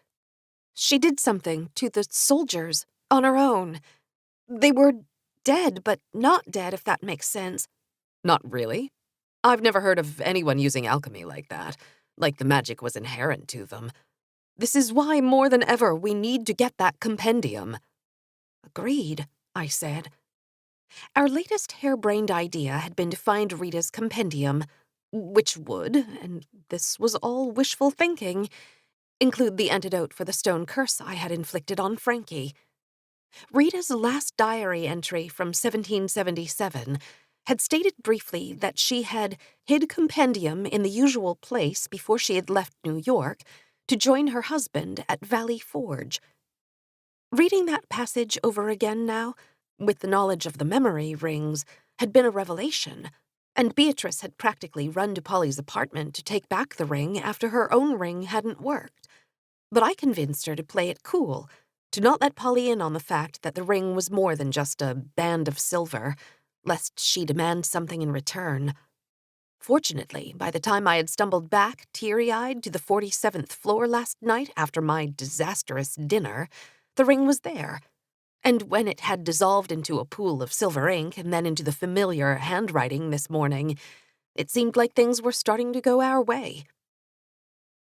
"She did something to the soldiers, on her own. They were dead, but not dead, if that makes sense." "Not really? I've never heard of anyone using alchemy like that, like the magic was inherent to them. This is why, more than ever, we need to get that compendium." "Agreed," I said. Our latest harebrained idea had been to find Rita's compendium, which would, and this was all wishful thinking, include the antidote for the stone curse I had inflicted on Frankie. Rita's last diary entry from 1777 had stated briefly that she had hid compendium in the usual place before she had left New York to join her husband at Valley Forge. Reading that passage over again now, with the knowledge of the memory rings, had been a revelation, and Beatrice had practically run to Polly's apartment to take back the ring after her own ring hadn't worked. But I convinced her to play it cool, to not let Polly in on the fact that the ring was more than just a band of silver, lest she demand something in return. Fortunately, by the time I had stumbled back, teary-eyed, to the 47th floor last night after my disastrous dinner, the ring was there. And when it had dissolved into a pool of silver ink and then into the familiar handwriting this morning, it seemed like things were starting to go our way.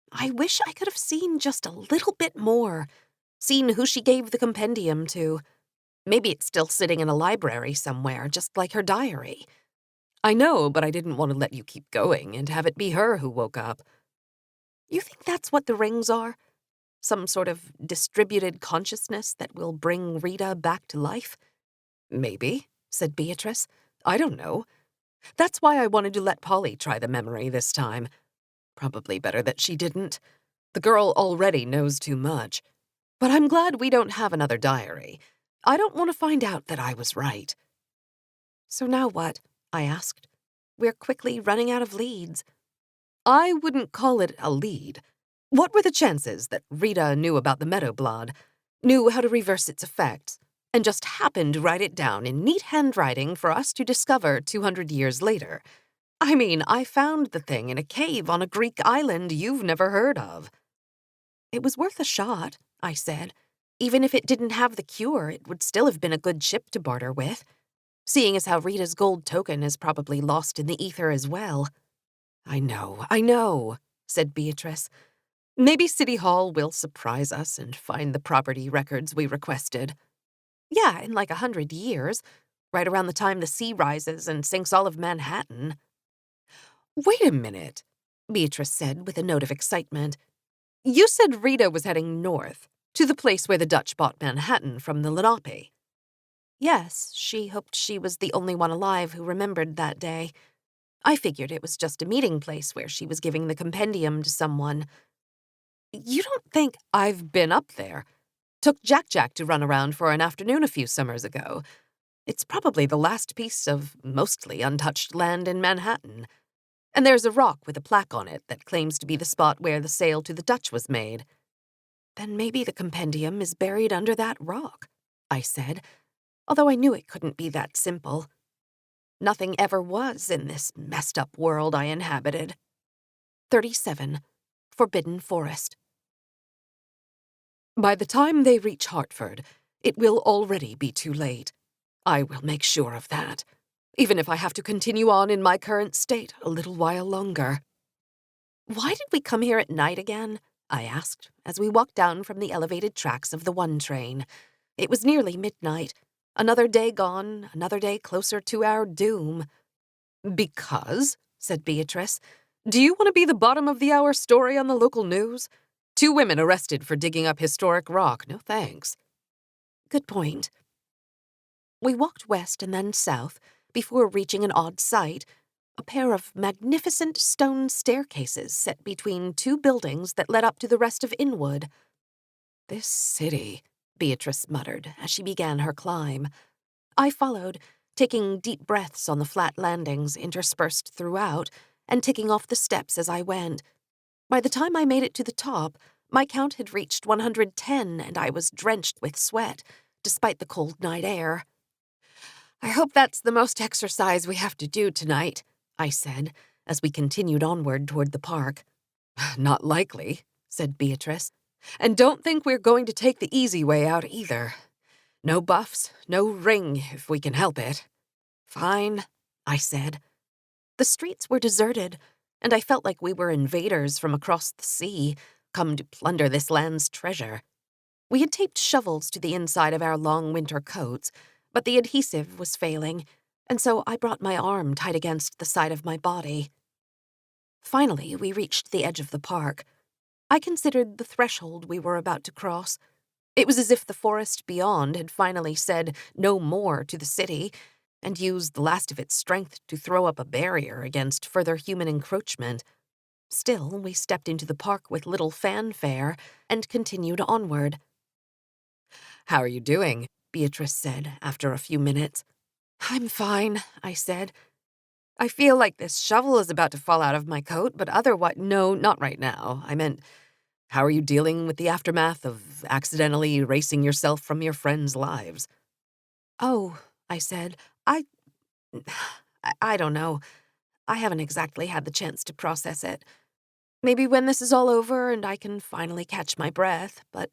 I wish I could have seen just a little bit more, seen who she gave the compendium to. Maybe it's still sitting in a library somewhere, just like her diary. I know, but I didn't want to let you keep going and have it be her who woke up. You think that's what the rings are? Some sort of distributed consciousness that will bring Rita back to life? Maybe, said Beatrice. I don't know. That's why I wanted to let Polly try the memory this time. Probably better that she didn't. The girl already knows too much. But I'm glad we don't have another diary. I don't want to find out that I was right. So now what? I asked. We're quickly running out of leads. I wouldn't call it a lead. What were the chances that Rita knew about the meadow blood, knew how to reverse its effects, and just happened to write it down in neat handwriting for us to discover 200 years later? I mean, I found the thing in a cave on a Greek island you've never heard of. It was worth a shot, I said. Even if it didn't have the cure, it would still have been a good chip to barter with, seeing as how Rita's gold token is probably lost in the ether as well. I know, said Beatrice. Maybe City Hall will surprise us and find the property records we requested. Yeah, in like 100 years, right around the time the sea rises and sinks all of Manhattan. Wait a minute, Beatrice said with a note of excitement. You said Rita was heading north, to the place where the Dutch bought Manhattan from the Lenape. Yes, she hoped she was the only one alive who remembered that day. I figured it was just a meeting place where she was giving the compendium to someone. You don't think I've been up there? Took Jack to run around for an afternoon a few summers ago. It's probably the last piece of mostly untouched land in Manhattan. And there's a rock with a plaque on it that claims to be the spot where the sale to the Dutch was made. Then maybe the compendium is buried under that rock, I said, although I knew it couldn't be that simple. Nothing ever was in this messed-up world I inhabited. 37. Forbidden Forest. By the time they reach Hartford, it will already be too late. I will make sure of that, even if I have to continue on in my current state a little while longer. Why did we come here at night again? I asked, as we walked down from the elevated tracks of the 1 train. It was nearly midnight. Another day gone, another day closer to our doom. Because, said Beatrice, do you want to be the bottom-of-the-hour story on the local news? 2 women arrested for digging up historic rock. No thanks. Good point. We walked west and then south before reaching an odd sight, a pair of magnificent stone staircases set between 2 buildings that led up to the rest of Inwood. This city, Beatrice muttered as she began her climb. I followed, taking deep breaths on the flat landings interspersed throughout and ticking off the steps as I went. By the time I made it to the top, my count had reached 110 and I was drenched with sweat, despite the cold night air. I hope that's the most exercise we have to do tonight, I said, as we continued onward toward the park. Not likely, said Beatrice. And don't think we're going to take the easy way out either. No buffs, no ring, if we can help it. Fine, I said. The streets were deserted, and I felt like we were invaders from across the sea, come to plunder this land's treasure. We had taped shovels to the inside of our long winter coats, but the adhesive was failing, and so I brought my arm tight against the side of my body. Finally, we reached the edge of the park. I considered the threshold we were about to cross. It was as if the forest beyond had finally said no more to the city and used the last of its strength to throw up a barrier against further human encroachment. Still, we stepped into the park with little fanfare and continued onward. How are you doing? Beatrice said after a few minutes. I'm fine, I said. I feel like this shovel is about to fall out of my coat, but otherwise— No, not right now. I meant How are you dealing with the aftermath of accidentally erasing yourself from your friends' lives? Oh, I said, I don't know. I haven't exactly had the chance to process it. Maybe when this is all over and I can finally catch my breath, but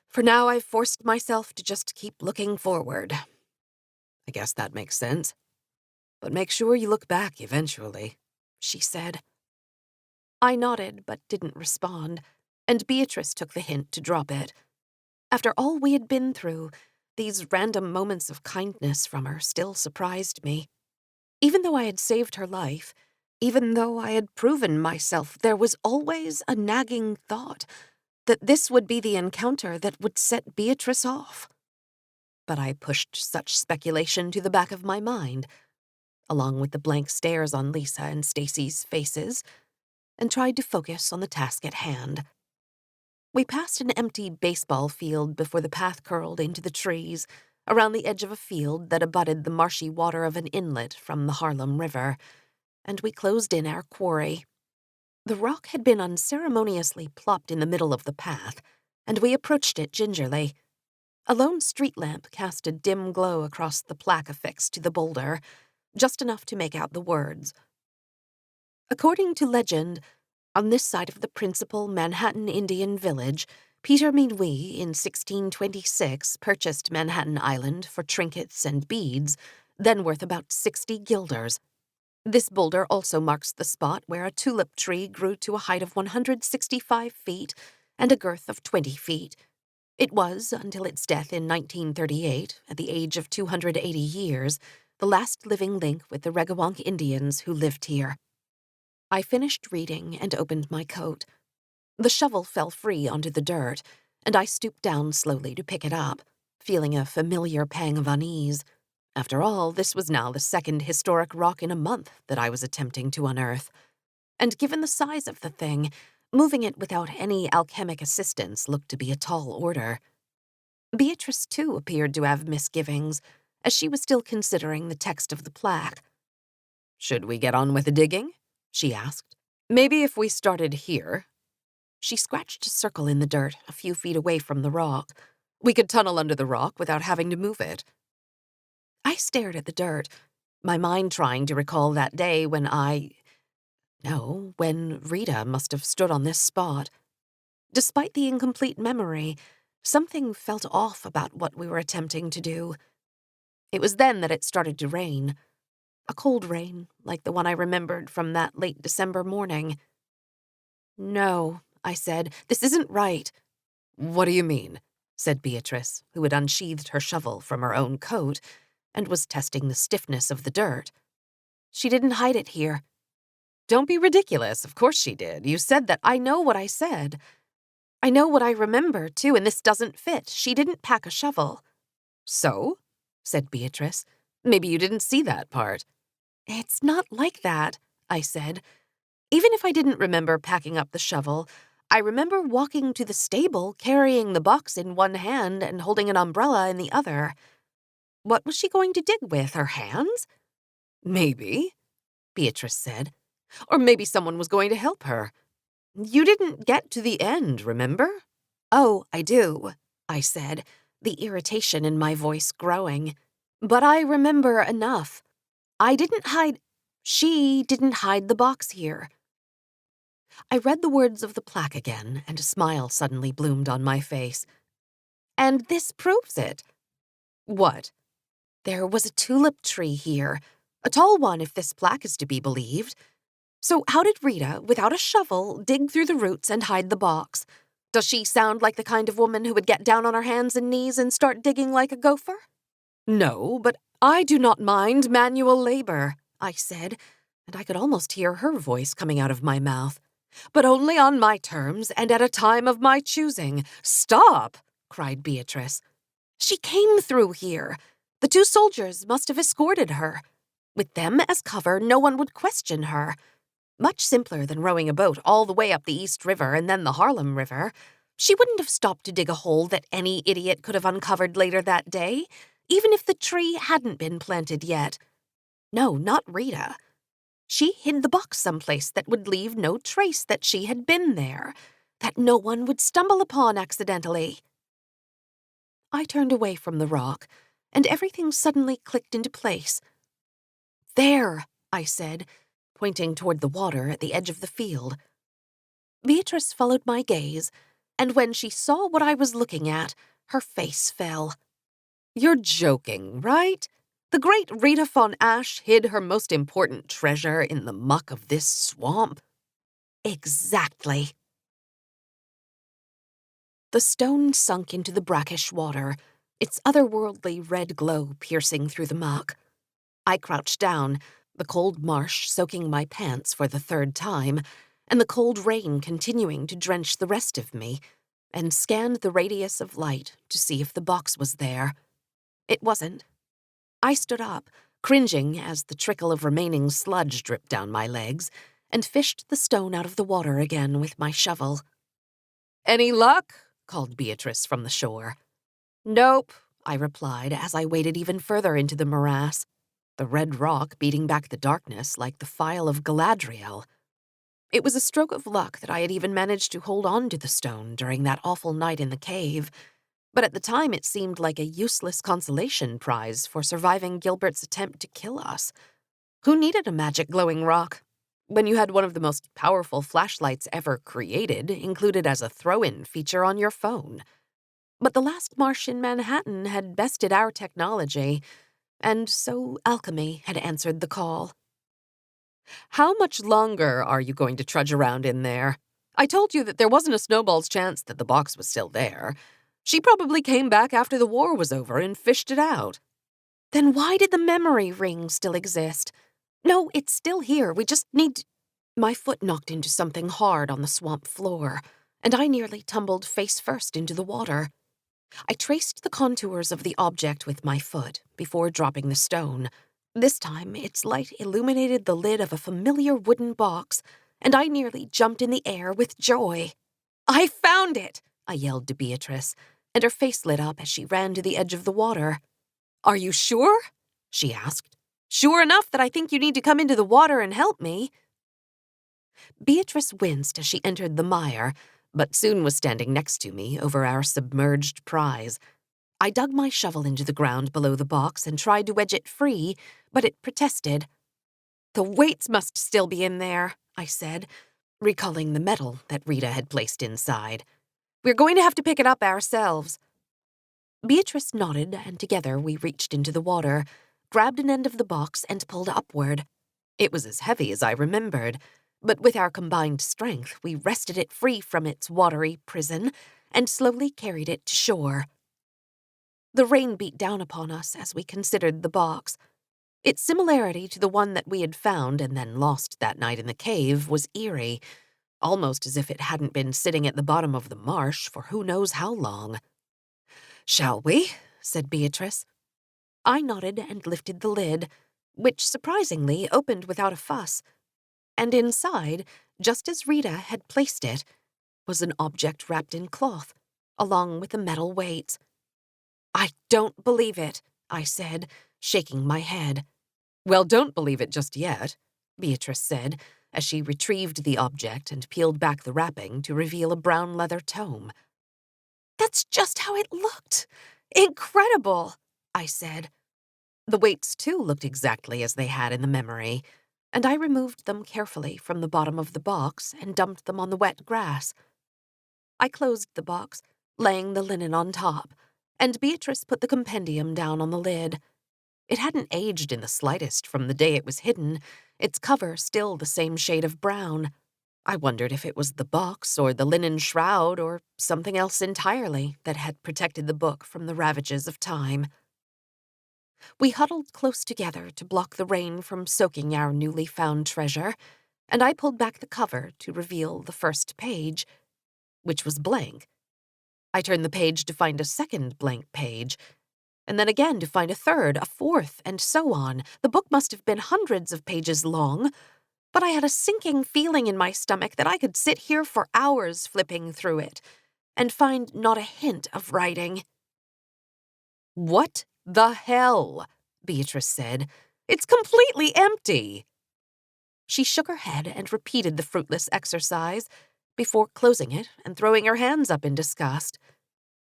for now I've forced myself to just keep looking forward. I guess that makes sense. But make sure you look back eventually, she said. I nodded but didn't respond, and Beatrice took the hint to drop it. After all we had been through, these random moments of kindness from her still surprised me. Even though I had saved her life, even though I had proven myself, there was always a nagging thought that this would be the encounter that would set Beatrice off. But I pushed such speculation to the back of my mind, along with the blank stares on Lisa and Stacy's faces, and tried to focus on the task at hand. We passed an empty baseball field before the path curled into the trees, around the edge of a field that abutted the marshy water of an inlet from the Harlem River, and we closed in our quarry. The rock had been unceremoniously plopped in the middle of the path, and we approached it gingerly. A lone street lamp cast a dim glow across the plaque affixed to the boulder, just enough to make out the words. According to legend, on this side of the principal Manhattan Indian village, Peter Minuit in 1626 purchased Manhattan Island for trinkets and beads, then worth about 60 guilders. This boulder also marks the spot where a tulip tree grew to a height of 165 feet and a girth of 20 feet. It was, until its death in 1938, at the age of 280 years, the last living link with the Regawonk Indians who lived here. I finished reading and opened my coat. The shovel fell free onto the dirt, and I stooped down slowly to pick it up, feeling a familiar pang of unease. After all, this was now the second historic rock in a month that I was attempting to unearth. And given the size of the thing, moving it without any alchemic assistance looked to be a tall order. Beatrice, too, appeared to have misgivings, as she was still considering the text of the plaque. Should we get on with the digging? She asked. Maybe if we started here. She scratched a circle in the dirt a few feet away from the rock. We could tunnel under the rock without having to move it. I stared at the dirt, my mind trying to recall that day when when Rita must have stood on this spot. Despite the incomplete memory, something felt off about what we were attempting to do. It was then that it started to rain. A cold rain, like the one I remembered from that late December morning. No, I said, this isn't right. What do you mean? Said Beatrice, who had unsheathed her shovel from her own coat and was testing the stiffness of the dirt. She didn't hide it here. Don't be ridiculous. Of course she did. You said that. I know what I said. I know what I remember, too, and this doesn't fit. She didn't pack a shovel. So? Said Beatrice. Maybe you didn't see that part. It's not like that, I said. Even if I didn't remember packing up the shovel, I remember walking to the stable, carrying the box in one hand and holding an umbrella in the other. What was she going to dig with, her hands? Maybe, Beatrice said. Or maybe someone was going to help her. You didn't get to the end, remember? Oh, I do, I said, the irritation in my voice growing. But I remember enough. She didn't hide the box here. I read the words of the plaque again, and a smile suddenly bloomed on my face. And this proves it. What? There was a tulip tree here, a tall one if this plaque is to be believed. So how did Rita, without a shovel, dig through the roots and hide the box? Does she sound like the kind of woman who would get down on her hands and knees and start digging like a gopher? No, but I do not mind manual labor, I said, and I could almost hear her voice coming out of my mouth. But only on my terms and at a time of my choosing. Stop, cried Beatrice. She came through here. The 2 soldiers must have escorted her. With them as cover, no one would question her. Much simpler than rowing a boat all the way up the East River and then the Harlem River. She wouldn't have stopped to dig a hole that any idiot could have uncovered later that day, even if the tree hadn't been planted yet. No, not Rita. She hid the box someplace that would leave no trace that she had been there. that no one would stumble upon accidentally. I turned away from the rock, and everything suddenly clicked into place. There, I said, pointing toward the water at the edge of the field. Beatrice followed my gaze, and when she saw what I was looking at, her face fell. You're joking, right? The great Rita von Ash hid her most important treasure in the muck of this swamp? Exactly. The stone sunk into the brackish water, its otherworldly red glow piercing through the muck. I crouched down, the cold marsh soaking my pants for the third time, and the cold rain continuing to drench the rest of me, and scanned the radius of light to see if the box was there. It wasn't. I stood up, cringing as the trickle of remaining sludge dripped down my legs, and fished the stone out of the water again with my shovel. "Any luck?" called Beatrice from the shore. "Nope," I replied as I waded even further into the morass, the red rock beating back the darkness like the file of Galadriel. It was a stroke of luck that I had even managed to hold on to the stone during that awful night in the cave, but at the time it seemed like a useless consolation prize for surviving Gilbert's attempt to kill us. Who needed a magic glowing rock when you had one of the most powerful flashlights ever created included as a throw-in feature on your phone? But the last marsh in Manhattan had bested our technology, and so alchemy had answered the call. "How much longer are you going to trudge around in there? I told you that there wasn't a snowball's chance that the box was still there. She probably came back after the war was over and fished it out." "Then why did the memory ring still exist? No, it's still here. We just need..." My foot knocked into something hard on the swamp floor, and I nearly tumbled face first into the water. I traced the contours of the object with my foot before dropping the stone. This time, its light illuminated the lid of a familiar wooden box, and I nearly jumped in the air with joy. "I found it!" I yelled to Beatrice, and her face lit up as she ran to the edge of the water. "Are you sure?" she asked. "Sure enough that I think you need to come into the water and help me." Beatrice winced as she entered the mire, but soon was standing next to me over our submerged prize. I dug my shovel into the ground below the box and tried to wedge it free, but it protested. "The weights must still be in there," I said, recalling the metal that Rita had placed inside. "We're going to have to pick it up ourselves." Beatrice nodded, and together we reached into the water, grabbed an end of the box, and pulled upward. It was as heavy as I remembered, but with our combined strength, we wrested it free from its watery prison and slowly carried it to shore. The rain beat down upon us as we considered the box. Its similarity to the one that we had found and then lost that night in the cave was eerie, almost as if it hadn't been sitting at the bottom of the marsh for who knows how long. "Shall we?" said Beatrice. I nodded and lifted the lid, which surprisingly opened without a fuss. And inside, just as Rita had placed it, was an object wrapped in cloth, along with the metal weights. "I don't believe it," I said, shaking my head. "Well, don't believe it just yet," Beatrice said, as she retrieved the object and peeled back the wrapping to reveal a brown leather tome. "That's just how it looked! Incredible!" I said. The weights, too, looked exactly as they had in the memory, and I removed them carefully from the bottom of the box and dumped them on the wet grass. I closed the box, laying the linen on top, and Beatrice put the compendium down on the lid. It hadn't aged in the slightest from the day it was hidden, its cover still the same shade of brown. I wondered if it was the box or the linen shroud or something else entirely that had protected the book from the ravages of time. We huddled close together to block the rain from soaking our newly found treasure, and I pulled back the cover to reveal the first page, which was blank. I turned the page to find a second blank page, and then again to find a third, a fourth, and so on. The book must have been hundreds of pages long, but I had a sinking feeling in my stomach that I could sit here for hours flipping through it and find not a hint of writing. "What the hell?" Beatrice said. "It's completely empty." She shook her head and repeated the fruitless exercise, before closing it and throwing her hands up in disgust.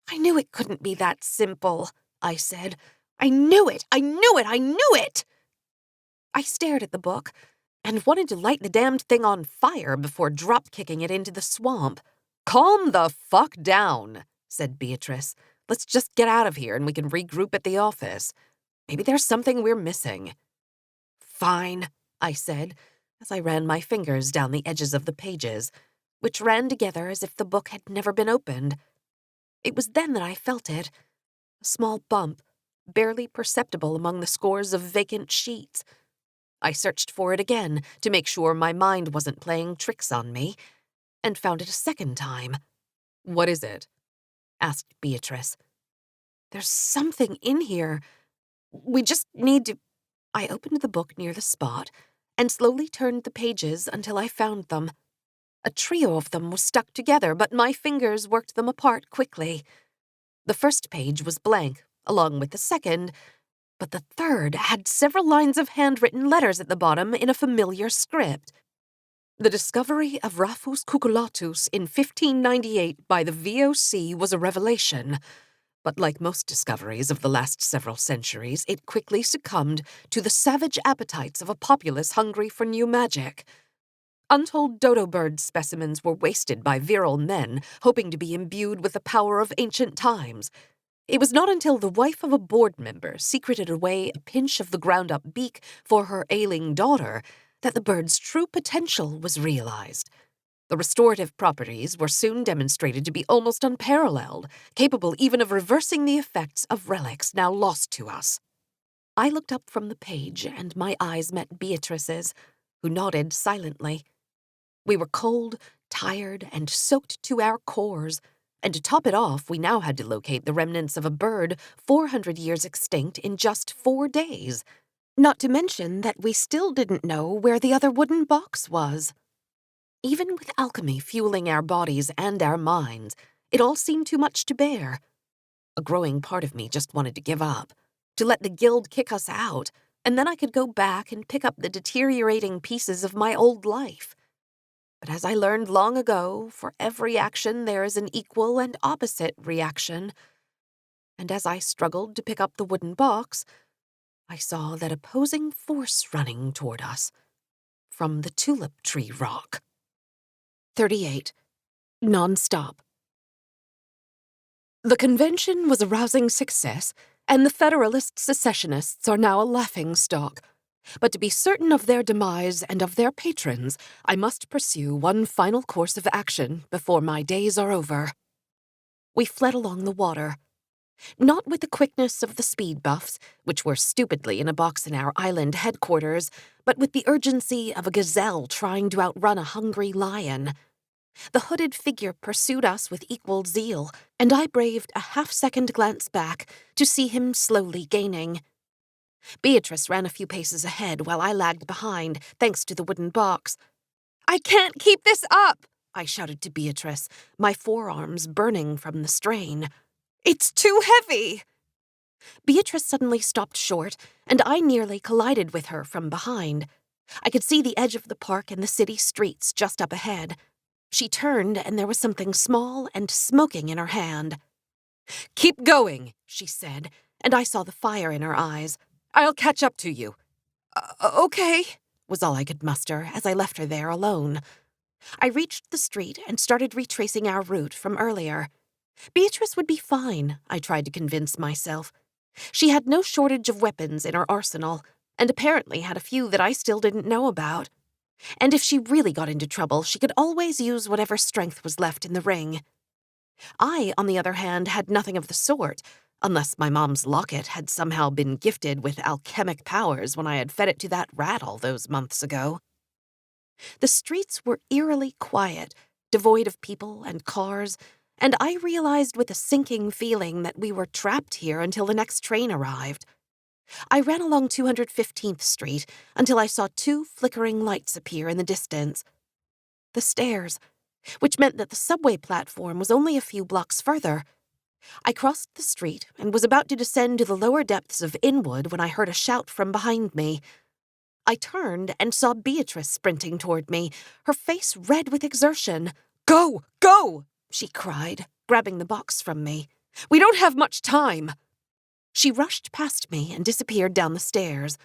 I knew it couldn't be that simple, I said. I knew it! I knew it! I knew it! I stared at the book and wanted to light the damned thing on fire before drop-kicking it into the swamp. "Calm the fuck down," said Beatrice. "Let's just get out of here and we can regroup at the office. Maybe there's something we're missing." "Fine," I said, as I ran my fingers down the edges of the pages, which ran together as if the book had never been opened. It was then that I felt it, a small bump, barely perceptible among the scores of vacant sheets. I searched for it again to make sure my mind wasn't playing tricks on me, and found it a second time. "What is it?" asked Beatrice. "There's something in here. We just need to—" I opened the book near the spot and slowly turned the pages until I found them. A trio of them was stuck together, but my fingers worked them apart quickly. The first page was blank, along with the second, but the third had several lines of handwritten letters at the bottom in a familiar script. "The discovery of Rafus Cucullatus in 1598 by the VOC was a revelation, but like most discoveries of the last several centuries, it quickly succumbed to the savage appetites of a populace hungry for new magic. Untold dodo bird specimens were wasted by virile men hoping to be imbued with the power of ancient times. It was not until the wife of a board member secreted away a pinch of the ground-up beak for her ailing daughter that the bird's true potential was realized. The restorative properties were soon demonstrated to be almost unparalleled, capable even of reversing the effects of relics now lost to us." I looked up from the page, and my eyes met Beatrice's, who nodded silently. We were cold, tired, and soaked to our cores, and to top it off, we now had to locate the remnants of a bird 400 years extinct in just 4 days. Not to mention that we still didn't know where the other wooden box was. Even with alchemy fueling our bodies and our minds, it all seemed too much to bear. A growing part of me just wanted to give up, to let the guild kick us out, and then I could go back and pick up the deteriorating pieces of my old life. But as I learned long ago, for every action there is an equal and opposite reaction. And as I struggled to pick up the wooden box, I saw that opposing force running toward us from the tulip tree rock. 38. Non-stop. The convention was a rousing success, and the Federalist secessionists are now a laughingstock. But to be certain of their demise and of their patrons, I must pursue one final course of action before my days are over. We fled along the water. Not with the quickness of the speed buffs, which were stupidly in a box in our island headquarters, but with the urgency of a gazelle trying to outrun a hungry lion. The hooded figure pursued us with equal zeal, and I braved a half-second glance back to see him slowly gaining. Beatrice ran a few paces ahead while I lagged behind, thanks to the wooden box. "I can't keep this up!" I shouted to Beatrice, my forearms burning from the strain. "It's too heavy!" Beatrice suddenly stopped short, and I nearly collided with her from behind. I could see the edge of the park and the city streets just up ahead. She turned, and there was something small and smoking in her hand. "Keep going," she said, and I saw the fire in her eyes. "I'll catch up to you." Okay, was all I could muster as I left her there alone. I reached the street and started retracing our route from earlier. Beatrice would be fine, I tried to convince myself. She had no shortage of weapons in her arsenal, and apparently had a few that I still didn't know about. And if she really got into trouble, she could always use whatever strength was left in the ring. I, on the other hand, had nothing of the sort, unless my mom's locket had somehow been gifted with alchemic powers when I had fed it to that rat all those months ago. The streets were eerily quiet, devoid of people and cars, and I realized with a sinking feeling that we were trapped here until the next train arrived. I ran along 215th Street until I saw 2 flickering lights appear in the distance. The stairs, which meant that the subway platform was only a few blocks further. I crossed the street and was about to descend to the lower depths of Inwood when I heard a shout from behind me. I turned and saw Beatrice sprinting toward me, her face red with exertion, Go! Go! She cried, grabbing the box from me. We don't have much time. She rushed past me and disappeared down the stairs.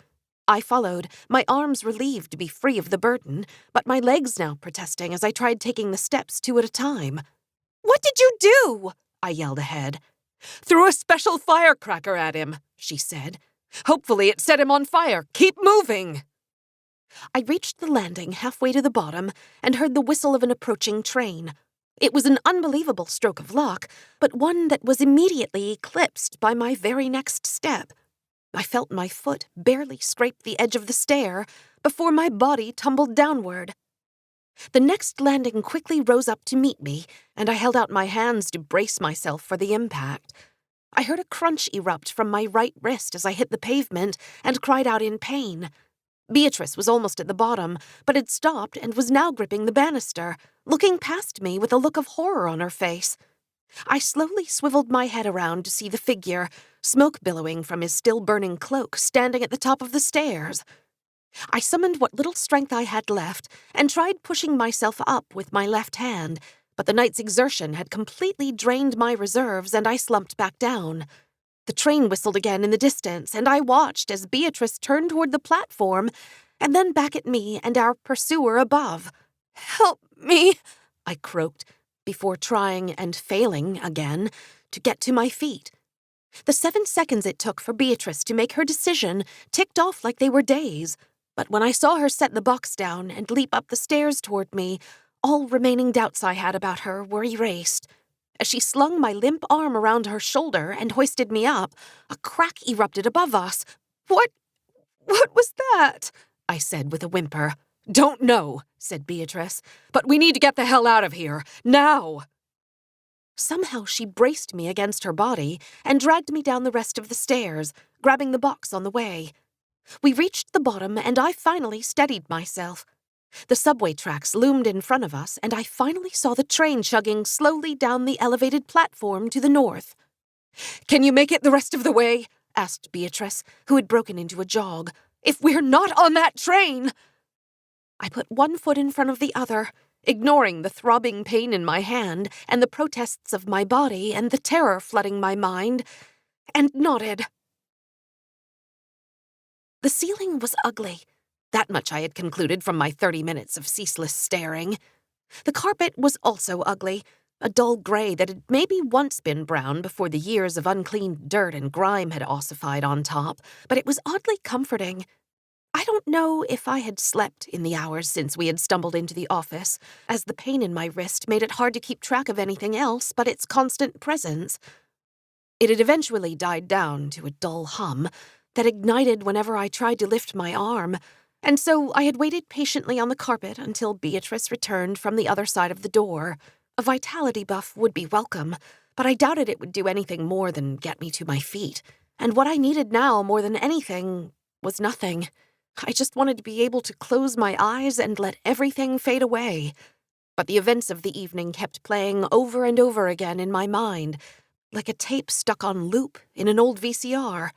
I followed, my arms relieved to be free of the burden, but my legs now protesting as I tried taking the steps 2 at a time. What did you do? I yelled ahead. Threw a special firecracker at him, she said. Hopefully it set him on fire. Keep moving. I reached the landing halfway to the bottom and heard the whistle of an approaching train. It was an unbelievable stroke of luck, but one that was immediately eclipsed by my very next step. I felt my foot barely scrape the edge of the stair before my body tumbled downward. The next landing quickly rose up to meet me, and I held out my hands to brace myself for the impact. I heard a crunch erupt from my right wrist as I hit the pavement and cried out in pain. Beatrice was almost at the bottom, but had stopped and was now gripping the banister, looking past me with a look of horror on her face. I slowly swiveled my head around to see the figure, smoke billowing from his still-burning cloak, standing at the top of the stairs. I summoned what little strength I had left and tried pushing myself up with my left hand, but the night's exertion had completely drained my reserves and I slumped back down. The train whistled again in the distance, and I watched as Beatrice turned toward the platform and then back at me and our pursuer above. "Help me," I croaked, before trying and failing again to get to my feet. The 7 seconds it took for Beatrice to make her decision ticked off like they were days, but when I saw her set the box down and leap up the stairs toward me, all remaining doubts I had about her were erased. As she slung my limp arm around her shoulder and hoisted me up, a crack erupted above us. What was that?" I said with a whimper. "Don't know," said Beatrice, "but we need to get the hell out of here, now." Somehow she braced me against her body and dragged me down the rest of the stairs, grabbing the box on the way. We reached the bottom and I finally steadied myself. The subway tracks loomed in front of us, and I finally saw the train chugging slowly down the elevated platform to the north. "Can you make it the rest of the way?" asked Beatrice, who had broken into a jog. "If we're not on that train—" I put one foot in front of the other, ignoring the throbbing pain in my hand and the protests of my body and the terror flooding my mind, and nodded. The ceiling was ugly. That much I had concluded from my 30 minutes of ceaseless staring. The carpet was also ugly, a dull gray that had maybe once been brown before the years of unclean dirt and grime had ossified on top, but it was oddly comforting. I don't know if I had slept in the hours since we had stumbled into the office, as the pain in my wrist made it hard to keep track of anything else but its constant presence. It had eventually died down to a dull hum that ignited whenever I tried to lift my arm, and so I had waited patiently on the carpet until Beatrice returned from the other side of the door. A vitality buff would be welcome, but I doubted it would do anything more than get me to my feet, and what I needed now more than anything was nothing. I just wanted to be able to close my eyes and let everything fade away. But the events of the evening kept playing over and over again in my mind, like a tape stuck on loop in an old VCR.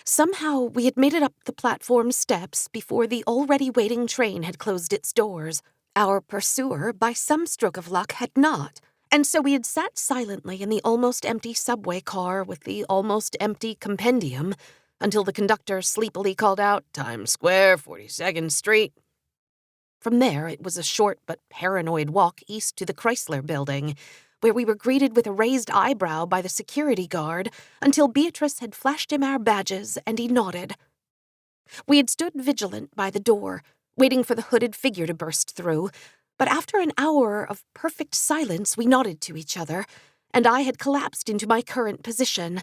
Somehow we had made it up the platform steps before the already waiting train had closed its doors. Our pursuer, by some stroke of luck, had not, and so we had sat silently in the almost empty subway car with the almost empty compendium until the conductor sleepily called out, "Times Square, 42nd Street." From there, it was a short but paranoid walk east to the Chrysler Building, where we were greeted with a raised eyebrow by the security guard until Beatrice had flashed him our badges and he nodded. We had stood vigilant by the door, waiting for the hooded figure to burst through, but after an hour of perfect silence we nodded to each other, and I had collapsed into my current position.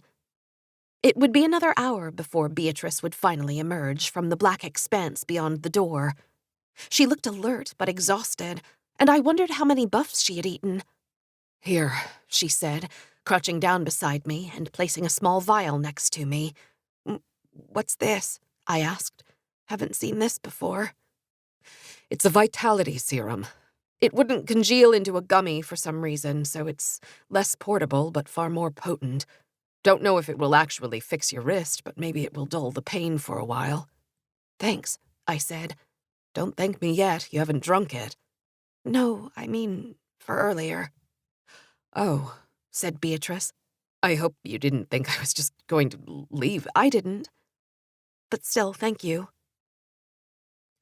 It would be another hour before Beatrice would finally emerge from the black expanse beyond the door. She looked alert but exhausted, and I wondered how many buffs she had eaten. "Here," she said, crouching down beside me and placing a small vial next to me. "What's this?" I asked. "Haven't seen this before." "It's a vitality serum. It wouldn't congeal into a gummy for some reason, so it's less portable but far more potent. Don't know if it will actually fix your wrist, but maybe it will dull the pain for a while." "Thanks," I said. "Don't thank me yet. You haven't drunk it." "No, I mean, for earlier." "Oh," said Beatrice. "I hope you didn't think I was just going to leave." "I didn't. But still, thank you."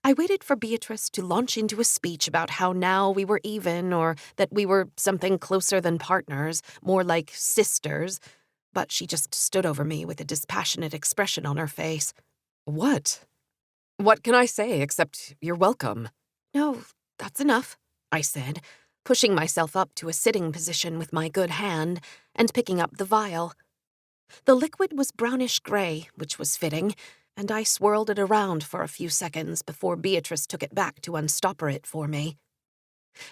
I waited for Beatrice to launch into a speech about how now we were even, or that we were something closer than partners, more like sisters, but she just stood over me with a dispassionate expression on her face. "What? What can I say except you're welcome?" "No, that's enough," I said, pushing myself up to a sitting position with my good hand and picking up the vial. The liquid was brownish-gray, which was fitting, and I swirled it around for a few seconds before Beatrice took it back to unstopper it for me.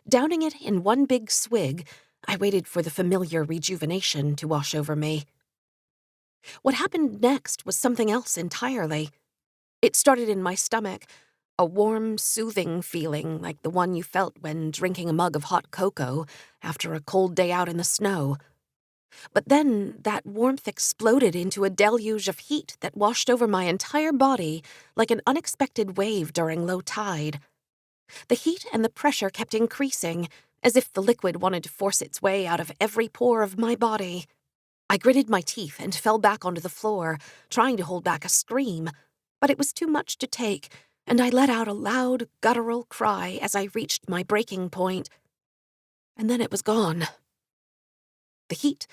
Downing it in one big swig, I waited for the familiar rejuvenation to wash over me. What happened next was something else entirely. It started in my stomach, a warm, soothing feeling like the one you felt when drinking a mug of hot cocoa after a cold day out in the snow. But then that warmth exploded into a deluge of heat that washed over my entire body like an unexpected wave during low tide. The heat and the pressure kept increasing, as if the liquid wanted to force its way out of every pore of my body. I gritted my teeth and fell back onto the floor, trying to hold back a scream, but it was too much to take, and I let out a loud, guttural cry as I reached my breaking point. And then it was gone. The heat,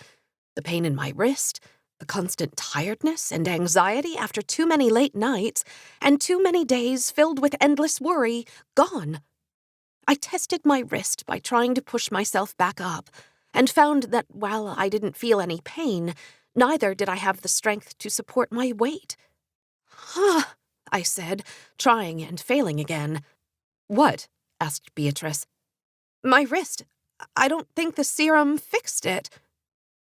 the pain in my wrist, the constant tiredness and anxiety after too many late nights, and too many days filled with endless worry, gone. I tested my wrist by trying to push myself back up, and found that while I didn't feel any pain, neither did I have the strength to support my weight. "Huh," I said, trying and failing again. "What?" asked Beatrice. "My wrist. I don't think the serum fixed it."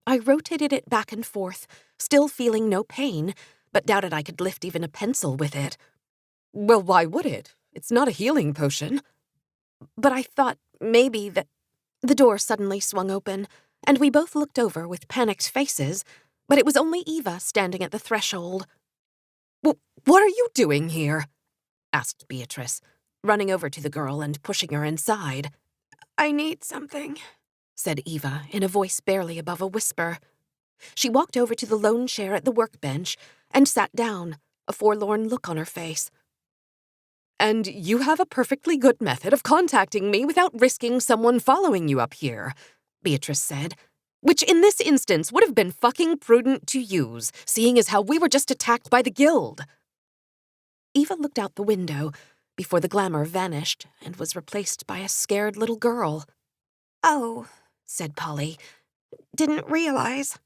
I rotated it back and forth, still feeling no pain, but doubted I could lift even a pencil with it. "Well, why would it? It's not a healing potion." "But I thought maybe that—" The door suddenly swung open, and we both looked over with panicked faces, but it was only Eva standing at the threshold. "What are you doing here?" asked Beatrice, running over to the girl and pushing her inside. "I need something," said Eva in a voice barely above a whisper. She walked over to the lone chair at the workbench and sat down, a forlorn look on her face. "And you have a perfectly good method of contacting me without risking someone following you up here," Beatrice said, "which in this instance would have been fucking prudent to use, seeing as how we were just attacked by the guild." Eva looked out the window before the glamour vanished and was replaced by a scared little girl. "Oh," said Polly. "Didn't realize."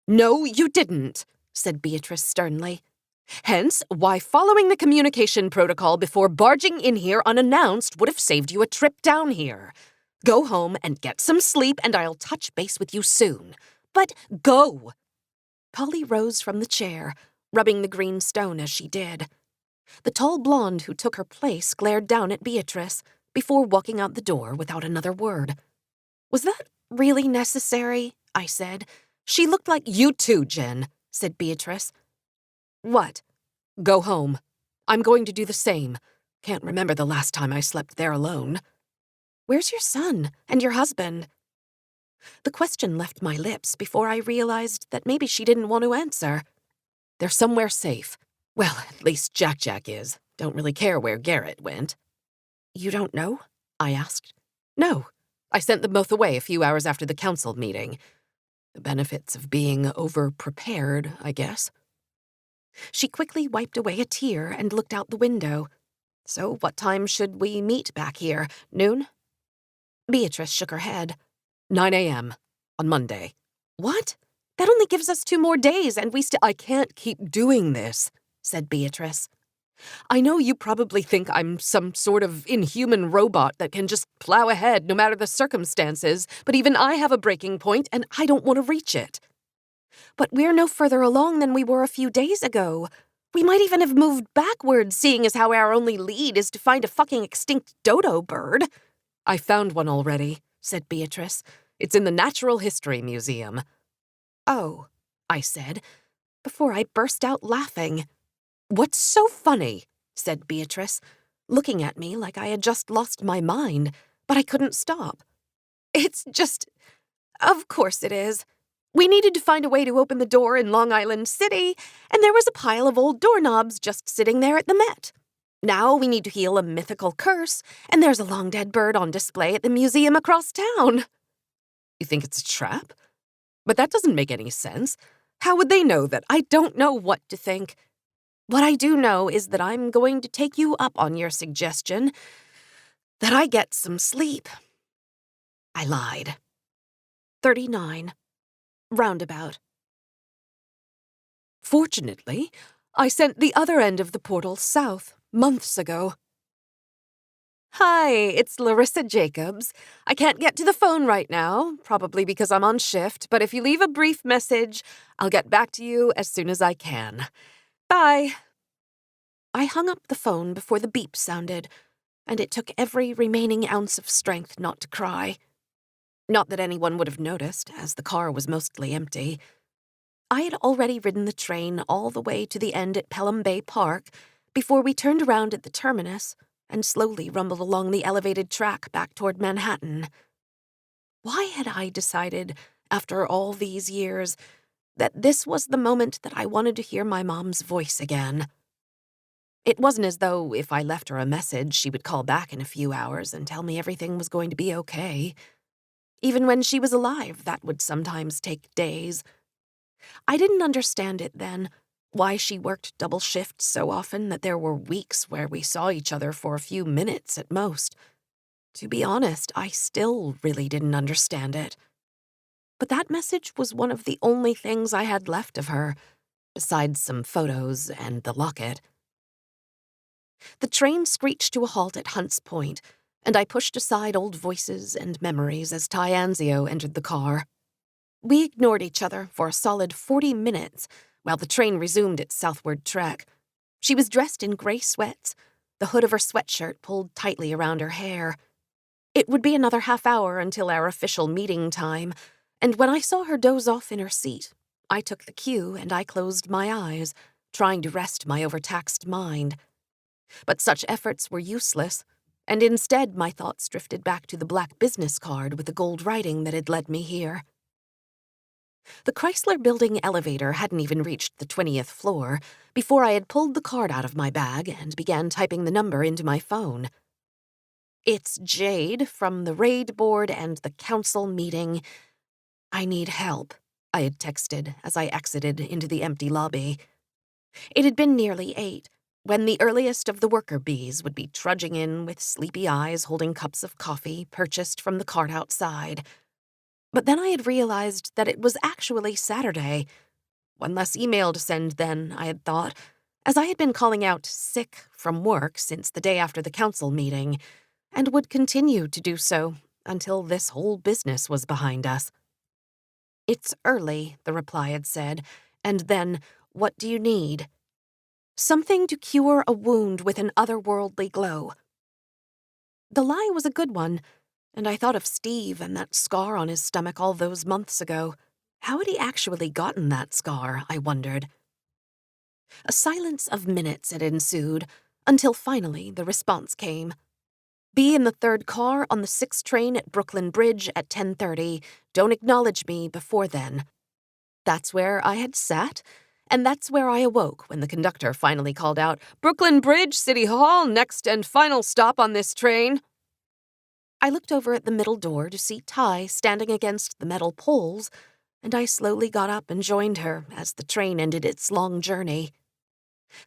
"No, you didn't," said Beatrice sternly. "Hence, why following the communication protocol before barging in here unannounced would have saved you a trip down here. Go home and get some sleep, and I'll touch base with you soon. But go!" Polly rose from the chair, rubbing the green stone as she did. The tall blonde who took her place glared down at Beatrice before walking out the door without another word. "Was that really necessary?" I said. "She looked like you too, Jen," said Beatrice. "What?" "Go home. I'm going to do the same. Can't remember the last time I slept there alone." "Where's your son and your husband?" The question left my lips before I realized that maybe she didn't want to answer. "They're somewhere safe. Well, at least Jack is. Don't really care where Garrett went." "You don't know?" I asked. "No. I sent them both away a few hours after the council meeting. The benefits of being over-prepared, I guess." She quickly wiped away a tear and looked out the window. "So what time should we meet back here? Noon?" Beatrice shook her head. 9 a.m. on Monday. "What? That only gives us 2 more days, and we I can't keep doing this," said Beatrice. "I know you probably think I'm some sort of inhuman robot that can just plow ahead no matter the circumstances, but even I have a breaking point, and I don't want to reach it." "But we're no further along than we were a few days ago. We might even have moved backwards, seeing as how our only lead is to find a fucking extinct dodo bird." "I found one already," said Beatrice. "It's in the Natural History Museum." "Oh," I said, before I burst out laughing. "What's so funny?" said Beatrice, looking at me like I had just lost my mind, but I couldn't stop. It's just... Of course it is. We needed to find a way to open the door in Long Island City, and there was a pile of old doorknobs just sitting there at the Met. Now we need to heal a mythical curse, and there's a long-dead bird on display at the museum across town. You think it's a trap? But that doesn't make any sense. How would they know that? I don't know what to think. What I do know is that I'm going to take you up on your suggestion that I get some sleep. I lied. 39. Roundabout. Fortunately, I sent the other end of the portal south months ago. Hi, it's Larissa Jacobs. I can't get to the phone right now, probably because I'm on shift, but if you leave a brief message, I'll get back to you as soon as I can. Bye. I hung up the phone before the beep sounded, and it took every remaining ounce of strength not to cry. Not that anyone would have noticed, as the car was mostly empty. I had already ridden the train all the way to the end at Pelham Bay Park before we turned around at the terminus and slowly rumbled along the elevated track back toward Manhattan. Why had I decided, after all these years, that this was the moment that I wanted to hear my mom's voice again? It wasn't as though if I left her a message, she would call back in a few hours and tell me everything was going to be okay. Even when she was alive, that would sometimes take days. I didn't understand it then, why she worked double shifts so often that there were weeks where we saw each other for a few minutes at most. To be honest, I still really didn't understand it. But that message was one of the only things I had left of her, besides some photos and the locket. The train screeched to a halt at Hunts Point, and I pushed aside old voices and memories as Ty Anzio entered the car. We ignored each other for a solid 40 minutes while the train resumed its southward trek. She was dressed in gray sweats, the hood of her sweatshirt pulled tightly around her hair. It would be another half hour until our official meeting time, and when I saw her doze off in her seat, I took the cue and I closed my eyes, trying to rest my overtaxed mind. But such efforts were useless, and instead my thoughts drifted back to the black business card with the gold writing that had led me here. The Chrysler Building elevator hadn't even reached the 20th floor before I had pulled the card out of my bag and began typing the number into my phone. It's Jade from the raid board and the council meeting. I need help, I had texted as I exited into the empty lobby. It had been nearly 8, when the earliest of the worker bees would be trudging in with sleepy eyes holding cups of coffee purchased from the cart outside. But then I had realized that it was actually Saturday. One less email to send then, I had thought, as I had been calling out sick from work since the day after the council meeting, and would continue to do so until this whole business was behind us. It's early, the reply had said, and then, what do you need? Something to cure a wound with an otherworldly glow. The lie was a good one, and I thought of Steve and that scar on his stomach all those months ago. How had he actually gotten that scar, I wondered. A silence of minutes had ensued, until finally the response came. Be in the 3rd car on the 6th train at Brooklyn Bridge at 10:30. Don't acknowledge me before then. That's where I had sat, and that's where I awoke when the conductor finally called out, "Brooklyn Bridge, City Hall, next and final stop on this train." I looked over at the middle door to see Ty standing against the metal poles, and I slowly got up and joined her as the train ended its long journey.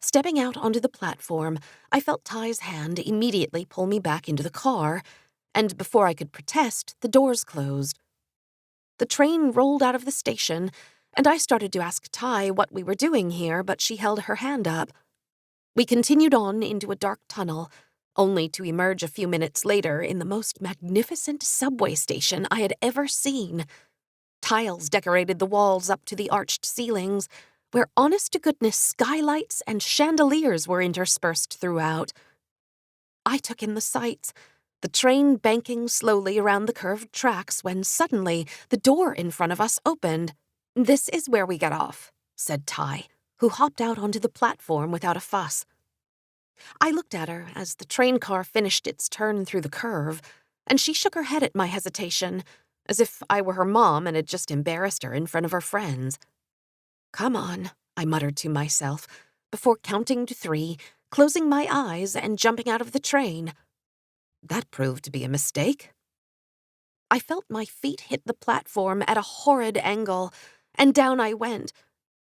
Stepping out onto the platform, I felt Ty's hand immediately pull me back into the car, and before I could protest, the doors closed. The train rolled out of the station, and I started to ask Ty what we were doing here, but she held her hand up. We continued on into a dark tunnel, only to emerge a few minutes later in the most magnificent subway station I had ever seen. Tiles decorated the walls up to the arched ceilings, where honest-to-goodness skylights and chandeliers were interspersed throughout. I took in the sights, the train banking slowly around the curved tracks when suddenly the door in front of us opened. "This is where we get off," said Ty, who hopped out onto the platform without a fuss. I looked at her as the train car finished its turn through the curve, and she shook her head at my hesitation, as if I were her mom and had just embarrassed her in front of her friends. "Come on," I muttered to myself, before counting to 3, closing my eyes and jumping out of the train. That proved to be a mistake. I felt my feet hit the platform at a horrid angle, and down I went,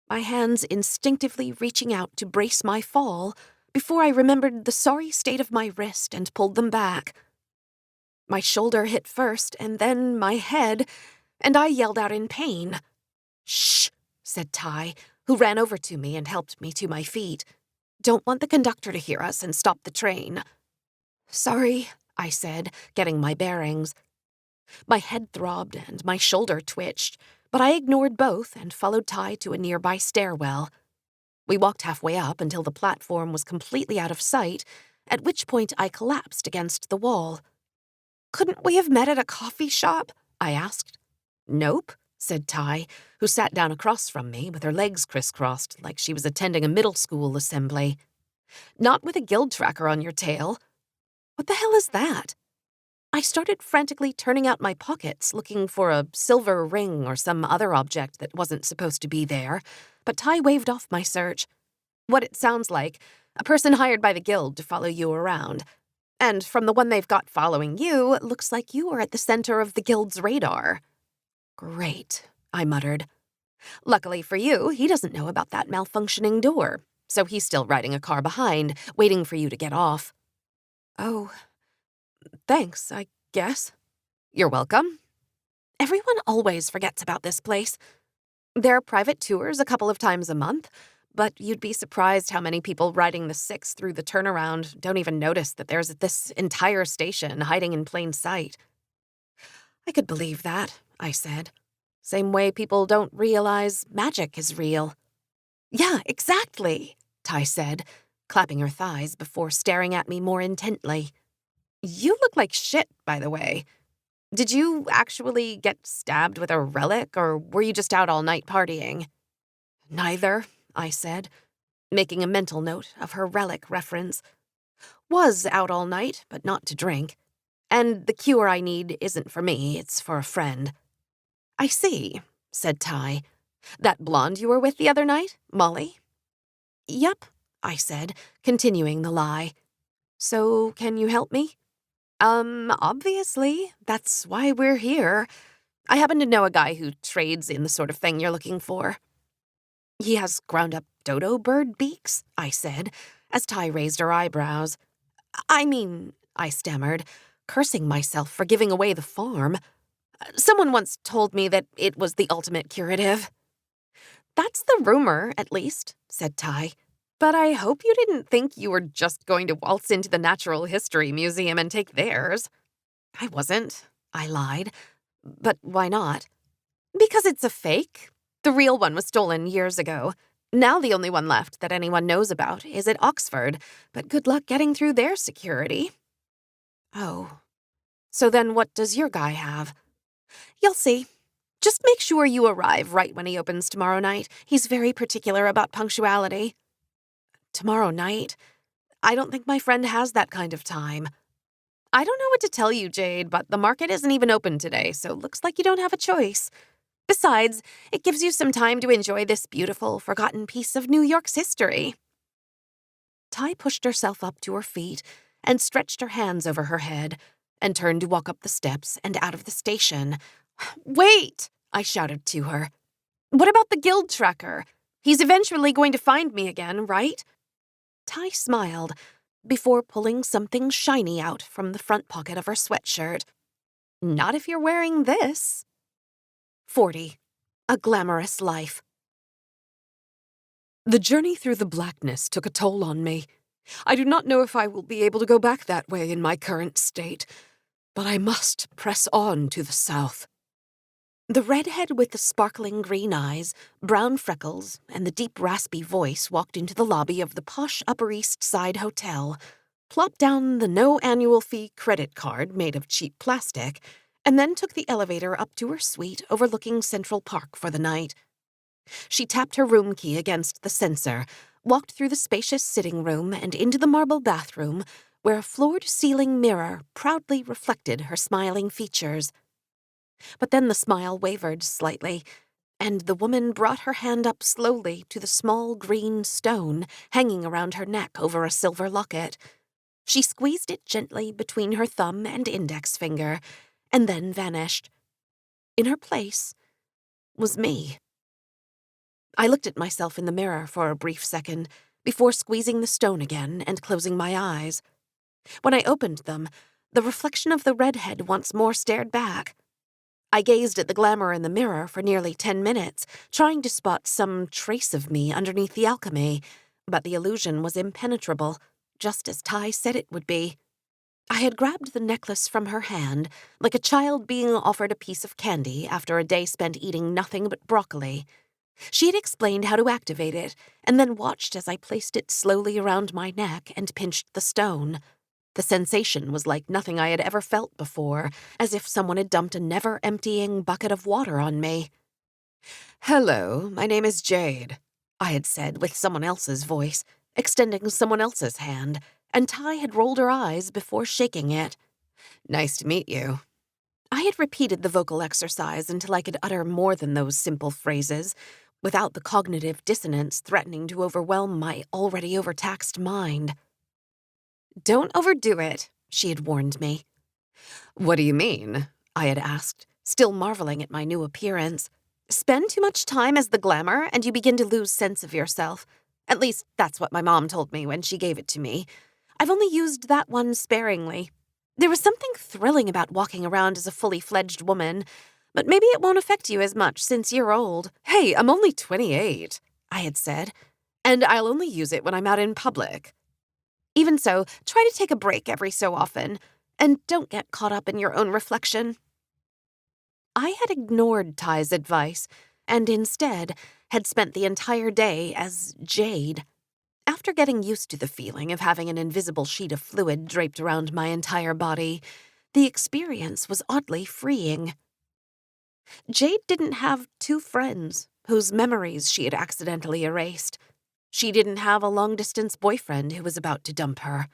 my hands instinctively reaching out to brace my fall before I remembered the sorry state of my wrist and pulled them back. My shoulder hit first, and then my head, and I yelled out in pain. "Shh," said Ty, who ran over to me and helped me to my feet. "Don't want the conductor to hear us and stop the train." "Sorry," I said, getting my bearings. My head throbbed and my shoulder twitched, but I ignored both and followed Ty to a nearby stairwell. We walked halfway up until the platform was completely out of sight, at which point I collapsed against the wall. "Couldn't we have met at a coffee shop?" I asked. "Nope," said Ty, who sat down across from me with her legs crisscrossed like she was attending a middle school assembly. "Not with a guild tracker on your tail." "What the hell is that?" I started frantically turning out my pockets, looking for a silver ring or some other object that wasn't supposed to be there, but Ty waved off my search. "What it sounds like, a person hired by the guild to follow you around. And from the one they've got following you, it looks like you are at the center of the guild's radar." "Great," I muttered. "Luckily for you, he doesn't know about that malfunctioning door, so he's still riding a car behind, waiting for you to get off." "Oh, thanks, I guess." "You're welcome." Everyone always forgets about this place. There are private tours a couple of times a month, but you'd be surprised how many people riding the 6 through the turnaround don't even notice that there's this entire station hiding in plain sight. "I could believe that," I said. "Same way people don't realize magic is real." "Yeah, exactly," Ty said, clapping her thighs before staring at me more intently. "You look like shit, by the way. Did you actually get stabbed with a relic, or were you just out all night partying?" "Neither," I said, making a mental note of her relic reference. "Was out all night, but not to drink. And the cure I need isn't for me, it's for a friend." "I see," said Ty. "That blonde you were with the other night, Molly?" "Yep," I said, continuing the lie. "So, can you help me?" Obviously. That's why we're here. I happen to know a guy who trades in the sort of thing you're looking for." "He has ground-up dodo bird beaks?" I said, as Ty raised her eyebrows. "I mean," I stammered, cursing myself for giving away the farm. "Someone once told me that it was the ultimate curative." "That's the rumor, at least," said Ty. "But I hope you didn't think you were just going to waltz into the Natural History Museum and take theirs." "I wasn't," I lied. "But why not?" "Because it's a fake. The real one was stolen years ago. Now the only one left that anyone knows about is at Oxford, but good luck getting through their security." "Oh. So then what does your guy have?" "You'll see. Just make sure you arrive right when he opens tomorrow night. He's very particular about punctuality." "Tomorrow night? I don't think my friend has that kind of time." "I don't know what to tell you, Jade, but the market isn't even open today, so looks like you don't have a choice. Besides, it gives you some time to enjoy this beautiful, forgotten piece of New York's history." Ty pushed herself up to her feet and stretched her hands over her head and turned to walk up the steps and out of the station. "Wait!" I shouted to her. "What about the guild tracker? He's eventually going to find me again, right?" Ty smiled before pulling something shiny out from the front pocket of her sweatshirt. "Not if you're wearing this." 40. A Glamorous Life. The journey through the blackness took a toll on me. I do not know if I will be able to go back that way in my current state, but I must press on to the south. The redhead with the sparkling green eyes, brown freckles, and the deep raspy voice walked into the lobby of the posh Upper East Side hotel, plopped down the no annual fee credit card made of cheap plastic, and then took the elevator up to her suite overlooking Central Park for the night. She tapped her room key against the sensor, walked through the spacious sitting room and into the marble bathroom, where a floor-to-ceiling mirror proudly reflected her smiling features. But then the smile wavered slightly, and the woman brought her hand up slowly to the small green stone hanging around her neck over a silver locket. She squeezed it gently between her thumb and index finger, and then vanished. In her place was me. I looked at myself in the mirror for a brief second, before squeezing the stone again and closing my eyes. When I opened them, the reflection of the redhead once more stared back. I gazed at the glamour in the mirror for nearly 10 minutes, trying to spot some trace of me underneath the alchemy, but the illusion was impenetrable, just as Ty said it would be. I had grabbed the necklace from her hand, like a child being offered a piece of candy after a day spent eating nothing but broccoli. She had explained how to activate it, and then watched as I placed it slowly around my neck and pinched the stone. The sensation was like nothing I had ever felt before, as if someone had dumped a never-emptying bucket of water on me. "Hello, my name is Jade," I had said with someone else's voice, extending someone else's hand, and Ty had rolled her eyes before shaking it. "Nice to meet you." I had repeated the vocal exercise until I could utter more than those simple phrases, without the cognitive dissonance threatening to overwhelm my already overtaxed mind. "Don't overdo it," she had warned me. "What do you mean?" I had asked, still marveling at my new appearance. "Spend too much time as the glamour and you begin to lose sense of yourself. At least, that's what my mom told me when she gave it to me. I've only used that one sparingly. There was something thrilling about walking around as a fully-fledged woman, but maybe it won't affect you as much since you're old." "Hey, I'm only 28, I had said, "and I'll only use it when I'm out in public." Even so, try to take a break every so often, and don't get caught up in your own reflection. I had ignored Ty's advice, and instead had spent the entire day as Jade. After getting used to the feeling of having an invisible sheet of fluid draped around my entire body, the experience was oddly freeing. Jade didn't have two friends whose memories she had accidentally erased. She didn't have a long-distance boyfriend who was about to dump her.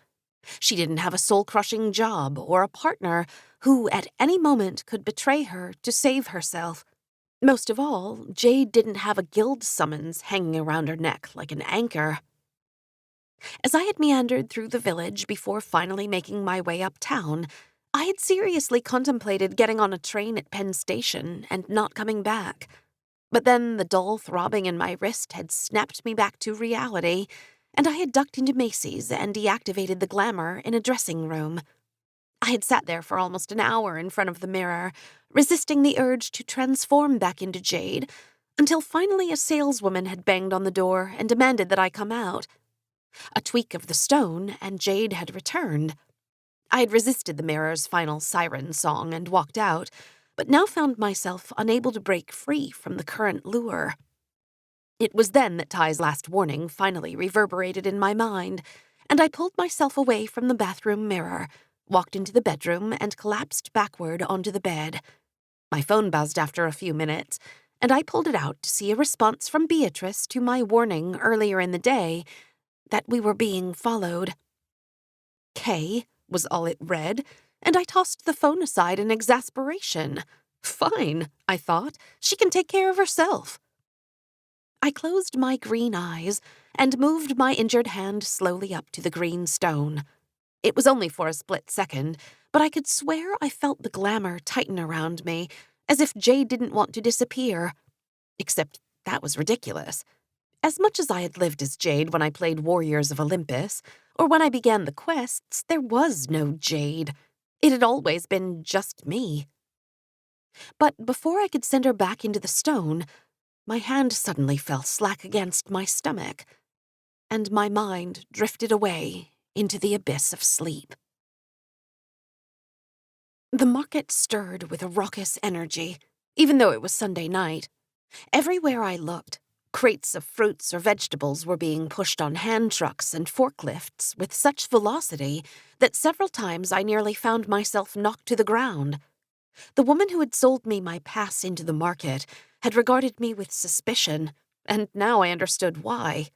She didn't have a soul-crushing job or a partner who at any moment could betray her to save herself. Most of all, Jade didn't have a guild summons hanging around her neck like an anchor. As I had meandered through the village before finally making my way uptown, I had seriously contemplated getting on a train at Penn Station and not coming back. But then the dull throbbing in my wrist had snapped me back to reality, and I had ducked into Macy's and deactivated the glamour in a dressing room. I had sat there for almost an hour in front of the mirror, resisting the urge to transform back into Jade, until finally a saleswoman had banged on the door and demanded that I come out. A tweak of the stone, and Jade had returned. I had resisted the mirror's final siren song and walked out, but now found myself unable to break free from the current lure. It was then that Ty's last warning finally reverberated in my mind, and I pulled myself away from the bathroom mirror, walked into the bedroom, and collapsed backward onto the bed. My phone buzzed after a few minutes, and I pulled it out to see a response from Beatrice to my warning earlier in the day that we were being followed. K was all it read, and I tossed the phone aside in exasperation. Fine, I thought. She can take care of herself. I closed my green eyes and moved my injured hand slowly up to the green stone. It was only for a split second, but I could swear I felt the glamour tighten around me, as if Jade didn't want to disappear. Except that was ridiculous. As much as I had lived as Jade when I played Warriors of Olympus, or when I began the quests, there was no Jade. It had always been just me. But before I could send her back into the stone, my hand suddenly fell slack against my stomach, and my mind drifted away into the abyss of sleep. The market stirred with a raucous energy, even though it was Sunday night. Everywhere I looked, crates of fruits or vegetables were being pushed on hand trucks and forklifts with such velocity that several times I nearly found myself knocked to the ground. The woman who had sold me my pass into the market had regarded me with suspicion, and now I understood why.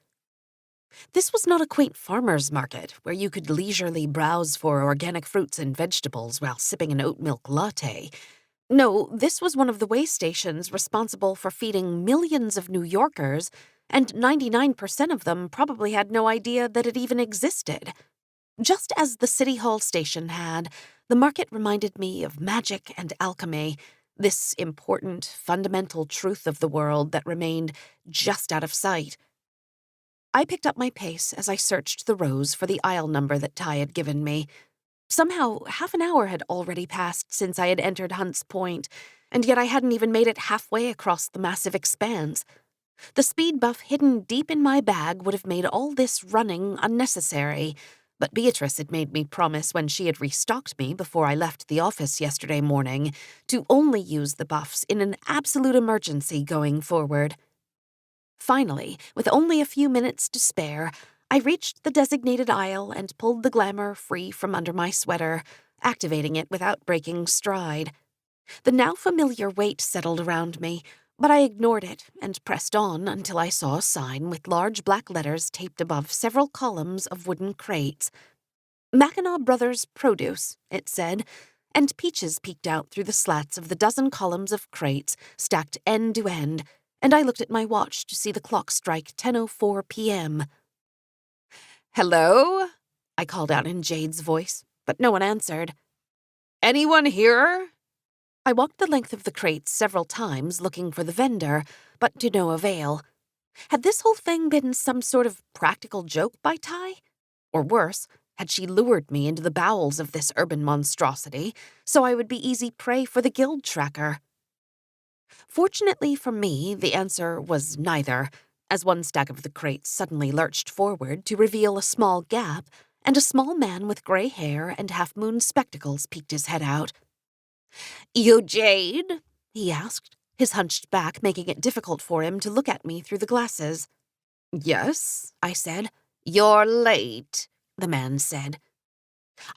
This was not a quaint farmer's market where you could leisurely browse for organic fruits and vegetables while sipping an oat milk latte. No, this was one of the way stations responsible for feeding millions of New Yorkers, and 99% of them probably had no idea that it even existed. Just as the City Hall station had, the market reminded me of magic and alchemy, this important, fundamental truth of the world that remained just out of sight. I picked up my pace as I searched the rows for the aisle number that Ty had given me. Somehow, half an hour had already passed since I had entered Hunt's Point, and yet I hadn't even made it halfway across the massive expanse. The speed buff hidden deep in my bag would have made all this running unnecessary, but Beatrice had made me promise when she had restocked me before I left the office yesterday morning to only use the buffs in an absolute emergency going forward. Finally, with only a few minutes to spare, I reached the designated aisle and pulled the glamour free from under my sweater, activating it without breaking stride. The now familiar weight settled around me, but I ignored it and pressed on until I saw a sign with large black letters taped above several columns of wooden crates. Mackinac Brothers Produce, it said, and peaches peeked out through the slats of the dozen columns of crates stacked end to end, and I looked at my watch to see the clock strike 10:04 p.m. Hello? I called out in Jade's voice, but no one answered. Anyone here? I walked the length of the crates several times looking for the vendor, but to no avail. Had this whole thing been some sort of practical joke by Ty? Or worse, had she lured me into the bowels of this urban monstrosity so I would be easy prey for the guild tracker? Fortunately for me, the answer was neither, as one stack of the crates suddenly lurched forward to reveal a small gap, and a small man with gray hair and half-moon spectacles peeked his head out. You Jade? He asked, his hunched back making it difficult for him to look at me through the glasses. Yes, I said. You're late, the man said.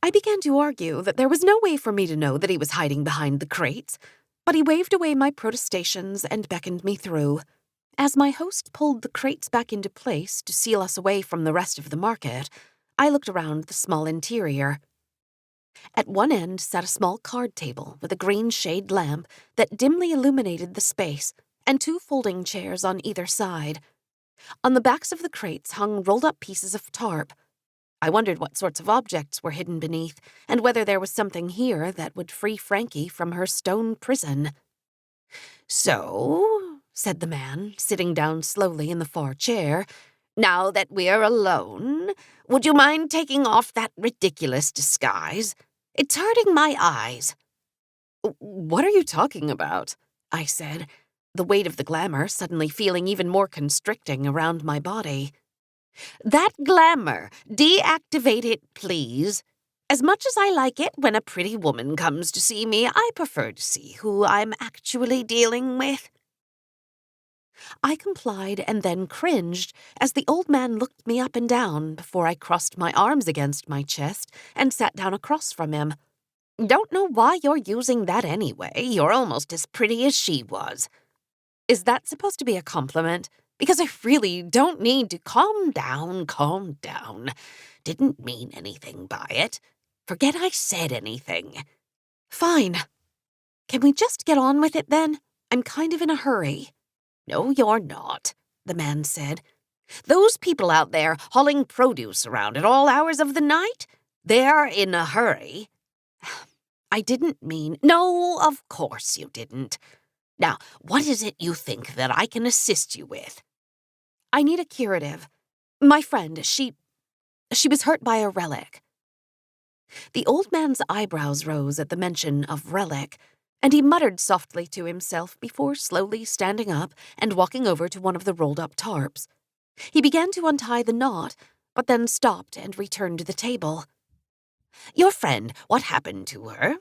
I began to argue that there was no way for me to know that he was hiding behind the crates, but he waved away my protestations and beckoned me through. As my host pulled the crates back into place to seal us away from the rest of the market, I looked around the small interior. At one end sat a small card table with a green shade lamp that dimly illuminated the space, and two folding chairs on either side. On the backs of the crates hung rolled-up pieces of tarp. I wondered what sorts of objects were hidden beneath, and whether there was something here that would free Frankie from her stone prison. So, said the man, sitting down slowly in the far chair, now that we're alone, would you mind taking off that ridiculous disguise? It's hurting my eyes. What are you talking about? I said, the weight of the glamour suddenly feeling even more constricting around my body. That glamour, deactivate it, please. As much as I like it when a pretty woman comes to see me, I prefer to see who I'm actually dealing with. I complied and then cringed as the old man looked me up and down before I crossed my arms against my chest and sat down across from him. Don't know why you're using that anyway. You're almost as pretty as she was. Is that supposed to be a compliment? Because I really don't need to. Calm down. Didn't mean anything by it. Forget I said anything. Fine. Can we just get on with it then? I'm kind of in a hurry. No, you're not, the man said. Those people out there hauling produce around at all hours of the night, they're in a hurry. I didn't mean... No, of course you didn't. Now, what is it you think that I can assist you with? I need a curative. My friend, she was hurt by a relic. The old man's eyebrows rose at the mention of relic, and he muttered softly to himself before slowly standing up and walking over to one of the rolled-up tarps. He began to untie the knot, but then stopped and returned to the table. Your friend, what happened to her?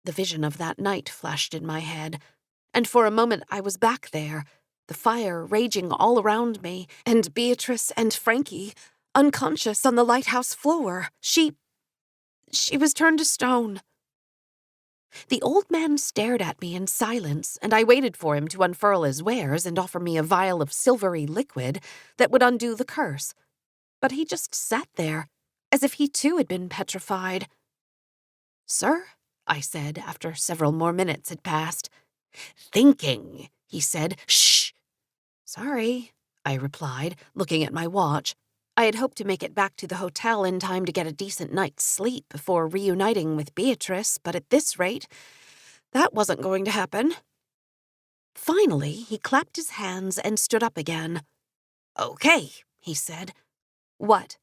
The vision of that night flashed in my head, and for a moment I was back there, the fire raging all around me, and Beatrice and Frankie unconscious on the lighthouse floor. She was turned to stone. The old man stared at me in silence, and I waited for him to unfurl his wares and offer me a vial of silvery liquid that would undo the curse. But he just sat there, as if he too had been petrified. "Sir," I said after several more minutes had passed. "Thinking," he said. "Shh." "Sorry," I replied, looking at my watch. I had hoped to make it back to the hotel in time to get a decent night's sleep before reuniting with Beatrice, but at this rate, that wasn't going to happen. Finally, he clapped his hands and stood up again. "Okay," he said. "What?"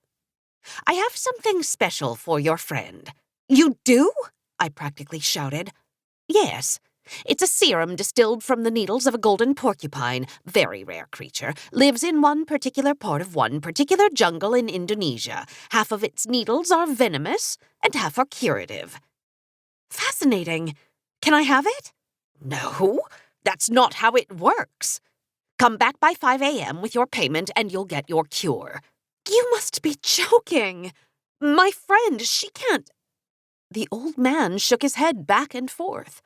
"I have something special for your friend." "You do?" I practically shouted. "Yes. It's a serum distilled from the needles of a golden porcupine, very rare creature, lives in one particular part of one particular jungle in Indonesia. Half of its needles are venomous, and half are curative." "Fascinating. Can I have it?" "No, that's not how it works. Come back by 5 a.m. with your payment and you'll get your cure." "You must be joking. My friend, she can't—" The old man shook his head back and forth.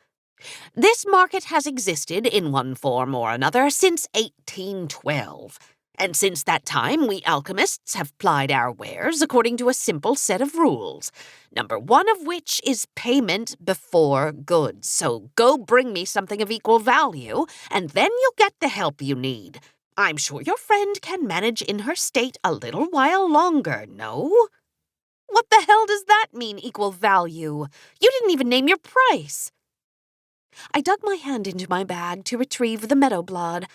"This market has existed in one form or another since 1812. And since that time, we alchemists have plied our wares according to a simple set of rules, number one of which is payment before goods. So go bring me something of equal value, and then you'll get the help you need. I'm sure your friend can manage in her state a little while longer, no?" "What the hell does that mean, equal value? You didn't even name your price." I dug my hand into my bag to retrieve the meadow blade,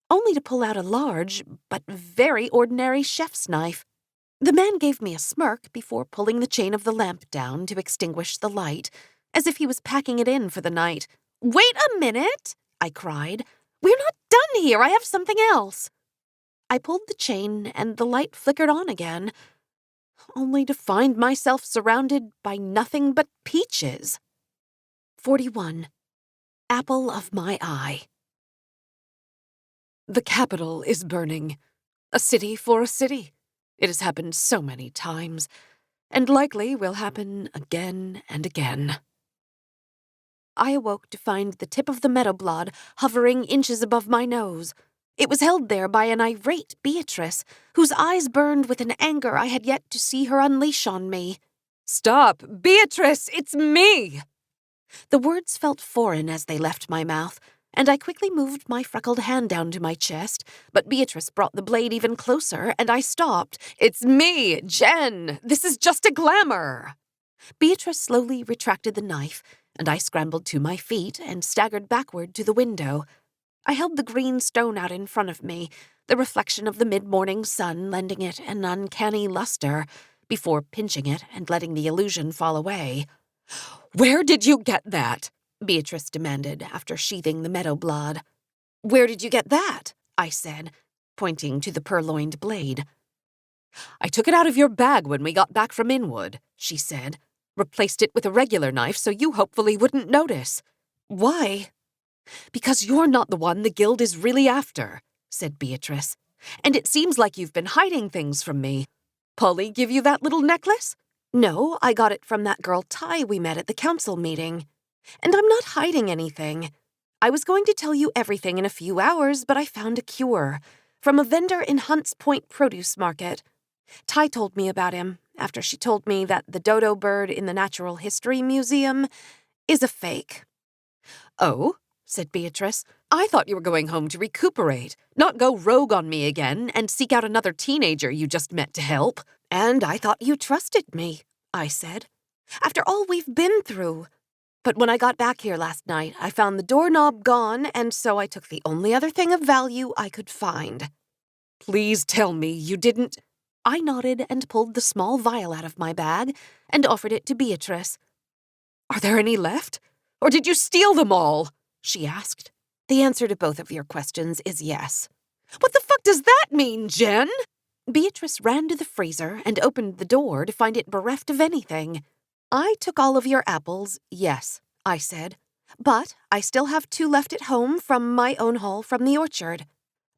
only to pull out a large but very ordinary chef's knife. The man gave me a smirk before pulling the chain of the lamp down to extinguish the light, as if he was packing it in for the night. "Wait a minute!" I cried. "We're not done here. I have something else." I pulled the chain and the light flickered on again, only to find myself surrounded by nothing but peaches. 41. Apple of my eye. The capital is burning. A city for a city. It has happened so many times, and likely will happen again and again. I awoke to find the tip of the meadow blade hovering inches above my nose. It was held there by an irate Beatrice, whose eyes burned with an anger I had yet to see her unleash on me. "Stop! Beatrice, it's me!" The words felt foreign as they left my mouth, and I quickly moved my freckled hand down to my chest, but Beatrice brought the blade even closer, and I stopped. "It's me, Jen! This is just a glamour!" Beatrice slowly retracted the knife, and I scrambled to my feet and staggered backward to the window. I held the green stone out in front of me, the reflection of the mid-morning sun lending it an uncanny luster, before pinching it and letting the illusion fall away. "Where did you get that?" Beatrice demanded after sheathing the meadow blade. "Where did you get that?" I said, pointing to the purloined blade. "I took it out of your bag when we got back from Inwood," she said. "Replaced it with a regular knife so you hopefully wouldn't notice." "Why?" "Because you're not the one the guild is really after," said Beatrice. "And it seems like you've been hiding things from me. Polly give you that little necklace?" "No, I got it from that girl Ty we met at the council meeting. And I'm not hiding anything. I was going to tell you everything in a few hours, but I found a cure. From a vendor in Hunts Point Produce Market. Ty told me about him after she told me that the dodo bird in the Natural History Museum is a fake." "Oh?" said Beatrice. "I thought you were going home to recuperate, not go rogue on me again and seek out another teenager you just met to help." "And I thought you trusted me," I said. "After all we've been through. But when I got back here last night, I found the doorknob gone, and so I took the only other thing of value I could find." "Please tell me you didn't—" I nodded and pulled the small vial out of my bag and offered it to Beatrice. "Are there any left? Or did you steal them all?" she asked. "The answer to both of your questions is yes." "What the fuck does that mean, Jen?" Beatrice ran to the freezer and opened the door to find it bereft of anything. "I took all of your apples, yes," I said. "But I still have 2 left at home from my own haul from the orchard."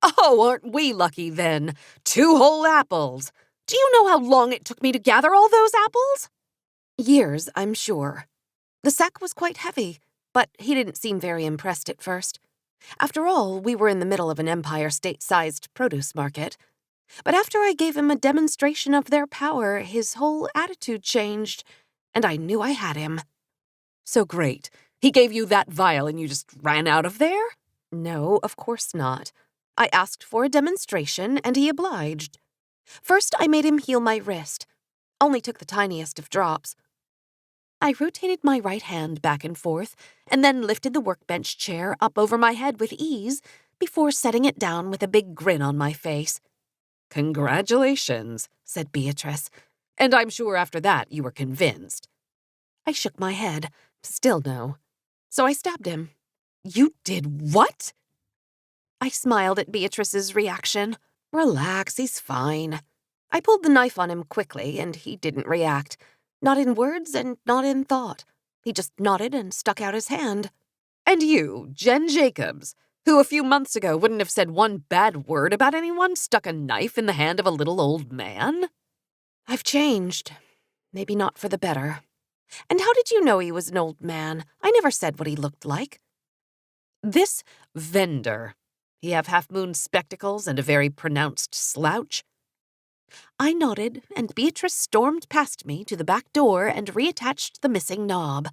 "Oh, aren't we lucky then? 2 whole apples! Do you know how long it took me to gather all those apples?" "Years, I'm sure. The sack was quite heavy, But he didn't seem very impressed at first. After all, we were in the middle of an Empire State-sized produce market. But after I gave him a demonstration of their power, his whole attitude changed, and I knew I had him. So great. He gave you that vial and you just ran out of there? No, of course not. I asked for a demonstration, and he obliged. First, I made him heal my wrist. Only took the tiniest of drops. I rotated my right hand back and forth, and then lifted the workbench chair up over my head with ease before setting it down with a big grin on my face. Congratulations, said Beatrice. And I'm sure after that you were convinced. I shook my head. Still no. So I stabbed him. You did what? I smiled at Beatrice's reaction. Relax, he's fine. I pulled the knife on him quickly, and he didn't react. Not in words and not in thought. He just nodded and stuck out his hand. And you, Jen Jacobs, who a few months ago wouldn't have said one bad word about anyone, stuck a knife in the hand of a little old man? I've changed. Maybe not for the better. And how did you know he was an old man? I never said what he looked like. This vendor. He have half-moon spectacles and a very pronounced slouch? I nodded, and Beatrice stormed past me to the back door and reattached the missing knob.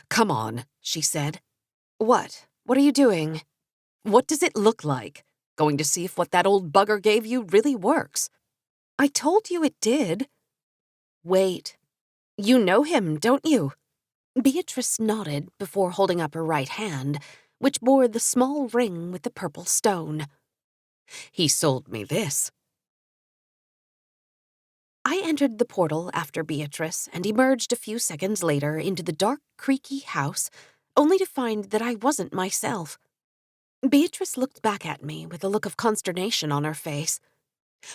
Come on, she said. What? What are you doing? What does it look like? Going to see if what that old bugger gave you really works. I told you it did. Wait. You know him, don't you? Beatrice nodded before holding up her right hand, which bore the small ring with the purple stone. He sold me this. I entered the portal after Beatrice and emerged a few seconds later into the dark, creaky house, only to find that I wasn't myself. Beatrice looked back at me with a look of consternation on her face.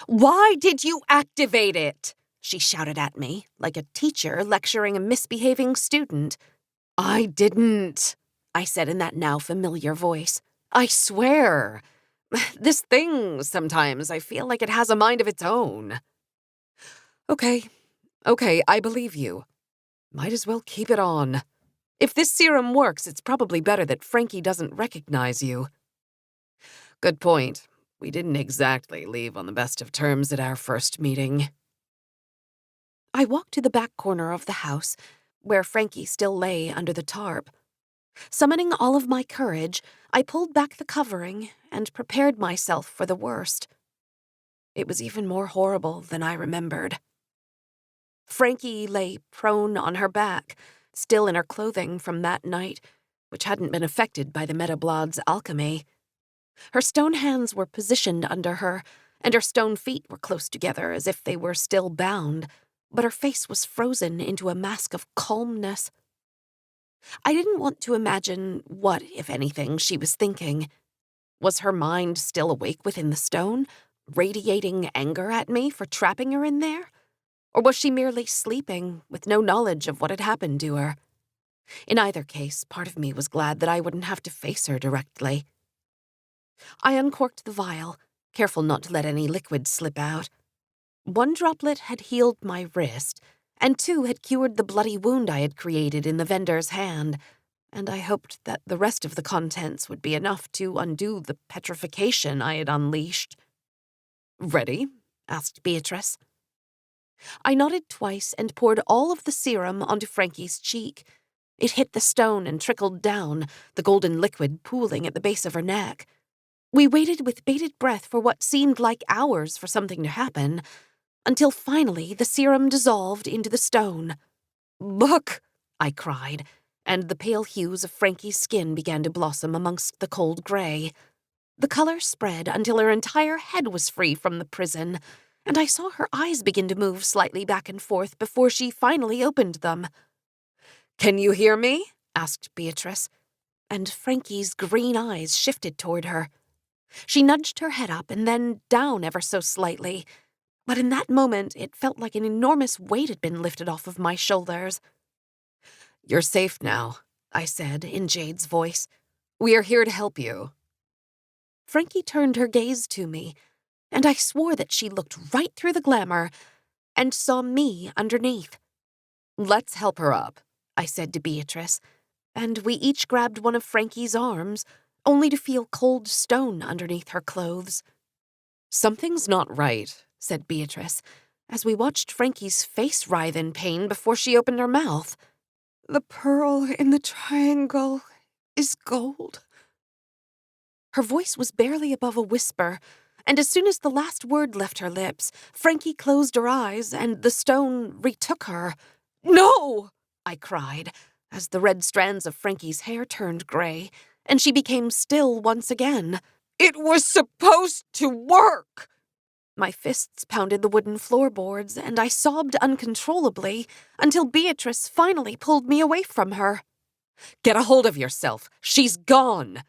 Why did you activate it? She shouted at me, like a teacher lecturing a misbehaving student. I didn't, I said in that now familiar voice. I swear. This thing, sometimes I feel like it has a mind of its own. Okay, I believe you. Might as well keep it on. If this serum works, it's probably better that Frankie doesn't recognize you. Good point. We didn't exactly leave on the best of terms at our first meeting. I walked to the back corner of the house, where Frankie still lay under the tarp. Summoning all of my courage, I pulled back the covering and prepared myself for the worst. It was even more horrible than I remembered. Frankie lay prone on her back, still in her clothing from that night, which hadn't been affected by the Metablood's alchemy. Her stone hands were positioned under her, and her stone feet were close together as if they were still bound, but her face was frozen into a mask of calmness. I didn't want to imagine what, if anything, she was thinking. Was her mind still awake within the stone, radiating anger at me for trapping her in there? Or was she merely sleeping, with no knowledge of what had happened to her? In either case, part of me was glad that I wouldn't have to face her directly. I uncorked the vial, careful not to let any liquid slip out. 1 droplet had healed my wrist, and 2 had cured the bloody wound I had created in the vendor's hand, and I hoped that the rest of the contents would be enough to undo the petrification I had unleashed. Ready? asked Beatrice. I nodded twice and poured all of the serum onto Frankie's cheek. It hit the stone and trickled down, the golden liquid pooling at the base of her neck. We waited with bated breath for what seemed like hours for something to happen, until finally the serum dissolved into the stone. "Look!" I cried, and the pale hues of Frankie's skin began to blossom amongst the cold gray. The color spread until her entire head was free from the prison, and I saw her eyes begin to move slightly back and forth before she finally opened them. "Can you hear me?" asked Beatrice, and Frankie's green eyes shifted toward her. She nudged her head up and then down ever so slightly, but in that moment it felt like an enormous weight had been lifted off of my shoulders. "You're safe now," I said in Jade's voice. "We are here to help you." Frankie turned her gaze to me, and I swore that she looked right through the glamour and saw me underneath. "Let's help her up," I said to Beatrice, and we each grabbed one of Frankie's arms, only to feel cold stone underneath her clothes. "Something's not right," said Beatrice, as we watched Frankie's face writhe in pain before she opened her mouth. "The pearl in the triangle is gold." Her voice was barely above a whisper, and as soon as the last word left her lips, Frankie closed her eyes and the stone retook her. "No!" I cried, as the red strands of Frankie's hair turned gray, and she became still once again. "It was supposed to work!" My fists pounded the wooden floorboards, and I sobbed uncontrollably until Beatrice finally pulled me away from her. "Get a hold of yourself. She's gone."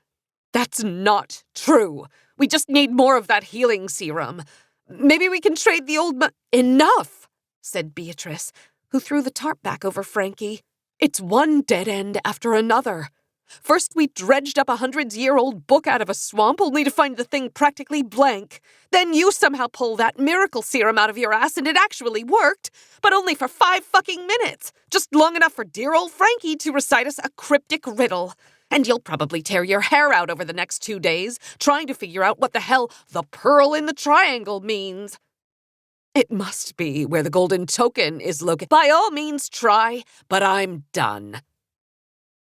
"That's not true. We just need more of that healing serum. Maybe we can trade the old Enough," said Beatrice, who threw the tarp back over Frankie. "It's one dead end after another. First we dredged up a 100-year-old book out of a swamp only to find the thing practically blank. Then you somehow pull that miracle serum out of your ass and it actually worked, but only for 5 fucking minutes, just long enough for dear old Frankie to recite us a cryptic riddle. And you'll probably tear your hair out over the next 2 days, trying to figure out what the hell the pearl in the triangle means. It must be where the golden token is located. By all means try, but I'm done."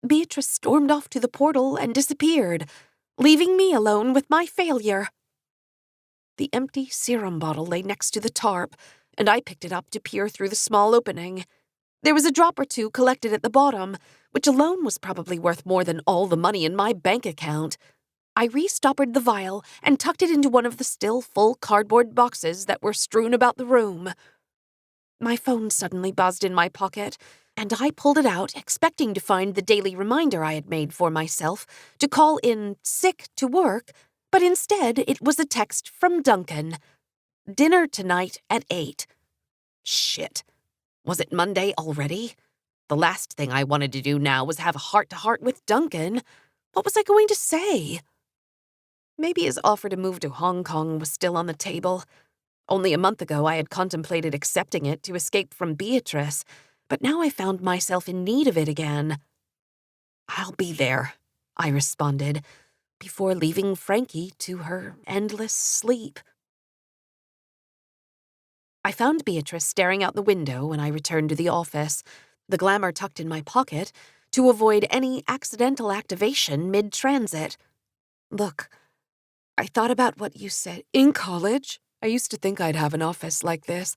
Beatrice stormed off to the portal and disappeared, leaving me alone with my failure. The empty serum bottle lay next to the tarp, and I picked it up to peer through the small opening. There was a drop or two collected at the bottom, which alone was probably worth more than all the money in my bank account. I restoppered the vial and tucked it into one of the still full cardboard boxes that were strewn about the room. My phone suddenly buzzed in my pocket, and I pulled it out, expecting to find the daily reminder I had made for myself to call in sick to work, but instead it was a text from Duncan. "Dinner tonight at 8. Shit. Was it Monday already? The last thing I wanted to do now was have a heart-to-heart with Duncan. What was I going to say? Maybe his offer to move to Hong Kong was still on the table. Only a month ago I had contemplated accepting it to escape from Beatrice, but now I found myself in need of it again. "I'll be there," I responded, before leaving Frankie to her endless sleep. I found Beatrice staring out the window when I returned to the office, the glamour tucked in my pocket, to avoid any accidental activation mid-transit. "Look, I thought about what you said. In college, I used to think I'd have an office like this.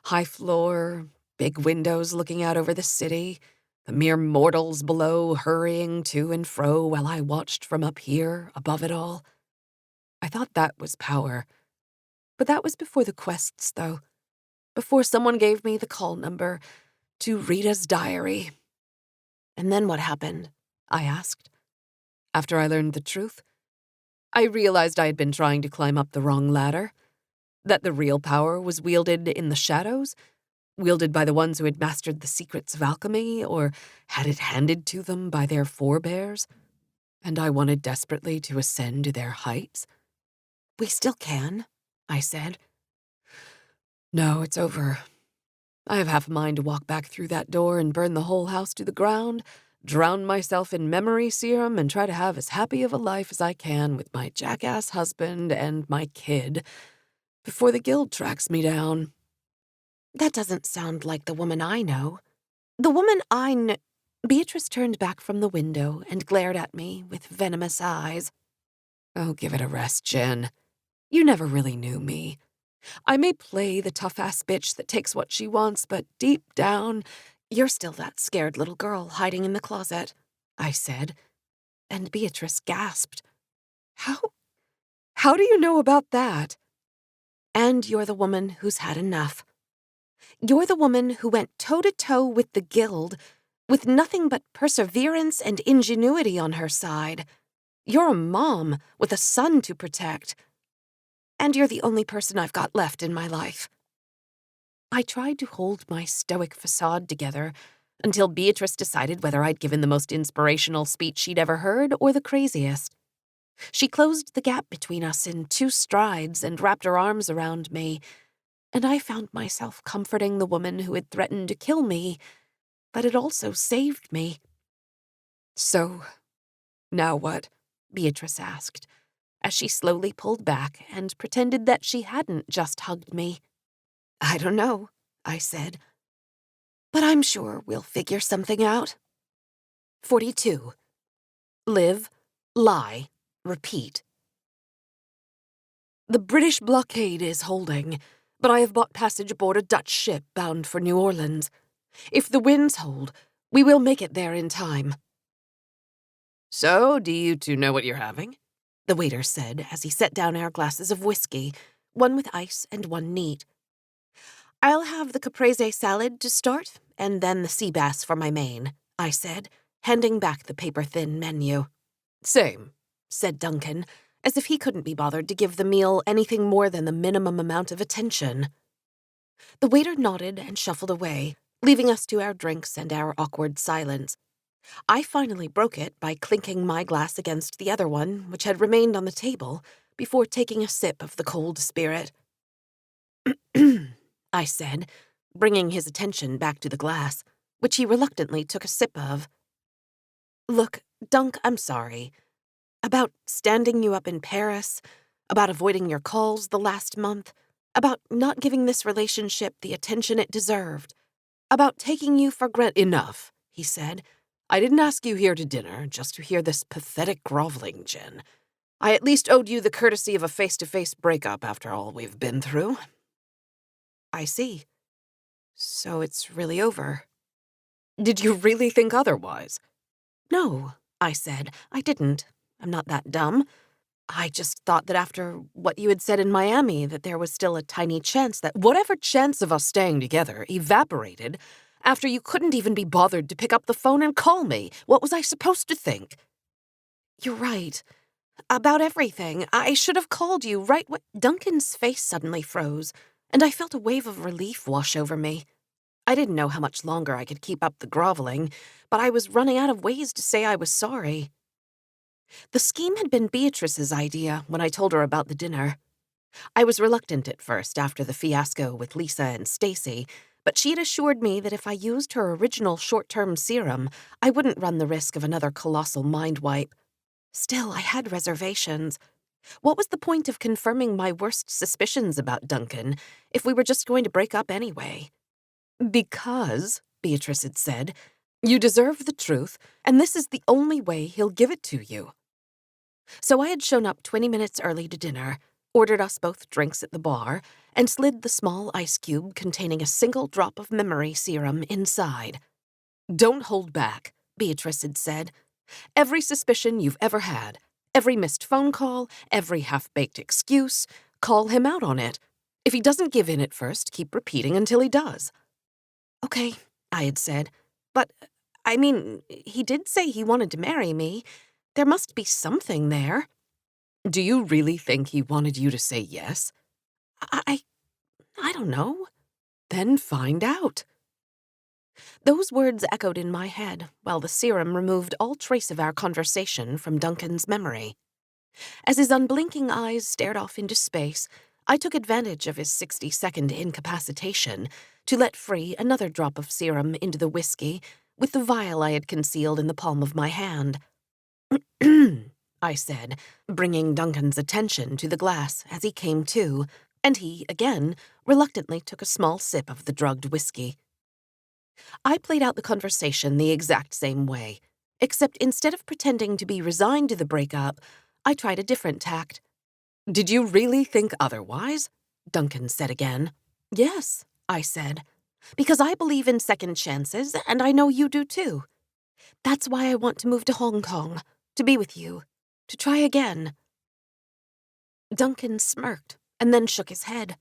High floor, big windows looking out over the city, the mere mortals below hurrying to and fro while I watched from up here, above it all. I thought that was power. But that was before the quests, though. Before someone gave me the call number to Rita's diary." "And then what happened?" I asked. "After I learned the truth, I realized I had been trying to climb up the wrong ladder, that the real power was wielded in the shadows, wielded by the ones who had mastered the secrets of alchemy or had it handed to them by their forebears, and I wanted desperately to ascend to their heights." "We still can," I said. "No, it's over. I have half a mind to walk back through that door and burn the whole house to the ground, drown myself in memory serum, and try to have as happy of a life as I can with my jackass husband and my kid before the guild tracks me down." "That doesn't sound like the woman I know." "The woman I know—" Beatrice turned back from the window and glared at me with venomous eyes. "Oh, give it a rest, Jen. You never really knew me. I may play the tough-ass bitch that takes what she wants, but deep down, you're still that scared little girl hiding in the closet," I said, and Beatrice gasped. How do you know about that?" "And you're the woman who's had enough. You're the woman who went toe-to-toe with the guild, with nothing but perseverance and ingenuity on her side. You're a mom with a son to protect. And you're the only person I've got left in my life." I tried to hold my stoic facade together until Beatrice decided whether I'd given the most inspirational speech she'd ever heard or the craziest. She closed the gap between us in 2 strides and wrapped her arms around me, and I found myself comforting the woman who had threatened to kill me, but had also saved me. So, now what? Beatrice asked, as she slowly pulled back and pretended that she hadn't just hugged me. I don't know, I said. But I'm sure we'll figure something out. 42. Live, lie, repeat. The British blockade is holding, but I have bought passage aboard a Dutch ship bound for New Orleans. If the winds hold, we will make it there in time. So, do you two know what you're having? The waiter said as he set down our glasses of whiskey, one with ice and one neat. I'll have the caprese salad to start, and then the sea bass for my main, I said, handing back the paper-thin menu. Same, said Duncan, as if he couldn't be bothered to give the meal anything more than the minimum amount of attention. The waiter nodded and shuffled away, leaving us to our drinks and our awkward silence. I finally broke it by clinking my glass against the other one, which had remained on the table, before taking a sip of the cold spirit. I said, bringing his attention back to the glass, which he reluctantly took a sip of. Look, Dunk, I'm sorry. About standing you up in Paris, about avoiding your calls the last month, about not giving this relationship the attention it deserved, about taking you for granted. Enough, he said. I didn't ask you here to dinner just to hear this pathetic groveling, Jen. I at least owed you the courtesy of a face-to-face breakup after all we've been through. I see. So it's really over. Did you really think otherwise? No, I said. I didn't. I'm not that dumb. I just thought that after what you had said in Miami, that there was still a tiny chance that whatever chance of us staying together evaporated after you couldn't even be bothered to pick up the phone and call me. What was I supposed to think? You're right. About everything. I should have called you right when... Duncan's face suddenly froze, and I felt a wave of relief wash over me. I didn't know how much longer I could keep up the groveling, but I was running out of ways to say I was sorry. The scheme had been Beatrice's idea when I told her about the dinner. I was reluctant at first after the fiasco with Lisa and Stacy, but she had assured me that if I used her original short-term serum, I wouldn't run the risk of another colossal mind wipe. Still, I had reservations. What was the point of confirming my worst suspicions about Duncan if we were just going to break up anyway? Because, Beatrice had said, you deserve the truth, and this is the only way he'll give it to you. So I had shown up 20 minutes early to dinner, ordered us both drinks at the bar, and slid the small ice cube containing a single drop of memory serum inside. Don't hold back, Beatrice had said. Every suspicion you've ever had, every missed phone call, every half-baked excuse, call him out on it. If he doesn't give in at first, keep repeating until he does. Okay, I had said. But, I mean, he did say he wanted to marry me. There must be something there. Do you really think he wanted you to say yes? I don't know. Then find out. Those words echoed in my head while the serum removed all trace of our conversation from Duncan's memory. As his unblinking eyes stared off into space, I took advantage of his 60-second incapacitation to let free another drop of serum into the whiskey with the vial I had concealed in the palm of my hand. I said, bringing Duncan's attention to the glass as he came to, and he, again, reluctantly took a small sip of the drugged whiskey. I played out the conversation the exact same way, except instead of pretending to be resigned to the breakup, I tried a different tact. Did you really think otherwise? Duncan said again. Yes, I said, because I believe in second chances, and I know you do too. That's why I want to move to Hong Kong, to be with you, to try again. Duncan smirked and then shook his head.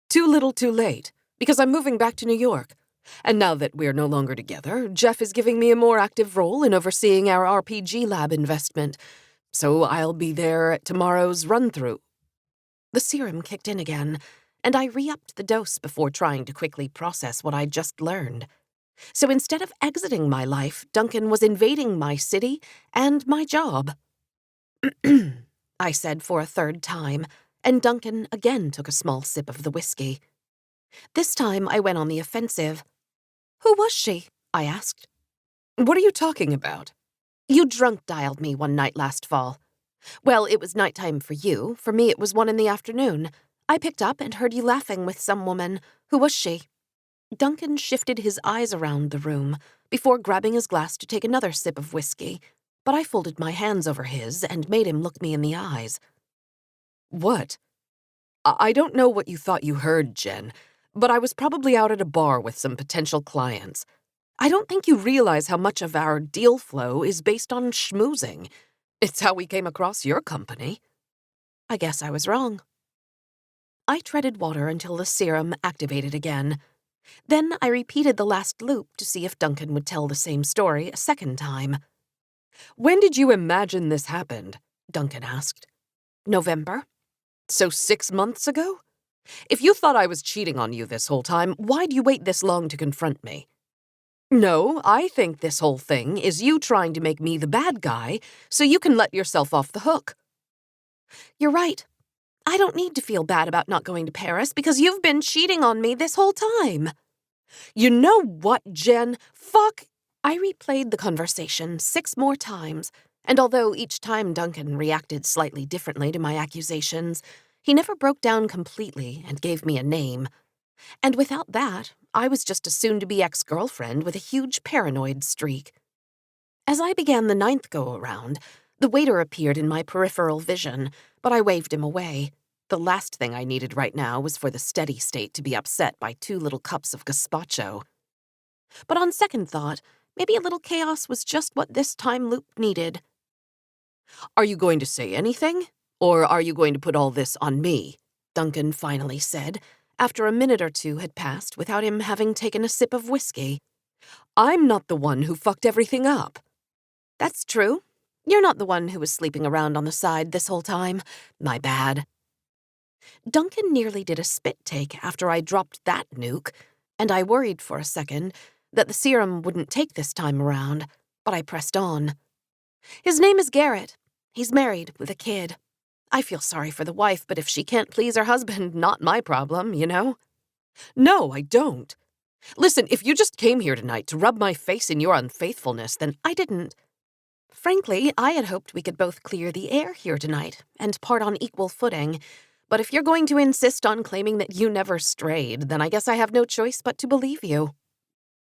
Too little too late, because I'm moving back to New York. And now that we're no longer together, Jeff is giving me a more active role in overseeing our RPG lab investment, so I'll be there at tomorrow's run-through. The serum kicked in again, and I re-upped the dose before trying to quickly process what I'd just learned. So instead of exiting my life, Duncan was invading my city and my job. I said for a third time, and Duncan again took a small sip of the whiskey. This time I went on the offensive. Who was she? I asked. What are you talking about? You drunk-dialed me one night last fall. Well, it was nighttime for you. For me, it was 1 in the afternoon. I picked up and heard you laughing with some woman. Who was she?" Duncan shifted his eyes around the room before grabbing his glass to take another sip of whiskey, but I folded my hands over his and made him look me in the eyes. "What?" "I don't know what you thought you heard, Jen, but I was probably out at a bar with some potential clients. I don't think you realize how much of our deal flow is based on schmoozing. It's how we came across your company." I guess I was wrong. I treaded water until the serum activated again. Then I repeated the last loop to see if Duncan would tell the same story a second time. "When did you imagine this happened?" Duncan asked. "November." "So 6 months ago? If you thought I was cheating on you this whole time, why'd you wait this long to confront me?" "No, I think this whole thing is you trying to make me the bad guy so you can let yourself off the hook." "You're right. I don't need to feel bad about not going to Paris because you've been cheating on me this whole time." "You know what, Jen? Fuck!" I replayed the conversation 6 more times, and although each time Duncan reacted slightly differently to my accusations, he never broke down completely and gave me a name. And without that, I was just a soon-to-be ex-girlfriend with a huge paranoid streak. As I began the 9th go-around, the waiter appeared in my peripheral vision, but I waved him away. The last thing I needed right now was for the steady state to be upset by 2 little cups of gazpacho. But on second thought, maybe a little chaos was just what this time loop needed. "Are you going to say anything? Or are you going to put all this on me?" Duncan finally said, after a minute or two had passed without him having taken a sip of whiskey. "I'm not the one who fucked everything up." "That's true. You're not the one who was sleeping around on the side this whole time. My bad." Duncan nearly did a spit take after I dropped that nuke, and I worried for a second that the serum wouldn't take this time around, but I pressed on. "His name is Garrett. He's married with a kid. I feel sorry for the wife, but if she can't please her husband, not my problem, you know?" "No, I don't. Listen, if you just came here tonight to rub my face in your unfaithfulness, then I didn't. Frankly, I had hoped we could both clear the air here tonight and part on equal footing, but if you're going to insist on claiming that you never strayed, then I guess I have no choice but to believe you."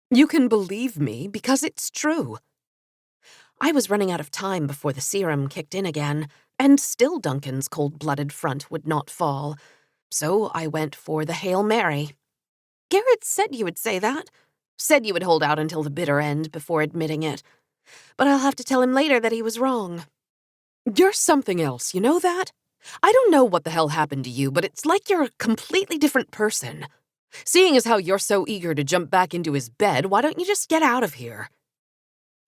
"You can believe me because it's true." I was running out of time before the serum kicked in again, and still Duncan's cold-blooded front would not fall, so I went for the Hail Mary. "Garrett said you would say that. Said you would hold out until the bitter end before admitting it. But I'll have to tell him later that he was wrong." "You're something else, you know that? I don't know what the hell happened to you, but it's like you're a completely different person. Seeing as how you're so eager to jump back into his bed, why don't you just get out of here?"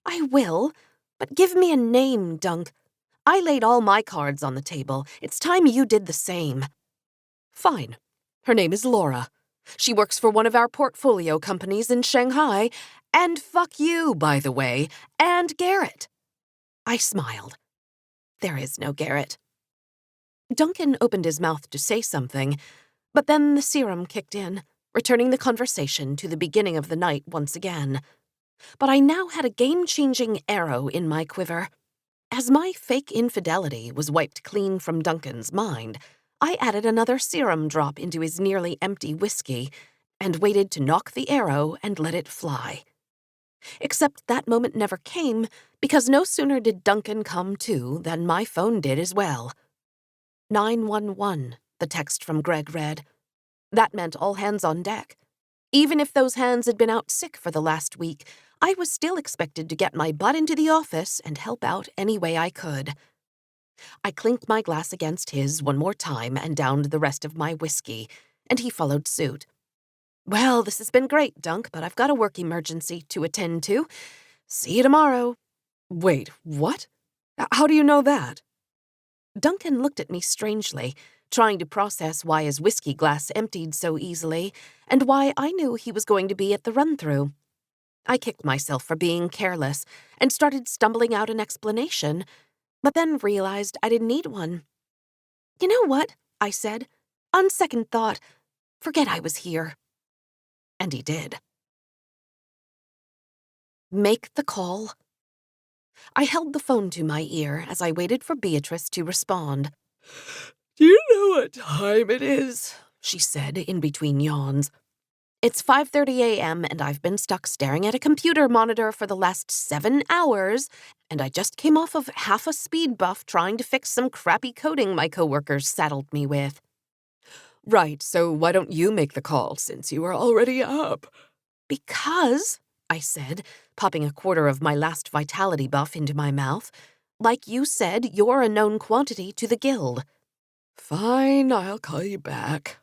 "I will, but give me a name, Dunk. I laid all my cards on the table. It's time you did the same." "Fine. Her name is Laura. She works for one of our portfolio companies in Shanghai. And fuck you, by the way, and Garrett." I smiled. There is no Garrett. Duncan opened his mouth to say something, but then the serum kicked in, returning the conversation to the beginning of the night once again. But I now had a game-changing arrow in my quiver. As my fake infidelity was wiped clean from Duncan's mind, I added another serum drop into his nearly empty whiskey and waited to knock the arrow and let it fly. Except that moment never came, because no sooner did Duncan come to than my phone did as well. 911, the text from Greg read. That meant all hands on deck. Even if those hands had been out sick for the last week, I was still expected to get my butt into the office and help out any way I could. I clinked my glass against his one more time and downed the rest of my whiskey, and he followed suit. "Well, this has been great, Dunk, but I've got a work emergency to attend to. See you tomorrow." "Wait, what? How do you know that?" Duncan looked at me strangely, trying to process why his whiskey glass emptied so easily, and why I knew he was going to be at the run-through. I kicked myself for being careless and started stumbling out an explanation, but then realized I didn't need one. "You know what?" I said. "On second thought, forget I was here." And he did. Make the call. I held the phone to my ear as I waited for Beatrice to respond. "Do you know what time it is?" she said in between yawns. "It's 5:30 a.m. and I've been stuck staring at a computer monitor for the last 7 hours, and I just came off of half a speed buff trying to fix some crappy coding my coworkers saddled me with." "Right, so why don't you make the call since you are already up?" "Because," I said, popping a quarter of my last vitality buff into my mouth, "like you said, you're a known quantity to the guild." "Fine, I'll call you back."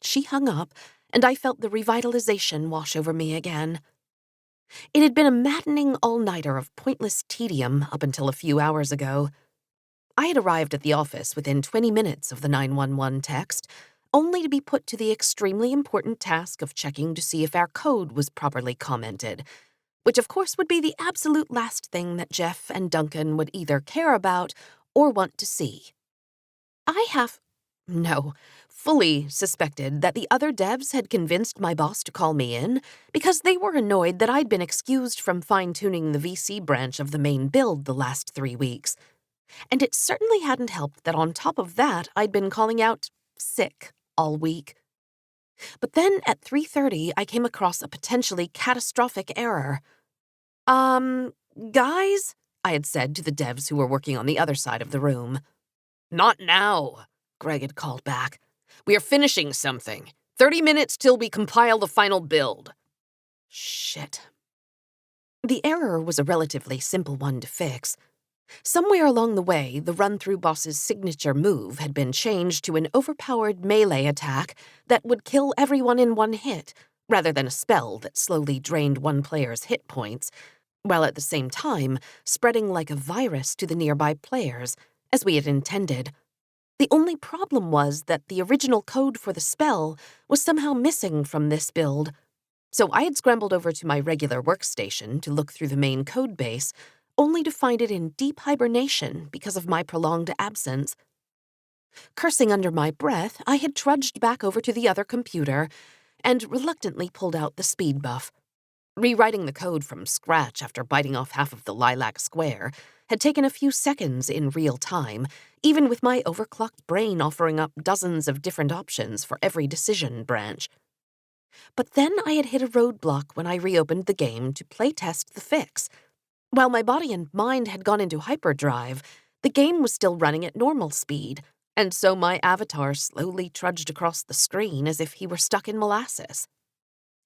She hung up, and I felt the revitalization wash over me again. It had been a maddening all-nighter of pointless tedium up until a few hours ago. I had arrived at the office within 20 minutes of the 911 text, only to be put to the extremely important task of checking to see if our code was properly commented, which of course would be the absolute last thing that Jeff and Duncan would either care about or want to see. Fully suspected that the other devs had convinced my boss to call me in because they were annoyed that I'd been excused from fine-tuning the VC branch of the main build the last 3 weeks. And it certainly hadn't helped that on top of that I'd been calling out sick all week. But then at 3:30 I came across a potentially catastrophic error. Guys?" I had said to the devs who were working on the other side of the room. "Not now," Greg had called back. "We are finishing something. 30 minutes till we compile the final build." Shit. The error was a relatively simple one to fix. Somewhere along the way, the run-through boss's signature move had been changed to an overpowered melee attack that would kill everyone in one hit, rather than a spell that slowly drained one player's hit points, while at the same time spreading like a virus to the nearby players, as we had intended. The only problem was that the original code for the spell was somehow missing from this build. So I had scrambled over to my regular workstation to look through the main code base, only to find it in deep hibernation because of my prolonged absence. Cursing under my breath, I had trudged back over to the other computer and reluctantly pulled out the speed buff. Rewriting the code from scratch after biting off half of the lilac square had taken a few seconds in real time, even with my overclocked brain offering up dozens of different options for every decision branch. But then I had hit a roadblock when I reopened the game to playtest the fix. While my body and mind had gone into hyperdrive, the game was still running at normal speed, and so my avatar slowly trudged across the screen as if he were stuck in molasses.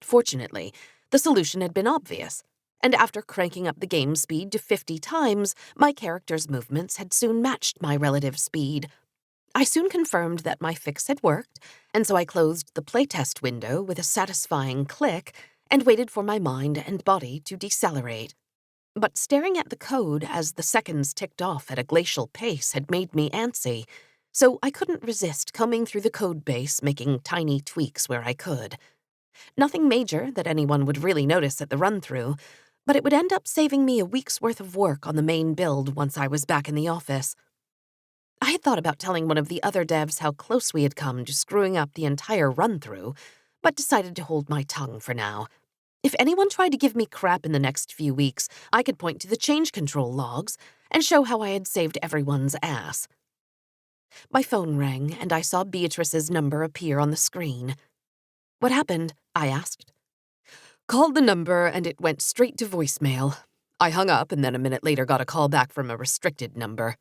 Fortunately, the solution had been obvious, and after cranking up the game speed to 50 times, my character's movements had soon matched my relative speed. I soon confirmed that my fix had worked, and so I closed the playtest window with a satisfying click and waited for my mind and body to decelerate. But staring at the code as the seconds ticked off at a glacial pace had made me antsy, so I couldn't resist combing through the code base, making tiny tweaks where I could. Nothing major that anyone would really notice at the run-through, but it would end up saving me a week's worth of work on the main build once I was back in the office. I had thought about telling one of the other devs how close we had come to screwing up the entire run-through, but decided to hold my tongue for now. If anyone tried to give me crap in the next few weeks, I could point to the change control logs and show how I had saved everyone's ass. My phone rang, and I saw Beatrice's number appear on the screen. "What happened?" I asked. "Called the number, and it went straight to voicemail. I hung up, and then a minute later got a call back from a restricted number."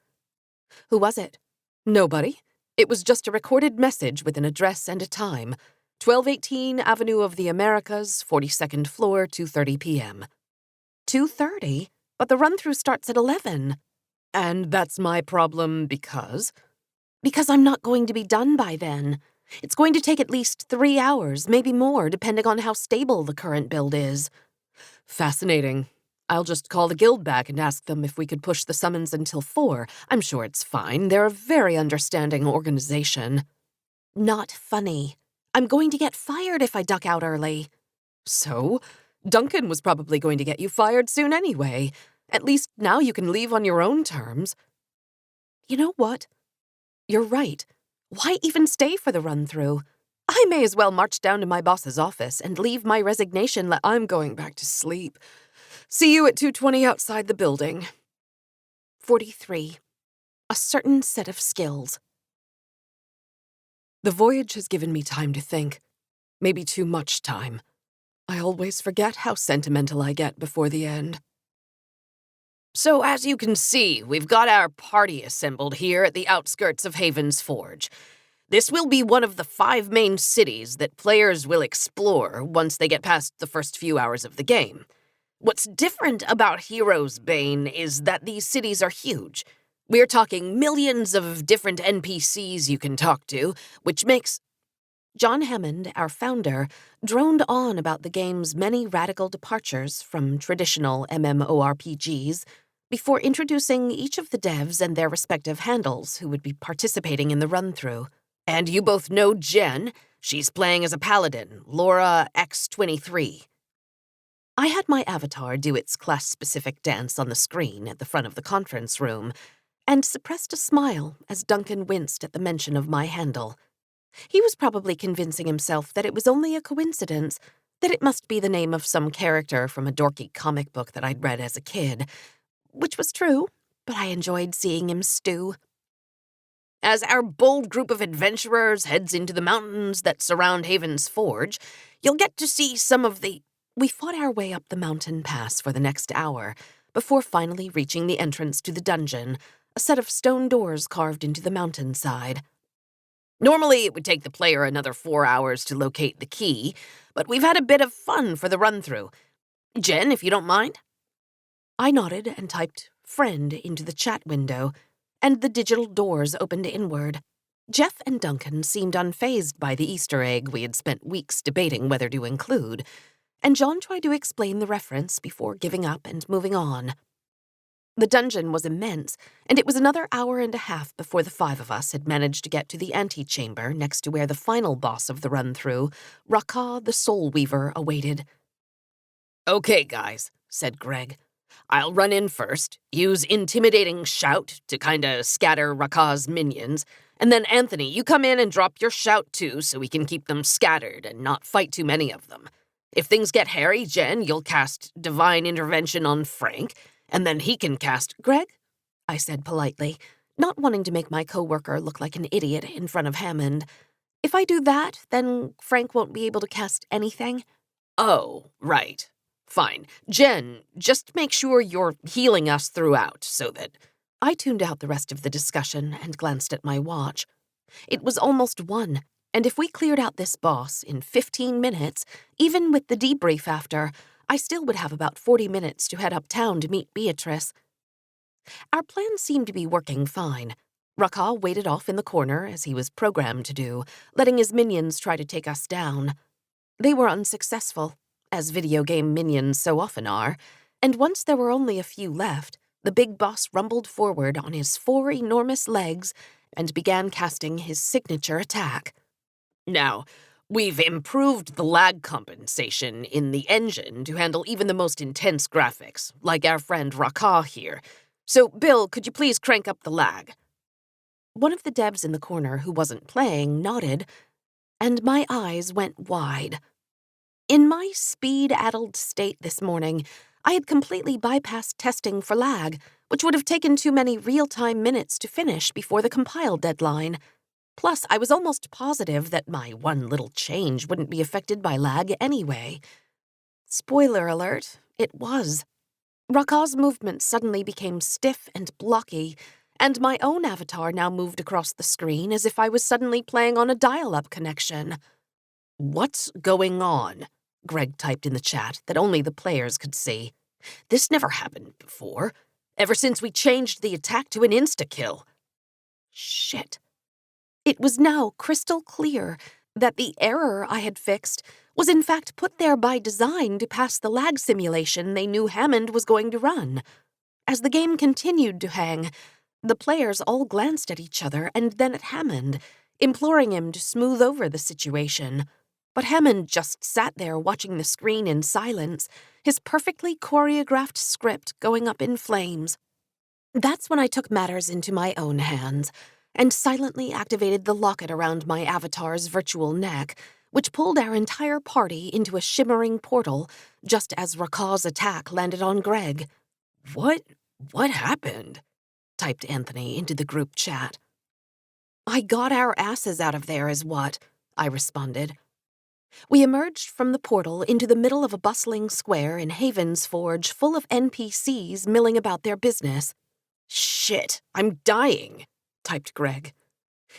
"Who was it?" "Nobody. It was just a recorded message with an address and a time. 1218 Avenue of the Americas, 42nd floor, 2:30 p.m. 2:30? But the run-through starts at 11. "And that's my problem because?" "Because I'm not going to be done by then. It's going to take at least 3 hours, maybe more, depending on how stable the current build is." "Fascinating. I'll just call the guild back and ask them if we could push the summons until 4. I'm sure it's fine. They're a very understanding organization." "Not funny. I'm going to get fired if I duck out early." "So? Duncan was probably going to get you fired soon anyway. At least now you can leave on your own terms." "You know what? You're right. Why even stay for the run-through? I may as well march down to my boss's office and leave my resignation. I'm going back to sleep. See you at 2:20 outside the building. 43. A certain set of skills. The voyage has given me time to think. Maybe too much time. I always forget how sentimental I get before the end. So as you can see, we've got our party assembled here at the outskirts of Haven's Forge. This will be one of the 5 main cities that players will explore once they get past the first few hours of the game. What's different about Heroes Bane is that these cities are huge. We're talking millions of different NPCs you can talk to, which makes... John Hammond, our founder, droned on about the game's many radical departures from traditional MMORPGs before introducing each of the devs and their respective handles who would be participating in the run-through. And you both know Jen. She's playing as a paladin, Laura X23. I had my avatar do its class-specific dance on the screen at the front of the conference room, and suppressed a smile as Duncan winced at the mention of my handle. He was probably convincing himself that it was only a coincidence, that it must be the name of some character from a dorky comic book that I'd read as a kid. Which was true, but I enjoyed seeing him stew. As our bold group of adventurers heads into the mountains that surround Haven's Forge, you'll get to see some of the... We fought our way up the mountain pass for the next hour, before finally reaching the entrance to the dungeon, a set of stone doors carved into the mountainside. Normally, it would take the player another 4 hours to locate the key, but we've had a bit of fun for the run-through. Jen, if you don't mind? I nodded and typed "friend" into the chat window, and the digital doors opened inward. Jeff and Duncan seemed unfazed by the Easter egg we had spent weeks debating whether to include, and John tried to explain the reference before giving up and moving on. The dungeon was immense, and it was another hour and a half before the 5 of us had managed to get to the antechamber next to where the final boss of the run-through, Rakah the Soul Weaver, awaited. Okay, guys, said Greg. I'll run in first, use Intimidating Shout to kinda scatter Rakah's minions, and then Anthony, you come in and drop your shout too so we can keep them scattered and not fight too many of them. If things get hairy, Jen, you'll cast Divine Intervention on Frank, and then he can cast... Greg? I said politely, not wanting to make my coworker look like an idiot in front of Hammond. If I do that, then Frank won't be able to cast anything? Oh, right. Fine. Jen, just make sure you're healing us throughout so that... I tuned out the rest of the discussion and glanced at my watch. It was almost 1, and if we cleared out this boss in 15 minutes, even with the debrief after, I still would have about 40 minutes to head uptown to meet Beatrice. Our plan seemed to be working fine. Rakah waited off in the corner, as he was programmed to do, letting his minions try to take us down. They were unsuccessful, as video game minions so often are, and once there were only a few left, the big boss rumbled forward on his 4 enormous legs and began casting his signature attack. Now, we've improved the lag compensation in the engine to handle even the most intense graphics, like our friend Rakah here. So, Bill, could you please crank up the lag? One of the devs in the corner who wasn't playing nodded, and my eyes went wide. In my speed-addled state this morning, I had completely bypassed testing for lag, which would have taken too many real-time minutes to finish before the compile deadline. Plus, I was almost positive that my one little change wouldn't be affected by lag anyway. Spoiler alert, it was. Rakah's movement suddenly became stiff and blocky, and my own avatar now moved across the screen as if I was suddenly playing on a dial-up connection. What's going on? Greg typed in the chat that only the players could see. This never happened before, ever since we changed the attack to an insta-kill. Shit. It was now crystal clear that the error I had fixed was in fact put there by design to pass the lag simulation they knew Hammond was going to run. As the game continued to hang, the players all glanced at each other and then at Hammond, imploring him to smooth over the situation. But Hammond just sat there watching the screen in silence, his perfectly choreographed script going up in flames. That's when I took matters into my own hands and silently activated the locket around my avatar's virtual neck, which pulled our entire party into a shimmering portal just as Rakaw's attack landed on Greg. What happened? Typed Anthony into the group chat. I got our asses out of there is what, I responded. We emerged from the portal into the middle of a bustling square in Haven's Forge full of NPCs milling about their business. Shit, I'm dying, typed Greg.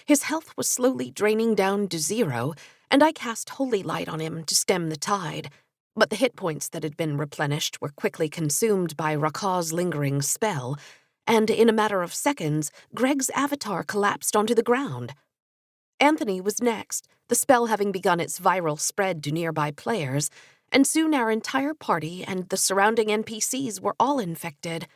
His health was slowly draining down to 0, and I cast Holy Light on him to stem the tide, but the hit points that had been replenished were quickly consumed by Rakaw's lingering spell, and in a matter of seconds, Greg's avatar collapsed onto the ground. Anthony was next, the spell having begun its viral spread to nearby players, and soon our entire party and the surrounding NPCs were all infected.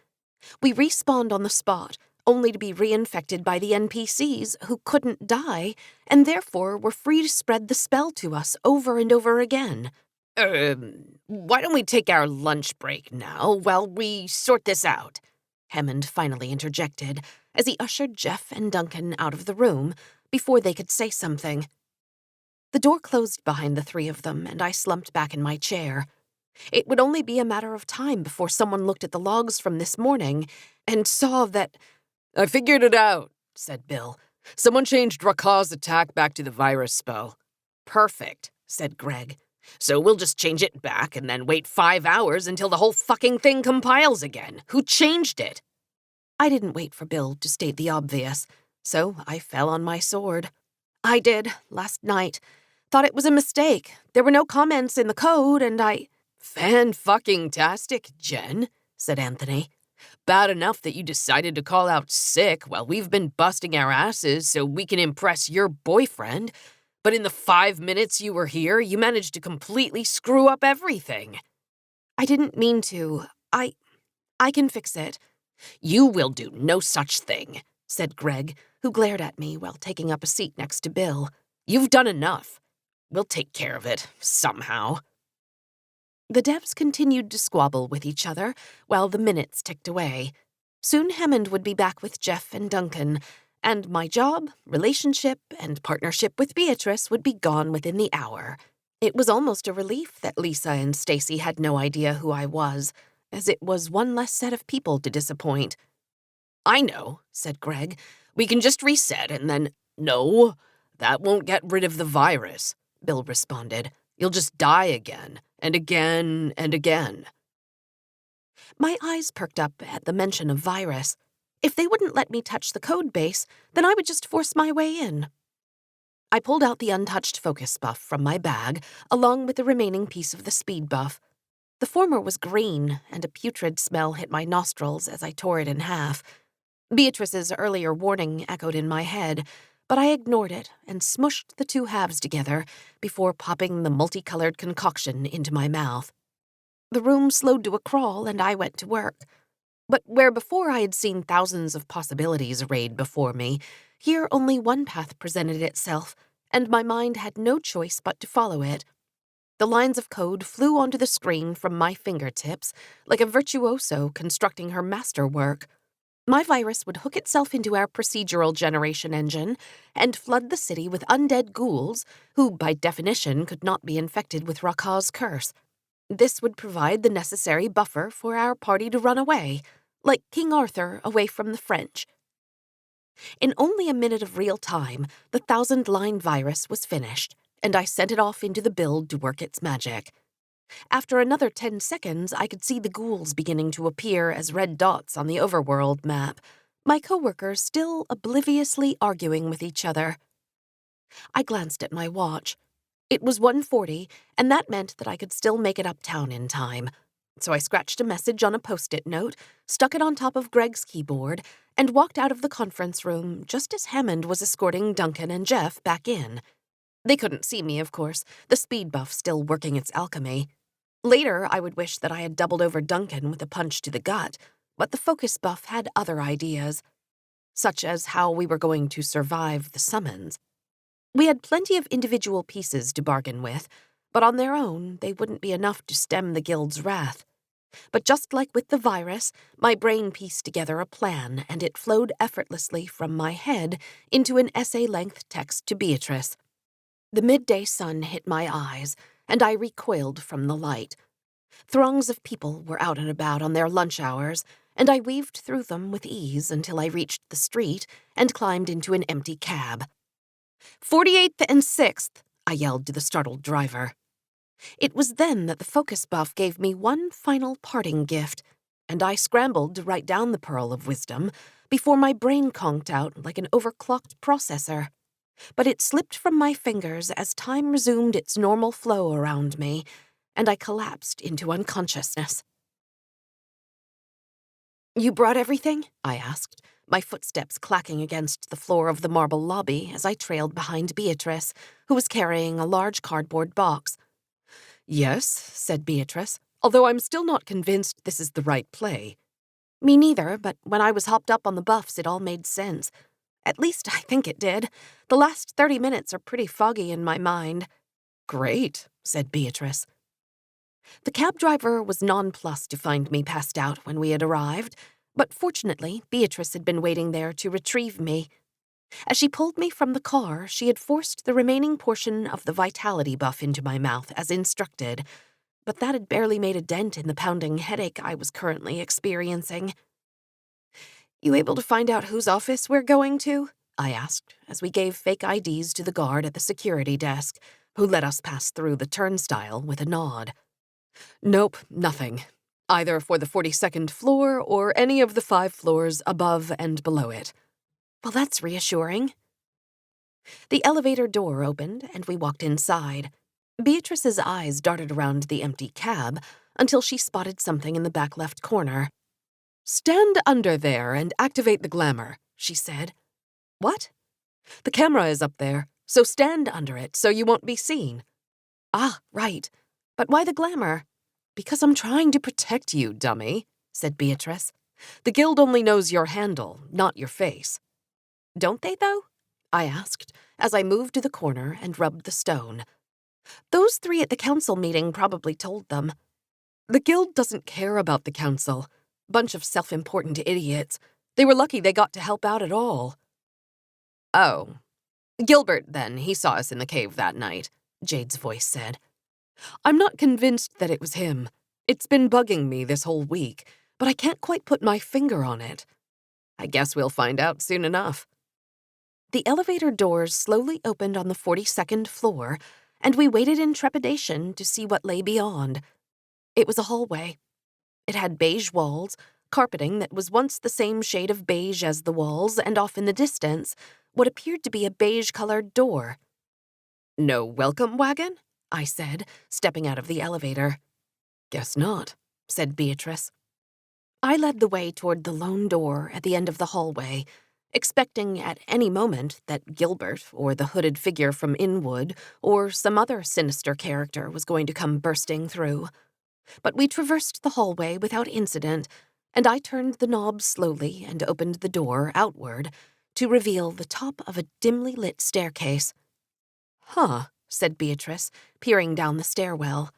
We respawned on the spot, only to be reinfected by the NPCs who couldn't die, and therefore were free to spread the spell to us over and over again. Why don't we take our lunch break now while we sort this out? Hammond finally interjected as he ushered Jeff and Duncan out of the room before they could say something. The door closed behind the three of them, and I slumped back in my chair. It would only be a matter of time before someone looked at the logs from this morning and saw that— I figured it out, said Bill. Someone changed Rakaw's attack back to the virus spell. Perfect, said Greg. So we'll just change it back and then wait 5 hours until the whole fucking thing compiles again. Who changed it? I didn't wait for Bill to state the obvious, so I fell on my sword. I did, last night. Thought it was a mistake. There were no comments in the code, and I— Fan-fucking-tastic, Jen, said Anthony. Bad enough that you decided to call out sick while we've been busting our asses so we can impress your boyfriend, but in the 5 minutes you were here, you managed to completely screw up everything. I didn't mean to. I can fix it. You will do no such thing, said Greg, who glared at me while taking up a seat next to Bill. You've done enough. We'll take care of it, somehow. The devs continued to squabble with each other while the minutes ticked away. Soon Hammond would be back with Jeff and Duncan, and my job, relationship, and partnership with Beatrice would be gone within the hour. It was almost a relief that Lisa and Stacy had no idea who I was, as it was one less set of people to disappoint. I know, said Greg. We can just reset and then— No, that won't get rid of the virus, Bill responded. You'll just die again, and again, and again. My eyes perked up at the mention of virus. If they wouldn't let me touch the code base, then I would just force my way in. I pulled out the untouched focus buff from my bag, along with the remaining piece of the speed buff. The former was green, and a putrid smell hit my nostrils as I tore it in half. Beatrice's earlier warning echoed in my head, but I ignored it and smushed the two halves together before popping the multicolored concoction into my mouth. The room slowed to a crawl, and I went to work. But where before I had seen thousands of possibilities arrayed before me, here only one path presented itself, and my mind had no choice but to follow it. The lines of code flew onto the screen from my fingertips like a virtuoso constructing her masterwork. My virus would hook itself into our procedural generation engine and flood the city with undead ghouls who, by definition, could not be infected with Rakaw's curse. This would provide the necessary buffer for our party to run away, like King Arthur away from the French. In only a minute of real time, the 1,000-line virus was finished, and I sent it off into the build to work its magic. After another 10 seconds, I could see the ghouls beginning to appear as red dots on the overworld map, my coworkers still obliviously arguing with each other. I glanced at my watch. It was 1:40, and that meant that I could still make it uptown in time. So I scratched a message on a Post-it note, stuck it on top of Greg's keyboard, and walked out of the conference room just as Hammond was escorting Duncan and Jeff back in. They couldn't see me, of course, the speed buff still working its alchemy. Later, I would wish that I had doubled over Duncan with a punch to the gut, but the focus buff had other ideas, such as how we were going to survive the summons. We had plenty of individual pieces to bargain with, but on their own, they wouldn't be enough to stem the guild's wrath. But just like with the virus, my brain pieced together a plan, and it flowed effortlessly from my head into an essay-length text to Beatrice. The midday sun hit my eyes, and I recoiled from the light. Throngs of people were out and about on their lunch hours, and I weaved through them with ease until I reached the street and climbed into an empty cab. 48th and 6th, I yelled to the startled driver. It was then that the focus buff gave me one final parting gift, and I scrambled to write down the pearl of wisdom before my brain conked out like an overclocked processor. But it slipped from my fingers as time resumed its normal flow around me, and I collapsed into unconsciousness. "You brought everything?" I asked, my footsteps clacking against the floor of the marble lobby as I trailed behind Beatrice, who was carrying a large cardboard box. "Yes," said Beatrice, "although I'm still not convinced this is the right play." "Me neither, but when I was hopped up on the buffs, it all made sense. At least I think it did. The last 30 minutes are pretty foggy in my mind." "Great," said Beatrice. The cab driver was nonplussed to find me passed out when we had arrived, but fortunately, Beatrice had been waiting there to retrieve me. As she pulled me from the car, she had forced the remaining portion of the vitality buff into my mouth as instructed, but that had barely made a dent in the pounding headache I was currently experiencing. "You able to find out whose office we're going to?" I asked, as we gave fake IDs to the guard at the security desk, who let us pass through the turnstile with a nod. "Nope, nothing. Either for the 42nd floor or any of the 5 floors above and below it." "Well, that's reassuring." The elevator door opened, and we walked inside. Beatrice's eyes darted around the empty cab until she spotted something in the back left corner. "Stand under there and activate the glamour," she said. "What?" "The camera is up there, so stand under it so you won't be seen." "Ah, right. But why the glamour?" "Because I'm trying to protect you, dummy," said Beatrice. "The guild only knows your handle, not your face." "Don't they, though?" I asked, as I moved to the corner and rubbed the stone. "Those 3 at the council meeting probably told them." "The guild doesn't care about the council. Bunch of self-important idiots. They were lucky they got to help out at all." "Oh. Gilbert, then, he saw us in the cave that night," Jade's voice said. "I'm not convinced that it was him. It's been bugging me this whole week, but I can't quite put my finger on it. I guess we'll find out soon enough." The elevator doors slowly opened on the 42nd floor, and we waited in trepidation to see what lay beyond. It was a hallway. It had beige walls, carpeting that was once the same shade of beige as the walls, and off in the distance, what appeared to be a beige-colored door. "No welcome wagon?" I said, stepping out of the elevator. "Guess not," said Beatrice. I led the way toward the lone door at the end of the hallway, expecting at any moment that Gilbert or the hooded figure from Inwood or some other sinister character was going to come bursting through. But we traversed the hallway without incident, and I turned the knob slowly and opened the door outward to reveal the top of a dimly lit staircase. "Huh," said Beatrice, peering down the stairwell.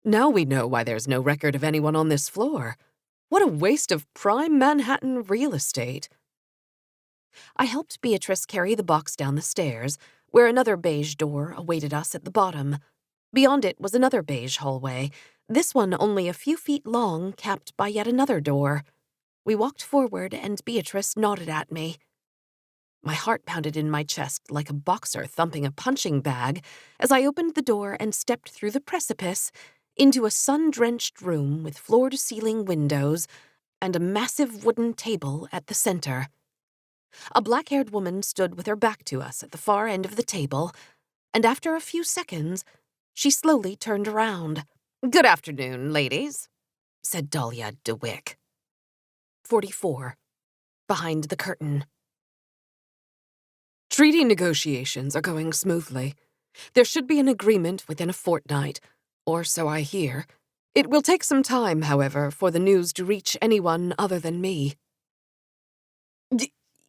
"Now we know why there's no record of anyone on this floor. What a waste of prime Manhattan real estate." I helped Beatrice carry the box down the stairs, where another beige door awaited us at the bottom. Beyond it was another beige hallway, this one only a few feet long, capped by yet another door. We walked forward, and Beatrice nodded at me. My heart pounded in my chest like a boxer thumping a punching bag as I opened the door and stepped through the precipice into a sun-drenched room with floor-to-ceiling windows and a massive wooden table at the center. A black-haired woman stood with her back to us at the far end of the table, and after a few seconds, she slowly turned around. "Good afternoon, ladies," said Dahlia DeWick. 44. Behind the curtain. "Treaty negotiations are going smoothly. There should be an agreement within a fortnight, or so I hear. It will take some time, however, for the news to reach anyone other than me."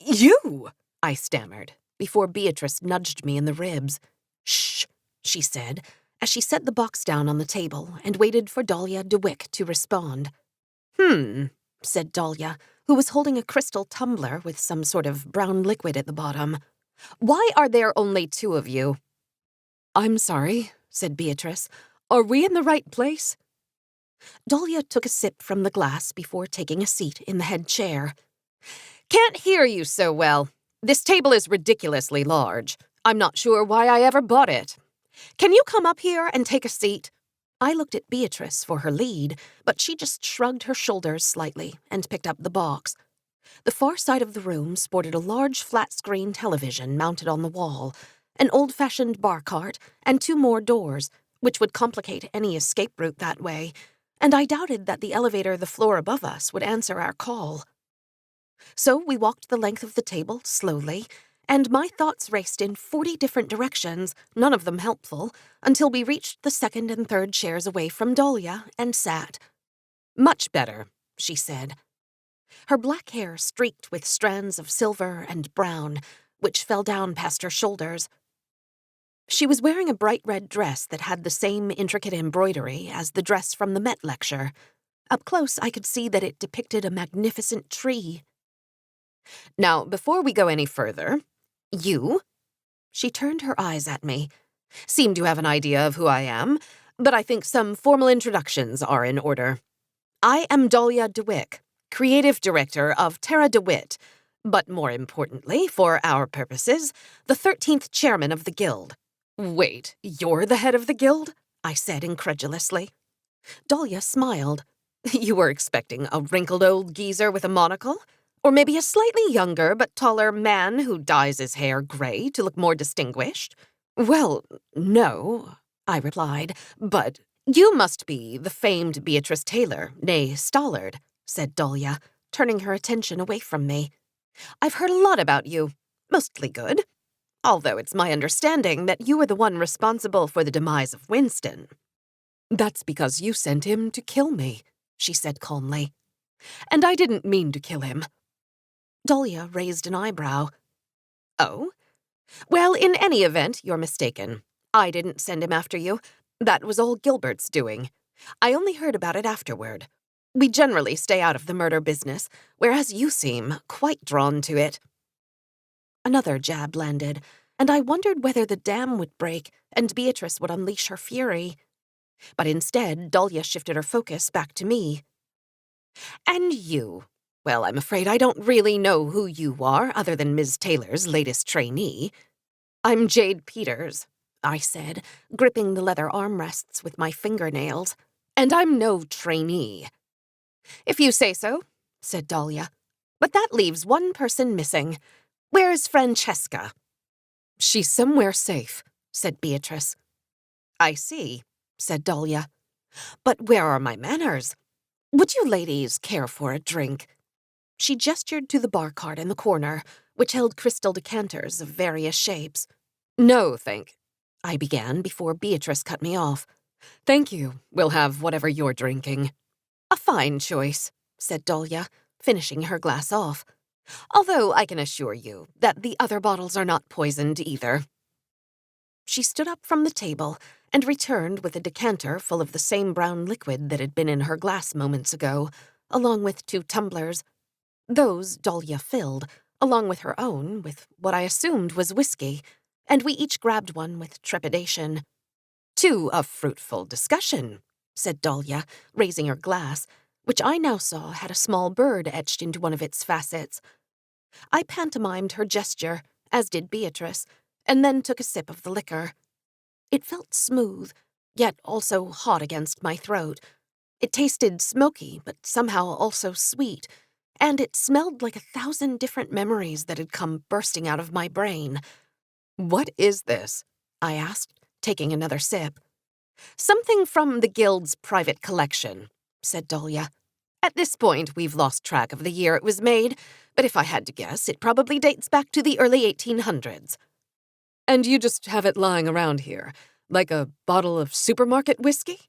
You!" I stammered, before Beatrice nudged me in the ribs. "Shh," she said, as she set the box down on the table and waited for Dahlia DeWick to respond. Said Dahlia, who was holding a crystal tumbler with some sort of brown liquid at the bottom. "Why are there only 2 of you?" I'm sorry, said Beatrice. Are we in the right place? Dahlia took a sip from the glass before taking a seat in the head chair. Can't hear you so well. This table is ridiculously large. I'm not sure why I ever bought it. Can you come up here and take a seat? I looked at Beatrice for her lead, but she just shrugged her shoulders slightly and picked up the box. The far side of the room sported a large flat-screen television mounted on the wall, an old-fashioned bar cart, and 2 more doors, which would complicate any escape route that way, and I doubted that the elevator the floor above us would answer our call. So we walked the length of the table slowly, and my thoughts raced in 40 different directions, none of them helpful, until we reached the second and third chairs away from Dahlia and sat. Much better, she said. Her black hair streaked with strands of silver and brown, which fell down past her shoulders. She was wearing a bright red dress that had the same intricate embroidery as the dress from the Met lecture. Up close, I could see that it depicted a magnificent tree. Now, before we go any further, you, she turned her eyes at me, seem to have an idea of who I am, but I think some formal introductions are in order. I am Dahlia DeWick, creative director of Tara DeWitt, but more importantly, for our purposes, the 13th chairman of the guild. Wait, you're the head of the guild? I said incredulously. Dahlia smiled. You were expecting a wrinkled old geezer with a monocle? Or maybe a slightly younger but taller man who dyes his hair gray to look more distinguished? Well, no, I replied, but you must be the famed Beatrice Taylor, née Stollard, said Dahlia, turning her attention away from me. I've heard a lot about you, mostly good, although it's my understanding that you were the one responsible for the demise of Winston. That's because you sent him to kill me, she said calmly. And I didn't mean to kill him. Dahlia raised an eyebrow. Oh? Well, in any event, you're mistaken. I didn't send him after you. That was all Gilbert's doing. I only heard about it afterward. We generally stay out of the murder business, whereas you seem quite drawn to it. Another jab landed, and I wondered whether the dam would break and Beatrice would unleash her fury. But instead, Dahlia shifted her focus back to me. And you? Well, I'm afraid I don't really know who you are, other than Ms. Taylor's latest trainee. I'm Jade Peters, I said, gripping the leather armrests with my fingernails. And I'm no trainee. If you say so, said Dahlia. But that leaves one person missing. Where's Francesca? She's somewhere safe, said Beatrice. I see, said Dahlia. But where are my manners? Would you ladies care for a drink? She gestured to the bar cart in the corner, which held crystal decanters of various shapes. No, I began before Beatrice cut me off. Thank you. We'll have whatever you're drinking. A fine choice, said Dahlia, finishing her glass off. Although I can assure you that the other bottles are not poisoned either. She stood up from the table and returned with a decanter full of the same brown liquid that had been in her glass moments ago, along with 2 tumblers. Those Dahlia filled, along with her own, with what I assumed was whiskey, and we each grabbed one with trepidation. To a fruitful discussion, said Dahlia, raising her glass, which I now saw had a small bird etched into one of its facets. I pantomimed her gesture, as did Beatrice, and then took a sip of the liquor. It felt smooth, yet also hot against my throat. It tasted smoky, but somehow also sweet, and it smelled like 1,000 different memories that had come bursting out of my brain. What is this? I asked, taking another sip. Something from the Guild's private collection, said Dahlia. At this point, we've lost track of the year it was made, but if I had to guess, it probably dates back to the early 1800s. And you just have it lying around here, like a bottle of supermarket whiskey?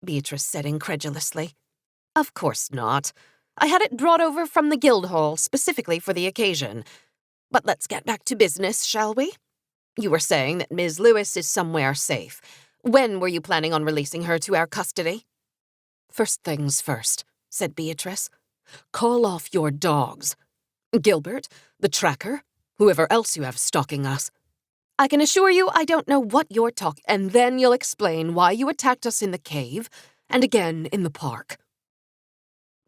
Beatrice said incredulously. Of course not. I had it brought over from the Guildhall specifically for the occasion. But let's get back to business, shall we? You were saying that Ms. Lewis is somewhere safe. When were you planning on releasing her to our custody? First things first, said Beatrice. Call off your dogs. Gilbert, the tracker, whoever else you have stalking us. I can assure you I don't know what you're talking, and then you'll explain why you attacked us in the cave, and again in the park.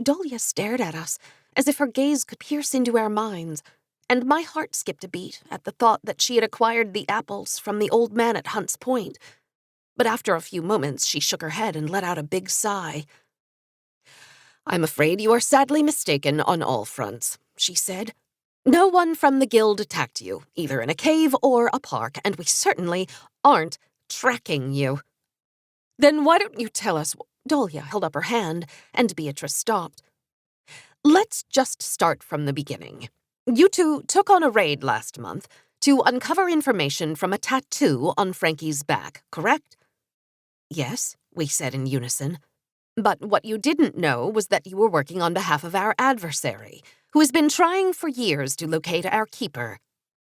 Dahlia stared at us, as if her gaze could pierce into our minds, and my heart skipped a beat at the thought that she had acquired the apples from the old man at Hunt's Point. But after a few moments, she shook her head and let out a big sigh. I'm afraid you are sadly mistaken on all fronts, she said. No one from the guild attacked you, either in a cave or a park, and we certainly aren't tracking you. Then why don't you tell us? Dahlia held up her hand, and Beatrice stopped. Let's just start from the beginning. You two took on a raid last month to uncover information from a tattoo on Frankie's back, correct? Yes, we said in unison. But what you didn't know was that you were working on behalf of our adversary, who has been trying for years to locate our keeper.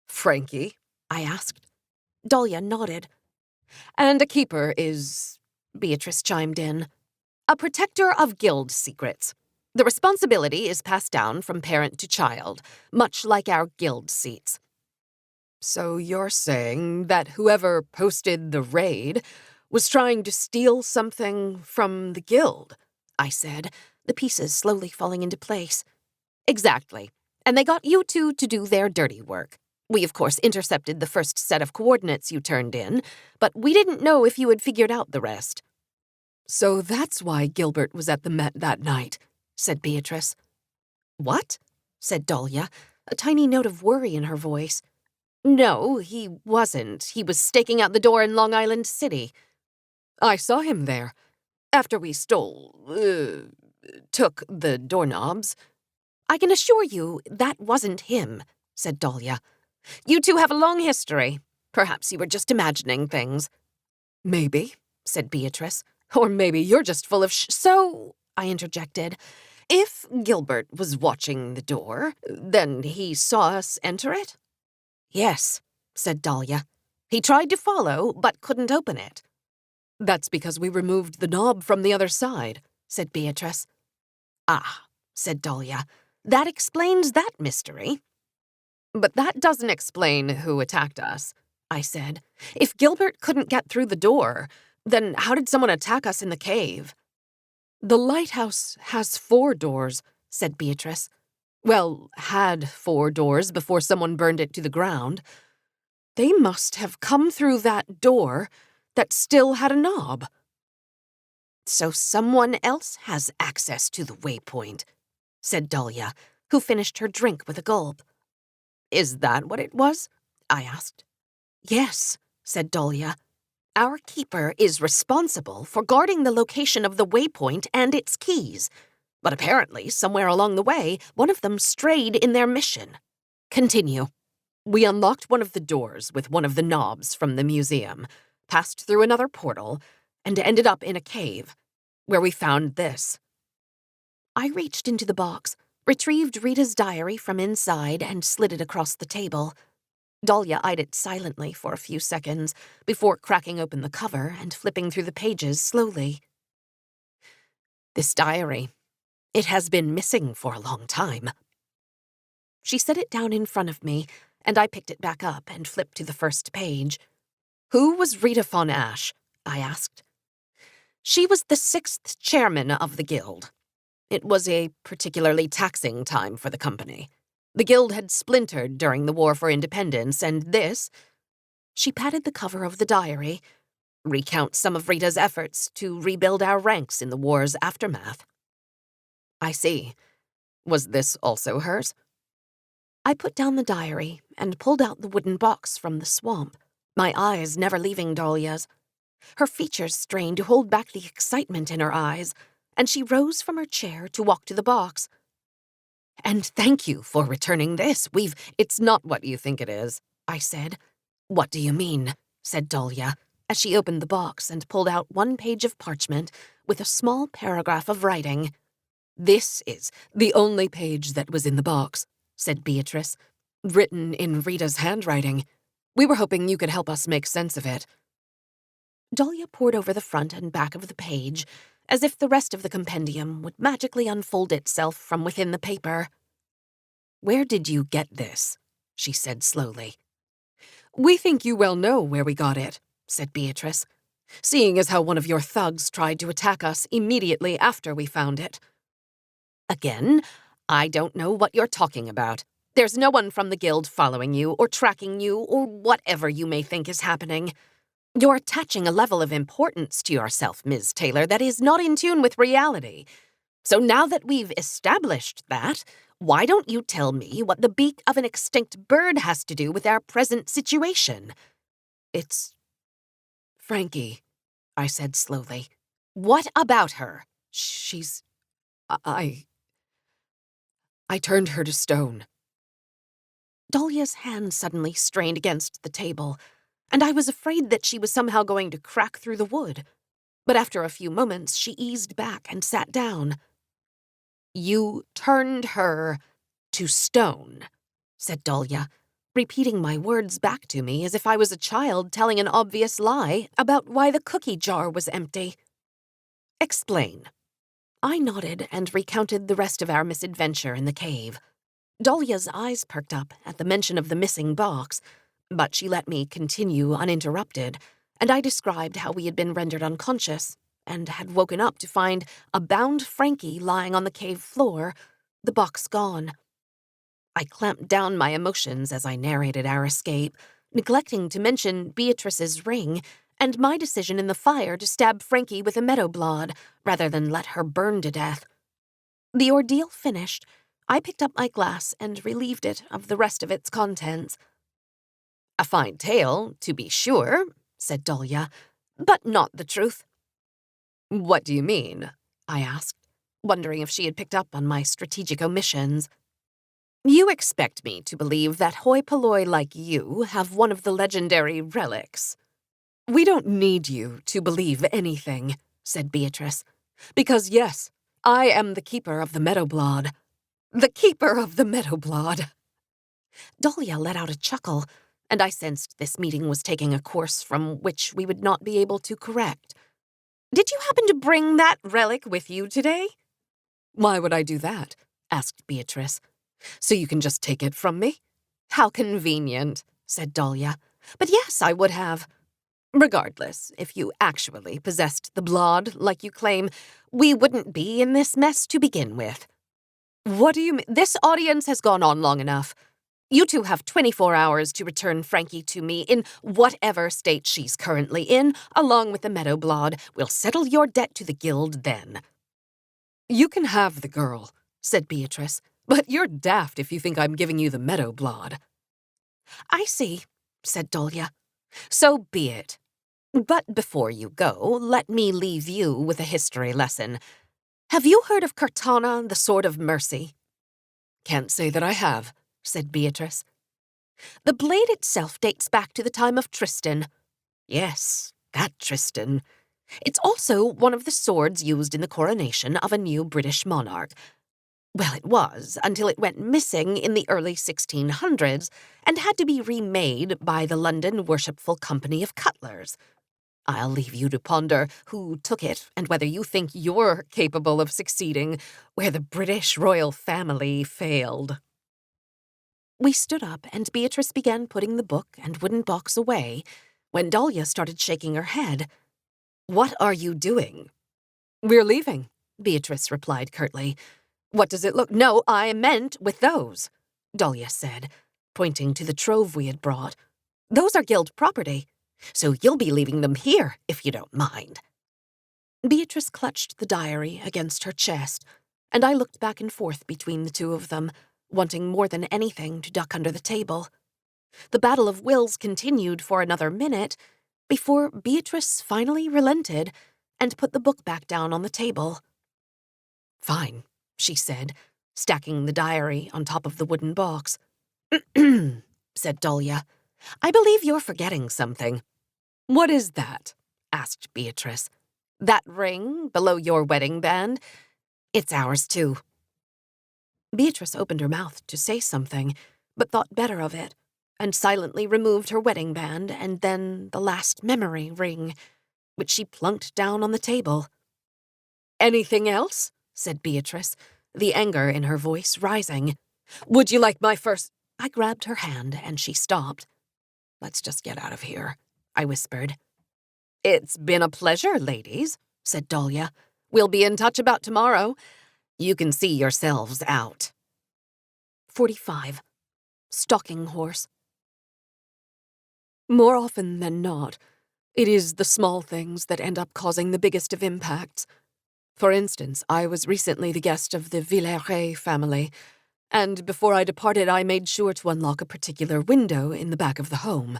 Frankie? I asked. Dahlia nodded. And a keeper is, Beatrice chimed in, a protector of guild secrets. The responsibility is passed down from parent to child, much like our guild seats. So you're saying that whoever posted the raid was trying to steal something from the guild? I said, the pieces slowly falling into place. Exactly. And they got you two to do their dirty work. We, of course, intercepted the first set of coordinates you turned in, but we didn't know if you had figured out the rest. So that's why Gilbert was at the Met that night, said Beatrice. What? Said Dahlia, a tiny note of worry in her voice. No, he wasn't. He was staking out the door in Long Island City. I saw him there. After we took the doorknobs. I can assure you that wasn't him, said Dahlia. You two have a long history. Perhaps you were just imagining things. Maybe, said Beatrice. Or maybe you're just full of So, I interjected, if Gilbert was watching the door, then he saw us enter it? Yes, said Dahlia. He tried to follow, but couldn't open it. That's because we removed the knob from the other side, said Beatrice. Ah, said Dahlia. That explains that mystery. But that doesn't explain who attacked us, I said. If Gilbert couldn't get through the door, then how did someone attack us in the cave? The lighthouse has 4 doors, said Beatrice. Well, had 4 doors before someone burned it to the ground. They must have come through that door that still had a knob. So someone else has access to the waypoint, said Dahlia, who finished her drink with a gulp. Is that what it was? I asked. Yes, said Dahlia. Our keeper is responsible for guarding the location of the waypoint and its keys. But apparently, somewhere along the way, one of them strayed in their mission. Continue. We unlocked one of the doors with one of the knobs from the museum, passed through another portal, and ended up in a cave, where we found this. I reached into the box, retrieved Rita's diary from inside, and slid it across the table. Dahlia eyed it silently for a few seconds before cracking open the cover and flipping through the pages slowly. This diary, it has been missing for a long time. She set it down in front of me, and I picked it back up and flipped to the first page. Who was Rita von Asch? I asked. She was the 6th chairman of the guild. It was a particularly taxing time for the company. The guild had splintered during the War for Independence, and this, she patted the cover of the diary, recounts some of Rita's efforts to rebuild our ranks in the war's aftermath. I see. Was this also hers? I put down the diary and pulled out the wooden box from the swamp, my eyes never leaving Dahlia's. Her features strained to hold back the excitement in her eyes, and she rose from her chair to walk to the box. And thank you for returning this. It's not what you think it is, I said. What do you mean? Said Dahlia, as she opened the box and pulled out one page of parchment with a small paragraph of writing. This is the only page that was in the box, said Beatrice, written in Rita's handwriting. We were hoping you could help us make sense of it. Dahlia pored over the front and back of the page, as if the rest of the compendium would magically unfold itself from within the paper. Where did you get this? She said slowly. "We think you well know where we got it," said Beatrice, "seeing as how one of your thugs tried to attack us immediately after we found it." "Again, I don't know what you're talking about. There's no one from the guild following you or tracking you or whatever you may think is happening. You're attaching a level of importance to yourself, Ms. Taylor, that is not in tune with reality. So now that we've established that, why don't you tell me what the beak of an extinct bird has to do with our present situation?" "It's Frankie," I said slowly. "What about her?" "She's... I turned her to stone." Dahlia's hand suddenly strained against the table, and I was afraid that she was somehow going to crack through the wood. But after a few moments, she eased back and sat down. "You turned her to stone," said Dahlia, repeating my words back to me as if I was a child telling an obvious lie about why the cookie jar was empty. "Explain." I nodded and recounted the rest of our misadventure in the cave. Dahlia's eyes perked up at the mention of the missing box, but she let me continue uninterrupted, and I described how we had been rendered unconscious and had woken up to find a bound Frankie lying on the cave floor, the box gone. I clamped down my emotions as I narrated our escape, neglecting to mention Beatrice's ring and my decision in the fire to stab Frankie with a meadowblad rather than let her burn to death. The ordeal finished, I picked up my glass and relieved it of the rest of its contents. "A fine tale, to be sure," said Dahlia, "but not the truth." "What do you mean?" I asked, wondering if she had picked up on my strategic omissions. "You expect me to believe that hoi polloi like you have one of the legendary relics." "We don't need you to believe anything," said Beatrice, "because yes, I am the keeper of the meadowblad." "The keeper of the meadowblad." Dahlia let out a chuckle, and I sensed this meeting was taking a course from which we would not be able to correct. "Did you happen to bring that relic with you today?" "Why would I do that?" asked Beatrice. "So you can just take it from me?" "How convenient," said Dahlia. "But yes, I would have. Regardless, if you actually possessed the blad like you claim, we wouldn't be in this mess to begin with." "What do you mean? This audience has gone on long enough. You two have 24 hours to return Frankie to me in whatever state she's currently in, along with the meadowblad. We'll settle your debt to the guild then." "You can have the girl," said Beatrice, "but you're daft if you think I'm giving you the meadowblad." "I see," said Dahlia. "So be it. But before you go, let me leave you with a history lesson. Have you heard of Cortana, the Sword of Mercy?" "Can't say that I have," said Beatrice. "The blade itself dates back to the time of Tristan." "Yes, that Tristan. It's also one of the swords used in the coronation of a new British monarch. Well, it was, until it went missing in the early 1600s and had to be remade by the London Worshipful Company of Cutlers. I'll leave you to ponder who took it and whether you think you're capable of succeeding where the British royal family failed." We stood up, and Beatrice began putting the book and wooden box away when Dahlia started shaking her head. "What are you doing?" "We're leaving," Beatrice replied curtly. "What does it look—" "No, I meant with those," Dahlia said, pointing to the trove we had brought. "Those are guild property, so you'll be leaving them here, if you don't mind." Beatrice clutched the diary against her chest, and I looked back and forth between the two of them, wanting more than anything to duck under the table. The battle of wills continued for another minute before Beatrice finally relented and put the book back down on the table. "Fine," she said, stacking the diary on top of the wooden box. Said Dahlia. "I believe you're forgetting something." "What is that?" asked Beatrice. "That ring below your wedding band? It's ours too." Beatrice opened her mouth to say something, but thought better of it, and silently removed her wedding band and then the last memory ring, which she plunked down on the table. "Anything else?" said Beatrice, the anger in her voice rising. "Would you like my first—" I grabbed her hand and she stopped. Let's just get out of here, I whispered. It's been a pleasure, ladies, said Dahlia. We'll be in touch about tomorrow. You can see yourselves out. 45. Stalking horse. More often than not, it is the small things that end up causing the biggest of impacts. For instance, I was recently the guest of the Villeret family, and before I departed I made sure to unlock a particular window in the back of the home.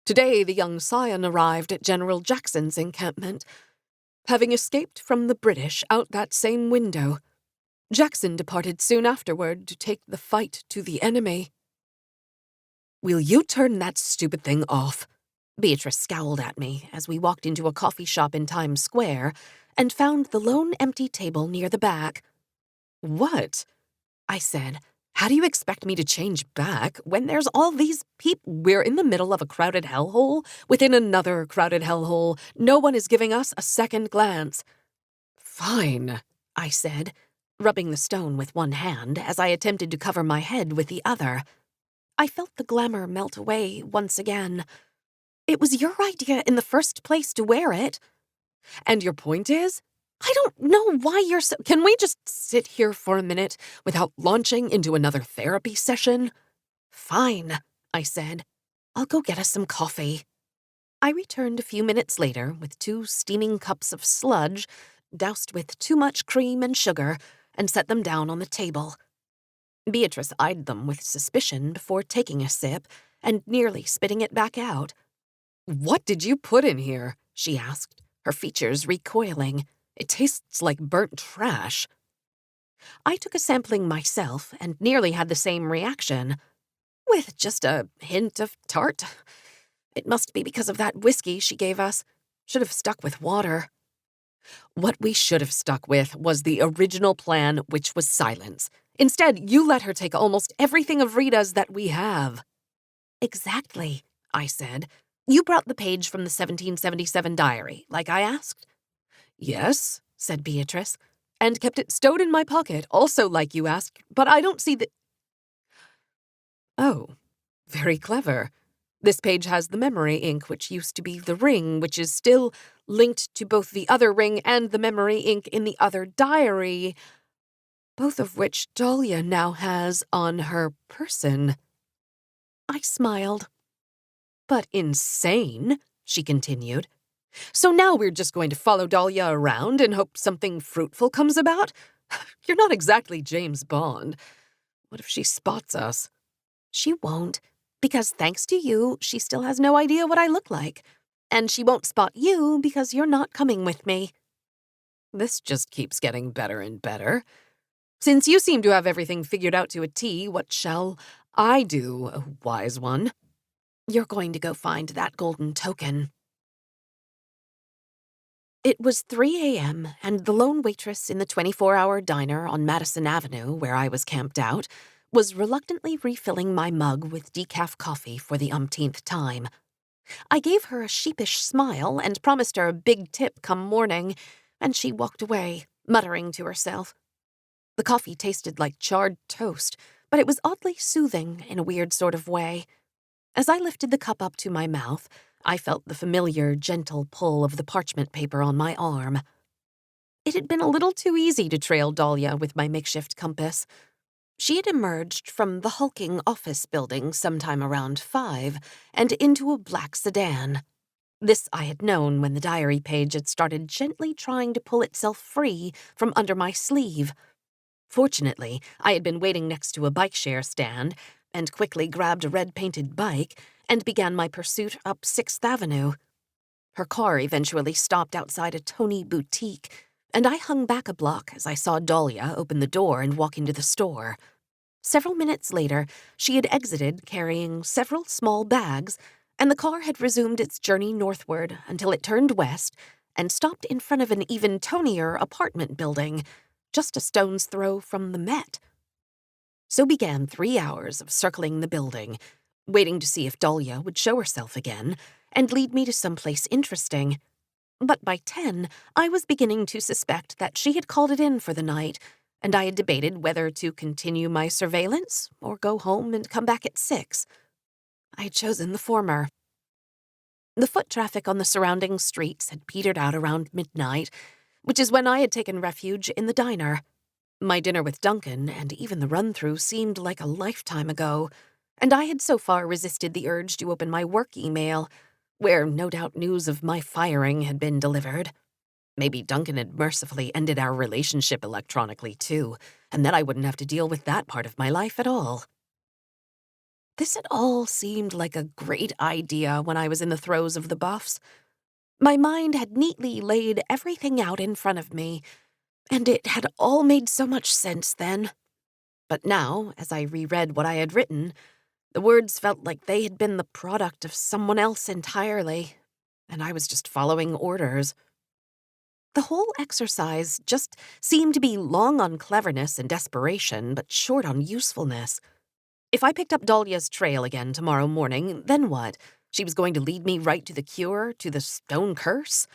Today the young scion arrived at General Jackson's encampment, having escaped from the British out that same window. Jackson departed soon afterward to take the fight to the enemy. Will you turn that stupid thing off? Beatrice scowled at me as we walked into a coffee shop in Times Square and found the lone empty table near the back. What? I said. How do you expect me to change back when there's all these people? We're in the middle of a crowded hellhole within another crowded hellhole. No one is giving us a second glance. Fine, I said, rubbing the stone with one hand as I attempted to cover my head with the other. I felt the glamour melt away once again. It was your idea in the first place to wear it. And your point is? I don't know why you're so— Can we just sit here for a minute without launching into another therapy session? Fine, I said. I'll go get us some coffee. I returned a few minutes later with 2 steaming cups of sludge, doused with too much cream and sugar, and set them down on the table. Beatrice eyed them with suspicion before taking a sip and nearly spitting it back out. What did you put in here? She asked, her features recoiling. It tastes like burnt trash. I took a sampling myself and nearly had the same reaction. With just a hint of tart. It must be because of that whiskey she gave us. Should have stuck with water. What we should have stuck with was the original plan, which was silence. Instead, you let her take almost everything of Rita's that we have. Exactly, I said. You brought the page from the 1777 diary, like I asked? Yes, said Beatrice, and kept it stowed in my pocket, also like you asked, but I don't see the— Oh, very clever. This page has the memory ink, which used to be the ring, which is still linked to both the other ring and the memory ink in the other diary, both of which Dahlia now has on her person. I smiled. But insane, she continued. So now we're just going to follow Dahlia around and hope something fruitful comes about? You're not exactly James Bond. What if she spots us? She won't, because thanks to you, she still has no idea what I look like. And she won't spot you because you're not coming with me. This just keeps getting better and better. Since you seem to have everything figured out to a T, what shall I do, wise one? You're going to go find that golden token. It was 3 a.m., and the lone waitress in the 24-hour diner on Madison Avenue, where I was camped out, was reluctantly refilling my mug with decaf coffee for the umpteenth time. I gave her a sheepish smile and promised her a big tip come morning, and she walked away, muttering to herself. The coffee tasted like charred toast, but it was oddly soothing in a weird sort of way. As I lifted the cup up to my mouth, I felt the familiar, gentle pull of the parchment paper on my arm. It had been a little too easy to trail Dahlia with my makeshift compass. She had emerged from the hulking office building sometime around 5 and into a black sedan. This I had known when the diary page had started gently trying to pull itself free from under my sleeve. Fortunately, I had been waiting next to a bike share stand and quickly grabbed a red-painted bike and began my pursuit up 6th Avenue. Her car eventually stopped outside a Tony boutique, and I hung back a block as I saw Dahlia open the door and walk into the store. Several minutes later, she had exited carrying several small bags, and the car had resumed its journey northward until it turned west and stopped in front of an even tonier apartment building, just a stone's throw from the Met. So began 3 hours of circling the building, waiting to see if Dahlia would show herself again and lead me to someplace interesting. But by 10, I was beginning to suspect that she had called it in for the night, and I had debated whether to continue my surveillance or go home and come back at 6. I had chosen the former. The foot traffic on the surrounding streets had petered out around midnight, which is when I had taken refuge in the diner. My dinner with Duncan and even the run-through seemed like a lifetime ago, and I had so far resisted the urge to open my work email, where no doubt news of my firing had been delivered. Maybe Duncan had mercifully ended our relationship electronically too, and then I wouldn't have to deal with that part of my life at all. This had all seemed like a great idea when I was in the throes of the buffs. My mind had neatly laid everything out in front of me, and it had all made so much sense then. But now, as I reread what I had written, the words felt like they had been the product of someone else entirely, and I was just following orders. The whole exercise just seemed to be long on cleverness and desperation, but short on usefulness. If I picked up Dahlia's trail again tomorrow morning, then what? She was going to lead me right to the cure, to the stone curse?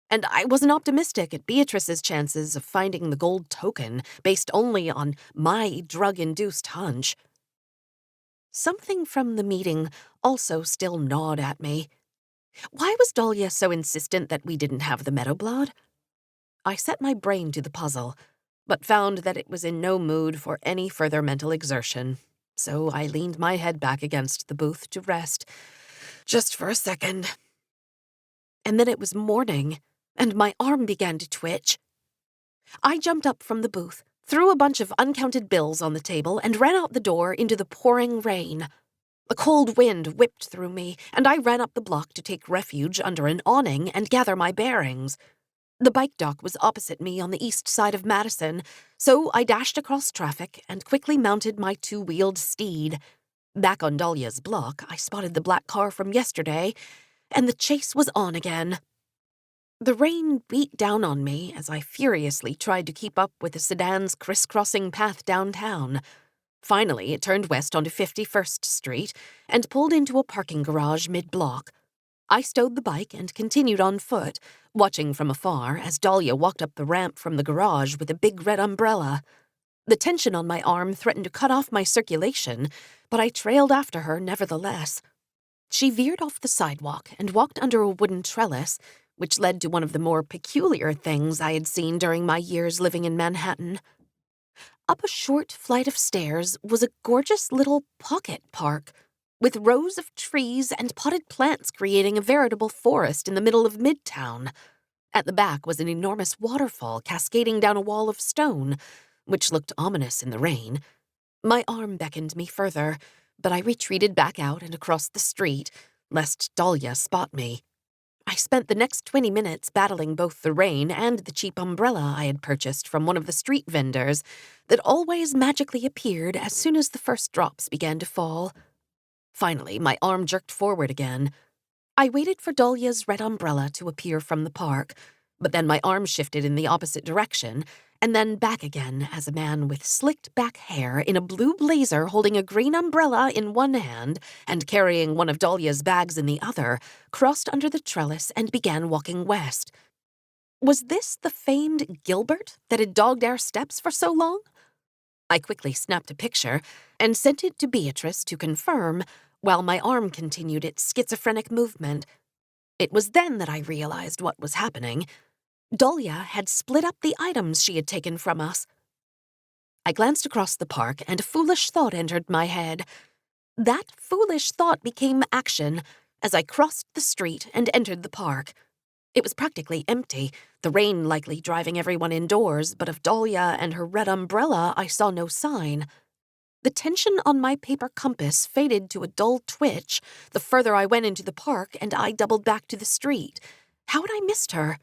And I wasn't optimistic at Beatrice's chances of finding the gold token based only on my drug-induced hunch. Something from the meeting also still gnawed at me. Why was Dahlia so insistent that we didn't have the meadowblood? I set my brain to the puzzle, but found that it was in no mood for any further mental exertion, so I leaned my head back against the booth to rest, just for a second. And then it was morning, and my arm began to twitch. I jumped up from the booth, threw a bunch of uncounted bills on the table, and ran out the door into the pouring rain. A cold wind whipped through me, and I ran up the block to take refuge under an awning and gather my bearings. The bike dock was opposite me on the east side of Madison, so I dashed across traffic and quickly mounted my two-wheeled steed. Back on Dahlia's block, I spotted the black car from yesterday, and the chase was on again. The rain beat down on me as I furiously tried to keep up with the sedan's crisscrossing path downtown. Finally, it turned west onto 51st Street and pulled into a parking garage mid-block. I stowed the bike and continued on foot, watching from afar as Dahlia walked up the ramp from the garage with a big red umbrella. The tension on my arm threatened to cut off my circulation, but I trailed after her nevertheless. She veered off the sidewalk and walked under a wooden trellis, which led to one of the more peculiar things I had seen during my years living in Manhattan. Up a short flight of stairs was a gorgeous little pocket park, with rows of trees and potted plants creating a veritable forest in the middle of Midtown. At the back was an enormous waterfall cascading down a wall of stone, which looked ominous in the rain. My arm beckoned me further, but I retreated back out and across the street, lest Dahlia spot me. I spent the next 20 minutes battling both the rain and the cheap umbrella I had purchased from one of the street vendors that always magically appeared as soon as the first drops began to fall. Finally, my arm jerked forward again. I waited for Dahlia's red umbrella to appear from the park, but then my arm shifted in the opposite direction, and then back again as a man with slicked back hair in a blue blazer holding a green umbrella in one hand and carrying one of Dahlia's bags in the other crossed under the trellis and began walking west. Was this the famed Gilbert that had dogged our steps for so long? I quickly snapped a picture and sent it to Beatrice to confirm, while my arm continued its schizophrenic movement. It was then that I realized what was happening. Dahlia had split up the items she had taken from us. I glanced across the park, and a foolish thought entered my head. That foolish thought became action as I crossed the street and entered the park. It was practically empty, the rain likely driving everyone indoors, but of Dahlia and her red umbrella I saw no sign. The tension on my paper compass faded to a dull twitch the further I went into the park, and I doubled back to the street. How had I missed her?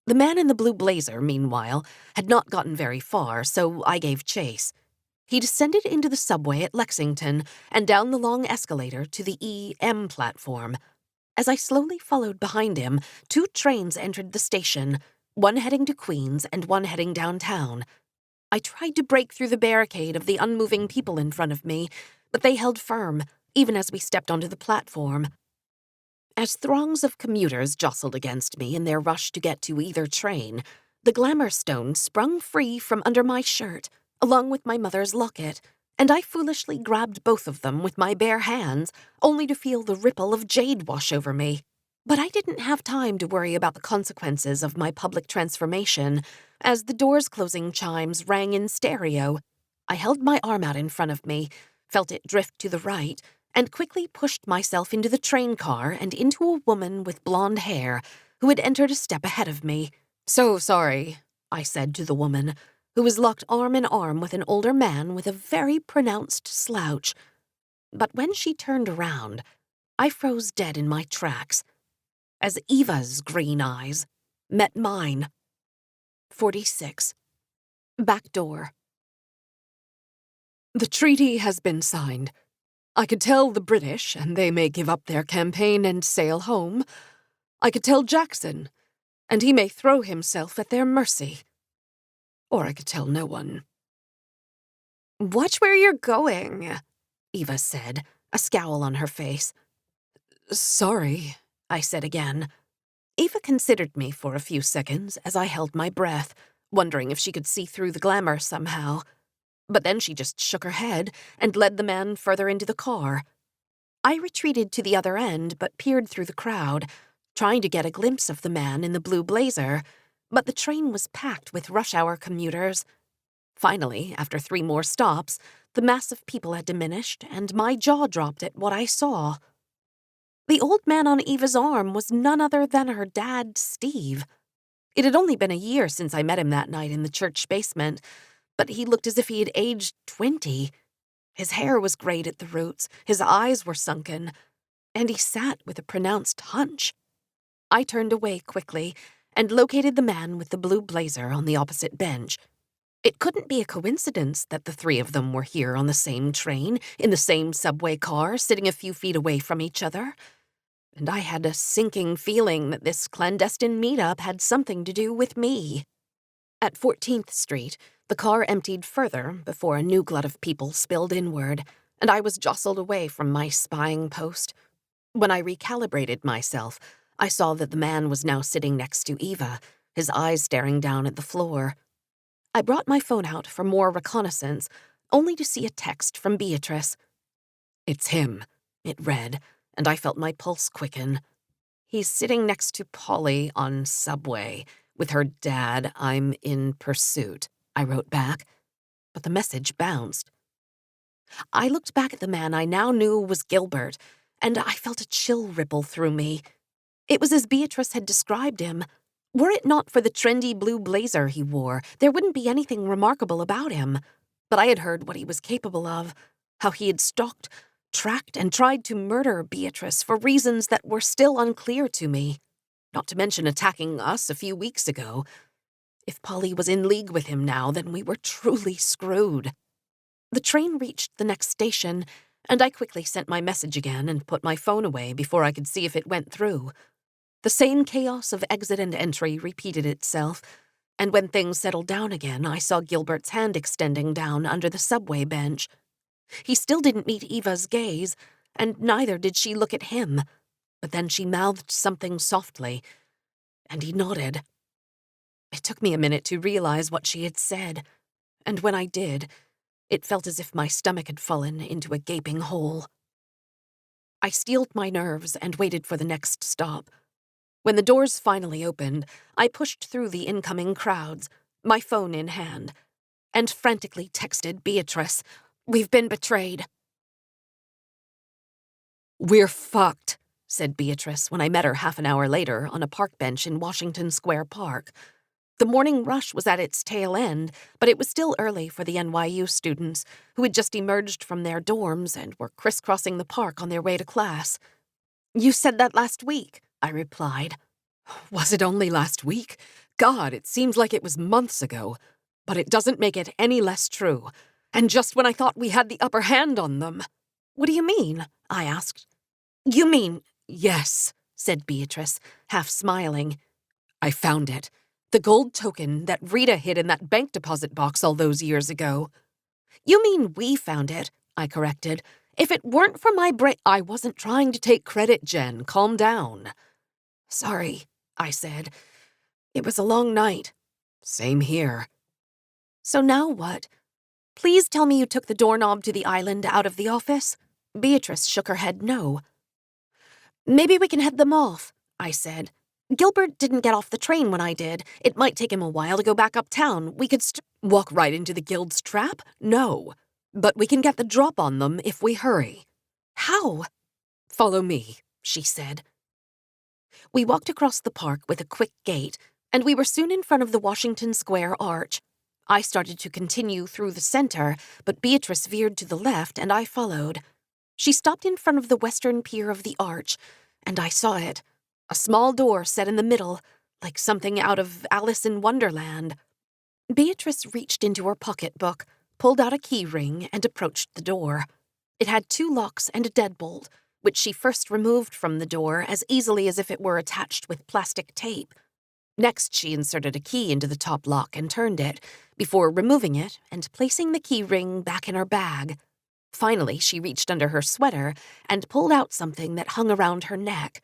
The man in the blue blazer, meanwhile, had not gotten very far, so I gave chase. He descended into the subway at Lexington and down the long escalator to the E.M. platform. As I slowly followed behind him, 2 trains entered the station, one heading to Queens and one heading downtown. I tried to break through the barricade of the unmoving people in front of me, but they held firm, even as we stepped onto the platform. As throngs of commuters jostled against me in their rush to get to either train, the glamour stone sprung free from under my shirt, along with my mother's locket. and I foolishly grabbed both of them with my bare hands, only to feel the ripple of jade wash over me. But I didn't have time to worry about the consequences of my public transformation, as the door's closing chimes rang in stereo. I held my arm out in front of me, felt it drift to the right, and quickly pushed myself into the train car and into a woman with blonde hair who had entered a step ahead of me. "So sorry," I said to the woman, who was locked arm in arm with an older man with a very pronounced slouch. But when she turned around, I froze dead in my tracks, as Eva's green eyes met mine. 46. Back door. "The treaty has been signed. I could tell the British, and they may give up their campaign and sail home. I could tell Jackson, and he may throw himself at their mercy. Or I could tell no one." "Watch where you're going," Eva said, a scowl on her face. "Sorry," I said again. Eva considered me for a few seconds as I held my breath, wondering if she could see through the glamour somehow. But then she just shook her head and led the man further into the car. I retreated to the other end but peered through the crowd, trying to get a glimpse of the man in the blue blazer, but the train was packed with rush-hour commuters. Finally, after 3 more stops, the mass of people had diminished, and my jaw dropped at what I saw. The old man on Eva's arm was none other than her dad, Steve. It had only been a year since I met him that night in the church basement, but he looked as if he had aged 20. His hair was grayed at the roots, his eyes were sunken, and he sat with a pronounced hunch. I turned away quickly and located the man with the blue blazer on the opposite bench. It couldn't be a coincidence that the 3 of them were here on the same train, in the same subway car, sitting a few feet away from each other. And I had a sinking feeling that this clandestine meetup had something to do with me. At 14th Street, the car emptied further before a new glut of people spilled inward, and I was jostled away from my spying post. When I recalibrated myself, I saw that the man was now sitting next to Eva, his eyes staring down at the floor. I brought my phone out for more reconnaissance, only to see a text from Beatrice. "It's him," it read, and I felt my pulse quicken. "He's sitting next to Polly on Subway. With her dad, I'm in pursuit," I wrote back, but the message bounced. I looked back at the man I now knew was Gilbert, and I felt a chill ripple through me. It was as Beatrice had described him. Were it not for the trendy blue blazer he wore, there wouldn't be anything remarkable about him. But I had heard what he was capable of, how he had stalked, tracked, and tried to murder Beatrice for reasons that were still unclear to me, not to mention attacking us a few weeks ago. If Polly was in league with him now, then we were truly screwed. The train reached the next station, and I quickly sent my message again and put my phone away before I could see if it went through. The same chaos of exit and entry repeated itself, and when things settled down again, I saw Gilbert's hand extending down under the subway bench. He still didn't meet Eva's gaze, and neither did she look at him, but then she mouthed something softly, and he nodded. It took me a minute to realize what she had said, and when I did, it felt as if my stomach had fallen into a gaping hole. I steeled my nerves and waited for the next stop. When the doors finally opened, I pushed through the incoming crowds, my phone in hand, and frantically texted Beatrice, "We've been betrayed." "We're fucked," said Beatrice when I met her half an hour later on a park bench in Washington Square Park. The morning rush was at its tail end, but it was still early for the NYU students, who had just emerged from their dorms and were crisscrossing the park on their way to class. "You said that last week," I replied. "Was it only last week? God, it seems like it was months ago. But it doesn't make it any less true. And just when I thought we had the upper hand on them." "What do you mean?" I asked. "You mean—" "Yes," said Beatrice, half smiling. "I found it. The gold token that Rita hid in that bank deposit box all those years ago." "You mean we found it," I corrected. "If it weren't for my I wasn't trying to take credit, Jen. Calm down." "Sorry," I said. "It was a long night." "Same here." "So now what?" Please tell me you took the doorknob to the island out of the office. Beatrice shook her head no. Maybe we can head them off, I said. Gilbert didn't get off the train when I did. It might take him a while to go back uptown. We could walk right into the guild's trap? No. But we can get the drop on them if we hurry. How? Follow me, she said. We walked across the park with a quick gait, and we were soon in front of the Washington Square arch. I started to continue through the center, but Beatrice veered to the left and I followed. She stopped in front of the western pier of the arch, and I saw it. A small door set in the middle, like something out of Alice in Wonderland. Beatrice reached into her pocketbook, pulled out a key ring, and approached the door. It had 2 locks and a deadbolt, which she first removed from the door as easily as if it were attached with plastic tape. Next, she inserted a key into the top lock and turned it, before removing it and placing the key ring back in her bag. Finally, she reached under her sweater and pulled out something that hung around her neck.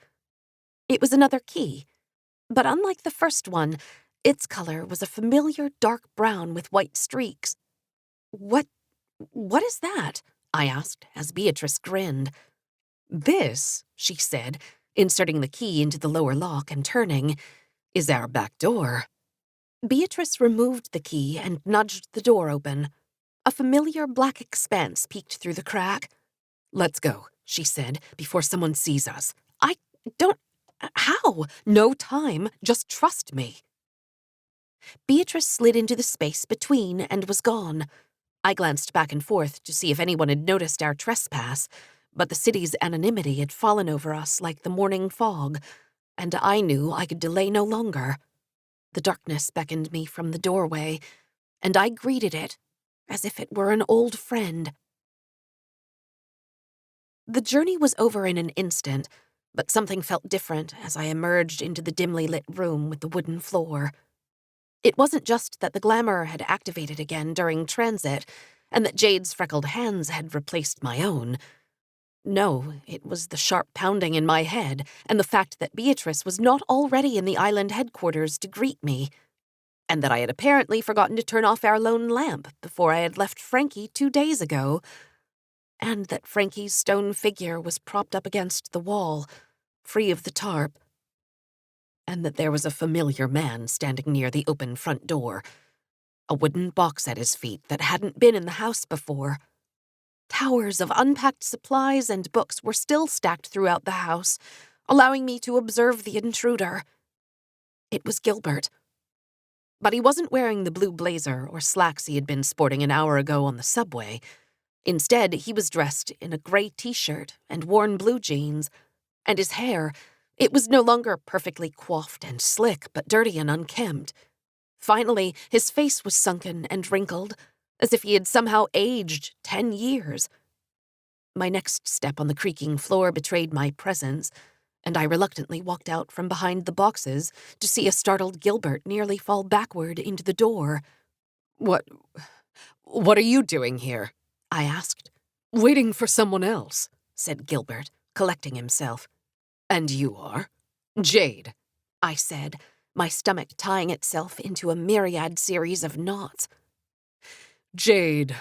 It was another key, but unlike the first one, its color was a familiar dark brown with white streaks. What is that? I asked as Beatrice grinned. This, she said, inserting the key into the lower lock and turning, is our back door. Beatrice removed the key and nudged the door open. A familiar black expanse peeked through the crack. Let's go, she said, before someone sees us. I don't... How? No time. Just trust me. Beatrice slid into the space between and was gone. I glanced back and forth to see if anyone had noticed our trespass, but the city's anonymity had fallen over us like the morning fog, and I knew I could delay no longer. The darkness beckoned me from the doorway, and I greeted it as if it were an old friend. The journey was over in an instant, but something felt different as I emerged into the dimly lit room with the wooden floor. It wasn't just that the glamour had activated again during transit, and that Jade's freckled hands had replaced my own. No, it was the sharp pounding in my head, and the fact that Beatrice was not already in the island headquarters to greet me, and that I had apparently forgotten to turn off our lone lamp before I had left Frankie 2 days ago, and that Frankie's stone figure was propped up against the wall, free of the tarp, and that there was a familiar man standing near the open front door, a wooden box at his feet that hadn't been in the house before. Towers of unpacked supplies and books were still stacked throughout the house, allowing me to observe the intruder. It was Gilbert. But he wasn't wearing the blue blazer or slacks he had been sporting an hour ago on the subway. Instead, he was dressed in a gray t-shirt and worn blue jeans, and his hair, it was no longer perfectly coiffed and slick, but dirty and unkempt. Finally, his face was sunken and wrinkled, as if he had somehow aged 10 years. My next step on the creaking floor betrayed my presence, and I reluctantly walked out from behind the boxes to see a startled Gilbert nearly fall backward into the door. What are you doing here? I asked. Waiting for someone else, said Gilbert, collecting himself. And you are? Jade, I said, my stomach tying itself into a myriad series of knots. Jade,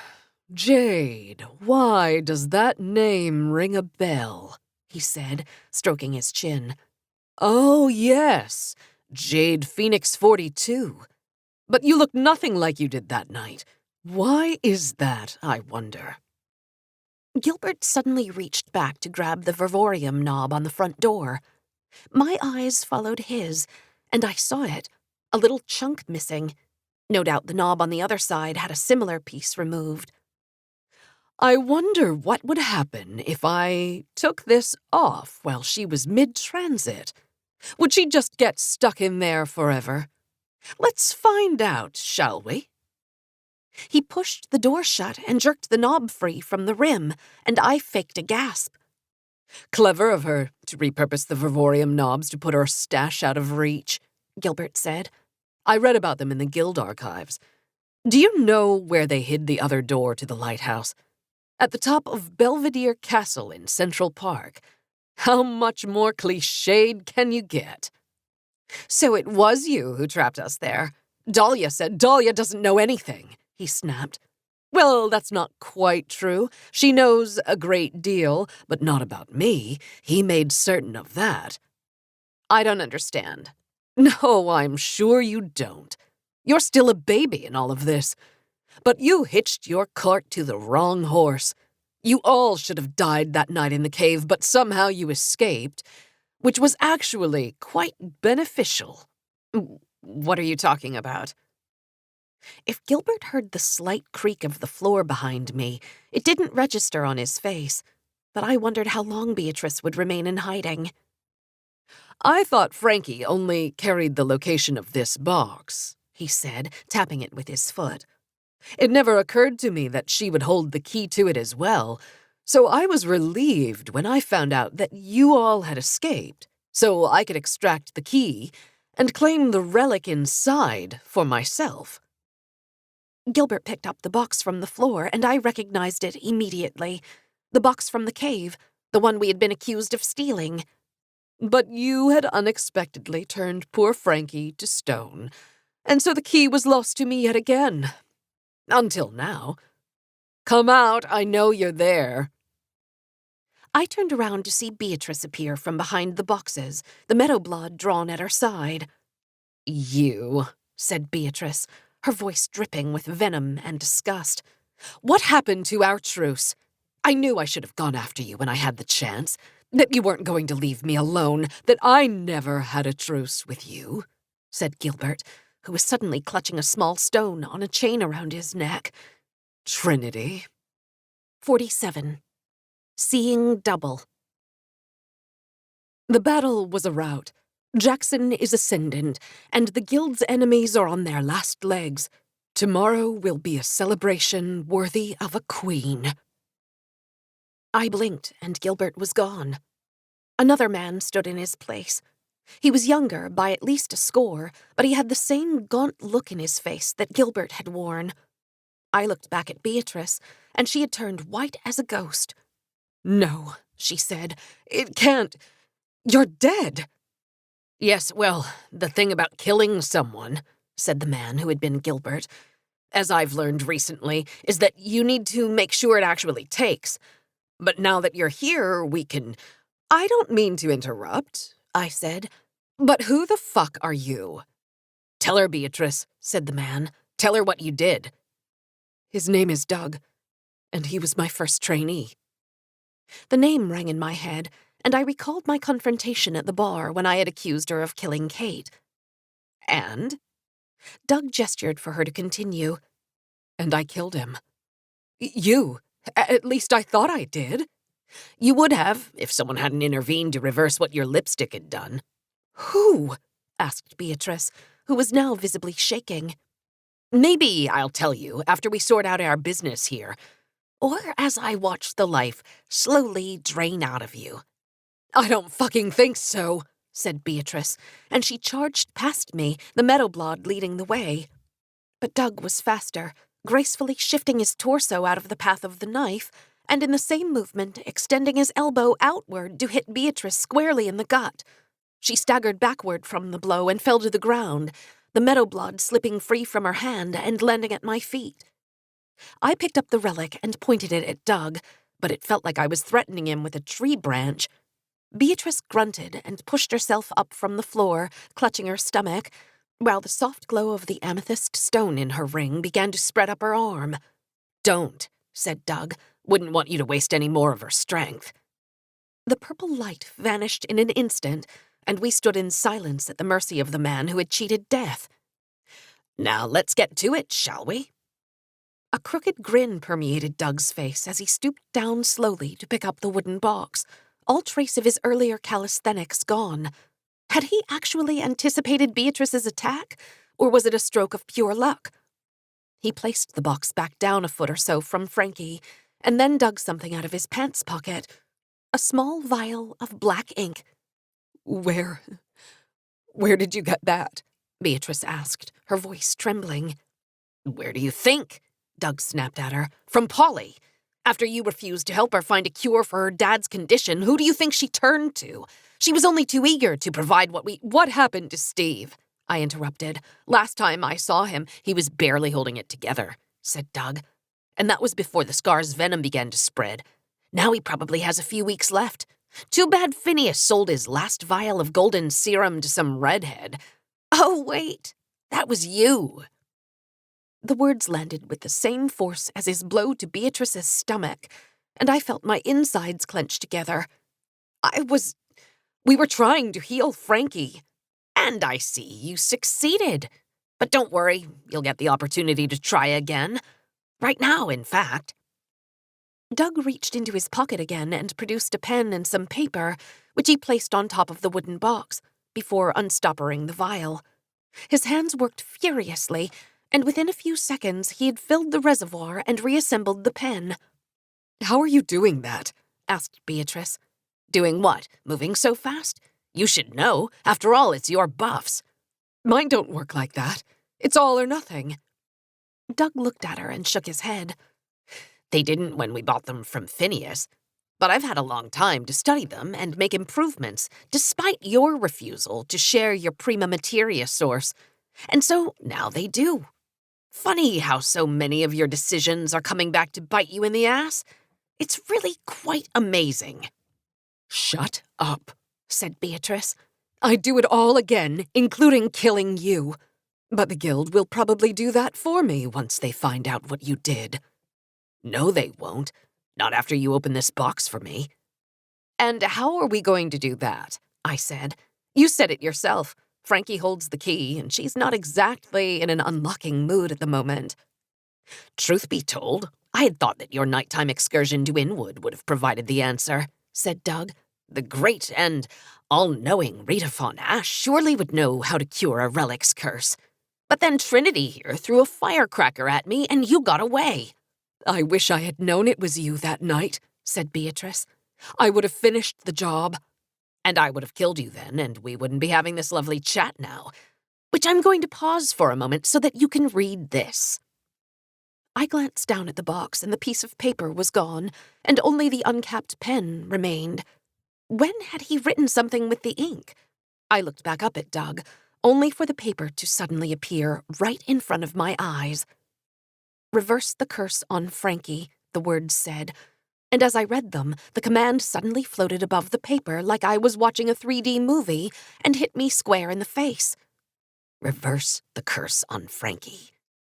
why does that name ring a bell? He said, stroking his chin. Oh, yes, Jade Phoenix 42. But you look nothing like you did that night. Why is that, I wonder? Gilbert suddenly reached back to grab the vivorium knob on the front door. My eyes followed his, and I saw it, a little chunk missing. No doubt the knob on the other side had a similar piece removed. I wonder what would happen if I took this off while she was mid-transit. Would she just get stuck in there forever? Let's find out, shall we? He pushed the door shut and jerked the knob free from the rim, and I faked a gasp. Clever of her to repurpose the vivorium knobs to put her stash out of reach, Gilbert said. I read about them in the guild archives. Do you know where they hid the other door to the lighthouse? At the top of Belvedere Castle in Central Park. How much more cliched can you get? So it was you who trapped us there. Dahlia said Dahlia doesn't know anything, he snapped. Well, that's not quite true. She knows a great deal, but not about me. He made certain of that. I don't understand. No, I'm sure you don't. You're still a baby in all of this. But you hitched your cart to the wrong horse. You all should have died that night in the cave, but somehow you escaped, which was actually quite beneficial. What are you talking about? If Gilbert heard the slight creak of the floor behind me, it didn't register on his face, but I wondered how long Beatrice would remain in hiding. I thought Frankie only carried the location of this box, he said, tapping it with his foot. It never occurred to me that she would hold the key to it as well, so I was relieved when I found out that you all had escaped, so I could extract the key and claim the relic inside for myself. Gilbert picked up the box from the floor, and I recognized it immediately. The box from the cave, the one we had been accused of stealing. But you had unexpectedly turned poor Frankie to stone, and so the key was lost to me yet again. Until now. Come out, I know you're there. I turned around to see Beatrice appear from behind the boxes, the meadow blood drawn at her side. You, said Beatrice, her voice dripping with venom and disgust. What happened to our truce? I knew I should have gone after you when I had the chance. That you weren't going to leave me alone, that I never had a truce with you, said Gilbert, who was suddenly clutching a small stone on a chain around his neck. Trinity. 47. Seeing double. The battle was a rout. Jackson is ascendant, and the guild's enemies are on their last legs. Tomorrow will be a celebration worthy of a queen. I blinked, and Gilbert was gone. Another man stood in his place. He was younger by at least a score, but he had the same gaunt look in his face that Gilbert had worn. I looked back at Beatrice, and she had turned white as a ghost. No, she said, it can't. You're dead. Yes, well, the thing about killing someone, said the man who had been Gilbert, as I've learned recently, is that you need to make sure it actually takes. But now that you're here, we can... I don't mean to interrupt, I said, but who the fuck are you? Tell her, Beatrice, said the man. Tell her what you did. His name is Doug, and he was my first trainee. The name rang in my head, and I recalled my confrontation at the bar when I had accused her of killing Kate. And? Doug gestured for her to continue. And I killed him. You? At least I thought I did. You would have, if someone hadn't intervened to reverse what your lipstick had done. Who? Asked Beatrice, who was now visibly shaking. Maybe I'll tell you after we sort out our business here, or as I watch the life slowly drain out of you. I don't fucking think so, said Beatrice, and she charged past me, the meadowblood leading the way. But Doug was faster, gracefully shifting his torso out of the path of the knife, and in the same movement extending his elbow outward to hit Beatrice squarely in the gut. She staggered backward from the blow and fell to the ground, the meadowblood slipping free from her hand and landing at my feet. I picked up the relic and pointed it at Doug, but it felt like I was threatening him with a tree branch. Beatrice grunted and pushed herself up from the floor, clutching her stomach, while the soft glow of the amethyst stone in her ring began to spread up her arm. Don't, said Doug. Wouldn't want you to waste any more of her strength. The purple light vanished in an instant, and we stood in silence at the mercy of the man who had cheated death. Now let's get to it, shall we? A crooked grin permeated Doug's face as he stooped down slowly to pick up the wooden box, all trace of his earlier calisthenics gone. Had he actually anticipated Beatrice's attack, or was it a stroke of pure luck? He placed the box back down a foot or so from Frankie, and then dug something out of his pants pocket. A small vial of black ink. Where did you get that? Beatrice asked, her voice trembling. Where do you think? Doug snapped at her. From Polly. After you refused to help her find a cure for her dad's condition, who do you think she turned to? She was only too eager to provide What happened to Steve? I interrupted. Last time I saw him, he was barely holding it together, said Doug. And that was before the scar's venom began to spread. Now he probably has a few weeks left. Too bad Phineas sold his last vial of golden serum to some redhead. Oh, wait, that was you." The words landed with the same force as his blow to Beatrice's stomach, and I felt my insides clench together. We were trying to heal Frankie. And I see you succeeded. But don't worry, you'll get the opportunity to try again. Right now, in fact." Doug reached into his pocket again and produced a pen and some paper, which he placed on top of the wooden box, before unstoppering the vial. His hands worked furiously, and within a few seconds he had filled the reservoir and reassembled the pen. "How are you doing that?" asked Beatrice. "Doing what? Moving so fast? You should know. After all, it's your buffs." "Mine don't work like that. It's all or nothing." Doug looked at her and shook his head. "They didn't when we bought them from Phineas. But I've had a long time to study them and make improvements, despite your refusal to share your prima materia source. And so now they do. Funny how so many of your decisions are coming back to bite you in the ass. It's really quite amazing." "Shut up," said Beatrice. "I'd do it all again, including killing you. But the Guild will probably do that for me once they find out what you did." "No, they won't. Not after you open this box for me." "And how are we going to do that?" I said. "You said it yourself. Frankie holds the key, and she's not exactly in an unlocking mood at the moment." "Truth be told, I had thought that your nighttime excursion to Inwood would have provided the answer," said Doug. "The great and all-knowing Rita Von Ash surely would know how to cure a relic's curse. But then Trinity here threw a firecracker at me, and you got away." "I wish I had known it was you that night," said Beatrice. "I would have finished the job." "And I would have killed you then, and we wouldn't be having this lovely chat now. Which I'm going to pause for a moment so that you can read this." I glanced down at the box, and the piece of paper was gone, and only the uncapped pen remained. When had he written something with the ink? I looked back up at Doug, only for the paper to suddenly appear right in front of my eyes. "Reverse the curse on Frankie," the words said, and as I read them, the command suddenly floated above the paper like I was watching a 3D movie and hit me square in the face. "Reverse the curse on Frankie,"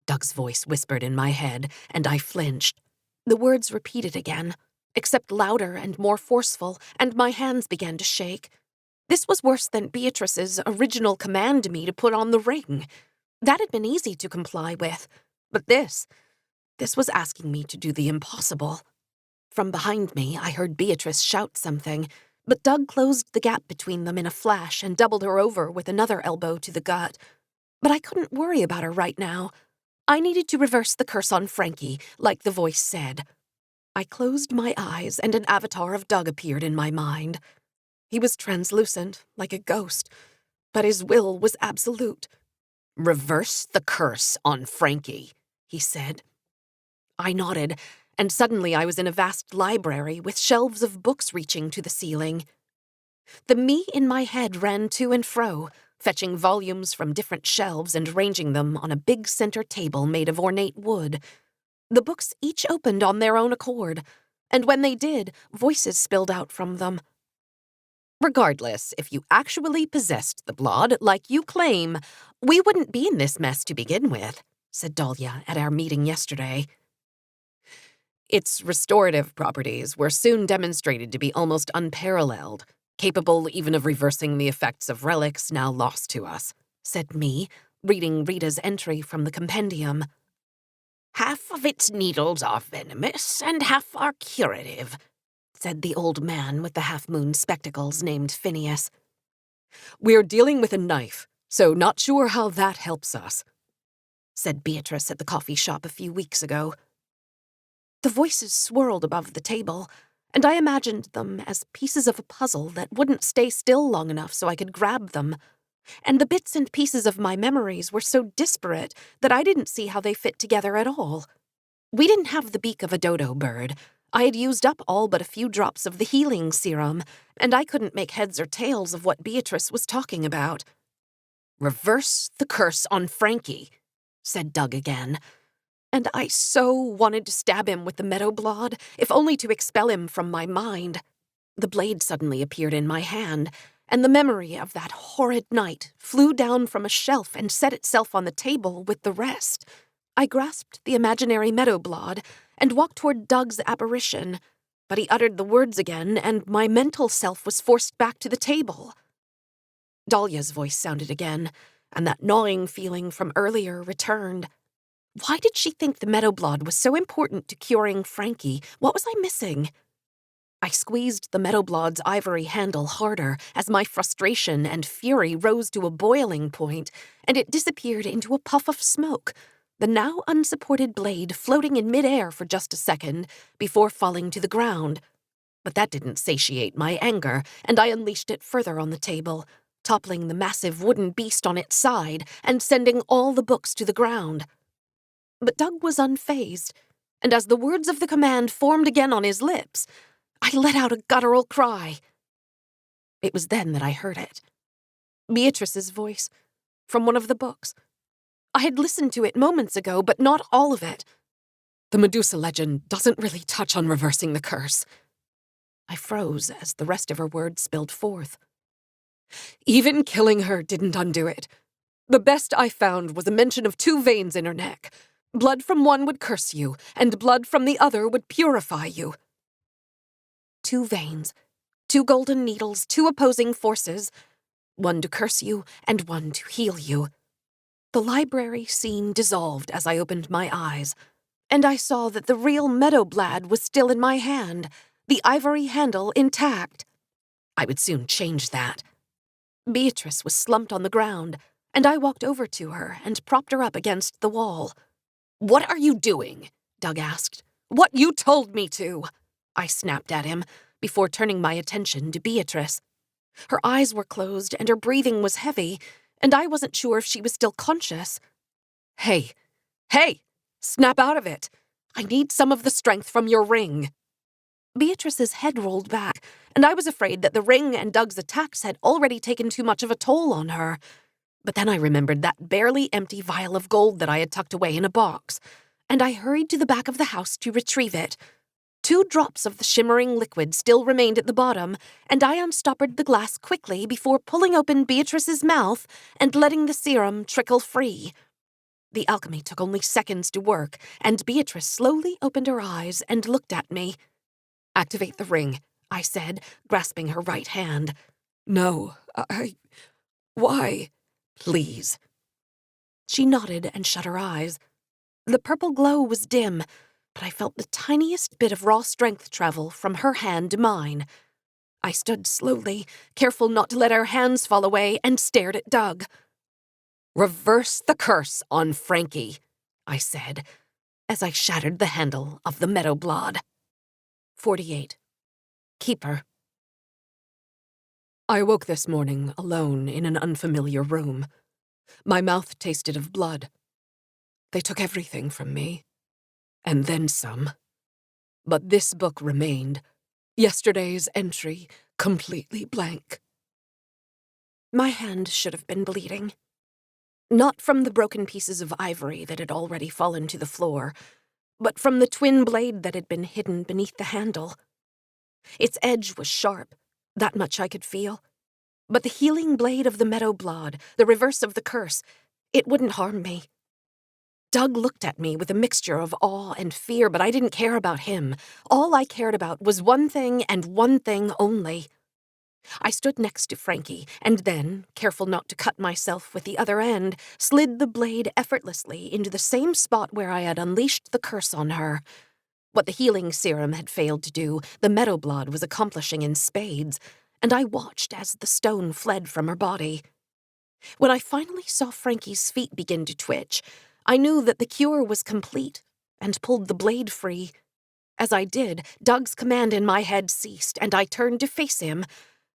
Doug's voice whispered in my head, and I flinched. The words repeated again, except louder and more forceful, and my hands began to shake. This was worse than Beatrice's original command to me to put on the ring. That had been easy to comply with, but this was asking me to do the impossible. From behind me, I heard Beatrice shout something, but Doug closed the gap between them in a flash and doubled her over with another elbow to the gut. But I couldn't worry about her right now. I needed to reverse the curse on Frankie, like the voice said. I closed my eyes, and an avatar of Doug appeared in my mind. He was translucent, like a ghost, but his will was absolute. "Reverse the curse on Frankie," he said. I nodded, and suddenly I was in a vast library with shelves of books reaching to the ceiling. The me in my head ran to and fro, fetching volumes from different shelves and ranging them on a big center table made of ornate wood. The books each opened on their own accord, and when they did, voices spilled out from them. "Regardless, if you actually possessed the blood, like you claim, we wouldn't be in this mess to begin with," said Dahlia at our meeting yesterday. "Its restorative properties were soon demonstrated to be almost unparalleled, capable even of reversing the effects of relics now lost to us," said me, reading Rita's entry from the compendium. "Half of its needles are venomous, and half are curative," said the old man with the half-moon spectacles named Phineas. "We're dealing with a knife, so not sure how that helps us," said Beatrice at the coffee shop a few weeks ago. The voices swirled above the table, and I imagined them as pieces of a puzzle that wouldn't stay still long enough so I could grab them. And the bits and pieces of my memories were so disparate that I didn't see how they fit together at all. We didn't have the beak of a dodo bird. I had used up all but a few drops of the healing serum, and I couldn't make heads or tails of what Beatrice was talking about. "Reverse the curse on Frankie," said Doug again. And I so wanted to stab him with the meadowblade, if only to expel him from my mind. The blade suddenly appeared in my hand, and the memory of that horrid night flew down from a shelf and set itself on the table with the rest. I grasped the imaginary meadowblade and walked toward Doug's apparition, but he uttered the words again, and my mental self was forced back to the table. Dahlia's voice sounded again, and that gnawing feeling from earlier returned. Why did she think the meadowblade was so important to curing Frankie? What was I missing? I squeezed the meadowblade's ivory handle harder as my frustration and fury rose to a boiling point, and it disappeared into a puff of smoke, the now unsupported blade floating in midair for just a second before falling to the ground. But that didn't satiate my anger, and I unleashed it further on the table, toppling the massive wooden beast on its side and sending all the books to the ground. But Doug was unfazed, and as the words of the command formed again on his lips, I let out a guttural cry. It was then that I heard it. Beatrice's voice, from one of the books. I had listened to it moments ago, but not all of it. The Medusa legend doesn't really touch on reversing the curse. I froze as the rest of her words spilled forth. Even killing her didn't undo it. The best I found was a mention of 2 veins in her neck. Blood from one would curse you, and blood from the other would purify you. 2 veins, 2 golden needles, 2 opposing forces, one to curse you and one to heal you. The library scene dissolved as I opened my eyes, and I saw that the real meadowblade was still in my hand, the ivory handle intact. I would soon change that. Beatrice was slumped on the ground, and I walked over to her and propped her up against the wall. "What are you doing?" Doug asked. "What you told me to," I snapped at him, before turning my attention to Beatrice. Her eyes were closed and her breathing was heavy, and I wasn't sure if she was still conscious. Hey, snap out of it. I need some of the strength from your ring." Beatrice's head rolled back, and I was afraid that the ring and Doug's attacks had already taken too much of a toll on her. But then I remembered that barely empty vial of gold that I had tucked away in a box, and I hurried to the back of the house to retrieve it. 2 drops of the shimmering liquid still remained at the bottom, and I unstoppered the glass quickly before pulling open Beatrice's mouth and letting the serum trickle free. The alchemy took only seconds to work, and Beatrice slowly opened her eyes and looked at me. "Activate the ring," I said, grasping her right hand. "No, why?" "Please." She nodded and shut her eyes. The purple glow was dim, but I felt the tiniest bit of raw strength travel from her hand to mine. I stood slowly, careful not to let her hands fall away, and stared at Doug. "Reverse the curse on Frankie," I said, as I shattered the handle of the meadowblade. 48. Keeper. I woke this morning alone in an unfamiliar room. My mouth tasted of blood. They took everything from me, and then some. But this book remained. Yesterday's entry, completely blank. My hand should have been bleeding. Not from the broken pieces of ivory that had already fallen to the floor, but from the twin blade that had been hidden beneath the handle. Its edge was sharp, that much I could feel. But the healing blade of the meadowblade, the reverse of the curse, it wouldn't harm me. Doug looked at me with a mixture of awe and fear, but I didn't care about him. All I cared about was one thing and one thing only. I stood next to Frankie, and then, careful not to cut myself with the other end, slid the blade effortlessly into the same spot where I had unleashed the curse on her. What the healing serum had failed to do, the meadowblade was accomplishing in spades, and I watched as the stone fled from her body. When I finally saw Frankie's feet begin to twitch, I knew that the cure was complete, and pulled the blade free. As I did, Doug's command in my head ceased, and I turned to face him,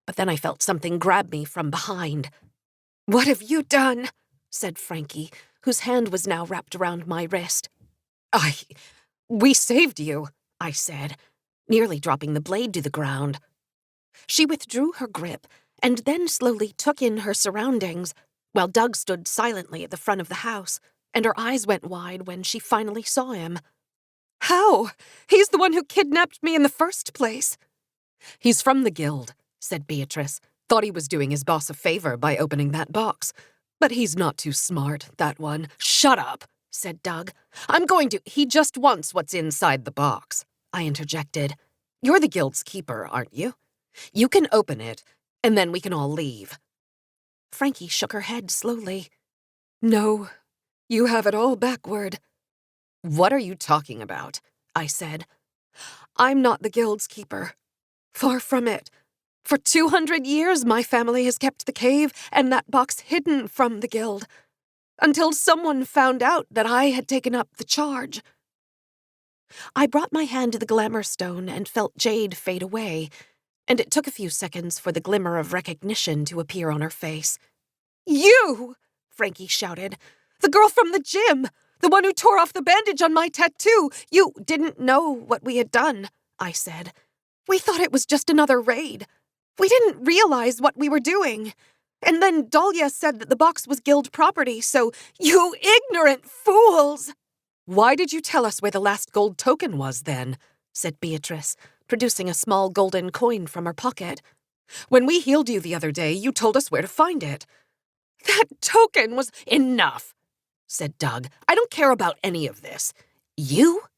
but then I felt something grab me from behind. "What have you done?" said Frankie, whose hand was now wrapped around my wrist. We saved you," I said, nearly dropping the blade to the ground. She withdrew her grip, and then slowly took in her surroundings, while Doug stood silently at the front of the house, and her eyes went wide when she finally saw him. "How? He's the one who kidnapped me in the first place." "He's from the guild," said Beatrice. "Thought he was doing his boss a favor by opening that box. But he's not too smart, that one." "Shut up," said Doug. He just wants what's inside the box," I interjected. "You're the guild's keeper, aren't you? You can open it, and then we can all leave." Frankie shook her head slowly. "No, you have it all backward." "What are you talking about?" I said. "I'm not the guild's keeper. Far from it. For 200 years, my family has kept the cave and that box hidden from the guild, until someone found out that I had taken up the charge." I brought my hand to the glamour stone and felt Jade fade away, and it took a few seconds for the glimmer of recognition to appear on her face. "You!" Frankie shouted. "The girl from the gym! The one who tore off the bandage on my tattoo! You didn't know what we had done," I said. "We thought it was just another raid. We didn't realize what we were doing. And then Dahlia said that the box was guild property, so you ignorant fools!" "Why did you tell us where the last gold token was, then?" said Beatrice, producing a small golden coin from her pocket. "When we healed you the other day, you told us where to find it." "That token was—" "Enough," said Doug. "I don't care about any of this. You,"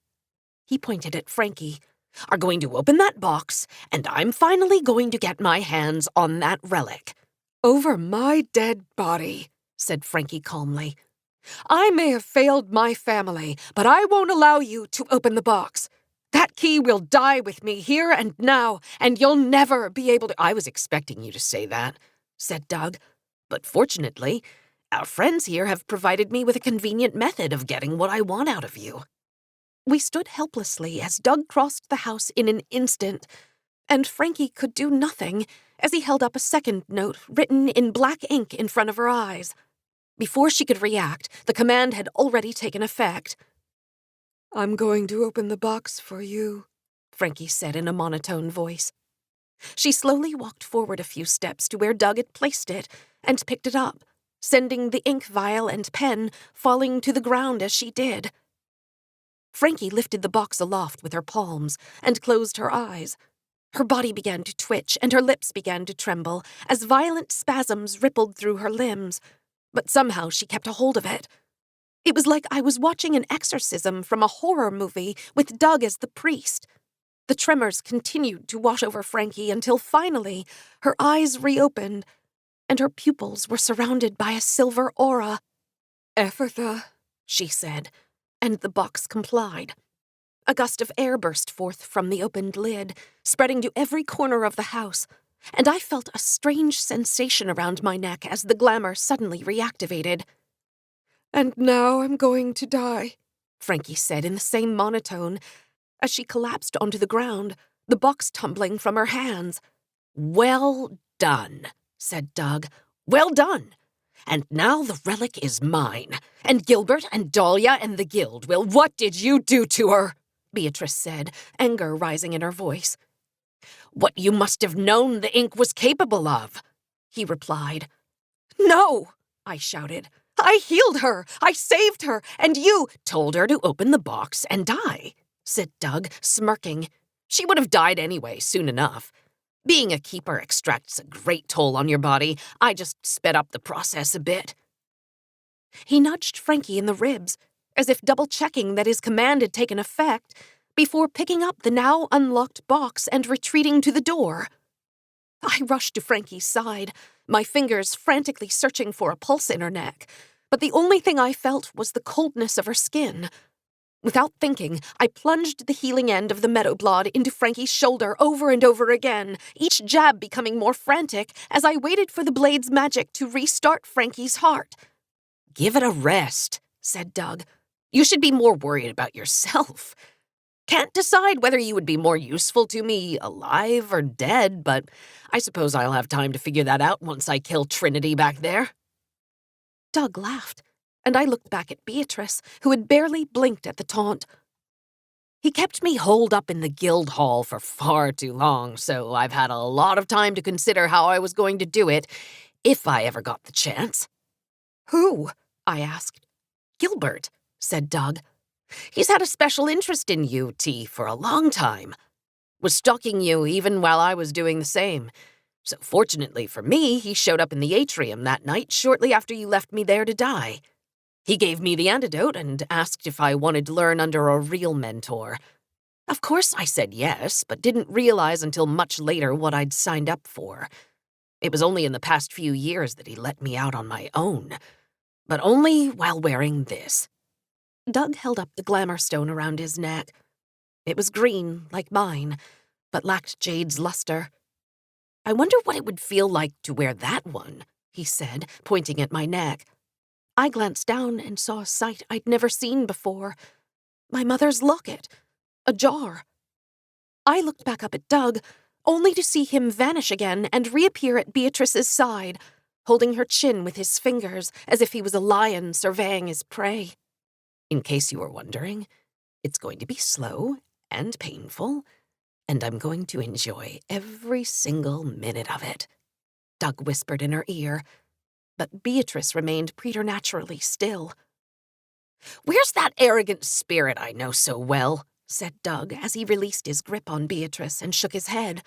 he pointed at Frankie, "are going to open that box, and I'm finally going to get my hands on that relic." "Over my dead body," said Frankie calmly. "I may have failed my family, but I won't allow you to open the box. That key will die with me here and now, and you'll never be able to—" "I was expecting you to say that," said Doug. "But fortunately, our friends here have provided me with a convenient method of getting what I want out of you." We stood helplessly as Doug crossed the house in an instant, and Frankie could do nothing as he held up a second note written in black ink in front of her eyes. Before she could react, the command had already taken effect. "I'm going to open the box for you," Frankie said in a monotone voice. She slowly walked forward a few steps to where Doug had placed it and picked it up, sending the ink vial and pen falling to the ground as she did. Frankie lifted the box aloft with her palms and closed her eyes. Her body began to twitch and her lips began to tremble as violent spasms rippled through her limbs, but somehow she kept a hold of it. It was like I was watching an exorcism from a horror movie with Doug as the priest. The tremors continued to wash over Frankie until finally her eyes reopened and her pupils were surrounded by a silver aura. "Ephatha," she said, and the box complied. A gust of air burst forth from the opened lid, spreading to every corner of the house, and I felt a strange sensation around my neck as the glamour suddenly reactivated. "And now I'm going to die," Frankie said in the same monotone, as she collapsed onto the ground, the box tumbling from her hands. "Well done," said Doug. "Well done. And now the relic is mine, and Gilbert and Dahlia and the guild will—" "What did you do to her?" Beatrice said, anger rising in her voice. "What you must have known the ink was capable of," he replied. "No," I shouted. "I healed her, I saved her, and you—" "Told her to open the box and die," said Doug, smirking. "She would have died anyway soon enough. Being a keeper extracts a great toll on your body. I just sped up the process a bit." He nudged Frankie in the ribs, as if double-checking that his command had taken effect, before picking up the now unlocked box and retreating to the door. I rushed to Frankie's side, my fingers frantically searching for a pulse in her neck, but the only thing I felt was the coldness of her skin. Without thinking, I plunged the healing end of the meadowblade into Frankie's shoulder over and over again, each jab becoming more frantic as I waited for the blade's magic to restart Frankie's heart. "Give it a rest," said Doug. "You should be more worried about yourself. Can't decide whether you would be more useful to me alive or dead, but I suppose I'll have time to figure that out once I kill Trinity back there." Doug laughed, and I looked back at Beatrice, who had barely blinked at the taunt. "He kept me holed up in the guild hall for far too long, so I've had a lot of time to consider how I was going to do it, if I ever got the chance." "Who?" I asked. "Gilbert," said Doug. "He's had a special interest in you, T, for a long time. Was stalking you even while I was doing the same. So fortunately for me, he showed up in the atrium that night shortly after you left me there to die. He gave me the antidote and asked if I wanted to learn under a real mentor. Of course I said yes, but didn't realize until much later what I'd signed up for. It was only in the past few years that he let me out on my own, but only while wearing this." Doug held up the glamour stone around his neck. It was green, like mine, but lacked jade's luster. "I wonder what it would feel like to wear that one," he said, pointing at my neck. I glanced down and saw a sight I'd never seen before. My mother's locket. Ajar. I looked back up at Doug, only to see him vanish again and reappear at Beatrice's side, holding her chin with his fingers as if he was a lion surveying his prey. In case you were wondering, it's going to be slow and painful, and I'm going to enjoy every single minute of it, Doug whispered in her ear, but Beatrice remained preternaturally still. "Where's that arrogant spirit I know so well?" said Doug as he released his grip on Beatrice and shook his head.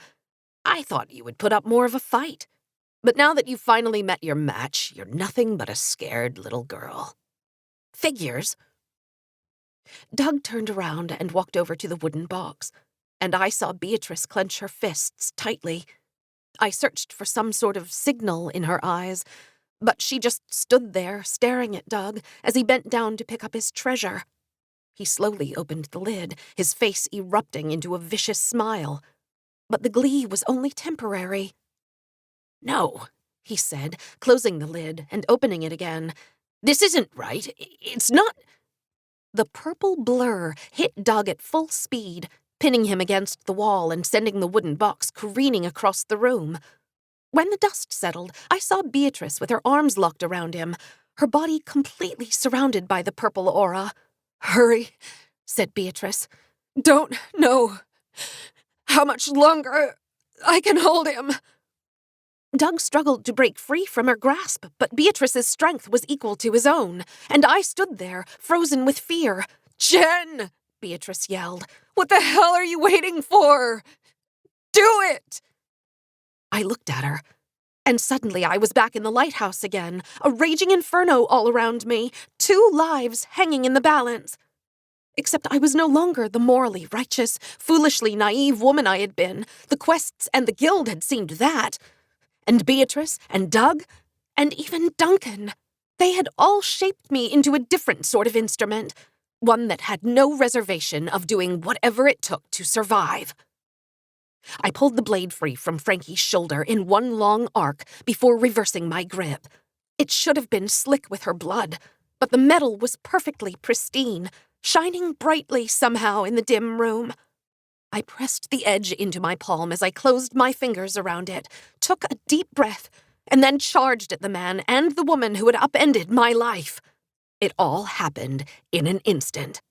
"I thought you would put up more of a fight. But now that you've finally met your match, you're nothing but a scared little girl." "Figures." Doug turned around and walked over to the wooden box, and I saw Beatrice clench her fists tightly. I searched for some sort of signal in her eyes, but she just stood there staring at Doug as he bent down to pick up his treasure. He slowly opened the lid, his face erupting into a vicious smile. But the glee was only temporary. "No," he said, closing the lid and opening it again. "This isn't right. It's not—" The purple blur hit Doug at full speed, pinning him against the wall and sending the wooden box careening across the room. When the dust settled, I saw Beatrice with her arms locked around him, her body completely surrounded by the purple aura. "Hurry," said Beatrice. "Don't know how much longer I can hold him." Doug struggled to break free from her grasp, but Beatrice's strength was equal to his own, and I stood there, frozen with fear. "Jen!" Beatrice yelled. "What the hell are you waiting for? Do it!" I looked at her, and suddenly I was back in the lighthouse again, a raging inferno all around me, 2 lives hanging in the balance. Except I was no longer the morally righteous, foolishly naive woman I had been. The quests and the guild had seemed that. And Beatrice and Doug, and even Duncan. They had all shaped me into a different sort of instrument, one that had no reservation of doing whatever it took to survive. I pulled the blade free from Frankie's shoulder in one long arc before reversing my grip. It should have been slick with her blood, but the metal was perfectly pristine, shining brightly somehow in the dim room. I pressed the edge into my palm as I closed my fingers around it, took a deep breath, and then charged at the man and the woman who had upended my life. It all happened in an instant.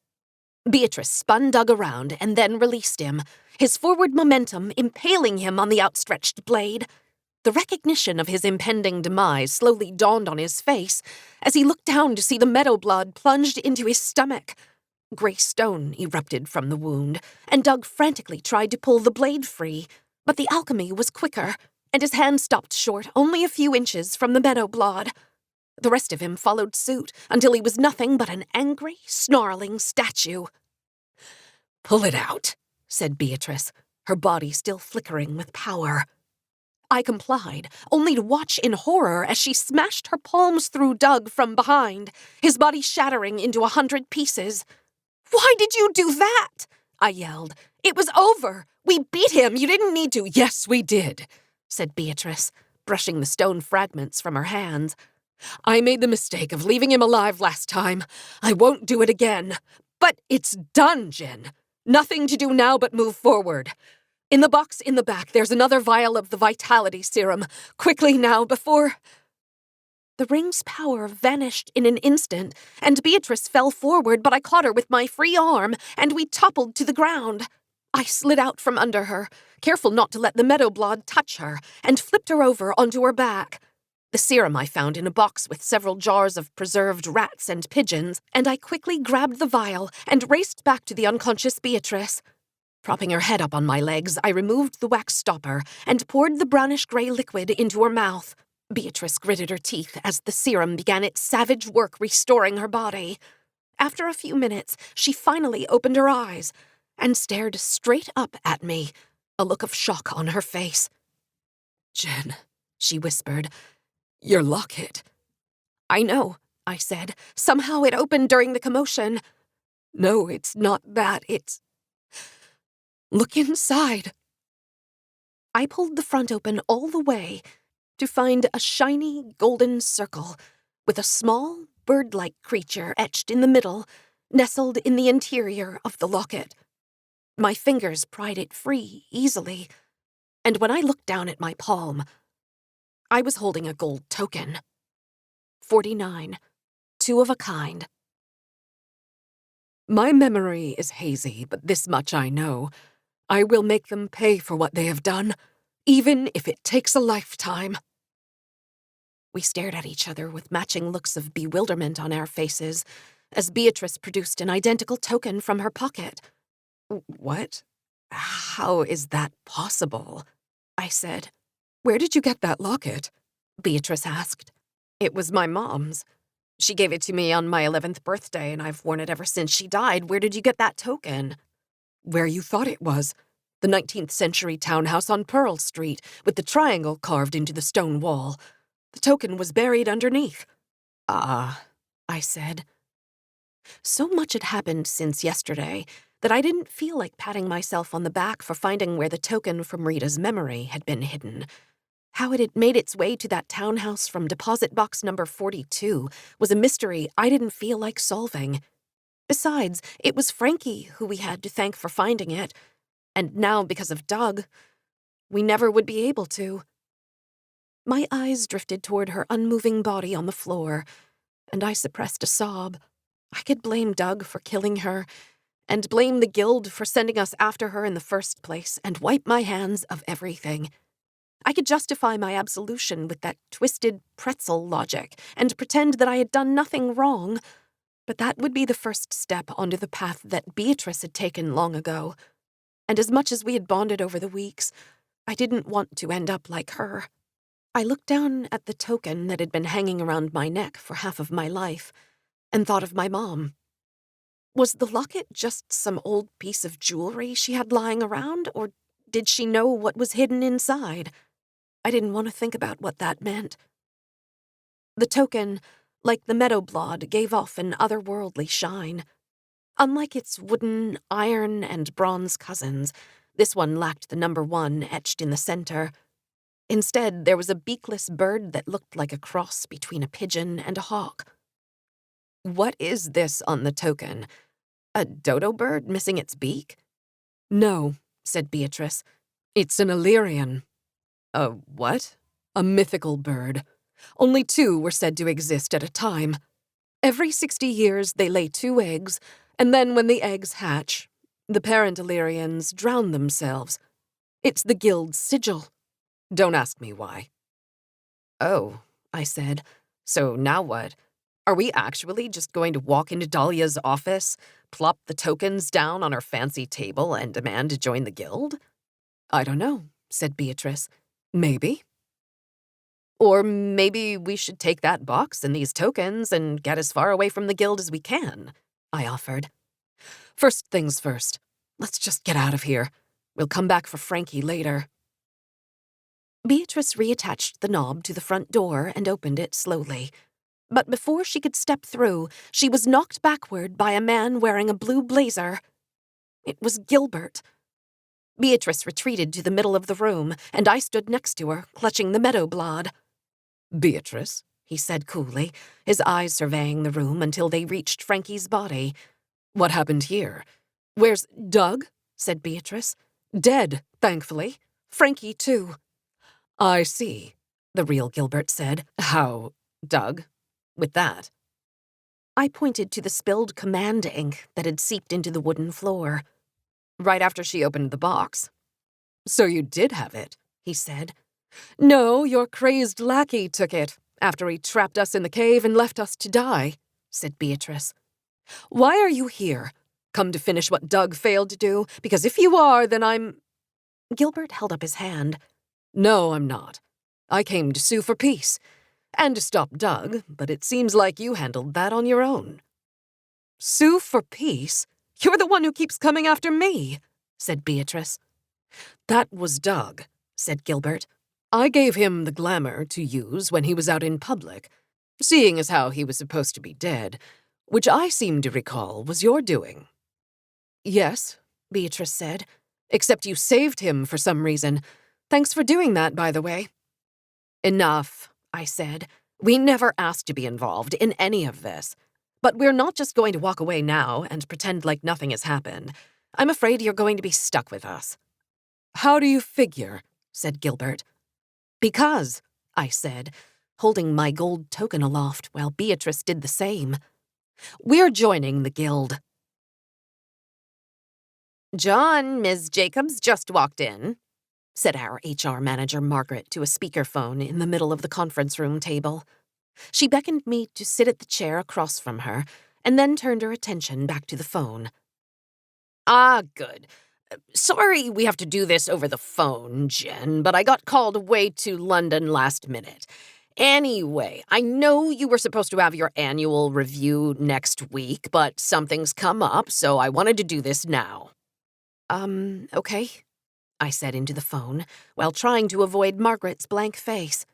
Beatrice spun Doug around and then released him, his forward momentum impaling him on the outstretched blade. The recognition of his impending demise slowly dawned on his face as he looked down to see the meadow blood plunged into his stomach. Grey stone erupted from the wound, and Doug frantically tried to pull the blade free, but the alchemy was quicker, and his hand stopped short only a few inches from the meadow blood. The rest of him followed suit until he was nothing but an angry, snarling statue. "Pull it out," said Beatrice, her body still flickering with power. I complied, only to watch in horror as she smashed her palms through Doug from behind, his body shattering into 100 pieces. "Why did you do that?" I yelled. "It was over. We beat him. You didn't need to." "Yes, we did," said Beatrice, brushing the stone fragments from her hands. "I made the mistake of leaving him alive last time. I won't do it again. But it's done, Jen. Nothing to do now but move forward. In the box in the back, there's another vial of the vitality serum. Quickly now, before—" The ring's power vanished in an instant, and Beatrice fell forward, but I caught her with my free arm, and we toppled to the ground. I slid out from under her, careful not to let the meadow blood touch her, and flipped her over onto her back. The serum I found in a box with several jars of preserved rats and pigeons, and I quickly grabbed the vial and raced back to the unconscious Beatrice. Propping her head up on my legs, I removed the wax stopper and poured the brownish-gray liquid into her mouth. Beatrice gritted her teeth as the serum began its savage work restoring her body. After a few minutes, she finally opened her eyes and stared straight up at me, a look of shock on her face. "Jen," she whispered, "your locket." "I know," I said. "Somehow it opened during the commotion." "No, it's not that. It's... Look inside." I pulled the front open all the way to find a shiny golden circle with a small bird-like creature etched in the middle, nestled in the interior of the locket. My fingers pried it free easily, and when I looked down at my palm, I was holding a gold token. 49, 2 of a kind. "My memory is hazy, but this much I know. I will make them pay for what they have done, even if it takes a lifetime." We stared at each other with matching looks of bewilderment on our faces as Beatrice produced an identical token from her pocket. "What? How is that possible?" I said. "Where did you get that locket?" Beatrice asked. "It was my mom's. She gave it to me on my 11th birthday, and I've worn it ever since she died. Where did you get that token?" "Where you thought it was. The 19th century townhouse on Pearl Street, with the triangle carved into the stone wall. The token was buried underneath." "Ah," I said. So much had happened since yesterday that I didn't feel like patting myself on the back for finding where the token from Rita's memory had been hidden. How it had made its way to that townhouse from deposit box number 42 was a mystery I didn't feel like solving. Besides, it was Frankie who we had to thank for finding it, and now, because of Doug, we never would be able to. My eyes drifted toward her unmoving body on the floor, and I suppressed a sob. I could blame Doug for killing her, and blame the Guild for sending us after her in the first place, and wipe my hands of everything. I could justify my absolution with that twisted pretzel logic, and pretend that I had done nothing wrong, but that would be the first step onto the path that Beatrice had taken long ago. And as much as we had bonded over the weeks, I didn't want to end up like her. I looked down at the token that had been hanging around my neck for half of my life, and thought of my mom. Was the locket just some old piece of jewelry she had lying around, or did she know what was hidden inside? I didn't want to think about what that meant. The token, like the meadow blod, gave off an otherworldly shine. Unlike its wooden, iron, and bronze cousins, this one lacked the number 1 etched in the center. Instead, there was a beakless bird that looked like a cross between a pigeon and a hawk. "What is this on the token? A dodo bird missing its beak?" "No," said Beatrice. "It's an Illyrian." "A what?" "A mythical bird. Only 2 were said to exist at a time. Every 60 years they lay 2 eggs, and then when the eggs hatch, the parent Illyrians drown themselves. It's the Guild's sigil. Don't ask me why." "Oh," I said. "So now what? Are we actually just going to walk into Dahlia's office, plop the tokens down on her fancy table, and demand to join the Guild?" "I don't know," said Beatrice. "Maybe." "Or maybe we should take that box and these tokens and get as far away from the Guild as we can," I offered. "First things first. Let's just get out of here. We'll come back for Frankie later." Beatrice reattached the knob to the front door and opened it slowly. But before she could step through, she was knocked backward by a man wearing a blue blazer. It was Gilbert. Beatrice retreated to the middle of the room, and I stood next to her, clutching the meadow blod. "Beatrice," he said coolly, his eyes surveying the room until they reached Frankie's body. "What happened here?" "Where's "Doug?" said Beatrice. "Dead, thankfully. Frankie, too." "I see," the real Gilbert said. "How, Doug? With that?" I pointed to the spilled command ink that had seeped into the wooden floor. "Right after she opened the box." "So you did have it," he said. "No, your crazed lackey took it. after he trapped us in the cave and left us to die," said Beatrice. "Why are you here? Come to finish what Doug failed to do? Because if you are, then I'm—" Gilbert held up his hand. "No, I'm not. I came to sue for peace. And to stop Doug, but it seems like you handled that on your own." "Sue for peace? You're the one who keeps coming after me," said Beatrice. "That was Doug," said Gilbert. "I gave him the glamour to use when he was out in public, seeing as how he was supposed to be dead, which I seem to recall was your doing." "Yes," Beatrice said, "except you saved him for some reason. Thanks for doing that, by the way." "Enough," I said. "We never asked to be involved in any of this. But we're not just going to walk away now and pretend like nothing has happened. I'm afraid you're going to be stuck with us." "How do you figure?" said Gilbert. "Because," I said, holding my gold token aloft while Beatrice did the same, "we're joining the guild." "John, Ms. Jacobs just walked in," said our HR manager, Margaret, to a speakerphone in the middle of the conference room table. She beckoned me to sit at the chair across from her, and then turned her attention back to the phone. "Ah, good. Sorry we have to do this over the phone, Jen, but I got called away to London last minute. Anyway, I know you were supposed to have your annual review next week, but something's come up, so I wanted to do this now." Okay," I said into the phone, while trying to avoid Margaret's blank face.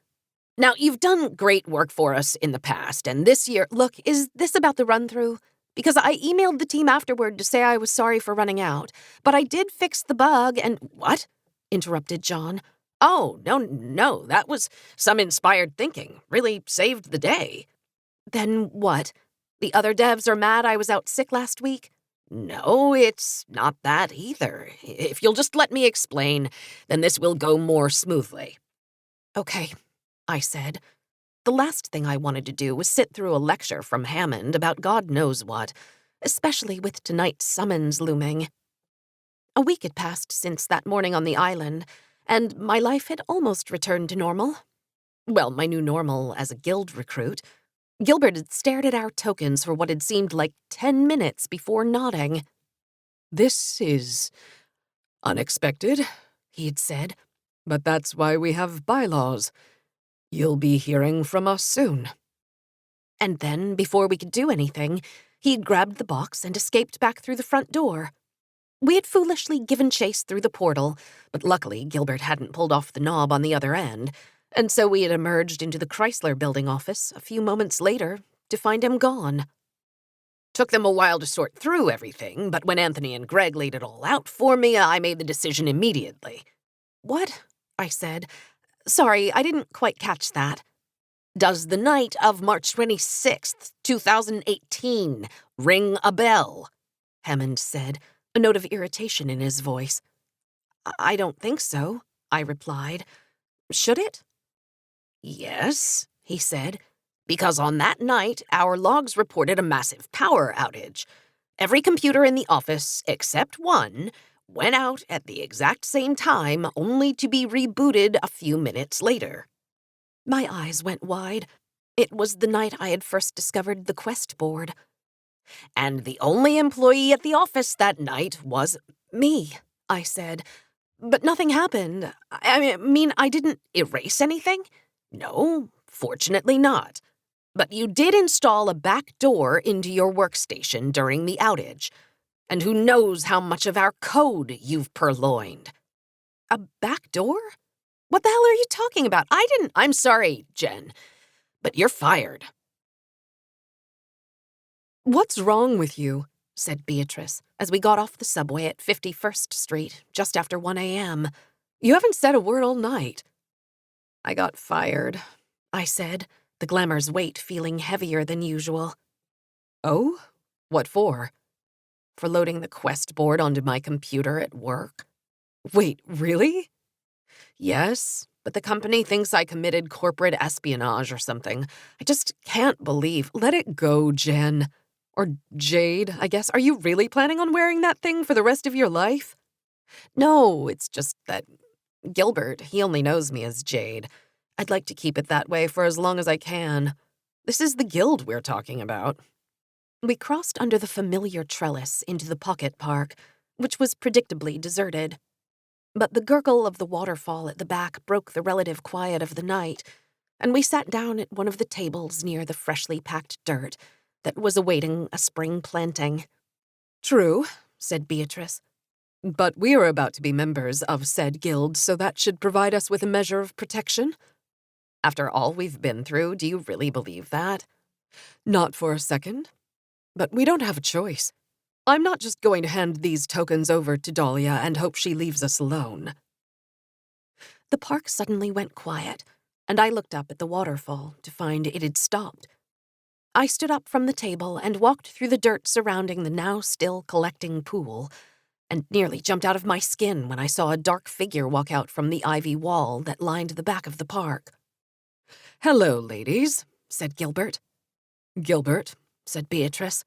"Now, you've done great work for us in the past, and this year— Look, is this about the run-through? Because I emailed the team afterward to say I was sorry for running out, but I did fix the bug and— "What?" interrupted John. "Oh, no, that was some inspired thinking. Really saved the day." "Then what? The other devs are mad I was out sick last week?" "No, it's not that either. If you'll just let me explain, then this will go more smoothly." "Okay," I said. The last thing I wanted to do was sit through a lecture from Hammond about God knows what, especially with tonight's summons looming. A week had passed since that morning on the island, and my life had almost returned to normal. Well, my new normal as a guild recruit. Gilbert had stared at our tokens for what had seemed like 10 minutes before nodding. "This is unexpected," he had said, "but that's why we have bylaws. You'll be hearing from us soon." And then, before we could do anything, he'd grabbed the box and escaped back through the front door. We had foolishly given chase through the portal, but luckily Gilbert hadn't pulled off the knob on the other end, and so we had emerged into the Chrysler Building office a few moments later to find him gone. Took them a while to sort through everything, but when Anthony and Greg laid it all out for me, I made the decision immediately. "What?" I said. "Sorry, I didn't quite catch that." "Does the night of March 26th, 2018 ring a bell?" Hammond said, a note of irritation in his voice. "I don't think so," I replied. "Should it?" "Yes," he said, "because on that night, our logs reported a massive power outage. Every computer in the office, except one, went out at the exact same time, only to be rebooted a few minutes later." My eyes went wide. It was the night I had first discovered the quest board. "And the only employee at the office that night was me," I said. "But nothing happened. I mean, I didn't erase anything? No, fortunately not. But you did install a back door into your workstation during the outage. And who knows how much of our code you've purloined." "A back door? What the hell are you talking about? I'm sorry, Jen, but you're fired." "What's wrong with you?" said Beatrice, as we got off the subway at 51st Street just after 1 a.m. "You haven't said a word all night." "I got fired," I said, the glamour's weight feeling heavier than usual. "Oh? What for?" "For loading the quest board onto my computer at work." "Wait, really?" "Yes, but the company thinks I committed corporate espionage or something. I just can't believe—" "Let it go, Jen. Or Jade, I guess. Are you really planning on wearing that thing for the rest of your life?" "No, it's just that Gilbert, he only knows me as Jade. I'd like to keep it that way for as long as I can. This is the guild we're talking about. We crossed under the familiar trellis into the pocket park, which was predictably deserted. But the gurgle of the waterfall at the back broke the relative quiet of the night, and we sat down at one of the tables near the freshly packed dirt that was awaiting a spring planting. "True," said Beatrice. "But we are about to be members of said guild, so that should provide us with a measure of protection." "After all we've been through, do you really believe that?" "Not for a second. But we don't have a choice. I'm not just going to hand these tokens over to Dahlia and hope she leaves us alone." The park suddenly went quiet, and I looked up at the waterfall to find it had stopped. I stood up from the table and walked through the dirt surrounding the now still collecting pool, and nearly jumped out of my skin when I saw a dark figure walk out from the ivy wall that lined the back of the park. "Hello, ladies," said Gilbert. "Gilbert," said Beatrice.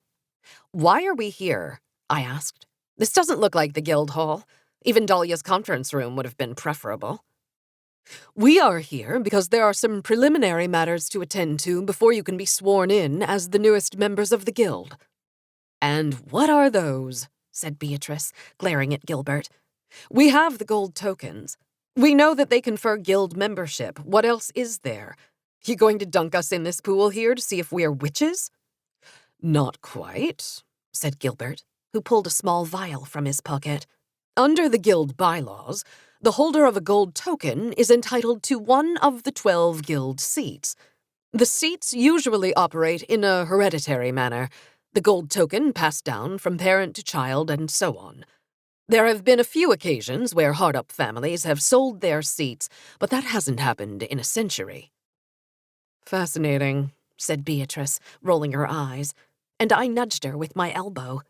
"Why are we here?" I asked. "This doesn't look like the guild hall. Even Dahlia's conference room would have been preferable." "We are here because there are some preliminary matters to attend to before you can be sworn in as the newest members of the guild." "And what are those?" said Beatrice, glaring at Gilbert. "We have the gold tokens. We know that they confer guild membership. What else is there? You going to dunk us in this pool here to see if we're witches?" "Not quite," said Gilbert, who pulled a small vial from his pocket. "Under the guild bylaws, the holder of a gold token is entitled to one of the 12 guild seats. The seats usually operate in a hereditary manner, the gold token passed down from parent to child and so on. There have been a few occasions where hard-up families have sold their seats, but that hasn't happened in a century." "Fascinating," said Beatrice, rolling her eyes, and I nudged her with my elbow.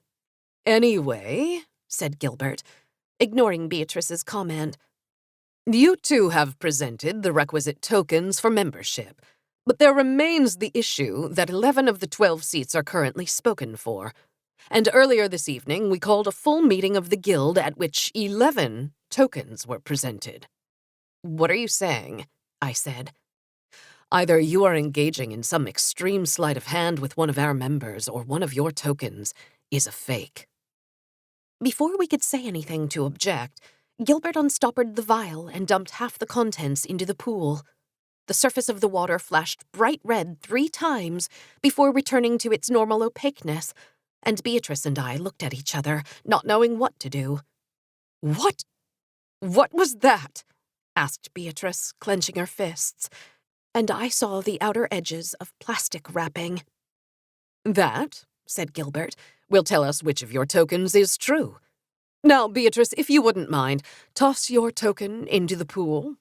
"Anyway," said Gilbert, ignoring Beatrice's comment, "you two have presented the requisite tokens for membership, but there remains the issue that 11 of the 12 seats are currently spoken for. And earlier this evening we called a full meeting of the guild at which 11 tokens were presented." "What are you saying?" I said. "Either you are engaging in some extreme sleight of hand with one of our members, or one of your tokens is a fake." Before we could say anything to object, Gilbert unstoppered the vial and dumped half the contents into the pool. The surface of the water flashed bright red 3 times before returning to its normal opaqueness, and Beatrice and I looked at each other, not knowing what to do. What was that?" asked Beatrice, clenching her fists, and I saw the outer edges of plastic wrapping. "That," said Gilbert, "will tell us which of your tokens is true. Now, Beatrice, if you wouldn't mind, toss your token into the pool."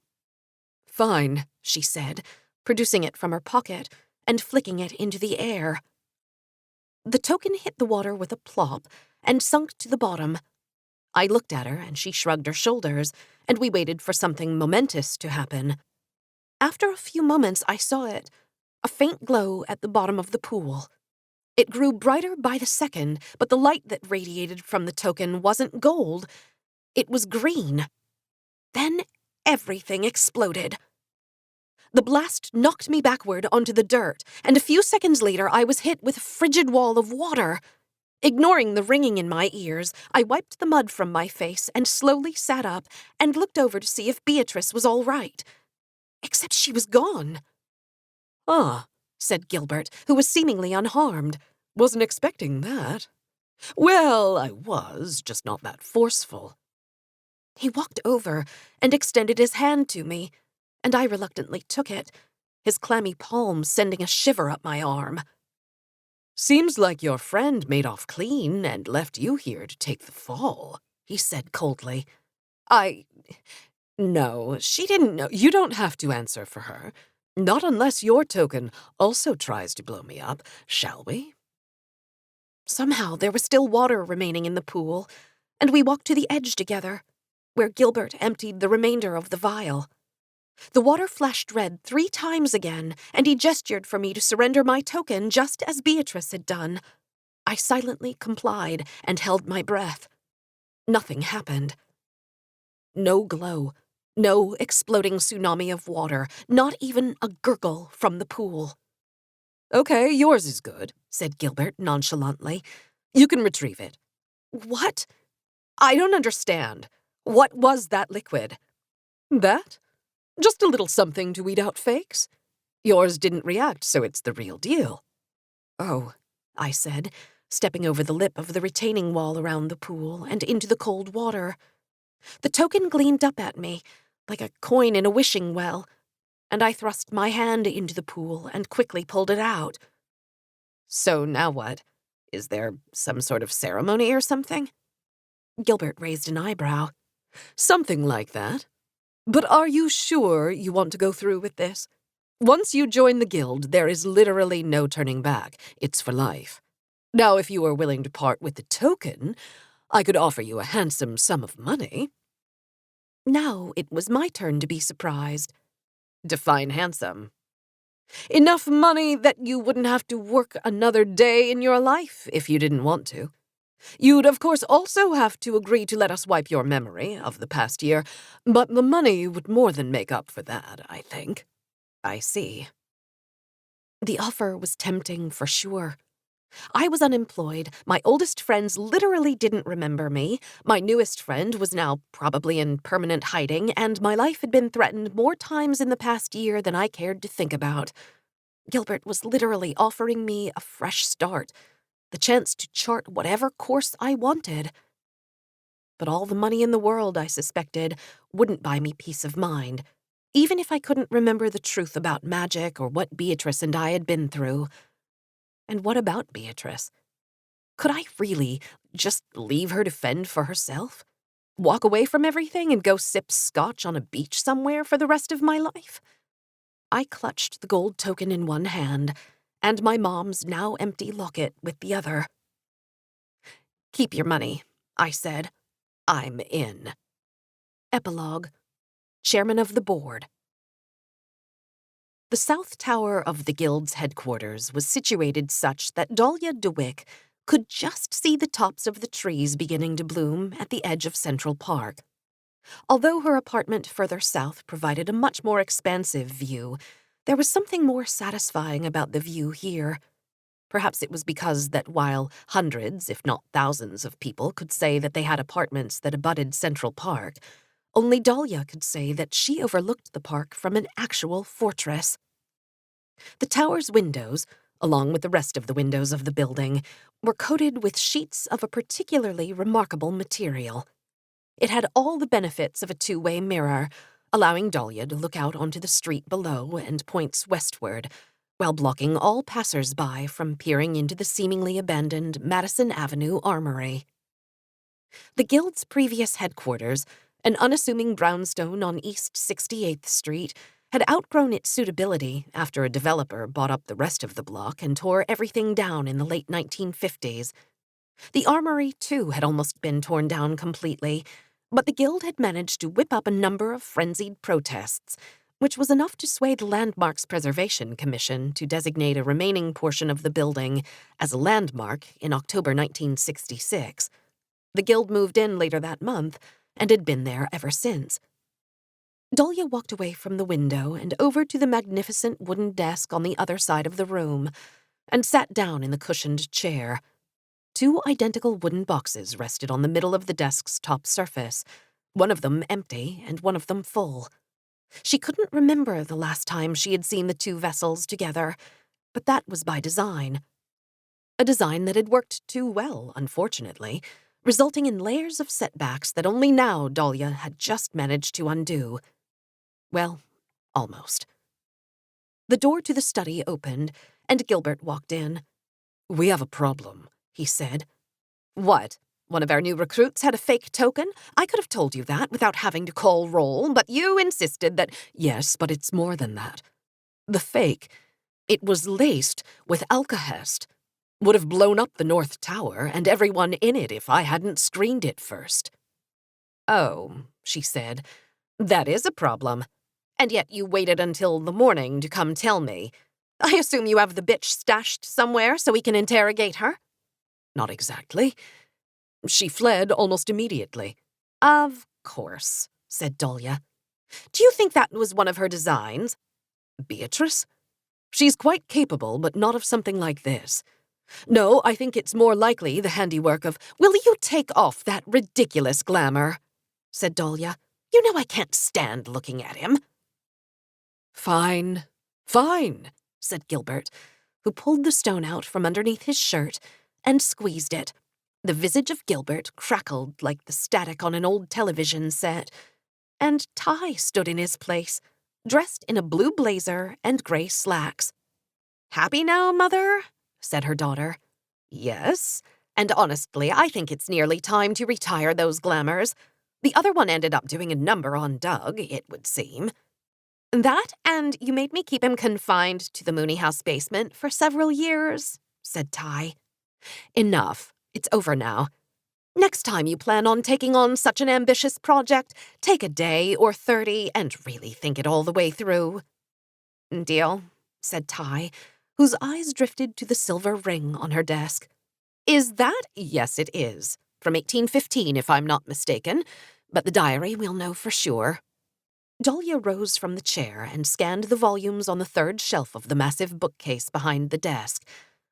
"Fine," she said, producing it from her pocket and flicking it into the air. The token hit the water with a plop and sunk to the bottom. I looked at her and she shrugged her shoulders, and we waited for something momentous to happen. After a few moments I saw it, a faint glow at the bottom of the pool. It grew brighter by the second, but the light that radiated from the token wasn't gold. It was green. Then everything exploded. The blast knocked me backward onto the dirt, and a few seconds later I was hit with a frigid wall of water. Ignoring the ringing in my ears, I wiped the mud from my face and slowly sat up and looked over to see if Beatrice was all right. Except she was gone. "Ah," said Gilbert, who was seemingly unharmed. "Wasn't expecting that." "Well, I was, just not that forceful." He walked over and extended his hand to me, and I reluctantly took it, his clammy palm sending a shiver up my arm. "Seems like your friend made off clean and left you here to take the fall," he said coldly. No, she didn't know. You don't have to answer for her. Not unless your token also tries to blow me up, shall we?" Somehow there was still water remaining in the pool, and we walked to the edge together, where Gilbert emptied the remainder of the vial. The water flashed red 3 times again, and he gestured for me to surrender my token just as Beatrice had done. I silently complied and held my breath. Nothing happened. No glow. No exploding tsunami of water, not even a gurgle from the pool. Okay, yours is good, said Gilbert nonchalantly. You can retrieve it. What? I don't understand. What was that liquid? That? Just a little something to weed out fakes. Yours didn't react, so it's the real deal. Oh, I said, stepping over the lip of the retaining wall around the pool and into the cold water. The token gleamed up at me, like a coin in a wishing well, and I thrust my hand into the pool and quickly pulled it out. So now what? Is there some sort of ceremony or something? Gilbert raised an eyebrow. Something like that. But are you sure you want to go through with this? Once you join the guild, there is literally no turning back. It's for life. Now, if you are willing to part with the token, I could offer you a handsome sum of money. Now it was my turn to be surprised. Define handsome. Enough money that you wouldn't have to work another day in your life if you didn't want to. You'd, of course, also have to agree to let us wipe your memory of the past year, but the money would more than make up for that, I think. I see. The offer was tempting for sure. I was unemployed, my oldest friends literally didn't remember me, my newest friend was now probably in permanent hiding, and my life had been threatened more times in the past year than I cared to think about. Gilbert was literally offering me a fresh start, the chance to chart whatever course I wanted. But all the money in the world, I suspected, wouldn't buy me peace of mind, even if I couldn't remember the truth about magic or what Beatrice and I had been through. And what about Beatrice? Could I really just leave her to fend for herself? Walk away from everything and go sip scotch on a beach somewhere for the rest of my life? I clutched the gold token in one hand, and my mom's now empty locket with the other. Keep your money, I said. I'm in. Epilogue. Chairman of the Board. The south tower of the guild's headquarters was situated such that Dahlia DeWick could just see the tops of the trees beginning to bloom at the edge of Central Park. Although her apartment further south provided a much more expansive view, there was something more satisfying about the view here. Perhaps it was because that while hundreds, if not thousands, of people could say that they had apartments that abutted Central Park, only Dahlia could say that she overlooked the park from an actual fortress. The tower's windows, along with the rest of the windows of the building, were coated with sheets of a particularly remarkable material. It had all the benefits of a two-way mirror, allowing Dahlia to look out onto the street below and points westward, while blocking all passers-by from peering into the seemingly abandoned Madison Avenue Armory. The Guild's previous headquarters, an unassuming brownstone on East 68th Street, had outgrown its suitability after a developer bought up the rest of the block and tore everything down in the late 1950s. The Armory, too, had almost been torn down completely, but the Guild had managed to whip up a number of frenzied protests, which was enough to sway the Landmarks Preservation Commission to designate a remaining portion of the building as a landmark in October 1966. The Guild moved in later that month and had been there ever since. Dahlia walked away from the window and over to the magnificent wooden desk on the other side of the room and sat down in the cushioned chair. Two identical wooden boxes rested on the middle of the desk's top surface, one of them empty and one of them full. She couldn't remember the last time she had seen the two vessels together, but that was by design. A design that had worked too well, unfortunately, resulting in layers of setbacks that only now Dahlia had just managed to undo. Well, almost. The door to the study opened, and Gilbert walked in. "We have a problem," he said. "What? One of our new recruits had a fake token? I could have told you that without having to call roll, but you insisted that—" "Yes, but it's more than that. The fake, it was laced with alkahest. Would have blown up the North Tower and everyone in it if I hadn't screened it first." "Oh," she said, "that is a problem. And yet you waited until the morning to come tell me. I assume you have the bitch stashed somewhere so we can interrogate her?" "Not exactly. She fled almost immediately." "Of course," said Dahlia. Do you think that was one of her designs? Beatrice? She's quite capable, but not of something like this. No, I think it's more likely the handiwork of— Will you take off that ridiculous glamour? Said Dahlia. You know I can't stand looking at him. Fine, fine, said Gilbert, who pulled the stone out from underneath his shirt and squeezed it. The visage of Gilbert crackled like the static on an old television set, and Ty stood in his place, dressed in a blue blazer and gray slacks. Happy now, Mother? Said her daughter. Yes, and honestly, I think it's nearly time to retire those glamours. The other one ended up doing a number on Doug, it would seem. That, and you made me keep him confined to the Mooney House basement for several years, said Ty. Enough. It's over now. Next time you plan on taking on such an ambitious project, take a day or 30 and really think it all the way through. Deal, said Ty, whose eyes drifted to the silver ring on her desk. Is that? Yes, it is. From 1815, if I'm not mistaken, but the diary we'll know for sure. Dahlia rose from the chair and scanned the volumes on the third shelf of the massive bookcase behind the desk.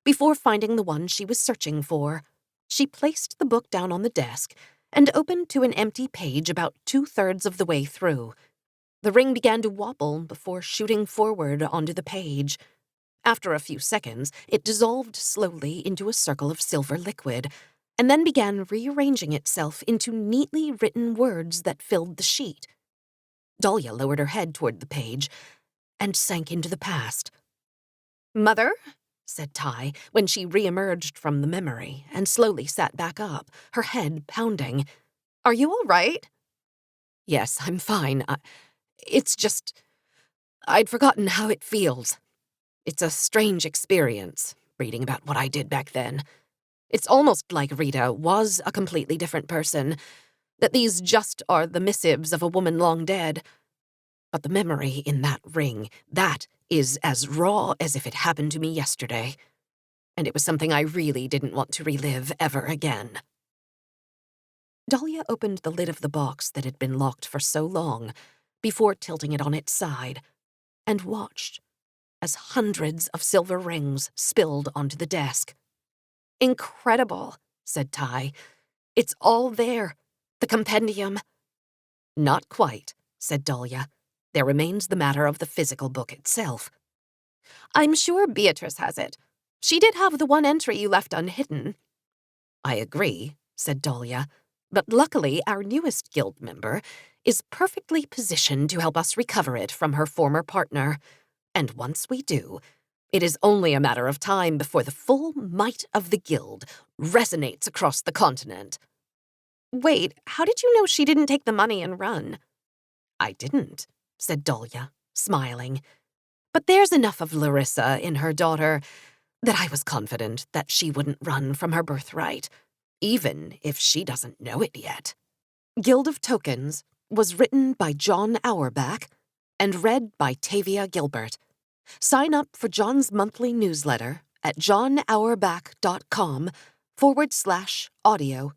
Before finding the one she was searching for, she placed the book down on the desk and opened to an empty page about 2/3 of the way through. The ring began to wobble before shooting forward onto the page. After a few seconds, it dissolved slowly into a circle of silver liquid, and then began rearranging itself into neatly written words that filled the sheet. Dahlia lowered her head toward the page and sank into the past. Mother, said Ty, when she re-emerged from the memory and slowly sat back up, her head pounding. Are you all right? Yes, I'm fine. It's just— I'd forgotten how it feels. It's a strange experience, reading about what I did back then. It's almost like Rita was a completely different person, that these just are the missives of a woman long dead. But the memory in that ring, that is as raw as if it happened to me yesterday. And it was something I really didn't want to relive ever again. Dahlia opened the lid of the box that had been locked for so long, before tilting it on its side, and watched as hundreds of silver rings spilled onto the desk. Incredible, said Ty. It's all there. The compendium. Not quite, said Dahlia. There remains the matter of the physical book itself. I'm sure Beatrice has it. She did have the one entry you left unhidden. I agree, said Dahlia, but luckily our newest guild member is perfectly positioned to help us recover it from her former partner. And once we do, it is only a matter of time before the full might of the guild resonates across the continent. Wait, how did you know she didn't take the money and run? I didn't, said Dahlia, smiling. But there's enough of Larissa in her daughter that I was confident that she wouldn't run from her birthright, even if she doesn't know it yet. Guild of Tokens was written by John Auerbach and read by Tavia Gilbert. Sign up for John's monthly newsletter at johnauerbach.com/audio